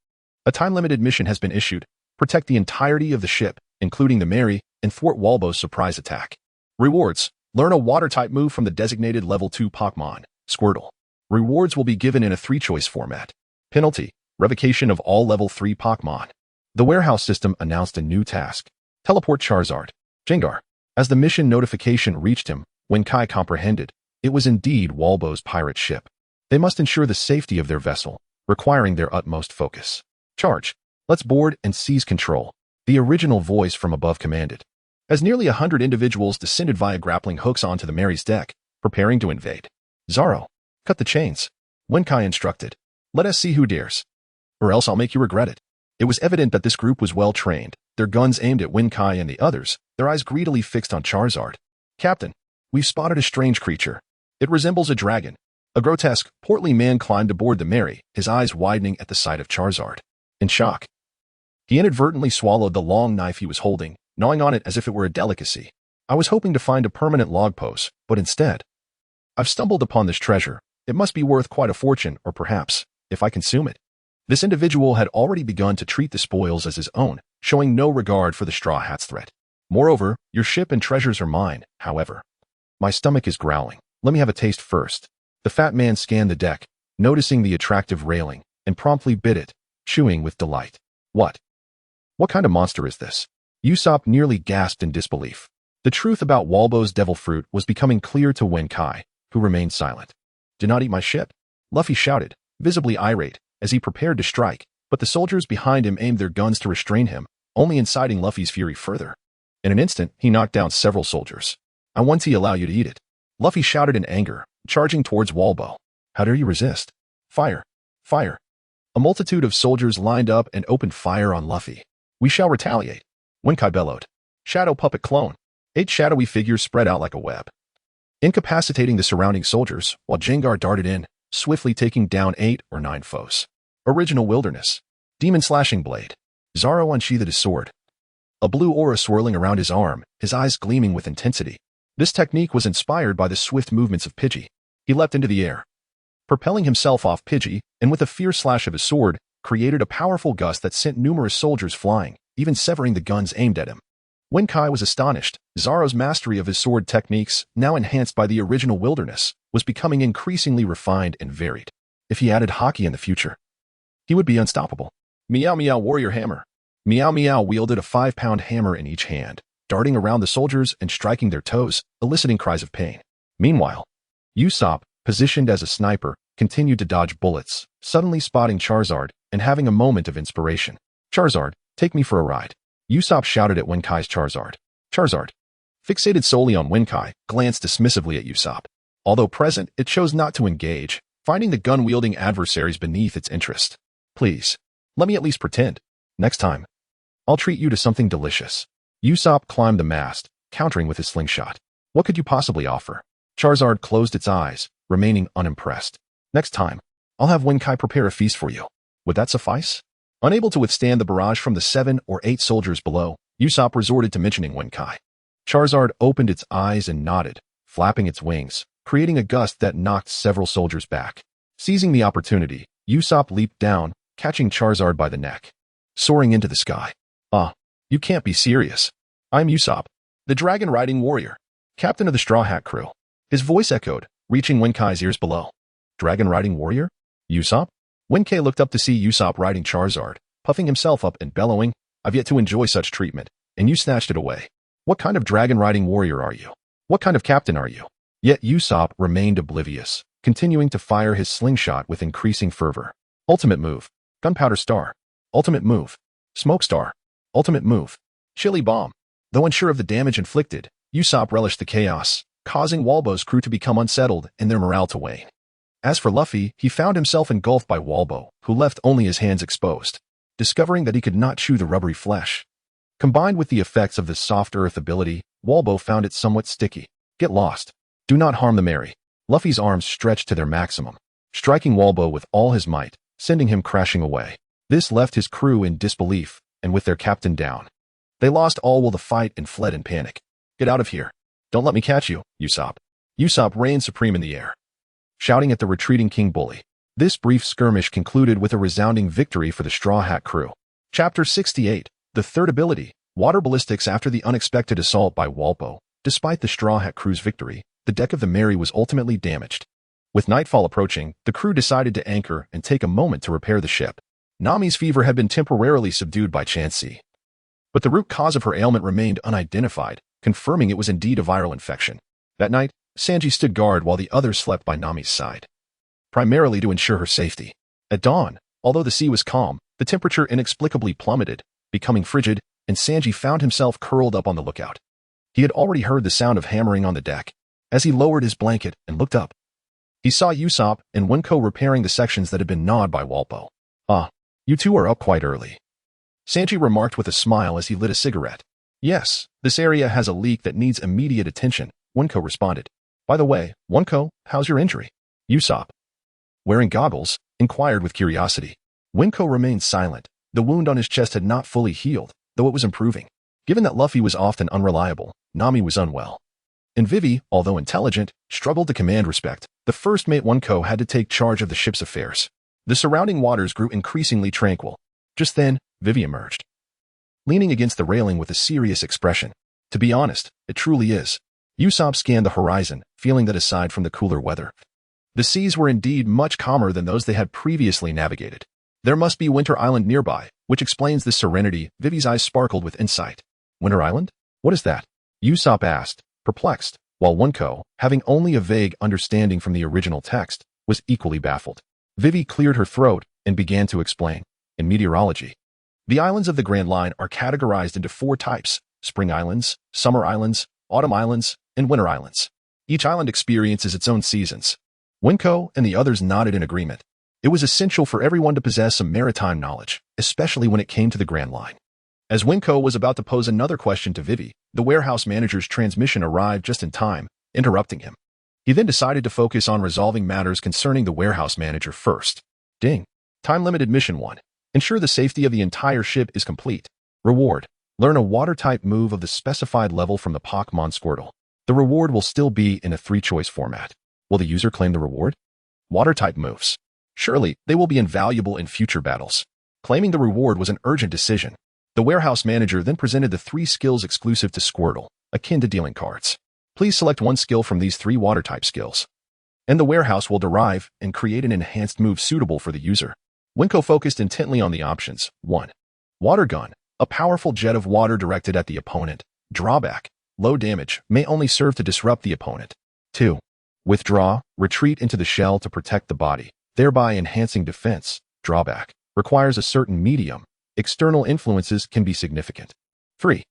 A time-limited mission has been issued. Protect the entirety of the ship, including the Mary, and thwart Walbo's surprise attack. Rewards. Learn a water-type move from the designated level 2 Pokémon, Squirtle. Rewards will be given in a 3-choice format. Penalty. Revocation of all level 3 Pokémon." The warehouse system announced a new task. Teleport Charizard. Gengar. As the mission notification reached him, Wenkai comprehended. It was indeed Walbo's pirate ship. They must ensure the safety of their vessel, requiring their utmost focus. "Charge. Let's board and seize control," the original voice from above commanded. As nearly 100 individuals descended via grappling hooks onto the Mary's deck, preparing to invade. "Zoro, cut the chains," Wenkai instructed. "Let us see who dares. Or else I'll make you regret it." It was evident that this group was well trained, their guns aimed at Wenkai and the others, their eyes greedily fixed on Charizard. "Captain, we've spotted a strange creature. It resembles a dragon." A grotesque, portly man climbed aboard the Mary, his eyes widening at the sight of Charizard. In shock, he inadvertently swallowed the long knife he was holding, gnawing on it as if it were a delicacy. "I was hoping to find a permanent log post, but instead, I've stumbled upon this treasure. It must be worth quite a fortune, or perhaps, if I consume it." This individual had already begun to treat the spoils as his own, showing no regard for the Straw Hat's threat. "Moreover, your ship and treasures are mine, however. My stomach is growling. Let me have a taste first." The fat man scanned the deck, noticing the attractive railing, and promptly bit it, chewing with delight. What kind of monster is this?" Usopp nearly gasped in disbelief. The truth about Walbo's devil fruit was becoming clear to Wenkai, who remained silent. "Do not eat my ship," Luffy shouted, visibly irate, as he prepared to strike, but the soldiers behind him aimed their guns to restrain him, only inciting Luffy's fury further. In an instant, he knocked down several soldiers. "I want to allow you to eat it," Luffy shouted in anger, charging towards Walbo. "How dare you resist? Fire! Fire!" A multitude of soldiers lined up and opened fire on Luffy. "We shall retaliate," Wenkai bellowed. Shadow puppet clone. 8 shadowy figures spread out like a web, incapacitating the surrounding soldiers, while Gengar darted in, swiftly taking down 8 or 9 foes. Original Wilderness. Demon Slashing Blade. Zoro unsheathed his sword, a blue aura swirling around his arm, his eyes gleaming with intensity. This technique was inspired by the swift movements of Pidgey. He leapt into the air, propelling himself off Pidgey, and with a fierce slash of his sword, created a powerful gust that sent numerous soldiers flying, even severing the guns aimed at him. Wenkai was astonished. Zoro's mastery of his sword techniques, now enhanced by the original Wilderness, was becoming increasingly refined and varied. If he added Haki in the future, he would be unstoppable. Meow Meow Warrior Hammer. Meow Meow wielded a 5-pound hammer in each hand, darting around the soldiers and striking their toes, eliciting cries of pain. Meanwhile, Usopp, positioned as a sniper, continued to dodge bullets, suddenly spotting Charizard and having a moment of inspiration. "Charizard, take me for a ride," Usopp shouted at Wenkai's Charizard. Charizard, fixated solely on Wenkai, glanced dismissively at Usopp. Although present, it chose not to engage, finding the gun-wielding adversaries beneath its interest. "Please, let me at least pretend. Next time, I'll treat you to something delicious." Usopp climbed the mast, countering with his slingshot. "What could you possibly offer?" Charizard closed its eyes, remaining unimpressed. "Next time, I'll have Wenkai prepare a feast for you. Would that suffice?" Unable to withstand the barrage from the 7 or 8 soldiers below, Usopp resorted to mentioning Wenkai. Charizard opened its eyes and nodded, flapping its wings, creating a gust that knocked several soldiers back. Seizing the opportunity, Usopp leaped down, catching Charizard by the neck, soaring into the sky. You can't be serious. I'm Usopp, the dragon-riding warrior, captain of the Straw Hat crew. His voice echoed, reaching Wenkai's ears below. Dragon-riding warrior? Usopp? Wenkai looked up to see Usopp riding Charizard, puffing himself up and bellowing, I've yet to enjoy such treatment, and you snatched it away. What kind of dragon-riding warrior are you? What kind of captain are you? Yet Usopp remained oblivious, continuing to fire his slingshot with increasing fervor. Ultimate move. Gunpowder Star. Ultimate move. Smoke Star. Ultimate move. Chili Bomb. Though unsure of the damage inflicted, Usopp relished the chaos, causing Walbo's crew to become unsettled and their morale to wane. As for Luffy, he found himself engulfed by Walbo, who left only his hands exposed, discovering that he could not chew the rubbery flesh. Combined with the effects of the soft earth ability, Walbo found it somewhat sticky. Get lost. Do not harm the Mary. Luffy's arms stretched to their maximum, striking Walbo with all his might, sending him crashing away. This left his crew in disbelief, and with their captain down. They lost all will the fight and fled in panic. Get out of here. Don't let me catch you, Usopp. Usopp reigned supreme in the air, shouting at the retreating King Bully. This brief skirmish concluded with a resounding victory for the Straw Hat crew. Chapter 68. The third ability, Water Ballistics. After the unexpected assault by Walpo, despite the Straw Hat crew's victory, the deck of the Mary was ultimately damaged. With nightfall approaching, the crew decided to anchor and take a moment to repair the ship. Nami's fever had been temporarily subdued by Chansey, but the root cause of her ailment remained unidentified, confirming it was indeed a viral infection. That night, Sanji stood guard while the others slept by Nami's side, primarily to ensure her safety. At dawn, although the sea was calm, the temperature inexplicably plummeted, becoming frigid, and Sanji found himself curled up on the lookout. He had already heard the sound of hammering on the deck. As he lowered his blanket and looked up, he saw Usopp and Wenko repairing the sections that had been gnawed by Walpo. You two are up quite early, Sanji remarked with a smile as he lit a cigarette. Yes, this area has a leak that needs immediate attention, Wenko responded. By the way, Wenko, how's your injury? Usopp, wearing goggles, inquired with curiosity. Wenko remained silent. The wound on his chest had not fully healed, though it was improving. Given that Luffy was often unreliable, Nami was unwell, and Vivi, although intelligent, struggled to command respect. The first mate Wenko had to take charge of the ship's affairs. The surrounding waters grew increasingly tranquil. Just then, Vivi emerged, leaning against the railing with a serious expression. To be honest, it truly is. Usopp scanned the horizon, feeling that aside from the cooler weather, the seas were indeed much calmer than those they had previously navigated. There must be Winter Island nearby, which explains this serenity. Vivi's eyes sparkled with insight. Winter Island? What is that? Usopp asked, perplexed, while Wenko, having only a vague understanding from the original text, was equally baffled. Vivi cleared her throat and began to explain. In meteorology, the islands of the Grand Line are categorized into 4 types: spring islands, summer islands, autumn islands, and winter islands. Each island experiences its own seasons. Wenko and the others nodded in agreement. It was essential for everyone to possess some maritime knowledge, especially when it came to the Grand Line. As Wenko was about to pose another question to Vivi, the warehouse manager's transmission arrived just in time, interrupting him. He then decided to focus on resolving matters concerning the warehouse manager first. Ding. Time-limited mission 1. Ensure the safety of the entire ship is complete. Reward. Learn a water-type move of the specified level from the Pokémon Squirtle. The reward will still be in a 3-choice format. Will the user claim the reward? Water-type moves. Surely, they will be invaluable in future battles. Claiming the reward was an urgent decision. The warehouse manager then presented the 3 skills exclusive to Squirtle, akin to dealing cards. Please select one skill from these 3 water-type skills, and the warehouse will derive and create an enhanced move suitable for the user. Wenko focused intently on the options. 1. Water Gun. A powerful jet of water directed at the opponent. Drawback. Low damage, may only serve to disrupt the opponent. 2. Withdraw. Retreat into the shell to protect the body, thereby enhancing defense. Drawback. Requires a certain medium. External influences can be significant. 3.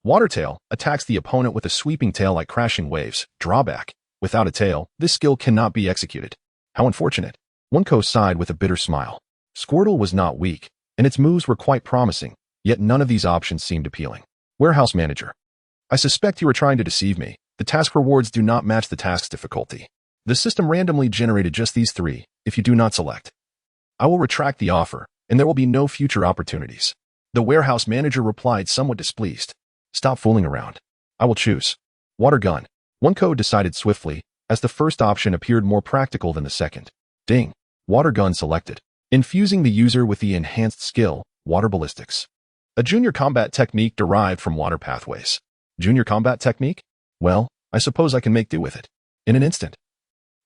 Water Tail. Attacks the opponent with a sweeping tail like crashing waves. Drawback. Without a tail, this skill cannot be executed. How unfortunate. Wenko sighed with a bitter smile. Squirtle was not weak, and its moves were quite promising, yet none of these options seemed appealing. Warehouse Manager. I suspect you are trying to deceive me. The task rewards do not match the task's difficulty. The system randomly generated just these 3, if you do not select. I will retract the offer, and there will be no future opportunities. The warehouse manager replied somewhat displeased. Stop fooling around. I will choose. Water Gun. Wenko decided swiftly, as the first option appeared more practical than the second. Ding. Water gun selected. Infusing the user with the enhanced skill, Water Ballistics. A junior combat technique derived from water pathways. Junior combat technique? Well, I suppose I can make do with it. In an instant.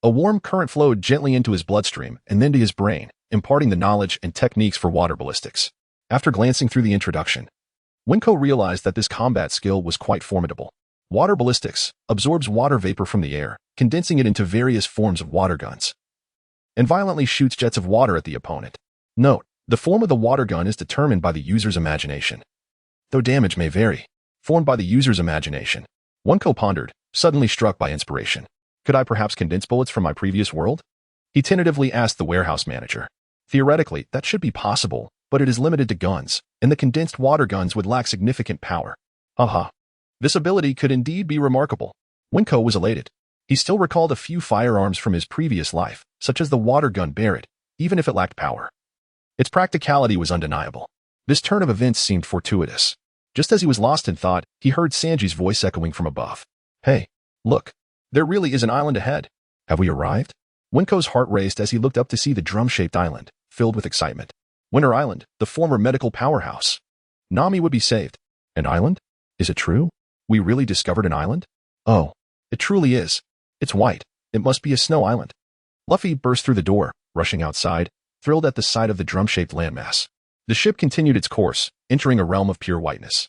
A warm current flowed gently into his bloodstream and then to his brain, imparting the knowledge and techniques for water ballistics. After glancing through the introduction, Winko realized that this combat skill was quite formidable. Water ballistics absorbs water vapor from the air, condensing it into various forms of water guns, and violently shoots jets of water at the opponent. Note, the form of the water gun is determined by the user's imagination, though damage may vary. Formed by the user's imagination. Winko pondered, suddenly struck by inspiration. Could I perhaps condense bullets from my previous world? He tentatively asked the warehouse manager. Theoretically, that should be possible, but it is limited to guns, and the condensed water guns would lack significant power. Aha. This ability could indeed be remarkable. Winko was elated. He still recalled a few firearms from his previous life, such as the water gun Barrett, even if it lacked power. Its practicality was undeniable. This turn of events seemed fortuitous. Just as he was lost in thought, he heard Sanji's voice echoing from above. Hey, look. There really is an island ahead. Have we arrived? Winko's heart raced as he looked up to see the drum-shaped island, filled with excitement. Winter Island, the former medical powerhouse. Nami would be saved. An island? Is it true? We really discovered an island? Oh, it truly is. It's white. It must be a snow island. Luffy burst through the door, rushing outside, thrilled at the sight of the drum-shaped landmass. The ship continued its course, entering a realm of pure whiteness.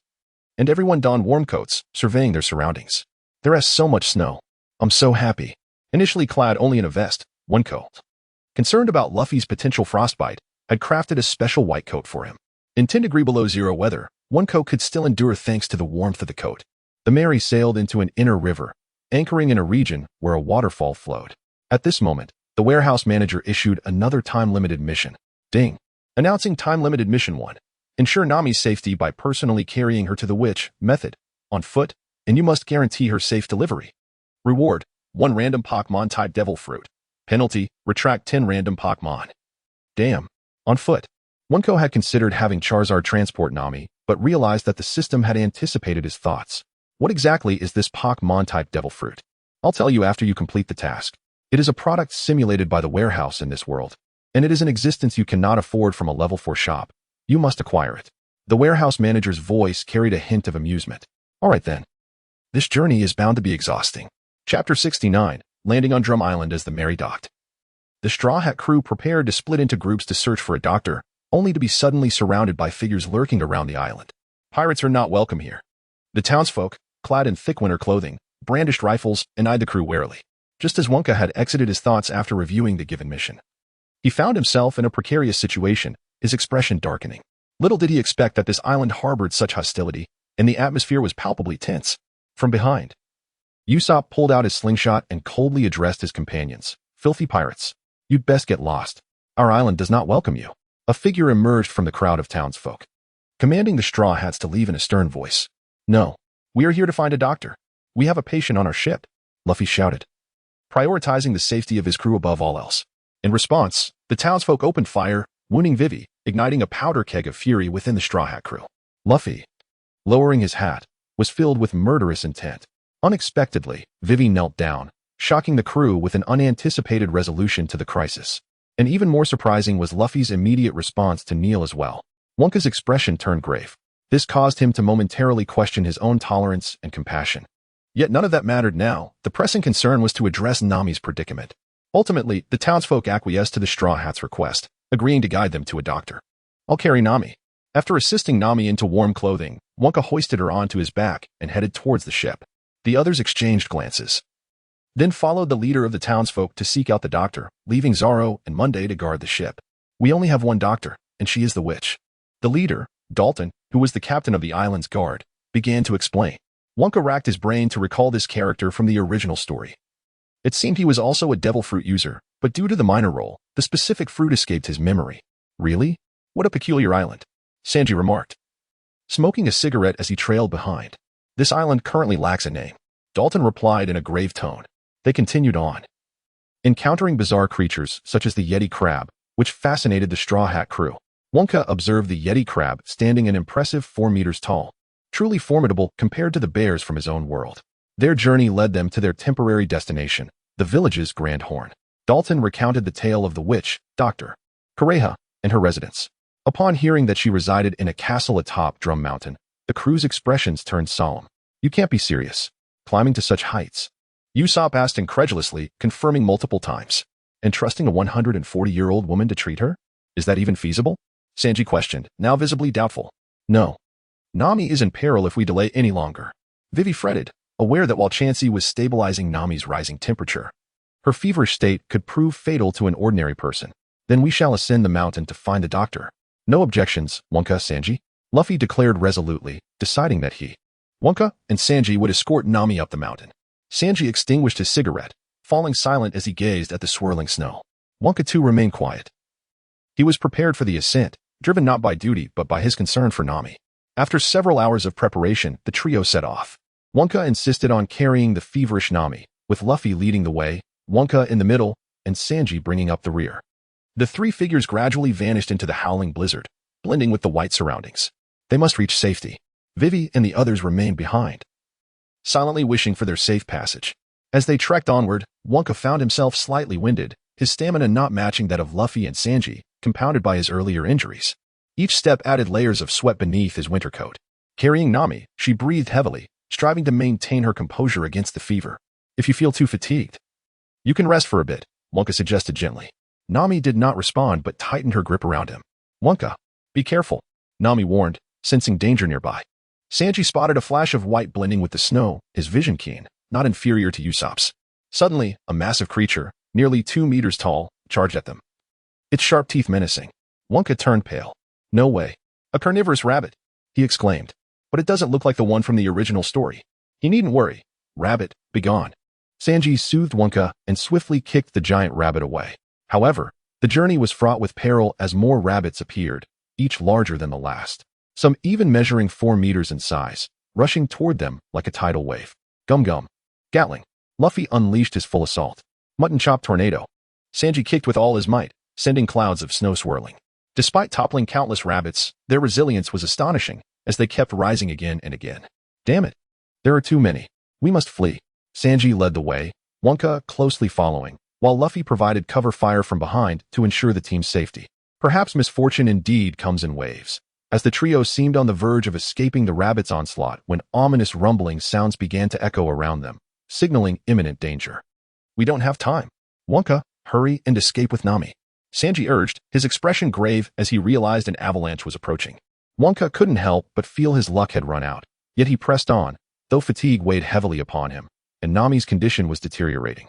And everyone donned warm coats, surveying their surroundings. There is so much snow. I'm so happy. Initially clad only in a vest, Winko, concerned about Luffy's potential frostbite, had crafted a special white coat for him. In 10 degree below zero weather, Winko could still endure thanks to the warmth of the coat. The Mary sailed into an inner river, anchoring in a region where a waterfall flowed. At this moment, the warehouse manager issued another time-limited mission. Ding. Announcing time-limited mission 1. Ensure Nami's safety by personally carrying her to the witch method, on foot, and you must guarantee her safe delivery. Reward, 1 random Pokémon-type Devil Fruit. Penalty, retract 10 random Pokémon. Damn. On foot. Winko had considered having Charizard transport Nami, but realized that the system had anticipated his thoughts. What exactly is this Pokémon-type Devil Fruit? I'll tell you after you complete the task. It is a product simulated by the warehouse in this world, and it is an existence you cannot afford from a level 4 shop. You must acquire it. The warehouse manager's voice carried a hint of amusement. All right then. This journey is bound to be exhausting. Chapter 69, landing on Drum Island as the Mary docked. The Straw Hat crew prepared to split into groups to search for a doctor, only to be suddenly surrounded by figures lurking around the island. Pirates are not welcome here. The townsfolk, clad in thick winter clothing, brandished rifles and eyed the crew warily, just as Winko had exited his thoughts after reviewing the given mission. He found himself in a precarious situation, his expression darkening. Little did he expect that this island harbored such hostility, and the atmosphere was palpably tense. From behind, Usopp pulled out his slingshot and coldly addressed his companions. Filthy pirates. You'd best get lost. Our island does not welcome you. A figure emerged from the crowd of townsfolk, commanding the Straw Hats to leave in a stern voice. No, we are here to find a doctor. We have a patient on our ship, Luffy shouted, prioritizing the safety of his crew above all else. In response, the townsfolk opened fire, wounding Vivi, igniting a powder keg of fury within the Straw Hat crew. Luffy, lowering his hat, was filled with murderous intent. Unexpectedly, Vivi knelt down, shocking the crew with an unanticipated resolution to the crisis. And even more surprising was Luffy's immediate response to kneel as well. Wonka's expression turned grave. This caused him to momentarily question his own tolerance and compassion. Yet none of that mattered now. The pressing concern was to address Nami's predicament. Ultimately, the townsfolk acquiesced to the Straw Hats' request, agreeing to guide them to a doctor. I'll carry Nami. After assisting Nami into warm clothing, Wonka hoisted her onto his back and headed towards the ship. The others exchanged glances, then followed the leader of the townsfolk to seek out the doctor, leaving Zoro and Monday to guard the ship. We only have one doctor, and she is the witch. The leader, Dalton, who was the captain of the island's guard, began to explain. Wonka racked his brain to recall this character from the original story. It seemed he was also a devil fruit user, but due to the minor role, the specific fruit escaped his memory. Really? What a peculiar island, Sanji remarked, smoking a cigarette as he trailed behind. This island currently lacks a name, Dalton replied in a grave tone. They continued on, encountering bizarre creatures such as the Yeti crab, which fascinated the Straw Hat crew. Wonka observed the Yeti crab standing an impressive 4 meters tall, truly formidable compared to the bears from his own world. Their journey led them to their temporary destination, the village's grand horn. Dalton recounted the tale of the witch, Dr. Kareha, and her residents. Upon hearing that she resided in a castle atop Drum Mountain, the crew's expressions turned solemn. You can't be serious. Climbing to such heights. Usopp asked incredulously, confirming multiple times. And trusting a 140-year-old woman to treat her? Is that even feasible? Sanji questioned, now visibly doubtful. No. Nami is in peril if we delay any longer. Vivi fretted, aware that while Chansey was stabilizing Nami's rising temperature, her feverish state could prove fatal to an ordinary person. Then we shall ascend the mountain to find the doctor. No objections, Wonka, Sanji. Luffy declared resolutely, deciding that he, Wonka, and Sanji would escort Nami up the mountain. Sanji extinguished his cigarette, falling silent as he gazed at the swirling snow. Wonka too remained quiet. He was prepared for the ascent, driven not by duty but by his concern for Nami. After several hours of preparation, the trio set off. Wonka insisted on carrying the feverish Nami, with Luffy leading the way, Wonka in the middle, and Sanji bringing up the rear. The three figures gradually vanished into the howling blizzard, blending with the white surroundings. They must reach safety. Vivi and the others remained behind, silently wishing for their safe passage. As they trekked onward, Wonka found himself slightly winded, his stamina not matching that of Luffy and Sanji, compounded by his earlier injuries. Each step added layers of sweat beneath his winter coat. Carrying Nami, she breathed heavily, striving to maintain her composure against the fever. If you feel too fatigued, you can rest for a bit, Wonka suggested gently. Nami did not respond but tightened her grip around him. Wonka, be careful, Nami warned, sensing danger nearby. Sanji spotted a flash of white blending with the snow, his vision keen, not inferior to Usopp's. Suddenly, a massive creature, nearly 2 meters tall, charged at them. Its sharp teeth menacing. Wonka turned pale. No way. A carnivorous rabbit, he exclaimed. But it doesn't look like the one from the original story. He needn't worry. Rabbit, begone. Sanji soothed Wonka and swiftly kicked the giant rabbit away. However, the journey was fraught with peril as more rabbits appeared, each larger than the last. Some even measuring 4 meters in size, rushing toward them like a tidal wave. Gum gum. Gatling. Luffy unleashed his full assault. Mutton chop tornado. Sanji kicked with all his might, sending clouds of snow swirling. Despite toppling countless rabbits, their resilience was astonishing, as they kept rising again and again. Damn it. There are too many. We must flee. Sanji led the way, Wonka closely following, while Luffy provided cover fire from behind to ensure the team's safety. Perhaps misfortune indeed comes in waves, as the trio seemed on the verge of escaping the rabbit's onslaught when ominous rumbling sounds began to echo around them, signaling imminent danger. We don't have time. Wonka, hurry and escape with Nami. Sanji urged, his expression grave as he realized an avalanche was approaching. Wonka couldn't help but feel his luck had run out, yet he pressed on, though fatigue weighed heavily upon him, and Nami's condition was deteriorating.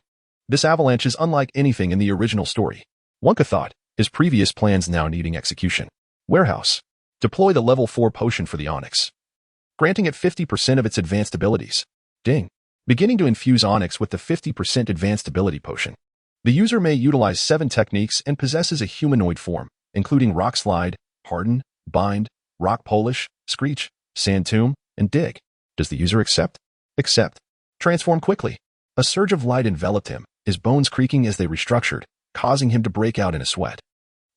This avalanche is unlike anything in the original story, Wonka thought, his previous plans now needing execution. Warehouse. Deploy the level 4 potion for the Onyx, granting it 50% of its advanced abilities. Ding. Beginning to infuse Onyx with the 50% advanced ability potion. The user may utilize 7 techniques and possesses a humanoid form, including Rock Slide, Harden, Bind, Rock Polish, Screech, Sand Tomb, and Dig. Does the user accept? Accept. Transform quickly. A surge of light enveloped him, his bones creaking as they restructured, causing him to break out in a sweat.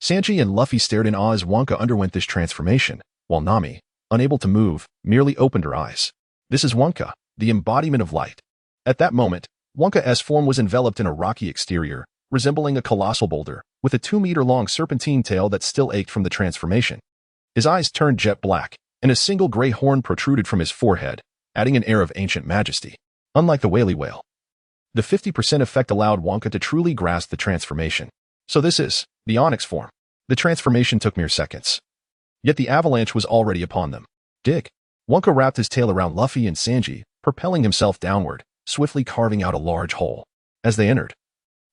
Sanji and Luffy stared in awe as Wonka underwent this transformation, while Nami, unable to move, merely opened her eyes. This is Wonka, the embodiment of light. At that moment, Wonka's form was enveloped in a rocky exterior, resembling a colossal boulder, with a 2-meter-long serpentine tail that still ached from the transformation. His eyes turned jet black, and a single gray horn protruded from his forehead, adding an air of ancient majesty. Unlike the Whaley Whale, the 50% effect allowed Wonka to truly grasp the transformation. So this is the Onyx form. The transformation took mere seconds. Yet the avalanche was already upon them. Dig. Wonka wrapped his tail around Luffy and Sanji, propelling himself downward, swiftly carving out a large hole. As they entered,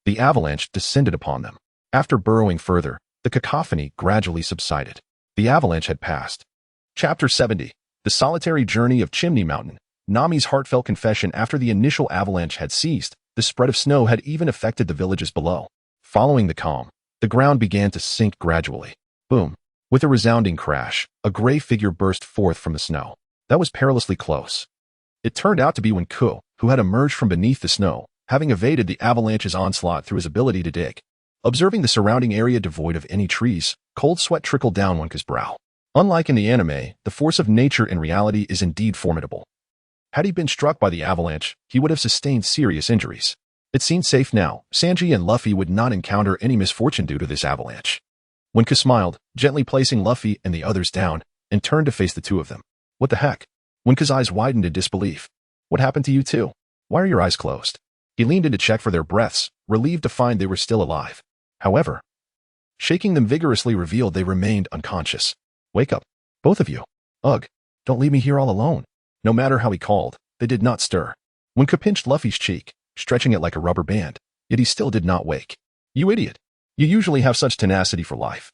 the avalanche descended upon them. After burrowing further, the cacophony gradually subsided. The avalanche had passed. Chapter 70. The Solitary Journey of Chimney Mountain. Nami's heartfelt confession after the initial avalanche had ceased, the spread of snow had even affected the villages below. Following the calm, the ground began to sink gradually. Boom. With a resounding crash, a gray figure burst forth from the snow. That was perilously close. It turned out to be Wenku, who had emerged from beneath the snow, having evaded the avalanche's onslaught through his ability to dig. Observing the surrounding area devoid of any trees, cold sweat trickled down Wenku's brow. Unlike in the anime, the force of nature in reality is indeed formidable. Had he been struck by the avalanche, he would have sustained serious injuries. It seemed safe now. Sanji and Luffy would not encounter any misfortune due to this avalanche. Winka smiled, gently placing Luffy and the others down, and turned to face the two of them. What the heck? Winka's eyes widened in disbelief. What happened to you two? Why are your eyes closed? He leaned in to check for their breaths, relieved to find they were still alive. However, shaking them vigorously revealed they remained unconscious. Wake up, both of you. Ugh, don't leave me here all alone. No matter how he called, they did not stir. Winka pinched Luffy's cheek, stretching it like a rubber band, yet he still did not wake. You idiot. You usually have such tenacity for life.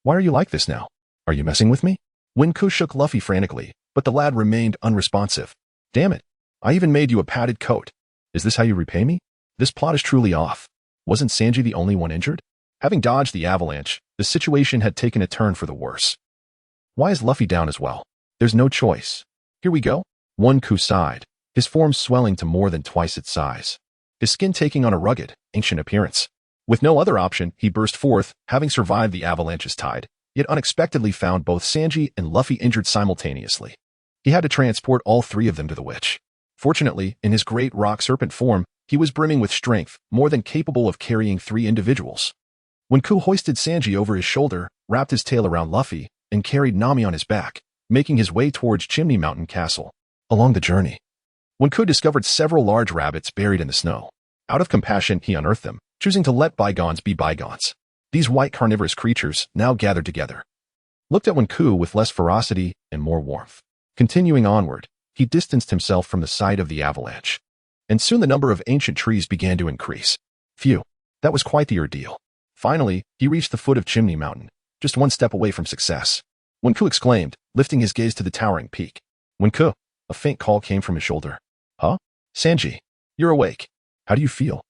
Why are you like this now? Are you messing with me? Winka shook Luffy frantically, but the lad remained unresponsive. Damn it. I even made you a padded coat. Is this how you repay me? This plot is truly off. Wasn't Sanji the only one injured? Having dodged the avalanche, the situation had taken a turn for the worse. Why is Luffy down as well? There's no choice. Here we go. Winka sighed, his form swelling to more than twice its size, his skin taking on a rugged, ancient appearance. With no other option, he burst forth, having survived the avalanche's tide, yet unexpectedly found both Sanji and Luffy injured simultaneously. He had to transport all three of them to the witch. Fortunately, in his great rock serpent form, he was brimming with strength, more than capable of carrying three individuals. Winka hoisted Sanji over his shoulder, wrapped his tail around Luffy, and carried Nami on his back, making his way towards Chimney Mountain Castle. Along the journey, Winka discovered several large rabbits buried in the snow. Out of compassion, he unearthed them, choosing to let bygones be bygones. These white carnivorous creatures now gathered together, looked at Winka with less ferocity and more warmth. Continuing onward, he distanced himself from the site of the avalanche, and soon the number of ancient trees began to increase. Phew, that was quite the ordeal. Finally, he reached the foot of Chimney Mountain, just one step away from success. Winka exclaimed, lifting his gaze to the towering peak. Winka, a faint call came from his shoulder. Huh? Sanji, you're awake. How do you feel?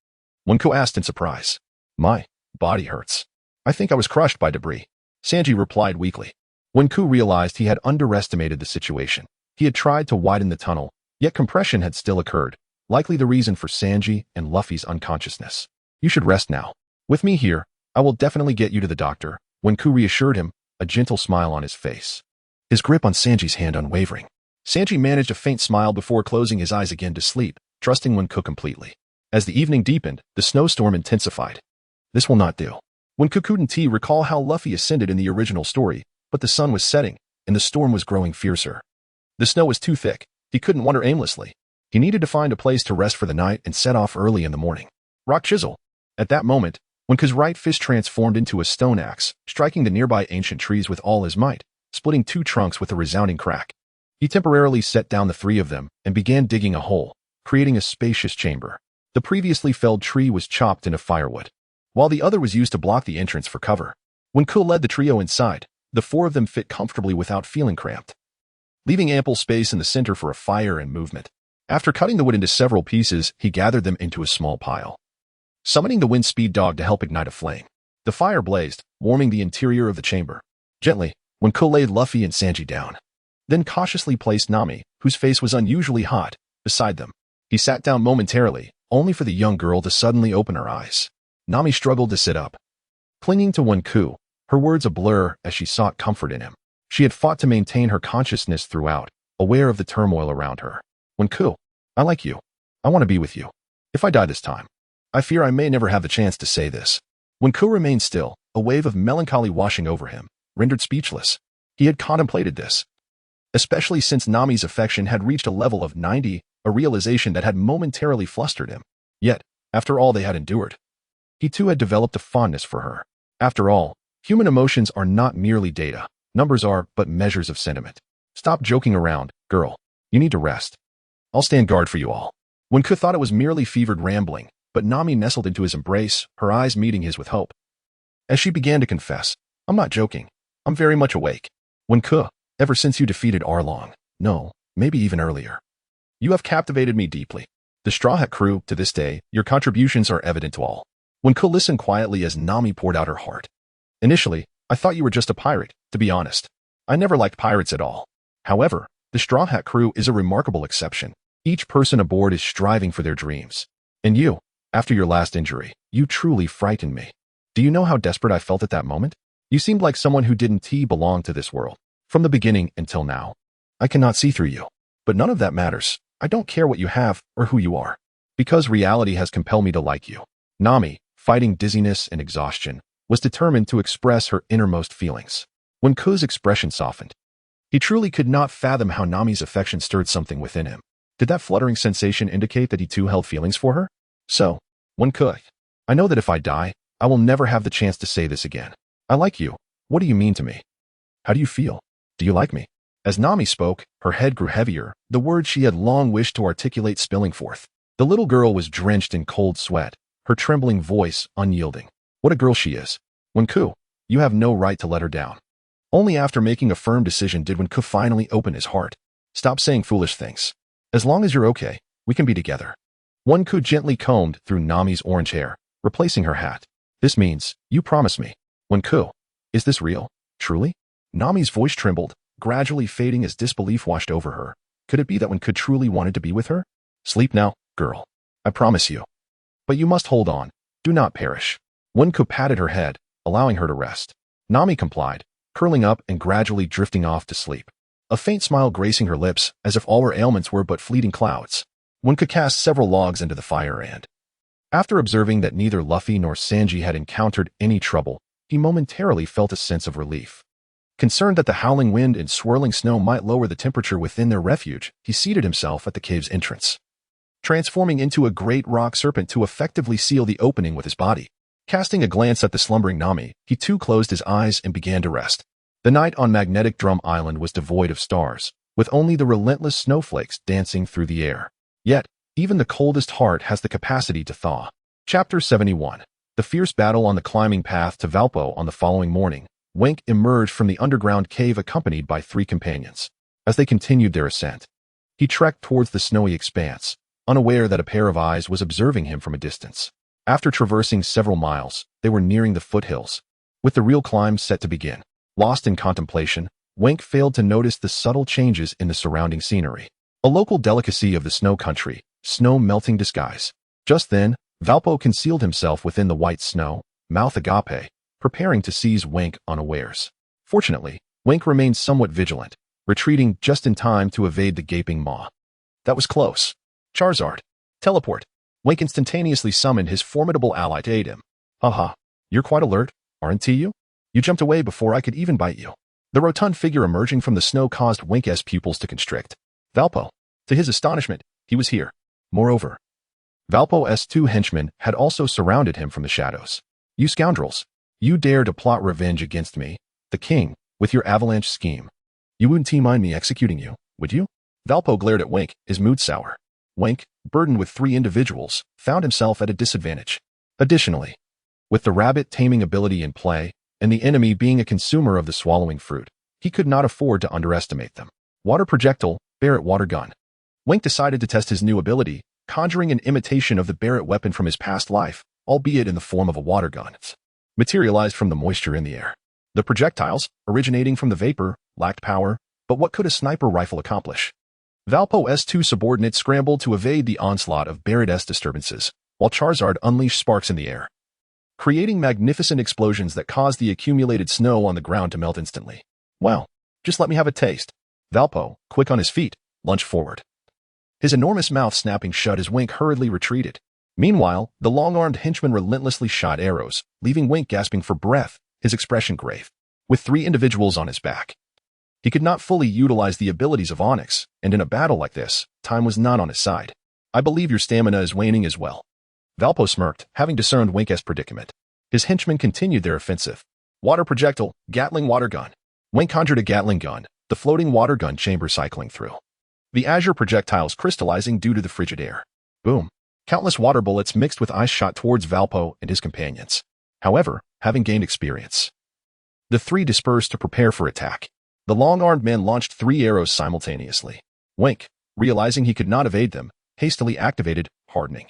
Winka asked in surprise. My body hurts. I think I was crushed by debris. Sanji replied weakly. Winka realized he had underestimated the situation. He had tried to widen the tunnel, yet compression had still occurred, likely the reason for Sanji and Luffy's unconsciousness. You should rest now. With me here, I will definitely get you to the doctor, Winka reassured him, a gentle smile on his face, his grip on Sanji's hand unwavering. Sanji managed a faint smile before closing his eyes again to sleep, trusting Winka completely. As the evening deepened, the snowstorm intensified. This will not do. Winka couldn't recall how Luffy ascended in the original story, but the sun was setting, and the storm was growing fiercer. The snow was too thick. He couldn't wander aimlessly. He needed to find a place to rest for the night and set off early in the morning. Rock chisel. At that moment, Winka's right fist transformed into a stone axe, striking the nearby ancient trees with all his might, splitting two trunks with a resounding crack. He temporarily set down the three of them and began digging a hole, creating a spacious chamber. The previously felled tree was chopped into firewood, while the other was used to block the entrance for cover. Winka led the trio inside. The four of them fit comfortably without feeling cramped, leaving ample space in the center for a fire and movement. After cutting the wood into several pieces, he gathered them into a small pile, summoning the wind speed dog to help ignite a flame. The fire blazed, warming the interior of the chamber. Gently, Winka laid Luffy and Sanji down, then cautiously placed Nami, whose face was unusually hot, beside them. He sat down momentarily, only for the young girl to suddenly open her eyes. Nami struggled to sit up, clinging to Winka, her words a blur as she sought comfort in him. She had fought to maintain her consciousness throughout, aware of the turmoil around her. Winka, I like you. I want to be with you. If I die this time, I fear I may never have the chance to say this. Winka remained still, a wave of melancholy washing over him, rendered speechless. He had contemplated this, especially since Nami's affection had reached a level of 90, a realization that had momentarily flustered him. Yet, after all they had endured, he too had developed a fondness for her. After all, human emotions are not merely data. Numbers are but measures of sentiment. Stop joking around, girl. You need to rest. I'll stand guard for you all. Winka thought it was merely fevered rambling, but Nami nestled into his embrace, her eyes meeting his with hope. As she began to confess, I'm not joking. I'm very much awake. Winka, ever since you defeated Arlong, no, maybe even earlier, you have captivated me deeply. The Straw Hat crew, to this day, your contributions are evident to all. Winka listened quietly as Nami poured out her heart. Initially, I thought you were just a pirate, to be honest. I never liked pirates at all. However, the Straw Hat crew is a remarkable exception. Each person aboard is striving for their dreams. And you, after your last injury, you truly frightened me. Do you know how desperate I felt at that moment? You seemed like someone who didn't belong to this world. From the beginning until now. I cannot see through you. But none of that matters. I don't care what you have or who you are. Because reality has compelled me to like you. Nami, fighting dizziness and exhaustion, was determined to express her innermost feelings. When Ku's expression softened, he truly could not fathom how Nami's affection stirred something within him. Did that fluttering sensation indicate that he too held feelings for her? So, when Ku, I know that if I die, I will never have the chance to say this again. I like you. What do you mean to me? How do you feel? Do you like me? As Nami spoke, her head grew heavier, the words she had long wished to articulate spilling forth. The little girl was drenched in cold sweat, her trembling voice unyielding. What a girl she is. Wenku, you have no right to let her down. Only after making a firm decision did Wenku finally open his heart. Stop saying foolish things. As long as you're okay, we can be together. Wenku gently combed through Nami's orange hair, replacing her hat. This means, you promise me. Wenku, is this real? Truly? Nami's voice trembled, gradually fading as disbelief washed over her. Could it be that Wenku truly wanted to be with her? Sleep now, girl. I promise you. But you must hold on. Do not perish. Wenku patted her head, allowing her to rest. Nami complied, curling up and gradually drifting off to sleep. A faint smile gracing her lips, as if all her ailments were but fleeting clouds. Wenku cast several logs into the fire and, after observing that neither Luffy nor Sanji had encountered any trouble, he momentarily felt a sense of relief. Concerned that the howling wind and swirling snow might lower the temperature within their refuge, he seated himself at the cave's entrance, transforming into a great rock serpent to effectively seal the opening with his body. Casting a glance at the slumbering Nami, he too closed his eyes and began to rest. The night on Magnetic Drum Island was devoid of stars, with only the relentless snowflakes dancing through the air. Yet, even the coldest heart has the capacity to thaw. Chapter 71. The fierce battle on the climbing path to Valpo. On the following morning, Wink emerged from the underground cave accompanied by 3 companions. As they continued their ascent, he trekked towards the snowy expanse, unaware that a pair of eyes was observing him from a distance. After traversing several miles, they were nearing the foothills, with the real climb set to begin. Lost in contemplation, Wink failed to notice the subtle changes in the surrounding scenery. A local delicacy of the snow country, snow-melting disguise. Just then, Valpo concealed himself within the white snow, mouth agape, preparing to seize Wink unawares. Fortunately, Wink remained somewhat vigilant, retreating just in time to evade the gaping maw. That was close. Charizard. Teleport. Wink instantaneously summoned his formidable ally to aid him. Haha, you're quite alert, aren't you? You jumped away before I could even bite you. The rotund figure emerging from the snow caused Wink's pupils to constrict. Valpo. To his astonishment, he was here. Moreover, Valpo's 2 henchmen had also surrounded him from the shadows. You scoundrels. You dare to plot revenge against me, the king, with your avalanche scheme. You wouldn't mind me executing you, would you? Valpo glared at Wink, his mood sour. Wink, burdened with 3 individuals, found himself at a disadvantage. Additionally, with the rabbit taming ability in play, and the enemy being a consumer of the swallowing fruit, he could not afford to underestimate them. Water projectile, Barret water gun. Wink decided to test his new ability, conjuring an imitation of the Barret weapon from his past life, albeit in the form of a water gun, materialized from the moisture in the air. The projectiles, originating from the vapor, lacked power, but what could a sniper rifle accomplish? Valpo's 2 subordinates scrambled to evade the onslaught of Barret's disturbances, while Charizard unleashed sparks in the air, creating magnificent explosions that caused the accumulated snow on the ground to melt instantly. Well, just let me have a taste. Valpo, quick on his feet, lunged forward, his enormous mouth snapping shut as Wink hurriedly retreated. Meanwhile, the long-armed henchman relentlessly shot arrows, leaving Wink gasping for breath, his expression grave. With 3 individuals on his back, he could not fully utilize the abilities of Onyx, and in a battle like this, time was not on his side. I believe your stamina is waning as well. Valpo smirked, having discerned Wink's predicament. His henchmen continued their offensive. Water projectile, Gatling water gun. Wink conjured a Gatling gun, the floating water gun chamber cycling through the azure projectiles crystallizing due to the frigid air. Boom. Countless water bullets mixed with ice shot towards Valpo and his companions. However, having gained experience, the 3 dispersed to prepare for attack. The long-armed men launched 3 arrows simultaneously. Wink, realizing he could not evade them, hastily activated hardening,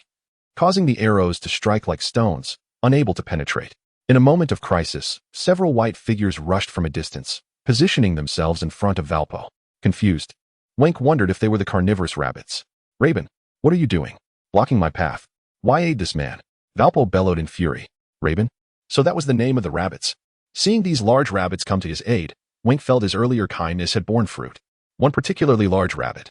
causing the arrows to strike like stones, unable to penetrate. In a moment of crisis, several white figures rushed from a distance, positioning themselves in front of Valpo. Confused, Wink wondered if they were the carnivorous rabbits. Raven, what are you doing? Blocking my path. Why aid this man? Valpo bellowed in fury. Raven? So that was the name of the rabbits. Seeing these large rabbits come to his aid, Wink felt his earlier kindness had borne fruit. One particularly large rabbit,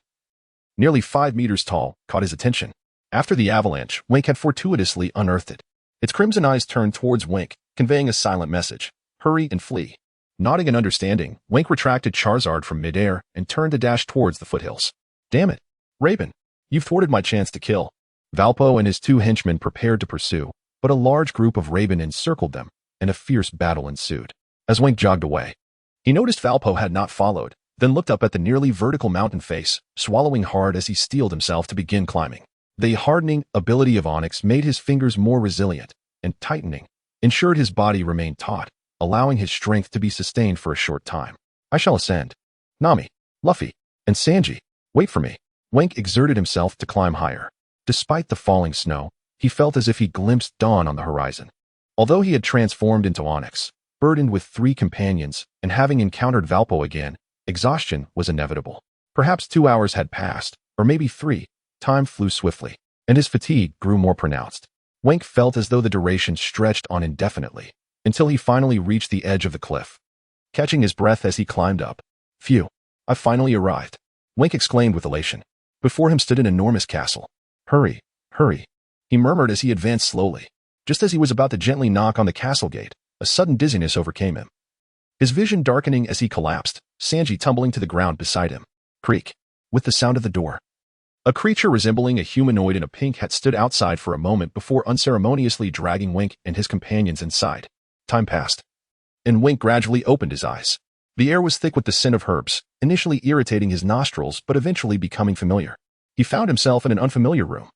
nearly 5 meters tall, caught his attention. After the avalanche, Wink had fortuitously unearthed it. Its crimson eyes turned towards Wink, conveying a silent message. Hurry and flee. Nodding in understanding, Wink retracted Charizard from midair and turned to dash towards the foothills. Damn it. Raven, you've thwarted my chance to kill. Valpo and his 2 henchmen prepared to pursue, but a large group of Raven encircled them, and a fierce battle ensued. As Wink jogged away, he noticed Valpo had not followed, then looked up at the nearly vertical mountain face, swallowing hard as he steeled himself to begin climbing. The hardening ability of Onyx made his fingers more resilient, and tightening ensured his body remained taut, allowing his strength to be sustained for a short time. I shall ascend. Nami, Luffy, and Sanji, wait for me. Wink exerted himself to climb higher. Despite the falling snow, he felt as if he glimpsed dawn on the horizon. Although he had transformed into Onyx, burdened with 3 companions, and having encountered Valpo again, exhaustion was inevitable. Perhaps 2 hours had passed, or maybe 3. Time flew swiftly, and his fatigue grew more pronounced. Wink felt as though the duration stretched on indefinitely, until he finally reached the edge of the cliff. Catching his breath as he climbed up. Phew, I finally arrived. Wink exclaimed with elation. Before him stood an enormous castle. Hurry, hurry, he murmured as he advanced slowly. Just as he was about to gently knock on the castle gate, a sudden dizziness overcame him. His vision darkening as he collapsed, Sanji tumbling to the ground beside him. Creak, with the sound of the door. A creature resembling a humanoid in a pink hat stood outside for a moment before unceremoniously dragging Wink and his companions inside. Time passed, and Wink gradually opened his eyes. The air was thick with the scent of herbs, initially irritating his nostrils but eventually becoming familiar. He found himself in an unfamiliar room.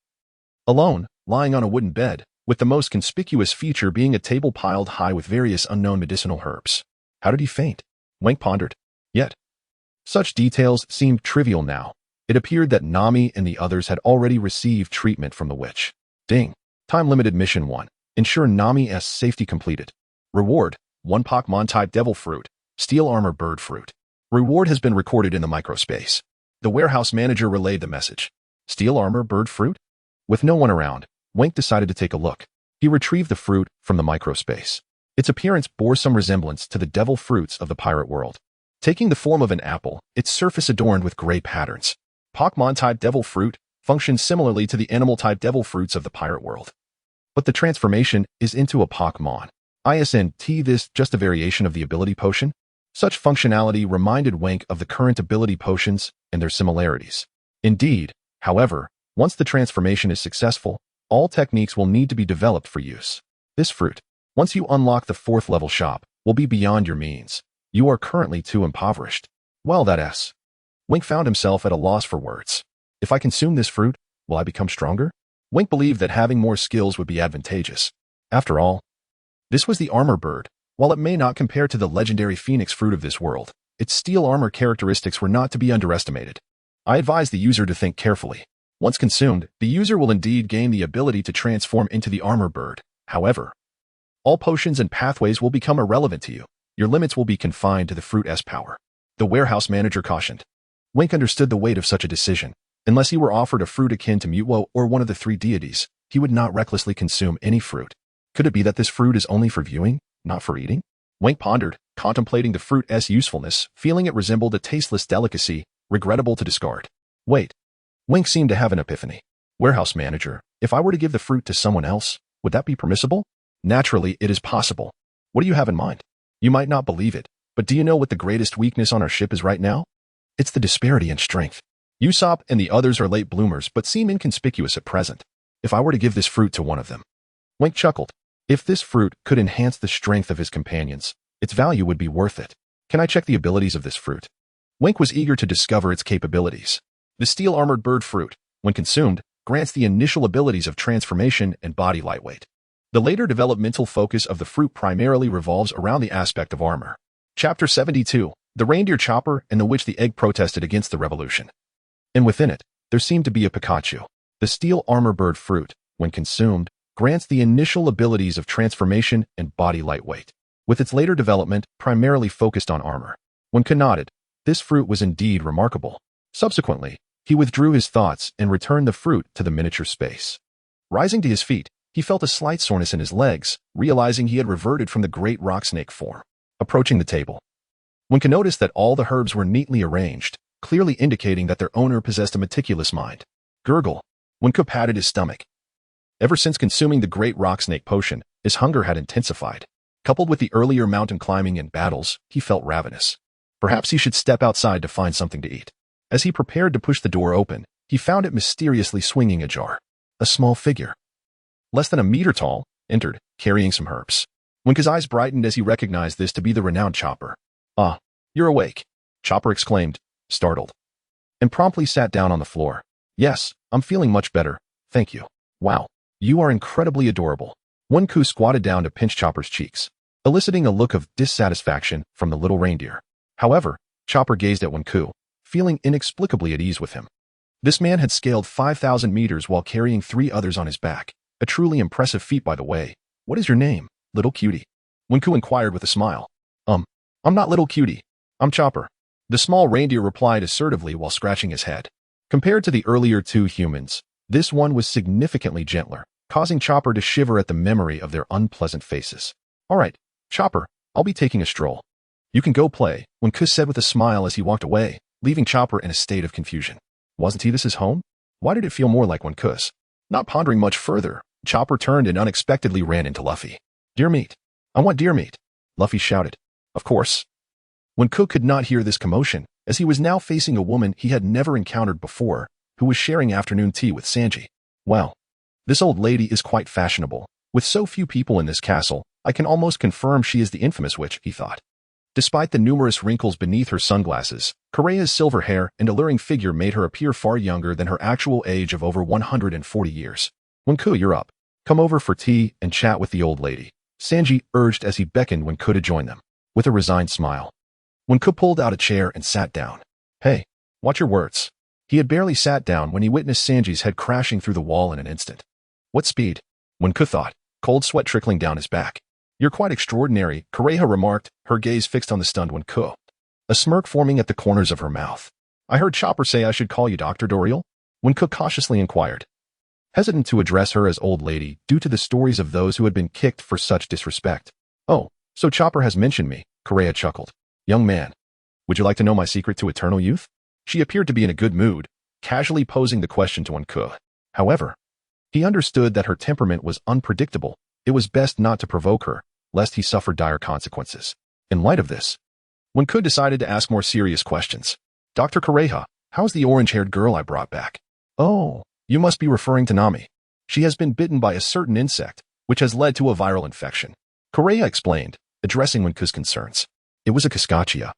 Alone, lying on a wooden bed, with the most conspicuous feature being a table piled high with various unknown medicinal herbs. How did he faint? Wink pondered. Yet, such details seemed trivial now. It appeared that Nami and the others had already received treatment from the witch. Ding. Time-limited mission 1. Ensure Nami's safety completed. Reward, 1 Pokémon-type Devil Fruit, Steel Armor Bird Fruit. Reward has been recorded in the microspace. The warehouse manager relayed the message. Steel Armor Bird Fruit? With no one around, Wink decided to take a look. He retrieved the fruit from the microspace. Its appearance bore some resemblance to the devil fruits of the pirate world. Taking the form of an apple, its surface adorned with gray patterns. Pokémon-type Devil Fruit functions similarly to the animal-type Devil Fruits of the pirate world. But the transformation is into a Pokémon. Isn't this just a variation of the ability potion? Such functionality reminded Wink of the current ability potions and their similarities. Indeed, however, once the transformation is successful, all techniques will need to be developed for use. This fruit, once you unlock the 4th level shop, will be beyond your means. You are currently too impoverished. Well, that's... Wink found himself at a loss for words. If I consume this fruit, will I become stronger? Wink believed that having more skills would be advantageous. After all, this was the armor bird. While it may not compare to the legendary phoenix fruit of this world, its steel armor characteristics were not to be underestimated. I advise the user to think carefully. Once consumed, the user will indeed gain the ability to transform into the armor bird. However, all potions and pathways will become irrelevant to you. Your limits will be confined to the fruit's power. The warehouse manager cautioned. Wink understood the weight of such a decision. Unless he were offered a fruit akin to Mutwo or one of the 3 deities, he would not recklessly consume any fruit. Could it be that this fruit is only for viewing, not for eating? Wink pondered, contemplating the fruit's usefulness, feeling it resembled a tasteless delicacy, regrettable to discard. Wait. Wink seemed to have an epiphany. Warehouse manager, if I were to give the fruit to someone else, would that be permissible? Naturally, it is possible. What do you have in mind? You might not believe it, but do you know what the greatest weakness on our ship is right now? It's the disparity in strength. Usopp and the others are late bloomers but seem inconspicuous at present. If I were to give this fruit to one of them. Wink chuckled. If this fruit could enhance the strength of his companions, its value would be worth it. Can I check the abilities of this fruit? Wink was eager to discover its capabilities. The steel-armored bird fruit, when consumed, grants the initial abilities of transformation and body lightweight. The later developmental focus of the fruit primarily revolves around the aspect of armor. Chapter 72. The Reindeer Chopper and the Witch the Egg protested against the revolution. And within it, there seemed to be a Pikachu. The steel armor bird fruit, when consumed, grants the initial abilities of transformation and body lightweight, with its later development primarily focused on armor. When connoted, this fruit was indeed remarkable. Subsequently, he withdrew his thoughts and returned the fruit to the miniature space. Rising to his feet, he felt a slight soreness in his legs, realizing he had reverted from the great rock snake form. Approaching the table, Wink noticed that all the herbs were neatly arranged, clearly indicating that their owner possessed a meticulous mind. Gurgle. Wenku patted his stomach. Ever since consuming the great rock snake potion, his hunger had intensified. Coupled with the earlier mountain climbing and battles, he felt ravenous. Perhaps he should step outside to find something to eat. As he prepared to push the door open, he found it mysteriously swinging ajar. A small figure, less than a meter tall, entered, carrying some herbs. Wenku's eyes brightened as he recognized this to be the renowned Chopper. "Ah, you're awake," Chopper exclaimed, startled, and promptly sat down on the floor. "Yes, I'm feeling much better, thank you." "Wow, you are incredibly adorable." Wenku squatted down to pinch Chopper's cheeks, eliciting a look of dissatisfaction from the little reindeer. However, Chopper gazed at Wenku, feeling inexplicably at ease with him. This man had scaled 5,000 meters while carrying 3 others on his back, a truly impressive feat by the way. "What is your name, little cutie?" Wenku inquired with a smile. I'm not little cutie. I'm Chopper." The small reindeer replied assertively while scratching his head. Compared to the earlier 2 humans, this one was significantly gentler, causing Chopper to shiver at the memory of their unpleasant faces. "All right, Chopper, I'll be taking a stroll. You can go play," Wenku said with a smile as he walked away, leaving Chopper in a state of confusion. Wasn't this his home? Why did it feel more like Wenku's? Not pondering much further, Chopper turned and unexpectedly ran into Luffy. "Deer meat. I want deer meat," Luffy shouted. Of course. Wenku could not hear this commotion, as he was now facing a woman he had never encountered before, who was sharing afternoon tea with Sanji. "Well, this old lady is quite fashionable. With so few people in this castle, I can almost confirm she is the infamous witch," he thought. Despite the numerous wrinkles beneath her sunglasses, Korea's silver hair and alluring figure made her appear far younger than her actual age of over 140 years. "Wenku, you're up. Come over for tea and chat with the old lady," Sanji urged as he beckoned Wenku to join them. With a resigned smile, Wenku pulled out a chair and sat down. "Hey, watch your words." He had barely sat down when he witnessed Sanji's head crashing through the wall in an instant. "What speed?" Wenku thought, cold sweat trickling down his back. "You're quite extraordinary," Koreha remarked, her gaze fixed on the stunned Wenku, a smirk forming at the corners of her mouth. "I heard Chopper say I should call you Dr. Doriel?" Wenku cautiously inquired, hesitant to address her as old lady due to the stories of those who had been kicked for such disrespect. "Oh, so Chopper has mentioned me," Korea chuckled. "Young man, would you like to know my secret to eternal youth?" She appeared to be in a good mood, casually posing the question to Wenku. However, he understood that her temperament was unpredictable. It was best not to provoke her, lest he suffer dire consequences. In light of this, Wenku decided to ask more serious questions. "Dr. Koreha, how's the orange-haired girl I brought back?" "Oh, you must be referring to Nami. She has been bitten by a certain insect, which has led to a viral infection," Korea explained, addressing Wenku's concerns. It was a Cascaccia,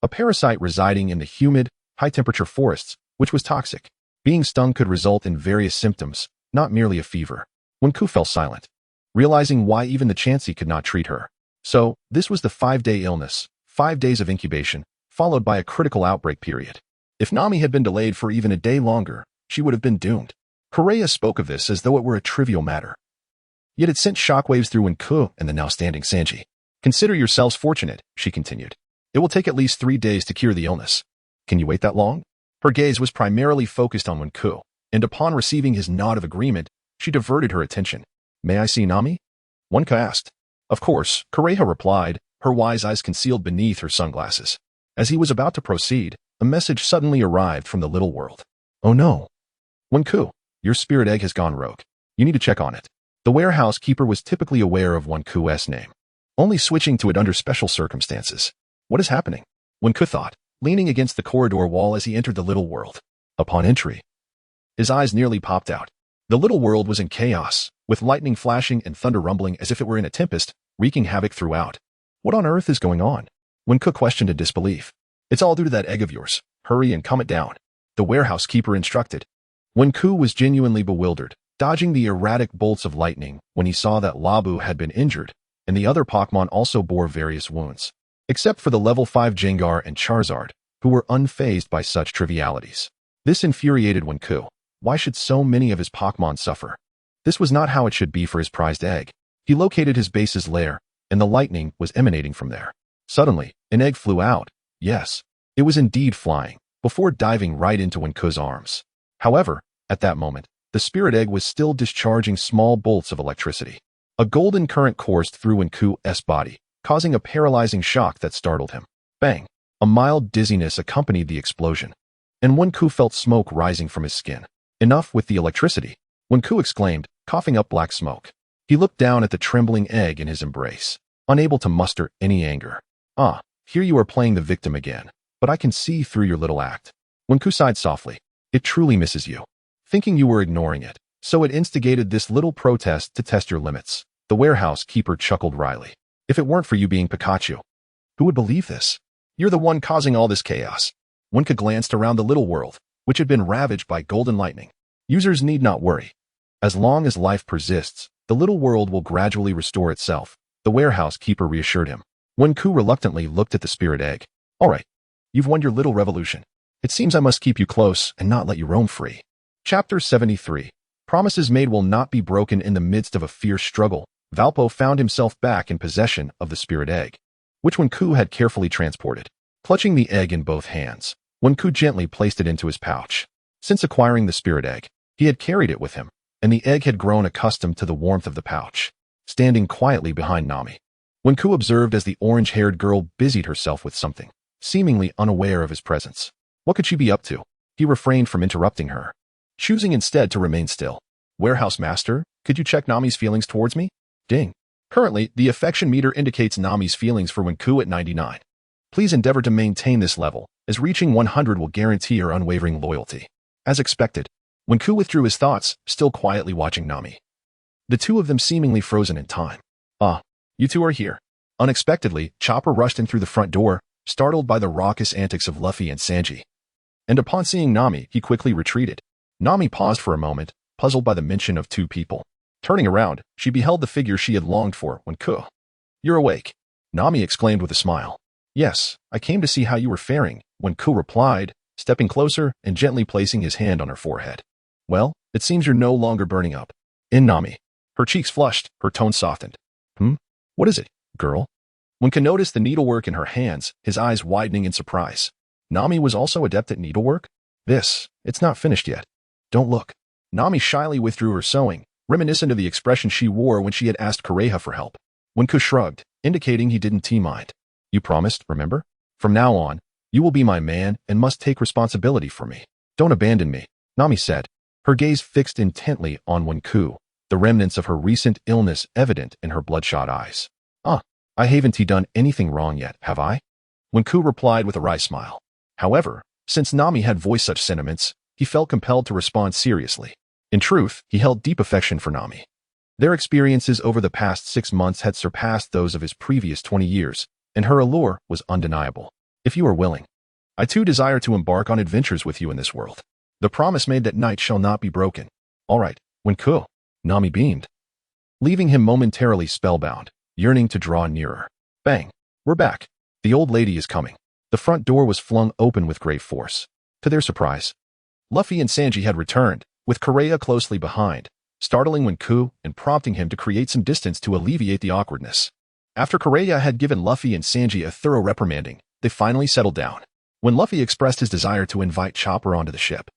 a parasite residing in the humid, high-temperature forests, which was toxic. Being stung could result in various symptoms, not merely a fever. Wenku fell silent, realizing why even the Chansey could not treat her. So, this was the 5-day illness, 5 days of incubation, followed by a critical outbreak period. If Nami had been delayed for even a day longer, she would have been doomed. Korea spoke of this as though it were a trivial matter. Yet it sent shockwaves through Wenku and the now standing Sanji. "Consider yourselves fortunate," she continued. "It will take at least 3 days to cure the illness. Can you wait that long?" Her gaze was primarily focused on Wenku, and upon receiving his nod of agreement, she diverted her attention. "May I see Nami?" Wenku asked. Of course, Koreha replied, her wise eyes concealed beneath her sunglasses. As he was about to proceed, a message suddenly arrived from the little world. "Oh no. Wenku, your spirit egg has gone rogue. You need to check on it." The warehouse keeper was typically aware of Wenku's name, only switching to it under special circumstances. "What is happening?" Wenku thought, leaning against the corridor wall as he entered the little world. Upon entry, his eyes nearly popped out. The little world was in chaos, with lightning flashing and thunder rumbling as if it were in a tempest, wreaking havoc throughout. "What on earth is going on?" Wenku questioned in disbelief. "It's all due to that egg of yours. Hurry and calm it down," the warehouse keeper instructed. Wenku was genuinely bewildered, dodging the erratic bolts of lightning when he saw that Labu had been injured, and the other Pokémon also bore various wounds, except for the level 5 Jengar and Charizard, who were unfazed by such trivialities. This infuriated Wenku. Why should so many of his Pokémon suffer? This was not how it should be for his prized egg. He located his base's lair, and the lightning was emanating from there. Suddenly, an egg flew out. Yes, it was indeed flying, before diving right into Wenku's arms. However, at that moment, the spirit egg was still discharging small bolts of electricity. A golden current coursed through Wenku's body, causing a paralyzing shock that startled him. Bang! A mild dizziness accompanied the explosion, and Wenku felt smoke rising from his skin. Enough with the electricity. Wenku exclaimed, coughing up black smoke. He looked down at the trembling egg in his embrace, unable to muster any anger. Ah, here you are playing the victim again, but I can see through your little act. Wenku sighed softly. It truly misses you. Thinking you were ignoring it, so it instigated this little protest to test your limits. The warehouse keeper chuckled wryly. If it weren't for you being Pikachu, who would believe this? You're the one causing all this chaos. Wenku glanced around the little world, which had been ravaged by golden lightning. Users need not worry. As long as life persists, the little world will gradually restore itself, the warehouse keeper reassured him. Wenku reluctantly looked at the spirit egg. All right, you've won your little revolution. It seems I must keep you close and not let you roam free. Chapter 73. Promises made will not be broken. In the midst of a fierce struggle, Valpo found himself back in possession of the spirit egg, which Wenku had carefully transported. Clutching the egg in both hands, Wenku gently placed it into his pouch. Since acquiring the spirit egg, he had carried it with him, and the egg had grown accustomed to the warmth of the pouch. Standing quietly behind Nami, Wenku observed as the orange-haired girl busied herself with something, seemingly unaware of his presence. What could she be up to? He refrained from interrupting her, choosing instead to remain still. Warehouse master, could you check Nami's feelings towards me? Ding. Currently, the affection meter indicates Nami's feelings for Wenku at 99. Please endeavor to maintain this level, as reaching 100 will guarantee her unwavering loyalty. As expected, Wenku withdrew his thoughts, still quietly watching Nami. The two of them seemingly frozen in time. Ah, you two are here. Unexpectedly, Chopper rushed in through the front door, startled by the raucous antics of Luffy and Sanji. And upon seeing Nami, he quickly retreated. Nami paused for a moment, puzzled by the mention of two people. Turning around, she beheld the figure she had longed for, Wenku. You're awake, Nami exclaimed with a smile. Yes, I came to see how you were faring, Wenku replied, stepping closer and gently placing his hand on her forehead. Well, it seems you're no longer burning up. In Nami. Her cheeks flushed, her tone softened. What is it, girl? Wenku noticed the needlework in her hands, his eyes widening in surprise. Nami was also adept at needlework? It's not finished yet. Don't look. Nami shyly withdrew her sewing, reminiscent of the expression she wore when she had asked Kureha for help. Wenku shrugged, indicating he didn't mind. You promised, remember? From now on, you will be my man and must take responsibility for me. Don't abandon me, Nami said, her gaze fixed intently on Wenku, the remnants of her recent illness evident in her bloodshot eyes. I haven't done anything wrong yet, have I? Wenku replied with a wry smile. However, since Nami had voiced such sentiments, he felt compelled to respond seriously. In truth, he held deep affection for Nami. Their experiences over the past 6 months had surpassed those of his previous 20 years, and her allure was undeniable. If you are willing, I too desire to embark on adventures with you in this world. The promise made that night shall not be broken. All right, Wenku. Nami beamed, leaving him momentarily spellbound, yearning to draw nearer. Bang! We're back. The old lady is coming. The front door was flung open with great force. To their surprise, Luffy and Sanji had returned, with Kureha closely behind, startling Wenku and prompting him to create some distance to alleviate the awkwardness. After Kureha had given Luffy and Sanji a thorough reprimanding, they finally settled down. When Luffy expressed his desire to invite Chopper onto the ship,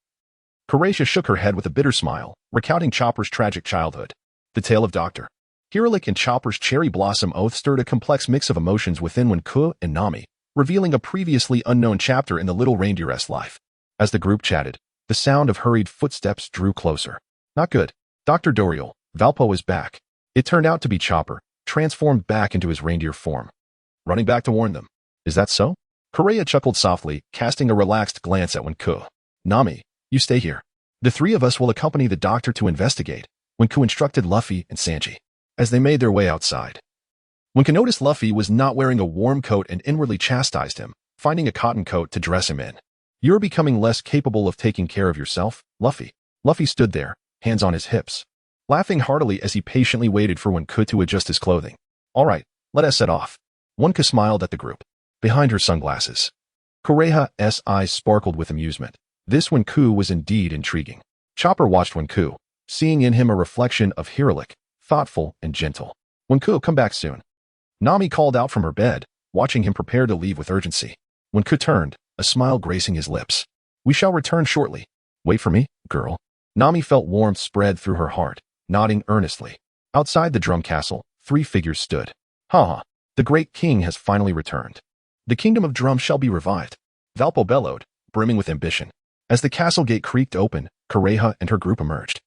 Kureha shook her head with a bitter smile, recounting Chopper's tragic childhood. The tale of Dr. Hiralik and Chopper's cherry blossom oath stirred a complex mix of emotions within Wenku and Nami, revealing a previously unknown chapter in the little reindeer's life. As the group chatted, the sound of hurried footsteps drew closer. Not good. Dr. Dorial, Valpo is back. It turned out to be Chopper, transformed back into his reindeer form. Running back to warn them. Is that so? Kureha chuckled softly, casting a relaxed glance at Wenku. Nami, you stay here. The three of us will accompany the doctor to investigate, Wenku instructed Luffy and Sanji. As they made their way outside, Wenku noticed Luffy was not wearing a warm coat and inwardly chastised him, finding a cotton coat to dress him in. You're becoming less capable of taking care of yourself, Luffy. Luffy stood there, hands on his hips, laughing heartily as he patiently waited for Wenku to adjust his clothing. All right, let us set off. Wenku smiled at the group. Behind her sunglasses, Kureha's eyes sparkled with amusement. This Wenku was indeed intriguing. Chopper watched Wenku, seeing in him a reflection of Hiralik, thoughtful and gentle. Wenku, come back soon. Nami called out from her bed, watching him prepare to leave with urgency. Wenku turned, a smile gracing his lips. We shall return shortly. Wait for me, girl. Nami felt warmth spread through her heart, nodding earnestly. Outside the drum castle, 3 figures stood. Ha! The great king has finally returned. The kingdom of Drum shall be revived. Valpo bellowed, brimming with ambition. As the castle gate creaked open, Kureha and her group emerged.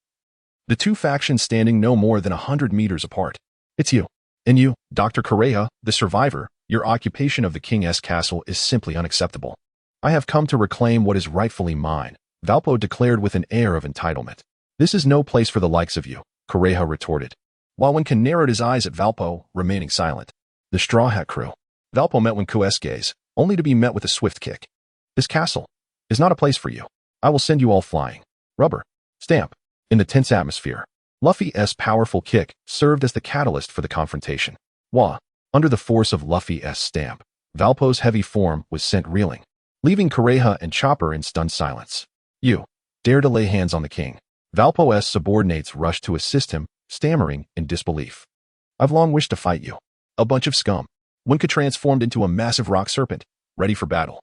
The two factions standing no more than 100 meters apart. It's you. And you, Dr. Kureha, the survivor, your occupation of the King's castle is simply unacceptable. I have come to reclaim what is rightfully mine, Valpo declared with an air of entitlement. This is no place for the likes of you, Kureha retorted, while Wenku narrowed his eyes at Valpo, remaining silent. The Straw Hat crew. Valpo met Wenku's gaze, only to be met with a swift kick. This castle is not a place for you. I will send you all flying. Rubber. Stamp. In the tense atmosphere, Luffy's powerful kick served as the catalyst for the confrontation. Wah! Under the force of Luffy's stamp, Valpo's heavy form was sent reeling, leaving Kureha and Chopper in stunned silence. You dare to lay hands on the king. Valpo's subordinates rushed to assist him, stammering in disbelief. I've long wished to fight you. A bunch of scum. Wenku transformed into a massive rock serpent, ready for battle.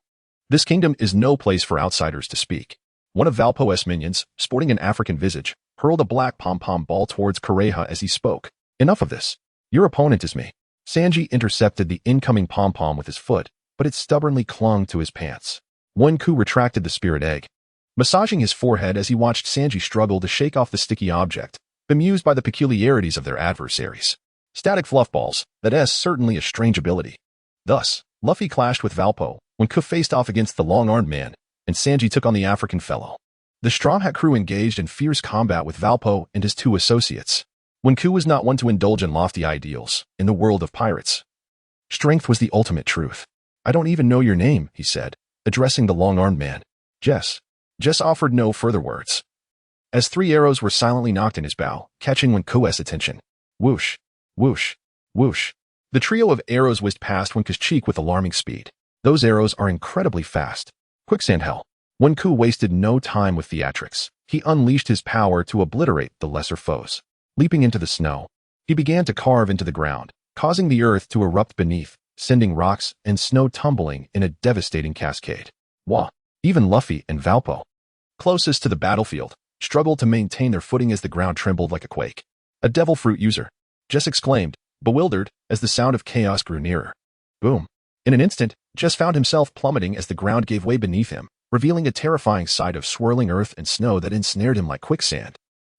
This kingdom is no place for outsiders to speak. One of Valpo's minions, sporting an African visage, hurled a black pom-pom ball towards Kureha as he spoke. Enough of this. Your opponent is me. Sanji intercepted the incoming pom-pom with his foot, but it stubbornly clung to his pants. Wenku retracted the spirit egg, massaging his forehead as he watched Sanji struggle to shake off the sticky object, bemused by the peculiarities of their adversaries. Static fluff balls, that is certainly a strange ability. Thus, Luffy clashed with Valpo, Wenku faced off against the long-armed man, and Sanji took on the African fellow. The Straw Hat crew engaged in fierce combat with Valpo and his two associates. Wenku was not one to indulge in lofty ideals in the world of pirates. Strength was the ultimate truth. I don't even know your name, he said, addressing the long-armed man. Jess. Jess offered no further words, as 3 arrows were silently knocked in his bow, catching Wenku's attention. Whoosh, whoosh, whoosh. The trio of arrows whizzed past Wenku's cheek with alarming speed. Those arrows are incredibly fast. Quicksand hell. Wenku wasted no time with theatrics. He unleashed his power to obliterate the lesser foes. Leaping into the snow, he began to carve into the ground, causing the earth to erupt beneath, sending rocks and snow tumbling in a devastating cascade. Wah! Even Luffy and Valpo, closest to the battlefield, struggled to maintain their footing as the ground trembled like a quake. A devil fruit user, Jess exclaimed, bewildered as the sound of chaos grew nearer. Boom! In an instant, Jess found himself plummeting as the ground gave way beneath him, revealing a terrifying sight of swirling earth and snow that ensnared him like quicksand.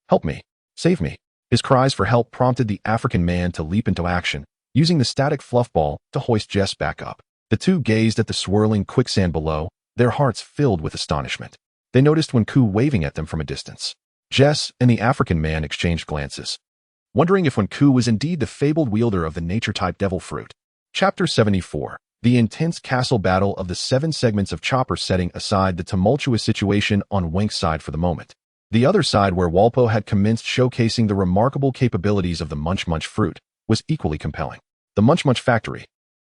Help me! Save me! His cries for help prompted the African man to leap into action, using the static fluff ball to hoist Jess back up. The two gazed at the swirling quicksand below, their hearts filled with astonishment. They noticed Wenku waving at them from a distance. Jess and the African man exchanged glances, wondering if Wenku was indeed the fabled wielder of the nature-type devil fruit. Chapter 74. The intense castle battle of the 7 segments of Chopper, setting aside the tumultuous situation on Wenku's side for the moment. The other side, where Walpo had commenced showcasing the remarkable capabilities of the Munch Munch fruit, was equally compelling. The Munch Munch factory.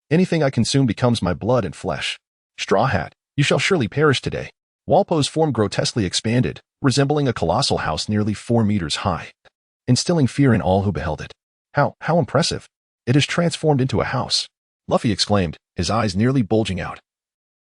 Anything I consume becomes my blood and flesh. Straw Hat, you shall surely perish today. Walpo's form grotesquely expanded, resembling a colossal house nearly 4 meters high, instilling fear in all who beheld it. How impressive. It has transformed into a house, Luffy exclaimed, his eyes nearly bulging out,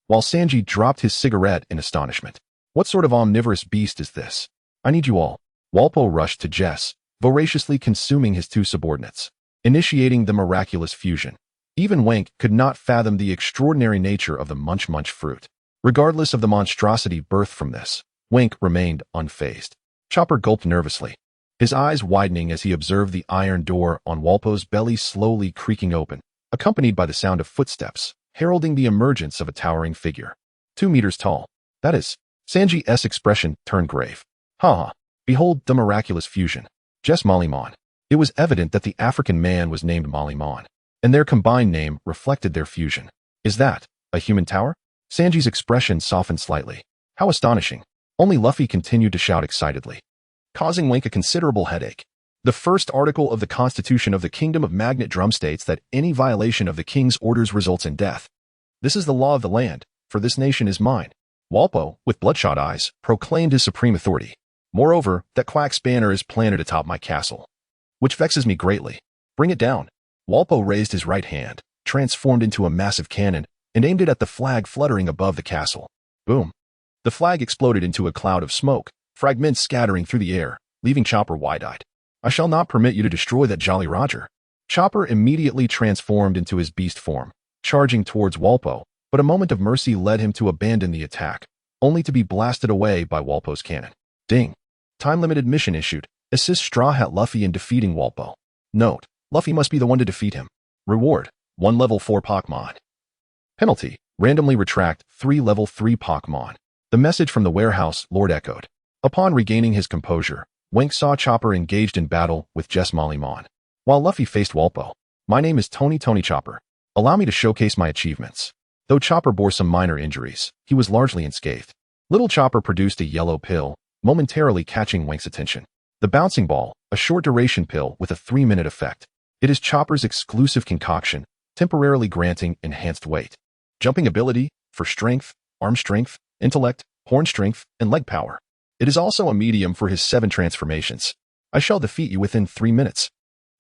while Sanji dropped his cigarette in astonishment. What sort of omnivorous beast is this? I need you all. Walpo rushed to Jess, voraciously consuming his 2 subordinates, initiating the miraculous fusion. Even Wenku could not fathom the extraordinary nature of the Munch Munch fruit. Regardless of the monstrosity birthed from this, Wenku remained unfazed. Chopper gulped nervously, his eyes widening as he observed the iron door on Walpo's belly slowly creaking open, accompanied by the sound of footsteps, heralding the emergence of a towering figure. 2 meters tall. That is. Sanji's expression turned grave. Ha! Behold the miraculous fusion. Jess Molly-Mon. It was evident that the African man was named Molly-Mon, and their combined name reflected their fusion. Is that a human tower? Sanji's expression softened slightly. How astonishing. Only Luffy continued to shout excitedly, causing Wenku a considerable headache. The first article of the Constitution of the Kingdom of Magnet Drum states that any violation of the king's orders results in death. This is the law of the land, for this nation is mine. Walpo, with bloodshot eyes, proclaimed his supreme authority. Moreover, that Quack's banner is planted atop my castle, which vexes me greatly. Bring it down. Walpo raised his right hand, transformed into a massive cannon, and aimed it at the flag fluttering above the castle. Boom. The flag exploded into a cloud of smoke, fragments scattering through the air, leaving Chopper wide-eyed. I shall not permit you to destroy that Jolly Roger. Chopper immediately transformed into his beast form, charging towards Walpo, but a moment of mercy led him to abandon the attack, only to be blasted away by Walpo's cannon. Ding. Time-limited mission issued. Assist Straw Hat Luffy in defeating Walpo. Note: Luffy must be the one to defeat him. Reward: 1 level 4 Pokémon. Penalty: randomly retract 3 level 3 Pokémon. The message from the warehouse Lord echoed. Upon regaining his composure, Wink saw Chopper engaged in battle with Jess Mollymon. While Luffy faced Walpo. My name is Tony Chopper. Allow me to showcase my achievements. Though Chopper bore some minor injuries, he was largely unscathed. Little Chopper produced a yellow pill, momentarily catching Wink's attention. The bouncing ball, a short-duration pill with a 3-minute effect. It is Chopper's exclusive concoction, temporarily granting enhanced weight. Jumping ability, for strength, arm strength, intellect, horn strength, and leg power. It is also a medium for his 7 transformations. I shall defeat you within 3 minutes.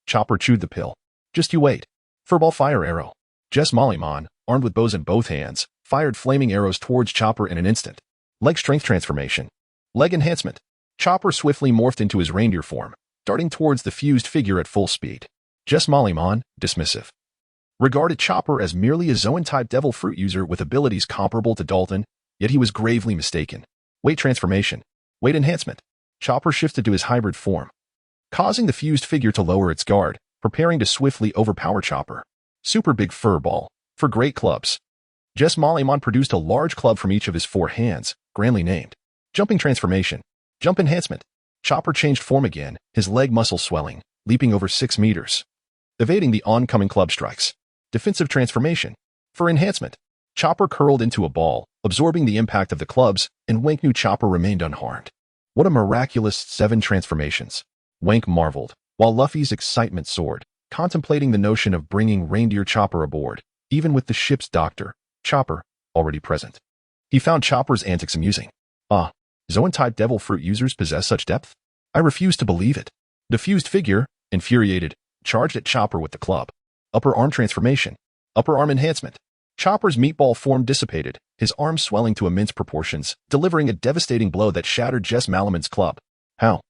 Chopper chewed the pill. Just you wait. Furball fire arrow. Jess Mollymon, armed with bows in both hands, fired flaming arrows towards Chopper in an instant. Leg strength transformation. Leg enhancement. Chopper swiftly morphed into his reindeer form, darting towards the fused figure at full speed. Jess Mollymon, dismissive. Regarded Chopper as merely a Zoan-type devil fruit user with abilities comparable to Dalton, yet he was gravely mistaken. Weight transformation. Weight enhancement. Chopper shifted to his hybrid form, causing the fused figure to lower its guard, preparing to swiftly overpower Chopper. Super Big Fur Ball. For great clubs. Jess Mollymon produced a large club from each of his 4 hands, grandly named. Jumping transformation. Jump enhancement. Chopper changed form again, his leg muscle swelling, leaping over 6 meters. Evading the oncoming club strikes. Defensive transformation. For enhancement. Chopper curled into a ball, absorbing the impact of the clubs, and Wink knew Chopper remained unharmed. What a miraculous 7 transformations. Wink marveled, while Luffy's excitement soared, contemplating the notion of bringing Reindeer Chopper aboard, even with the ship's doctor, Chopper, already present. He found Chopper's antics amusing. Ah, Zoan-type devil fruit users possess such depth? I refuse to believe it. The fused figure, infuriated, charged at Chopper with the club. Upper arm transformation. Upper arm enhancement. Chopper's meatball form dissipated, his arms swelling to immense proportions, delivering a devastating blow that shattered Jess Mollymon's club. How?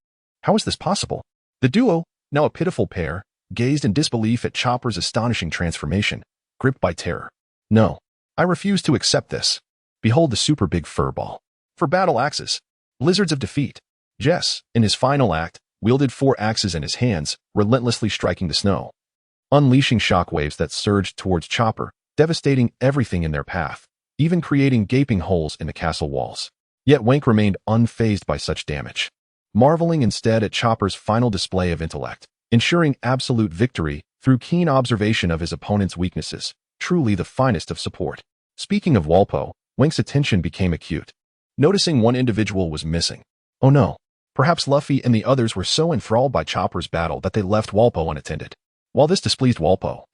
How is this possible? The duo, now a pitiful pair, gazed in disbelief at Chopper's astonishing transformation, gripped by terror. No, I refuse to accept this. Behold the Super Big Fur Ball. For battle axes. Blizzards of defeat. Jess, in his final act, wielded 4 axes in his hands, relentlessly striking the snow, unleashing shockwaves that surged towards Chopper, devastating everything in their path, even creating gaping holes in the castle walls. Yet Wink remained unfazed by such damage, marveling instead at Chopper's final display of intellect, ensuring absolute victory through keen observation of his opponent's weaknesses, truly the finest of support. Speaking of Walpo, Wink's attention became acute, noticing one individual was missing. Oh no, perhaps Luffy and the others were so enthralled by Chopper's battle that they left Walpo unattended. While this displeased Walpo,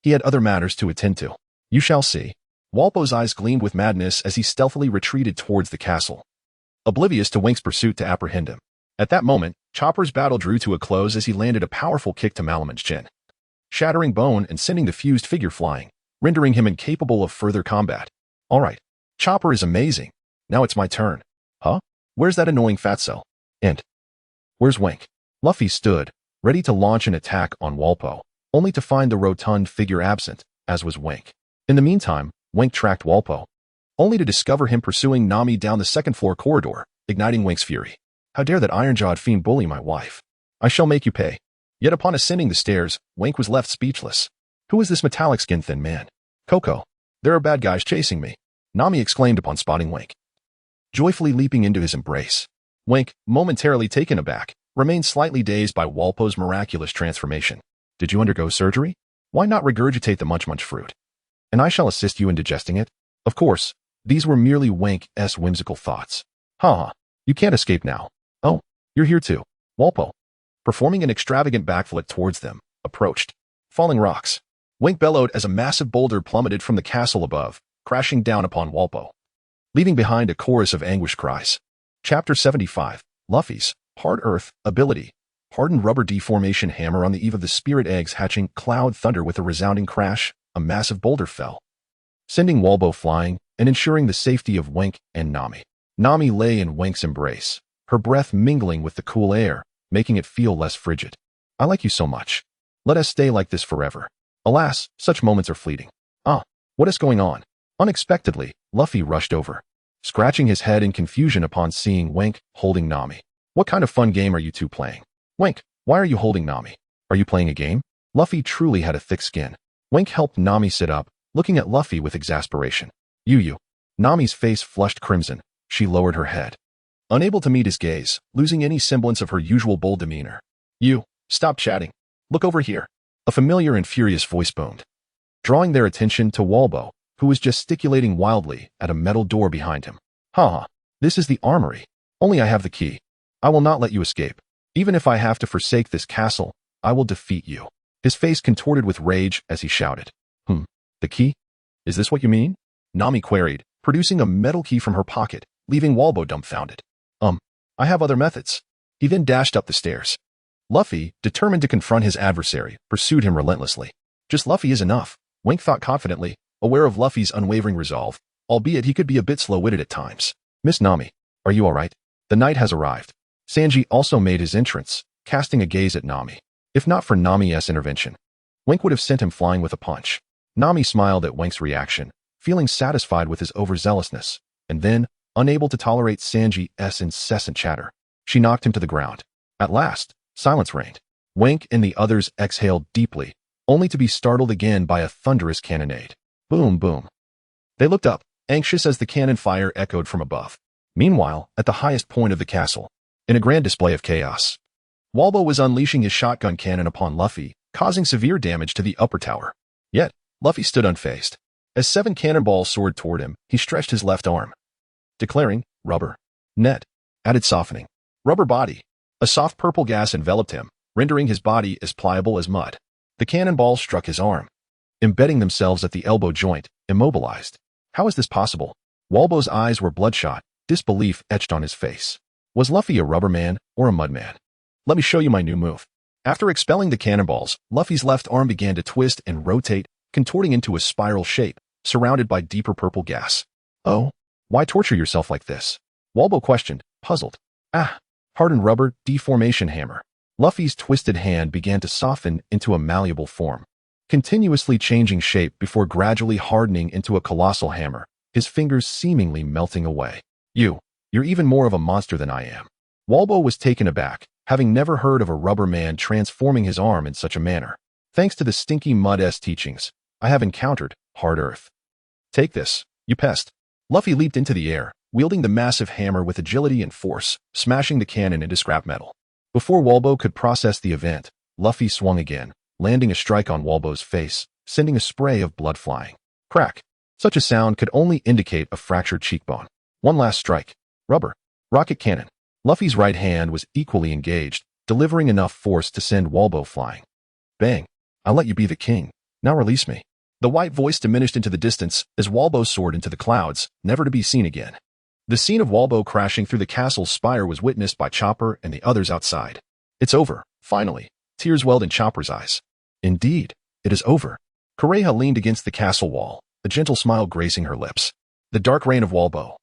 he had other matters to attend to. You shall see. Walpo's eyes gleamed with madness as he stealthily retreated towards the castle, oblivious to Wink's pursuit to apprehend him. At that moment, Chopper's battle drew to a close as he landed a powerful kick to Mollymon's chin, shattering bone and sending the fused figure flying, rendering him incapable of further combat. All right, Chopper is amazing. Now it's my turn. Huh? Where's that annoying fatso? And where's Wink? Luffy stood, ready to launch an attack on Walpo, only to find the rotund figure absent, as was Wink. In the meantime, Wink tracked Walpo, only to discover him pursuing Nami down the second-floor corridor, igniting Wink's fury. How dare that iron-jawed fiend bully my wife? I shall make you pay. Yet upon ascending the stairs, Wink was left speechless. Who is this metallic-skinned thin man? Coco. There are bad guys chasing me, Nami exclaimed upon spotting Wink, joyfully leaping into his embrace. Wink, momentarily taken aback, remained slightly dazed by Walpo's miraculous transformation. Did you undergo surgery? Why not regurgitate the munch fruit? And I shall assist you in digesting it? Of course, these were merely Wink's whimsical thoughts. Ha! You can't escape now. Oh, you're here too. Walpo, performing an extravagant backflip towards them, approached. Falling rocks. Wink bellowed as a massive boulder plummeted from the castle above, crashing down upon Walpo, leaving behind a chorus of anguish cries. Chapter 75. Luffy's Hard Earth ability. Hardened rubber deformation hammer. On the eve of the spirit eggs hatching cloud thunder with a resounding crash, a massive boulder fell, sending Walpo flying and ensuring the safety of Wink and Nami. Nami lay in Wink's embrace, her breath mingling with the cool air, making it feel less frigid. I like you so much. Let us stay like this forever. Alas, such moments are fleeting. Ah, what is going on? Unexpectedly, Luffy rushed over, scratching his head in confusion upon seeing Wink holding Nami. What kind of fun game are you two playing? Wink, why are you holding Nami? Are you playing a game? Luffy truly had a thick skin. Wink helped Nami sit up, looking at Luffy with exasperation. You. Nami's face flushed crimson. She lowered her head, unable to meet his gaze, losing any semblance of her usual bold demeanor. You, stop chatting. Look over here. A familiar and furious voice boomed, drawing their attention to Walbo, who was gesticulating wildly at a metal door behind him. This is the armory. Only I have the key. I will not let you escape. Even if I have to forsake this castle, I will defeat you. His face contorted with rage as he shouted. The key? Is this what you mean? Nami queried, producing a metal key from her pocket, leaving Walbo dumbfounded. I have other methods. He then dashed up the stairs. Luffy, determined to confront his adversary, pursued him relentlessly. Just Luffy is enough, Wink thought confidently, aware of Luffy's unwavering resolve, albeit he could be a bit slow-witted at times. Miss Nami, are you all right? The night has arrived. Sanji also made his entrance, casting a gaze at Nami. If not for Nami's intervention, Wink would have sent him flying with a punch. Nami smiled at Wink's reaction, feeling satisfied with his overzealousness, and then, unable to tolerate Sanji's incessant chatter, she knocked him to the ground. At last, silence reigned. Wink and the others exhaled deeply, only to be startled again by a thunderous cannonade. Boom, boom. They looked up, anxious as the cannon fire echoed from above. Meanwhile, at the highest point of the castle, in a grand display of chaos, Walbo was unleashing his shotgun cannon upon Luffy, causing severe damage to the upper tower. Yet, Luffy stood unfazed. As 7 cannonballs soared toward him, he stretched his left arm, declaring, rubber. Net. Added softening. Rubber body. A soft purple gas enveloped him, rendering his body as pliable as mud. The cannonballs struck his arm, embedding themselves at the elbow joint, immobilized. How is this possible? Walbo's eyes were bloodshot, disbelief etched on his face. Was Luffy a rubber man or a mud man? Let me show you my new move. After expelling the cannonballs, Luffy's left arm began to twist and rotate, contorting into a spiral shape, surrounded by deeper purple gas. Oh, why torture yourself like this? Walbo questioned, puzzled. Hardened rubber deformation hammer. Luffy's twisted hand began to soften into a malleable form, continuously changing shape before gradually hardening into a colossal hammer, his fingers seemingly melting away. You're even more of a monster than I am. Walbo was taken aback, having never heard of a rubber man transforming his arm in such a manner. Thanks to the stinky mud-s teachings, I have encountered hard earth. Take this, you pest. Luffy leaped into the air, wielding the massive hammer with agility and force, smashing the cannon into scrap metal. Before Walbo could process the event, Luffy swung again, landing a strike on Walbo's face, sending a spray of blood flying. Crack. Such a sound could only indicate a fractured cheekbone. One last strike. Rubber. Rocket cannon. Luffy's right hand was equally engaged, delivering enough force to send Walbo flying. Bang. I'll let you be the king. Now release me. The white voice diminished into the distance as Walbo soared into the clouds, never to be seen again. The scene of Walbo crashing through the castle's spire was witnessed by Chopper and the others outside. It's over, finally. Tears welled in Chopper's eyes. Indeed, it is over. Kureha leaned against the castle wall, a gentle smile gracing her lips. The dark reign of Walbo,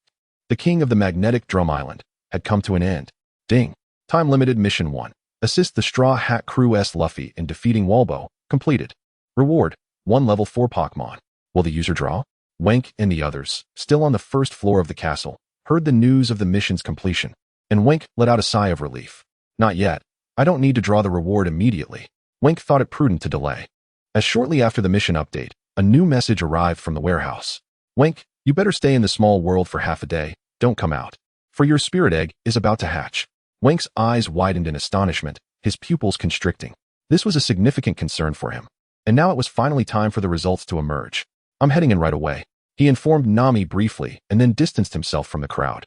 the king of the magnetic drum island, had come to an end. Ding. Time-limited Mission 1. Assist the Straw Hat Crew-S Luffy in defeating Walbo. Completed. Reward. 1 level 4 Pokémon. Will the user draw? Wink and the others, still on the first floor of the castle, heard the news of the mission's completion, and Wink let out a sigh of relief. Not yet. I don't need to draw the reward immediately. Wink thought it prudent to delay. As shortly after the mission update, a new message arrived from the warehouse. Wink, you better stay in the small world for half a day. Don't come out. For your spirit egg is about to hatch. Wink's eyes widened in astonishment, his pupils constricting. This was a significant concern for him. And now it was finally time for the results to emerge. I'm heading in right away. He informed Nami briefly and then distanced himself from the crowd.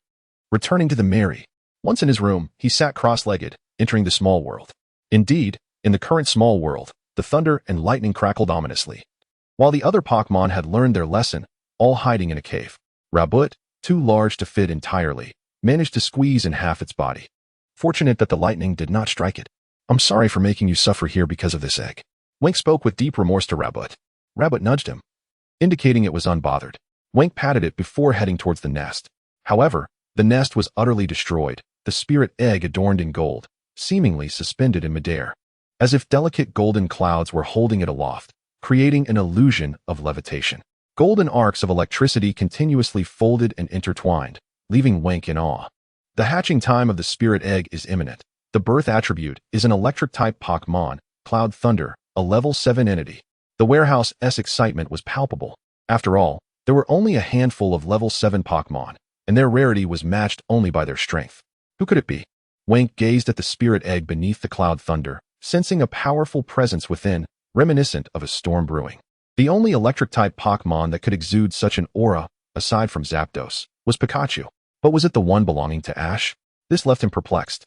Returning to the Mary. Once in his room, he sat cross-legged, entering the small world. Indeed, in the current small world, the thunder and lightning crackled ominously. While the other Pokémon had learned their lesson, all hiding in a cave. Rabbit, too large to fit entirely, managed to squeeze in half its body. Fortunate that the lightning did not strike it. I'm sorry for making you suffer here because of this egg. Wink spoke with deep remorse to Rabbit. Rabbit nudged him, indicating it was unbothered. Wink patted it before heading towards the nest. However, the nest was utterly destroyed, the spirit egg adorned in gold, seemingly suspended in midair, as if delicate golden clouds were holding it aloft, creating an illusion of levitation. Golden arcs of electricity continuously folded and intertwined, leaving Wenk in awe. The hatching time of the spirit egg is imminent. The birth attribute is an electric-type Pokémon, Cloud Thunder, a level 7 entity. The warehouse's excitement was palpable. After all, there were only a handful of level 7 Pokémon, and their rarity was matched only by their strength. Who could it be? Wenk gazed at the spirit egg beneath the Cloud Thunder, sensing a powerful presence within, reminiscent of a storm brewing. The only electric-type Pokémon that could exude such an aura, aside from Zapdos, was Pikachu. But was it the one belonging to Ash? This left him perplexed.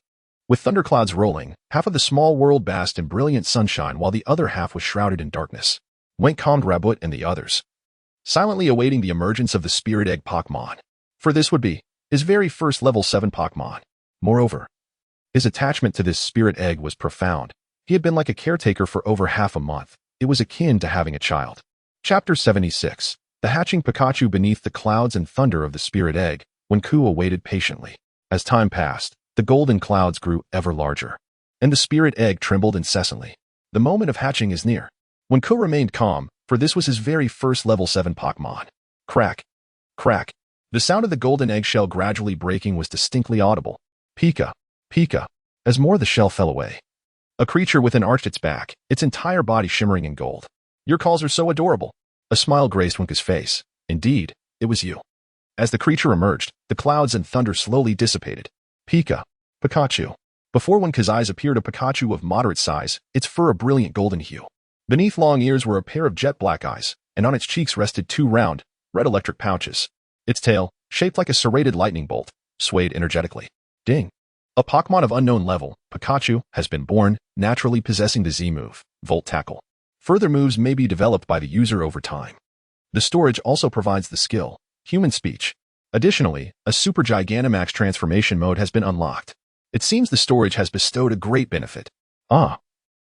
With thunderclouds rolling, half of the small world basked in brilliant sunshine while the other half was shrouded in darkness. Wenk calmed Rabbit and the others, silently awaiting the emergence of the spirit egg Pokémon. For this would be his very first level 7 Pokémon. Moreover, his attachment to this spirit egg was profound. He had been like a caretaker for over half a month. It was akin to having a child. Chapter 76. The hatching Pikachu beneath the clouds and thunder of the spirit egg. Wenku awaited patiently. As time passed, the golden clouds grew ever larger, and the spirit egg trembled incessantly. The moment of hatching is near. Wenku remained calm, for this was his very first level 7 Pokémon. Crack. Crack. The sound of the golden eggshell gradually breaking was distinctly audible. Pika. Pika. As more of the shell fell away. A creature within arched its back, its entire body shimmering in gold. Your calls are so adorable. A smile graced Wenku's face. Indeed, it was you. As the creature emerged, the clouds and thunder slowly dissipated. Pika. Pikachu. Before Wenku's eyes appeared a Pikachu of moderate size, its fur a brilliant golden hue. Beneath long ears were a pair of jet black eyes, and on its cheeks rested 2 round, red electric pouches. Its tail, shaped like a serrated lightning bolt, swayed energetically. Ding. A Pokémon of unknown level, Pikachu, has been born, naturally possessing the Z-move, Volt Tackle. Further moves may be developed by the user over time. The storage also provides the skill, Human Speech. Additionally, a Super Gigantamax transformation mode has been unlocked. It seems the storage has bestowed a great benefit. Ah,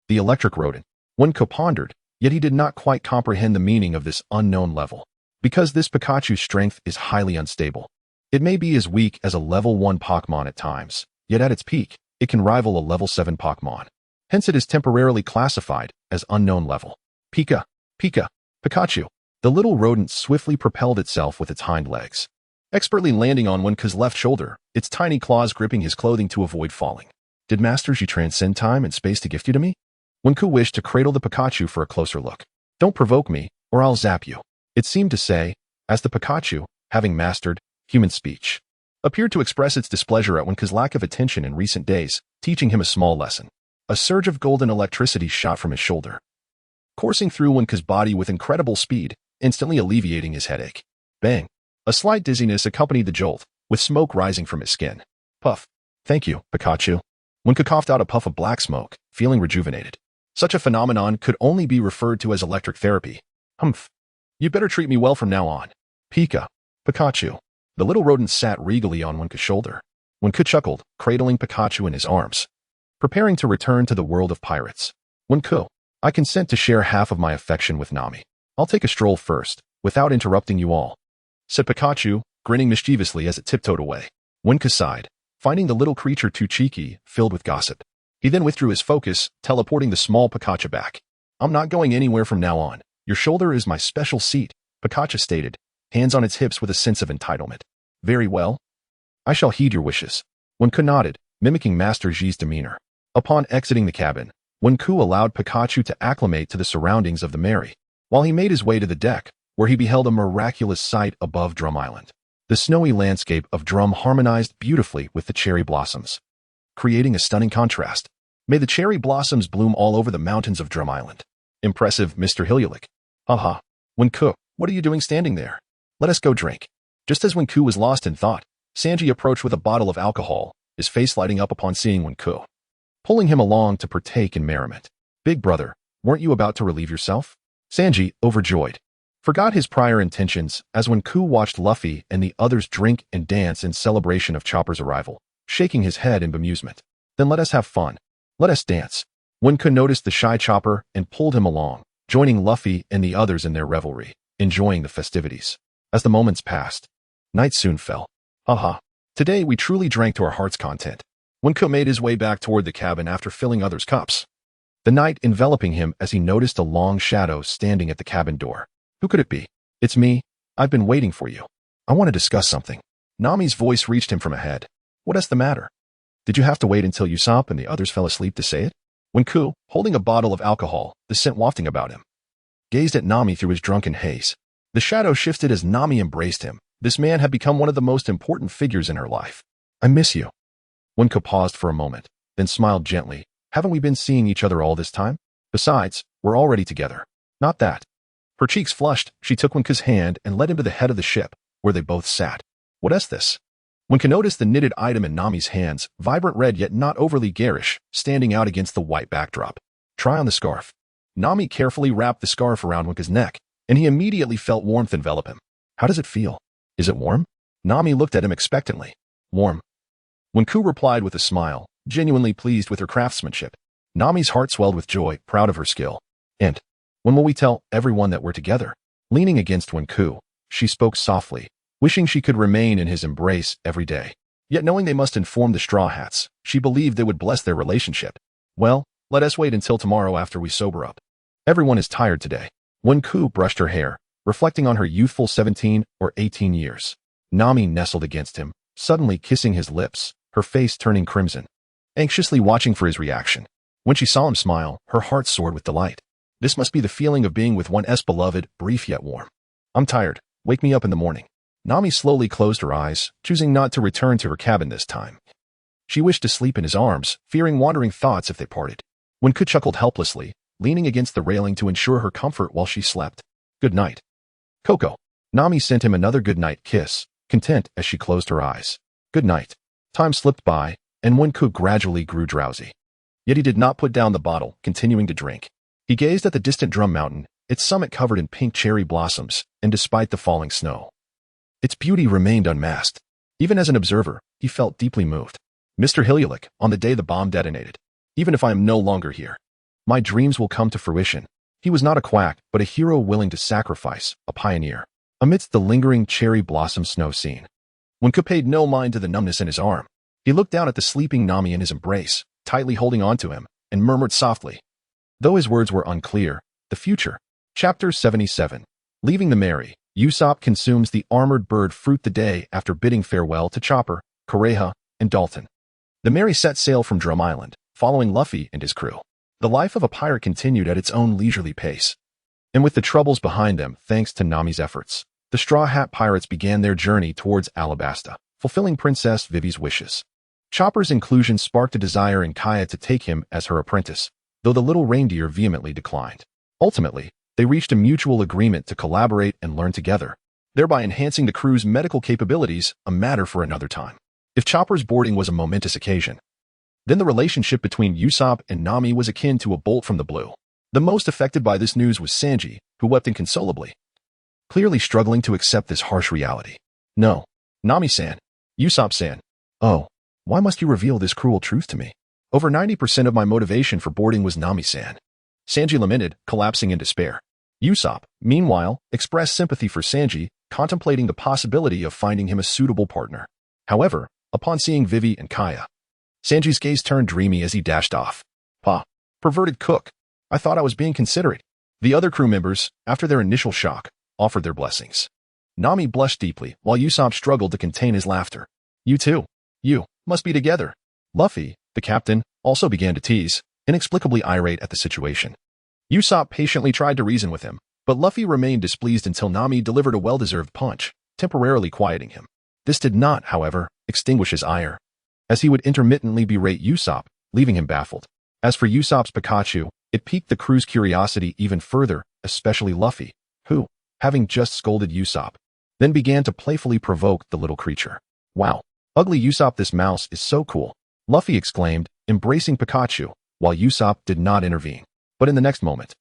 the electric rodent. Wenku pondered, yet he did not quite comprehend the meaning of this unknown level. Because this Pikachu's strength is highly unstable. It may be as weak as a level 1 Pokémon at times, yet at its peak, it can rival a level 7 Pokémon. Hence it is temporarily classified as unknown level. Pika. Pika. Pikachu. The little rodent swiftly propelled itself with its hind legs, expertly landing on Wenku's left shoulder, its tiny claws gripping his clothing to avoid falling. Did Masters you transcend time and space to gift you to me? Wenku wished to cradle the Pikachu for a closer look. Don't provoke me, or I'll zap you. It seemed to say, as the Pikachu, having mastered human speech, appeared to express its displeasure at Wenku's lack of attention in recent days, teaching him a small lesson. A surge of golden electricity shot from his shoulder, coursing through Wenku's body with incredible speed, instantly alleviating his headache. Bang. A slight dizziness accompanied the jolt, with smoke rising from his skin. Puff. Thank you, Pikachu. Wenku coughed out a puff of black smoke, feeling rejuvenated. Such a phenomenon could only be referred to as electric therapy. Humph. You better treat me well from now on. Pika. Pikachu. The little rodent sat regally on Wenku's shoulder. Wenku chuckled, cradling Pikachu in his arms, preparing to return to the world of pirates. Wenku, I consent to share half of my affection with Nami. I'll take a stroll first, without interrupting you all, said Pikachu, grinning mischievously as it tiptoed away. Wenku sighed, finding the little creature too cheeky, filled with gossip. He then withdrew his focus, teleporting the small Pikachu back. I'm not going anywhere from now on. Your shoulder is my special seat, Pikachu stated, hands on its hips with a sense of entitlement. Very well. I shall heed your wishes. Wenku nodded, mimicking Master Ji's demeanor. Upon exiting the cabin, Wenku allowed Pikachu to acclimate to the surroundings of the Mary, while he made his way to the deck, where he beheld a miraculous sight above Drum Island. The snowy landscape of Drum harmonized beautifully with the cherry blossoms, creating a stunning contrast. May the cherry blossoms bloom all over the mountains of Drum Island. Impressive, Mr. Hilyalik. Haha. Wenku, what are you doing standing there? Let us go drink. Just as Wenku was lost in thought, Sanji approached with a bottle of alcohol, his face lighting up upon seeing Wenku, pulling him along to partake in merriment. Big brother, weren't you about to relieve yourself? Sanji, overjoyed, forgot his prior intentions as Wenku watched Luffy and the others drink and dance in celebration of Chopper's arrival, shaking his head in bemusement. Then let us have fun. Let us dance. Wenku noticed the shy Chopper and pulled him along, joining Luffy and the others in their revelry, enjoying the festivities. As the moments passed, night soon fell. Haha. Today we truly drank to our heart's content. Wenku made his way back toward the cabin after filling others' cups, the night enveloping him as he noticed a long shadow standing at the cabin door. Who could it be? It's me. I've been waiting for you. I want to discuss something. Nami's voice reached him from ahead. What is the matter? Did you have to wait until Usopp and the others fell asleep to say it? When Ku, holding a bottle of alcohol, the scent wafting about him, gazed at Nami through his drunken haze. The shadow shifted as Nami embraced him. This man had become one of the most important figures in her life. I miss you. Wenku paused for a moment, then smiled gently. Haven't we been seeing each other all this time? Besides, we're already together. Not that. Her cheeks flushed, she took Wenku's hand and led him to the head of the ship, where they both sat. What is this? Wenku noticed the knitted item in Nami's hands, vibrant red yet not overly garish, standing out against the white backdrop. Try on the scarf. Nami carefully wrapped the scarf around Wenku's neck, and he immediately felt warmth envelop him. How does it feel? Is it warm? Nami looked at him expectantly. Warm. Wenku replied with a smile, genuinely pleased with her craftsmanship. Nami's heart swelled with joy, proud of her skill. And, when will we tell everyone that we're together? Leaning against Wenku, she spoke softly, wishing she could remain in his embrace every day. Yet knowing they must inform the Straw Hats, she believed they would bless their relationship. Well, let us wait until tomorrow after we sober up. Everyone is tired today. Wenku brushed her hair, reflecting on her youthful 17 or 18 years. Nami nestled against him, suddenly kissing his lips, her face turning crimson, anxiously watching for his reaction. When she saw him smile, her heart soared with delight. This must be the feeling of being with one's beloved, brief yet warm. I'm tired. Wake me up in the morning. Nami slowly closed her eyes, choosing not to return to her cabin this time. She wished to sleep in his arms, fearing wandering thoughts if they parted. Wenku chuckled helplessly, leaning against the railing to ensure her comfort while she slept. Good night. Coco. Nami sent him another good-night kiss, content as she closed her eyes. Good night. Time slipped by, and Wenku gradually grew drowsy. Yet he did not put down the bottle, continuing to drink. He gazed at the distant Drum Mountain, its summit covered in pink cherry blossoms, and despite the falling snow, its beauty remained unmasked. Even as an observer, he felt deeply moved. Mr. Hiluluk, on the day the bomb detonated. Even if I am no longer here, my dreams will come to fruition. He was not a quack, but a hero willing to sacrifice, a pioneer. Amidst the lingering cherry blossom snow scene, Wenku paid no mind to the numbness in his arm. He looked down at the sleeping Nami in his embrace, tightly holding on to him, and murmured softly. Though his words were unclear, the future. Chapter 77. Leaving the Mary, Usopp consumes the armored bird fruit the day after bidding farewell to Chopper, Kureha, and Dalton. The Mary set sail from Drum Island, following Luffy and his crew. The life of a pirate continued at its own leisurely pace. And with the troubles behind them, thanks to Nami's efforts, the Straw Hat Pirates began their journey towards Alabasta, fulfilling Princess Vivi's wishes. Chopper's inclusion sparked a desire in Kaya to take him as her apprentice, though the little reindeer vehemently declined. Ultimately, they reached a mutual agreement to collaborate and learn together, thereby enhancing the crew's medical capabilities, a matter for another time. If Chopper's boarding was a momentous occasion, then the relationship between Usopp and Nami was akin to a bolt from the blue. The most affected by this news was Sanji, who wept inconsolably, clearly struggling to accept this harsh reality. No, Nami-san, Usopp-san. Oh, why must you reveal this cruel truth to me? Over 90% of my motivation for boarding was Nami-san. Sanji lamented, collapsing in despair. Usopp, meanwhile, expressed sympathy for Sanji, contemplating the possibility of finding him a suitable partner. However, upon seeing Vivi and Kaya, Sanji's gaze turned dreamy as he dashed off. Pa, perverted cook. I thought I was being considerate. The other crew members, after their initial shock, offered their blessings. Nami blushed deeply, while Usopp struggled to contain his laughter. You two. You must be together. Luffy, the captain, also began to tease, inexplicably irate at the situation. Usopp patiently tried to reason with him, but Luffy remained displeased until Nami delivered a well-deserved punch, temporarily quieting him. This did not, however, extinguish his ire, as he would intermittently berate Usopp, leaving him baffled. As for Usopp's Pikachu, it piqued the crew's curiosity even further, especially Luffy, who, having just scolded Usopp, then began to playfully provoke the little creature. Wow, ugly Usopp, this mouse is so cool, Luffy exclaimed, embracing Pikachu, while Usopp did not intervene. But in the next moment,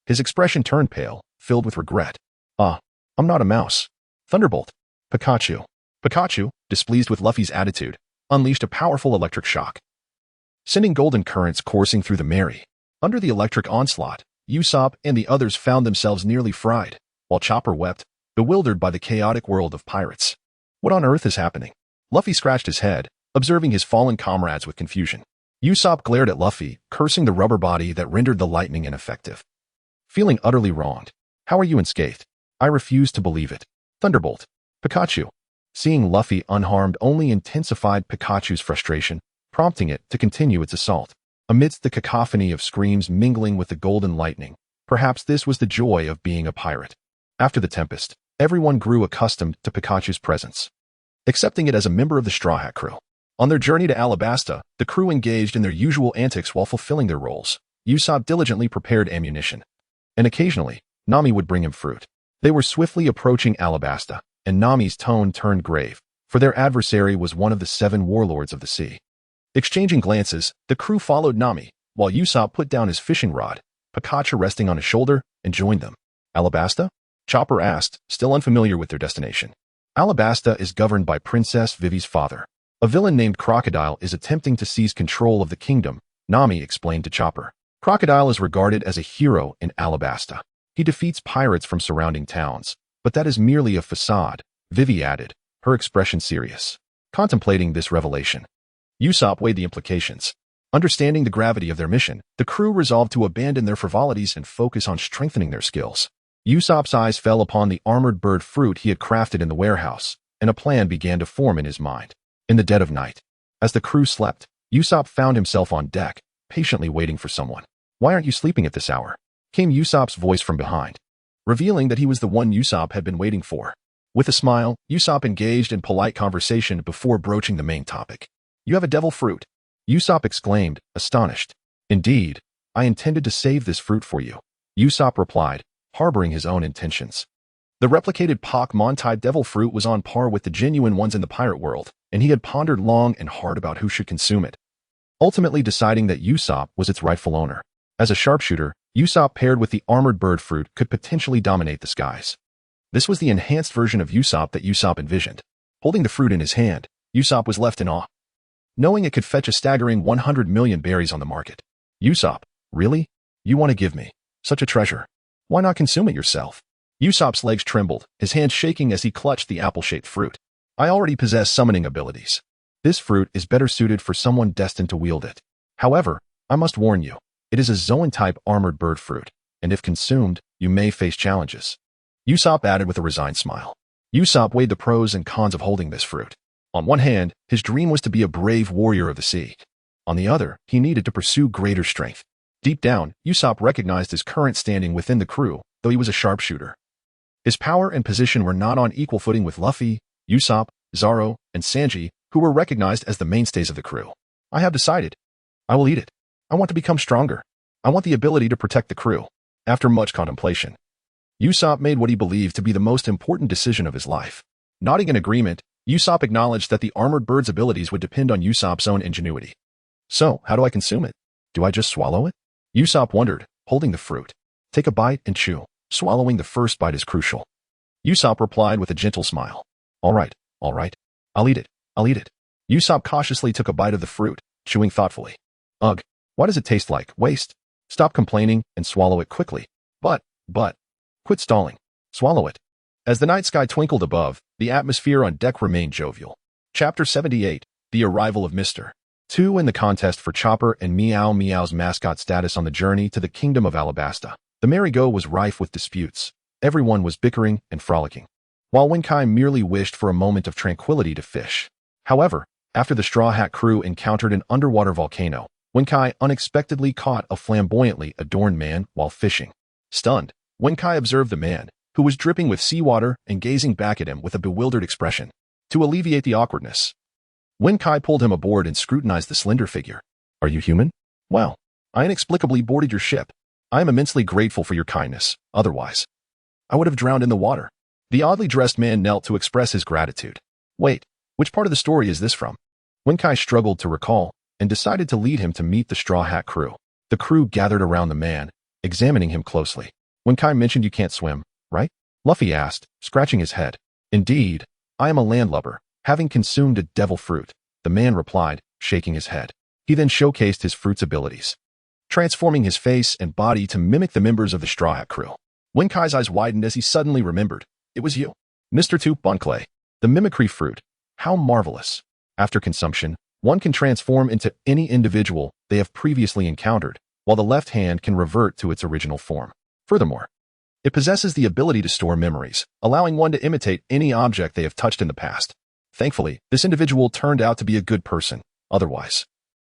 his expression turned pale, filled with regret. Ah, I'm not a mouse. Thunderbolt. Pikachu. Pikachu, displeased with Luffy's attitude, unleashed a powerful electric shock, sending golden currents coursing through the Mary. Under the electric onslaught, Usopp and the others found themselves nearly fried, while Chopper wept, bewildered by the chaotic world of pirates. What on earth is happening? Luffy scratched his head, observing his fallen comrades with confusion. Usopp glared at Luffy, cursing the rubber body that rendered the lightning ineffective. Feeling utterly wronged. How are you unscathed? I refuse to believe it. Thunderbolt. Pikachu. Seeing Luffy unharmed only intensified Pikachu's frustration, prompting it to continue its assault. Amidst the cacophony of screams mingling with the golden lightning, perhaps this was the joy of being a pirate. After the tempest, everyone grew accustomed to Pikachu's presence, accepting it as a member of the Straw Hat crew. On their journey to Alabasta, the crew engaged in their usual antics while fulfilling their roles. Usopp diligently prepared ammunition, and occasionally, Nami would bring him fruit. They were swiftly approaching Alabasta, and Nami's tone turned grave, for their adversary was one of the 7 warlords of the sea. Exchanging glances, the crew followed Nami, while Usopp put down his fishing rod, Pikachu resting on his shoulder, and joined them. Alabasta? Chopper asked, still unfamiliar with their destination. Alabasta is governed by Princess Vivi's father. A villain named Crocodile is attempting to seize control of the kingdom, Nami explained to Chopper. Crocodile is regarded as a hero in Alabasta. He defeats pirates from surrounding towns, but that is merely a facade, Vivi added, her expression serious. Contemplating this revelation, Usopp weighed the implications. Understanding the gravity of their mission, the crew resolved to abandon their frivolities and focus on strengthening their skills. Usopp's eyes fell upon the armored bird fruit he had crafted in the warehouse, and a plan began to form in his mind. In the dead of night, as the crew slept, Usopp found himself on deck, patiently waiting for someone. "Why aren't you sleeping at this hour?" came Usopp's voice from behind, revealing that he was the one Usopp had been waiting for. With a smile, Usopp engaged in polite conversation before broaching the main topic. "You have a devil fruit," Usopp exclaimed, astonished. "Indeed, I intended to save this fruit for you," Usopp replied, harboring his own intentions. The replicated Pokémon-type devil fruit was on par with the genuine ones in the pirate world, and he had pondered long and hard about who should consume it, ultimately deciding that Usopp was its rightful owner. As a sharpshooter, Usopp paired with the armored bird fruit could potentially dominate the skies. This was the enhanced version of Usopp that Usopp envisioned. Holding the fruit in his hand, Usopp was left in awe, knowing it could fetch a staggering 100 million berries on the market. "Usopp, really? You want to give me such a treasure? Why not consume it yourself?" Usopp's legs trembled, his hands shaking as he clutched the apple-shaped fruit. "I already possess summoning abilities. This fruit is better suited for someone destined to wield it. However, I must warn you, it is a Zoan-type armored bird fruit, and if consumed, you may face challenges," Usopp added with a resigned smile. Usopp weighed the pros and cons of holding this fruit. On one hand, his dream was to be a brave warrior of the sea. On the other, he needed to pursue greater strength. Deep down, Usopp recognized his current standing within the crew, though he was a sharpshooter. His power and position were not on equal footing with Luffy, Usopp, Zoro, and Sanji, who were recognized as the mainstays of the crew. "I have decided. I will eat it. I want to become stronger. I want the ability to protect the crew." After much contemplation, Usopp made what he believed to be the most important decision of his life. Nodding in agreement, Usopp acknowledged that the armored bird's abilities would depend on Usopp's own ingenuity. "So, how do I consume it? Do I just swallow it?" Usopp wondered, holding the fruit. "Take a bite and chew. Swallowing the first bite is crucial." Usopp replied with a gentle smile. All right. I'll eat it. Usopp cautiously took a bite of the fruit, chewing thoughtfully. "Ugh, why does it taste like waste? Stop complaining and swallow it quickly. But, quit stalling. Swallow it." As the night sky twinkled above, the atmosphere on deck remained jovial. Chapter 78, The Arrival of Mr. 2 in the contest for Chopper and Meow Meow's mascot status on the journey to the Kingdom of Alabasta. The merry-go was rife with disputes. Everyone was bickering and frolicking, while Winkai merely wished for a moment of tranquility to fish. However, after the Straw Hat crew encountered an underwater volcano, Winkai unexpectedly caught a flamboyantly adorned man while fishing. Stunned, Winkai observed the man, who was dripping with seawater and gazing back at him with a bewildered expression. To alleviate the awkwardness, Winkai pulled him aboard and scrutinized the slender figure. "Are you human? Well, I inexplicably boarded your ship. I am immensely grateful for your kindness. Otherwise, I would have drowned in the water." The oddly dressed man knelt to express his gratitude. "Wait, which part of the story is this from?" Winkai struggled to recall and decided to lead him to meet the Straw Hat crew. The crew gathered around the man, examining him closely. "Winkai mentioned you can't swim, right?" Luffy asked, scratching his head. "Indeed, I am a landlubber, having consumed a devil fruit," the man replied, shaking his head. He then showcased his fruit's abilities, transforming his face and body to mimic the members of the Straw Hat crew. Winkai's eyes widened as he suddenly remembered. "It was you, Mr. Two Bonclay, the mimicry fruit. How marvelous. After consumption, one can transform into any individual they have previously encountered, while the left hand can revert to its original form. Furthermore, It possesses the ability to store memories, allowing one to imitate any object they have touched in the past. Thankfully, this individual turned out to be a good person. Otherwise,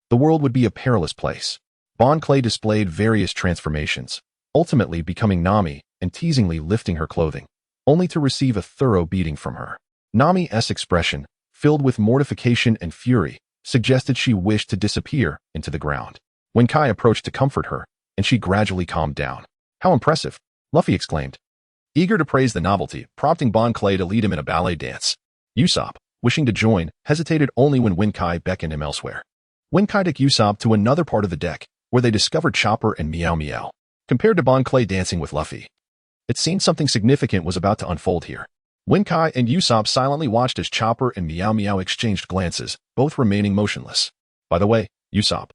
the world would be a perilous place. Bon Clay displayed various transformations, ultimately becoming Nami and teasingly lifting her clothing, only to receive a thorough beating from her. Nami's expression, filled with mortification and fury, suggested she wished to disappear into the ground. When Kai approached to comfort her, and she gradually calmed down. "How impressive!" Luffy exclaimed, eager to praise the novelty, prompting Bon Clay to lead him in a ballet dance. Usopp, wishing to join, hesitated only when Winkai beckoned him elsewhere. Winkai took Usopp to another part of the deck, where they discovered Chopper and Meow Meow. Compared to Bon Clay dancing with Luffy, it seemed something significant was about to unfold here. Winkai and Usopp silently watched as Chopper and Meow Meow exchanged glances, both remaining motionless. "By the way, Usopp,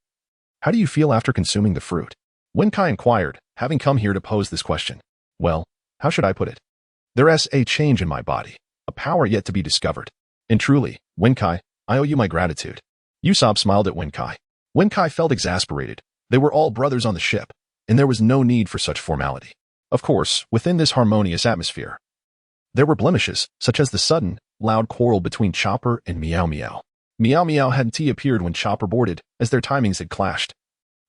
how do you feel after consuming the fruit?" Winkai inquired, having come here to pose this question. "Well, how should I put it? There's a change in my body, a power yet to be discovered. And truly, Winkai, I owe you my gratitude." Usopp smiled at Winkai. Winkai felt exasperated. They were all brothers on the ship, and there was no need for such formality. Of course, within this harmonious atmosphere, there were blemishes, such as the sudden, loud quarrel between Chopper and Meow Meow. Meow Meow hadn't appeared when Chopper boarded, as their timings had clashed.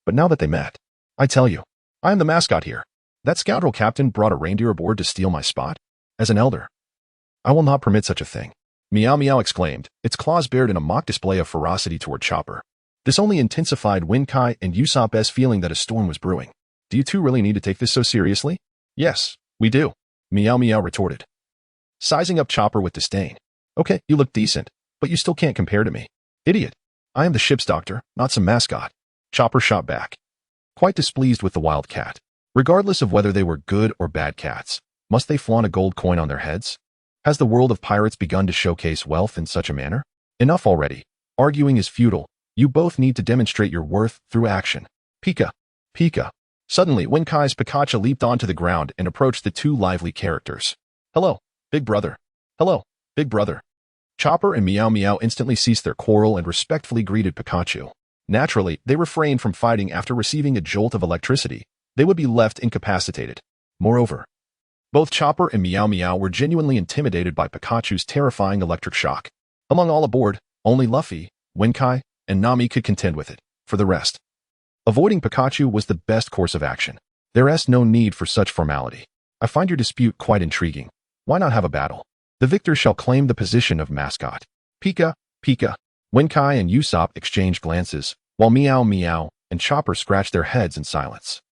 But now that they met, I tell you, I am the mascot here. That scoundrel captain brought a reindeer aboard to steal my spot. As an elder, I will not permit such a thing. Meow Meow exclaimed, its claws bared in a mock display of ferocity toward Chopper. This only intensified Winkai and Usopp's feeling that a storm was brewing. "Do you two really need to take this so seriously?" "Yes, we do," Meow Meow retorted, sizing up Chopper with disdain. "Okay, you look decent, but you still can't compare to me. Idiot. I am the ship's doctor, not some mascot." Chopper shot back, quite displeased with the wild cat. Regardless of whether they were good or bad cats, must they flaunt a gold coin on their heads? Has the world of pirates begun to showcase wealth in such a manner? Enough already. Arguing is futile. You both need to demonstrate your worth through action. Pika. Pika. Suddenly, Winkai's Pikachu leaped onto the ground and approached the two lively characters. "Hello, big brother." "Hello, big brother." Chopper and Meow Meow instantly ceased their quarrel and respectfully greeted Pikachu. Naturally, they refrained from fighting after receiving a jolt of electricity. They would be left incapacitated. Moreover, both Chopper and Meow Meow were genuinely intimidated by Pikachu's terrifying electric shock. Among all aboard, only Luffy, Winkai, and Nami could contend with it. For the rest, avoiding Pikachu was the best course of action. There's no need for such formality. I find your dispute quite intriguing. Why not have a battle? The victor shall claim the position of mascot. Pika, Pika. Winkai and Usopp exchanged glances, while Meow Meow and Chopper scratched their heads in silence.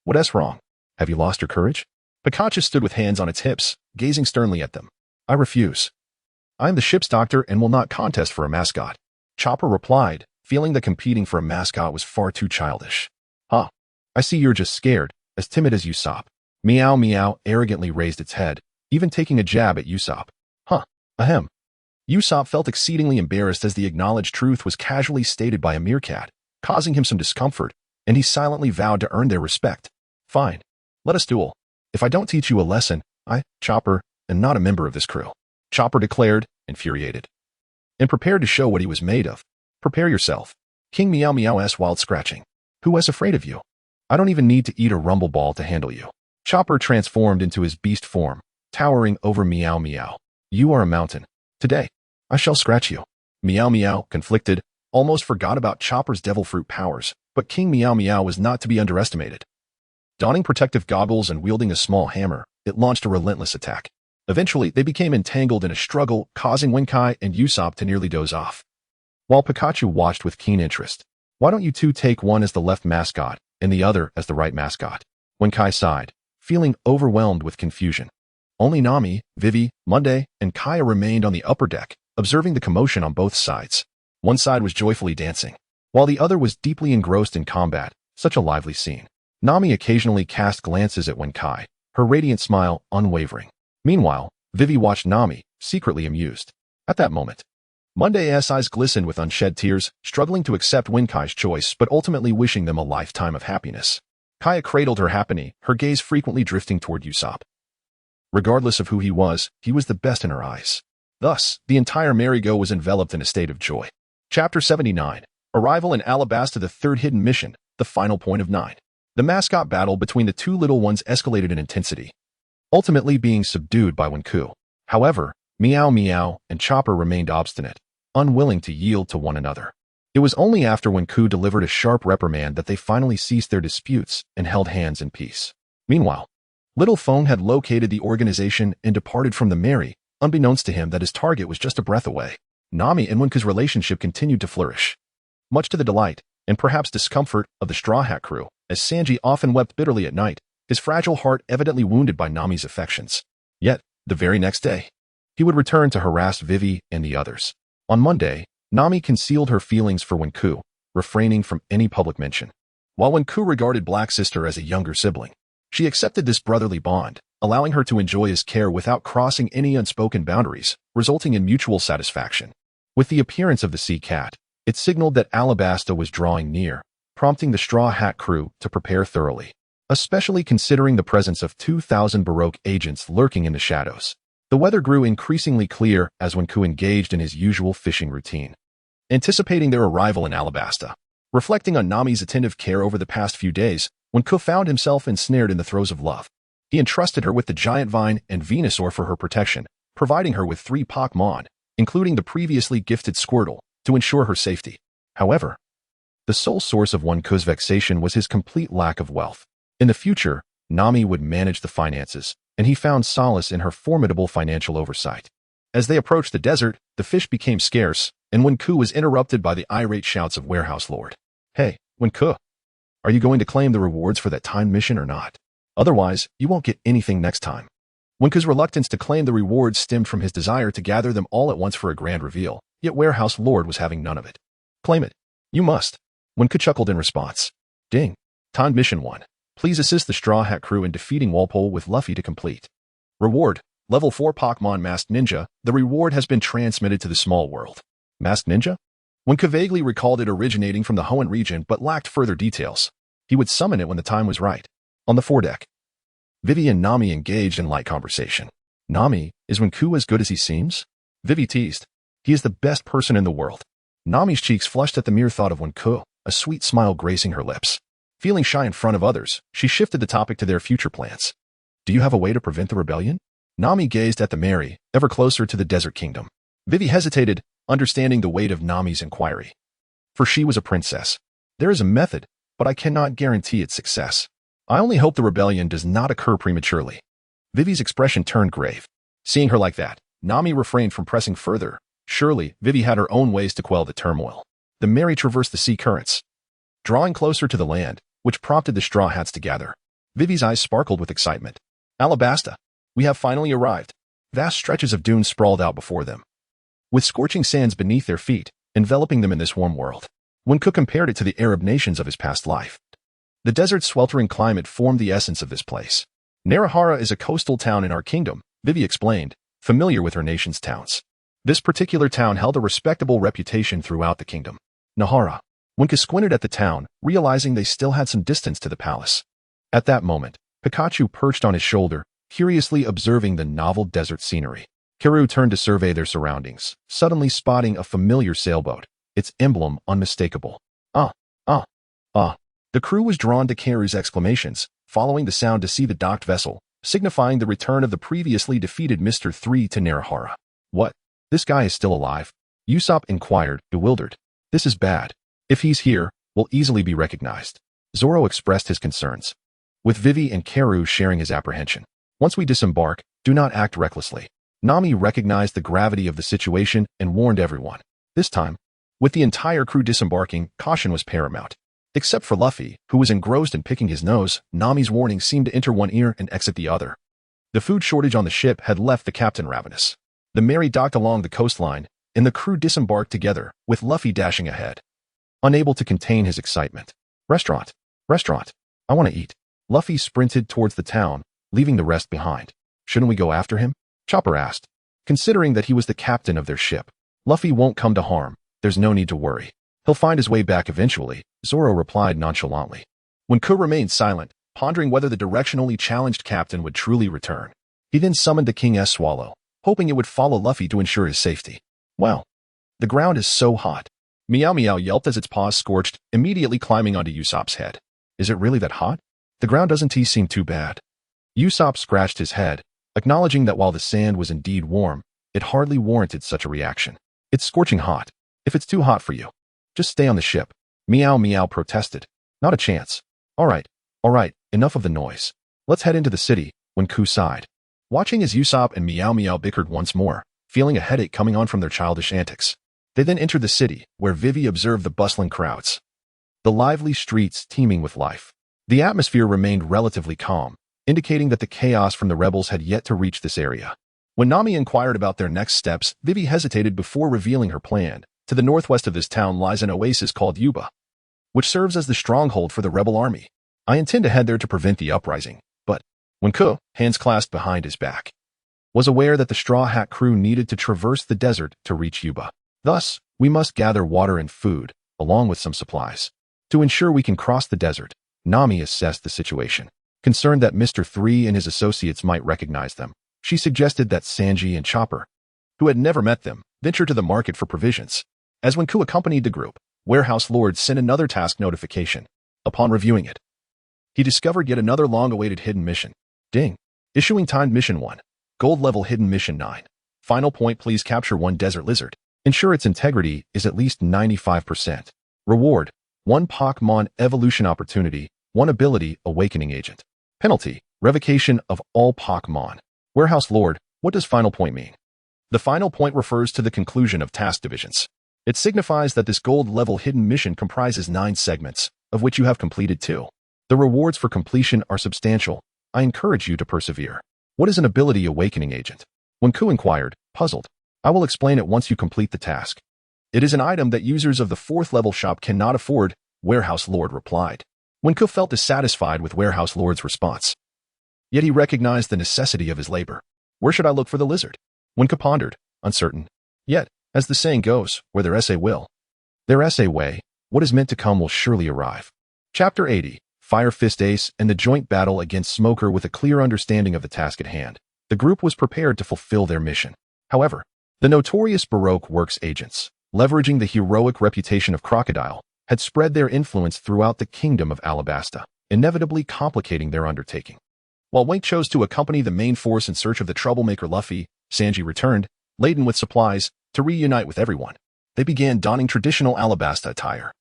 "What's wrong? Have you lost your courage?" Pikachu stood with hands on its hips, gazing sternly at them. "I refuse. I am the ship's doctor and will not contest for a mascot." Chopper replied, feeling that competing for a mascot was far too childish. "Huh. I see you're just scared, as timid as Usopp." Meow Meow arrogantly raised its head, even taking a jab at Usopp. "Huh. Ahem." Usopp felt exceedingly embarrassed as the acknowledged truth was casually stated by a meerkat, causing him some discomfort, and he silently vowed to earn their respect. "Fine. Let us duel. If I don't teach you a lesson, I, Chopper, am not a member of this crew," Chopper declared, infuriated, and prepared to show what he was made of. "Prepare yourself." King Meow Meow's wild scratching. "Who was afraid of you? I don't even need to eat a rumble ball to handle you." Chopper transformed into his beast form, towering over Meow Meow. "You are a mountain. Today, I shall scratch you." Meow Meow, conflicted, almost forgot about Chopper's devil fruit powers, but King Meow Meow was not to be underestimated. Donning protective goggles and wielding a small hammer, it launched a relentless attack. Eventually, they became entangled in a struggle, causing Winkai and Usopp to nearly doze off, while Pikachu watched with keen interest. "Why don't you two take one as the left mascot and the other as the right mascot?" Winkai sighed, feeling overwhelmed with confusion. Only Nami, Vivi, Monday, and Kaya remained on the upper deck, observing the commotion on both sides. One side was joyfully dancing, while the other was deeply engrossed in combat. Such a lively scene. Nami occasionally cast glances at Winkai, her radiant smile unwavering. Meanwhile, Vivi watched Nami, secretly amused. At that moment, Monday's eyes glistened with unshed tears, struggling to accept Winkai's choice but ultimately wishing them a lifetime of happiness. Kaya cradled her happily, her gaze frequently drifting toward Usopp. Regardless of who he was the best in her eyes. Thus, the entire merry-go was enveloped in a state of joy. Chapter 79. Arrival in Alabasta, the third hidden mission, the final point of 9. The mascot battle between the two little ones escalated in intensity. ultimately being subdued by Wenku. However, Meow Meow and Chopper remained obstinate, unwilling to yield to one another. It was only after Wenku delivered a sharp reprimand that they finally ceased their disputes and held hands in peace. Meanwhile, Little Phone had located the organization and departed from the Mary, unbeknownst to him that his target was just a breath away. Nami and Wenku's relationship continued to flourish, much to the delight and perhaps discomfort of the Straw Hat crew, as Sanji often wept bitterly at night, his fragile heart evidently wounded by Nami's affections. Yet, the very next day, he would return to harass Vivi and the others. On Monday, Nami concealed her feelings for Wenku, refraining from any public mention. While Wenku regarded Black Sister as a younger sibling, she accepted this brotherly bond, allowing her to enjoy his care without crossing any unspoken boundaries, resulting in mutual satisfaction. With the appearance of the sea cat, it signaled that Alabasta was drawing near, prompting the Straw Hat crew to prepare thoroughly, especially considering the presence of 2,000 Baroque agents lurking in the shadows. The weather grew increasingly clear as Wenku engaged in his usual fishing routine. Anticipating their arrival in Alabasta, reflecting on Nami's attentive care over the past few days, Wenku found himself ensnared in the throes of love. He entrusted her with the Giant Vine and Venusaur for her protection, providing her with 3 Pokémon, including the previously gifted Squirtle, to ensure her safety. However, the sole source of Wenku's vexation was his complete lack of wealth. In the future, Nami would manage the finances, and he found solace in her formidable financial oversight. As they approached the desert, the fish became scarce, and Wenku was interrupted by the irate shouts of Warehouse Lord. "Hey, Wenku, are you going to claim the rewards for that timed mission or not? Otherwise, you won't get anything next time." Wenku's reluctance to claim the rewards stemmed from his desire to gather them all at once for a grand reveal, yet Warehouse Lord was having none of it. "Claim it. You must." Wenku chuckled in response. "Ding. Timed mission 1. Please assist the Straw Hat crew in defeating Walpole with Luffy to complete. Reward, level 4 Pokémon Masked Ninja. The reward has been transmitted to the small world." Masked Ninja? Wenku vaguely recalled it originating from the Hoenn region but lacked further details. He would summon it when the time was right. On the foredeck, Vivi and Nami engaged in light conversation. "Nami, is Wenku as good as he seems?" Vivi teased. "He is the best person in the world." Nami's cheeks flushed at the mere thought of Wenku, a sweet smile gracing her lips. Feeling shy in front of others, she shifted the topic to their future plans. "Do you have a way to prevent the rebellion?" Nami gazed at the Mary, ever closer to the Desert Kingdom. Vivi hesitated, understanding the weight of Nami's inquiry. For she was a princess. "There is a method, but I cannot guarantee its success. I only hope the rebellion does not occur prematurely." Vivi's expression turned grave. Seeing her like that, Nami refrained from pressing further. Surely, Vivi had her own ways to quell the turmoil. The Mary traversed the sea currents, drawing closer to the land, which prompted the Straw Hats to gather. Vivi's eyes sparkled with excitement. "Alabasta, we have finally arrived." Vast stretches of dunes sprawled out before them, with scorching sands beneath their feet, enveloping them in this warm world. Wenku compared it to the Arab nations of his past life. The desert's sweltering climate formed the essence of this place. "Narahara is a coastal town in our kingdom," Vivi explained, familiar with her nation's towns. This particular town held a respectable reputation throughout the kingdom. Nahara. Wenku squinted at the town, realizing they still had some distance to the palace. At that moment, Pikachu perched on his shoulder, curiously observing the novel desert scenery. Karu turned to survey their surroundings, suddenly spotting a familiar sailboat, its emblem unmistakable. "Ah, ah, ah." The crew was drawn to Karu's exclamations, following the sound to see the docked vessel, signifying the return of the previously defeated Mr. 3 to Narahara. "What? This guy is still alive?" Usopp inquired, bewildered. "This is bad. If he's here, we'll easily be recognized." Zoro expressed his concerns, with Vivi and Karu sharing his apprehension. "Once we disembark, do not act recklessly." Nami recognized the gravity of the situation and warned everyone. This time, with the entire crew disembarking, caution was paramount. Except for Luffy, who was engrossed in picking his nose, Nami's warning seemed to enter one ear and exit the other. The food shortage on the ship had left the captain ravenous. The Mary docked along the coastline, and the crew disembarked together, with Luffy dashing ahead, unable to contain his excitement. Restaurant. Restaurant. I want to eat." Luffy sprinted towards the town, leaving the rest behind. "Shouldn't we go after him?" Chopper asked. Considering that he was the captain of their ship, "Luffy won't come to harm. There's no need to worry. He'll find his way back eventually," Zoro replied nonchalantly. Wenku remained silent, pondering whether the directionally challenged captain would truly return. He then summoned the King's Swallow, hoping it would follow Luffy to ensure his safety. "Well, the ground is so hot." Meow Meow yelped as its paws scorched, immediately climbing onto Usopp's head. "Is it really that hot? The ground doesn't seem too bad." Usopp scratched his head, acknowledging that while the sand was indeed warm, it hardly warranted such a reaction. It's scorching hot. If it's too hot for you, just stay on the ship. Meow Meow protested. Not a chance. All right, enough of the noise. Let's head into the city, when Ku sighed. Watching as Usopp and Meow Meow bickered once more, feeling a headache coming on from their childish antics. They then entered the city, where Vivi observed the bustling crowds. The lively streets teeming with life. The atmosphere remained relatively calm, indicating that the chaos from the rebels had yet to reach this area. When Nami inquired about their next steps, Vivi hesitated before revealing her plan. To the northwest of this town lies an oasis called Yuba, which serves as the stronghold for the rebel army. I intend to head there to prevent the uprising, but when Ku, hands clasped behind his back, was aware that the Straw Hat crew needed to traverse the desert to reach Yuba. Thus, we must gather water and food, along with some supplies. To ensure we can cross the desert, Nami assessed the situation. Concerned that Mr. 3 and his associates might recognize them, she suggested that Sanji and Chopper, who had never met them, venture to the market for provisions. As when Ku accompanied the group, Warehouse Lord sent another task notification. Upon reviewing it, he discovered yet another long-awaited hidden mission. Ding. Issuing timed mission 1. Gold level hidden mission 9. Final point, please capture one desert lizard. Ensure its integrity is at least 95%. Reward. 1 Pokémon evolution opportunity. 1 ability awakening agent. Penalty. Revocation of all Pokémon. Warehouse Lord, what does final point mean? The final point refers to the conclusion of task divisions. It signifies that this gold-level hidden mission comprises 9 segments, of which you have completed 2. The rewards for completion are substantial. I encourage you to persevere. What is an ability awakening agent? When Ku inquired, puzzled. I will explain it once you complete the task. It is an item that users of the 4th level shop cannot afford, Warehouse Lord replied. When Ku felt dissatisfied with Warehouse Lord's response, yet he recognized the necessity of his labor. Where should I look for the lizard? When Ku pondered, uncertain. Yet, as the saying goes, where their essay will, their essay way, what is meant to come will surely arrive. Chapter 80. Fire Fist Ace and the joint battle against Smoker. With a clear understanding of the task at hand, the group was prepared to fulfill their mission. However, the notorious Baroque Works agents, leveraging the heroic reputation of Crocodile, had spread their influence throughout the kingdom of Alabasta, inevitably complicating their undertaking. While Wink chose to accompany the main force in search of the troublemaker Luffy, Sanji returned, laden with supplies, to reunite with everyone. They began donning traditional Alabasta attire.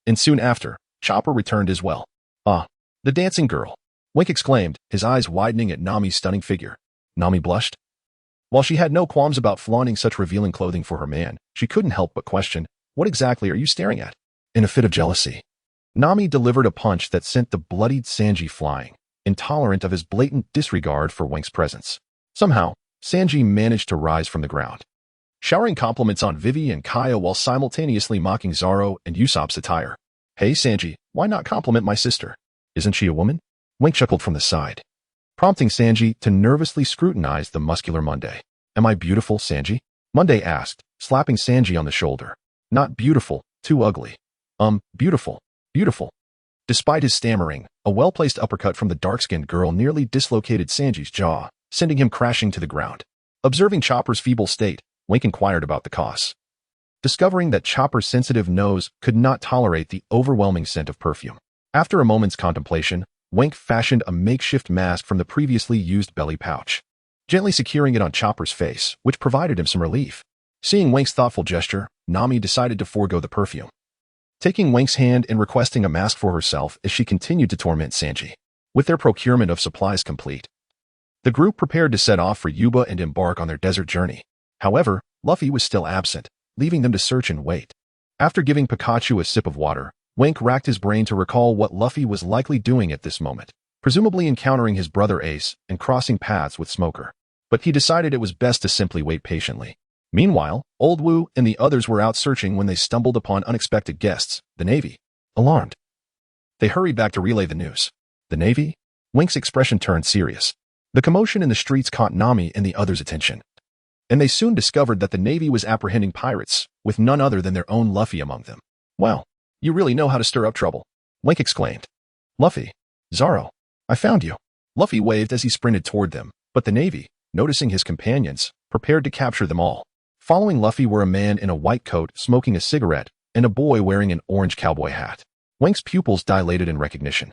And soon after, Chopper returned as well. Ah, the dancing girl, Wink exclaimed, his eyes widening at Nami's stunning figure. Nami blushed. While she had no qualms about flaunting such revealing clothing for her man, she couldn't help but question, what exactly are you staring at? In a fit of jealousy, Nami delivered a punch that sent the bloodied Sanji flying, intolerant of his blatant disregard for Wink's presence. Somehow, Sanji managed to rise from the ground, showering compliments on Vivi and Kaya while simultaneously mocking Zoro and Usopp's attire. Hey Sanji, why not compliment my sister? Isn't she a woman? Wink chuckled from the side, prompting Sanji to nervously scrutinize the muscular Monday. Am I beautiful, Sanji? Monday asked, slapping Sanji on the shoulder. Not beautiful, too ugly. Beautiful. Despite his stammering, a well-placed uppercut from the dark-skinned girl nearly dislocated Sanji's jaw, sending him crashing to the ground. Observing Chopper's feeble state, Wink inquired about the cause. Discovering that Chopper's sensitive nose could not tolerate the overwhelming scent of perfume. After a moment's contemplation, Wink fashioned a makeshift mask from the previously used belly pouch, gently securing it on Chopper's face, which provided him some relief. Seeing Wink's thoughtful gesture, Nami decided to forego the perfume, taking Wink's hand and requesting a mask for herself as she continued to torment Sanji. With their procurement of supplies complete, the group prepared to set off for Yuba and embark on their desert journey. However, Luffy was still absent, leaving them to search and wait. After giving Pikachu a sip of water, Wink racked his brain to recall what Luffy was likely doing at this moment, presumably encountering his brother Ace and crossing paths with Smoker. But he decided it was best to simply wait patiently. Meanwhile, Old Wu and the others were out searching when they stumbled upon unexpected guests, the Navy. Alarmed, they hurried back to relay the news. The Navy? Wink's expression turned serious. The commotion in the streets caught Nami and the others' attention, and they soon discovered that the Navy was apprehending pirates, with none other than their own Luffy among them. Well, you really know how to stir up trouble, Wink exclaimed. Luffy, Zoro, I found you. Luffy waved as he sprinted toward them, but the Navy, noticing his companions, prepared to capture them all. Following Luffy were a man in a white coat smoking a cigarette and a boy wearing an orange cowboy hat. Wink's pupils dilated in recognition.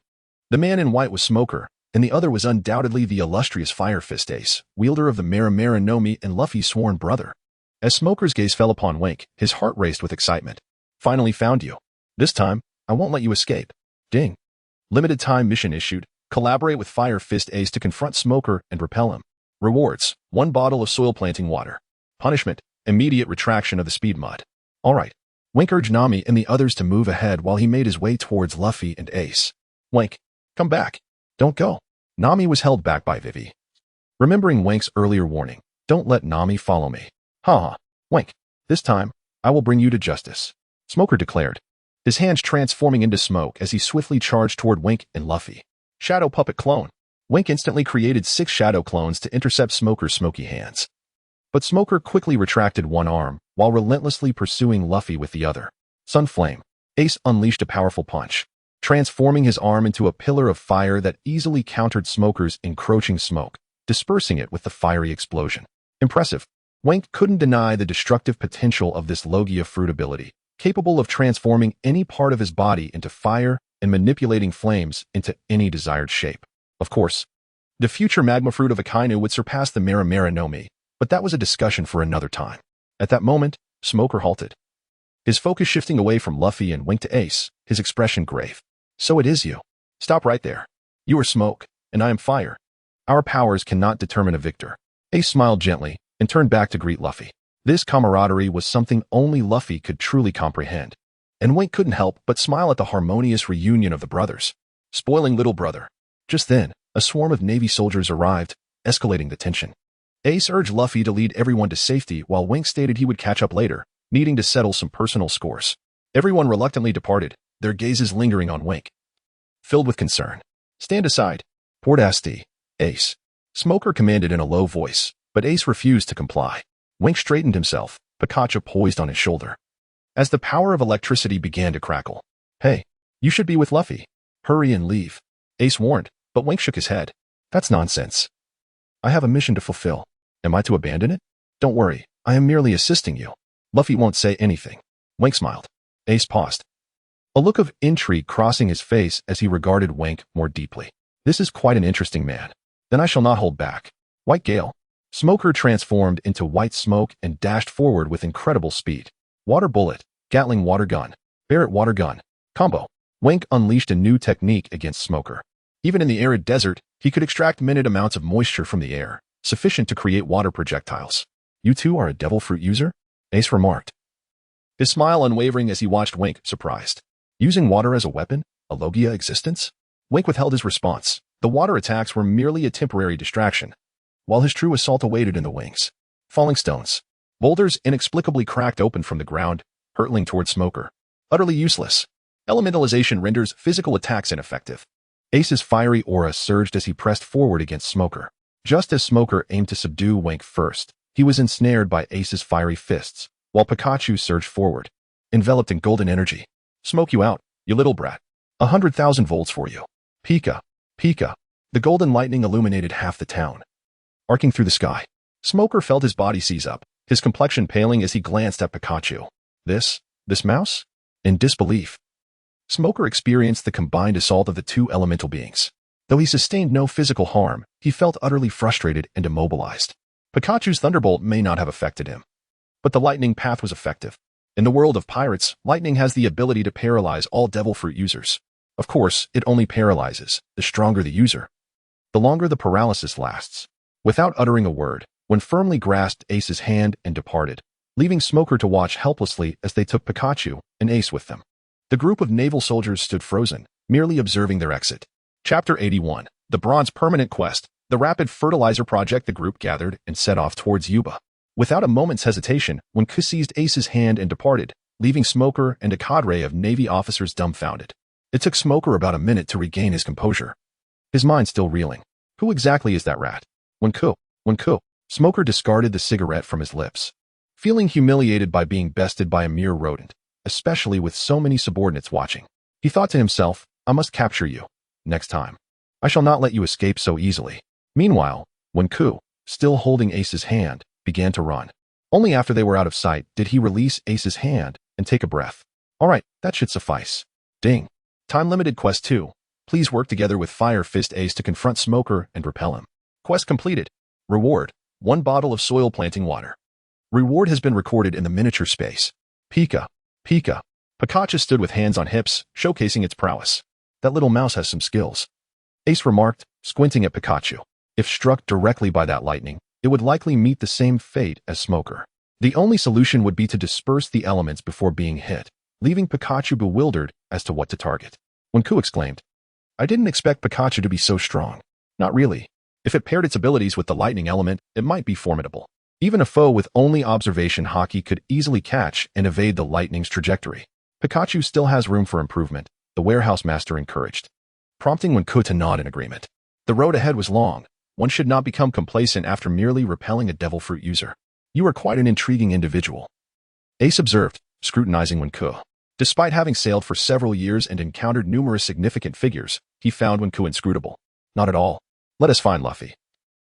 The man in white was Smoker, and the other was undoubtedly the illustrious Fire Fist Ace, wielder of the Mera Nami and Luffy's sworn brother. As Smoker's gaze fell upon Wink, his heart raced with excitement. Finally found you. This time, I won't let you escape. Ding. Limited time mission issued. Collaborate with Fire Fist Ace to confront Smoker and repel him. Rewards: 1 bottle of soil planting water. Punishment: immediate retraction of the speed mud. Alright. Wink urged Nami and the others to move ahead while he made his way towards Luffy and Ace. Wink, come back. Don't go. Nami was held back by Vivi. Remembering Wink's earlier warning, don't let Nami follow me. Ha. Wink, this time, I will bring you to justice. Smoker declared, his hands transforming into smoke as he swiftly charged toward Wink and Luffy. Shadow Puppet Clone. Wink instantly created 6 shadow clones to intercept Smoker's smoky hands. But Smoker quickly retracted one arm, while relentlessly pursuing Luffy with the other. Sunflame. Ace unleashed a powerful punch, transforming his arm into a pillar of fire that easily countered Smoker's encroaching smoke, dispersing it with the fiery explosion. Impressive. Wink couldn't deny the destructive potential of this Logia fruit ability, capable of transforming any part of his body into fire and manipulating flames into any desired shape. Of course, the future magma fruit of Akainu would surpass the Mera Nami, but that was a discussion for another time. At that moment, Smoker halted, his focus shifting away from Luffy and Wink to Ace, his expression grave. So it is you. Stop right there. You are smoke, and I am fire. Our powers cannot determine a victor. Ace smiled gently and turned back to greet Luffy. This camaraderie was something only Luffy could truly comprehend, and Wink couldn't help but smile at the harmonious reunion of the brothers. Spoiling little brother. Just then, a swarm of Navy soldiers arrived, escalating the tension. Ace urged Luffy to lead everyone to safety while Wink stated he would catch up later, needing to settle some personal scores. Everyone reluctantly departed, their gazes lingering on Wink. Filled with concern. Stand aside. Port Asti. Ace. Smoker commanded in a low voice, but Ace refused to comply. Wink straightened himself, Pikachu poised on his shoulder. As the power of electricity began to crackle. Hey, you should be with Luffy. Hurry and leave. Ace warned, but Wink shook his head. That's nonsense. I have a mission to fulfill. Am I to abandon it? Don't worry, I am merely assisting you. Luffy won't say anything. Wink smiled. Ace paused, a look of intrigue crossing his face as he regarded Wink more deeply. This is quite an interesting man. Then I shall not hold back. White Gale. Smoker transformed into white smoke and dashed forward with incredible speed. Water Bullet, Gatling Water Gun, Barrett Water Gun, Combo. Wink unleashed a new technique against Smoker. Even in the arid desert, he could extract minute amounts of moisture from the air, sufficient to create water projectiles. You two are a devil fruit user? Ace remarked, his smile unwavering as he watched Wink, surprised. Using water as a weapon? A Logia existence? Wink withheld his response. The water attacks were merely a temporary distraction, while his true assault awaited in the wings. Falling stones. Boulders inexplicably cracked open from the ground, hurtling toward Smoker. Utterly useless. Elementalization renders physical attacks ineffective. Ace's fiery aura surged as he pressed forward against Smoker. Just as Smoker aimed to subdue Wink first, he was ensnared by Ace's fiery fists, while Pikachu surged forward, enveloped in golden energy. Smoke you out, you little brat. 100,000 volts for you. Pika. Pika. The golden lightning illuminated half the town, arcing through the sky. Smoker felt his body seize up, his complexion paling as he glanced at Pikachu. This mouse? In disbelief, Smoker experienced the combined assault of the two elemental beings. Though he sustained no physical harm, he felt utterly frustrated and immobilized. Pikachu's thunderbolt may not have affected him, but the lightning path was effective. In the world of pirates, lightning has the ability to paralyze all devil fruit users. Of course, it only paralyzes the stronger the user, the longer the paralysis lasts. Without uttering a word, Wink firmly grasped Ace's hand and departed, leaving Smoker to watch helplessly as they took Pikachu and Ace with them. The group of naval soldiers stood frozen, merely observing their exit. Chapter 81. The Bronze Permanent Quest. The Rapid Fertilizer Project. The group gathered and set off towards Yuba. Without a moment's hesitation, Wink seized Ace's hand and departed, leaving Smoker and a cadre of Navy officers dumbfounded. It took Smoker about a minute to regain his composure, his mind still reeling. Who exactly is that rat? Winku. Smoker discarded the cigarette from his lips, feeling humiliated by being bested by a mere rodent, especially with so many subordinates watching. He thought to himself, I must capture you. Next time. I shall not let you escape so easily. Meanwhile, Winku, still holding Ace's hand, began to run. Only after they were out of sight did he release Ace's hand and take a breath. All right, that should suffice. Ding. Time-limited quest 2. Please work together with Fire Fist Ace to confront Smoker and repel him. Quest completed. Reward: 1 bottle of soil planting water. Reward has been recorded in the miniature space. Pika. Pika. Pikachu stood with hands on hips, showcasing its prowess. That little mouse has some skills. Ace remarked, squinting at Pikachu. If struck directly by that lightning, it would likely meet the same fate as Smoker. The only solution would be to disperse the elements before being hit, leaving Pikachu bewildered as to what to target. When Ku exclaimed, I didn't expect Pikachu to be so strong. Not really. If it paired its abilities with the lightning element, it might be formidable. Even a foe with only observation Haki could easily catch and evade the lightning's trajectory. Pikachu still has room for improvement, the warehouse master encouraged, prompting Wenku to nod in agreement. The road ahead was long. One should not become complacent after merely repelling a devil fruit user. You are quite an intriguing individual, Ace observed, scrutinizing Wenku. Despite having sailed for several years and encountered numerous significant figures, he found Wenku inscrutable. Not at all. Let us find Luffy.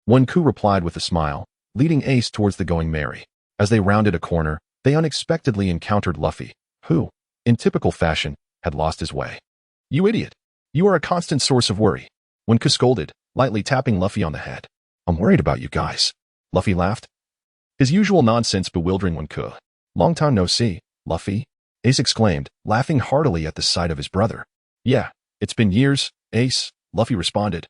Wenku replied with a smile, leading Ace towards the Going Merry. As they rounded a corner, they unexpectedly encountered Luffy, who, in typical fashion, had lost his way. You idiot! You are a constant source of worry. Wenku scolded, lightly tapping Luffy on the head. I'm worried about you guys. Luffy laughed, his usual nonsense bewildering Wenku. Long time no see, Luffy, Ace exclaimed, laughing heartily at the sight of his brother. Yeah, it's been years, Ace, Luffy responded,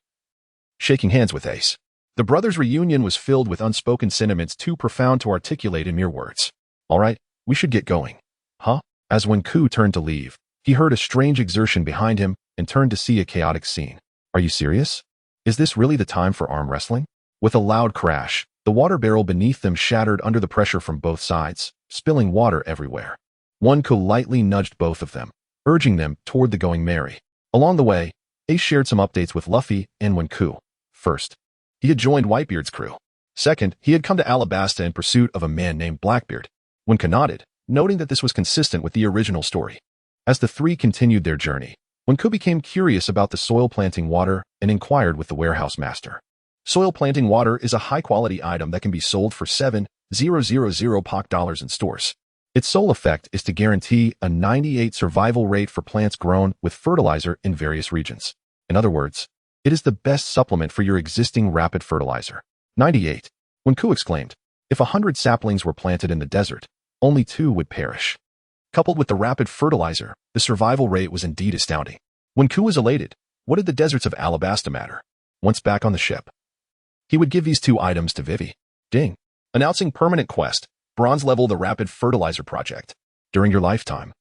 shaking hands with Ace. The brothers' reunion was filled with unspoken sentiments too profound to articulate in mere words. All right, we should get going. Huh? As Wenku turned to leave, he heard a strange exertion behind him and turned to see a chaotic scene. Are you serious? Is this really the time for arm wrestling? With a loud crash, the water barrel beneath them shattered under the pressure from both sides, spilling water everywhere. Wenku lightly nudged both of them, urging them toward the Going Merry. Along the way, Ace shared some updates with Luffy and Wenku. First, he had joined Whitebeard's crew. Second, he had come to Alabasta in pursuit of a man named Blackbeard. Wenku nodded, noting that this was consistent with the original story. As the three continued their journey, Wenku became curious about the soil planting water and inquired with the warehouse master. Soil planting water is a high-quality item that can be sold for 7,000 Poké dollars in stores. Its sole effect is to guarantee a 98% survival rate for plants grown with fertilizer in various regions. In other words, it is the best supplement for your existing rapid fertilizer. 98. Wenku exclaimed, if 100 saplings were planted in the desert, only 2 would perish. Coupled with the rapid fertilizer, the survival rate was indeed astounding. Wenku was elated. What did the deserts of Alabasta matter? Once back on the ship, he would give these 2 items to Vivi. Ding. Announcing permanent quest, bronze level the Rapid Fertilizer Project. During your lifetime,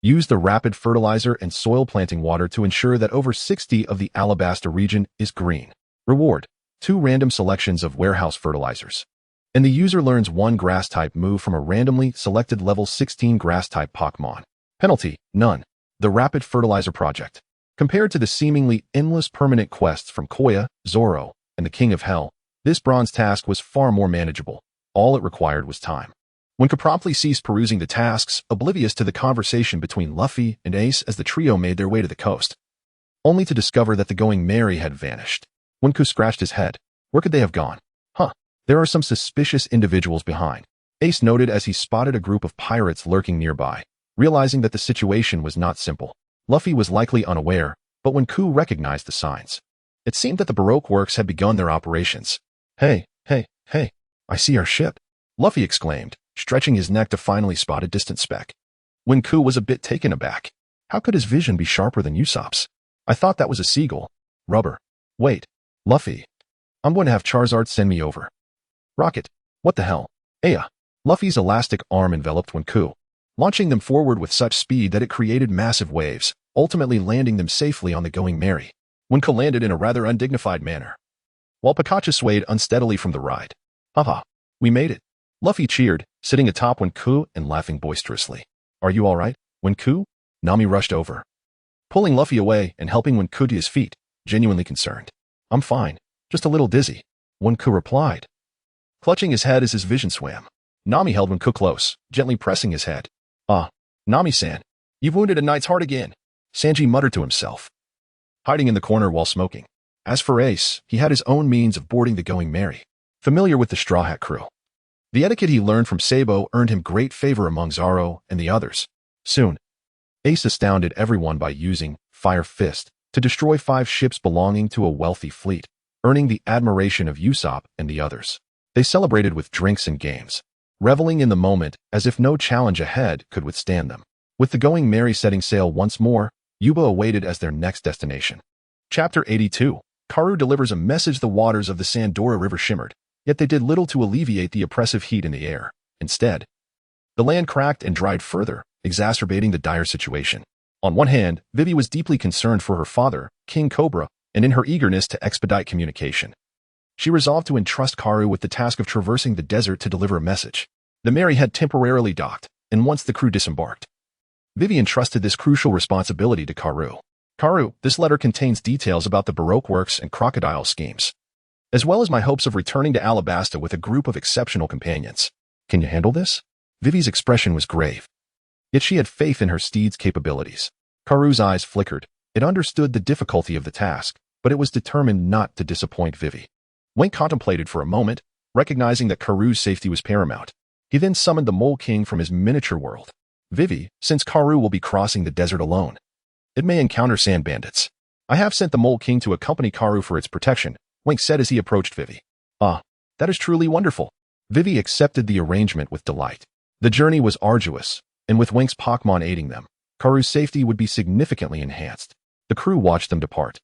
use the rapid fertilizer and soil planting water to ensure that over 60% of the Alabasta region is green. Reward: 2 random selections of warehouse fertilizers. And the user learns 1 grass-type move from a randomly selected level 16 grass-type Pokémon. Penalty: none. The Rapid Fertilizer Project. Compared to the seemingly endless permanent quests from Koya, Zoro, and the King of Hell, this bronze task was far more manageable. All it required was time. Wenku promptly ceased perusing the tasks, oblivious to the conversation between Luffy and Ace as the trio made their way to the coast, only to discover that the Going Merry had vanished. Wenku scratched his head. Where could they have gone? Huh. There are some suspicious individuals behind, Ace noted as he spotted a group of pirates lurking nearby, realizing that the situation was not simple. Luffy was likely unaware, but Wenku recognized the signs. It seemed that the Baroque works had begun their operations. Hey, I see our ship, Luffy exclaimed, stretching his neck to finally spot a distant speck. Wenku was a bit taken aback. How could his vision be sharper than Usopp's? I thought that was a seagull. Rubber. Wait, Luffy. I'm going to have Charizard send me over. Rocket. What the hell? Aya. Luffy's elastic arm enveloped Wenku, launching them forward with such speed that it created massive waves, ultimately landing them safely on the Going Merry. Wenku landed in a rather undignified manner, while Pikachu swayed unsteadily from the ride. Haha, we made it. Luffy cheered, sitting atop Wenku and laughing boisterously. Are you all right, Wenku? Nami rushed over, pulling Luffy away and helping Wenku to his feet, genuinely concerned. I'm fine, just a little dizzy, Wenku replied, clutching his head as his vision swam. Nami held Wenku close, gently pressing his head. Nami-san, you've wounded a knight's heart again, Sanji muttered to himself, hiding in the corner while smoking. As for Ace, he had his own means of boarding the Going Merry, familiar with the Straw Hat crew. The etiquette he learned from Sabo earned him great favor among Zoro and the others. Soon, Ace astounded everyone by using Fire Fist to destroy 5 ships belonging to a wealthy fleet, earning the admiration of Usopp and the others. They celebrated with drinks and games, reveling in the moment as if no challenge ahead could withstand them. With the going merry setting sail once more, Yuba awaited as their next destination. Chapter 82. Karu delivers a message. The waters of the Sandora River shimmered, yet they did little to alleviate the oppressive heat in the air. Instead, the land cracked and dried further, exacerbating the dire situation. On one hand, Vivi was deeply concerned for her father, King Cobra, and in her eagerness to expedite communication, she resolved to entrust Karu with the task of traversing the desert to deliver a message. The Mary had temporarily docked, and once the crew disembarked, Vivi entrusted this crucial responsibility to Karu. Karu, this letter contains details about the Baroque works and crocodile schemes, as well as my hopes of returning to Alabasta with a group of exceptional companions. Can you handle this? Vivi's expression was grave, yet she had faith in her steed's capabilities. Karu's eyes flickered. It understood the difficulty of the task, but it was determined not to disappoint Vivi. Wink contemplated for a moment, recognizing that Karu's safety was paramount. He then summoned the Mole King from his miniature world. Vivi, since Karu will be crossing the desert alone, it may encounter sand bandits. I have sent the Mole King to accompany Karu for its protection, Wink said as he approached Vivi. Ah, that is truly wonderful. Vivi accepted the arrangement with delight. The journey was arduous, and with Wink's Pokémon aiding them, Karu's safety would be significantly enhanced. The crew watched them depart,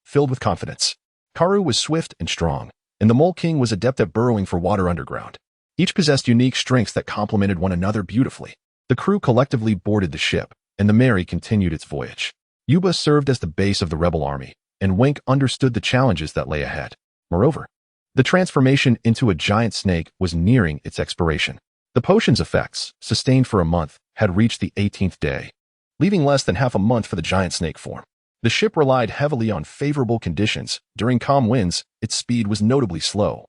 filled with confidence. Karu was swift and strong, and the Mole King was adept at burrowing for water underground. Each possessed unique strengths that complemented one another beautifully. The crew collectively boarded the ship, and the Mary continued its voyage. Yuba served as the base of the rebel army, and Wink understood the challenges that lay ahead. Moreover, the transformation into a giant snake was nearing its expiration. The potion's effects, sustained for a month, had reached the 18th day, leaving less than half a month for the giant snake form. The ship relied heavily on favorable conditions. During calm winds, its speed was notably slow,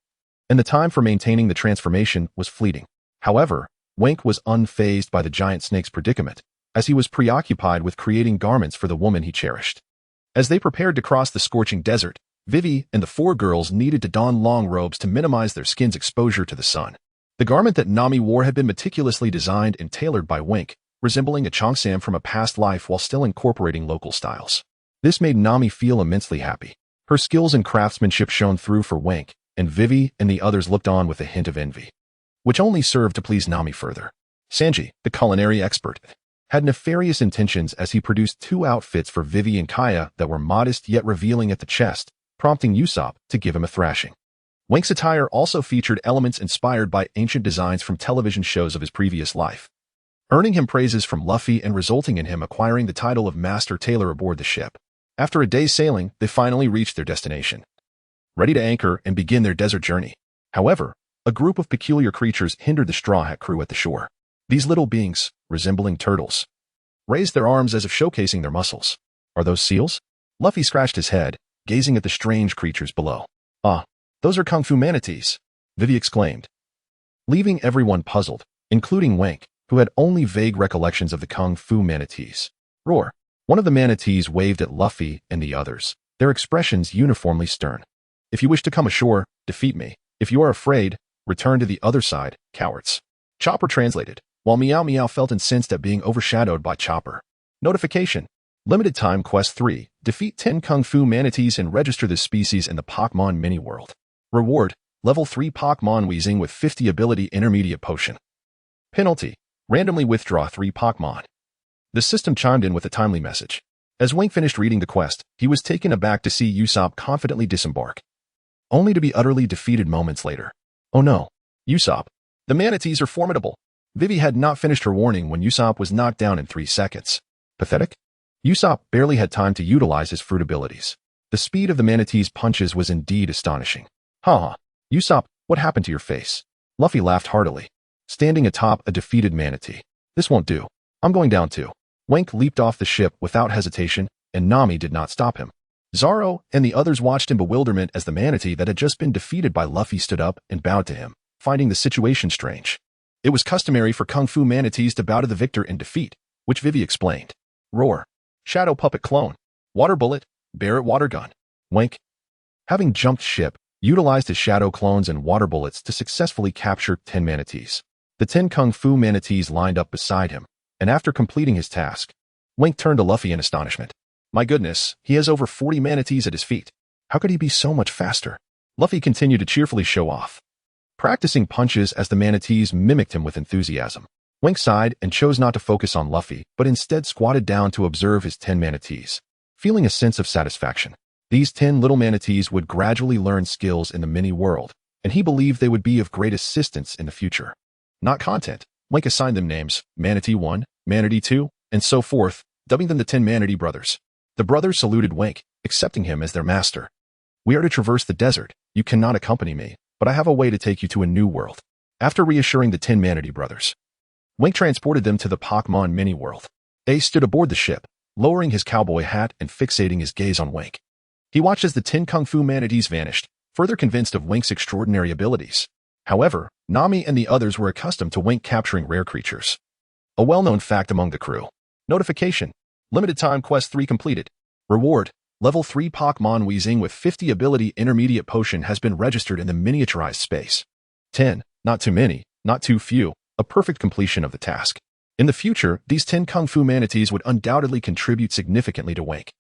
and the time for maintaining the transformation was fleeting. However, Wink was unfazed by the giant snake's predicament, as he was preoccupied with creating garments for the woman he cherished. As they prepared to cross the scorching desert, Vivi and the 4 girls needed to don long robes to minimize their skin's exposure to the sun. The garment that Nami wore had been meticulously designed and tailored by Wink, resembling a Cheongsam from a past life while still incorporating local styles. This made Nami feel immensely happy. Her skills and craftsmanship shone through for Wink, and Vivi and the others looked on with a hint of envy, which only served to please Nami further. Sanji, the culinary expert, had nefarious intentions as he produced 2 outfits for Vivi and Kaya that were modest yet revealing at the chest, prompting Usopp to give him a thrashing. Wink's attire also featured elements inspired by ancient designs from television shows of his previous life, earning him praises from Luffy and resulting in him acquiring the title of Master Tailor aboard the ship. After a day's sailing, they finally reached their destination, ready to anchor and begin their desert journey. However, a group of peculiar creatures hindered the Straw Hat crew at the shore. These little beings, resembling turtles, raised their arms as if showcasing their muscles. Are those seals? Luffy scratched his head, gazing at the strange creatures below. Ah, those are Kung Fu manatees, Vivi exclaimed, leaving everyone puzzled, including Wink, who had only vague recollections of the Kung Fu manatees. Roar. One of the manatees waved at Luffy and the others, their expressions uniformly stern. If you wish to come ashore, defeat me. If you are afraid, return to the other side, cowards. Chopper translated, while Meow Meow felt incensed at being overshadowed by Chopper. Notification. Limited time quest 3. Defeat 10 Kung Fu manatees and register this species in the Pokémon mini-world. Reward. Level 3 Pokémon Weezing with 50 ability intermediate potion. Penalty. Randomly withdraw 3 Pokémon. The system chimed in with a timely message. As Wink finished reading the quest, he was taken aback to see Usopp confidently disembark, only to be utterly defeated moments later. Oh no. Usopp. The manatees are formidable. Vivi had not finished her warning when Usopp was knocked down in 3 seconds. Pathetic? Usopp barely had time to utilize his fruit abilities. The speed of the manatee's punches was indeed astonishing. Ha! Usopp, what happened to your face? Luffy laughed heartily, standing atop a defeated manatee. This won't do. I'm going down too. Wink leaped off the ship without hesitation, and Nami did not stop him. Zoro and the others watched in bewilderment as the manatee that had just been defeated by Luffy stood up and bowed to him, finding the situation strange. It was customary for Kung Fu manatees to bow to the victor in defeat, which Vivi explained. Roar. Shadow Puppet Clone. Water Bullet. Barret Water Gun. Wink, having jumped ship, utilized his shadow clones and water bullets to successfully capture 10 manatees. The 10 Kung Fu manatees lined up beside him, and after completing his task, Wink turned to Luffy in astonishment. My goodness, he has over 40 manatees at his feet. How could he be so much faster? Luffy continued to cheerfully show off, practicing punches as the manatees mimicked him with enthusiasm. Wink sighed and chose not to focus on Luffy, but instead squatted down to observe his 10 manatees. Feeling a sense of satisfaction, these 10 little manatees would gradually learn skills in the mini-world, and he believed they would be of great assistance in the future. Not content, Wink assigned them names, Manatee 1, Manatee 2, and so forth, dubbing them the 10 Manatee Brothers. The brothers saluted Wink, accepting him as their master. We are to traverse the desert. You cannot accompany me, but I have a way to take you to a new world. After reassuring the 10 Manatee Brothers, Wink transported them to the Pokémon mini-world. Ace stood aboard the ship, lowering his cowboy hat and fixating his gaze on Wink. He watched as the 10 Kung Fu manatees vanished, further convinced of Wink's extraordinary abilities. However, Nami and the others were accustomed to Wink capturing rare creatures. A well-known fact among the crew. Notification. Limited time quest 3 completed. Reward. Level 3 Pokémon Weezing with 50 ability intermediate potion has been registered in the miniaturized space. 10. Not too many, not too few. A perfect completion of the task. In the future, these 10 Kung Fu manatees would undoubtedly contribute significantly to Wink.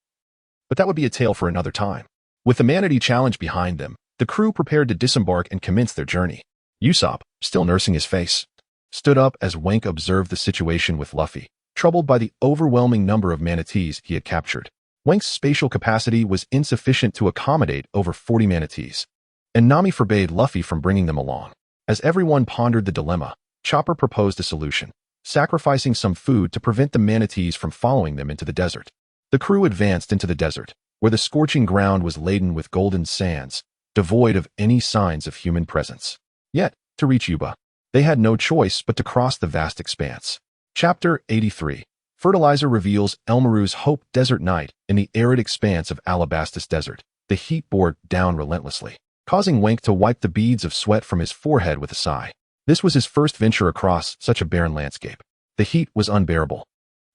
But that would be a tale for another time. With the manatee challenge behind them, the crew prepared to disembark and commence their journey. Usopp, still nursing his face, stood up as Wink observed the situation with Luffy, troubled by the overwhelming number of manatees he had captured. Wink's spatial capacity was insufficient to accommodate over 40 manatees, and Nami forbade Luffy from bringing them along. As everyone pondered the dilemma, Chopper proposed a solution, sacrificing some food to prevent the manatees from following them into the desert. The crew advanced into the desert, where the scorching ground was laden with golden sands, devoid of any signs of human presence. Yet, to reach Yuba, they had no choice but to cross the vast expanse. Chapter 83. Fertilizer reveals Elmeru's Hope Desert Night. In the arid expanse of Alabastus Desert, the heat bore down relentlessly, causing Wink to wipe the beads of sweat from his forehead with a sigh. This was his first venture across such a barren landscape. The heat was unbearable.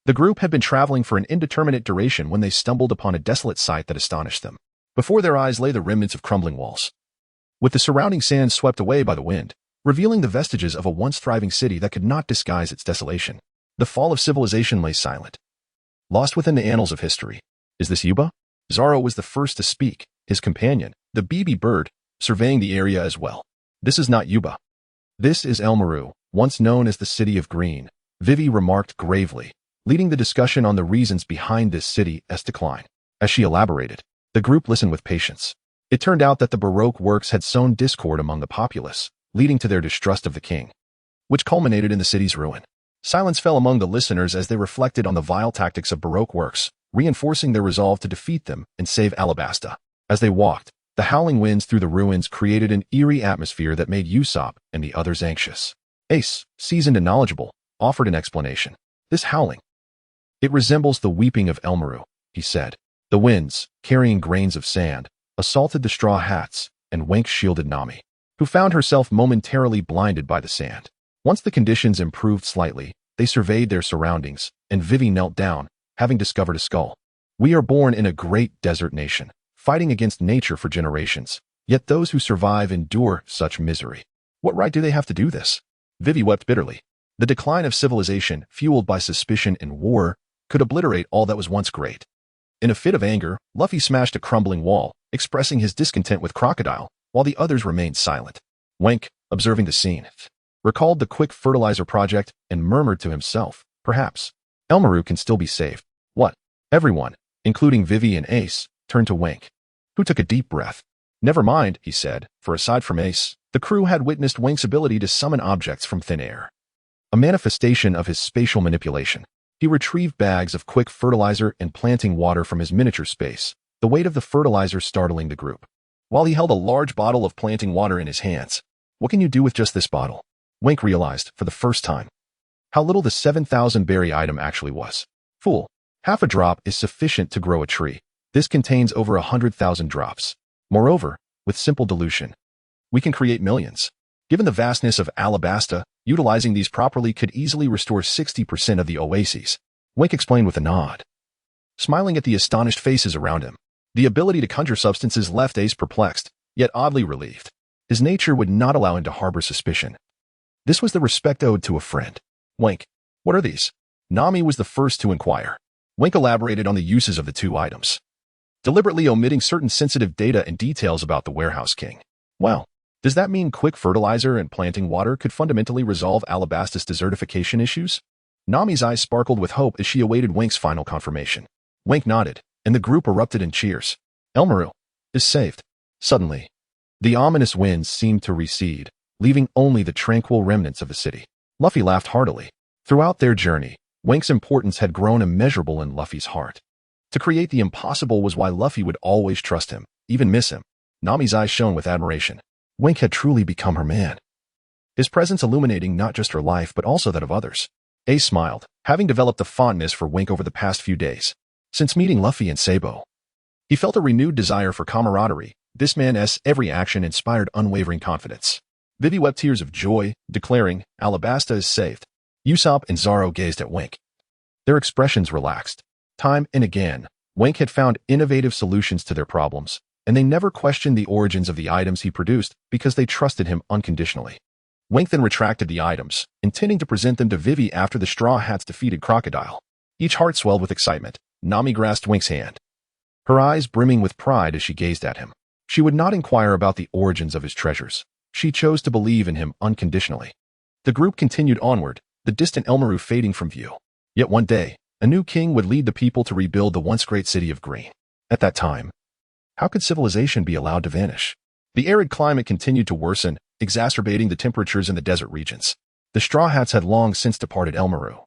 The group had been traveling for an indeterminate duration when they stumbled upon a desolate sight that astonished them. Before their eyes lay the remnants of crumbling walls, with the surrounding sand swept away by the wind, revealing the vestiges of a once thriving city that could not disguise its desolation. The fall of civilization lay silent, lost within the annals of history. Is this Yuba? Zoro was the first to speak, his companion, the BB bird, surveying the area as well. This is not Yuba. This is Elmeru, once known as the City of Green, Vivi remarked gravely, leading the discussion on the reasons behind this city's decline. As she elaborated, the group listened with patience. It turned out that the Baroque works had sown discord among the populace, leading to their distrust of the king, which culminated in the city's ruin. Silence fell among the listeners as they reflected on the vile tactics of Baroque works, reinforcing their resolve to defeat them and save Alabasta. As they walked, the howling winds through the ruins created an eerie atmosphere that made Usopp and the others anxious. Ace, seasoned and knowledgeable, offered an explanation. This howling, it resembles the weeping of Elmeru, he said. The winds, carrying grains of sand, assaulted the straw hats, and Wink shielded Nami, who found herself momentarily blinded by the sand. Once the conditions improved slightly, they surveyed their surroundings, and Vivi knelt down, having discovered a skull. We are born in a great desert nation, fighting against nature for generations, yet those who survive endure such misery. What right do they have to do this? Vivi wept bitterly. The decline of civilization, fueled by suspicion and war, could obliterate all that was once great. In a fit of anger, Luffy smashed a crumbling wall, expressing his discontent with Crocodile, while the others remained silent. Wink, observing the scene, recalled the quick fertilizer project and murmured to himself, perhaps Elmeru can still be saved. What? Everyone, including Vivi and Ace, turned to Wink, who took a deep breath. Never mind, he said, for aside from Ace, the crew had witnessed Wink's ability to summon objects from thin air, a manifestation of his spatial manipulation. He retrieved bags of quick fertilizer and planting water from his miniature space, the weight of the fertilizer startling the group. While he held a large bottle of planting water in his hands, what can you do with just this bottle? Wink realized, for the first time, how little the 7,000 berry item actually was. Fool, half a drop is sufficient to grow a tree. This contains over 100,000 drops. Moreover, with simple dilution, we can create millions. Given the vastness of Alabasta, utilizing these properly could easily restore 60% of the oases. Wink explained with a nod, smiling at the astonished faces around him. The ability to conjure substances left Ace perplexed, yet oddly relieved. His nature would not allow him to harbor suspicion. This was the respect owed to a friend. Wink, what are these? Nami was the first to inquire. Wink elaborated on the uses of the two items, deliberately omitting certain sensitive data and details about the Warehouse King. Well, does that mean quick fertilizer and planting water could fundamentally resolve Alabastus' desertification issues? Nami's eyes sparkled with hope as she awaited Wink's final confirmation. Wink nodded, and the group erupted in cheers. Elmaru is saved. Suddenly, the ominous winds seemed to recede, leaving only the tranquil remnants of the city. Luffy laughed heartily. Throughout their journey, Wink's importance had grown immeasurable in Luffy's heart. To create the impossible was why Luffy would always trust him, even miss him. Nami's eyes shone with admiration. Wink had truly become her man, his presence illuminating not just her life but also that of others. Ace smiled, having developed a fondness for Wink over the past few days. Since meeting Luffy and Sabo, he felt a renewed desire for camaraderie. This man's every action inspired unwavering confidence. Vivi wept tears of joy, declaring, Alabasta is saved. Usopp and Zoro gazed at Wink. Their expressions relaxed. Time and again, Wink had found innovative solutions to their problems, and they never questioned the origins of the items he produced because they trusted him unconditionally. Wink then retracted the items, intending to present them to Vivi after the Straw Hats defeated Crocodile. Each heart swelled with excitement. Nami grasped Wink's hand, her eyes brimming with pride as she gazed at him. She would not inquire about the origins of his treasures. She chose to believe in him unconditionally. The group continued onward, the distant Elmaru fading from view. Yet one day, a new king would lead the people to rebuild the once great city of Green. At that time, how could civilization be allowed to vanish? The arid climate continued to worsen, exacerbating the temperatures in the desert regions. The Straw Hats had long since departed Elmaru,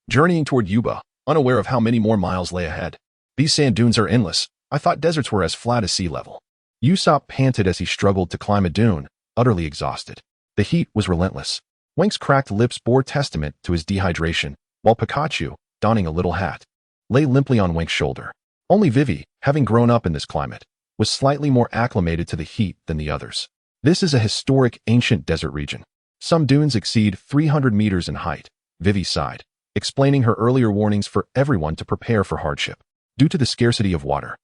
journeying toward Yuba, unaware of how many more miles lay ahead. These sand dunes are endless. I thought deserts were as flat as sea level. Usopp panted as he struggled to climb a dune, utterly exhausted. The heat was relentless. Wink's cracked lips bore testament to his dehydration, while Pikachu, donning a little hat, lay limply on Wink's shoulder. Only Vivi, having grown up in this climate, was slightly more acclimated to the heat than the others. This is a historic, ancient desert region. Some dunes exceed 300 meters in height. Vivi sighed, explaining her earlier warnings for everyone to prepare for hardship. Due to the scarcity of water,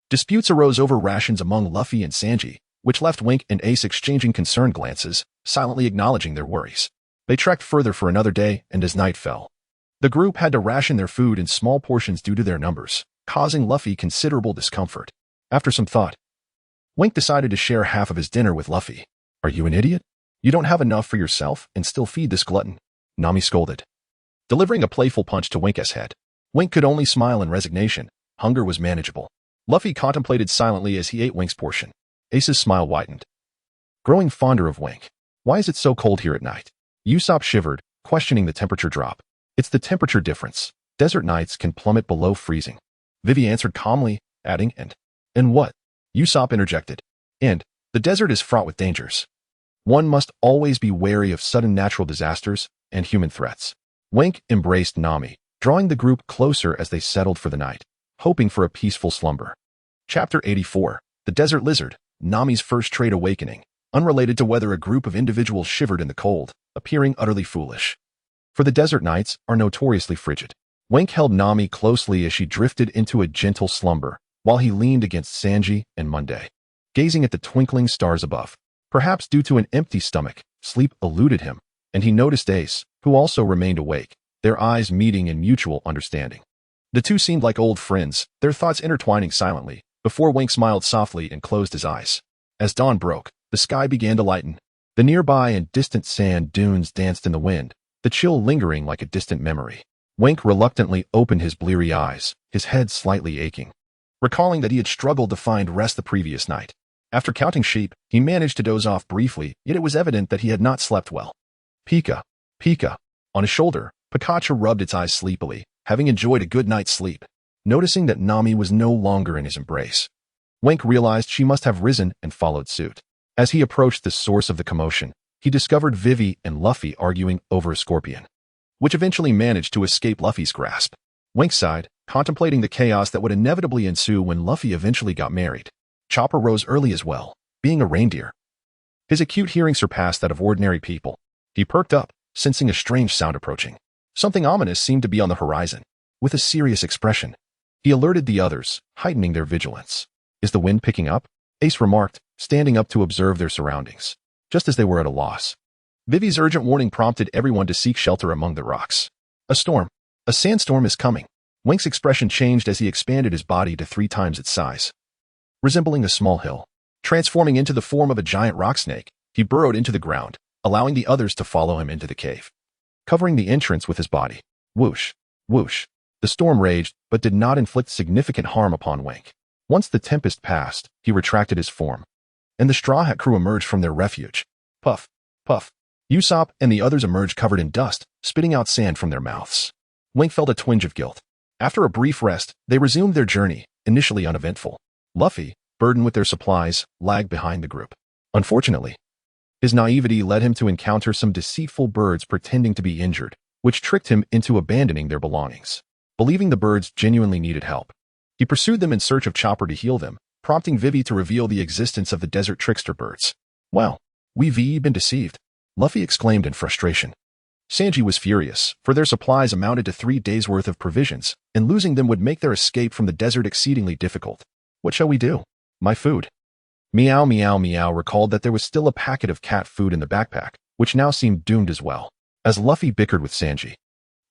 disputes arose over rations among Luffy and Sanji, which left Wink and Ace exchanging concerned glances, silently acknowledging their worries. They trekked further for another day, and as night fell, the group had to ration their food in small portions due to their numbers, causing Luffy considerable discomfort. After some thought, Wink decided to share half of his dinner with Luffy. Are you an idiot? You don't have enough for yourself and still feed this glutton? Nami scolded, delivering a playful punch to Wink's head. Wink could only smile in resignation. Hunger was manageable. Luffy contemplated silently as he ate Wink's portion. Ace's smile widened, growing fonder of Wink. Why is it so cold here at night? Usopp shivered, questioning the temperature drop. It's the temperature difference. Desert nights can plummet below freezing. Vivi answered calmly, adding, and what? Usopp interjected. And the desert is fraught with dangers. One must always be wary of sudden natural disasters and human threats. Wink embraced Nami, drawing the group closer as they settled for the night, hoping for a peaceful slumber. Chapter 84. The Desert Lizard, Nami's first trait awakening, unrelated to whether a group of individuals shivered in the cold, appearing utterly foolish. For the desert nights are notoriously frigid. Wink held Nami closely as she drifted into a gentle slumber, while he leaned against Sanji and Monday, gazing at the twinkling stars above. Perhaps due to an empty stomach, sleep eluded him, and he noticed Ace, who also remained awake, their eyes meeting in mutual understanding. The two seemed like old friends, their thoughts intertwining silently, before Wink smiled softly and closed his eyes. As dawn broke, the sky began to lighten. The nearby and distant sand dunes danced in the wind, the chill lingering like a distant memory. Wink reluctantly opened his bleary eyes, his head slightly aching, recalling that he had struggled to find rest the previous night. After counting sheep, he managed to doze off briefly, yet it was evident that he had not slept well. Pika, Pika. On his shoulder, Pikachu rubbed its eyes sleepily, having enjoyed a good night's sleep. Noticing that Nami was no longer in his embrace, Wink realized she must have risen and followed suit. As he approached the source of the commotion, he discovered Vivi and Luffy arguing over a scorpion, which eventually managed to escape Luffy's grasp. Wink sighed, contemplating the chaos that would inevitably ensue when Luffy eventually got married. Chopper rose early as well, being a reindeer. His acute hearing surpassed that of ordinary people. He perked up, sensing a strange sound approaching. Something ominous seemed to be on the horizon. With a serious expression, he alerted the others, heightening their vigilance. Is the wind picking up? Ace remarked, standing up to observe their surroundings, just as they were at a loss. Vivi's urgent warning prompted everyone to seek shelter among the rocks. A storm. A sandstorm is coming. Wink's expression changed as he expanded his body to 3 times its size. Resembling a small hill, transforming into the form of a giant rock snake, he burrowed into the ground, allowing the others to follow him into the cave. Covering the entrance with his body. Whoosh, whoosh. The storm raged, but did not inflict significant harm upon Wink. Once the tempest passed, he retracted his form, and the Straw Hat crew emerged from their refuge. Puff, puff. Usopp and the others emerged covered in dust, spitting out sand from their mouths. Wink felt a twinge of guilt. After a brief rest, they resumed their journey, initially uneventful. Luffy, burdened with their supplies, lagged behind the group. Unfortunately, his naivety led him to encounter some deceitful birds pretending to be injured, which tricked him into abandoning their belongings. Believing the birds genuinely needed help, he pursued them in search of Chopper to heal them, prompting Vivi to reveal the existence of the desert trickster birds. Well, we've been deceived, Luffy exclaimed in frustration. Sanji was furious, for their supplies amounted to 3 days' worth of provisions, and losing them would make their escape from the desert exceedingly difficult. What shall we do? My food. Meow meow meow recalled that there was still a packet of cat food in the backpack, which now seemed doomed as well. As Luffy bickered with Sanji,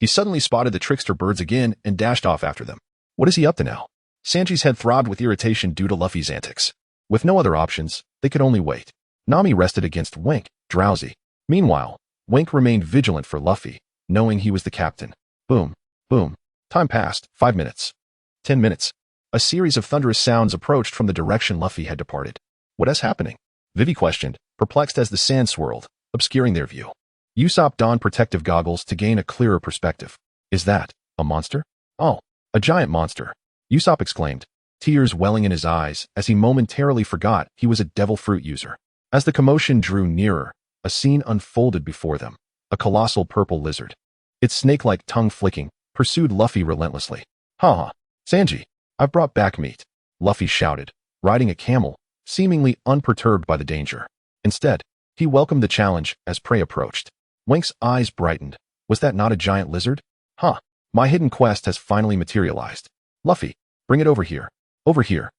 he suddenly spotted the trickster birds again and dashed off after them. What is he up to now? Sanji's head throbbed with irritation due to Luffy's antics. With no other options, they could only wait. Nami rested against Wink, drowsy. Meanwhile, Wink remained vigilant for Luffy, knowing he was the captain. Boom, boom. Time passed. 5 minutes. 10 minutes. A series of thunderous sounds approached from the direction Luffy had departed. What is happening? Vivi questioned, perplexed as the sand swirled, obscuring their view. Usopp donned protective goggles to gain a clearer perspective. Is that a monster? Oh, a giant monster, Usopp exclaimed, tears welling in his eyes as he momentarily forgot he was a devil fruit user. As the commotion drew nearer, a scene unfolded before them. A colossal purple lizard, its snake-like tongue flicking, pursued Luffy relentlessly. Ha! Sanji, I've brought back meat, Luffy shouted, riding a camel, seemingly unperturbed by the danger. Instead, he welcomed the challenge as prey approached. Wink's eyes brightened. Was that not a giant lizard? Huh. My hidden quest has finally materialized. Luffy, bring it over here. Over here.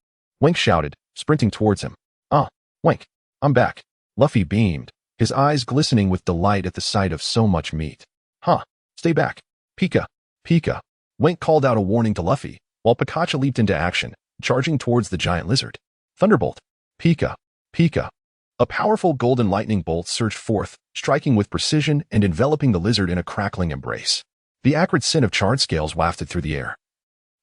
Wink shouted, sprinting towards him. Ah, Wink, I'm back. Luffy beamed, his eyes glistening with delight at the sight of so much meat. Huh. Stay back. Pika. Pika. Wink called out a warning to Luffy, while Pikachu leaped into action, charging towards the giant lizard. Thunderbolt. Pika. Pika. A powerful golden lightning bolt surged forth, striking with precision and enveloping the lizard in a crackling embrace. The acrid scent of charred scales wafted through the air.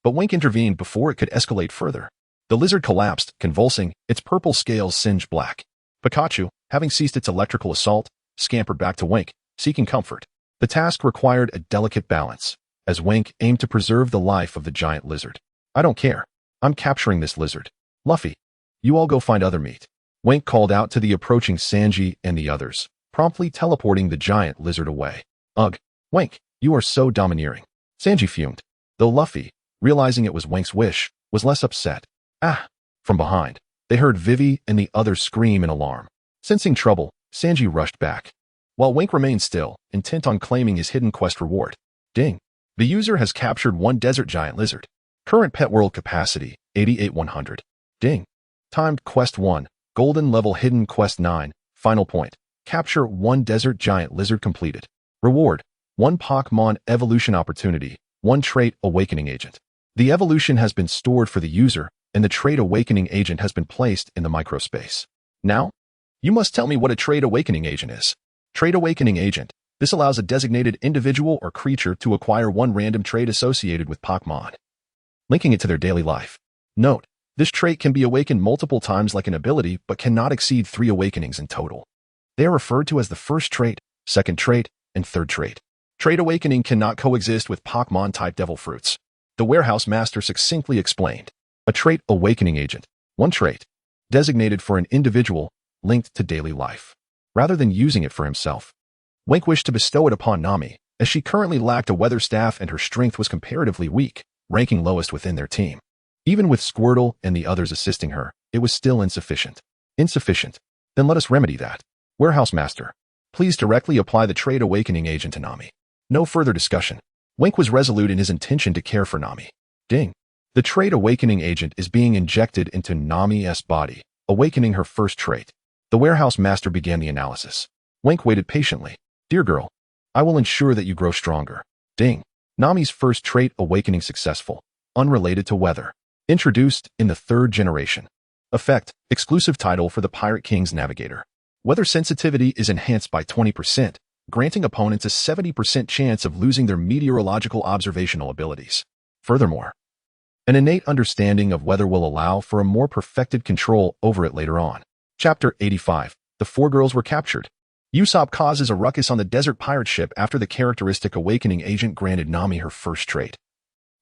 But Wink intervened before it could escalate further. The lizard collapsed, convulsing, its purple scales singed black. Pikachu, having ceased its electrical assault, scampered back to Wink, seeking comfort. The task required a delicate balance, as Wink aimed to preserve the life of the giant lizard. I don't care. I'm capturing this lizard. Luffy, you all go find other meat. Wink called out to the approaching Sanji and the others, promptly teleporting the giant lizard away. Ugh, Wink, you are so domineering. Sanji fumed, though Luffy, realizing it was Wink's wish, was less upset. Ah! From behind, they heard Vivi and the others scream in alarm. Sensing trouble, Sanji rushed back, while Wink remained still, intent on claiming his hidden quest reward. Ding! The user has captured 1 desert giant lizard. Current pet world capacity, 88,100. Ding! Timed quest 1, golden level hidden quest 9, final point. Capture 1 desert giant lizard completed. Reward, 1 Pokémon evolution opportunity, 1 trait awakening agent. The evolution has been stored for the user, and the trait awakening agent has been placed in the microspace. Now, you must tell me what a trait awakening agent is. Trait awakening agent. This allows a designated individual or creature to acquire 1 random trait associated with Pokémon, linking it to their daily life. Note, this trait can be awakened multiple times like an ability, but cannot exceed 3 awakenings in total. They are referred to as the first trait, second trait, and third trait. Trait awakening cannot coexist with Pokémon-type devil fruits. The warehouse master succinctly explained. A trait awakening agent, 1 trait, designated for an individual, linked to daily life, rather than using it for himself. Wink wished to bestow it upon Nami, as she currently lacked a weather staff and her strength was comparatively weak, ranking lowest within their team. Even with Squirtle and the others assisting her, it was still insufficient. Insufficient? Then let us remedy that. Warehouse master, please directly apply the trait awakening agent to Nami. No further discussion. Wink was resolute in his intention to care for Nami. Ding. The trait awakening agent is being injected into Nami's body, awakening her first trait. The warehouse master began the analysis. Wink waited patiently. Dear girl, I will ensure that you grow stronger. Ding. Nami's first trait awakening successful, unrelated to weather. Introduced in the 3rd generation. Effect, exclusive title for the Pirate King's Navigator. Weather sensitivity is enhanced by 20%, granting opponents a 70% chance of losing their meteorological observational abilities. Furthermore, an innate understanding of weather will allow for a more perfected control over it later on. Chapter 85. The 4 girls were captured. Usopp causes a ruckus on the desert pirate ship after the characteristic awakening agent granted Nami her first trait.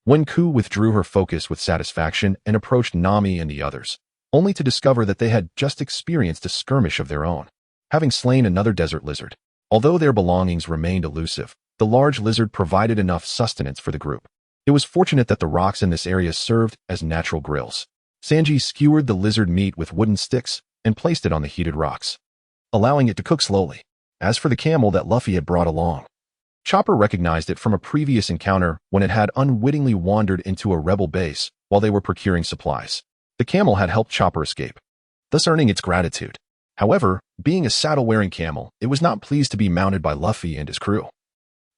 When Ku withdrew her focus with satisfaction and approached Nami and the others, only to discover that they had just experienced a skirmish of their own, having slain another desert lizard. Although their belongings remained elusive, the large lizard provided enough sustenance for the group. It was fortunate that the rocks in this area served as natural grills. Sanji skewered the lizard meat with wooden sticks and placed it on the heated rocks, allowing it to cook slowly. As for the camel that Luffy had brought along, Chopper recognized it from a previous encounter when it had unwittingly wandered into a rebel base while they were procuring supplies. The camel had helped Chopper escape, thus earning its gratitude. However, being a saddle-wearing camel, it was not pleased to be mounted by Luffy and his crew.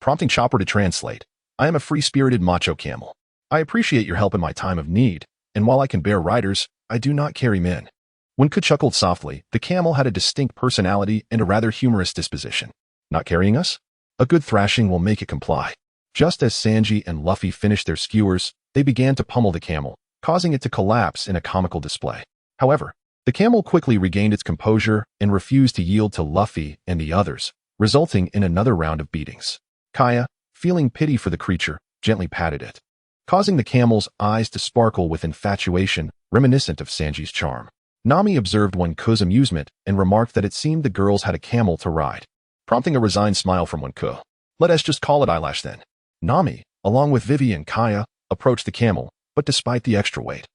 Prompting Chopper to translate, "I am a free-spirited macho camel. I appreciate your help in my time of need, and while I can bear riders, I do not carry men." When Ku chuckled softly, the camel had a distinct personality and a rather humorous disposition. "Not carrying us? A good thrashing will make it comply." Just as Sanji and Luffy finished their skewers, they began to pummel the camel, causing it to collapse in a comical display. However, the camel quickly regained its composure and refused to yield to Luffy and the others, resulting in another round of beatings. Kaya, feeling pity for the creature, gently patted it, causing the camel's eyes to sparkle with infatuation reminiscent of Sanji's charm. Nami observed Wenku's amusement and remarked that it seemed the girls had a camel to ride, prompting a resigned smile from Wenku. "Let us just call it Eyelash then." Nami, along with Vivi and Kaya, approached the camel, but despite the extra weight,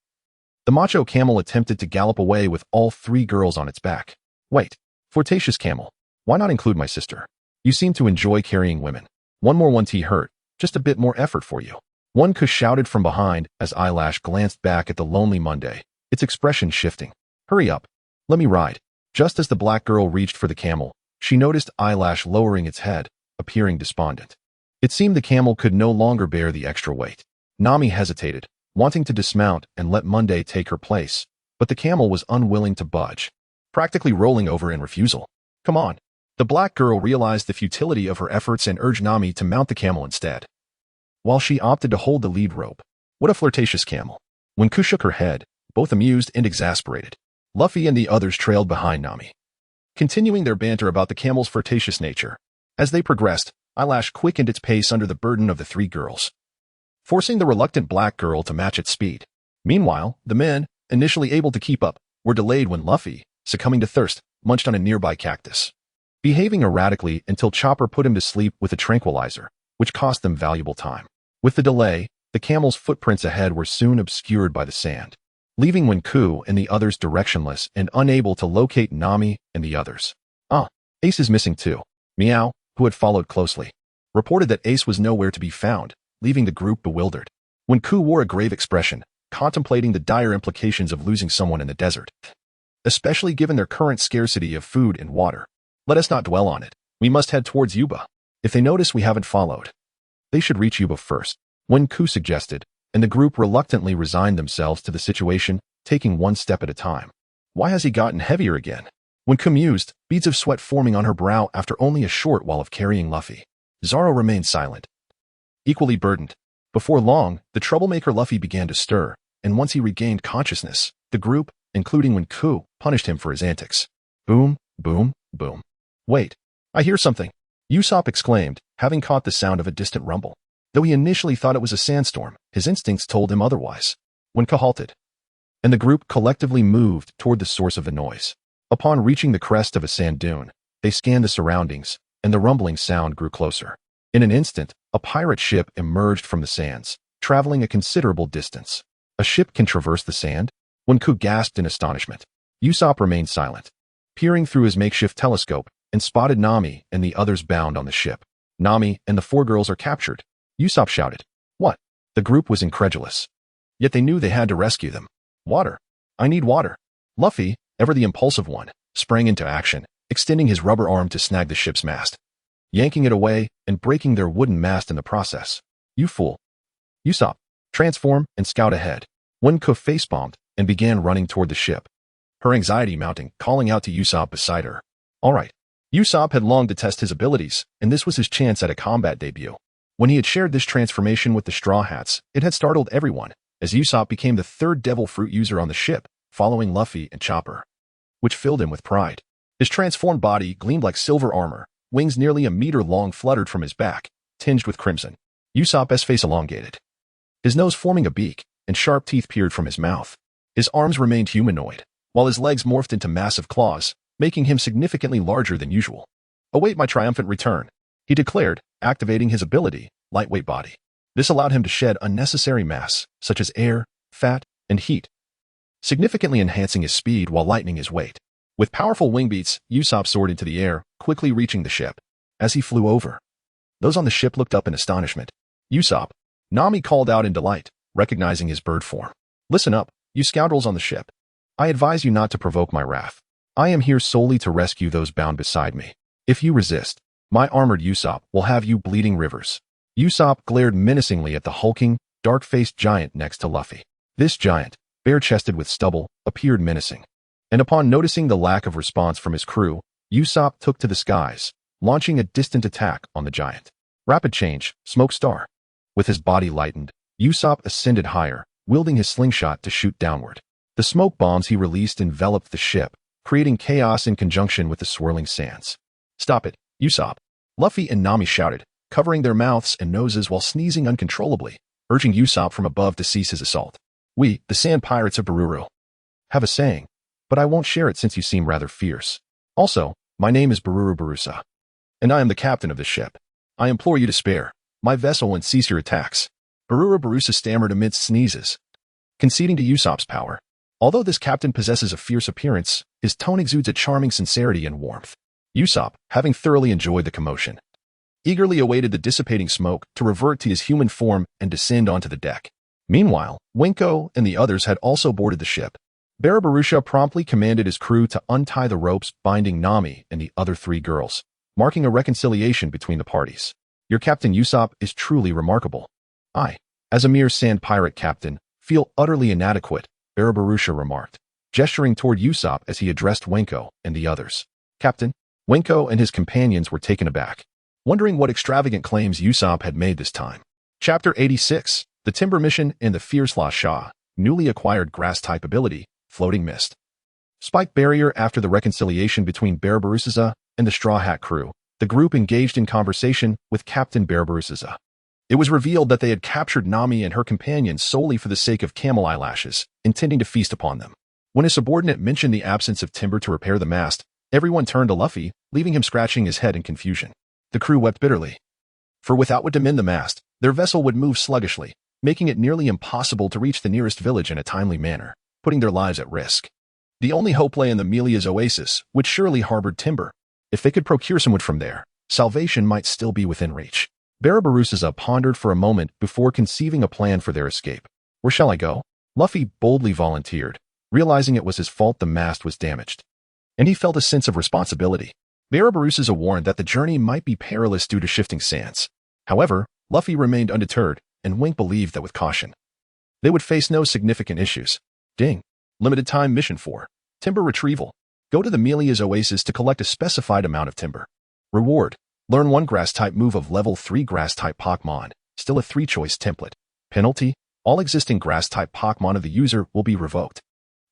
the macho camel attempted to gallop away with all 3 girls on its back. "Wait, flirtatious camel, why not include my sister? You seem to enjoy carrying women. One more 1T hurt, just a bit more effort for you." Wenku shouted from behind as Eyelash glanced back at the lonely Monday, its expression shifting. "Hurry up, let me ride." Just as the black girl reached for the camel, she noticed Eyelash lowering its head, appearing despondent. It seemed the camel could no longer bear the extra weight. Nami hesitated, wanting to dismount and let Monday take her place, but the camel was unwilling to budge, practically rolling over in refusal. "Come on." The black girl realized the futility of her efforts and urged Nami to mount the camel instead, while she opted to hold the lead rope. "What a flirtatious camel." When Ku shook her head, both amused and exasperated, Luffy and the others trailed behind Nami, continuing their banter about the camel's flirtatious nature. As they progressed, Eyelash quickened its pace under the burden of the 3 girls, forcing the reluctant black girl to match its speed. Meanwhile, the men, initially able to keep up, were delayed when Luffy, succumbing to thirst, munched on a nearby cactus, behaving erratically until Chopper put him to sleep with a tranquilizer, which cost them valuable time. With the delay, the camel's footprints ahead were soon obscured by the sand, leaving Wenku and the others directionless and unable to locate Nami and the others. Ace is missing too. Meow, who had followed closely, reported that Ace was nowhere to be found, leaving the group bewildered. Wenku wore a grave expression, contemplating the dire implications of losing someone in the desert, especially given their current scarcity of food and water. "Let us not dwell on it. We must head towards Yuba. If they notice we haven't followed, they should reach Yuba first," Wenku suggested, and the group reluctantly resigned themselves to the situation, taking one step at a time. "Why has he gotten heavier again?" Wenku mused, beads of sweat forming on her brow after only a short while of carrying Luffy. Zoro remained silent, equally burdened. Before long, the troublemaker Luffy began to stir, and once he regained consciousness, the group, including Wenku, punished him for his antics. Boom, boom, boom. "Wait, I hear something," Usopp exclaimed, having caught the sound of a distant rumble. Though he initially thought it was a sandstorm, his instincts told him otherwise. Wenku halted, and the group collectively moved toward the source of the noise. Upon reaching the crest of a sand dune, they scanned the surroundings, and the rumbling sound grew closer. In an instant, a pirate ship emerged from the sands, traveling a considerable distance. "A ship can traverse the sand?" Wenku gasped in astonishment. Usopp remained silent, peering through his makeshift telescope, and spotted Nami and the others bound on the ship. "Nami and the 4 girls are captured," Usopp shouted. "What?" The group was incredulous, yet they knew they had to rescue them. "Water. I need water." Luffy, ever the impulsive one, sprang into action, extending his rubber arm to snag the ship's mast, yanking it away and breaking their wooden mast in the process. You fool. Usopp, transform and scout ahead. Wenko facepalmed and began running toward the ship, her anxiety mounting, calling out to Usopp beside her. All right. Usopp had longed to test his abilities, and this was his chance at a combat debut. When he had shared this transformation with the Straw Hats, it had startled everyone, as Usopp became the third Devil Fruit user on the ship, following Luffy and Chopper, which filled him with pride. His transformed body gleamed like silver armor, wings nearly a meter long fluttered from his back, tinged with crimson. Usopp's face elongated, his nose forming a beak, and sharp teeth peered from his mouth. His arms remained humanoid, while his legs morphed into massive claws, making him significantly larger than usual. Await my triumphant return, he declared, activating his ability, Lightweight Body. This allowed him to shed unnecessary mass, such as air, fat, and heat, significantly enhancing his speed while lightening his weight. With powerful wing beats, Usopp soared into the air, quickly reaching the ship. As he flew over, those on the ship looked up in astonishment. Usopp, Nami called out in delight, recognizing his bird form. Listen up, you scoundrels on the ship. I advise you not to provoke my wrath. I am here solely to rescue those bound beside me. If you resist, my armored Usopp will have you bleeding rivers. Usopp glared menacingly at the hulking, dark-faced giant next to Luffy. This giant, bare-chested with stubble, appeared menacing. And upon noticing the lack of response from his crew, Usopp took to the skies, launching a distant attack on the giant. Rapid change, Smoke Star. With his body lightened, Usopp ascended higher, wielding his slingshot to shoot downward. The smoke bombs he released enveloped the ship, creating chaos in conjunction with the swirling sands. Stop it, Usopp. Luffy and Nami shouted, covering their mouths and noses while sneezing uncontrollably, urging Usopp from above to cease his assault. We, the Sand Pirates of Bururu, have a saying, but I won't share it since you seem rather fierce. Also, my name is Bururu Barusa, and I am the captain of this ship. I implore you to spare my vessel and cease your attacks. Bururu Barusa stammered amidst sneezes, conceding to Usopp's power. Although this captain possesses a fierce appearance, his tone exudes a charming sincerity and warmth. Usopp, having thoroughly enjoyed the commotion, eagerly awaited the dissipating smoke to revert to his human form and descend onto the deck. Meanwhile, Wenko and the others had also boarded the ship. Barabarusha promptly commanded his crew to untie the ropes binding Nami and the other three girls, marking a reconciliation between the parties. Your Captain Usopp is truly remarkable. I, as a mere sand pirate captain, feel utterly inadequate, Barabarusha remarked, gesturing toward Usopp as he addressed Wenko and the others. Captain, Wenko and his companions were taken aback, wondering what extravagant claims Usopp had made this time. Chapter 86, The Timber Mission and the Fierce La Sha, newly acquired grass-type ability, Floating Mist. Spike Barrier. After the reconciliation between Barabarusza and the Straw Hat crew, the group engaged in conversation with Captain Barabarusza. It was revealed that they had captured Nami and her companions solely for the sake of camel eyelashes, intending to feast upon them. When a subordinate mentioned the absence of timber to repair the mast, everyone turned to Luffy, leaving him scratching his head in confusion. The crew wept bitterly, for without wood to mend the mast, their vessel would move sluggishly, making it nearly impossible to reach the nearest village in a timely manner, putting their lives at risk. The only hope lay in the Melia's oasis, which surely harbored timber. If they could procure some wood from there, salvation might still be within reach. Barabarusza pondered for a moment before conceiving a plan for their escape. Where shall I go? Luffy boldly volunteered, realizing it was his fault the mast was damaged. And he felt a sense of responsibility. Barabarusza warned that the journey might be perilous due to shifting sands. However, Luffy remained undeterred, and Wink believed that with caution, they would face no significant issues. Ding. Limited time mission 4. Timber retrieval. Go to the Melia's oasis to collect a specified amount of timber. Reward. Learn one grass-type move of level 3 grass-type Pokémon, still a 3-choice template. Penalty. All existing grass-type Pokémon of the user will be revoked.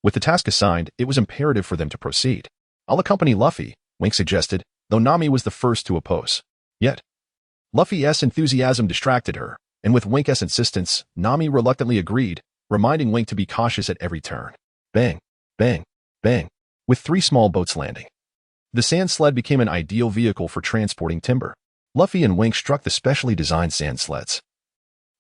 With the task assigned, it was imperative for them to proceed. I'll accompany Luffy, Wink suggested, though Nami was the first to oppose. Yet, Luffy's enthusiasm distracted her, and with Wink's insistence, Nami reluctantly agreed, reminding Wink to be cautious at every turn. Bang, bang, bang, with 3 small boats landing. The sand sled became an ideal vehicle for transporting timber. Luffy and Wink struck the specially designed sand sleds,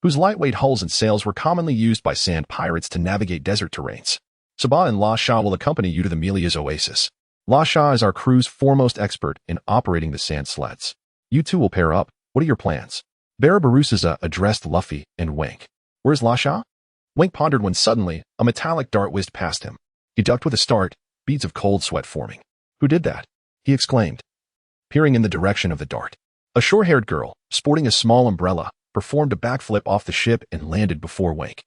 whose lightweight hulls and sails were commonly used by sand pirates to navigate desert terrains. Sabah and La Sha will accompany you to the Melia's oasis. La Sha is our crew's foremost expert in operating the sand sleds. You two will pair up. What are your plans? Barabarusza addressed Luffy and Wink. Where's La Sha? Wink pondered when suddenly, a metallic dart whizzed past him. He ducked with a start, beads of cold sweat forming. Who did that? He exclaimed, peering in the direction of the dart. A short-haired girl, sporting a small umbrella, performed a backflip off the ship and landed before Wink,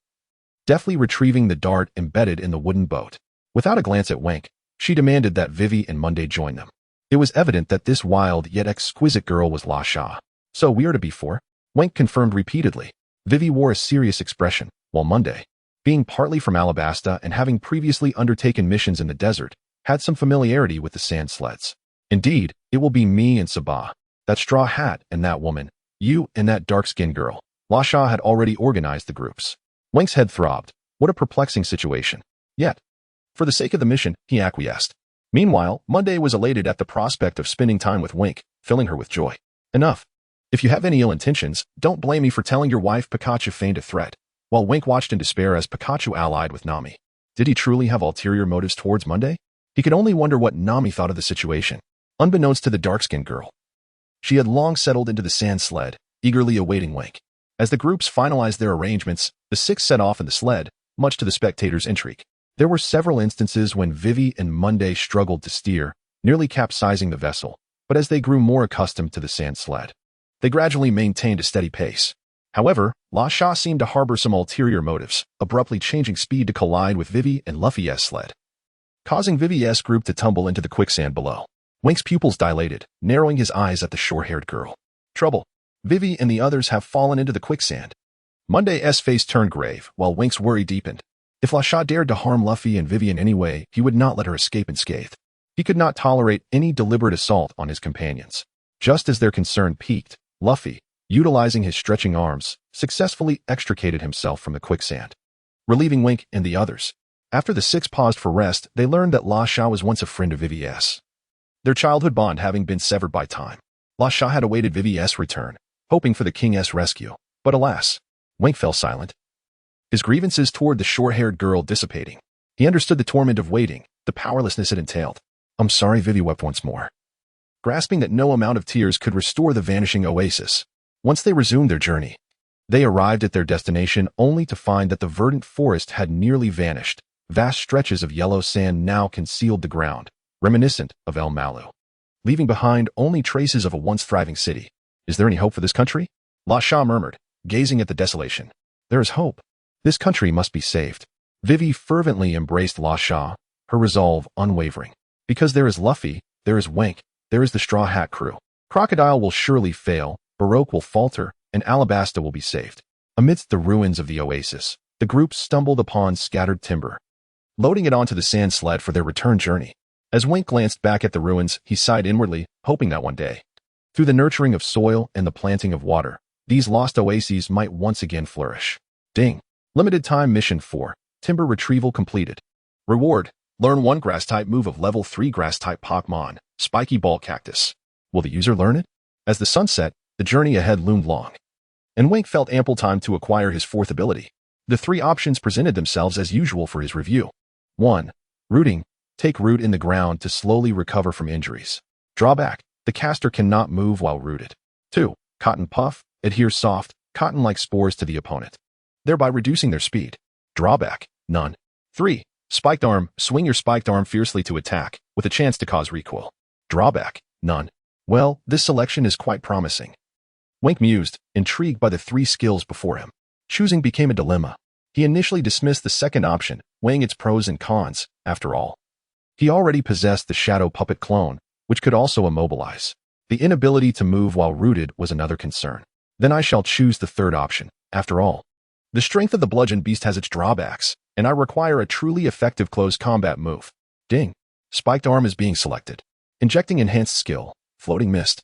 deftly retrieving the dart embedded in the wooden boat. Without a glance at Wink, she demanded that Vivi and Monday join them. It was evident that this wild yet exquisite girl was La Sha. So we are to be four? Wink confirmed repeatedly. Vivi wore a serious expression, while Monday, being partly from Alabasta and having previously undertaken missions in the desert, had some familiarity with the sand sleds. Indeed, it will be me and Sabah, that straw hat and that woman, you and that dark-skinned girl. La Sha had already organized the groups. Wink's head throbbed. What a perplexing situation. Yet, for the sake of the mission, he acquiesced. Meanwhile, Monday was elated at the prospect of spending time with Wink, filling her with joy. Enough. If you have any ill intentions, don't blame me for telling your wife Pikachu feigned a threat, while Wink watched in despair as Pikachu allied with Nami. Did he truly have ulterior motives towards Monday? He could only wonder what Nami thought of the situation. Unbeknownst to the dark-skinned girl, she had long settled into the sand sled, eagerly awaiting Wink. As the groups finalized their arrangements, the six set off in the sled, much to the spectators' intrigue. There were several instances when Vivi and Monday struggled to steer, nearly capsizing the vessel, but as they grew more accustomed to the sand sled, they gradually maintained a steady pace. However, La Sha seemed to harbor some ulterior motives, abruptly changing speed to collide with Vivi and Luffy's sled, causing Vivi's group to tumble into the quicksand below. Wink's pupils dilated, narrowing his eyes at the short-haired girl. Trouble. Vivi and the others have fallen into the quicksand. Monday's face turned grave, while Wink's worry deepened. If La Sha dared to harm Luffy and Vivi in any way, he would not let her escape unscathed. He could not tolerate any deliberate assault on his companions. Just as their concern peaked, Luffy, utilizing his stretching arms, successfully extricated himself from the quicksand, relieving Wink and the others. After the six paused for rest, they learned that La Sha was once a friend of Vivi's, their childhood bond having been severed by time. La Sha had awaited Vivi's return, hoping for the king's rescue, but alas, Wink fell silent, his grievances toward the short-haired girl dissipating. He understood the torment of waiting, the powerlessness it entailed. I'm sorry, Vivi wept once more, grasping that no amount of tears could restore the vanishing oasis. Once they resumed their journey, they arrived at their destination only to find that the verdant forest had nearly vanished. Vast stretches of yellow sand now concealed the ground, reminiscent of El Malu, leaving behind only traces of a once thriving city. Is there any hope for this country? La Sha murmured, gazing at the desolation. There is hope. This country must be saved. Vivi fervently embraced La Sha, her resolve unwavering. Because there is Luffy, there is Wink, there is the Straw Hat crew. Crocodile will surely fail, Baroque will falter, and Alabasta will be saved. Amidst the ruins of the oasis, the group stumbled upon scattered timber, loading it onto the sand sled for their return journey. As Wink glanced back at the ruins, he sighed inwardly, hoping that one day, through the nurturing of soil and the planting of water, these lost oases might once again flourish. Ding. Limited time mission 4. Timber retrieval completed. Reward. Learn one grass-type move of level 3 grass-type Pokémon, Spiky Ball Cactus. Will the user learn it? As the sun set, the journey ahead loomed long, and Wink felt ample time to acquire his fourth ability. The three options presented themselves as usual for his review. 1. Rooting. Take root in the ground to slowly recover from injuries. Drawback. The caster cannot move while rooted. 2. Cotton Puff. Adhere soft, cotton-like spores to the opponent, thereby reducing their speed. Drawback. None. 3. Spiked Arm. Swing your spiked arm fiercely to attack, with a chance to cause recoil. Drawback. None. Well, this selection is quite promising. Wink mused, intrigued by the three skills before him. Choosing became a dilemma. He initially dismissed the second option, weighing its pros and cons. After all, he already possessed the Shadow Puppet clone, which could also immobilize. The inability to move while rooted was another concern. Then I shall choose the third option. After all, the strength of the Bludgeon Beast has its drawbacks, and I require a truly effective close combat move. Ding. Spiked Arm is being selected. Injecting enhanced skill. Floating Mist.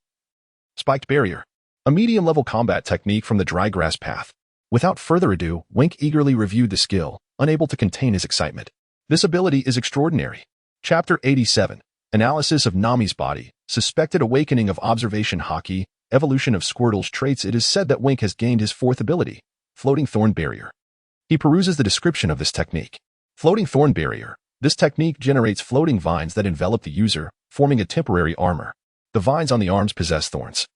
Spiked Barrier. A medium-level combat technique from the Dry Grass Path. Without further ado, Wink eagerly reviewed the skill, unable to contain his excitement. This ability is extraordinary. Chapter 87. Analysis of Nami's body. Suspected awakening of observation Haki. Evolution of Squirtle's traits. It is said that Wink has gained his fourth ability, Floating Thorn Barrier. He peruses the description of this technique. Floating Thorn Barrier. This technique generates floating vines that envelop the user, forming a temporary armor. The vines on the arms possess thorns,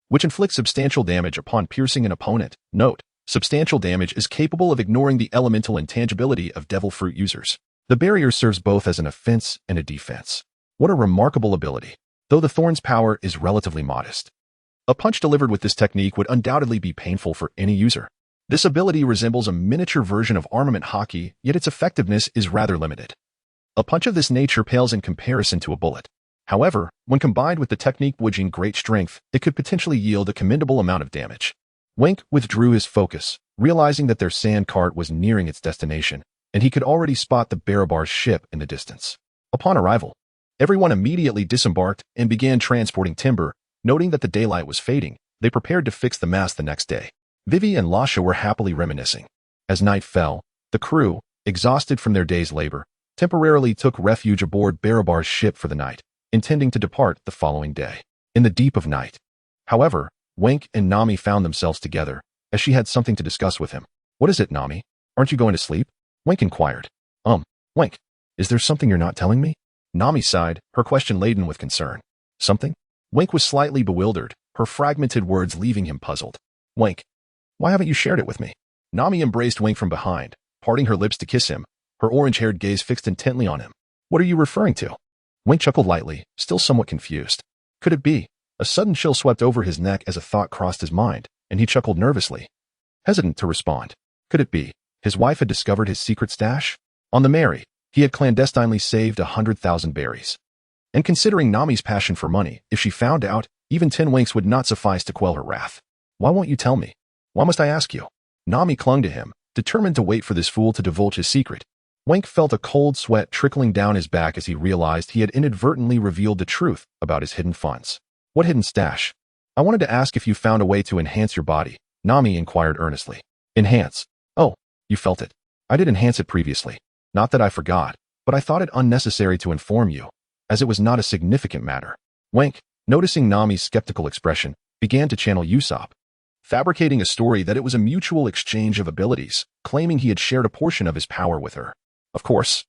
which inflict substantial damage upon piercing an opponent. Note, substantial damage is capable of ignoring the elemental intangibility of Devil Fruit users. The barrier serves both as an offense and a defense. What a remarkable ability, though the thorn's power is relatively modest. A punch delivered with this technique would undoubtedly be painful for any user. This ability resembles a miniature version of armament haki, yet its effectiveness is rather limited. A punch of this nature pales in comparison to a bullet. However, when combined with the technique wielding great strength, it could potentially yield a commendable amount of damage. Wink withdrew his focus, realizing that their sand cart was nearing its destination, and he could already spot the Barabar's ship in the distance. Upon arrival, everyone immediately disembarked and began transporting timber. Noting that the daylight was fading, they prepared to fix the mast the next day. Vivi and Lasha were happily reminiscing. As night fell, the crew, exhausted from their day's labor, temporarily took refuge aboard Barabar's ship for the night, intending to depart the following day. In the deep of night, however, Wink and Nami found themselves together, as she had something to discuss with him. "What is it, Nami? Aren't you going to sleep?" Wink inquired. Wink, is there something you're not telling me?" Nami sighed, her question laden with concern. "Something?" Wink was slightly bewildered, her fragmented words leaving him puzzled. "Wink, why haven't you shared it with me?" Nami embraced Wink from behind, parting her lips to kiss him, her orange-haired gaze fixed intently on him. "What are you referring to?" Wink chuckled lightly, still somewhat confused. Could it be? A sudden chill swept over his neck as a thought crossed his mind, and he chuckled nervously, hesitant to respond. Could it be? His wife had discovered his secret stash? On the Mary, he had clandestinely saved 100,000 berries. And considering Nami's passion for money, if she found out, even 10 winks would not suffice to quell her wrath. "Why won't you tell me? Why must I ask you?" Nami clung to him, determined to wait for this fool to divulge his secret. Wink felt a cold sweat trickling down his back as he realized he had inadvertently revealed the truth about his hidden funds. "What hidden stash?" "I wanted to ask if you found a way to enhance your body," Nami inquired earnestly. "Enhance? Oh, you felt it. I did enhance it previously. Not that I forgot, but I thought it unnecessary to inform you, as it was not a significant matter." Wink, noticing Nami's skeptical expression, began to channel Usopp, fabricating a story that it was a mutual exchange of abilities, claiming he had shared a portion of his power with her. Of course,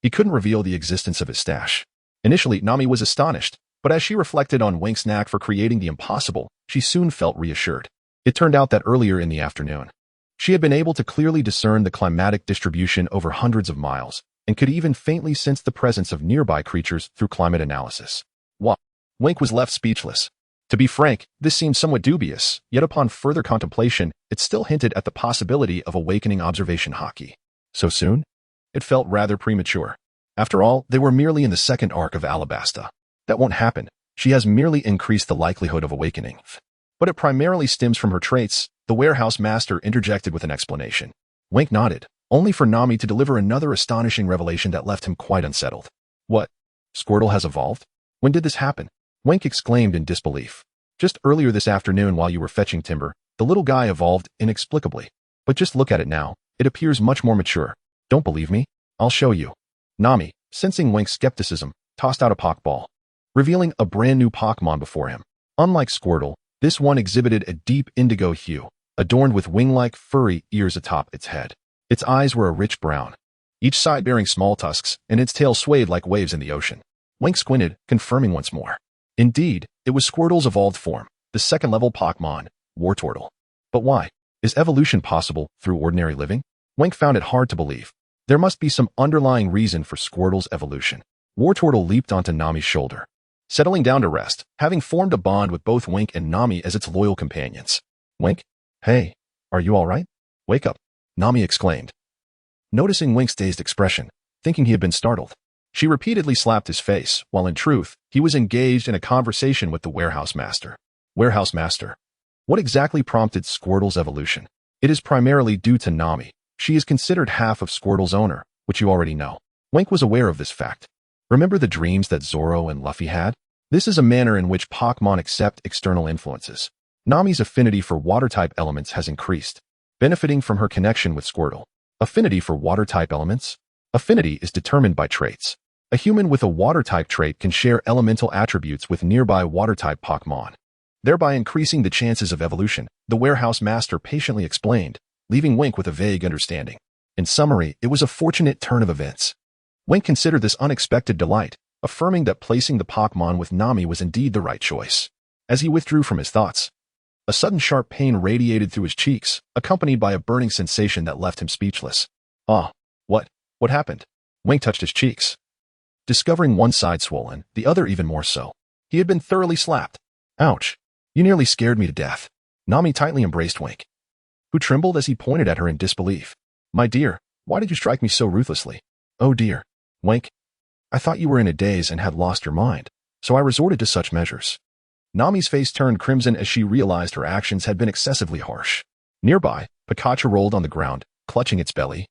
he couldn't reveal the existence of his stash. Initially, Nami was astonished, but as she reflected on Wink's knack for creating the impossible, she soon felt reassured. It turned out that earlier in the afternoon, she had been able to clearly discern the climatic distribution over hundreds of miles, and could even faintly sense the presence of nearby creatures through climate analysis. What? Wink was left speechless. To be frank, this seemed somewhat dubious, yet upon further contemplation, it still hinted at the possibility of awakening observation haki. So soon? It felt rather premature. After all, they were merely in the second arc of Alabasta. That won't happen. She has merely increased the likelihood of awakening. But it primarily stems from her traits, the warehouse master interjected with an explanation. Wink nodded, only for Nami to deliver another astonishing revelation that left him quite unsettled. "What? Squirtle has evolved? When did this happen?" Wink exclaimed in disbelief. "Just earlier this afternoon while you were fetching timber, the little guy evolved inexplicably. But just look at it now, it appears much more mature. Don't believe me? I'll show you." Nami, sensing Wink's skepticism, tossed out a Pokeball, revealing a brand new Pokémon before him. Unlike Squirtle, this one exhibited a deep indigo hue, adorned with wing-like furry ears atop its head. Its eyes were a rich brown, each side bearing small tusks, and its tail swayed like waves in the ocean. Wink squinted, confirming once more. Indeed, it was Squirtle's evolved form, the second-level Pokémon, Wartortle. But why? Is evolution possible through ordinary living? Wink found it hard to believe. There must be some underlying reason for Squirtle's evolution. Wartortle leaped onto Nami's shoulder, settling down to rest, having formed a bond with both Wink and Nami as its loyal companions. "Wink? Hey, are you all right? Wake up," Nami exclaimed. Noticing Wink's dazed expression, thinking he had been startled, she repeatedly slapped his face, while in truth, he was engaged in a conversation with the warehouse master. Warehouse master. What exactly prompted Squirtle's evolution? It is primarily due to Nami. She is considered half of Squirtle's owner, which you already know. Wink was aware of this fact. Remember the dreams that Zoro and Luffy had? This is a manner in which Pokémon accept external influences. Nami's affinity for water-type elements has increased, benefiting from her connection with Squirtle. Affinity for water-type elements? Affinity is determined by traits. A human with a water-type trait can share elemental attributes with nearby water-type Pokémon, thereby increasing the chances of evolution, the warehouse master patiently explained, leaving Wink with a vague understanding. In summary, it was a fortunate turn of events. Wink considered this unexpected delight, affirming that placing the Pokémon with Nami was indeed the right choice. As he withdrew from his thoughts, a sudden sharp pain radiated through his cheeks, accompanied by a burning sensation that left him speechless. "Ah, what happened?" Wink touched his cheeks, discovering one side swollen, the other even more so. He had been thoroughly slapped. "Ouch. You nearly scared me to death. Nami tightly embraced Wink, who trembled as he pointed at her in disbelief. My dear, why did you strike me so ruthlessly? Oh dear. Wink, I thought you were in a daze and had lost your mind, so I resorted to such measures. Nami's face turned crimson as she realized her actions had been excessively harsh. Nearby, Pikachu rolled on the ground, clutching its belly,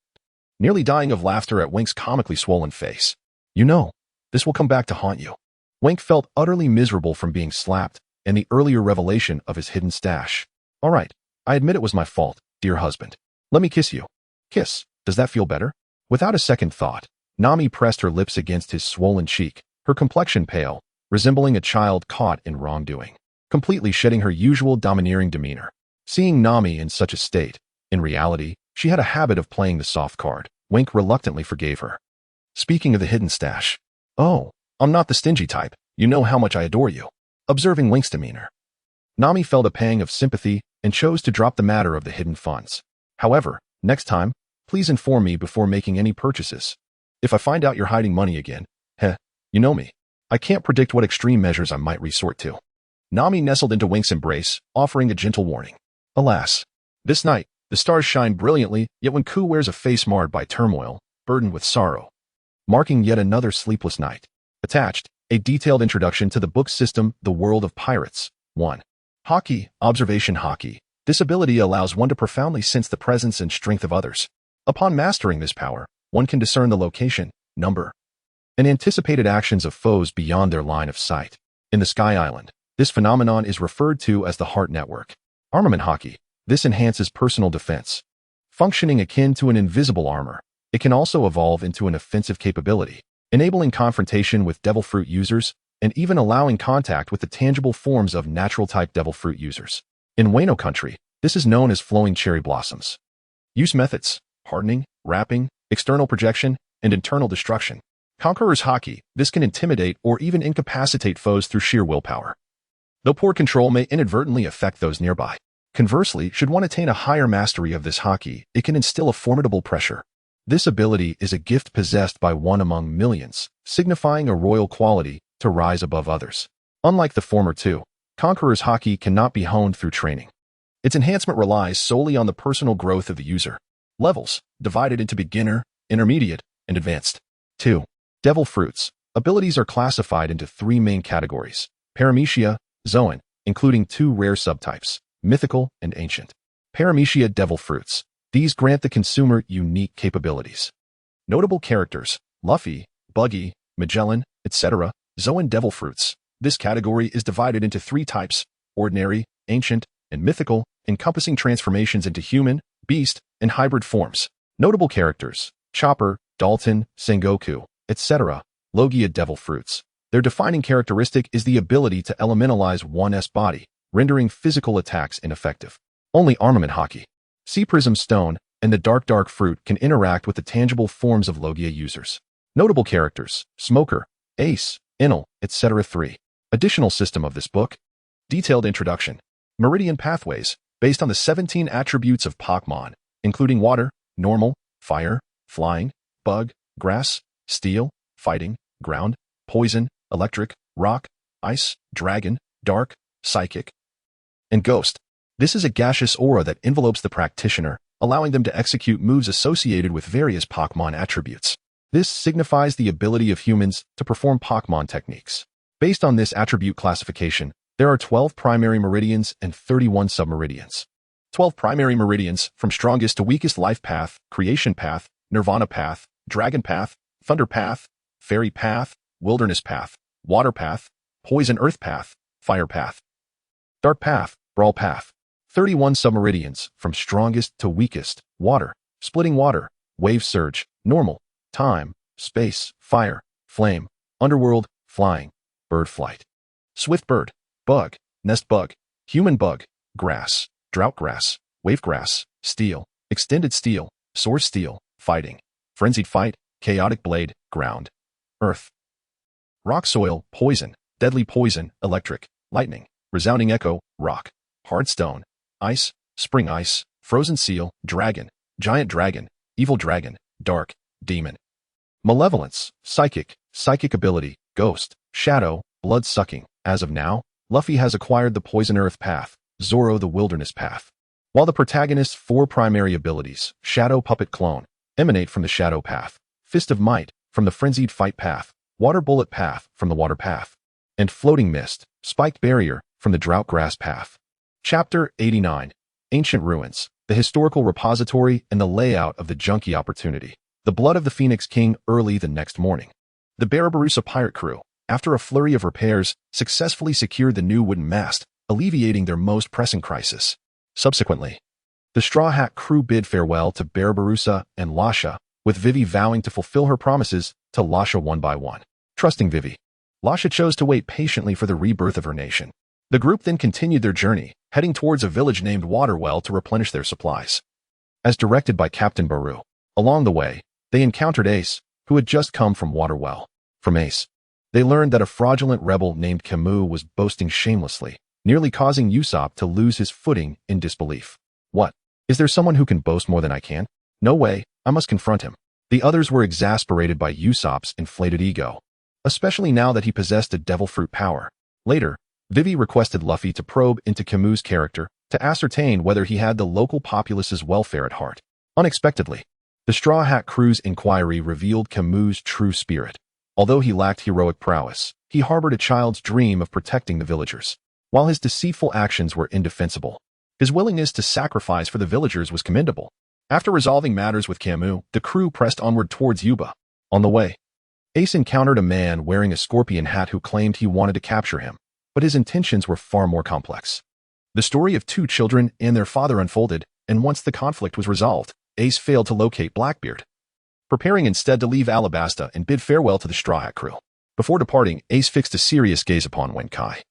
nearly dying of laughter at Wink's comically swollen face. You know, this will come back to haunt you. Wink felt utterly miserable from being slapped and the earlier revelation of his hidden stash. All right, I admit it was my fault, dear husband. Let me kiss you. Kiss, does that feel better? Without a second thought, Nami pressed her lips against his swollen cheek, her complexion pale, resembling a child caught in wrongdoing, completely shedding her usual domineering demeanor. Seeing Nami in such a state, in reality, she had a habit of playing the soft card. Wink reluctantly forgave her. Speaking of the hidden stash. Oh, I'm not the stingy type. You know how much I adore you. Observing Wink's demeanor, Nami felt a pang of sympathy and chose to drop the matter of the hidden funds. However, next time, please inform me before making any purchases. If I find out you're hiding money again, you know me. I can't predict what extreme measures I might resort to. Nami nestled into Wink's embrace, offering a gentle warning. Alas, this night, the stars shine brilliantly, yet when Ku wears a face marred by turmoil, burdened with sorrow, marking yet another sleepless night. Attached, a detailed introduction to the book system The World of Pirates. 1. Haki, Observation Haki. This ability allows one to profoundly sense the presence and strength of others. Upon mastering this power, one can discern the location, number, and anticipated actions of foes beyond their line of sight. In the Sky Island, this phenomenon is referred to as the Heart Network. Armament Haki. This enhances personal defense. Functioning akin to an invisible armor, it can also evolve into an offensive capability, enabling confrontation with Devil Fruit users and even allowing contact with the tangible forms of natural-type Devil Fruit users. In Wano country, this is known as flowing cherry blossoms. Use methods: hardening, wrapping, external projection, and internal destruction. Conqueror's Haki. This can intimidate or even incapacitate foes through sheer willpower, though poor control may inadvertently affect those nearby. Conversely, should one attain a higher mastery of this Haki, it can instill a formidable pressure. This ability is a gift possessed by one among millions, signifying a royal quality to rise above others. Unlike the former two, Conqueror's Haki cannot be honed through training. Its enhancement relies solely on the personal growth of the user. Levels, divided into beginner, intermediate, and advanced. 2. Devil Fruits. Abilities are classified into 3 main categories: Paramecia, Zoan, including 2 rare subtypes, Mythical and Ancient. Paramecia Devil Fruits. These grant the consumer unique capabilities. Notable characters: Luffy, Buggy, Magellan, etc. Zoan Devil Fruits. This category is divided into 3 types: Ordinary, Ancient, and Mythical, encompassing transformations into human, beast, and hybrid forms. Notable characters: Chopper, Dalton, Sengoku, etc. Logia Devil Fruits. Their defining characteristic is the ability to elementalize one's body, rendering physical attacks ineffective. Only Armament Haki, Sea Prism Stone, and the Dark Fruit can interact with the tangible forms of Logia users. Notable characters: Smoker, Ace, Enel, etc. 3. Additional system of this book. Detailed introduction. Meridian pathways, based on the 17 attributes of Pokémon, including water, normal, fire, flying, bug, grass, steel, fighting, ground, poison, electric, rock, ice, dragon, dark, psychic, and ghost. This is a gaseous aura that envelopes the practitioner, allowing them to execute moves associated with various Pokémon attributes. This signifies the ability of humans to perform Pokémon techniques. Based on this attribute classification, there are 12 primary meridians and 31 submeridians. 12 primary meridians, from strongest to weakest: Life Path, Creation Path, Nirvana Path, Dragon Path, Thunder Path, Fairy Path, Wilderness Path, Water Path, Poison Earth Path, Fire Path, Dark Path, Brawl Path. 31 submeridians, from strongest to weakest: Water, Splitting Water, Wave Surge, Normal, Time, Space, Fire, Flame, Underworld, Flying, Bird Flight, Swift Bird, Bug, Nest Bug, Human Bug, Grass, Drought Grass, Wave Grass, Steel, Extended Steel, Source Steel, Fighting, Frenzied Fight, Chaotic Blade, Ground, Earth, Rock Soil, Poison, Deadly Poison, Electric, Lightning, Resounding Echo, Rock, Hard Stone, Ice, Spring Ice, Frozen Seal, Dragon, Giant Dragon, Evil Dragon, Dark, Demon. Malevolence, Psychic, Psychic Ability, Ghost, Shadow, Blood Sucking. As of now, Luffy has acquired the Poison Earth path, Zoro the Wilderness path. While the protagonist's 4 primary abilities, Shadow Puppet Clone, emanate from the Shadow path, Fist of Might, from the Frenzied Fight path, Water Bullet path, from the Water path, and Floating Mist, Spiked Barrier, from the Drought Grass path. Chapter 89. Ancient Ruins, the Historical Repository and the Layout of the Junkie Opportunity. The blood of the Phoenix King early the next morning. The Barbarossa pirate crew, after a flurry of repairs, successfully secured the new wooden mast, alleviating their most pressing crisis. Subsequently, the Straw Hat crew bid farewell to Barbarossa and Lasha, with Vivi vowing to fulfill her promises to Lasha one by one. Trusting Vivi, Lasha chose to wait patiently for the rebirth of her nation. The group then continued their journey, heading towards a village named Waterwell to replenish their supplies. As directed by Captain Baru, along the way, they encountered Ace, who had just come from Waterwell. From Ace, they learned that a fraudulent rebel named Camus was boasting shamelessly, nearly causing Usopp to lose his footing in disbelief. What? Is there someone who can boast more than I can? No way, I must confront him. The others were exasperated by Usopp's inflated ego, especially now that he possessed a devil fruit power. Later, Vivi requested Luffy to probe into Camus' character to ascertain whether he had the local populace's welfare at heart. Unexpectedly, the Straw Hat crew's inquiry revealed Camus' true spirit. Although he lacked heroic prowess, he harbored a child's dream of protecting the villagers. While his deceitful actions were indefensible, his willingness to sacrifice for the villagers was commendable. After resolving matters with Camus, the crew pressed onward towards Yuba. On the way, Ace encountered a man wearing a scorpion hat who claimed he wanted to capture him, but his intentions were far more complex. The story of 2 children and their father unfolded, and once the conflict was resolved, Ace failed to locate Blackbeard, preparing instead to leave Alabasta and bid farewell to the Straw Hat crew. Before departing, Ace fixed a serious gaze upon Wenkai,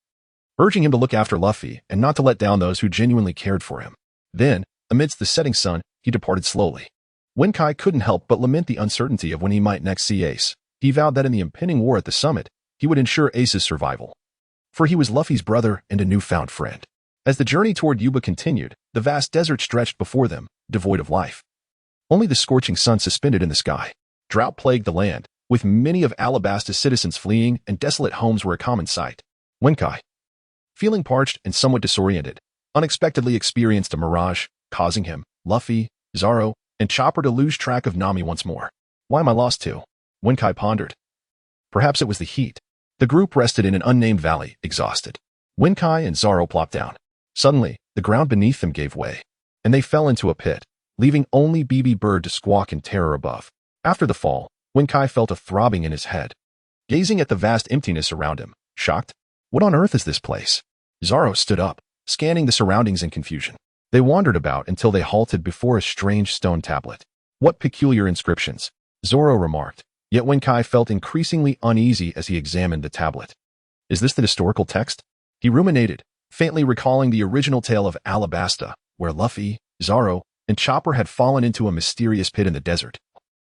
urging him to look after Luffy and not to let down those who genuinely cared for him. Then, amidst the setting sun, he departed slowly. Wenkai couldn't help but lament the uncertainty of when he might next see Ace. He vowed that in the impending war at the summit, he would ensure Ace's survival, for he was Luffy's brother and a newfound friend. As the journey toward Yuba continued, the vast desert stretched before them, devoid of life. Only the scorching sun suspended in the sky. Drought plagued the land, with many of Alabasta's citizens fleeing, and desolate homes were a common sight. Wenkai, feeling parched and somewhat disoriented, unexpectedly experienced a mirage, causing him, Luffy, Zoro, and Chopper to lose track of Nami once more. Why am I lost to? Wenkai pondered. Perhaps it was the heat. The group rested in an unnamed valley, exhausted. Wenkai and Zoro plopped down. Suddenly, the ground beneath them gave way, and they fell into a pit, leaving only BB Bird to squawk in terror above. After the fall, Wenkai felt a throbbing in his head, gazing at the vast emptiness around him, shocked. What on earth is this place? Zoro stood up, scanning the surroundings in confusion. They wandered about until they halted before a strange stone tablet. What peculiar inscriptions, Zoro remarked, yet Wenkai felt increasingly uneasy as he examined the tablet. Is this the historical text? He ruminated, faintly recalling the original tale of Alabasta, where Luffy, Zoro, and Chopper had fallen into a mysterious pit in the desert,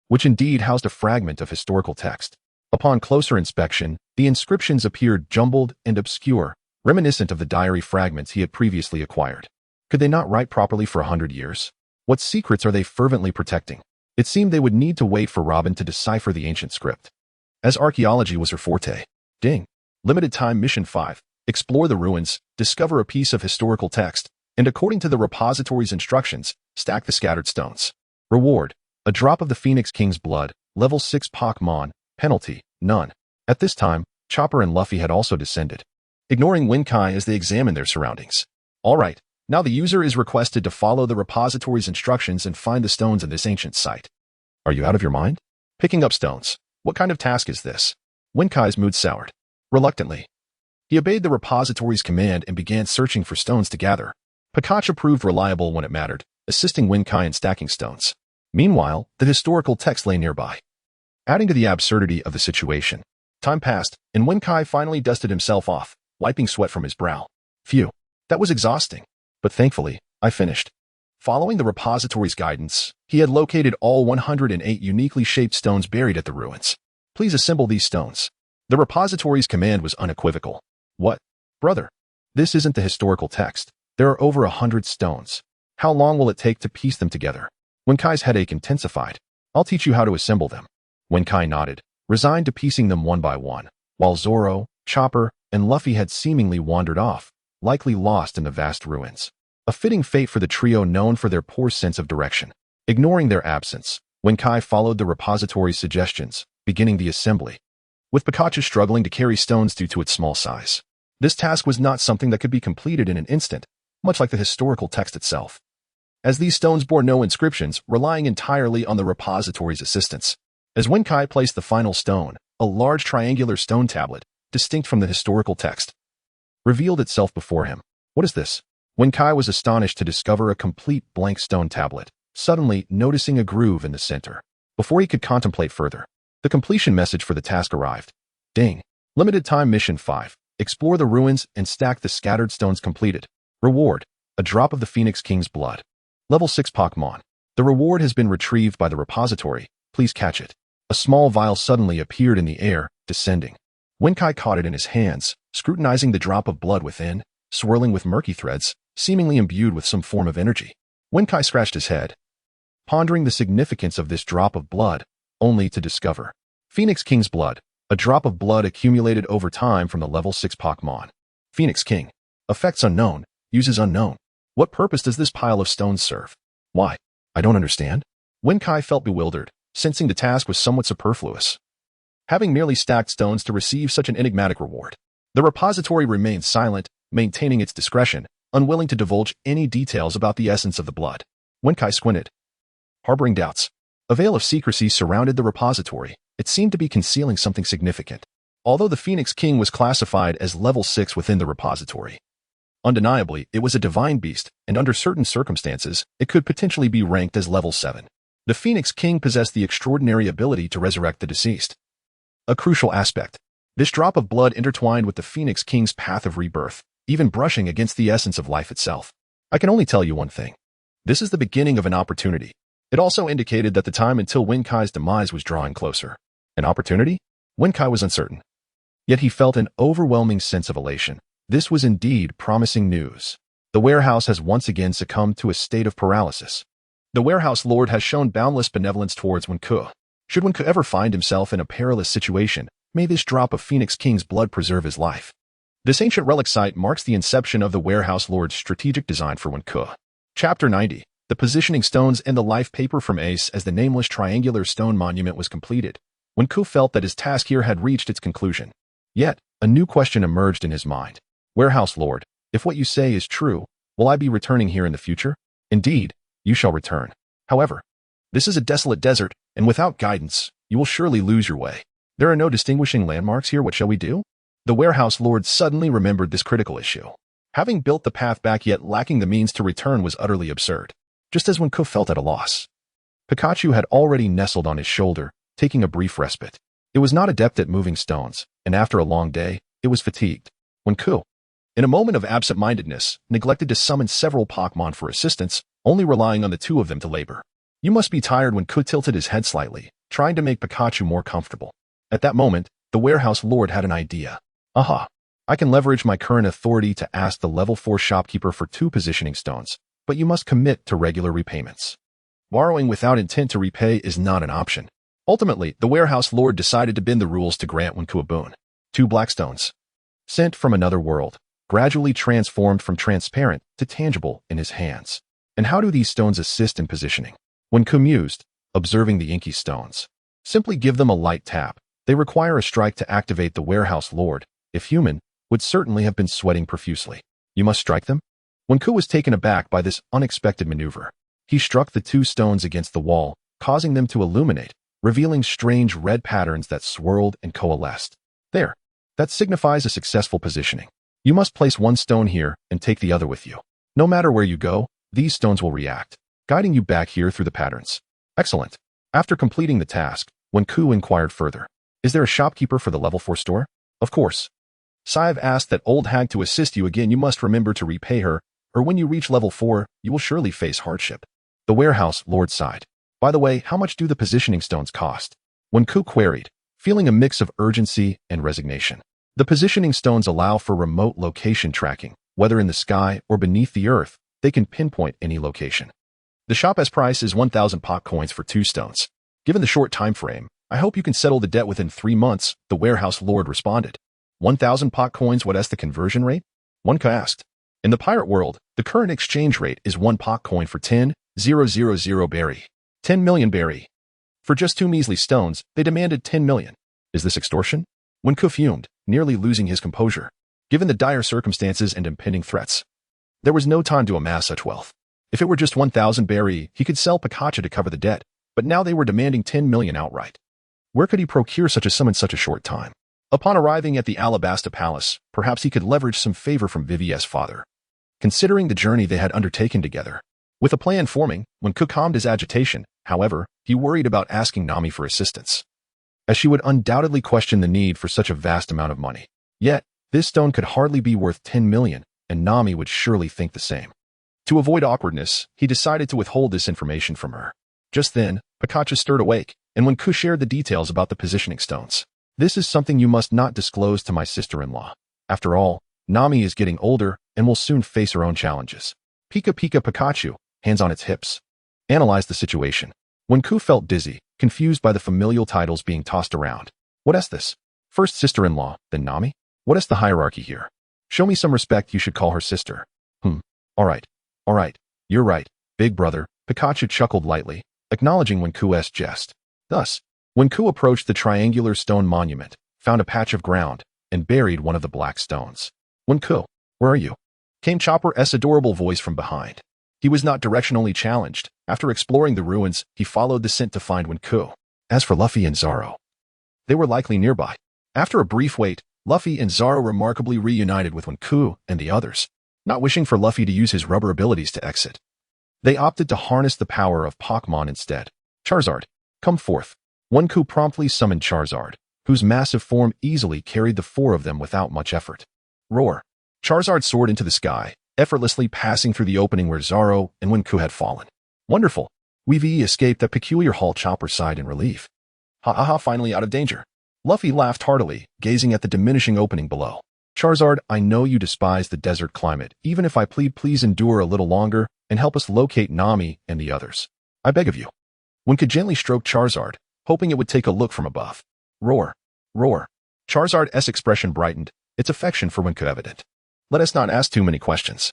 which indeed housed a fragment of historical text. Upon closer inspection, the inscriptions appeared jumbled and obscure, reminiscent of the diary fragments he had previously acquired. Could they not write properly for 100 years? What secrets are they fervently protecting? It seemed they would need to wait for Robin to decipher the ancient script, as archaeology was her forte. Ding. Limited time Mission 5. Explore the ruins, discover a piece of historical text, and according to the repository's instructions, stack the scattered stones. Reward: a drop of the Phoenix King's blood, level 6 Pokémon, penalty, none. At this time, Chopper and Luffy had also descended, ignoring Wenkai as they examined their surroundings. Alright, now the user is requested to follow the repository's instructions and find the stones in this ancient site. Are you out of your mind? Picking up stones. What kind of task is this? Wenkai's mood soured. Reluctantly, he obeyed the repository's command and began searching for stones to gather. Pikachu proved reliable when it mattered, assisting Wenkai in stacking stones. Meanwhile, the historical text lay nearby, adding to the absurdity of the situation. Time passed, and Wenkai finally dusted himself off, wiping sweat from his brow. Phew, that was exhausting. But thankfully, I finished. Following the repository's guidance, he had located all 108 uniquely shaped stones buried at the ruins. Please assemble these stones. The repository's command was unequivocal. What? Brother, this isn't the historical text. There are over 100 stones. How long will it take to piece them together? Wenkai's headache intensified. I'll teach you how to assemble them. Wenkai nodded, resigned to piecing them one by one, while Zoro, Chopper, and Luffy had seemingly wandered off, likely lost in the vast ruins. A fitting fate for the trio known for their poor sense of direction. Ignoring their absence, Kai followed the repository's suggestions, beginning the assembly, with Pikachu struggling to carry stones due to its small size. This task was not something that could be completed in an instant, much like the historical text itself, as these stones bore no inscriptions, relying entirely on the repository's assistance. As Kai placed the final stone, a large triangular stone tablet, distinct from the historical text, revealed itself before him. What is this? Kai was astonished to discover a complete blank stone tablet, suddenly noticing a groove in the center. Before he could contemplate further, the completion message for the task arrived. Ding! Limited time mission 5. Explore the ruins and stack the scattered stones completed. Reward: a drop of the Phoenix King's blood. Level 6 Pokémon. The reward has been retrieved by the repository. Please catch it. A small vial suddenly appeared in the air, descending. Kai caught it in his hands, scrutinizing the drop of blood within, swirling with murky threads, seemingly imbued with some form of energy. Kai scratched his head, pondering the significance of this drop of blood, only to discover Phoenix King's blood, a drop of blood accumulated over time from the level 6 Pokémon. Phoenix King. Effects unknown, uses unknown. What purpose does this pile of stones serve? Why? I don't understand. Kai felt bewildered, sensing the task was somewhat superfluous, having merely stacked stones to receive such an enigmatic reward. The repository remained silent, maintaining its discretion, unwilling to divulge any details about the essence of the blood. Kai squinted, harboring doubts. A veil of secrecy surrounded the repository. It seemed to be concealing something significant. Although the Phoenix King was classified as level 6 within the repository, undeniably, it was a divine beast, and under certain circumstances, it could potentially be ranked as level 7. The Phoenix King possessed the extraordinary ability to resurrect the deceased. A crucial aspect. This drop of blood intertwined with the Phoenix King's path of rebirth, even brushing against the essence of life itself. I can only tell you one thing. This is the beginning of an opportunity. It also indicated that the time until Kai's demise was drawing closer. An opportunity? Kai was uncertain. Yet he felt an overwhelming sense of elation. This was indeed promising news. The warehouse has once again succumbed to a state of paralysis. The warehouse lord has shown boundless benevolence towards Kai. Should Kai ever find himself in a perilous situation, may this drop of Phoenix King's blood preserve his life. This ancient relic site marks the inception of the warehouse lord's strategic design for Kai. Chapter 90. The positioning stones and the life paper from Ace. As the nameless triangular stone monument was completed, Kai felt that his task here had reached its conclusion. Yet, a new question emerged in his mind. Warehouse Lord, if what you say is true, will I be returning here in the future? Indeed, you shall return. However, this is a desolate desert, and without guidance, you will surely lose your way. There are no distinguishing landmarks here. What shall we do? The warehouse lord suddenly remembered this critical issue. Having built the path back yet lacking the means to return was utterly absurd. Just as Kai felt at a loss, Pikachu had already nestled on his shoulder, taking a brief respite. It was not adept at moving stones, and after a long day, it was fatigued. Kai, in a moment of absent-mindedness, neglected to summon several Pokémon for assistance, only relying on the two of them to labor. You must be tired. Kai tilted his head slightly, trying to make Pikachu more comfortable. At that moment, the warehouse lord had an idea. Aha! I can leverage my current authority to ask the level 4 shopkeeper for 2 positioning stones, but you must commit to regular repayments. Borrowing without intent to repay is not an option. Ultimately, the warehouse lord decided to bend the rules to grant Kai a boon. 2 black stones, sent from another world, gradually transformed from transparent to tangible in his hands. And how do these stones assist in positioning? Kai mused, observing the inky stones. Simply give them a light tap. They require a strike to activate. The warehouse lord, if human, would certainly have been sweating profusely. You must strike them? Kai was taken aback by this unexpected maneuver. He struck the 2 stones against the wall, causing them to illuminate, revealing strange red patterns that swirled and coalesced. There. That signifies a successful positioning. You must place 1 stone here and take the other with you. No matter where you go, these stones will react, guiding you back here through the patterns. Excellent. After completing the task, Kai inquired further. Is there a shopkeeper for the level 4 store? Of course. I've asked that old hag to assist you again. You must remember to repay her, or when you reach level 4, you will surely face hardship. The warehouse lord sighed. By the way, how much do the positioning stones cost? Kai queried, feeling a mix of urgency and resignation. The positioning stones allow for remote location tracking. Whether in the sky or beneath the earth, they can pinpoint any location. The shop's price is 1,000 Poké coins for 2 stones. Given the short time frame, I hope you can settle the debt within 3 months, the warehouse lord responded. 1,000 pot coins, what is the conversion rate? One asked. In the pirate world, the current exchange rate is 1 pot coin for 10,000 berry. 10 million berry. For just 2 measly stones, they demanded 10 million. Is this extortion? Wenku fumed, nearly losing his composure. Given the dire circumstances and impending threats, there was no time to amass such wealth. If it were just 1,000 berry, he could sell Pikachu to cover the debt, but now they were demanding 10 million outright. Where could he procure such a sum in such a short time? Upon arriving at the Alabasta Palace, perhaps he could leverage some favor from Vivi's father. Considering the journey they had undertaken together, with a plan forming, Wenku calmed his agitation, however, he worried about asking Nami for assistance, as she would undoubtedly question the need for such a vast amount of money. Yet, this stone could hardly be worth 10 million, and Nami would surely think the same. To avoid awkwardness, he decided to withhold this information from her. Just then, Pikachu stirred awake, and Wenku shared the details about the positioning stones. This is something you must not disclose to my sister-in-law. After all, Nami is getting older and will soon face her own challenges. Pika Pikachu, hands on its hips, analyzed the situation. Wenku felt dizzy, confused by the familial titles being tossed around. What is this? First sister-in-law, then Nami? What is the hierarchy here? Show me some respect, you should call her sister. Alright, you're right, big brother, Pikachu chuckled lightly, acknowledging Wenku's jest. Thus, Wenku approached the triangular stone monument, found a patch of ground, and buried one of the black stones. Wenku, where are you? Came Chopper's adorable voice from behind. He was not directionally challenged. After exploring the ruins, he followed the scent to find Wenku. As for Luffy and Zoro, they were likely nearby. After a brief wait, Luffy and Zoro remarkably reunited with Wenku and the others. Not wishing for Luffy to use his rubber abilities to exit, they opted to harness the power of Pokémon instead. Charizard, come forth. Wenku promptly summoned Charizard, whose massive form easily carried the 4 of them without much effort. Roar. Charizard soared into the sky, effortlessly passing through the opening where Zoro and Wenku had fallen. Wonderful. We've escaped that peculiar halt. Chopper sighed in relief. Ha, finally out of danger. Luffy laughed heartily, gazing at the diminishing opening below. Charizard, I know you despise the desert climate. Even if I plead, please endure a little longer and help us locate Nami and the others. I beg of you. Wenku gently stroked Charizard, hoping it would take a look from above. Roar. Roar. Charizard's expression brightened, its affection for Wenku evident. Let us not ask too many questions.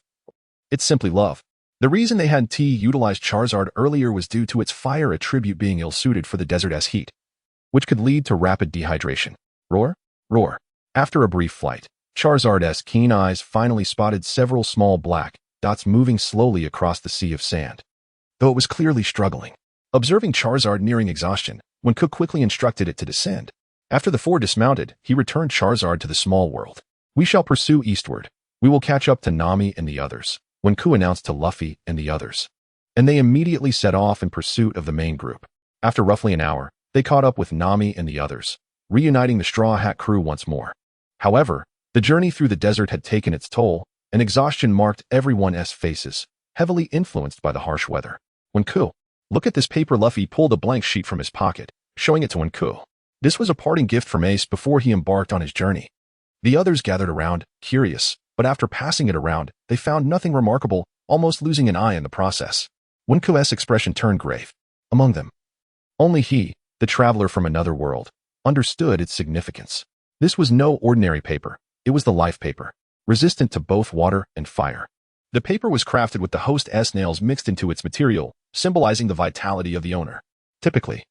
It's simply love. The reason they had utilized Charizard earlier was due to its fire attribute being ill-suited for the desert's heat, which could lead to rapid dehydration. Roar. Roar. After a brief flight, Charizard's keen eyes finally spotted several small black dots moving slowly across the sea of sand, though it was clearly struggling. Observing Charizard nearing exhaustion, Wenku quickly instructed it to descend. After the 4 dismounted, he returned Charizard to the small world. We shall pursue eastward. We will catch up to Nami and the others, Wenku announced to Luffy and the others. And they immediately set off in pursuit of the main group. After roughly an hour, they caught up with Nami and the others, reuniting the Straw Hat crew once more. However, the journey through the desert had taken its toll, and exhaustion marked everyone's faces, heavily influenced by the harsh weather. Wenku, look at this paper. Luffy pulled a blank sheet from his pocket, showing it to Wenku. This was a parting gift from Ace before he embarked on his journey. The others gathered around, curious, but after passing it around, they found nothing remarkable, almost losing an eye in the process. Wenku's expression turned grave. Among them, only he, the traveler from another world, understood its significance. This was no ordinary paper. It was the life paper, resistant to both water and fire. The paper was crafted with the host's nails mixed into its material, symbolizing the vitality of the owner. Typically,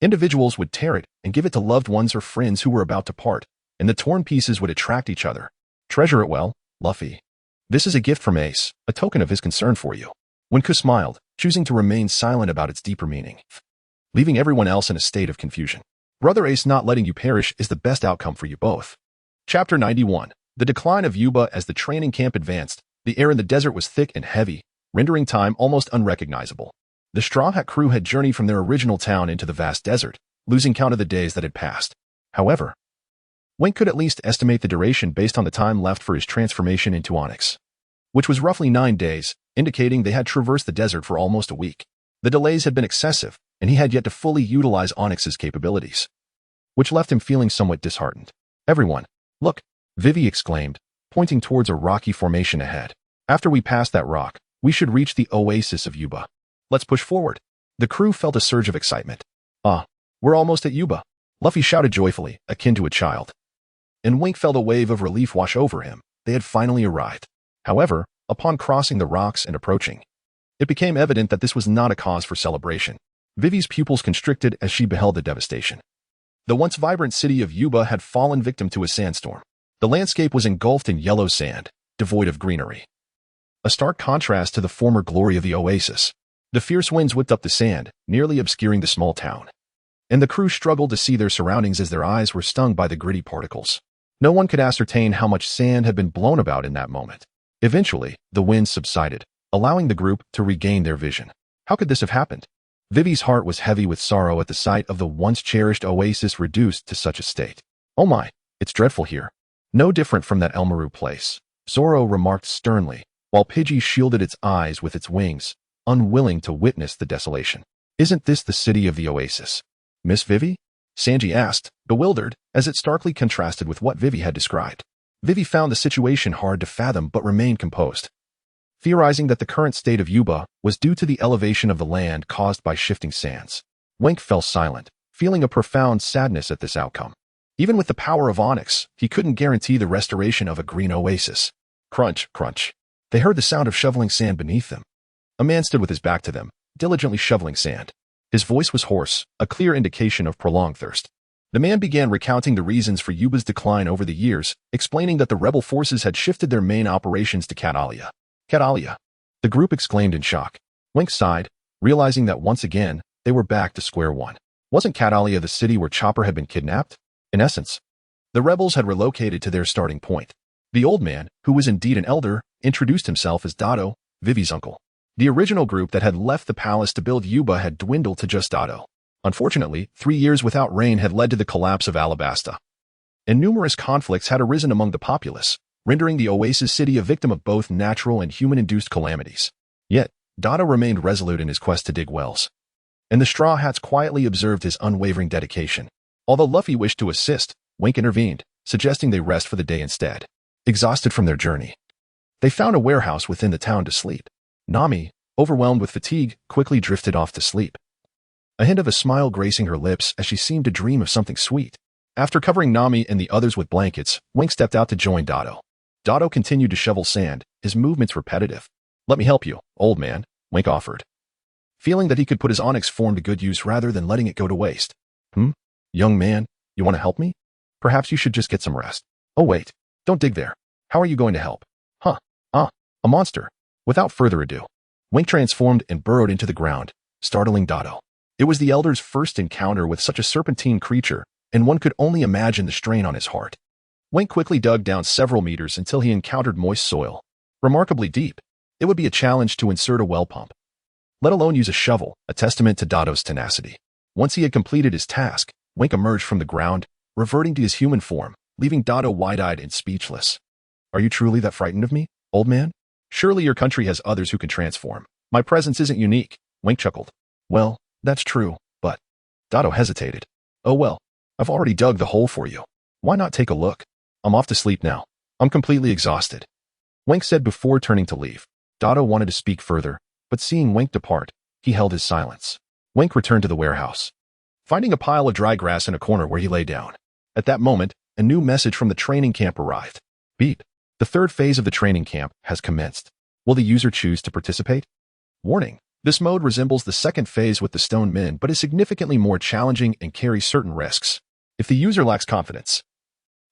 individuals would tear it and give it to loved ones or friends who were about to part, and the torn pieces would attract each other. Treasure it well, Luffy. This is a gift from Ace, a token of his concern for you. Wenku smiled, choosing to remain silent about its deeper meaning, leaving everyone else in a state of confusion. Brother Ace, not letting you perish is the best outcome for you both. Chapter 91. The decline of Yuba. As the training camp advanced, the air in the desert was thick and heavy, rendering time almost unrecognizable. The Straw Hat crew had journeyed from their original town into the vast desert, losing count of the days that had passed. However, Wayne could at least estimate the duration based on the time left for his transformation into Onyx, which was roughly 9 days, indicating they had traversed the desert for almost a week. The delays had been excessive, and he had yet to fully utilize Onyx's capabilities, which left him feeling somewhat disheartened. Everyone, look, Vivi exclaimed, pointing towards a rocky formation ahead. After we pass that rock, we should reach the oasis of Yuba. Let's push forward. The crew felt a surge of excitement. We're almost at Yuba. Luffy shouted joyfully, akin to a child. and Wink felt a wave of relief wash over him. They had finally arrived. However, upon crossing the rocks and approaching, it became evident that this was not a cause for celebration. Vivi's pupils constricted as she beheld the devastation. The once vibrant city of Yuba had fallen victim to a sandstorm. The landscape was engulfed in yellow sand, devoid of greenery. A stark contrast to the former glory of the oasis. The fierce winds whipped up the sand, nearly obscuring the small town. And the crew struggled to see their surroundings as their eyes were stung by the gritty particles. No one could ascertain how much sand had been blown about in that moment. Eventually, the winds subsided, allowing the group to regain their vision. How could this have happened? Vivi's heart was heavy with sorrow at the sight of the once-cherished oasis reduced to such a state. "Oh my, it's dreadful here. No different from that Elmaru place," Zoro remarked sternly, while Pidgey shielded its eyes with its wings, unwilling to witness the desolation. "Isn't this the city of the oasis, Miss Vivi?" Sanji asked, bewildered, as it starkly contrasted with what Vivi had described. Vivi found the situation hard to fathom but remained composed, theorizing that the current state of Yuba was due to the elevation of the land caused by shifting sands. Wink fell silent, feeling a profound sadness at this outcome. Even with the power of Onyx, he couldn't guarantee the restoration of a green oasis. Crunch, crunch. They heard the sound of shoveling sand beneath them. A man stood with his back to them, diligently shoveling sand. His voice was hoarse, a clear indication of prolonged thirst. The man began recounting the reasons for Yuba's decline over the years, explaining that the rebel forces had shifted their main operations to Catalia. Catalia. The group exclaimed in shock. Wink sighed, realizing that once again, they were back to square one. Wasn't Catalia the city where Chopper had been kidnapped? In essence, the rebels had relocated to their starting point. The old man, who was indeed an elder, introduced himself as Dado, Vivi's uncle. The original group that had left the palace to build Yuba had dwindled to just Dado. Unfortunately, 3 years without rain had led to the collapse of Alabasta, and numerous conflicts had arisen among the populace, rendering the oasis city a victim of both natural and human-induced calamities. Yet, Dado remained resolute in his quest to dig wells, and the Straw Hats quietly observed his unwavering dedication. Although Luffy wished to assist, Wink intervened, suggesting they rest for the day instead. Exhausted from their journey, they found a warehouse within the town to sleep. Nami, overwhelmed with fatigue, quickly drifted off to sleep, a hint of a smile gracing her lips as she seemed to dream of something sweet. After covering Nami and the others with blankets, Wink stepped out to join Dado. Dado continued to shovel sand, his movements repetitive. "Let me help you, old man," Wink offered, feeling that he could put his onyx form to good use rather than letting it go to waste. Young man, you want to help me? Perhaps you should just get some rest." "Oh wait, don't dig there. How are you going to help?" A monster." Without further ado, Wink transformed and burrowed into the ground, startling Dado. It was the elder's first encounter with such a serpentine creature, and one could only imagine the strain on his heart. Wink quickly dug down several meters until he encountered moist soil, remarkably deep. It would be a challenge to insert a well pump, let alone use a shovel, a testament to Dado's tenacity. Once he had completed his task, Wink emerged from the ground, reverting to his human form, leaving Dado wide-eyed and speechless. "Are you truly that frightened of me, old man? Surely your country has others who can transform. My presence isn't unique," Wink chuckled. "Well, that's true, but..." Dado hesitated. "Oh well, I've already dug the hole for you. Why not take a look? I'm off to sleep now. I'm completely exhausted," Wink said before turning to leave. Dado wanted to speak further, but seeing Wink depart, he held his silence. Wink returned to the warehouse, finding a pile of dry grass in a corner where he lay down. At that moment, a new message from the training camp arrived. Beep. The third phase of the training camp has commenced. Will the user choose to participate? Warning. This mode resembles the second phase with the Stone Men but is significantly more challenging and carries certain risks. If the user lacks confidence,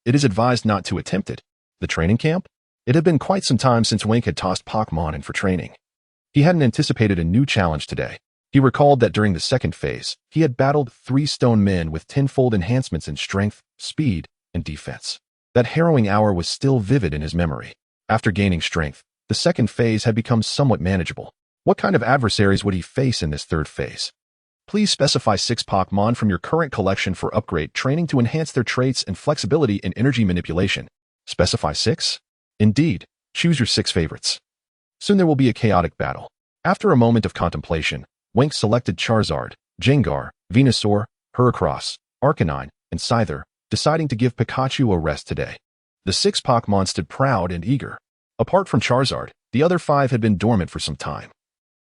it is advised not to attempt it. The training camp? It had been quite some time since Wink had tossed Pokémon in for training. He hadn't anticipated a new challenge today. He recalled that during the second phase, he had battled 3 Stone Men with tenfold enhancements in strength, speed, and defense. That harrowing hour was still vivid in his memory. After gaining strength, the second phase had become somewhat manageable. What kind of adversaries would he face in this third phase? Please specify 6 Pokémon from your current collection for upgrade training to enhance their traits and flexibility in energy manipulation. Specify 6? Indeed, choose your 6 favorites. Soon there will be a chaotic battle. After a moment of contemplation, Wink selected Charizard, Gengar, Venusaur, Heracross, Arcanine, and Scyther, deciding to give Pikachu a rest today. The 6 Pokémon stood proud and eager. Apart from Charizard, the other 5 had been dormant for some time,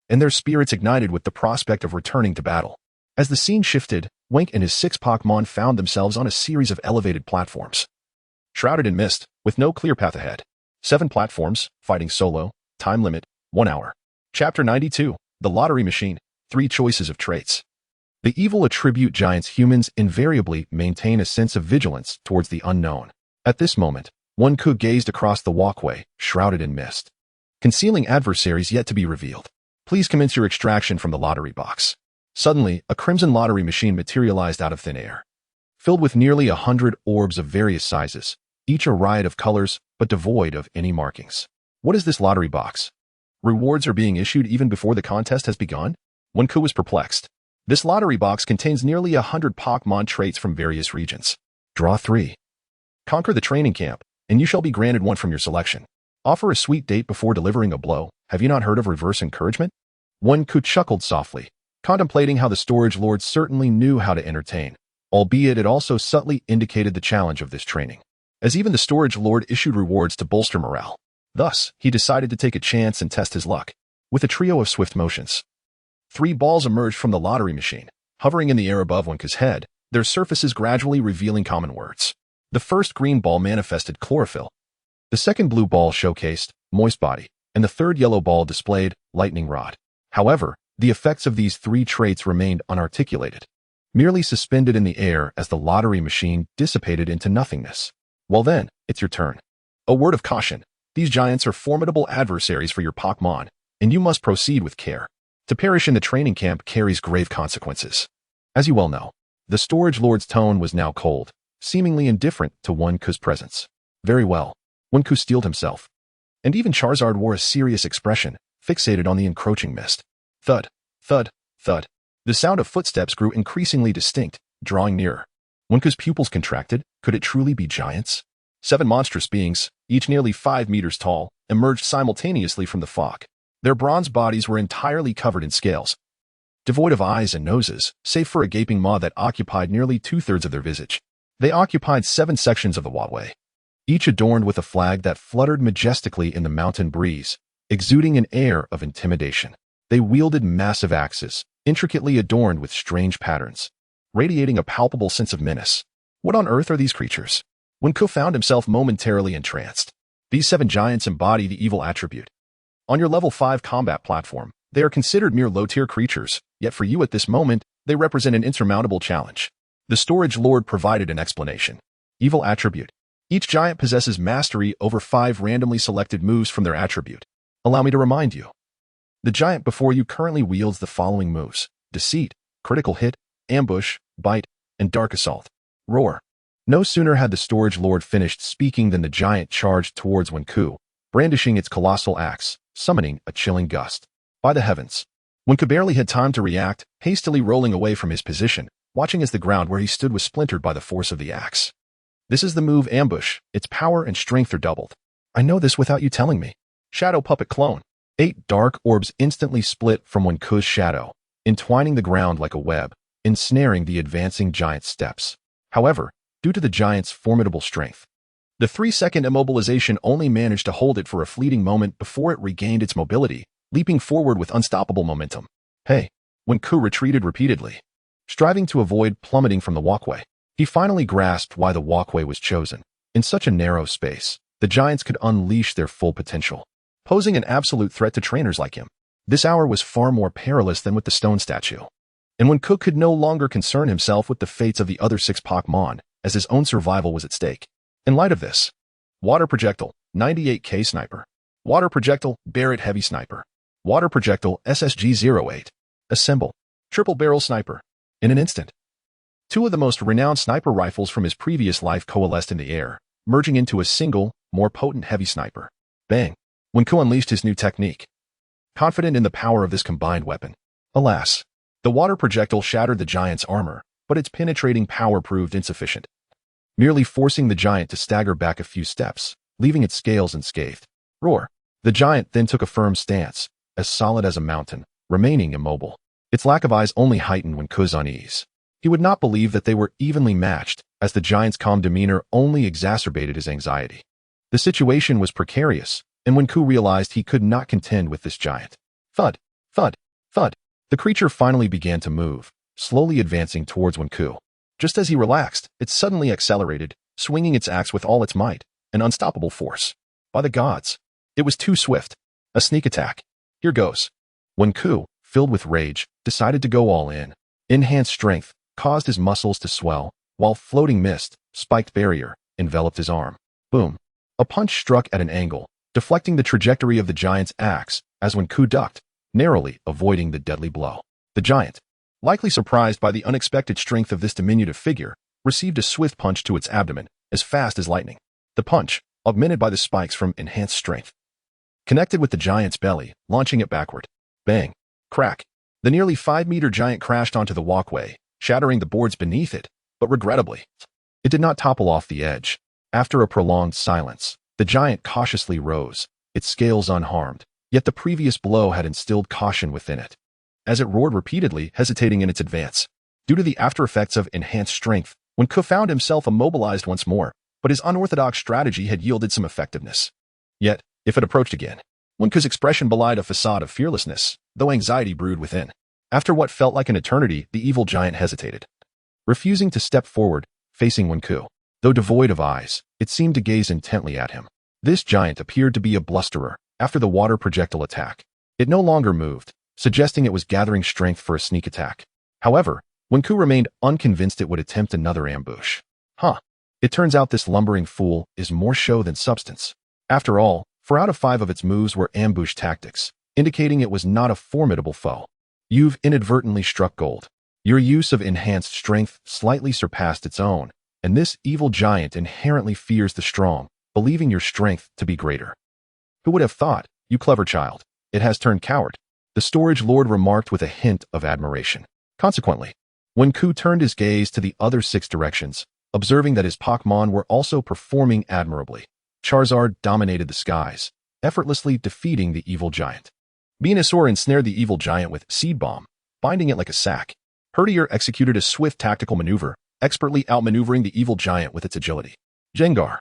and their spirits ignited with the prospect of returning to battle. As the scene shifted, Wink and his 6 Pokémon found themselves on a series of elevated platforms. shrouded in mist, with no clear path ahead. 7 platforms, fighting solo, time limit, 1 hour. Chapter 92, The Lottery Machine, 3 choices of traits. The evil attribute giants humans invariably maintain a sense of vigilance towards the unknown. At this moment, one could gazed across the walkway, shrouded in mist, concealing adversaries yet to be revealed. Please commence your extraction from the lottery box. Suddenly, a crimson lottery machine materialized out of thin air, filled with nearly 100 orbs of various sizes, each a riot of colors, but devoid of any markings. What is this lottery box? Rewards are being issued even before the contest has begun? Wenku was perplexed. This lottery box contains nearly 100 Pokémon traits from various regions. Draw 3. Conquer the training camp, and you shall be granted one from your selection. Offer a sweet date before delivering a blow. Have you not heard of reverse encouragement? Wenku chuckled softly, contemplating how the storage lord certainly knew how to entertain, albeit it also subtly indicated the challenge of this training, as even the storage lord issued rewards to bolster morale. Thus, he decided to take a chance and test his luck. With a trio of swift motions, 3 balls emerged from the lottery machine, hovering in the air above Wenku's head, their surfaces gradually revealing common words. The first green ball manifested chlorophyll. The second blue ball showcased moist body, and the third yellow ball displayed lightning rod. However, the effects of these 3 traits remained unarticulated, merely suspended in the air as the lottery machine dissipated into nothingness. Well then, it's your turn. A word of caution. These giants are formidable adversaries for your Pokémon, and you must proceed with care. To perish in the training camp carries grave consequences. As you well know, the storage lord's tone was now cold, seemingly indifferent to Wenku's presence. Very well. Wenku steeled himself, and even Charizard wore a serious expression, fixated on the encroaching mist. Thud, thud, thud. The sound of footsteps grew increasingly distinct, drawing nearer. Wenku's pupils contracted. Could it truly be giants? 7 monstrous beings, each nearly 5 meters tall, emerged simultaneously from the fog. Their bronze bodies were entirely covered in scales, devoid of eyes and noses, save for a gaping maw that occupied nearly 2/3 of their visage. They occupied 7 sections of the walkway, each adorned with a flag that fluttered majestically in the mountain breeze, exuding an air of intimidation. They wielded massive axes, intricately adorned with strange patterns, radiating a palpable sense of menace. What on earth are these creatures? Wenku found himself momentarily entranced. These 7 giants embody the evil attribute. On your level 5 combat platform, they are considered mere low-tier creatures, yet for you at this moment, they represent an insurmountable challenge. The storage lord provided an explanation. Evil attribute. Each giant possesses mastery over 5 randomly selected moves from their attribute. Allow me to remind you. The giant before you currently wields the following moves: Deceit, Critical Hit, Ambush, Bite, and Dark Assault. Roar. No sooner had the storage lord finished speaking than the giant charged towards Wenku, brandishing its colossal axe, summoning a chilling gust. By the heavens! Wenku barely had time to react, hastily rolling away from his position, watching as the ground where he stood was splintered by the force of the axe. This is the move Ambush. Its power and strength are doubled. I know this without you telling me. Shadow Puppet Clone. 8 dark orbs instantly split from Wenku's shadow, entwining the ground like a web, ensnaring the advancing giant's steps. However, due to the giant's formidable strength, the 3-second immobilization only managed to hold it for a fleeting moment before it regained its mobility, leaping forward with unstoppable momentum. Hey! Wenku retreated repeatedly, striving to avoid plummeting from the walkway. He finally grasped why the walkway was chosen. In such a narrow space, the giants could unleash their full potential, posing an absolute threat to trainers like him. This hour was far more perilous than with the stone statue. And Wenku could no longer concern himself with the fates of the other 6 Pokémon, as his own survival was at stake. In light of this, Water Projectile, 98K Sniper. Water Projectile, Barrett Heavy Sniper. Water Projectile, SSG-08. Assemble. Triple Barrel Sniper. In an instant, 2 of the most renowned sniper rifles from his previous life coalesced in the air, merging into a single, more potent heavy sniper. Bang! Wenku unleashed his new technique, confident in the power of this combined weapon. Alas, the water projectile shattered the giant's armor, but its penetrating power proved insufficient, merely forcing the giant to stagger back a few steps, leaving its scales unscathed. Roar! The giant then took a firm stance, as solid as a mountain, remaining immobile. Its lack of eyes only heightened Wenku's unease. He would not believe that they were evenly matched, as the giant's calm demeanor only exacerbated his anxiety. The situation was precarious, and Wenku realized he could not contend with this giant. Thud, thud, thud. The creature finally began to move, slowly advancing towards Wenku. Just as he relaxed, it suddenly accelerated, swinging its axe with all its might, an unstoppable force. By the gods! It was too swift. A sneak attack. Here goes. When Ku, filled with rage, decided to go all in, enhanced strength caused his muscles to swell, while floating mist, spiked barrier, enveloped his arm. Boom. A punch struck at an angle, deflecting the trajectory of the giant's axe, as when Ku ducked, narrowly avoiding the deadly blow. The giant, likely surprised by the unexpected strength of this diminutive figure, received a swift punch to its abdomen, as fast as lightning. The punch, augmented by the spikes from enhanced strength, connected with the giant's belly, launching it backward. Bang. Crack. The nearly 5-meter giant crashed onto the walkway, shattering the boards beneath it, but regrettably, it did not topple off the edge. After a prolonged silence, the giant cautiously rose, its scales unharmed, yet the previous blow had instilled caution within it. As it roared repeatedly, hesitating in its advance, due to the after-effects of enhanced strength, when Ku found himself immobilized once more, but his unorthodox strategy had yielded some effectiveness. Yet, if it approached again, when Ku's expression belied a facade of fearlessness, though anxiety brewed within. After what felt like an eternity, the evil giant hesitated, refusing to step forward, facing Wenku. Though devoid of eyes, it seemed to gaze intently at him. This giant appeared to be a blusterer after the water projectile attack. It no longer moved, suggesting it was gathering strength for a sneak attack. However, Wenku remained unconvinced it would attempt another ambush. It turns out this lumbering fool is more show than substance. After all, 4 out of 5 of its moves were ambush tactics, indicating it was not a formidable foe. You've inadvertently struck gold. Your use of enhanced strength slightly surpassed its own, and this evil giant inherently fears the strong, believing your strength to be greater. Who would have thought, you clever child, it has turned coward, the storage lord remarked with a hint of admiration. Consequently, when Ku turned his gaze to the other 6 directions, observing that his Pokémon were also performing admirably, Charizard dominated the skies, effortlessly defeating the evil giant. Venusaur ensnared the evil giant with Seed Bomb, binding it like a sack. Herdier executed a swift tactical maneuver, expertly outmaneuvering the evil giant with its agility. Gengar,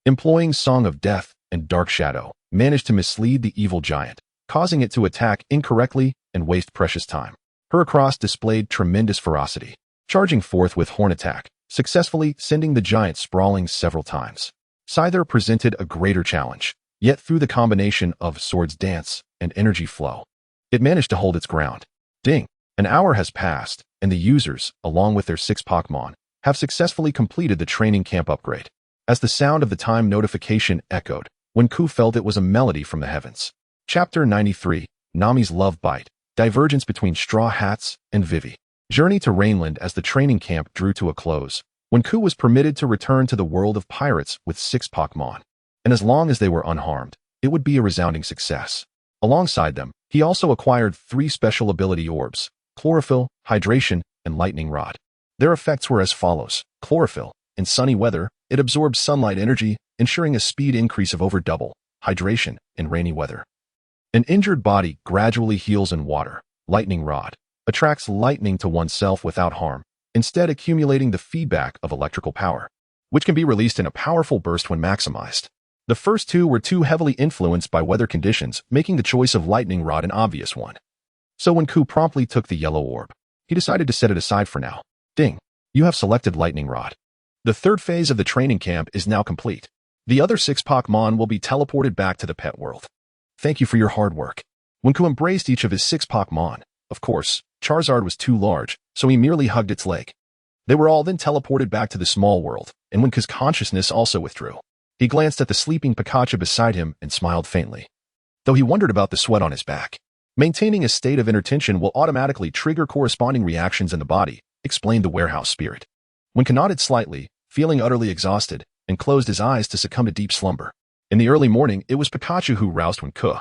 employing Song of Death and Dark Shadow, managed to mislead the evil giant, causing it to attack incorrectly and waste precious time. Heracross displayed tremendous ferocity, charging forth with Horn Attack, successfully sending the giant sprawling several times. Scyther presented a greater challenge, yet through the combination of Swords Dance and Energy Flow, it managed to hold its ground. Ding! An hour has passed, and the users, along with their 6 Pokémon, have successfully completed the training camp upgrade. As the sound of the time notification echoed, when Ku felt it was a melody from the heavens. Chapter 93, Nami's Love Bite, Divergence between Straw Hats and Vivi. Journey to Rainland. As the training camp drew to a close, when Ku was permitted to return to the world of pirates with 6 Pokémon, and as long as they were unharmed, it would be a resounding success. Alongside them, he also acquired 3 special ability orbs: Chlorophyll, Hydration, and Lightning Rod. Their effects were as follows. Chlorophyll. In sunny weather, it absorbs sunlight energy, ensuring a speed increase of over double. Hydration. In rainy weather, an injured body gradually heals in water. Lightning Rod attracts lightning to oneself without harm, instead accumulating the feedback of electrical power, which can be released in a powerful burst when maximized. The first 2 were too heavily influenced by weather conditions, making the choice of Lightning Rod an obvious one. So when Ku promptly took the yellow orb, he decided to set it aside for now. Ding! You have selected Lightning Rod. The 3rd phase of the training camp is now complete. The other 6 Pokémon will be teleported back to the pet world. Thank you for your hard work. When Ku embraced each of his 6 Pokémon, of course, Charizard was too large, so he merely hugged its leg. They were all then teleported back to the small world, and when Ku's consciousness also withdrew, he glanced at the sleeping Pikachu beside him and smiled faintly, though he wondered about the sweat on his back. Maintaining a state of inattention will automatically trigger corresponding reactions in the body, explained the warehouse spirit. When Ku nodded slightly, feeling utterly exhausted, and closed his eyes to succumb to deep slumber. In the early morning, it was Pikachu who roused when Ku,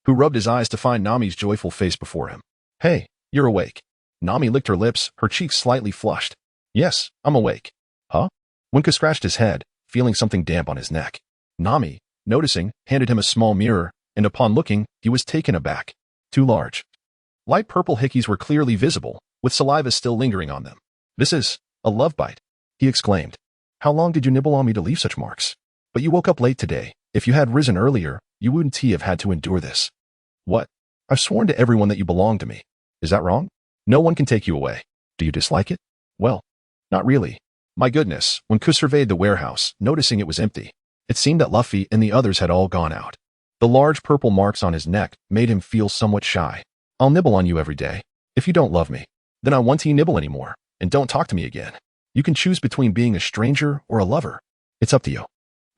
who rubbed his eyes to find Nami's joyful face before him. Hey, you're awake. Nami licked her lips, her cheeks slightly flushed. Yes, I'm awake. Huh? When Ku scratched his head, feeling something damp on his neck. Nami, noticing, handed him a small mirror, and upon looking, he was taken aback. Too large. Light purple hickeys were clearly visible, with saliva still lingering on them. This is a love bite, he exclaimed. How long did you nibble on me to leave such marks? But you woke up late today. If you had risen earlier, you wouldn't have had to endure this. What? I've sworn to everyone that you belong to me. Is that wrong? No one can take you away. Do you dislike it? Well, not really. My goodness, when Ku surveyed the warehouse, noticing it was empty, it seemed that Luffy and the others had all gone out. The large purple marks on his neck made him feel somewhat shy. I'll nibble on you every day. If you don't love me, then I won't nibble anymore, and don't talk to me again. You can choose between being a stranger or a lover. It's up to you.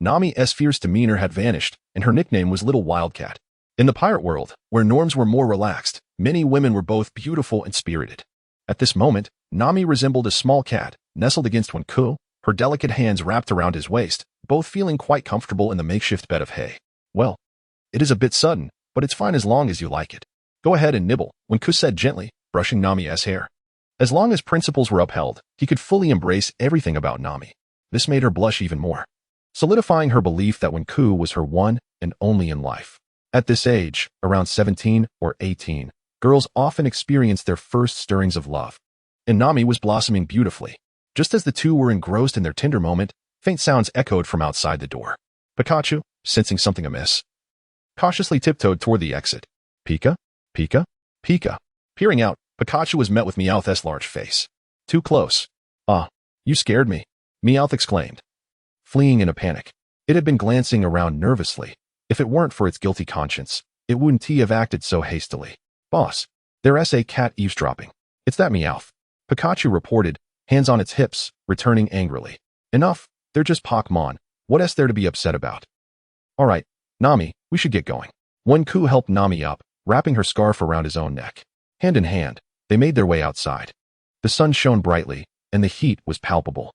Nami's fierce demeanor had vanished, and her nickname was Little Wildcat. In the pirate world, where norms were more relaxed, many women were both beautiful and spirited. At this moment, Nami resembled a small cat, nestled against Ku, her delicate hands wrapped around his waist, both feeling quite comfortable in the makeshift bed of hay. Well, it is a bit sudden, but it's fine as long as you like it. Go ahead and nibble, Ku said gently, brushing Nami's hair. As long as principles were upheld, he could fully embrace everything about Nami. This made her blush even more, solidifying her belief that Ku was her one and only in life. At this age, around 17 or 18, girls often experience their first stirrings of love. And Nami was blossoming beautifully. Just as the two were engrossed in their tender moment, faint sounds echoed from outside the door. Pikachu, sensing something amiss, cautiously tiptoed toward the exit. Pika? Pika? Pika. Peering out, Pikachu was met with Meowth's large face. Too close. Ah, you scared me, Meowth exclaimed, fleeing in a panic. It had been glancing around nervously. If it weren't for its guilty conscience, it wouldn't have acted so hastily. Boss, there's a cat eavesdropping. It's that Meowth, Pikachu reported, hands on its hips, returning angrily. Enough, they're just Pokémon. What is there to be upset about? All right, Nami, we should get going. Ku helped Nami up, wrapping her scarf around his own neck. Hand in hand, they made their way outside. The sun shone brightly, and the heat was palpable.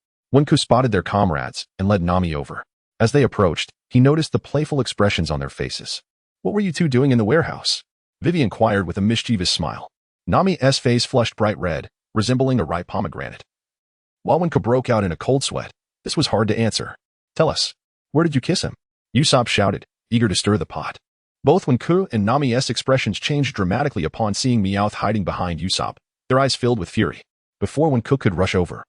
Ku spotted their comrades and led Nami over. As they approached, he noticed the playful expressions on their faces. What were you two doing in the warehouse? Vivi inquired with a mischievous smile. Nami's face flushed bright red, resembling a ripe pomegranate. While Ku broke out in a cold sweat, this was hard to answer. Tell us, where did you kiss him? Usopp shouted, eager to stir the pot. Both Ku and Nami's expressions changed dramatically upon seeing Meowth hiding behind Usopp, their eyes filled with fury. Before Ku could rush over,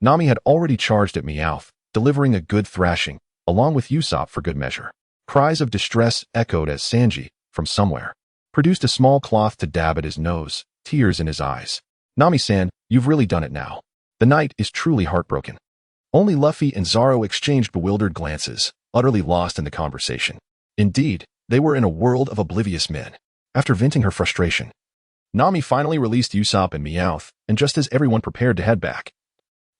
Nami had already charged at Meowth, delivering a good thrashing, along with Usopp for good measure. Cries of distress echoed as Sanji, from somewhere, produced a small cloth to dab at his nose, tears in his eyes. Nami-san, you've really done it now. The knight is truly heartbroken. Only Luffy and Zoro exchanged bewildered glances, utterly lost in the conversation. Indeed, they were in a world of oblivious men. After venting her frustration, Nami finally released Usopp and Meowth, and just as everyone prepared to head back,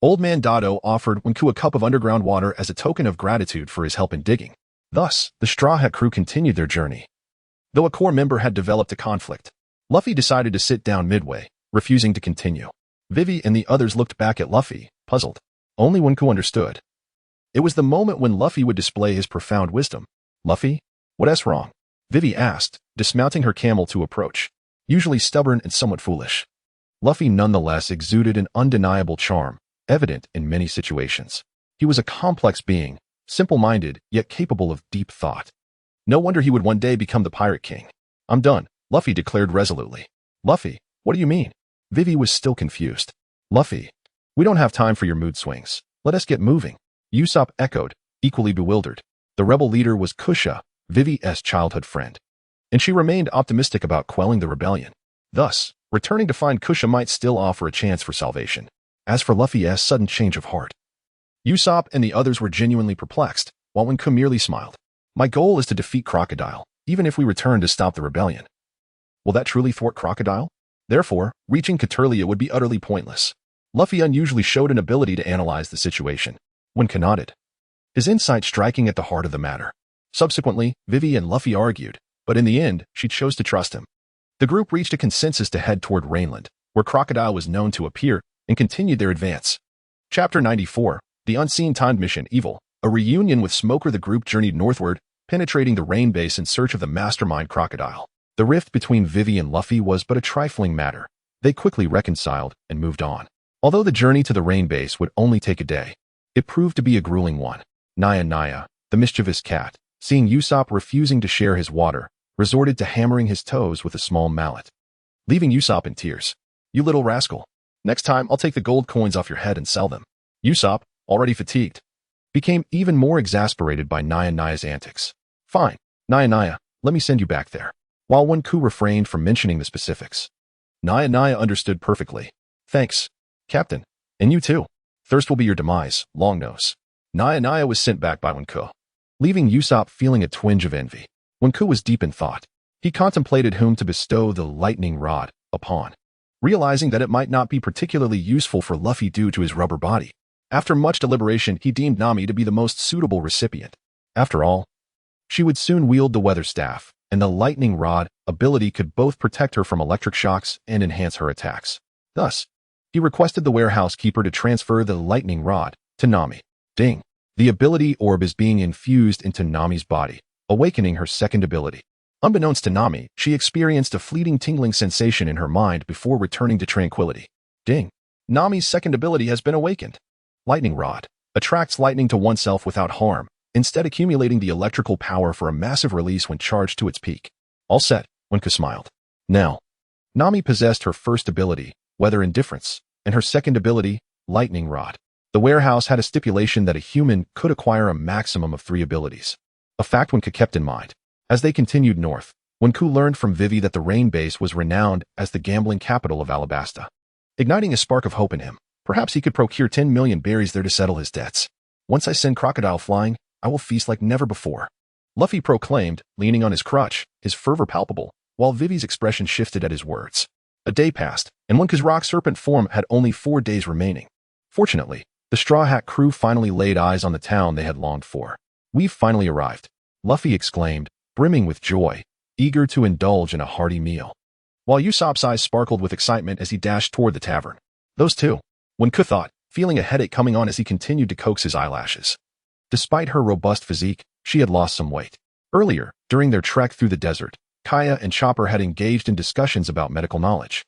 Old Man Dado offered Ku a cup of underground water as a token of gratitude for his help in digging. Thus, the Straw Hat crew continued their journey. Though a core member had developed a conflict, Luffy decided to sit down midway, refusing to continue. Vivi and the others looked back at Luffy, puzzled. Only Ku understood. It was the moment when Luffy would display his profound wisdom. Luffy? What's wrong? Vivi asked, dismounting her camel to approach. Usually stubborn and somewhat foolish, Luffy nonetheless exuded an undeniable charm, evident in many situations. He was a complex being, simple-minded, yet capable of deep thought. No wonder he would one day become the Pirate King. I'm done, Luffy declared resolutely. Luffy, what do you mean? Vivi was still confused. Luffy, we don't have time for your mood swings. Let us get moving. Usopp echoed, equally bewildered. The rebel leader was Kusha, Vivi's childhood friend, and she remained optimistic about quelling the rebellion. Thus, returning to find Kusha might still offer a chance for salvation. As for Luffy's sudden change of heart, Usopp and the others were genuinely perplexed, while Ku merely smiled. My goal is to defeat Crocodile, even if we return to stop the rebellion. Will that truly thwart Crocodile? Therefore, reaching Caterlia would be utterly pointless. Luffy unusually showed an ability to analyze the situation. When nodded, his insight striking at the heart of the matter. Subsequently, Vivi and Luffy argued, but in the end, she chose to trust him. The group reached a consensus to head toward Rainland, where Crocodile was known to appear, and continued their advance. Chapter 94, The Unseen Timed Mission Evil. A reunion with Smoker. The group journeyed northward, penetrating the rain base in search of the mastermind Crocodile. The rift between Vivi and Luffy was but a trifling matter. They quickly reconciled and moved on. Although the journey to the rain base would only take a day, it proved to be a grueling one. Naya, the mischievous cat, seeing Usopp refusing to share his water, resorted to hammering his toes with a small mallet, leaving Usopp in tears. You little rascal. Next time, I'll take the gold coins off your head and sell them. Usopp, already fatigued, became even more exasperated by Naya's antics. Fine, Naya, let me send you back there. While Ku refrained from mentioning the specifics, Naya understood perfectly. Thanks, Captain. And you too. Thirst will be your demise, Longnose. Naya was sent back by Wenku, leaving Usopp feeling a twinge of envy. Wenku was deep in thought. He contemplated whom to bestow the lightning rod upon, realizing that it might not be particularly useful for Luffy due to his rubber body. After much deliberation, he deemed Nami to be the most suitable recipient. After all, she would soon wield the weather staff, and the lightning rod ability could both protect her from electric shocks and enhance her attacks. Thus, he requested the warehouse keeper to transfer the lightning rod to Nami. Ding! The ability orb is being infused into Nami's body, awakening her second ability. Unbeknownst to Nami, she experienced a fleeting tingling sensation in her mind before returning to tranquility. Ding! Nami's second ability has been awakened. Lightning rod attracts lightning to oneself without harm, instead accumulating the electrical power for a massive release when charged to its peak. All set, Wenku smiled. Now, Nami possessed her first ability, Weather Indifference, and her second ability, Lightning Rod. The warehouse had a stipulation that a human could acquire a maximum of 3 abilities, a fact Wenku kept in mind. As they continued north, Wenku learned from Vivi that the Rain Base was renowned as the gambling capital of Alabasta. Igniting a spark of hope in him, perhaps he could procure 10 million berries there to settle his debts. Once I send Crocodile flying, I will feast like never before, Luffy proclaimed, leaning on his crutch, his fervor palpable, while Vivi's expression shifted at his words. A day passed, and Wenku's rock serpent form had only 4 days remaining. Fortunately, the Straw Hat crew finally laid eyes on the town they had longed for. We've finally arrived, Luffy exclaimed, brimming with joy, eager to indulge in a hearty meal. While Usopp's eyes sparkled with excitement as he dashed toward the tavern. Those two, Wenku thought, feeling a headache coming on as he continued to coax his eyelashes. Despite her robust physique, she had lost some weight. Earlier, during their trek through the desert, Kaya and Chopper had engaged in discussions about medical knowledge,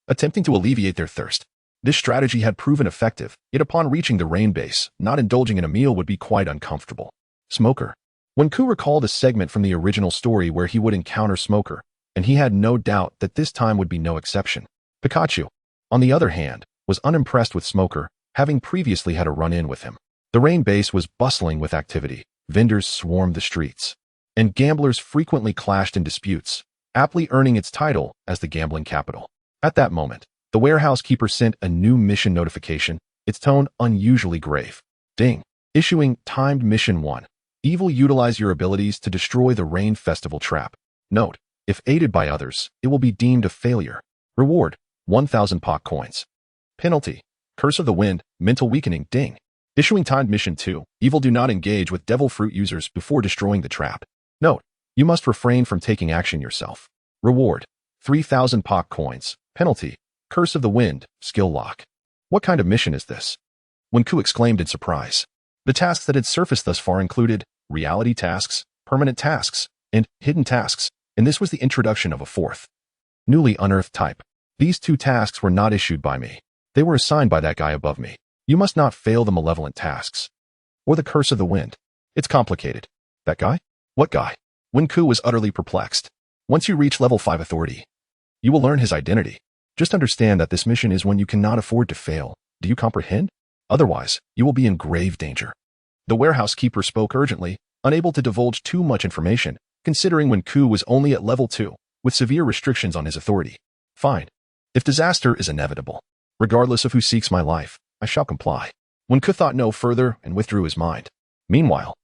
attempting to alleviate their thirst. This strategy had proven effective, yet upon reaching the Rain Base, not indulging in a meal would be quite uncomfortable. Smoker. Wenku recalled a segment from the original story where he would encounter Smoker, and he had no doubt that this time would be no exception. Pikachu, on the other hand, was unimpressed with Smoker, having previously had a run-in with him. The Rain Base was bustling with activity, vendors swarmed the streets, and gamblers frequently clashed in disputes, aptly earning its title as the gambling capital. At that moment, the warehouse keeper sent a new mission notification, its tone unusually grave. Ding! Issuing timed mission 1. Evil, utilize your abilities to destroy the Rain Festival trap. Note, if aided by others, it will be deemed a failure. Reward, 1,000 Pock coins. Penalty, Curse of the Wind, mental weakening. Ding! Issuing timed mission 2. Evil, do not engage with Devil Fruit users before destroying the trap. Note, you must refrain from taking action yourself. Reward, 3,000 Pock coins. Penalty, Curse of the Wind, skill lock. What kind of mission is this? Wenku exclaimed in surprise. The tasks that had surfaced thus far included reality tasks, permanent tasks, and hidden tasks, and this was the introduction of a fourth, newly unearthed type. These 2 tasks were not issued by me. They were assigned by that guy above me. You must not fail the malevolent tasks, or the Curse of the Wind. It's complicated. That guy? What guy? Wenku was utterly perplexed. Once you reach level 5 authority, you will learn his identity. Just understand that this mission is one you cannot afford to fail. Do you comprehend? Otherwise, you will be in grave danger. The warehouse keeper spoke urgently, unable to divulge too much information, considering Wenku was only at level 2, with severe restrictions on his authority. Fine. If disaster is inevitable, regardless of who seeks my life, I shall comply. Wenku thought no further and withdrew his mind. Meanwhile,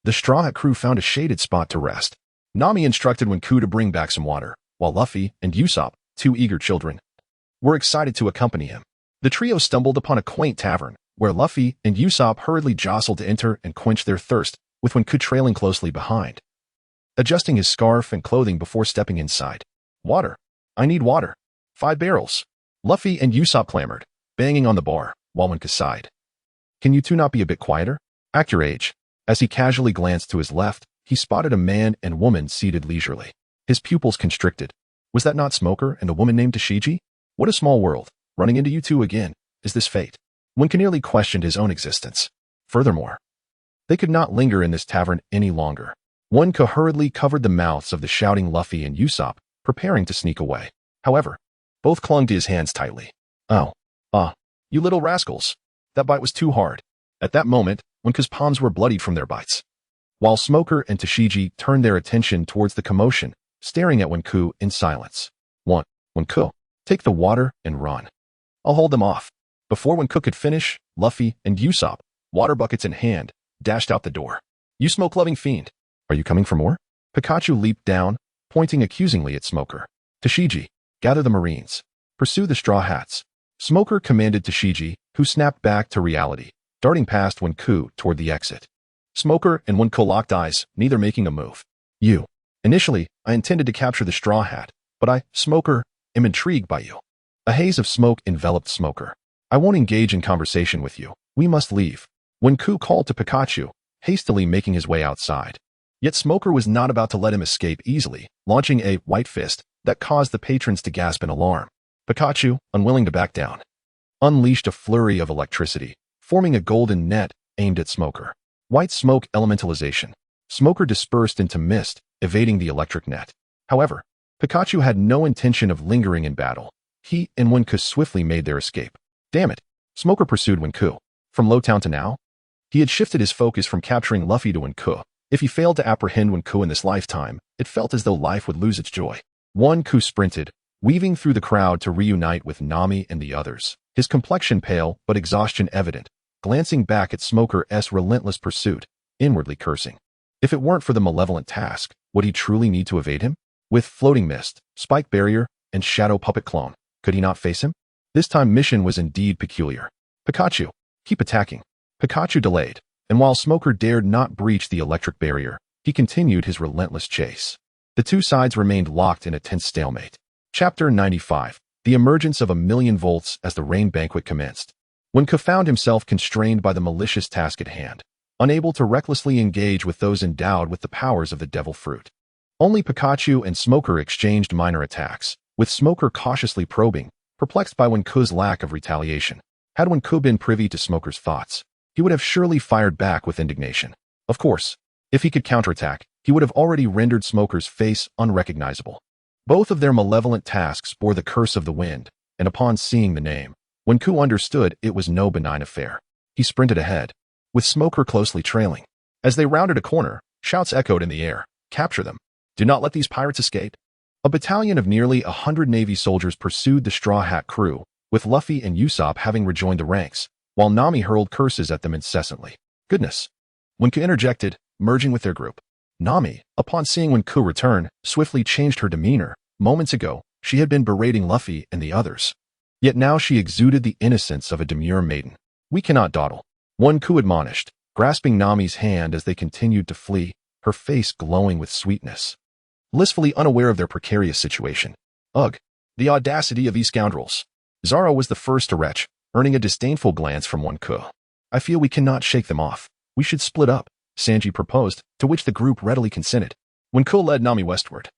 the Straw Hat crew found a shaded spot to rest. Nami instructed Wenku to bring back some water, while Luffy and Usopp, 2 eager children, were excited to accompany him. The trio stumbled upon a quaint tavern, where Luffy and Usopp hurriedly jostled to enter and quench their thirst, with Wenku trailing closely behind, adjusting his scarf and clothing before stepping inside. Water. I need water. 5 barrels. Luffy and Usopp clamored, banging on the bar, while Wenku sighed. Can you two not be a bit quieter? Act your age. As he casually glanced to his left, he spotted a man and woman seated leisurely. His pupils constricted. Was that not Smoker and the woman named Tashiji? What a small world. Running into you two again. Is this fate? Wenku nearly questioned his own existence. Furthermore, they could not linger in this tavern any longer. Wenku hurriedly covered the mouths of the shouting Luffy and Usopp, preparing to sneak away. However, both clung to his hands tightly. You little rascals. That bite was too hard. At that moment, Wenku's palms were bloodied from their bites, while Smoker and Tashiji turned their attention towards the commotion, staring at Wenku in silence. Wenku, take the water and run. I'll hold them off. Before Wenku could finish, Luffy, and Usopp, water buckets in hand, dashed out the door. "You smoke-loving fiend! Are you coming for more?" Pikachu leaped down, pointing accusingly at Smoker. "Tashigi, gather the Marines. Pursue the Straw Hats." Smoker commanded Tashigi, who snapped back to reality, darting past Wenku toward the exit. Smoker and Wenku locked eyes, neither making a move. "You. Initially, I intended to capture the Straw Hat, but Smoker, am intrigued by you." A haze of smoke enveloped Smoker. "I won't engage in conversation with you. We must leave." Wenku called to Pikachu, hastily making his way outside. Yet Smoker was not about to let him escape easily, launching a white fist that caused the patrons to gasp in alarm. Pikachu, unwilling to back down, unleashed a flurry of electricity, forming a golden net aimed at Smoker. White smoke elementalization. Smoker dispersed into mist, evading the electric net. However, Pikachu had no intention of lingering in battle. He and Wenku swiftly made their escape. Damn it! Smoker pursued Wenku. From Lowtown to now? He had shifted his focus from capturing Luffy to Wenku. If he failed to apprehend Wenku in this lifetime, it felt as though life would lose its joy. Wenku sprinted, weaving through the crowd to reunite with Nami and the others, his complexion pale but exhaustion evident, glancing back at Smoker's relentless pursuit, inwardly cursing. If it weren't for the malevolent task, would he truly need to evade him? With floating mist, spike barrier, and shadow puppet clone, could he not face him? This time mission was indeed peculiar. "Pikachu, keep attacking." Pikachu delayed, and while Smoker dared not breach the electric barrier, he continued his relentless chase. The two sides remained locked in a tense stalemate. Chapter 95. The emergence of 1,000,000 volts as the rain banquet commenced. Wenku found himself constrained by the malicious task at hand, unable to recklessly engage with those endowed with the powers of the devil fruit. Only Pikachu and Smoker exchanged minor attacks, with Smoker cautiously probing, perplexed by Wenku's lack of retaliation. Had Wenku been privy to Smoker's thoughts, he would have surely fired back with indignation. Of course, if he could counterattack, he would have already rendered Smoker's face unrecognizable. Both of their malevolent tasks bore the curse of the wind, and upon seeing the name, Wenku understood it was no benign affair. He sprinted ahead, with Smoker closely trailing. As they rounded a corner, shouts echoed in the air, "Capture them! Do not let these pirates escape!" A battalion of nearly 100 Navy soldiers pursued the Straw Hat crew, with Luffy and Usopp having rejoined the ranks, while Nami hurled curses at them incessantly. "Goodness!" Wenku interjected, merging with their group. Nami, upon seeing Wenku return, swiftly changed her demeanor. Moments ago, she had been berating Luffy and the others. Yet now she exuded the innocence of a demure maiden. "We cannot dawdle," Wenku admonished, grasping Nami's hand as they continued to flee, her face glowing with sweetness. Blissfully unaware of their precarious situation. "Ugh, the audacity of these scoundrels." Zoro was the first to retch, earning a disdainful glance from Wenku. "I feel we cannot shake them off. We should split up," Sanji proposed, to which the group readily consented. Wenku led Nami westward,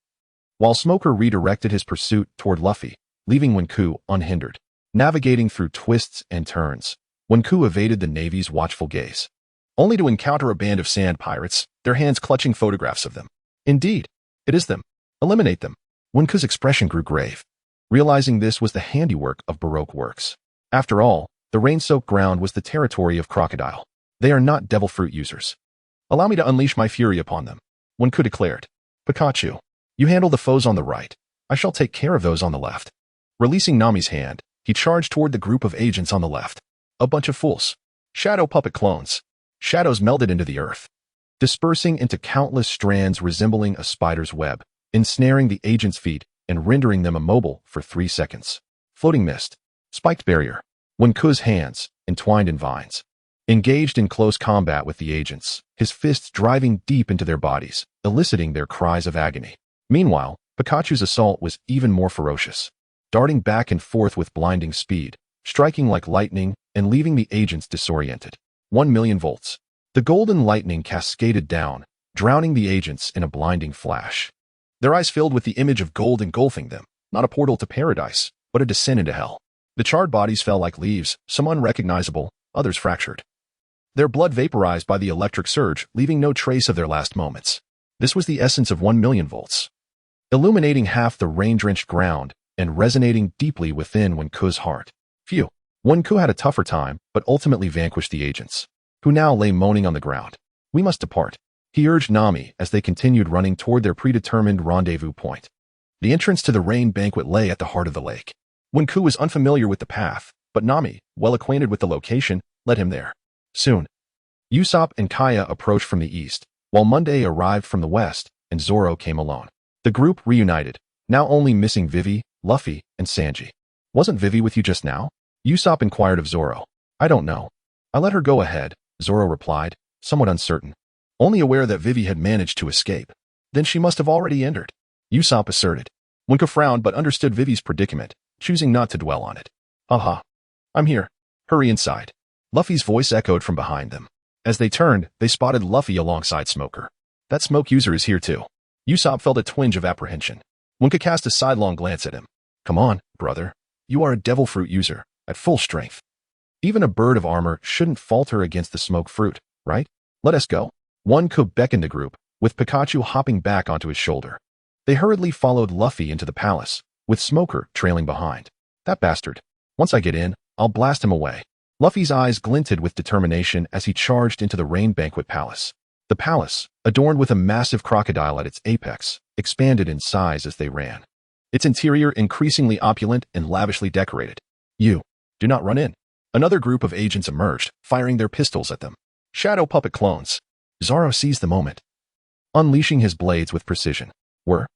while Smoker redirected his pursuit toward Luffy, leaving Wenku unhindered. Navigating through twists and turns, Wenku evaded the Navy's watchful gaze, only to encounter a band of sand pirates, their hands clutching photographs of them. "Indeed, it is them. Eliminate them." Wenku's expression grew grave, realizing this was the handiwork of Baroque works. After all, the rain-soaked ground was the territory of Crocodile. They are not devil fruit users. "Allow me to unleash my fury upon them," Wenku declared. "Pikachu, you handle the foes on the right. I shall take care of those on the left." Releasing Nami's hand, he charged toward the group of agents on the left. A bunch of fools. Shadow puppet clones. Shadows melded into the earth, dispersing into countless strands resembling a spider's web, ensnaring the agents' feet and rendering them immobile for 3 seconds. Floating mist. Spiked barrier. Wenku's hands, entwined in vines, engaged in close combat with the agents, his fists driving deep into their bodies, eliciting their cries of agony. Meanwhile, Pikachu's assault was even more ferocious, darting back and forth with blinding speed, striking like lightning and leaving the agents disoriented. 1,000,000 volts. The golden lightning cascaded down, drowning the agents in a blinding flash. Their eyes filled with the image of gold engulfing them, not a portal to paradise, but a descent into hell. The charred bodies fell like leaves, some unrecognizable, others fractured. Their blood vaporized by the electric surge, leaving no trace of their last moments. This was the essence of 1,000,000 volts, illuminating half the rain-drenched ground and resonating deeply within Wenku's heart. Phew. Wenku had a tougher time, but ultimately vanquished the agents, who now lay moaning on the ground. "We must depart," he urged Nami as they continued running toward their predetermined rendezvous point. The entrance to the rain banquet lay at the heart of the lake. Wenku was unfamiliar with the path, but Nami, well acquainted with the location, led him there. Soon, Usopp and Kaya approached from the east, while Monday arrived from the west, and Zoro came alone. The group reunited, now only missing Vivi, Luffy, and Sanji. Wasn't Vivi with you just now? Usopp inquired of Zoro. I don't know. I let her go ahead, Zoro replied, somewhat uncertain. Only aware that Vivi had managed to escape. Then she must have already entered, Usopp asserted. Winka frowned but understood Vivi's predicament, choosing not to dwell on it. Aha. I'm here. Hurry inside. Luffy's voice echoed from behind them. As they turned, they spotted Luffy alongside Smoker. That smoke user is here too. Usopp felt a twinge of apprehension. Winka cast a sidelong glance at him. Come on, brother. You are a devil fruit user, at full strength. Even a bird of armor shouldn't falter against the smoke fruit, right? Let us go. One Cub beckoned the group, with Pikachu hopping back onto his shoulder. They hurriedly followed Luffy into the palace, with Smoker trailing behind. That bastard. Once I get in, I'll blast him away. Luffy's eyes glinted with determination as he charged into the Rain Banquet Palace. The palace, adorned with a massive crocodile at its apex, expanded in size as they ran. Its interior increasingly opulent and lavishly decorated. You. Do not run in. Another group of agents emerged, firing their pistols at them. Shadow puppet clones. Zoro seized the moment, unleashing his blades with precision. Whir.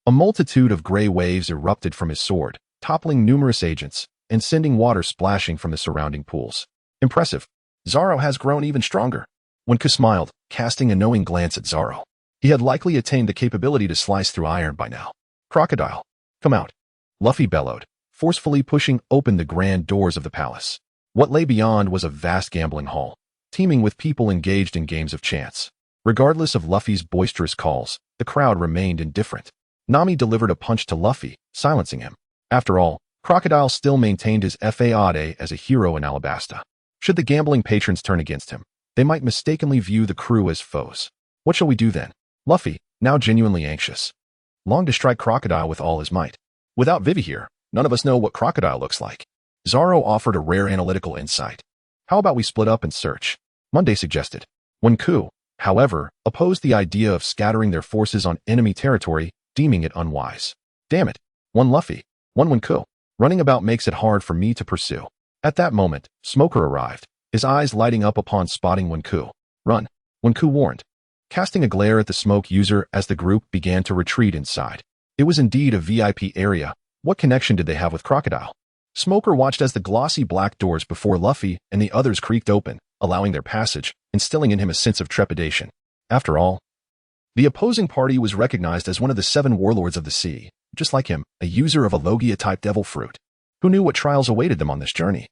A multitude of gray waves erupted from his sword, toppling numerous agents, and sending water splashing from the surrounding pools. Impressive. Zoro has grown even stronger. Winka smiled, casting a knowing glance at Zoro. He had likely attained the capability to slice through iron by now. Crocodile. Come out. Luffy bellowed, forcefully pushing open the grand doors of the palace. What lay beyond was a vast gambling hall, teeming with people engaged in games of chance. Regardless of Luffy's boisterous calls, the crowd remained indifferent. Nami delivered a punch to Luffy, silencing him. After all, Crocodile still maintained his fade as a hero in Alabasta. Should the gambling patrons turn against him, they might mistakenly view the crew as foes. What shall we do then? Luffy, now genuinely anxious, longed to strike Crocodile with all his might. Without Vivi here, none of us know what Crocodile looks like. Zoro offered a rare analytical insight. How about we split up and search? Monday suggested. When Ku, however, opposed the idea of scattering their forces on enemy territory, deeming it unwise. Damn it. One Luffy, one Wenku. Running about makes it hard for me to pursue. At that moment, Smoker arrived, his eyes lighting up upon spotting Wenku. Run, Wenku warned, casting a glare at the smoke user as the group began to retreat inside. It was indeed a VIP area. What connection did they have with Crocodile? Smoker watched as the glossy black doors before Luffy and the others creaked open, allowing their passage, instilling in him a sense of trepidation. After all, the opposing party was recognized as one of the 7 warlords of the sea, just like him, a user of a Logia-type devil fruit. Who knew what trials awaited them on this journey?